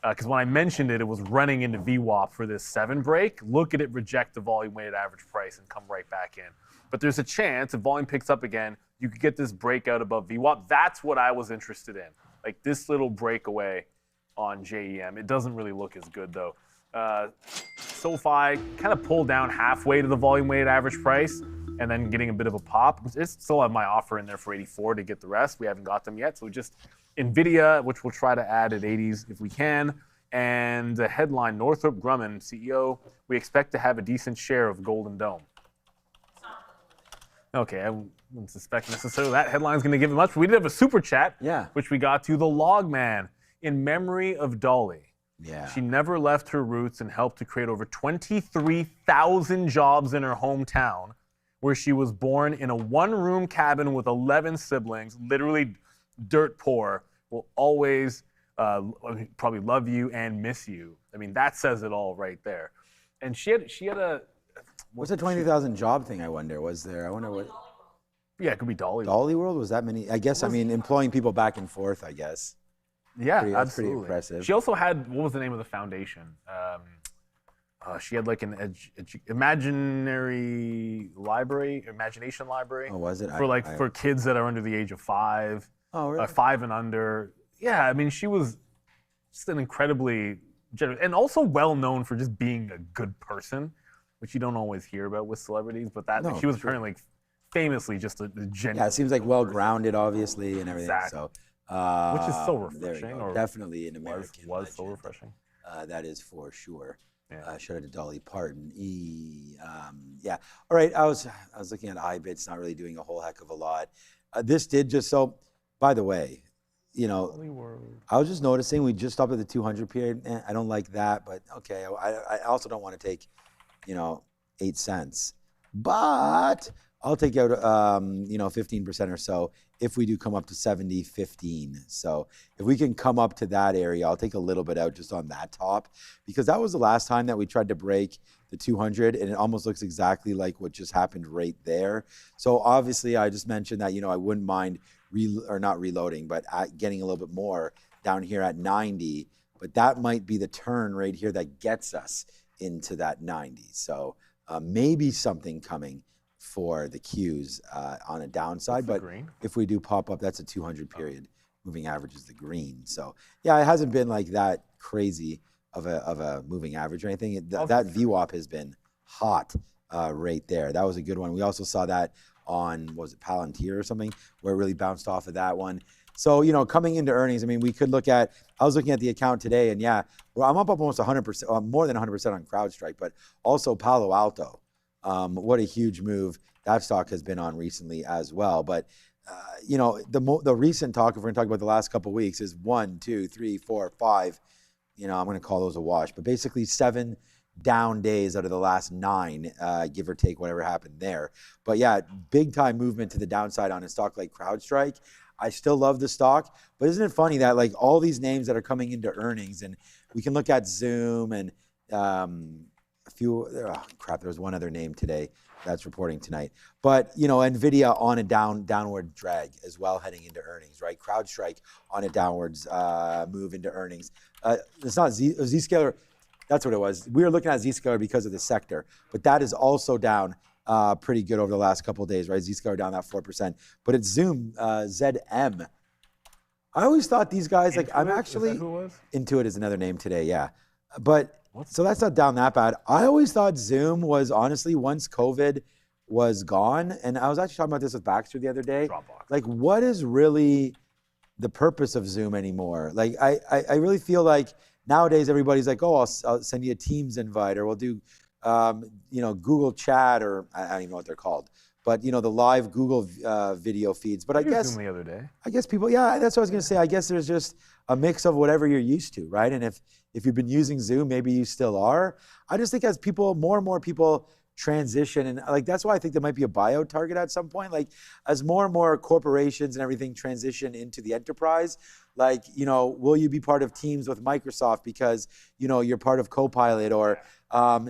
S7: Because when I mentioned it, it was running into VWAP for this 7 break. Look at it reject the volume weighted average price and come right back in. But there's a chance if volume picks up again, you could get this breakout above VWAP. That's what I was interested in. Like this little breakaway on JEM. It doesn't really look as good though. SoFi kind of pulled down halfway to the volume weighted average price and then getting a bit of a pop. I still have my offer in there for 84 to get the rest. We haven't got them yet. So just Nvidia, which we'll try to add at 80s if we can. And the headline, Northrop Grumman, CEO, we expect to have a decent share of Golden Dome. Okay, I wouldn't suspect necessarily that headline's going to give it much, but we did have a super chat, which we got to. The Logman, in memory of Dolly.
S5: Yeah.
S7: She never left her roots and helped to create over 23,000 jobs in her hometown, where she was born in a one-room cabin with 11 siblings, literally dirt poor, will always probably love you and miss you. I mean, that says it all right there. And she had a...
S5: What's the 20,000 job thing, I wonder? Was there, I wonder what...
S7: Yeah, it could be Dolly.
S5: Dolly World? Was that many? I guess, I mean, employing people back and forth, I guess.
S7: Yeah,
S5: That's pretty
S7: absolutely.
S5: impressive.
S7: She also had, what was the name of the foundation? She had like an imagination library.
S5: Oh, was it?
S7: For kids that are under the age of 5.
S5: Oh, really?
S7: 5 and under. Yeah, I mean, she was just an incredibly generous, and also well known for just being a good person, which you don't always hear about with celebrities. But she was apparently famously just a genuine.
S5: Yeah, it seems like well grounded, obviously, and everything.
S7: Exactly.
S5: So,
S7: which is so refreshing. Or
S5: definitely an American.
S7: Was so refreshing.
S5: That is for sure.
S7: Yeah.
S5: Shout out to Dolly Parton. Yeah. All right. I was looking at iBits, not really doing a whole heck of a lot. This did just so. By the way, you know, I was just noticing we just stopped at the 200 period. I don't like that, but okay. I also don't want to take, 8 cents, but I'll take out 15% or so if we do come up to 70.15. So if we can come up to that area, I'll take a little bit out just on that top, because that was the last time that we tried to break the 200, and it almost looks exactly like what just happened right there. So obviously I just mentioned that, I wouldn't mind not reloading, but getting a little bit more down here at 90, but that might be the turn right here that gets us into that 90. So maybe something coming for the Qs on a downside, but if we do pop up, that's a 200 period. Moving average is the green. So yeah, it hasn't been like that crazy of a moving average or anything. That VWAP has been hot right there. That was a good one. We also saw that on, was it Palantir or something, where it really bounced off of that one. So, coming into earnings, I mean, we could look at, I was looking at the account today, and yeah, I'm up almost 100%, more than 100% on CrowdStrike, but also Palo Alto. What a huge move that stock has been on recently as well. But, the recent talk, if we're going to talk about the last couple of weeks, is 1, 2, 3, 4, 5. I'm going to call those a wash, but basically 7 down days out of the last 9, give or take whatever happened there. But yeah, big time movement to the downside on a stock like CrowdStrike. I still love the stock, but isn't it funny that like all these names that are coming into earnings, and we can look at Zoom and a few, there was one other name today that's reporting tonight. But, Nvidia on a downward drag as well heading into earnings, right? CrowdStrike on a downwards move into earnings. It's not Zscaler. That's what it was. We were looking at Zscaler because of the sector, but that is also down pretty good over the last couple of days, right? Zscaler down that 4%, but it's Zoom, ZM. I always thought these guys, like, I'm actually, Intuit is another name today, yeah. But, so that's not down that bad. I always thought Zoom was, honestly, once COVID was gone, and I was actually talking about this with Baxter the other day, like, what is really the purpose of Zoom anymore? Like, I really feel like nowadays everybody's like, oh, I'll send you a Teams invite, or we'll do, Google Chat, or I don't even know what they're called, but the live Google video feeds. But I guess
S7: Zoom the other day.
S5: I guess people, yeah, that's what I was gonna say. I guess there's just a mix of whatever you're used to, right? And if you've been using Zoom, maybe you still are. I just think as more and more people transition, and like that's why I think there might be a buyout target at some point. Like as more and more corporations and everything transition into the enterprise, like will you be part of Teams with Microsoft because you're part of Copilot, or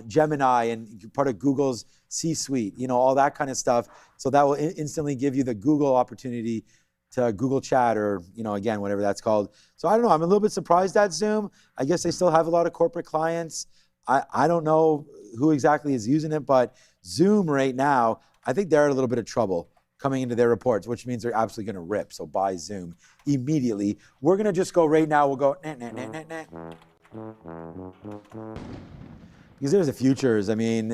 S5: Gemini and part of Google's C-suite, all that kind of stuff. So that will instantly give you the Google opportunity to Google Chat, or again, whatever that's called. So I don't know. I'm a little bit surprised at Zoom. I guess they still have a lot of corporate clients. I don't know who exactly is using it, but Zoom right now, I think they're in a little bit of trouble coming into their reports, which means they're absolutely going to rip. So buy Zoom immediately. We're going to just go right now. We'll go nah, nah, nah, nah, nah. Because there's the futures. I mean,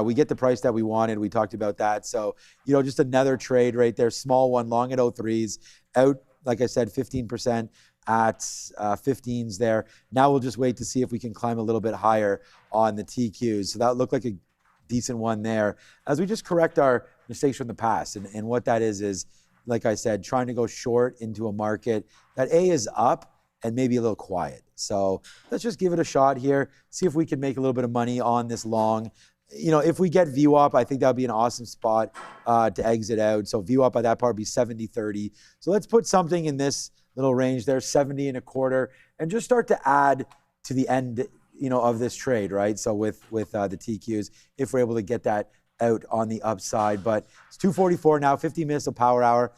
S5: we get the price that we wanted. We talked about that. So, just another trade right there. Small one, long at 03s. Out, like I said, 15% at 15s there. Now we'll just wait to see if we can climb a little bit higher on the TQs. So that looked like a decent one there. As we just correct our mistakes from the past. And what that is, like I said, trying to go short into a market that A is up and maybe a little quiet. So let's just give it a shot here, see if we can make a little bit of money on this long. If we get VWAP, I think that would be an awesome spot to exit out. So VWAP at that part would be 70.30. So let's put something in this little range there, 70.25, and just start to add to the end, of this trade, right? So with the TQs, if we're able to get that out on the upside. But it's 2:44 now, 50 minutes of power hour.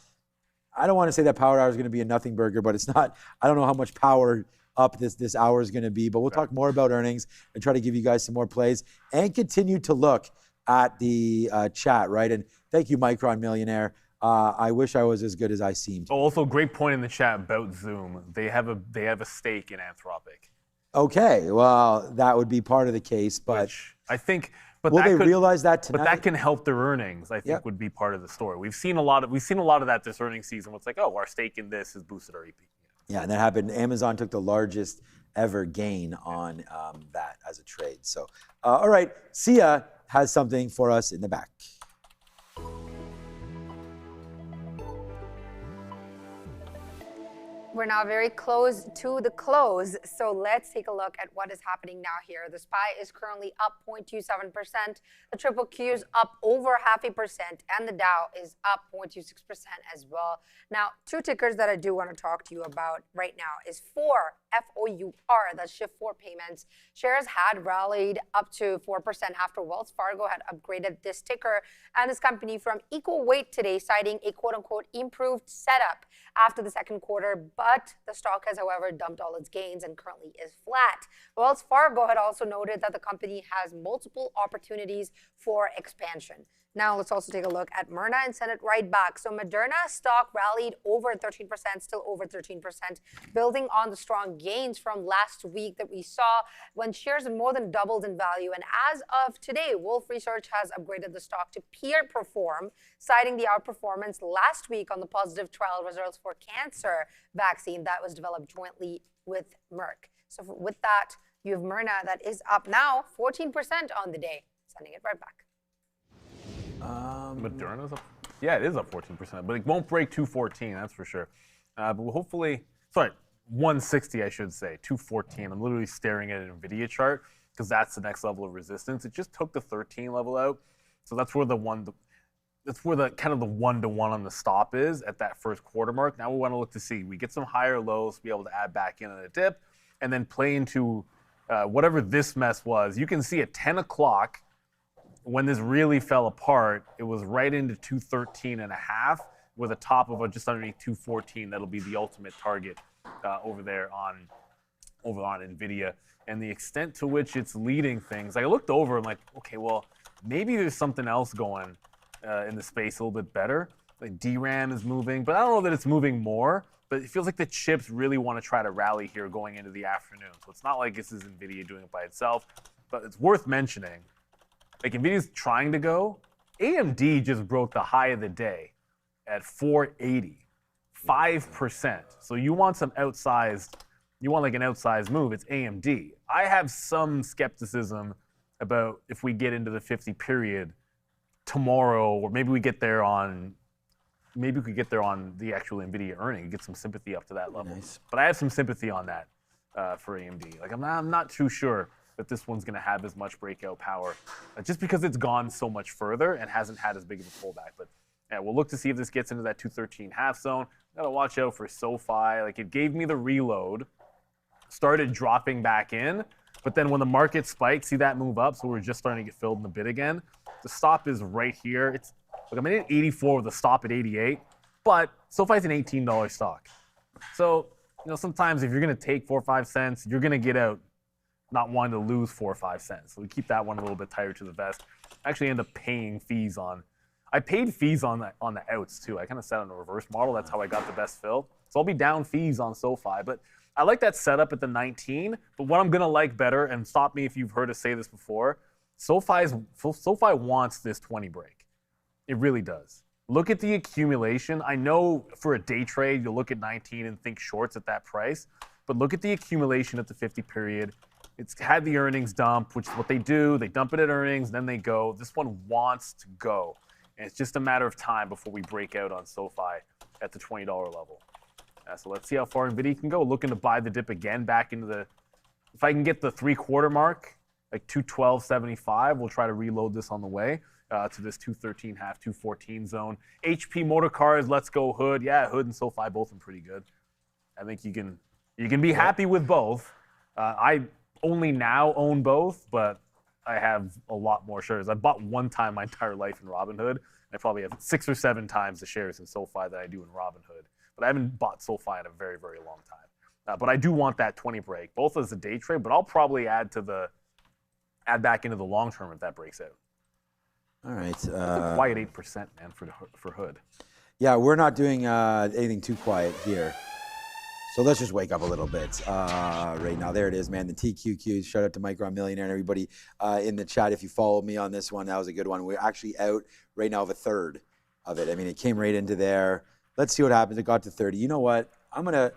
S5: I don't want to say that power hour is going to be a nothing burger, but it's not. I don't know how much power up this hour is going to be, but we'll talk more about earnings and try to give you guys some more plays and continue to look at the chat, right? And thank you, Micron Millionaire. I wish I was as good as I seemed.
S7: Oh, also, great point in the chat about Zoom. They have a stake in Anthropic.
S5: Okay, well, that would be part of the case, but
S7: I think. But
S5: will they realize that tonight?
S7: But that can help their earnings. I think would be part of the story. We've seen a lot of that this earnings season. It's like, oh, our stake in this has boosted our EP.
S5: Yeah, and that happened. Amazon took the largest ever gain on that as a trade. So, all right, Sia has something for us in the back.
S2: We're now very close to the close, so let's take a look at what is happening now here. The SPY is currently up 0.27%, the triple Q is up over 0.5%, and the Dow is up 0.26% as well. Now, two tickers that I do want to talk to you about right now is FOUR, F-O-U-R, that's Shift 4 Payments. Shares had rallied up to 4% after Wells Fargo had upgraded this ticker and this company from equal weight today, citing a quote-unquote improved setup after the second quarter, but the stock has, however, dumped all its gains and currently is flat. Wells Fargo had also noted that the company has multiple opportunities for expansion. Now let's also take a look at Myrna and send it right back. So Moderna stock rallied over 13%, still over 13%, building on the strong gains from last week that we saw when shares more than doubled in value. And as of today, Wolf Research has upgraded the stock to peer perform, citing the outperformance last week on the positive trial results for cancer vaccine that was developed jointly with Merck. So with that, you have Myrna that is up now 14% on the day, sending it right back.
S7: Moderna's up. Yeah, it is up 14%, but it won't break 214, that's for sure. But hopefully, 160, I should say, 214. I'm literally staring at an Nvidia chart because that's the next level of resistance. It just took the 13 level out, so that's where the kind of the 1-to-1 on the stop is at that first quarter mark. Now we want to look to see we get some higher lows, be able to add back in on a dip, and then play into whatever this mess was. You can see at 10 o'clock. When this really fell apart, it was right into 213.5 with a top of just underneath 214. That'll be the ultimate target over on Nvidia. And the extent to which it's leading things, I looked over and okay, well, maybe there's something else going in the space a little bit better. Like DRAM is moving, but I don't know that it's moving more. But it feels like the chips really want to try to rally here going into the afternoon. So it's not like this is Nvidia doing it by itself, but it's worth mentioning. Like Nvidia's trying to go. AMD just broke the high of the day at 480, 5%. So you want an outsized move, it's AMD. I have some skepticism about if we get into the 50 period tomorrow, or maybe we get there on the actual Nvidia earning, get some sympathy up to that level.
S5: Nice.
S7: But I have some sympathy on that for AMD. I'm not too sure that this one's going to have as much breakout power, just because it's gone so much further and hasn't had as big of a pullback. But yeah, we'll look to see if this gets into that 213 half zone. Got to watch out for SoFi. It gave me the reload, started dropping back in, but then when the market spiked, see that move up, so we're just starting to get filled in the bid again. The stop is right here. I'm at 84 with a stop at 88, but SoFi's an $18 stock. So, sometimes if you're going to take 4 or 5 cents, you're going to get out not wanting to lose 4 or 5 cents. So we keep that one a little bit tighter to the vest. I actually end up paying fees on. I paid fees on the outs too. I kind of set on a reverse model. That's how I got the best fill. So I'll be down fees on SoFi. But I like that setup at the 19. But what I'm going to like better, and stop me if you've heard us say this before, SoFi wants this 20 break. It really does. Look at the accumulation. I know for a day trade, you'll look at 19 and think shorts at that price. But look at the accumulation at the 50 period. It's had the earnings dump, which is what they do. They dump it at earnings, then they go. This one wants to go. And it's just a matter of time before we break out on SoFi at the $20 level. So let's see how far Nvidia can go. Looking to buy the dip again back into the, if I can get the 3/4 mark, like 212.75, we'll try to reload this on the way to this 213.5, 214 zone. HP Motor Cars, let's go Hood. Yeah, Hood and SoFi both are pretty good. I think you can be happy with both. I only now own both, but I have a lot more shares. I bought one time my entire life in Robinhood. I probably have 6 or 7 times the shares in SoFi that I do in Robinhood. But I haven't bought SoFi in a very, very long time. But I do want that 20 break, both as a day trade, but I'll probably add back into the long term if that breaks out.
S5: All right.
S7: It's a quiet 8%, man, for Hood.
S5: Yeah, we're not doing anything too quiet here. So let's just wake up a little bit right now. There it is, man. The TQQs. Shout out to Micron Millionaire and everybody in the chat. If you followed me on this one, that was a good one. We're actually out right now of a third of it. I mean, it came right into there. Let's see what happens. It got to 30. You know what? I'm gonna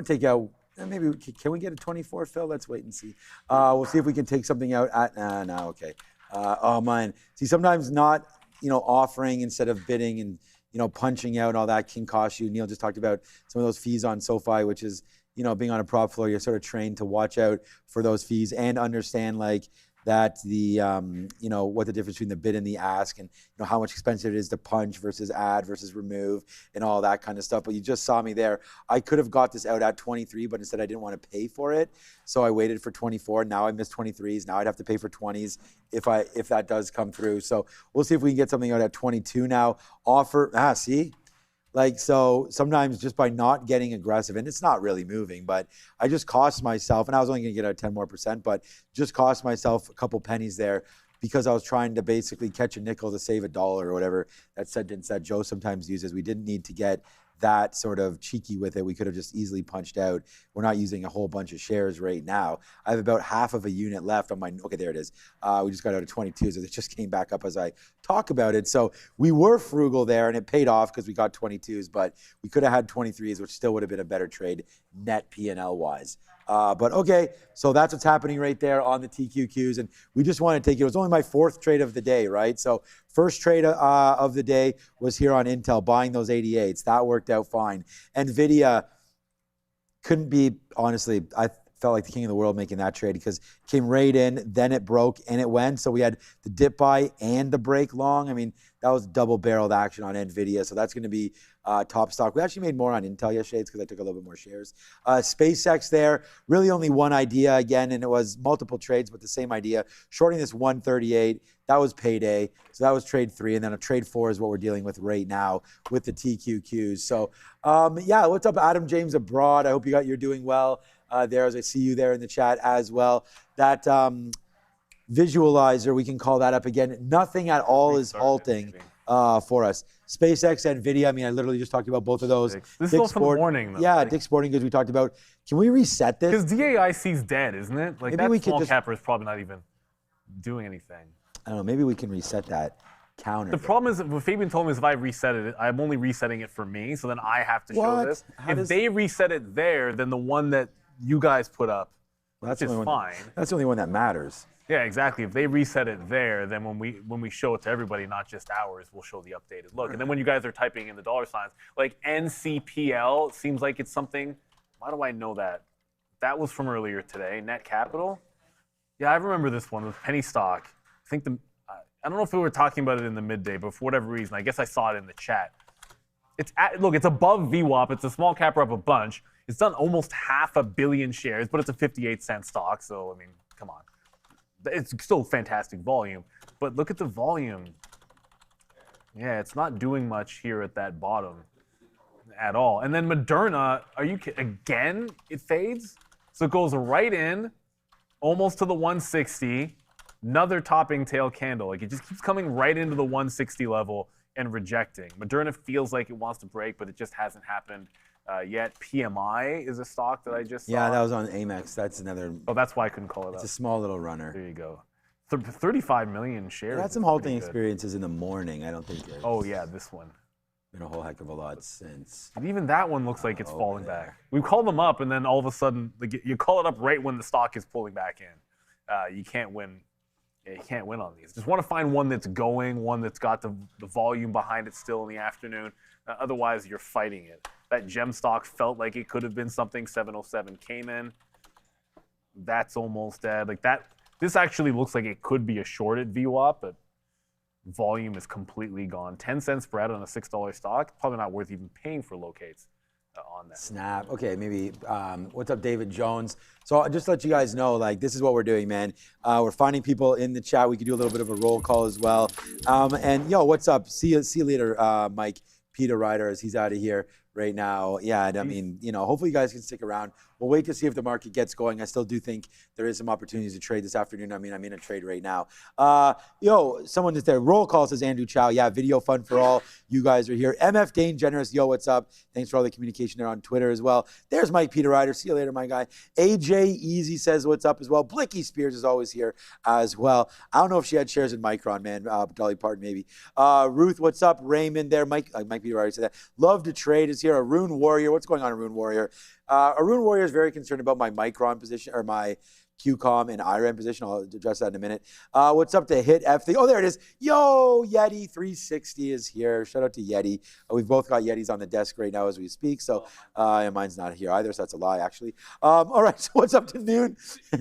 S5: take out. Maybe can we get a 24, Phil? Let's wait and see. We'll see if we can take something out at. No, okay. Oh man. See, sometimes not offering instead of bidding and punching out and all that can cost you. Neil just talked about some of those fees on SoFi, which is, being on a prop floor, you're sort of trained to watch out for those fees and understand that the, what the difference between the bid and the ask and how much expensive it is to punch versus add versus remove and all that kind of stuff. But you just saw me there. I could have got this out at 23, but instead I didn't want to pay for it. So I waited for 24. Now I missed 23s. Now I'd have to pay for 20s if that does come through. So we'll see if we can get something out at 22 now. See? So sometimes just by not getting aggressive, and it's not really moving, but I just cost myself, and I was only going to get out 10%, but just cost myself a couple pennies there because I was trying to basically catch a nickel to save $1 or whatever that sentence that Joe sometimes uses. We didn't need to get that sort of cheeky with it. We could have just easily punched out. We're not using a whole bunch of shares right now. I have about half of a unit left on my, okay, there it is. We just got out of 22, so it just came back up as I talk about it. So we were frugal there, and it paid off because we got 22s, but we could have had 23s, which still would have been a better trade net P&L wise. But okay, so that's what's happening right there on the TQQs, and we just want to take it. It was only my 4th trade of the day, right? So first trade of the day was here on Intel, buying those 88s. That worked out fine. Nvidia couldn't be, honestly, I felt like the king of the world making that trade because it came right in, then it broke, and it went. So we had the dip buy and the break long. I mean, that was double-barreled action on Nvidia, so that's going to be top stock. We actually made more on Intel yesterday because I took a little bit more shares. SpaceX there, really only one idea again, and it was multiple trades, but the same idea. Shorting this 138, that was payday. So that was trade 3, and then a trade 4 is what we're dealing with right now with the TQQs. So yeah, what's up, Adam James abroad? I hope you're doing well there as I see you there in the chat as well. That visualizer, we can call that up again. Nothing at all is halting for us. SpaceX, Nvidia, I mean, I literally just talked about both of those.
S7: This is all from the morning, though.
S5: Yeah, Dick's Sporting Goods we talked about. Can we reset this?
S7: Because DAIC's dead, isn't it? Like,
S5: maybe
S7: that small capper is probably not even doing anything.
S5: I don't know, maybe we can reset that counter.
S7: The problem is, what Fabian told me is if I reset it, I'm only resetting it for me, so then I have to show this. If they reset it there, then the one that you guys put up, which is fine.
S5: That's the only one that matters.
S7: Yeah, exactly. If they reset it there, then when we show it to everybody, not just ours, we'll show the updated look. And then when you guys are typing in the dollar signs, like NCPL, it seems like it's something. Why do I know that? That was from earlier today. Net Capital. Yeah, I remember this one with penny stock. I think I don't know if we were talking about it in the midday, but for whatever reason, I guess I saw it in the chat. Look, it's above VWAP. It's a small capper up a bunch. It's done almost 500 million shares, but it's a 58-cent stock. So I mean, come on. It's still fantastic volume, but look at the volume. Yeah, it's not doing much here at that bottom at all. And then Moderna, are you kidding? Again, it fades? So it goes right in, almost to the 160, another topping tail candle. Like, it just keeps coming right into the 160 level and rejecting. Moderna feels like it wants to break, but it just hasn't happened yet. PMI is a stock that I just saw.
S5: Yeah, that was on Amex. That's another.
S7: Oh, that's why I couldn't call it
S5: It's
S7: up.
S5: a small little runner.
S7: There you go. 35 million shares.
S5: It had some
S7: is
S5: halting
S7: pretty good.
S5: experiences in the morning. I don't think there's
S7: Oh yeah, this one.
S5: been a whole heck of a lot since.
S7: And even that one looks like it's falling
S5: there.
S7: back. We call them up, and then all of a sudden, you call it up right when the stock is pulling back in. You can't win. Yeah, you can't win on these. Just want to find one that's going, one that's got the volume behind it still in the afternoon. Otherwise, you're fighting it. That gem stock felt like it could have been something. 707 came in. That's almost dead. Like that. This actually looks like it could be a shorted VWAP, but volume is completely gone. 10 cents spread on a $6 stock. Probably not worth even paying for locates on that.
S5: Snap. Okay, maybe. What's up, David Jones? So I'll just let you guys know, like, this is what we're doing, man. We're finding people in the chat. We could do a little bit of a roll call as well. And yo, what's up? See you later, Mike. Peter Ryder, as he's out of here right now. Yeah, and I mean, hopefully you guys can stick around. We'll wait to see if the market gets going. I still do think there is some opportunities to trade this afternoon. I mean, I'm in a trade right now. Someone is there. Roll call, says Andrew Chow. Yeah, video fun for all. You guys are here. MF Dane Generous. Yo, what's up? Thanks for all the communication there on Twitter as well. There's Mike Peter Ryder. See you later, my guy. AJ Easy says what's up as well. Blicky Spears is always here as well. I don't know if she had shares in Micron, man. Dolly Parton, maybe. Ruth, what's up? Raymond there. Mike Peter Ryder said that. Love to trade is here. Arun Warrior. What's going on, Arun Warrior? Arun Warrior is very concerned about my Micron position, or my QCOM and IRAN position. I'll address that in a minute. What's up to Hit F3? Oh, there it is. Yo, Yeti 360 is here. Shout out to Yeti. We've both got Yetis on the desk right now as we speak. So, and mine's not here either, so that's a lie, actually. All right, so what's up to Noon?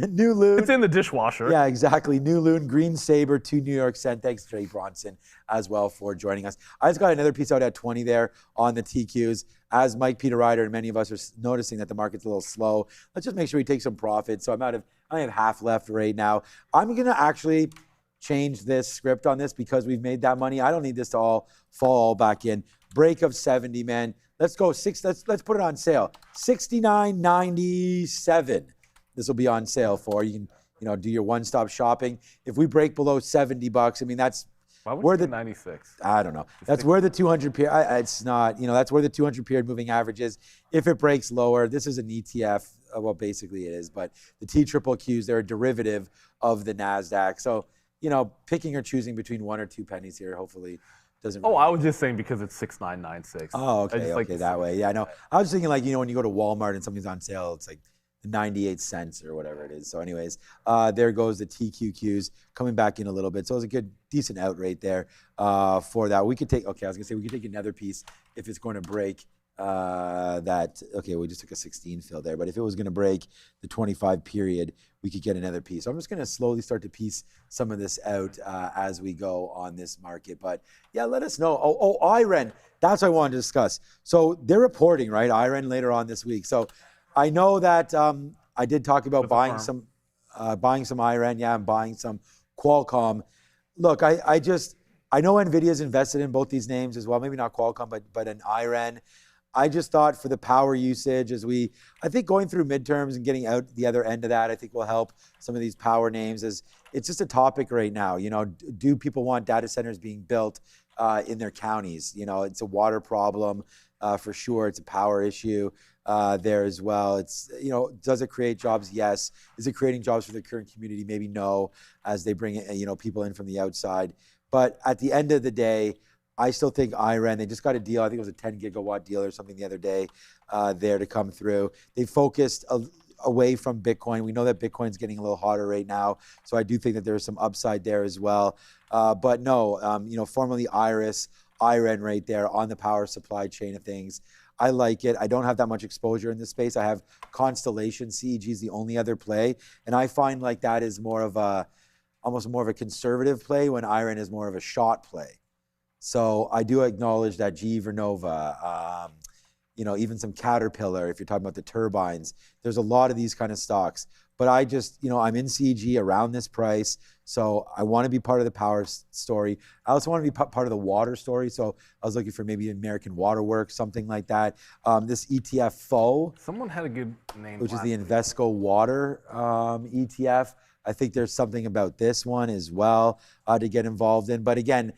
S5: New Loon.
S7: It's in the dishwasher.
S5: Yeah, exactly. New Loon, Green Saber, 2 New York Cent. Thanks, Trey Bronson, as well, for joining us. I just got another piece out at 20 there on the TQs. As Mike Peter Ryder and many of us are noticing that the market's a little slow, let's just make sure we take some profit. So I only have half left right now. I'm going to actually change this script on this because we've made that money. I don't need this to all fall back in. Break of 70, man. Let's go let's put it on sale. $69.97. This will be on sale for you. Can do your one-stop shopping. If we break below $70, I mean that's
S7: why would
S5: where
S7: you
S5: the
S7: do 96?
S5: I don't know. That's where the 200 period. It's not. That's where the 200 period moving average is. If it breaks lower, this is an ETF. Well, basically it is. But the TQQs, they're a derivative of the Nasdaq. So picking or choosing between 1 or 2 pennies here, hopefully doesn't.
S7: Oh, I was just saying because it's 6996.
S5: Oh, okay, okay, that way. Yeah, I know. I was thinking like when you go to Walmart and something's on sale, it's like 98 cents or whatever it is. So anyways, there goes the TQQs coming back in a little bit. So it was a good, decent out rate there for that. We could take, okay, I was gonna say we could take another piece if it's going to break that. Okay, we just took a 16 fill there, but if it was gonna break the 25 period, we could get another piece. So I'm just gonna slowly start to piece some of this out as we go on this market. But yeah, let us know. Oh, IREN, that's what I wanted to discuss. So they're reporting, right? IREN later on this week. So I know that I did talk about buying some IREN. Yeah, I'm buying some Qualcomm. Look, I know Nvidia's invested in both these names as well. Maybe not Qualcomm, but an IREN. I just thought for the power usage, I think going through midterms and getting out the other end of that, I think will help some of these power names. It's just a topic right now. Do people want data centers being built in their counties? It's a water problem for sure. It's a power issue. There as well. It's, does it create jobs? Yes. Is it creating jobs for the current community? Maybe no, as they bring, people in from the outside. But at the end of the day, I still think IREN, they just got a deal. I think it was a 10 gigawatt deal or something the other day there to come through. They focused away from Bitcoin. We know that Bitcoin's getting a little hotter right now. So I do think that there's some upside there as well. But no, formerly IREN right there on the power supply chain of things. I like it. I don't have that much exposure in this space. I have Constellation. CEG is the only other play. And I find like that is almost more of a conservative play when IREN is more of a short play. So I do acknowledge that GE Vernova, even some Caterpillar, if you're talking about the turbines, there's a lot of these kind of stocks. But I just, I'm in CEG around this price. So I want to be part of the power story. I also want to be part of the water story. So I was looking for maybe American Water Works, something like that. This ETF FO.
S7: Someone had a good name.
S5: Which is the Invesco Water ETF. I think there's something about this one as well to get involved in. But again,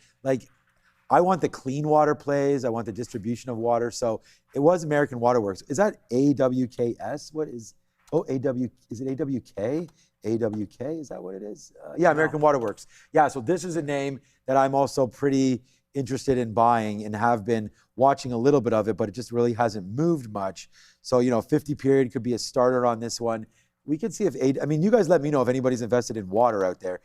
S5: I want the clean water plays. I want the distribution of water. So it was American Water Works. Is that AWKS? What is, is it AWK? AWK, is that what it is? Yeah, American Water Works. Yeah, so this is a name that I'm also pretty interested in buying and have been watching a little bit of it, but it just really hasn't moved much. So, 50 period could be a starter on this one. We could see if, I mean, you guys let me know if anybody's invested in water out there.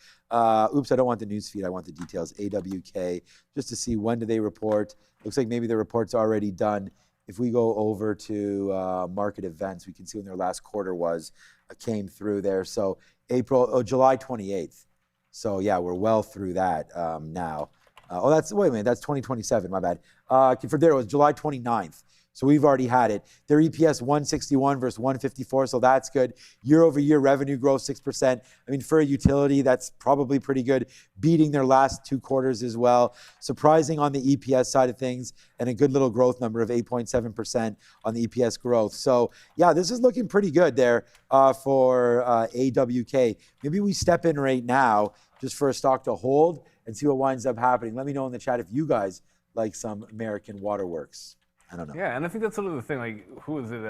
S5: Oops, I don't want the news feed. I want the details. AWK, just to see when do they report. Looks like maybe the report's already done. If we go over to market events, we can see when their last quarter was, came through there. So July 28th. So yeah, we're well through that now. Wait a minute, that's 2027, my bad. There it was July 29th. So we've already had it. Their EPS 161 versus 154, so that's good. Year over year revenue growth 6%. I mean, for a utility, that's probably pretty good. Beating their last 2 quarters as well. Surprising on the EPS side of things, and a good little growth number of 8.7% on the EPS growth. So yeah, this is looking pretty good there for AWK. Maybe we step in right now just for a stock to hold and see what winds up happening. Let me know in the chat if you guys like some American Water Works. I don't know.
S7: Yeah, and I think that's sort of the thing. Like, who is it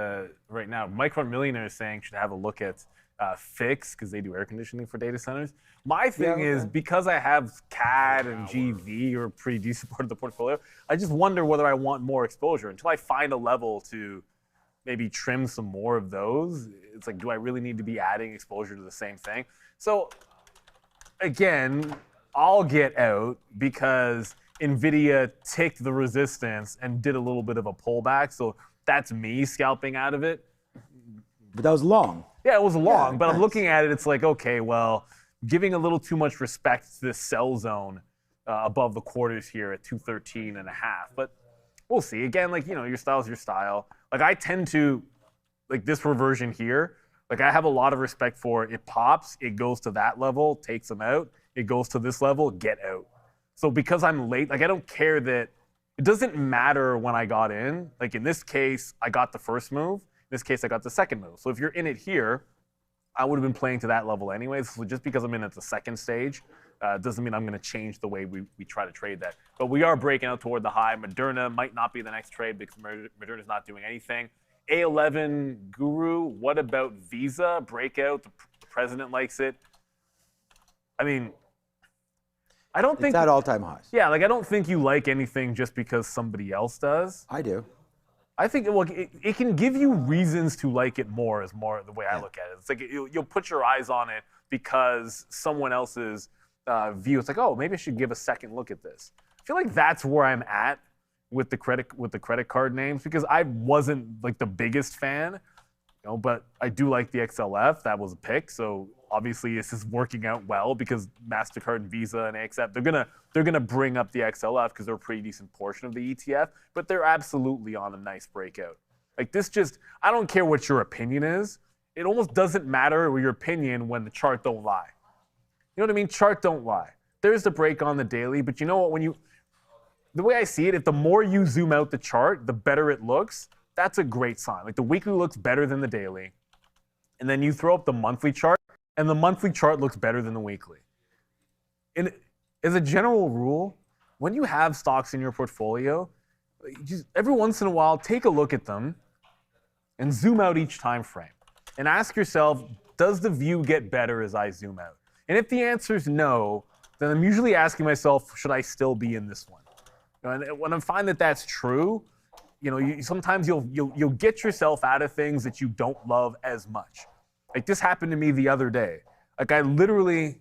S7: right now? Micron Millionaire is saying should have a look at Fix because they do air conditioning for data centers. My thing is, because I have CAD and GV or pretty decent part of the portfolio, I just wonder whether I want more exposure. Until I find a level to maybe trim some more of those, it's like, do I really need to be adding exposure to the same thing? So, again, I'll get out because Nvidia ticked the resistance and did a little bit of a pullback. So that's me scalping out of it.
S5: But that was long.
S7: Yeah, it was long. But I'm looking at it, it's like, okay, well, giving a little too much respect to this sell zone above the quarters here at 213.5. But we'll see. Again, like, your style is your style. Like, I tend to, like this reversion here, like I have a lot of respect for it. It pops, it goes to that level, takes them out. It goes to this level, get out. So because I'm late, like I don't care that, it doesn't matter when I got in. Like in this case, I got the first move. In this case, I got the second move. So if you're in it here, I would have been playing to that level anyways. So just because I'm in at the second stage, doesn't mean I'm going to change the way we try to trade that. But we are breaking out toward the high. Moderna might not be the next trade because Moderna's not doing anything. A11 Guru, what about Visa? Breakout, the president likes it. I mean, I don't think
S5: it's at all-time highs.
S7: Yeah, like I don't think you like anything just because somebody else does.
S5: I do.
S7: I think it can give you reasons to like it more is more the way I look at it. It's like you'll put your eyes on it because someone else's view. It's like, oh, maybe I should give a second look at this. I feel like that's where I'm at with the credit card names because I wasn't like the biggest fan, but I do like the XLF. That was a pick, so obviously this is working out well because MasterCard and Visa and AXF, they're gonna bring up the XLF because they're a pretty decent portion of the ETF, but they're absolutely on a nice breakout. Like this I don't care what your opinion is. It almost doesn't matter your opinion when the chart don't lie. You know what I mean? Chart don't lie. There's the break on the daily, but you know what? The way I see it, if the more you zoom out the chart, the better it looks. That's a great sign. Like the weekly looks better than the daily. And then you throw up the monthly chart, and the monthly chart looks better than the weekly. And as a general rule, when you have stocks in your portfolio, just every once in a while, take a look at them and zoom out each time frame. And ask yourself, does the view get better as I zoom out? And if the answer is no, then I'm usually asking myself, should I still be in this one? And when I find that that's true, sometimes you'll get yourself out of things that you don't love as much. Like this happened to me the other day. Like I literally,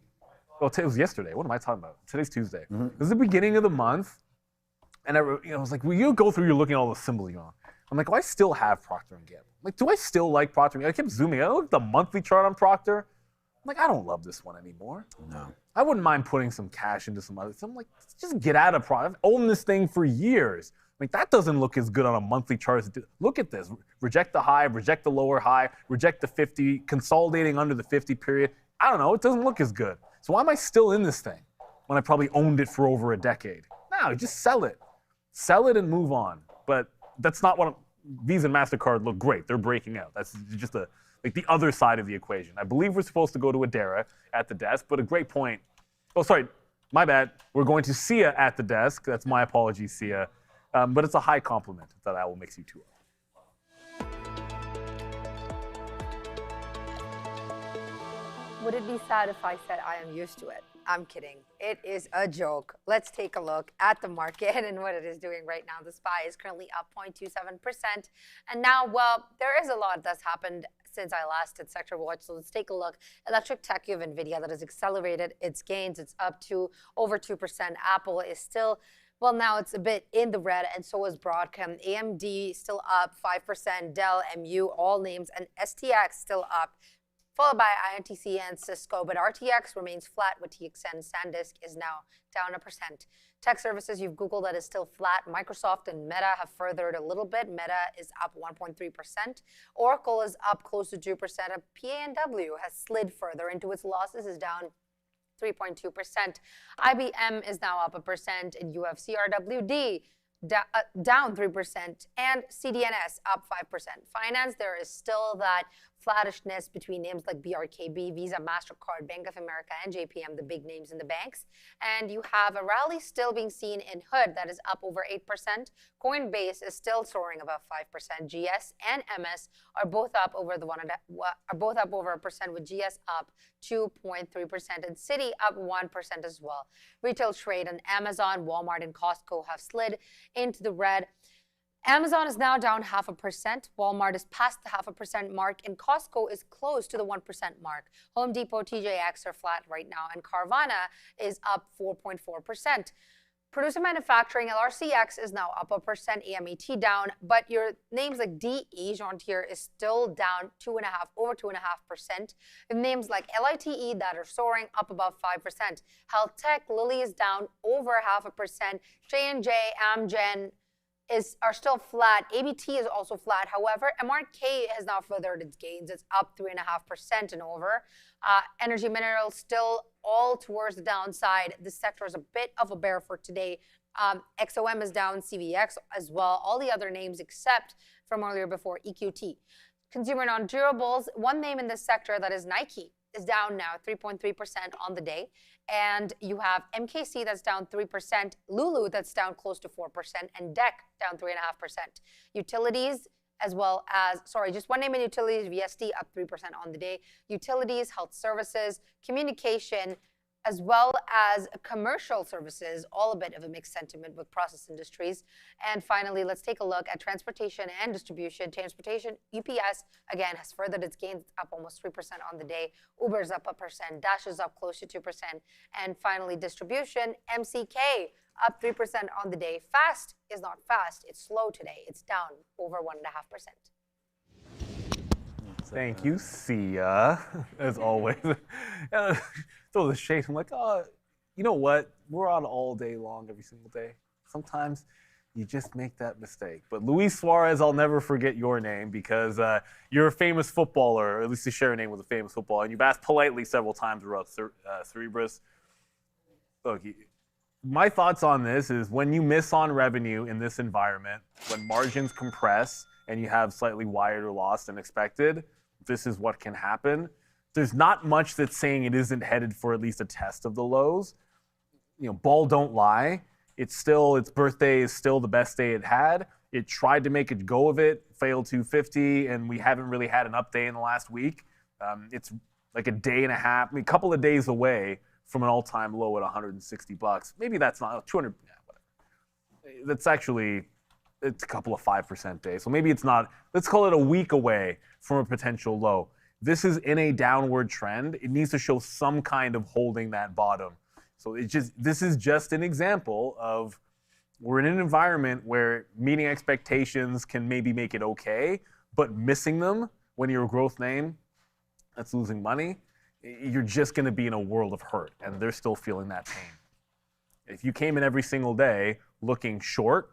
S7: it was yesterday. What am I talking about? Today's Tuesday. Mm-hmm. It was the beginning of the month, and I was like, you go through, you're looking at all the symbols on. I'm like, I still have Procter & Gamble. Like, do I still like Procter & Gamble? I kept zooming. I looked at the monthly chart on Procter. I'm like, I don't love this one anymore.
S5: No.
S7: I wouldn't mind putting some cash into some other. So I'm like, just get out of Procter. I've owned this thing for years. Like that doesn't look as good on a monthly chart. Look at this. Reject the high, reject the lower high, reject the 50, consolidating under the 50 period. I don't know. It doesn't look as good. So why am I still in this thing when I probably owned it for over a decade? No, just sell it. Sell it and move on. But that's not what Visa and MasterCard look great. They're breaking out. That's just the other side of the equation. I believe we're supposed to go to Adara at the desk, but a great point. Oh, sorry. My bad. We're going to Sia at the desk. That's my apologies, Sia. But it's a high compliment that I will mix you two up.
S2: Would it be sad if I said I am used to it? I'm kidding. It is a joke. Let's take a look at the market and what it is doing right now. The SPY is currently up 0.27%. And now, well, there is a lot that's happened since I last did Sector Watch. So let's take a look. Electric tech, you have Nvidia that has accelerated its gains. It's up to over 2%. Apple is still, well, now it's a bit in the red, and so is Broadcom. AMD still up 5%. Dell, MU, all names, and STX still up, followed by INTC and Cisco, but RTX remains flat with TXN. SanDisk is now down 1%. Tech services, you've Google that is still flat. Microsoft and Meta have furthered a little bit. Meta is up 1.3%. Oracle is up close to 2%. PNW has slid further into its losses, is down 3.2%. IBM is now up 1%, and you have CRWD down 3%, and CDNS up 5%. Finance, there is still that flattishness between names like BRKB, Visa, MasterCard, Bank of America, and JPM, the big names in the banks. And you have a rally still being seen in Hood that is up over 8%. Coinbase is still soaring above 5%. GS and MS are both up over over 1%, with GS up 2.3% and Citi up 1% as well. Retail trade and Amazon, Walmart, and Costco have slid into the red. Amazon is now down 0.5%. Walmart is past the 0.5% mark, and Costco is close to the 1% mark. Home Depot, TJX are flat right now, and Carvana is up 4.4%. Producer manufacturing, LRCX is now up 1%, AMET down, but your names like DE, Jean-Tier, is still down over 2.5%. And names like LITE that are soaring up above 5%. Health Tech, Lilly is down over 0.5%. J&J, Amgen are still flat. ABT is also flat. However, MRK has now furthered its gains. It's up 3.5% and over. Energy minerals still all towards the downside. This sector is a bit of a bear for today. XOM is down, CVX as well. All the other names except from earlier before, EQT. Consumer non-durables, one name in this sector that is Nike is down now 3.3% on the day. And you have MKC that's down 3%, Lulu that's down close to 4%, and DEC down 3.5%. Utilities, as well as, just one name in utilities, VSD up 3% on the day. Utilities, health services, communication, as well as commercial services, all a bit of a mixed sentiment with process industries. And finally, let's take a look at transportation and distribution. Transportation, UPS, again, has furthered its gains, up almost 3% on the day. Uber's up 1%, Dash is up close to 2%. And finally, distribution, MCK, up 3% on the day. Fast is not fast, it's slow today. It's down over 1.5%.
S7: Thank you, Sia, as always. Throw the shade. I'm like, oh, you know what? We're on all day long, every single day. Sometimes you just make that mistake. But Luis Suarez, I'll never forget your name because you're a famous footballer, or at least you share a name with a famous footballer, and you've asked politely several times throughout Cerebras. Look, my thoughts on this is when you miss on revenue in this environment, when margins compress and you have slightly wider loss than expected, this is what can happen. There's not much that's saying it isn't headed for at least a test of the lows. You know, ball don't lie. Its birthday is still the best day it had. It tried to make a go of it, failed 250, and we haven't really had an update in the last week. It's like a day and a half, a couple of days away from an all-time low at $160. Maybe that's not 200. Yeah, whatever. That's actually, it's a couple of 5% days. So maybe it's not. Let's call it a week away from a potential low. This is in a downward trend. It needs to show some kind of holding that bottom. So this is just an example of we're in an environment where meeting expectations can maybe make it okay, but missing them when you're a growth name that's losing money, you're just going to be in a world of hurt, and they're still feeling that pain. If you came in every single day looking short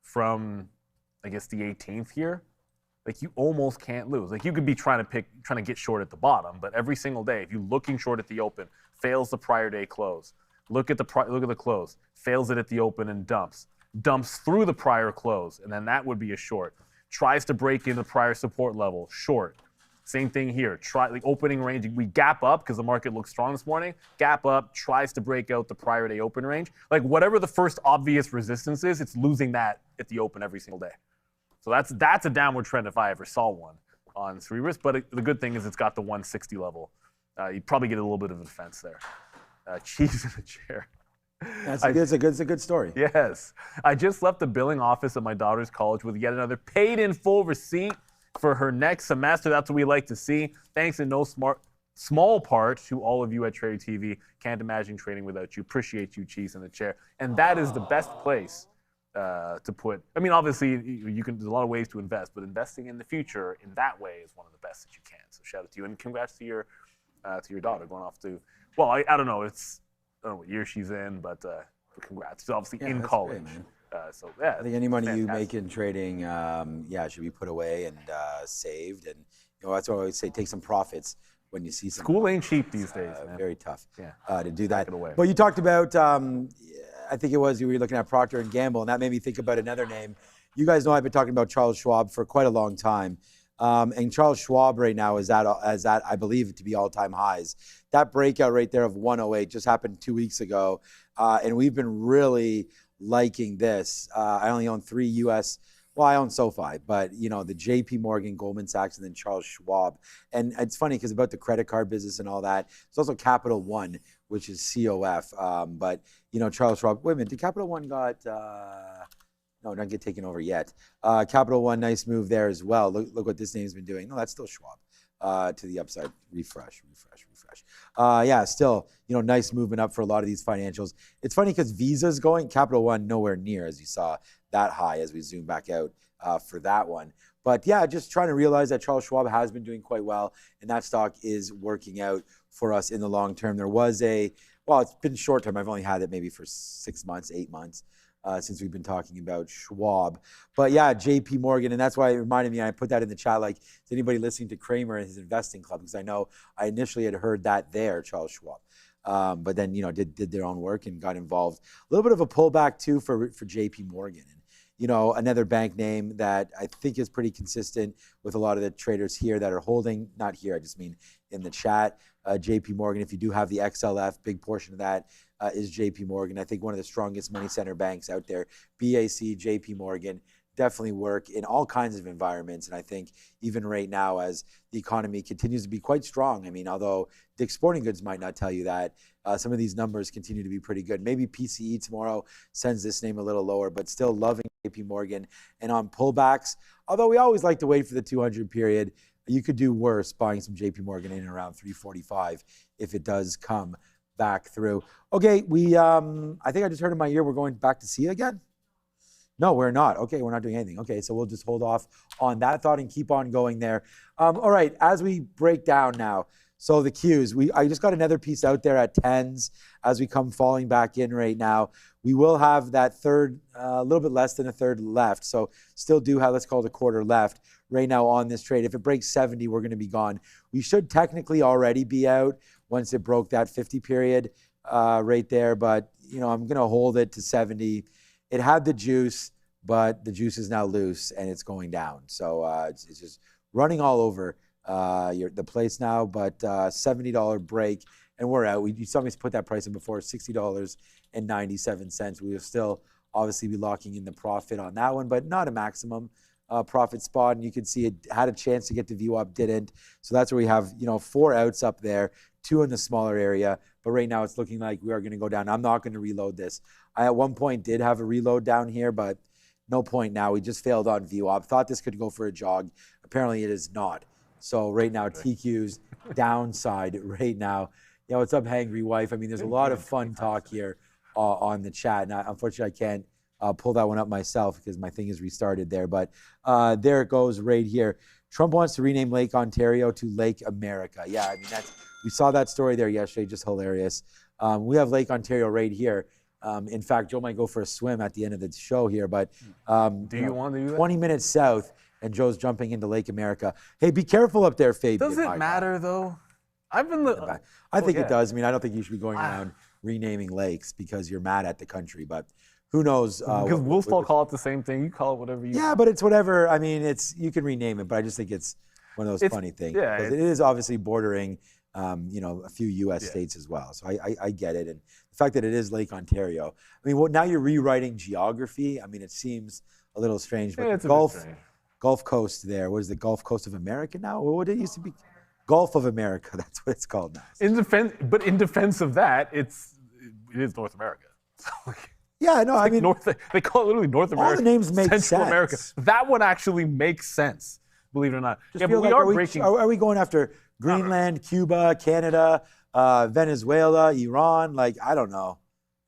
S7: from, I guess, the 18th here, like you almost can't lose. Like you could be trying to get short at the bottom, but every single day, if you're looking short at the open, fails the prior day close. Look at the close, fails it at the open and dumps through the prior close, and then that would be a short. Tries to break in the prior support level, short. Same thing here. Try the opening range. We gap up because the market looks strong this morning. Gap up, tries to break out the prior day open range. Like whatever the first obvious resistance is, it's losing that at the open every single day. So that's a downward trend if I ever saw one on Cerebras. But the good thing is it's got the 160 level. You probably get a little bit of a defense there. Cheese in a chair.
S5: It's a good story.
S7: Yes. I just left the billing office at my daughter's college with yet another paid in full receipt for her next semester. That's what we like to see. Thanks in no small part to all of you at Trader TV. Can't imagine trading without you. Appreciate you, Cheese in the chair. And that is the best place to put. I mean, obviously, there's a lot of ways to invest, but investing in the future in that way is one of the best that you can. So shout out to you, and congrats to your daughter going off to. Well, I don't know. I don't know what year she's in, but congrats. She's obviously in college.
S5: Great, man.
S7: So yeah,
S5: I think any money you make in trading, should be put away and saved. And that's what I always say: take some profits when you see some.
S7: School ain't cheap these days, man.
S5: Very tough.
S7: Yeah.
S5: To do that.
S7: It away.
S5: But you talked about, I think it was you were looking at Procter and Gamble, and that made me think about another name. You guys know I've been talking about Charles Schwab for quite a long time. And Charles Schwab right now is at I believe to be all-time highs. That breakout right there of 108 just happened 2 weeks ago, and we've been really liking this. I only own 3 U.S. Well, I own SoFi, but the JP Morgan, Goldman Sachs, and then Charles Schwab. And it's funny because about the credit card business and all that, there's also Capital One, which is COF. But Charles Schwab. Wait a minute, did Capital One got? No, don't get taken over yet. Capital One, nice move there as well. Look what this name's been doing. No, that's still Schwab to the upside. Refresh. Still, nice movement up for a lot of these financials. It's funny because Visa's going, Capital One nowhere near, as you saw, that high as we zoom back out for that one. But yeah, just trying to realize that Charles Schwab has been doing quite well, and that stock is working out for us in the long term. There was it's been short term. I've only had it maybe for 6 months, 8 months. Since we've been talking about Schwab. But yeah, JP Morgan, and that's why it reminded me, and I put that in the chat, like, is anybody listening to Kramer and his investing club? Because I know I initially had heard that there, Charles Schwab. But then, did their own work and got involved. A little bit of a pullback too for JP Morgan. And, another bank name that I think is pretty consistent with a lot of the traders here that are holding, not here, I just mean in the chat, JP Morgan. If you do have the XLF, big portion of that is JP Morgan. I think one of the strongest money center banks out there. BAC, JP Morgan, definitely work in all kinds of environments. And I think even right now, as the economy continues to be quite strong, I mean, although Dick's Sporting Goods might not tell you that, some of these numbers continue to be pretty good. Maybe PCE tomorrow sends this name a little lower, but still loving JP Morgan. And on pullbacks, although we always like to wait for the 200 period, you could do worse buying some JP Morgan in around 345 if it does come back through. Okay, I think I just heard in my ear we're going back to SIA again? No, we're not. Okay, we're not doing anything. Okay, so we'll just hold off on that thought and keep on going there. All right, as we break down now, so the Qs, I just got another piece out there at 10s as we come falling back in right now. We will have that third, a little bit less than a third left. So still do have, let's call it a quarter left right now on this trade. If it breaks 70, we're going to be gone. We should technically already be out once it broke that 50 period right there. But, I'm going to hold it to 70. It had the juice, but the juice is now loose and it's going down. So it's just running all over the place now. But $70 break and we're out. You saw me put that price in before, $60.97. We will still obviously be locking in the profit on that one, but not a maximum profit spot. And you can see it had a chance to get to view up, didn't. So that's where we have 4 outs up there, 2 in the smaller area. But right now it's looking like we are going to go down. I'm not going to reload this. I at one point did have a reload down here, but no point now. We just failed on view up. Thought this could go for a jog. Apparently it is not. So right now TQ's downside right now. What's up, Hangry Wife? I mean, there's a lot of fun talk here on the chat. And unfortunately, I can't pull that one up myself because my thing is restarted there. But there it goes right here. Trump wants to rename Lake Ontario to Lake America. Yeah, I mean, we saw that story there yesterday, just hilarious. We have Lake Ontario right here. In fact, Joe might go for a swim at the end of the show here, but
S7: do you want to do that?
S5: 20 minutes south, and Joe's jumping into Lake America. Hey, be careful up there, Fabian.
S7: Does it matter, though?
S5: I think it does. I mean, I don't think you should be going around renaming lakes because you're mad at the country, but who knows?
S7: Because we'll still call it the same thing. You call it whatever you want.
S5: Yeah, but it's whatever. I mean, you can rename it, but I just think it's one of those funny things.
S7: Yeah,
S5: because it is obviously bordering, a few U.S. states as well. So I get it, and the fact that it is Lake Ontario. I mean, now you're rewriting geography. I mean, it seems a little strange, but
S7: it's
S5: the
S7: a bit strange.
S5: Gulf Coast there. What is the Gulf Coast of America now? What did it used to be? Gulf of America. That's what it's called now.
S7: In defense of that, it is North America. So,
S5: yeah, no, I mean,
S7: they call it literally North America.
S5: All the names make
S7: Central
S5: sense.
S7: America. That one actually makes sense, believe it or not.
S5: Just
S7: Yeah,
S5: feel
S7: but we
S5: like,
S7: are breaking.
S5: Are we going after Greenland, Cuba, Canada, Venezuela, Iran? Like, I don't know.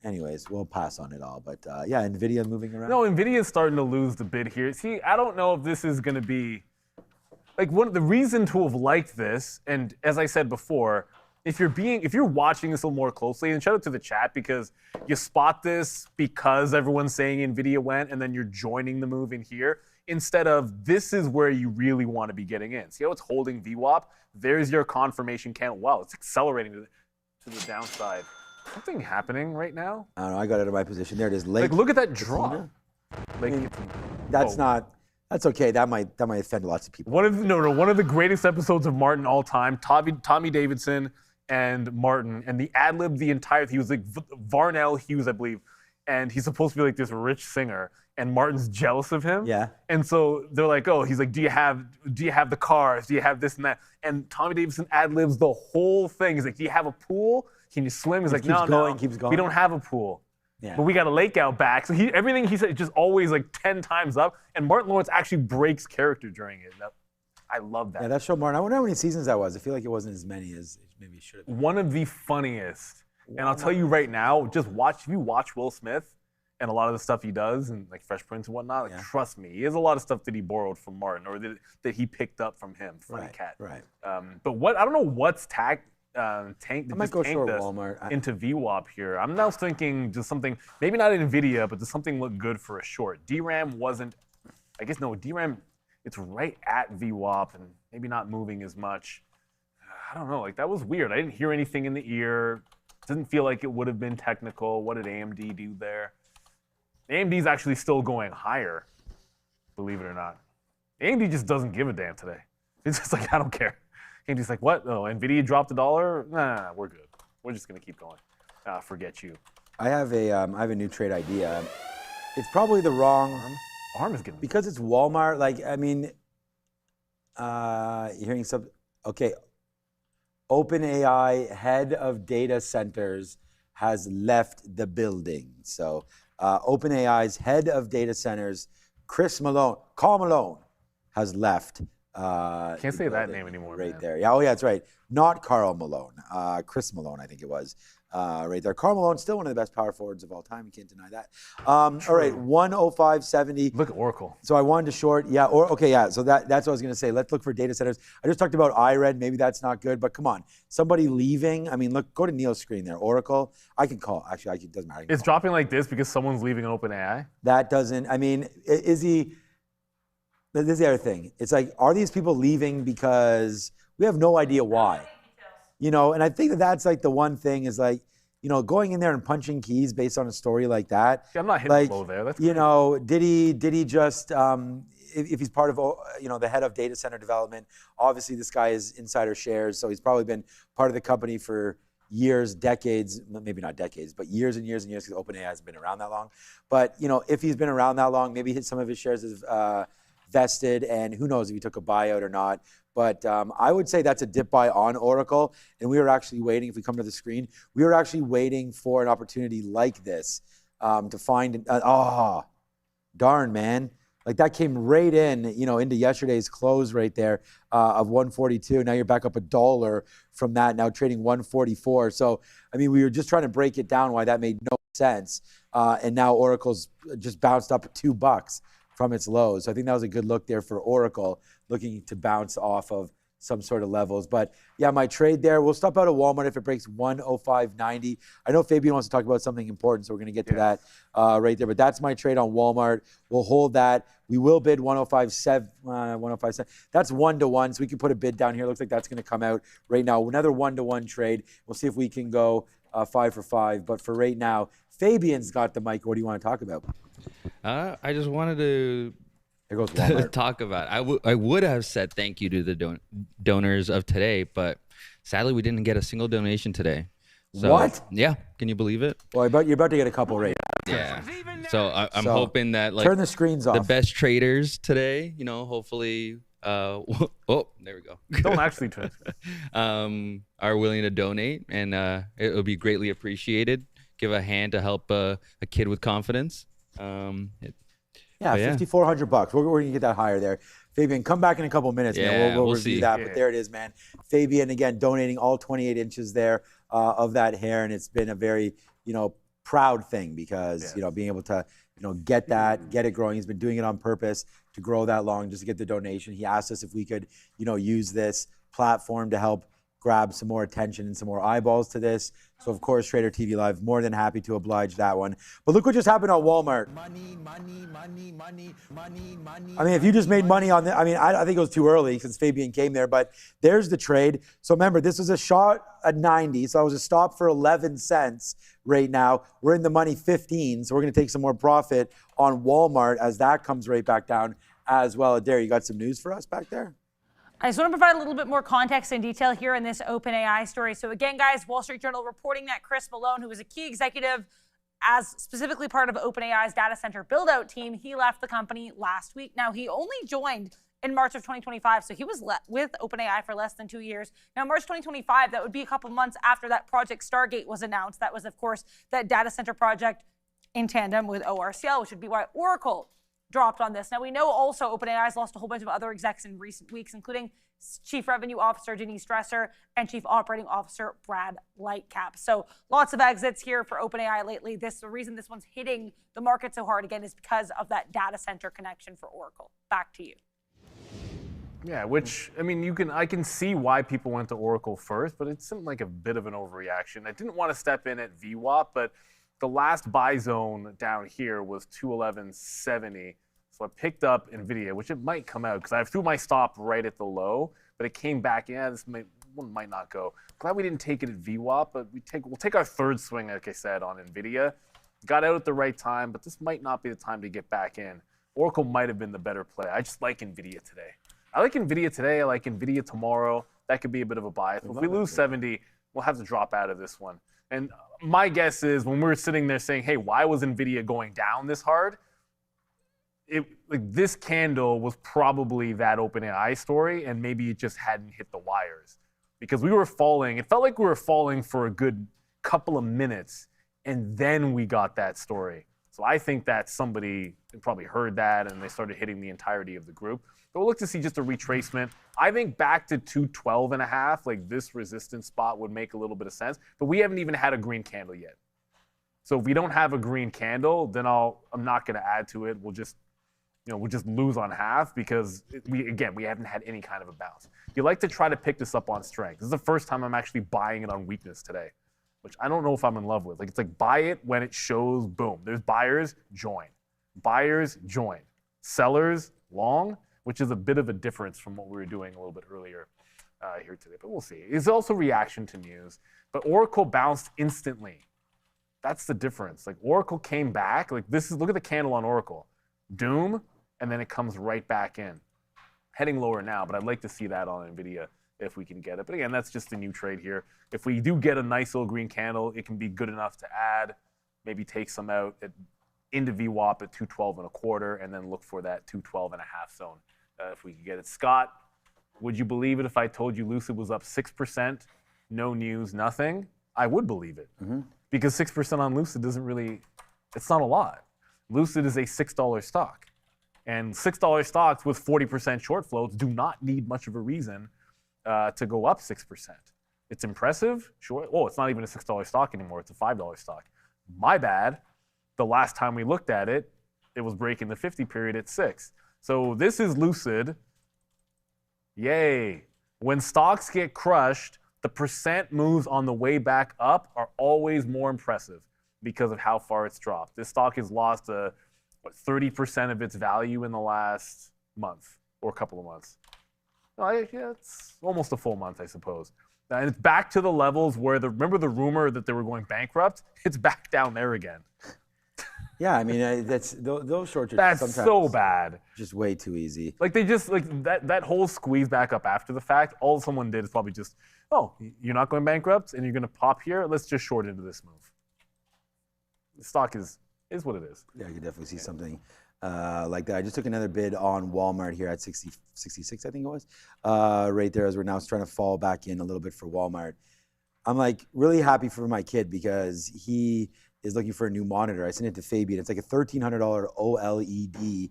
S5: Anyways, we'll pass on it all. But yeah, Nvidia moving around.
S7: No, Nvidia is starting to lose the bid here. See, I don't know if this is going to be like the reason to have liked this. And as I said before, if you're watching this a little more closely, and shout out to the chat because you spot this because everyone's saying Nvidia went, and then you're joining the move in here instead of this is where you really want to be getting in. See how it's holding VWAP? There's your confirmation candle. Wow, it's accelerating to the downside. Something happening right now?
S5: I don't know. I got out of my position. There it is.
S7: Like, look at that drop.
S5: That's okay. That might offend lots of people.
S7: One of the greatest episodes of Martin all time. Tommy Davidson and Martin, and the ad-lib the entire. He was like Varnell Hughes, I believe, and he's supposed to be like this rich singer, and Martin's jealous of him.
S5: Yeah.
S7: And so they're like, oh, he's like, do you have the cars? Do you have this and that? And Tommy Davidson ad-libs the whole thing. He's like, do you have a pool? Can you swim? He's like, no.
S5: Keeps going.
S7: We don't have a pool.
S5: Yeah.
S7: But we got a lake out back. So everything he said is just always like 10 times up. And Martin Lawrence actually breaks character during it. I love that.
S5: Yeah, that show, Martin. I wonder how many seasons that was. I feel like it wasn't as many as maybe it should have been.
S7: One of the funniest. And I'll tell you right now, if you watch Will Smith and a lot of the stuff he does and like Fresh Prince and whatnot, trust me, he has a lot of stuff that he borrowed from Martin or that he picked up from him. Funny cat.
S5: Right.
S7: But I don't know what's tanked
S5: Walmart
S7: into VWAP here. I'm now thinking just something, maybe not Nvidia, but does something look good for a short? DRAM wasn't, I guess no, DRAM, it's right at VWAP and maybe not moving as much. I don't know, like that was weird. I didn't hear anything in the ear. Didn't feel like it would have been technical. What did AMD do there? AMD's actually still going higher, believe it or not. AMD just doesn't give a damn today. It's just like, I don't care. AMD's like, what? Oh, Nvidia dropped $1? Nah, we're good. We're just gonna keep going. Forget you.
S5: I have a new trade idea. It's probably the wrong
S7: arm is getting
S5: because it's Walmart. Like, I mean, hearing some. Okay, OpenAI head of data centers has left the building. So OpenAI's head of data centers, Carl Malone, has left.
S7: Can't say that name anymore.
S5: Right
S7: man.
S5: there. Yeah. Oh, yeah, that's right. Not Carl Malone. Chris Malone, I think it was. Right there. Carl Malone, still one of the best power forwards of all time. You can't deny that. All right, 105.70.
S7: Look at Oracle.
S5: So I wanted to short. Yeah. So that's what I was going to say. Let's look for data centers. I just talked about IRED. Maybe that's not good, but come on. Somebody leaving. I mean, look. Go to Neil's screen there. Oracle. I can call. Actually, it doesn't matter.
S7: It's dropping like this because someone's leaving an OpenAI.
S5: That doesn't. I mean, is he? This is the other thing. It's like, are these people leaving because we have no idea why? And I think that's like the one thing is like, going in there and punching keys based on a story like that.
S7: Yeah, I'm not hitting low there. That's
S5: did he just, if he's part of, the head of data center development, obviously this guy is insider shares, so he's probably been part of the company for years, decades, maybe not decades, but years and years and years because OpenAI hasn't been around that long. But, if he's been around that long, maybe some of his shares have vested, and who knows if he took a buyout or not. But I would say that's a dip buy on Oracle, and we were actually waiting, if we come to the screen, we were actually waiting for an opportunity like this to find, darn, man. Like that came right in, into yesterday's close right there of 142. Now you're back up $1 from that, now trading 144. So, I mean, we were just trying to break it down why that made no sense. And now Oracle's just bounced up $2 from its lows. So I think that was a good look there for Oracle, looking to bounce off of some sort of levels. But yeah, my trade there, we'll stop out at Walmart if it breaks 105.90. I know Fabian wants to talk about something important, so we're going to get to that right there. But that's my trade on Walmart. We'll hold that. We will bid 105.7. 105.7. That's 1-to-1, so we can put a bid down here. Looks like that's going to come out right now. Another 1-to-1 trade. We'll see if we can go 5 for 5. But for right now, Fabian's got the mic. What do you want to talk about?
S10: I just wanted to
S5: There goes Walmart.
S10: Talk about it. I would have said thank you to the donors of today, but sadly we didn't get a single donation today. So,
S5: what?
S10: Yeah, can you believe it?
S5: Well, you're about to get a couple right now.
S10: Yeah. So I'm hoping that like
S5: turn the screens off.
S10: The best traders today, you know, hopefully. Oh, there we go.
S7: Don't actually turn.
S10: Are willing to donate, and it will be greatly appreciated. Give a hand to help a kid with confidence.
S5: Yeah, $5,400. We're going to get that higher there. Fabian, come back in a couple minutes, man. We'll review
S10: see.
S5: that. But there it is, man. Fabian, again, donating all 28 inches there of that hair. And it's been a very, proud thing because, being able to, get it growing. He's been doing it on purpose to grow that long, just to get the donation. He asked us if we could, use this platform to help grab some more attention and some more eyeballs to this. So of course, Trader TV Live, more than happy to oblige that one. But look what just happened at Walmart. Money. I mean, if you just made money on that, I think it was too early since Fabian came there, but there's the trade. So remember, this was a shot at 90, so I was a stop for 11 cents right now. We're in the money 15, so we're gonna take some more profit on Walmart as that comes right back down as well. Adair, you got some news for us back there?
S1: I just want to provide a little bit more context and detail here in this OpenAI story. So again, guys, Wall Street Journal reporting that Chris Malone, who was a key executive as specifically part of OpenAI's data center build-out team, he left the company last week. Now, he only joined in March of 2025, so he was with OpenAI for less than 2 years. Now, March 2025, that would be a couple months after that Project Stargate was announced. That was, of course, that data center project in tandem with ORCL, which would be why Oracle dropped on this. Now, we know also OpenAI has lost a whole bunch of other execs in recent weeks, including Chief Revenue Officer Denise Dresser and Chief Operating Officer Brad Lightcap. So lots of exits here for OpenAI lately. The reason this one's hitting the market so hard again is because of that data center connection for Oracle. Back to you.
S7: Yeah, which, I can see why people went to Oracle first, but it seemed like a bit of an overreaction. I didn't want to step in at VWAP, but the last buy zone down here was 211.70. So I picked up Nvidia, which it might come out because I threw my stop right at the low, but it came back. Yeah, this one might not go. Glad we didn't take it at VWAP, but we'll take our third swing, like I said, on Nvidia. Got out at the right time, but this might not be the time to get back in. Oracle might have been the better play. I just like Nvidia today. I like Nvidia today. I like Nvidia tomorrow. That could be a bit of a bias. If we lose 70, we'll have to drop out of this one. And my guess is when we're sitting there saying, hey, why was Nvidia going down this hard? This candle was probably that OpenAI story, and maybe it just hadn't hit the wires. Because we were falling. It felt like we were falling for a good couple of minutes, and then we got that story. So I think that somebody probably heard that, and they started hitting the entirety of the group. But we'll look to see just a retracement. I think back to 212.5, like this resistance spot would make a little bit of sense. But we haven't even had a green candle yet. So if we don't have a green candle, then I'm not going to add to it. We'll just lose on half because we haven't had any kind of a bounce. You like to try to pick this up on strength. This is the first time I'm actually buying it on weakness today, which I don't know if I'm in love with. It's like buy it when it shows, boom. There's buyers, join. Buyers, join. Sellers, long, which is a bit of a difference from what we were doing a little bit earlier here today. But we'll see. It's also reaction to news. But Oracle bounced instantly. That's the difference. Like Oracle came back. Look at the candle on Oracle. Doom, and then it comes right back in. Heading lower now, but I'd like to see that on Nvidia if we can get it. But again, that's just a new trade here. If we do get a nice little green candle, it can be good enough to add, maybe take some out into VWAP at 212.25, and then look for that 212.5 zone if we can get it. Scott, would you believe it if I told you Lucid was up 6%, no news, nothing? I would believe it. Because 6% on Lucid it's not a lot. Lucid is a $6 stock. And $6 stocks with 40% short floats do not need much of a reason to go up 6%. It's impressive, sure. Oh, it's not even a $6 stock anymore. It's a $5 stock. My bad. The last time we looked at it, it was breaking the 50 period at 6. So this is Lucid. Yay. When stocks get crushed, the percent moves on the way back up are always more impressive because of how far it's dropped. This stock has lost 30% of its value in the last month or a couple of months. It's almost a full month, I suppose. And it's back to the levels where remember the rumor that they were going bankrupt? It's back down there again.
S5: Yeah, I mean, those shorts are
S7: That's
S5: sometimes
S7: so bad.
S5: just way too easy.
S7: Like they just like that whole squeeze back up after the fact. All someone did is probably just, oh, you're not going bankrupt and you're gonna pop here. Let's just short into this move. The stock is what it is.
S5: Yeah, you can definitely see something like that. I just took another bid on Walmart here at 66, I think it was, right there as we're now trying to fall back in a little bit for Walmart. I'm like really happy for my kid because he is looking for a new monitor. I sent it to Fabian. It's like a $1,300 OLED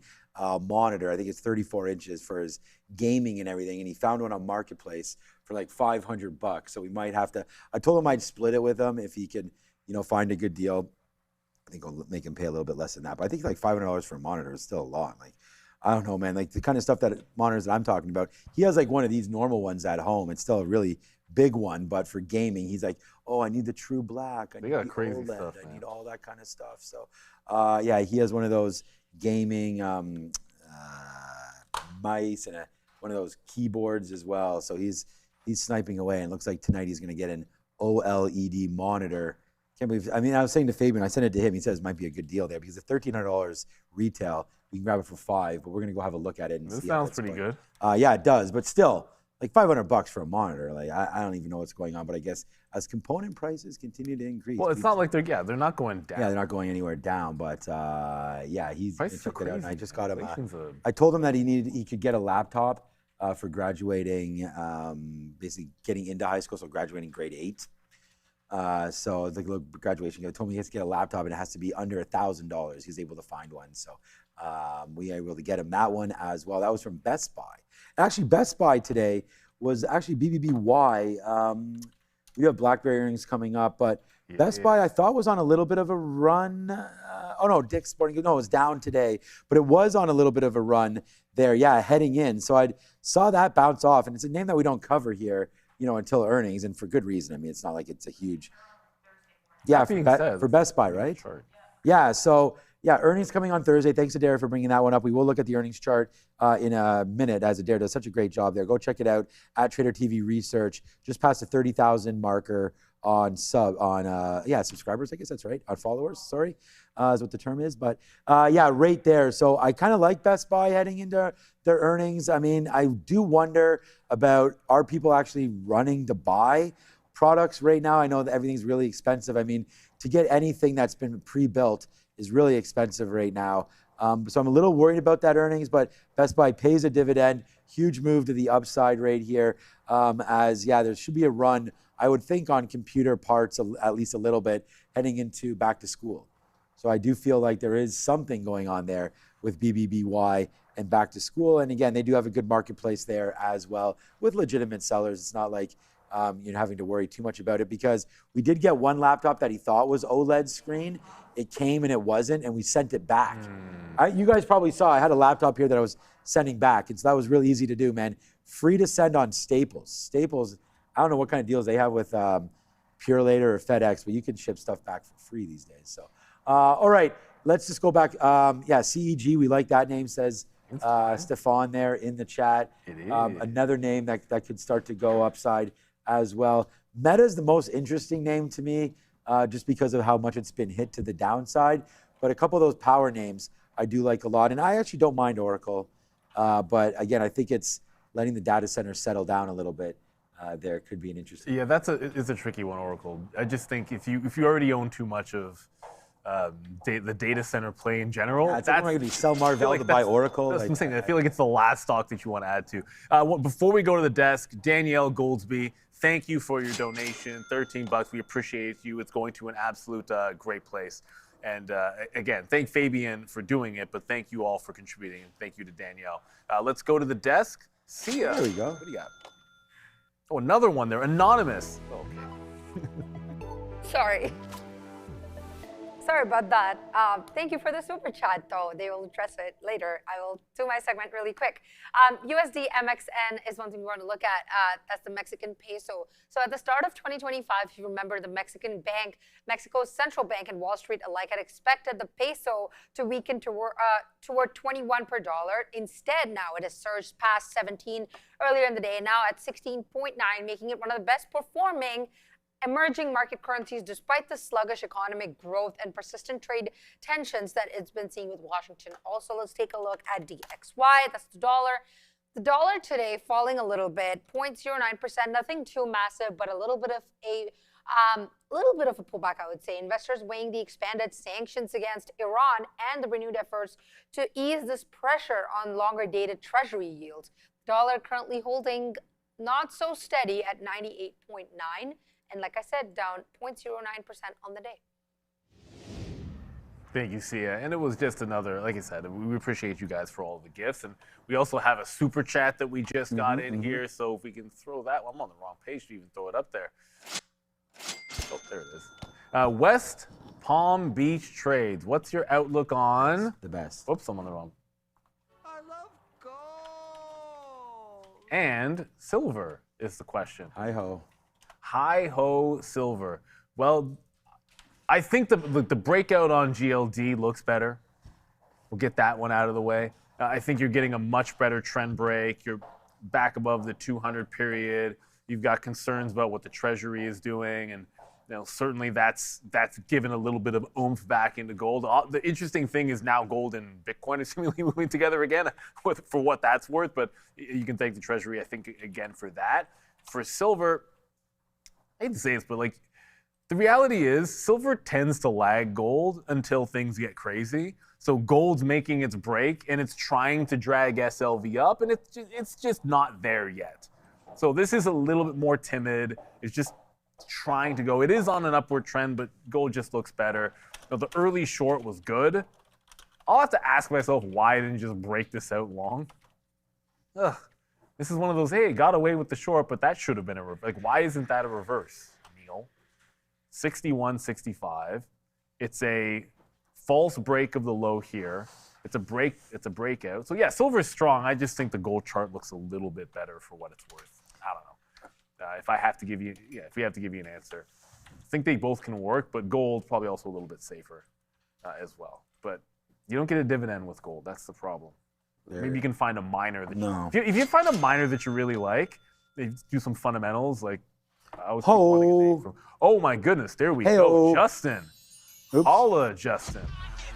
S5: monitor. I think it's 34 inches for his gaming and everything. And he found one on Marketplace for like $500. So we might have to, I told him I'd split it with him if he could, find a good deal. I think I'll make him pay a little bit less than that. But I think like $500 for a monitor is still a lot. Like, I don't know, man. Like the kind of stuff monitors that I'm talking about, he has like one of these normal ones at home. It's still a really big one, but for gaming, he's like, oh, I need the true black.
S7: They got crazy
S5: OLED.
S7: stuff.
S5: I need all that kind of stuff. So, yeah, he has one of those gaming mice and one of those keyboards as well. So he's sniping away, and it looks like tonight he's going to get an OLED monitor. Can't believe. I mean, I was saying to Fabian, I sent it to him. He says it might be a good deal there because at $1,300 retail, we can grab it for $5. But we're going to go have a look at it and see.
S7: This sounds pretty good.
S5: Yeah, it does. But still, like $500 for a monitor. Like I don't even know what's going on. But I guess as component prices continue to increase.
S7: Well, it's not like they're not going down.
S5: Yeah, they're not going anywhere down. But yeah, he's checked it out. And I just got him. I told him that he could get a laptop for graduating, basically getting into high school, so graduating grade 8. So it's like a little graduation. He told me he has to get a laptop and it has to be under $1,000. He's able to find one. So we were able to get him that one as well. That was from Best Buy. Actually, Best Buy today was actually BBBY. We have BlackBerry earnings coming up, but Best Buy I thought was on a little bit of a run. Oh no, Dick's Sporting Goods. No, it was down today, but it was on a little bit of a run there. Yeah, heading in. So I saw that bounce off, and it's a name that we don't cover here, until earnings, and for good reason. I mean, it's not like it's a huge. Yeah, for Best Buy, right?
S7: Chart.
S5: Yeah. So yeah, earnings coming on Thursday. Thanks, Adair, for bringing that one up. We will look at the earnings chart in a minute, as Adair does such a great job there. Go check it out at Trader TV Research. Just past the 30,000 marker on subscribers. I guess that's right. On followers. Sorry, is what the term is. But yeah, right there. So I kind of like Best Buy heading into their earnings. I mean, I do wonder about, are people actually running to buy products right now? I know that everything's really expensive. I mean, to get anything that's been pre-built is really expensive right now. So I'm a little worried about that earnings, but Best Buy pays a dividend. Huge move to the upside right here. There should be a run, I would think, on computer parts at least a little bit heading into back to school. So I do feel like there is something going on there with BBBY and back to school. And again, they do have a good marketplace there as well with legitimate sellers. It's not like you're having to worry too much about it, because we did get one laptop that he thought was OLED screen. It came and it wasn't, and we sent it back. You guys probably saw I had a laptop here that I was sending back, and so that was really easy to do, man. Free to send on Staples. Staples, I don't know what kind of deals they have with Pure Later or FedEx, but you can ship stuff back for free these days. So, all right, let's just go back. CEG, we like that name, says Stefan there in the chat.
S7: It is.
S5: Another name that could start to go upside as well. Meta's the most interesting name to me, just because of how much it's been hit to the downside. But a couple of those power names I do like a lot. And I actually don't mind Oracle. But again, I think it's letting the data center settle down a little bit. There could be an interesting.
S7: Yeah, it's a tricky one, Oracle. I just think if you already own too much of the data center play in general,
S5: that's going to be sell Marvell to buy Oracle.
S7: That's what I'm saying. I feel like it's the last stock that you want to add to. Before we go to the desk, Danielle Goldsby, thank you for your donation, $13. We appreciate you. It's going to an absolute great place. And again, thank Fabian for doing it, but thank you all for contributing, and thank you to Danielle. Let's go to the desk. See ya.
S5: There we go.
S7: What do you got? Oh, another one there, anonymous. Oh, okay.
S2: Sorry about that. Thank you for the super chat, though. They will address it later. I will do my segment really quick. USD MXN is one thing we want to look at. That's the Mexican peso. So at the start of 2025, if you remember, the Mexican bank, Mexico's central bank and Wall Street alike had expected the peso to weaken toward 21 per dollar. Instead, now it has surged past 17 earlier in the day, now at 16.9, making it one of the best performing emerging market currencies despite the sluggish economic growth and persistent trade tensions that it's been seeing with Washington. Also, let's take a look at DXY. That's the dollar. The dollar today falling a little bit, 0.09%, nothing too massive, but a little bit of a pullback, I would say. Investors weighing the expanded sanctions against Iran and the renewed efforts to ease this pressure on longer-dated treasury yields. Dollar currently holding not so steady at 98.9, and like I said, down 0.09% on the day.
S7: Thank you, Sia. And it was just another, like I said, we appreciate you guys for all the gifts. And we also have a super chat that we just got in here. So if we can throw that, well, I'm on the wrong page to even throw it up there. Oh, there it is. West Palm Beach Trades. What's your outlook on
S5: The best.
S7: Oops, I'm on the wrong.
S11: I love gold.
S7: And silver is the question.
S5: Hi ho.
S7: Hi ho, silver. Well, I think the breakout on GLD looks better. We'll get that one out of the way. I think you're getting a much better trend break. You're back above the 200 period. You've got concerns about what the Treasury is doing, and certainly that's given a little bit of oomph back into gold. The interesting thing is now gold and Bitcoin are seemingly moving together again for what that's worth, but you can thank the Treasury, I think, again for that. For silver, I hate to say this, but the reality is silver tends to lag gold until things get crazy. So gold's making its break, and it's trying to drag SLV up, and it's just not there yet. So this is a little bit more timid. It's just trying to go. It is on an upward trend, but gold just looks better. The early short was good. I'll have to ask myself why I didn't just break this out long. Ugh. This is one of those, hey, got away with the short, but that should have been why isn't that a reverse, Neil? 61.65. It's a false break of the low here. It's a breakout. So yeah, silver is strong. I just think the gold chart looks a little bit better for what it's worth. I don't know. If we have to give you an answer, I think they both can work, but gold probably also a little bit safer as well. But you don't get a dividend with gold. That's the problem. Maybe you can find a miner that if you find a miner that you really like, they do some fundamentals like. Oh my goodness, there we go, Justin.
S5: Oops.
S7: Holla, Justin.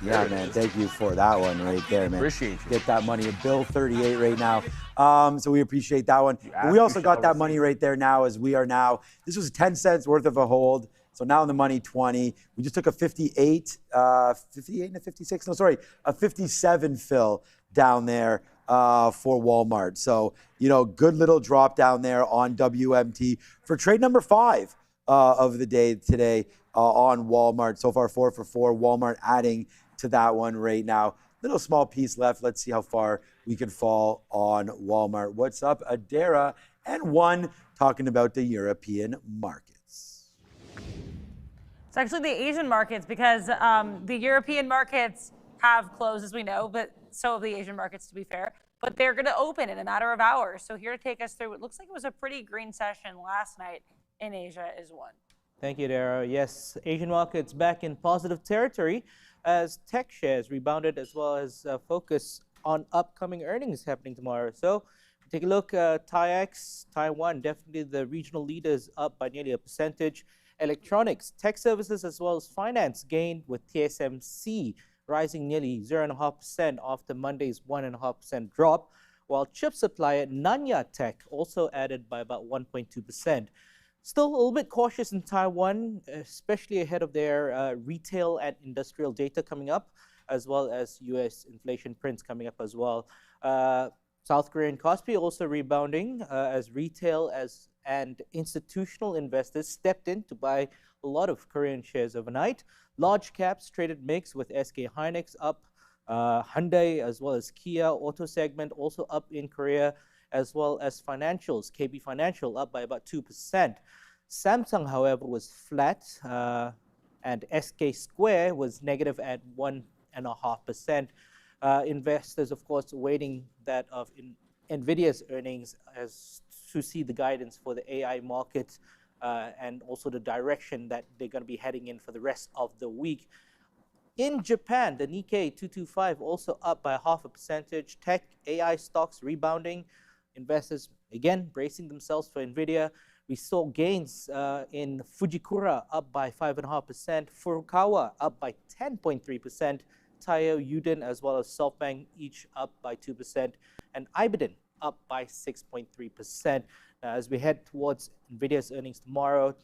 S5: Yeah, man, thank you for that one right there, man.
S7: Appreciate you.
S5: Get that money, bill 38 right now. So we appreciate that one. We also got that money right there now as we are now. This was 10 cents worth of a hold. So now in the money 20. We just took a 58 and a 56. No, sorry, a 57 fill down there for Walmart. So, good little drop down there on WMT for trade number 5 of the day today on Walmart. So far, 4 for 4. Walmart adding to that one right now. Little small piece left. Let's see how far we can fall on Walmart. What's up, Adara? And one talking about the European markets.
S1: It's actually the Asian markets because the European markets have closed, as we know, but so have the Asian markets, to be fair. But they're going to open in a matter of hours. So here to take us through, it looks like it was a pretty green session last night in Asia is one.
S9: Thank you, Dara. Yes, Asian markets back in positive territory as tech shares rebounded, as well as focus on upcoming earnings happening tomorrow. So take a look, TAIEX, Taiwan, definitely the regional leaders up by nearly a percentage. Electronics, tech services, as well as finance gained with TSMC rising nearly 0.5% after Monday's 1.5% drop, while chip supplier Nanya Tech also added by about 1.2%. Still a little bit cautious in Taiwan, especially ahead of their retail and industrial data coming up, as well as U.S. inflation prints coming up as well. South Korean Kospi also rebounding as retail and institutional investors stepped in to buy a lot of Korean shares overnight. Large caps traded mixed with SK Hynix up, Hyundai as well as Kia auto segment also up in Korea, as well as financials, KB Financial up by about 2%. Samsung, however, was flat, and SK Square was negative at 1.5%. Investors, of course, waiting that of Nvidia's earnings as to see the guidance for the AI market and also the direction that they're going to be heading in for the rest of the week. In Japan, the Nikkei 225 also up by 0.5%. Tech AI stocks rebounding. Investors, again, bracing themselves for Nvidia. We saw gains in Fujikura up by 5.5%, Furukawa up by 10.3%, Taiyo, Yuden, as well as SoftBank each up by 2%, and Ibiden up by 6.3%. As we head towards Nvidia's earnings tomorrow,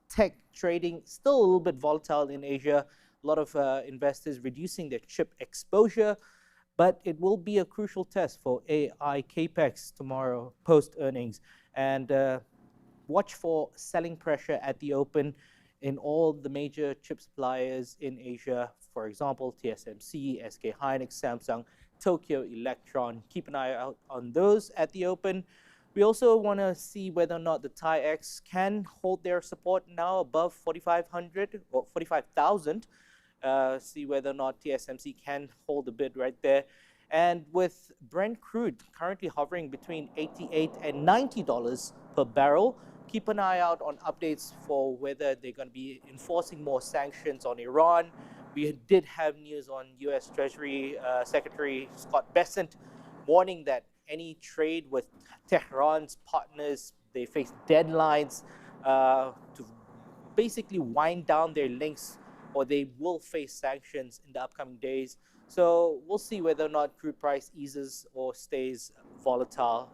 S9: tech trading still a little bit volatile in Asia. A lot of investors reducing their chip exposure, but it will be a crucial test for AI capex tomorrow post earnings. And watch for selling pressure at the open in all the major chip suppliers in Asia. For example, TSMC, SK Hynix, Samsung, Tokyo Electron. Keep an eye out on those at the open. We also want to see whether or not the TAIEX can hold their support now above 4,500 or 45,000. See whether or not TSMC can hold a bid right there. And with Brent crude currently hovering between $88 and $90 per barrel, keep an eye out on updates for whether they're going to be enforcing more sanctions on Iran. We did have news on U.S. Treasury Secretary Scott Bessent warning that any trade with Tehran's partners, they face deadlines to basically wind down their links, or they will face sanctions in the upcoming days. So we'll see whether or not crude price eases or stays volatile.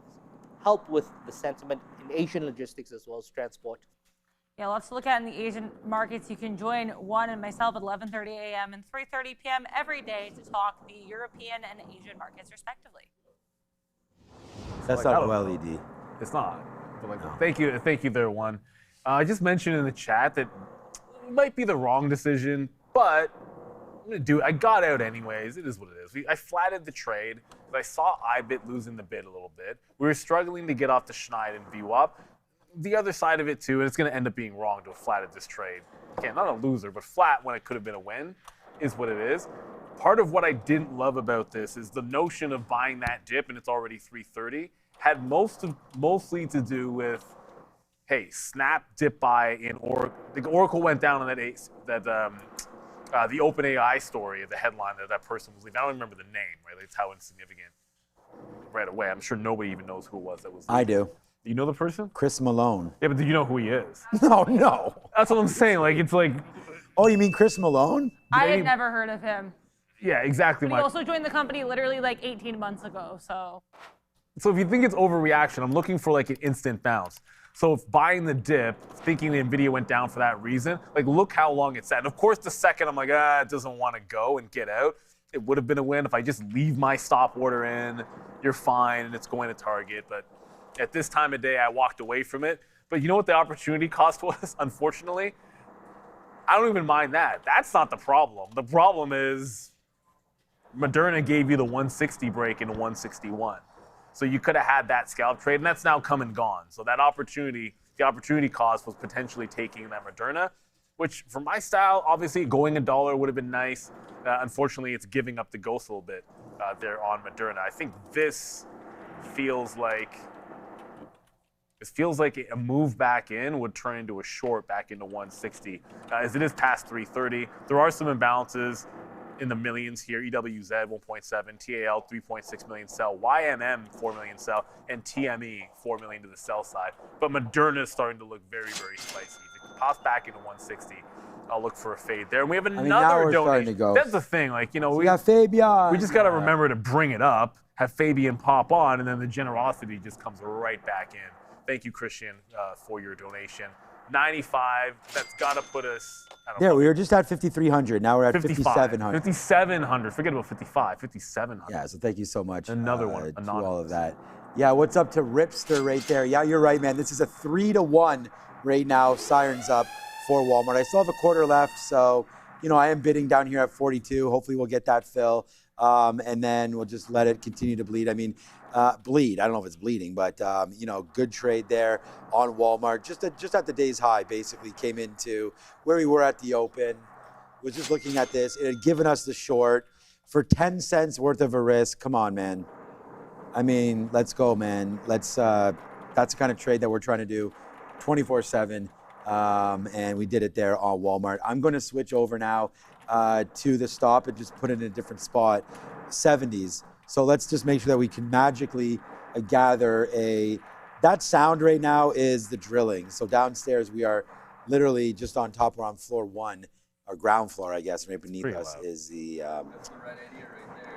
S9: Help with the sentiment in Asian logistics as well as transport.
S1: Yeah, lots to look at in the Asian markets. You can join Juan and myself at 11:30 a.m. and 3:30 p.m. every day to talk the European and Asian markets respectively.
S5: That's not OLED.
S7: It's not. But like, no. Thank you there, Juan. I just mentioned in the chat that it might be the wrong decision, but I'm gonna do it. I got out anyways. It is what it is. I flatted the trade because I saw IBIT losing the bid a little bit. We were struggling to get off the Schneid and VWAP. The other side of it too, and it's going to end up being wrong to have flatted this trade. Again, not a loser, but flat when it could have been a win is what it is. Part of what I didn't love about this is the notion of buying that dip, and it's already 330, had mostly to do with, hey, snap dip buy in Oracle. The Oracle went down on the OpenAI story, the headline that person was leaving. I don't remember the name, right? That's how insignificant right away. I'm sure nobody even knows who it was that was leaving.
S5: I do.
S7: You know the person?
S5: Chris Malone.
S7: Yeah, but do you know who he is?
S5: No.
S7: That's what I'm saying. Like, it's like...
S5: Oh, you mean Chris Malone?
S1: I had never heard of him.
S7: Yeah, exactly.
S1: But he also joined the company literally like 18 months ago, so...
S7: So if you think it's overreaction, I'm looking for like an instant bounce. So if buying the dip, thinking the Nvidia went down for that reason, like look how long it's at. And of course, the second I'm like, it doesn't want to go and get out, it would have been a win. If I just leave my stop order in, you're fine, and it's going to target. But at this time of day, I walked away from it. But you know what the opportunity cost was, unfortunately? I don't even mind that. That's not the problem. The problem is Moderna gave you the 160 break into 161. So you could have had that scalp trade, and that's now come and gone. So that opportunity, the opportunity cost was potentially taking that Moderna, which for my style, obviously going $1 would have been nice. Unfortunately, it's giving up the ghost a little bit there on Moderna. I think this feels like a move back in would turn into a short back into 160, as it is past 330. There are some imbalances in the millions here. EWZ 1.7, TAL 3.6 million sell, YMM 4 million sell, and TME 4 million to the sell side. But Moderna is starting to look very, very spicy. If it pops back into 160, I'll look for a fade there. And we have another donation. That's the thing, like, you know, we
S5: got Fabian.
S7: We just got to remember to bring it up, have Fabian pop on, and then the generosity just comes right back in. Thank you, Christian, for your donation. 95, that's got to put us, I don't know.
S5: We were just at 5,300. Now we're at 5,700.
S7: 5,700. Forget about 55, 5,700.
S5: Yeah, so thank you so much.
S7: Another one,
S5: to all of that. Yeah, what's up to Ripster right there? Yeah, you're right, man. This is a 3-1 right now. Sirens up for Walmart. I still have a quarter left, so, you know, I am bidding down here at 42. Hopefully we'll get that fill. And then we'll just let it continue to bleed. I mean, bleed. I don't know if it's bleeding, but you know, good trade there on Walmart. Just at the day's high, basically came into where we were at the open. Was just looking at this. It had given us the short for 10 cents worth of a risk. Come on, man. I mean, let's go, man. Let's. That's the kind of trade that we're trying to do, 24/7. And we did it there on Walmart. I'm going to switch over now to the stop and just put it in a different spot, 70s. So let's just make sure that we can magically gather a that sound right now is the drilling. So downstairs we are literally just on top. We're on floor 1, or ground floor, I guess. Right beneath us is the.
S11: That's the red idiot right there.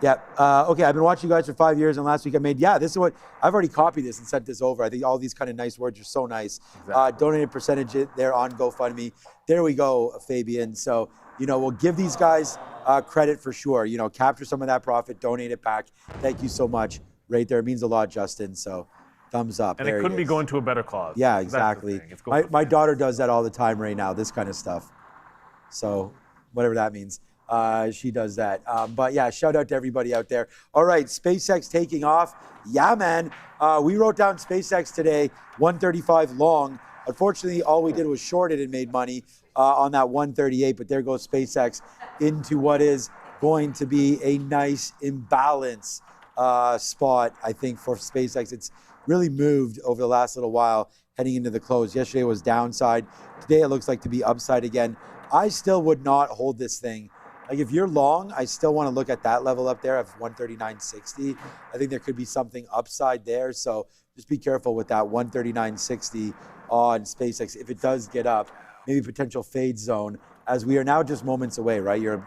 S5: Yeah. Okay. I've been watching you guys for 5 years, and last week I made. Yeah, this is what I've already copied this and sent this over. I think all these kind of nice words are so nice.
S7: Exactly.
S5: Donated percentage there on GoFundMe. There we go, Fabian. So we'll give these guys credit for sure. Capture some of that profit, donate it back. Thank you so much. Right there, it means a lot, Justin. So thumbs up.
S7: And
S5: there
S7: it couldn't be
S5: is.
S7: going to a better cause.
S5: Yeah, exactly. My daughter does that all the time right now. This kind of stuff. So whatever that means. She does that. But yeah, shout out to everybody out there. All right, SpaceX taking off. Yeah, man. We wrote down SpaceX today, 135 long. Unfortunately, all we did was short it and made money on that 138. But there goes SpaceX into what is going to be a nice imbalance spot, I think, for SpaceX. It's really moved over the last little while heading into the close. Yesterday was downside. Today it looks like to be upside again. I still would not hold this thing. Like if you're long, I still want to look at that level up there of 139.60. I think there could be something upside there. So just be careful with that 139.60 on SpaceX. If it does get up, maybe potential fade zone, as we are now just moments away, right? You're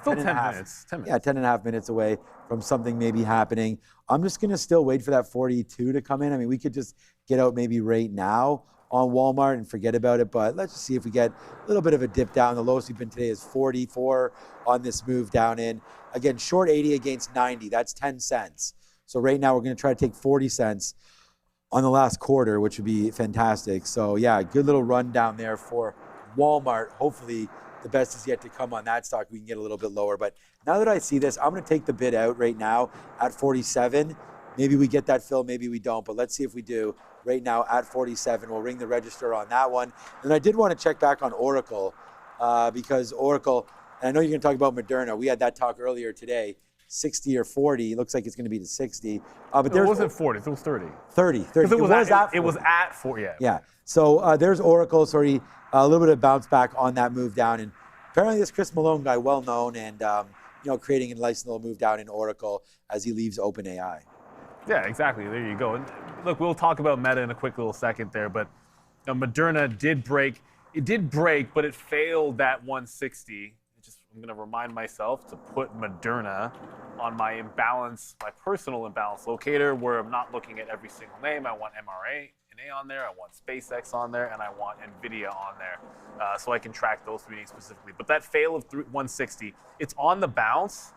S5: 10
S7: minutes.
S5: Yeah, 10 and a half minutes away from something maybe happening. I'm just going to still wait for that 42 to come in. I mean, we could just get out maybe right now on Walmart and forget about it, but let's just see if we get a little bit of a dip down. The lowest we've been today is 44 on this move down in. Again, short 80 against 90, that's 10 cents. So right now we're going to try to take 40 cents on the last quarter, which would be fantastic. So yeah, good little run down there for Walmart. Hopefully the best is yet to come on that stock. We can get a little bit lower, but now that I see this, I'm going to take the bid out right now at 47. Maybe we get that fill, maybe we don't, but let's see if we do. Right now at 47, we'll ring the register on that one. And I did want to check back on Oracle because Oracle, and I know you're going to talk about Moderna. We had that talk earlier today, 60 or 40. It looks like it's going to be to 60. But
S7: it wasn't 40, it was 30.
S5: 30.
S7: It was at 40, yeah.
S5: Yeah. So there's Oracle, sorry, a little bit of bounce back on that move down. And apparently this Chris Malone guy, well known, and creating a nice little move down in Oracle as he leaves OpenAI.
S7: Yeah, exactly. There you go. And look, we'll talk about Meta in a quick little second there, but Moderna did break. It did break, but it failed that 160. I'm going to remind myself to put Moderna on my imbalance, my personal imbalance locator, where I'm not looking at every single name. I want mRNA on there, I want SpaceX on there, and I want Nvidia on there, so I can track those three names specifically. But that fail of 160, it's on the bounce.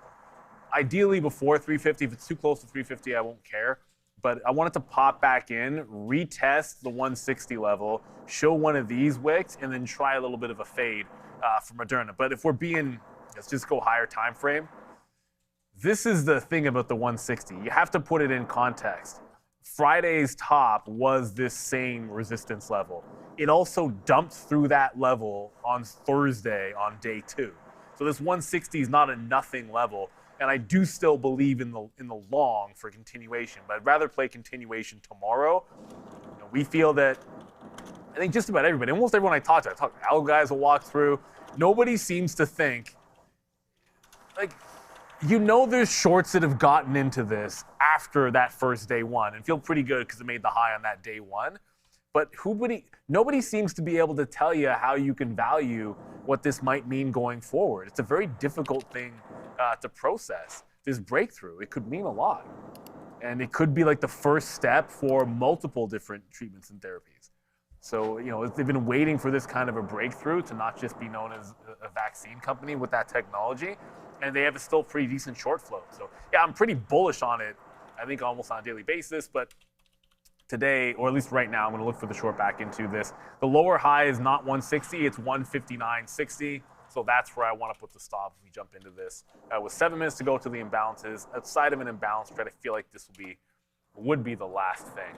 S7: Ideally before 350. If it's too close to 350, I won't care. But I want it to pop back in, retest the 160 level, show one of these wicks, and then try a little bit of a fade for Moderna. But if let's just go higher time frame. This is the thing about the 160. You have to put it in context. Friday's top was this same resistance level. It also dumped through that level on Thursday on day 2. So this 160 is not a nothing level. And I do still believe in the long for continuation, but I'd rather play continuation tomorrow. We feel that, I think just about everybody, almost everyone I talk to Al guys will walk through. Nobody seems to think, there's shorts that have gotten into this after that first day one and feel pretty good because it made the high on that day one. But nobody seems to be able to tell you how you can value what this might mean going forward. It's a very difficult thing to process. This breakthrough, it could mean a lot. And it could be like the first step for multiple different treatments and therapies. So, they've been waiting for this kind of a breakthrough to not just be known as a vaccine company with that technology. And they have a still pretty decent short flow. So, yeah, I'm pretty bullish on it, I think almost on a daily basis. But today, or at least right now, I'm going to look for the short back into this. The lower high is not 160, it's 159.60. So that's where I want to put the stop if we jump into this. With 7 minutes to go to the imbalances, outside of an imbalance trade, I feel like this would be the last thing.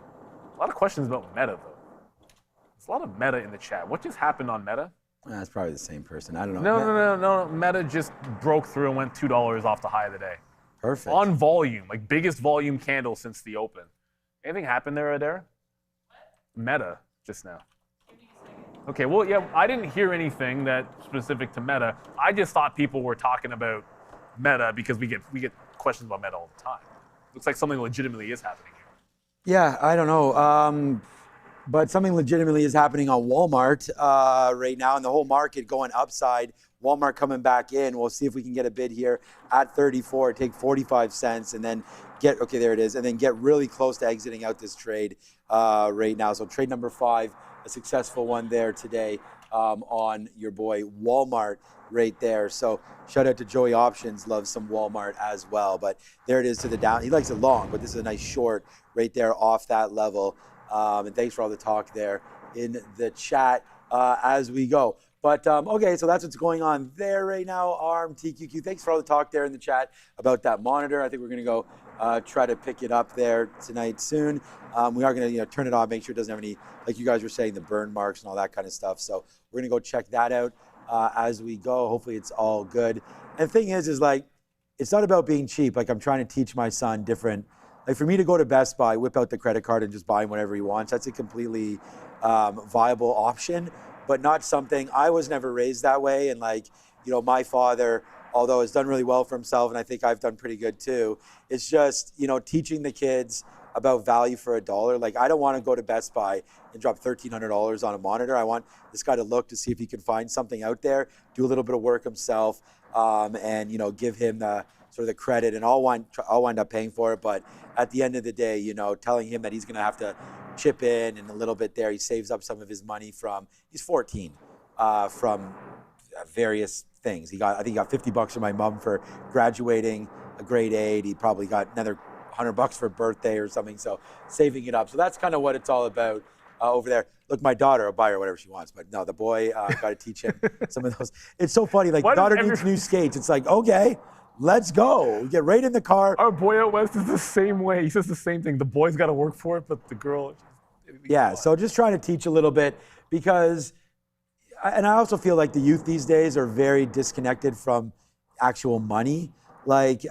S7: A lot of questions about Meta, though. There's a lot of Meta in the chat. What just happened on Meta?
S5: That's probably the same person. I don't know.
S7: No. Meta just broke through and went $2 off the high of the day.
S5: Perfect.
S7: On volume, biggest volume candle since the open. Anything happened there, Adair? Meta, just now. Okay, well, yeah, I didn't hear anything that specific to Meta. I just thought people were talking about Meta because we get questions about Meta all the time. Looks like something legitimately is happening here.
S5: Yeah, I don't know. But something legitimately is happening on Walmart right now, and the whole market going upside. Walmart coming back in. We'll see if we can get a bid here at 34, take 45 cents, and then get, okay, there it is, and then get really close to exiting out this trade right now. So trade number 5, a successful one there today on your boy Walmart right there. So shout out to Joey Options, loves some Walmart as well. But there it is to the down. He likes it long, but this is a nice short right there off that level. And thanks for all the talk there in the chat as we go. But okay, so that's what's going on there right now. ARM, TQQ, thanks for all the talk there in the chat about that monitor. I think we're going to go try to pick it up there tonight soon. We are going to turn it on, make sure it doesn't have any, like you guys were saying, the burn marks and all that kind of stuff. So we're going to go check that out as we go. Hopefully it's all good. And the thing is like, it's not about being cheap. Like I'm trying to teach my son different. Like for me to go to Best Buy, whip out the credit card and just buy him whatever he wants, that's a completely viable option, but not something, I was never raised that way. And like, my father, although has done really well for himself, and I think I've done pretty good too, it's just, teaching the kids about value for $1. Like I don't want to go to Best Buy and drop $1,300 on a monitor. I want this guy to look to see if he can find something out there, do a little bit of work himself, and give him the sort of the credit, and I'll wind up paying for it. But at the end of the day, telling him that he's going to have to chip in and a little bit there, he saves up some of his money from, he's 14, from various things. I think he got $50 from my mom for graduating a grade 8. He probably got another $100 for birthday or something. So saving it up. So that's kind of what it's all about over there. Look, my daughter will buy her whatever she wants, but no, the boy, got to teach him some of those. It's so funny. Like daughter needs new skates. It's like, okay, let's go. We get right in the car.
S7: Our boy out west is the same way. He says the same thing. The boy's got to work for it, but the girl.
S5: Yeah, so just trying to teach a little bit because, and I also feel like the youth these days are very disconnected from actual money. Like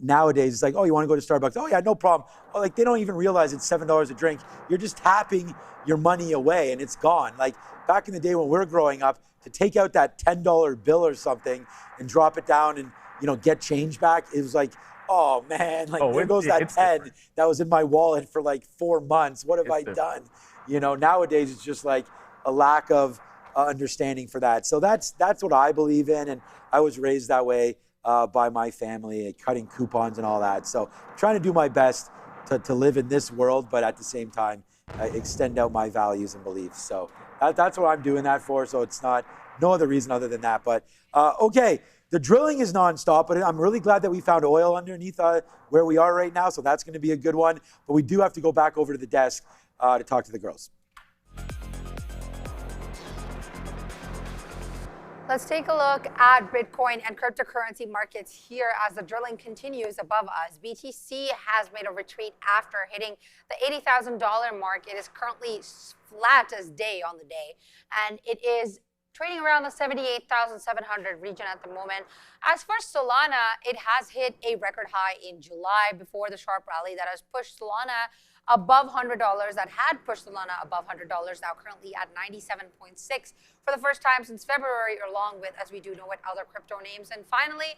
S5: nowadays, it's like, oh, you want to go to Starbucks? Oh yeah, no problem. Oh, like they don't even realize it's $7 a drink. You're just tapping your money away and it's gone. Like back in the day when we were growing up, to take out that $10 bill or something and drop it down and get change back, it was like, oh man, like there goes that 10 that was in my wallet for like 4 months. What have I done? Nowadays it's just like a lack of understanding for that. So that's what I believe in, and I was raised that way by my family, cutting coupons and all that. So trying to do my best to live in this world, but at the same time extend out my values and beliefs. So that's what I'm doing that for. So it's no other reason other than that. But okay. The drilling is nonstop, but I'm really glad that we found oil underneath where we are right now, so that's going to be a good one. But we do have to go back over to the desk to talk to the girls.
S2: Let's take a look at Bitcoin and cryptocurrency markets here as the drilling continues above us. BTC has made a retreat after hitting the $80,000 mark. It is currently flat as day on the day, and it is trading around the 78,700 region at the moment. As for Solana, it has hit a record high in July before the sharp rally that has pushed Solana above $100, that had pushed Solana above $100, now currently at 97.6 for the first time since February, along with, as we do know, what other crypto names. And finally,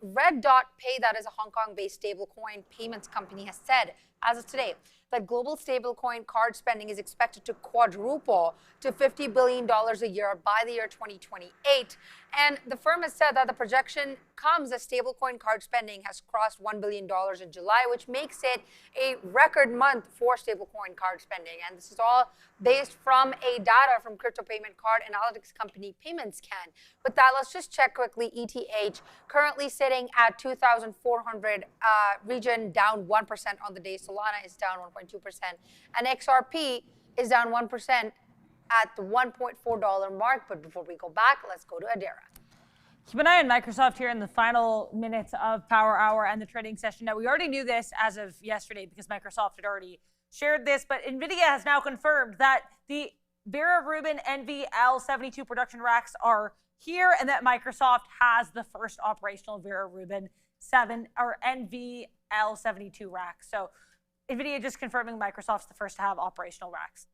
S2: Red Dot Pay, that is a Hong Kong-based stablecoin payments company, has said, as of today, that global stablecoin card spending is expected to quadruple to $50 billion a year by the year 2028. And the firm has said that the projection comes as stablecoin card spending has crossed $1 billion in July, which makes it a record month for stablecoin card spending. And this is all based from a data from crypto payment card analytics company PaymentsCan. With that, let's just check quickly. ETH currently sitting at 2,400 region, down 1% on the day. Solana is down 1.2%. And XRP is down 1% at the $1.4 mark. But before we go back, let's go to Adara.
S1: Keep an eye on Microsoft here in the final minutes of Power Hour and the trading session. Now, we already knew this as of yesterday because Microsoft had already shared this, but Nvidia has now confirmed that the Vera Rubin NVL72 production racks are here and that Microsoft has the first operational Vera Rubin NVL72 racks. So Nvidia just confirming Microsoft's the first to have operational racks.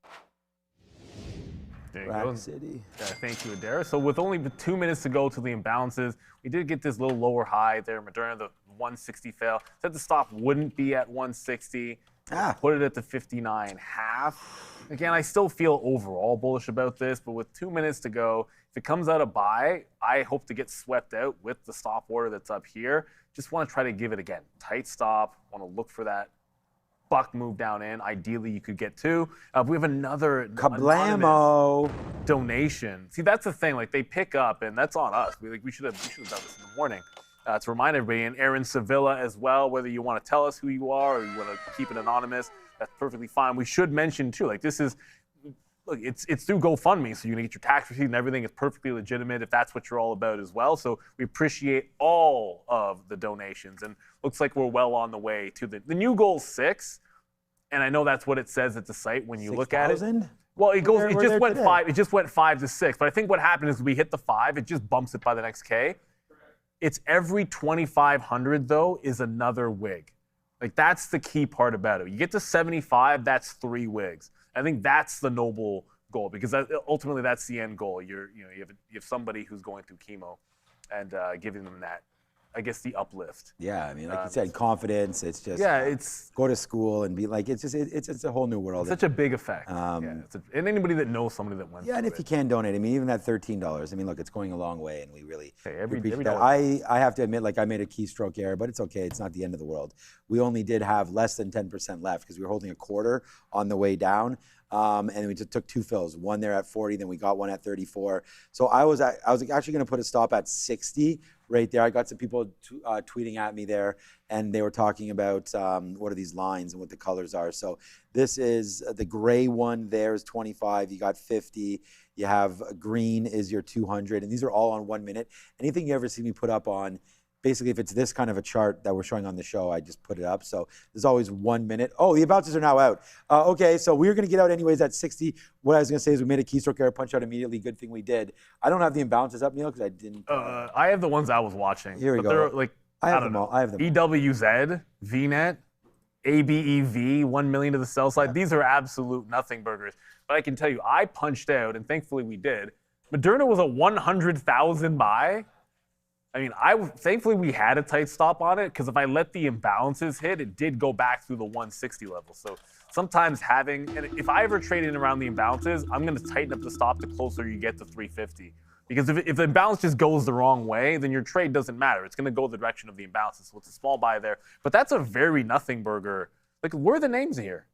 S7: There you go. City. Yeah, thank you, Adara. So with only 2 minutes to go to the imbalances, we did get this little lower high there. Moderna, the 160 fail. Said the stop wouldn't be at 160. Put it at the 59.5. Again, I still feel overall bullish about this, but with 2 minutes to go, if it comes out a buy, I hope to get swept out with the stop order that's up here. Just want to try to give it, again, tight stop. Want to look for that buck move down in. Ideally, you could get two. We have another
S5: Kablamo
S7: donation. See, that's the thing. Like, they pick up, and that's on us. We should have done this in the morning. To remind everybody, and Aaron Sevilla as well, whether you want to tell us who you are or you want to keep it anonymous, that's perfectly fine. We should mention, too, like, this is, look, it's through GoFundMe, so you're going to get your tax receipt and everything. It's perfectly legitimate if that's what you're all about as well. So we appreciate all of the donations, and looks like we're well on the way to the new goal 6, and I know that's what it says at the site when you look at it.
S5: 6,000?
S7: Well, it goes.
S5: We're
S7: It just
S5: there
S7: went
S5: today.
S7: 5. It just went 5 to 6. But I think what happened is we hit the 5. It just bumps it by the next K. It's every 2,500 though is another wig. Like, that's the key part about it. You get to 75, that's 3 wigs. I think that's the noble goal, because ultimately that's the end goal. You have somebody who's going through chemo, and giving them that, I guess, the uplift.
S5: Yeah, I mean, like you said, confidence. It's just
S7: it's
S5: go to school and be like, it's just it's a whole new world.
S7: such a big effect. And anybody that knows somebody that went
S5: Yeah, and
S7: through
S5: if you can donate, I mean, even that $13, I mean, look, it's going a long way, and we really
S7: every
S5: appreciate
S7: dollar.
S5: that. I have to admit, like, I made a keystroke error, but it's okay. It's not the end of the world. We only did have less than 10% left because we were holding a quarter on the way down. And we just took 2 fills, one there at 40, then we got one at 34. So I was actually going to put a stop at 60 right there. I got some people tweeting at me there, and they were talking about what are these lines and what the colors are. So this is the gray one there is 25. You got 50. You have green is your 200, and these are all on 1 minute. Anything you ever see me put up on, basically, if it's this kind of a chart that we're showing on the show, I just put it up. So there's always 1 minute. Oh, the bounces are now out. Okay, so we're going to get out anyways at 60. What I was going to say is we made a keystroke error, punch out immediately. Good thing we did. I don't have the imbalances up, Neil, because I didn't.
S7: I have the ones I was watching.
S5: Here we go.
S7: They're like,
S5: I have
S7: don't
S5: them
S7: know.
S5: all. I have them all.
S7: EWZ, VNet, ABEV, 1 million to the sell side. These are absolute nothing burgers. But I can tell you, I punched out, and thankfully we did. Moderna was a 100,000 buy. I mean, thankfully we had a tight stop on it, because if I let the imbalances hit, it did go back through the 160 level. So sometimes and if I ever trade in around the imbalances, I'm going to tighten up the stop the closer you get to 350. Because if the imbalance just goes the wrong way, then your trade doesn't matter. It's going to go the direction of the imbalances. So it's a small buy there. But that's a very nothing burger. Like, where are the names here?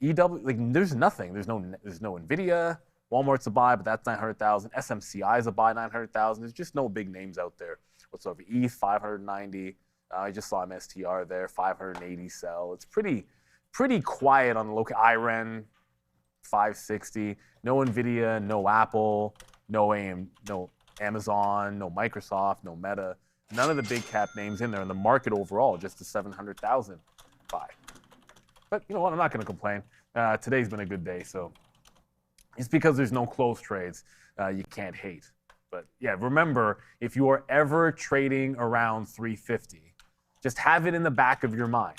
S7: like, there's nothing. There's no Nvidia. Walmart's a buy, but that's 900,000. SMCI is a buy, 900,000. There's just no big names out there whatsoever. ETH, 590. I just saw MSTR there, 580 sell. It's pretty quiet on the local. IREN, 560. No Nvidia, no Apple, no Amazon, no Microsoft, no Meta. None of the big cap names in there. And the market overall, just a 700,000 buy. But you know what? I'm not going to complain. Today's been a good day, so it's because there's no close trades. You can't hate. But yeah, remember, if you are ever trading around 350, just have it in the back of your mind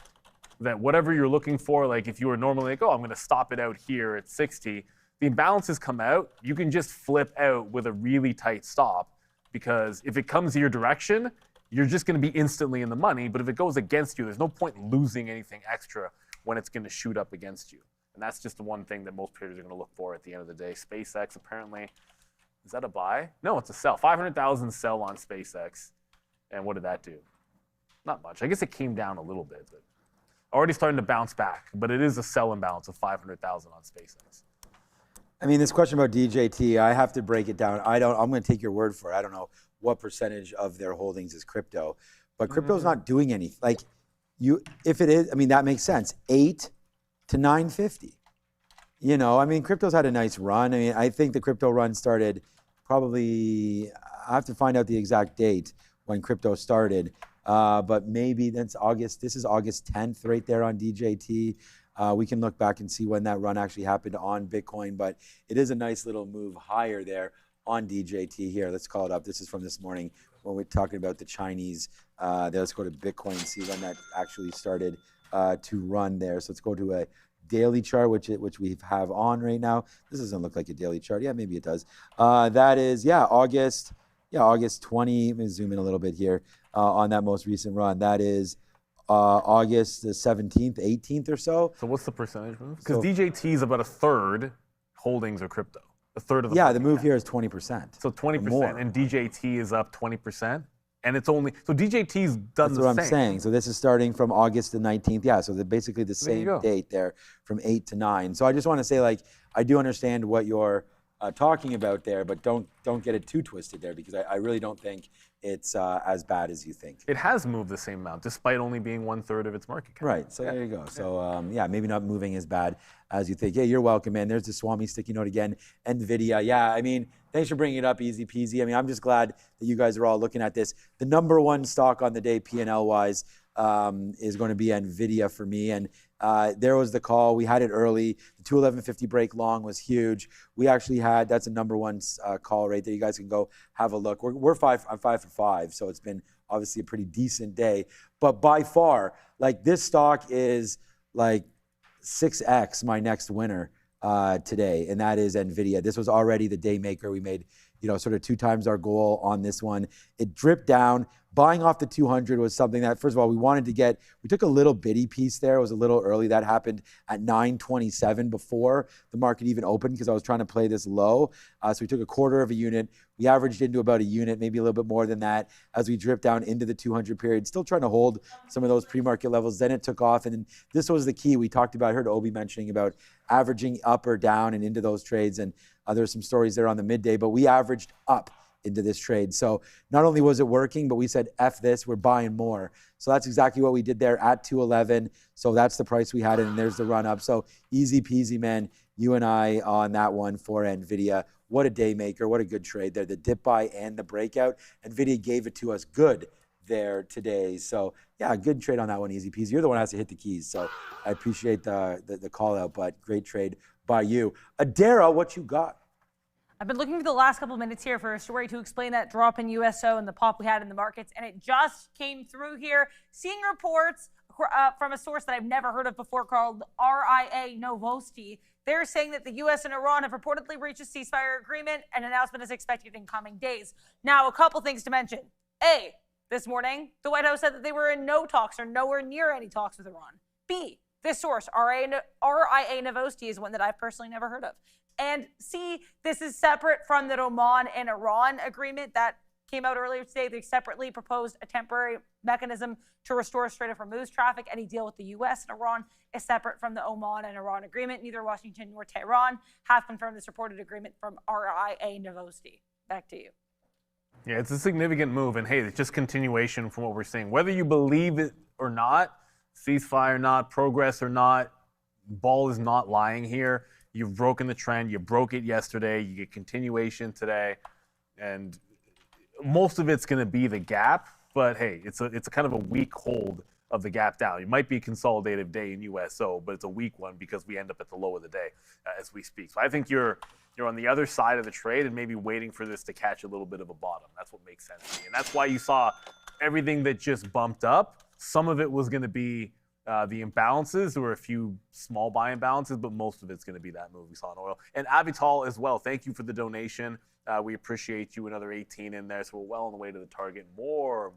S7: that whatever you're looking for, like if you were normally like, oh, I'm going to stop it out here at 60, the imbalances come out, you can just flip out with a really tight stop, because if it comes your direction, you're just going to be instantly in the money. But if it goes against you, there's no point losing anything extra when it's going to shoot up against you. And that's just the one thing that most traders are going to look for at the end of the day. SpaceX, apparently, is that a buy? No, it's a sell. 500,000 sell on SpaceX. And what did that do? Not much. I guess it came down a little bit, but already starting to bounce back. But it is a sell imbalance of 500,000 on SpaceX.
S5: I mean, this question about DJT, I have to break it down. I'm going to take your word for it. I don't know what percentage of their holdings is crypto, but crypto's not doing anything. Like, if it is, I mean, that makes sense. 8 to 950. You know, I mean, crypto's had a nice run. I mean, I think the crypto run started probably, I have to find out the exact date when crypto started, but maybe that's August. This is August 10th right there on DJT. We can look back and see when that run actually happened on Bitcoin, but it is a nice little move higher there on DJT here. Let's call it up. This is from this morning when we're talking about the Chinese. Let's go to Bitcoin and see when that actually started to run there. So let's go to a daily chart, which we have on right now. This doesn't look like a daily chart. Yeah, maybe it does. That is, August 20. Let me zoom in a little bit here on that most recent run. That is August the 17th, 18th or so.
S7: So what's the percentage move? Because
S5: So-
S7: DJT is about a third holdings of crypto. A third of the
S5: Yeah, the move here is 20%.
S7: So 20%,
S5: more.
S7: and DJT is up 20%, and it's only so DJT's done
S5: That's
S7: the
S5: what
S7: same.
S5: I'm saying. So this is starting from August the 19th. Yeah, so basically the
S7: There you
S5: same
S7: go.
S5: date there from 8 to 9. So I just want to say, like, I do understand what you're talking about there, but don't get it too twisted there, because I really don't think it's as bad as you think.
S7: It has moved the same amount, despite only being 1/3 of its market cap.
S5: Right, so there you go. So yeah, maybe not moving as bad as you think. Yeah, you're welcome, man. There's the Swami sticky note again. Nvidia, yeah, I mean, thanks for bringing it up, easy peasy. I mean, I'm just glad that you guys are all looking at this. The number one stock on the day, P&L wise, is going to be Nvidia for me. And there was the call. We had it early. The 211.50 break long was huge. We actually had, that's a number one call right there. You guys can go have a look. I'm 5 for 5, so it's been obviously a pretty decent day. But by far, like, this stock is like 6x my next winner today, and that is Nvidia. This was already the day maker. We made, sort of 2 times our goal on this one. It dripped down. Buying off the 200 was something that, first of all, we took a little bitty piece there. It was a little early. That happened at 9:27 before the market even opened, because I was trying to play this low. So we took a quarter of a unit. We averaged into about a unit, maybe a little bit more than that, as we dripped down into the 200 period, still trying to hold some of those pre-market levels. Then it took off, and then this was the key. We talked about, I heard Obi mentioning about averaging up or down and into those trades, and there were some stories there on the midday, but we averaged up into this trade. So not only was it working, but we said, F this, we're buying more. So that's exactly what we did there at 211. So that's the price we had, and there's the run up. So easy peasy, man. You and I on that one for Nvidia. What a day maker. What a good trade there. The dip buy and the breakout. Nvidia gave it to us good there today. So yeah, good trade on that one, easy peasy. You're the one who has to hit the keys. So I appreciate the call out, but great trade by you. Adara, what you got?
S1: I've been looking for the last couple of minutes here for a story to explain that drop in USO and the pop we had in the markets, and it just came through here. Seeing reports from a source that I've never heard of before called RIA Novosti. They're saying that the U.S. and Iran have reportedly reached a ceasefire agreement, and an announcement is expected in coming days. Now, a couple things to mention. A, this morning, the White House said that they were in no talks or nowhere near any talks with Iran. B, this source, RIA Novosti, is one that I've personally never heard of. And C, this is separate from the Oman and Iran agreement that came out earlier today. They separately proposed a temporary mechanism to restore Strait of Hormuz traffic. Any deal with the U.S. and Iran is separate from the Oman and Iran agreement. Neither Washington nor Tehran have confirmed this reported agreement from RIA Novosti. Back to you.
S7: Yeah, it's a significant move, and hey, it's just continuation from what we're seeing. Whether you believe it or not, ceasefire or not, progress or not, ball is not lying here. You've broken the trend. You broke it yesterday. You get continuation today, and most of it's going to be the gap. But hey, it's a kind of a weak hold of the gap down. It might be a consolidative day in USO, but it's a weak one because we end up at the low of the day as we speak. So I think you're on the other side of the trade and maybe waiting for this to catch a little bit of a bottom. That's what makes sense to me, and that's why you saw everything that just bumped up. Some of it was going to be the imbalances. There were a few small buy imbalances, but most of it's going to be that move we saw in oil. And Avital as well, thank you for the donation. We appreciate you. Another 18 in there, so we're well on the way to the target. More.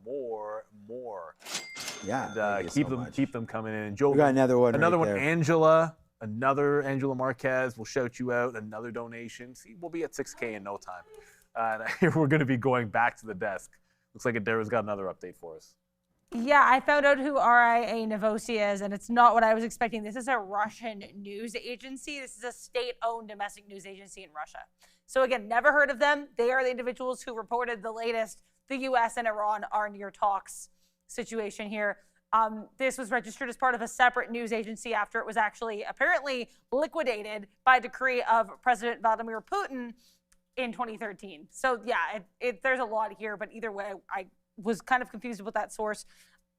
S5: Yeah,
S7: And keep them coming in. And Joe,
S5: We got another one right
S7: one.
S5: there.
S7: Another Angela Marquez. We'll shout you out. Another donation. See, we'll be at 6K in no time. We're going to be going back to the desk. Looks like Adara's got another update for us.
S1: Yeah, I found out who RIA Novosti is, and it's not what I was expecting. This is a Russian news agency. This is a state-owned domestic news agency in Russia. So again, never heard of them. They are the individuals who reported the latest. The U.S. and Iran are near talks situation here. This was registered as part of a separate news agency after it was actually apparently liquidated by decree of President Vladimir Putin in 2013. So yeah, there's a lot here, but either way, I was kind of confused about that source.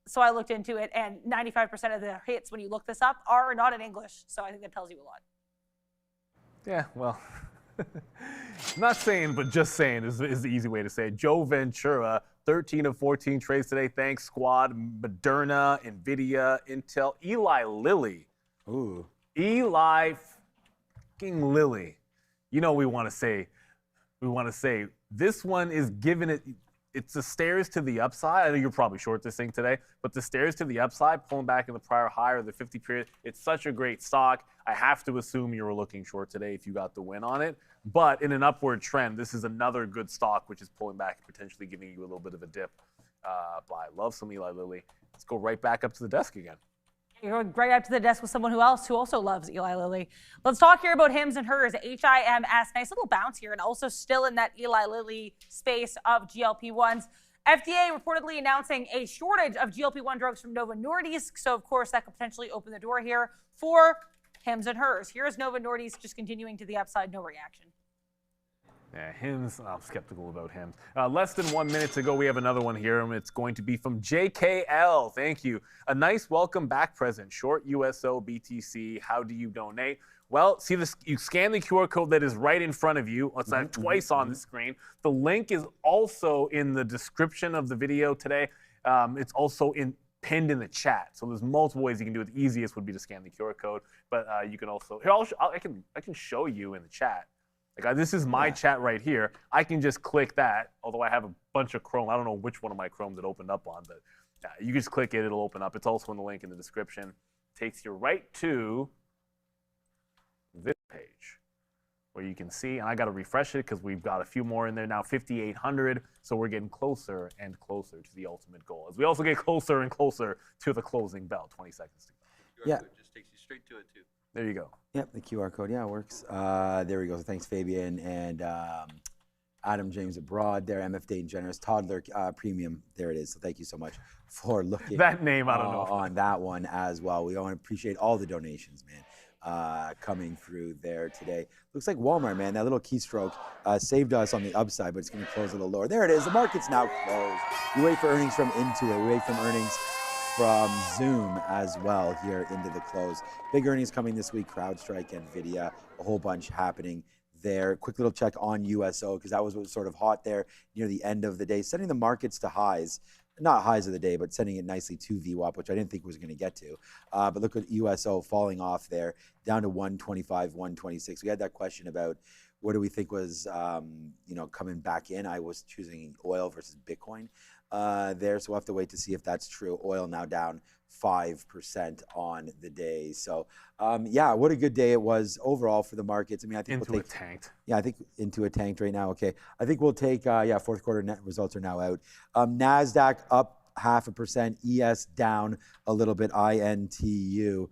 S1: So I looked into it, and 95% of the hits when you look this up are not in English. So I think that tells you a lot.
S7: Yeah, well, not saying, but just saying is the easy way to say it. Joe Ventura, 13 of 14 trades today. Thanks, squad. Moderna, Nvidia, Intel, Eli Lilly.
S5: Ooh.
S7: Eli fucking Lilly. You know we want to say this one is giving it. it's the stairs to the upside. I know you're probably short this thing today, but the stairs to the upside, pulling back in the prior high or the 50 period, it's such a great stock. I have to assume you were looking short today if you got the win on it. But in an upward trend, this is another good stock, which is pulling back and potentially giving you a little bit of a dip. I love some Eli Lilly. Let's go right back up to the desk again.
S1: You're going right up to the desk with someone who also loves Eli Lilly. Let's talk here about hims and hers, HIMS. Nice little bounce here, and also still in that Eli Lilly space of GLP-1s. FDA reportedly announcing a shortage of GLP-1 drugs from Novo Nordisk. So, of course, that could potentially open the door here for hims and hers. Here's Novo Nordisk just continuing to the upside, no reaction.
S7: Yeah, hims, I'm skeptical about hims. Less than 1 minute to go, we have another one here, and it's going to be from JKL. Thank you. A nice welcome back present. Short USO BTC. How do you donate? Well, see this, you scan the QR code that is right in front of you. It's twice on the screen. The link is also in the description of the video today. It's also pinned in the chat. So there's multiple ways you can do it. The easiest would be to scan the QR code, but you can also, here, I can show you in the chat. Like this is my chat right here. I can just click that, although I have a bunch of Chrome. I don't know which one of my Chromes it opened up on, but you just click it, it'll open up. It's also in the link in the description. Takes you right to this page where you can see, and I got to refresh it because we've got a few more in there now, 5,800. So we're getting closer and closer to the ultimate goal. As we also get closer and closer to the closing bell, 20 seconds to go.
S11: QR code just takes you straight to it too.
S7: There you go.
S5: Yep, the QR code, yeah, it works. There we go. So thanks, Fabian and Adam James Abroad there, MF Dayton Generous, Toddler Premium. There it is. So thank you so much for looking
S7: that name. I don't know
S5: on that one as well. We want to appreciate all the donations, man, coming through there today. Looks like Walmart, man. That little keystroke saved us on the upside, but it's going to close a little lower. There it is. The market's now closed. We wait for earnings from Intuit. We wait for earnings from Zoom as well here into the close. Big earnings coming this week, CrowdStrike, Nvidia, a whole bunch happening there. Quick little check on USO because that was what was sort of hot there near the end of the day, setting the markets to highs. Not highs of the day, but setting it nicely to VWAP, which I didn't think was going to get to. But look at USO falling off there, down to 125, 126. We had that question about what do we think was, coming back in. I was choosing oil versus Bitcoin there, so we'll have to wait to see if that's true. Oil now down 5% on the day. So, what a good day it was overall for the markets. I mean, I think
S7: Intuit tanked.
S5: Yeah, I think Intuit tanked right now. Okay, I think we'll take. Fourth quarter net results are now out. Nasdaq up 0.5%. ES down a little bit. INTU.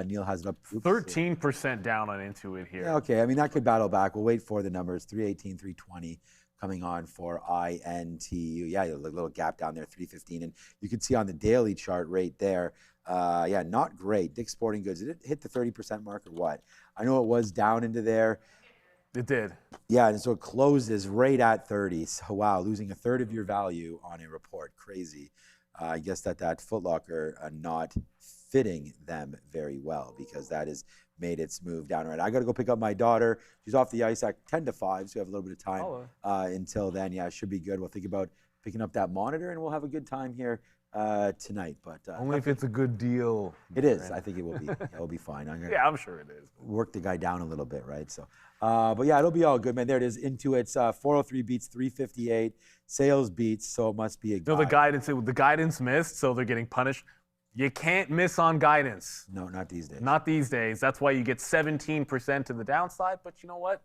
S5: Neil has it up.
S7: 13% down on Intuit here.
S5: Yeah, okay, I mean that could battle back. We'll wait for the numbers. 318, 320. Coming on for INTU. Yeah, a little gap down there, 315. And you can see on the daily chart right there, not great. Dick's Sporting Goods, did it hit the 30% mark or what? I know it was down into there.
S7: It did.
S5: Yeah, and so it closes right at 30. So wow, losing a third of your value on a report. Crazy. I guess that Foot Locker not fitting them very well because that has made its move down. Right, I got to go pick up my daughter. She's off the ice at 10 to 5, so we have a little bit of time until then. Yeah, it should be good. We'll think about picking up that monitor, and we'll have a good time here tonight. But
S7: only if it's a good deal.
S5: It is. I think it will be. It will be fine.
S7: I'm sure it is.
S5: Work the guy down a little bit, right? So, but yeah, it'll be all good, man. There it is. Intuit's 403 beats 358. Sales beats, so it must be a.
S7: No, the guidance missed, so they're getting punished. You can't miss on guidance.
S5: No, not these days.
S7: Not these days. That's why you get 17% to the downside. But you know what?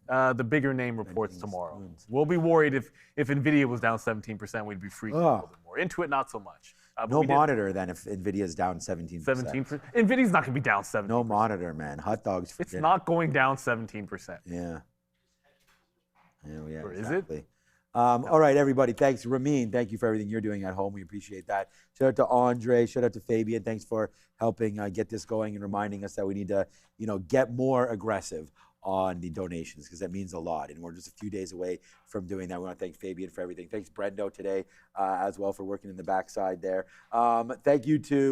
S7: The bigger name reports tomorrow. We'll be worried if Nvidia was down 17%, we'd be freaking a little bit more. Intuit, not so much.
S5: No monitor then if Nvidia's down 17%.
S7: 17%. Nvidia's not going to be down 17%.
S5: No monitor, man. Hot dogs.
S7: It's not going down 17%.
S5: Yeah. Yeah,
S7: or
S5: exactly.
S7: Is it?
S5: All right, everybody. Thanks, Ramin. Thank you for everything you're doing at home. We appreciate that. Shout out to Andre. Shout out to Fabian. Thanks for helping get this going and reminding us that we need to, get more aggressive on the donations because that means a lot. And we're just a few days away from doing that. We want to thank Fabian for everything. Thanks, Brendo, today as well for working in the backside there. Thank you to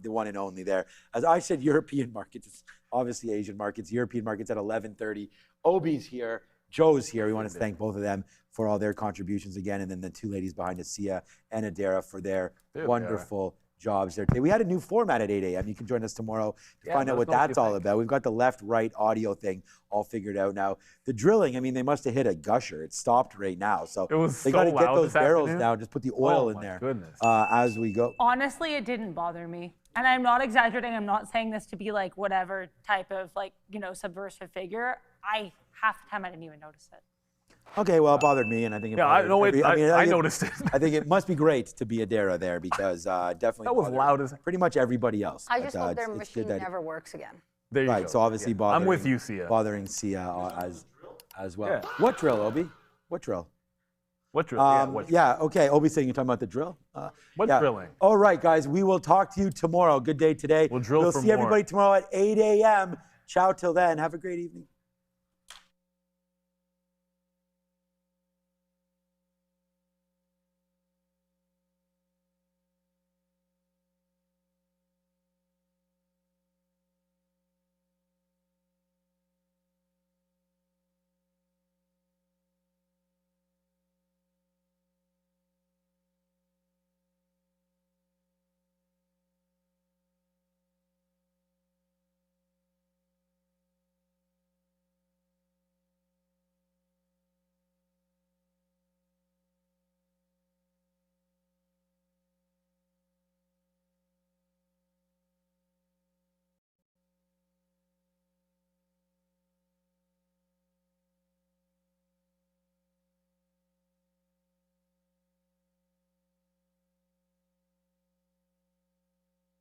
S5: the one and only there. As I said, European markets, it's obviously Asian markets. European markets at 11:30. Obi's here. Joe's here. We want to thank both of them for all their contributions again, and then the two ladies behind us, Sia and Adara, for their wonderful jobs there today. We had a new format at 8 a.m. You can join us tomorrow to find out what that's all about. We've got the left-right audio thing all figured out now. The drilling, I mean, they must have hit a gusher. It stopped right now. So they got to get those barrels down, just put the oil in there as we go.
S1: Honestly, it didn't bother me. And I'm not exaggerating. I'm not saying this to be like whatever type of like, you know, subversive figure. Half the time I didn't even notice it.
S5: Okay, well, it bothered me, and I think it
S7: I
S5: bothered
S7: noticed it.
S5: I think it must be great to be a Dara there because definitely
S7: that was loud as
S5: pretty much everybody else.
S2: I just hope their machine never works again.
S7: There you go.
S5: Right, so obviously bothering,
S7: I'm with you, Sia.
S5: Bothering Sia as well.
S7: Yeah.
S5: What drill, Obi? What drill?
S7: What drill?
S5: Yeah, okay. Obi's saying you're talking about the drill.
S7: What drilling?
S5: All right, guys, we will talk to you tomorrow. Good day today.
S7: We'll drill
S5: We'll
S7: for
S5: see
S7: more.
S5: everybody tomorrow at 8 a.m. Ciao till then. Have a great evening.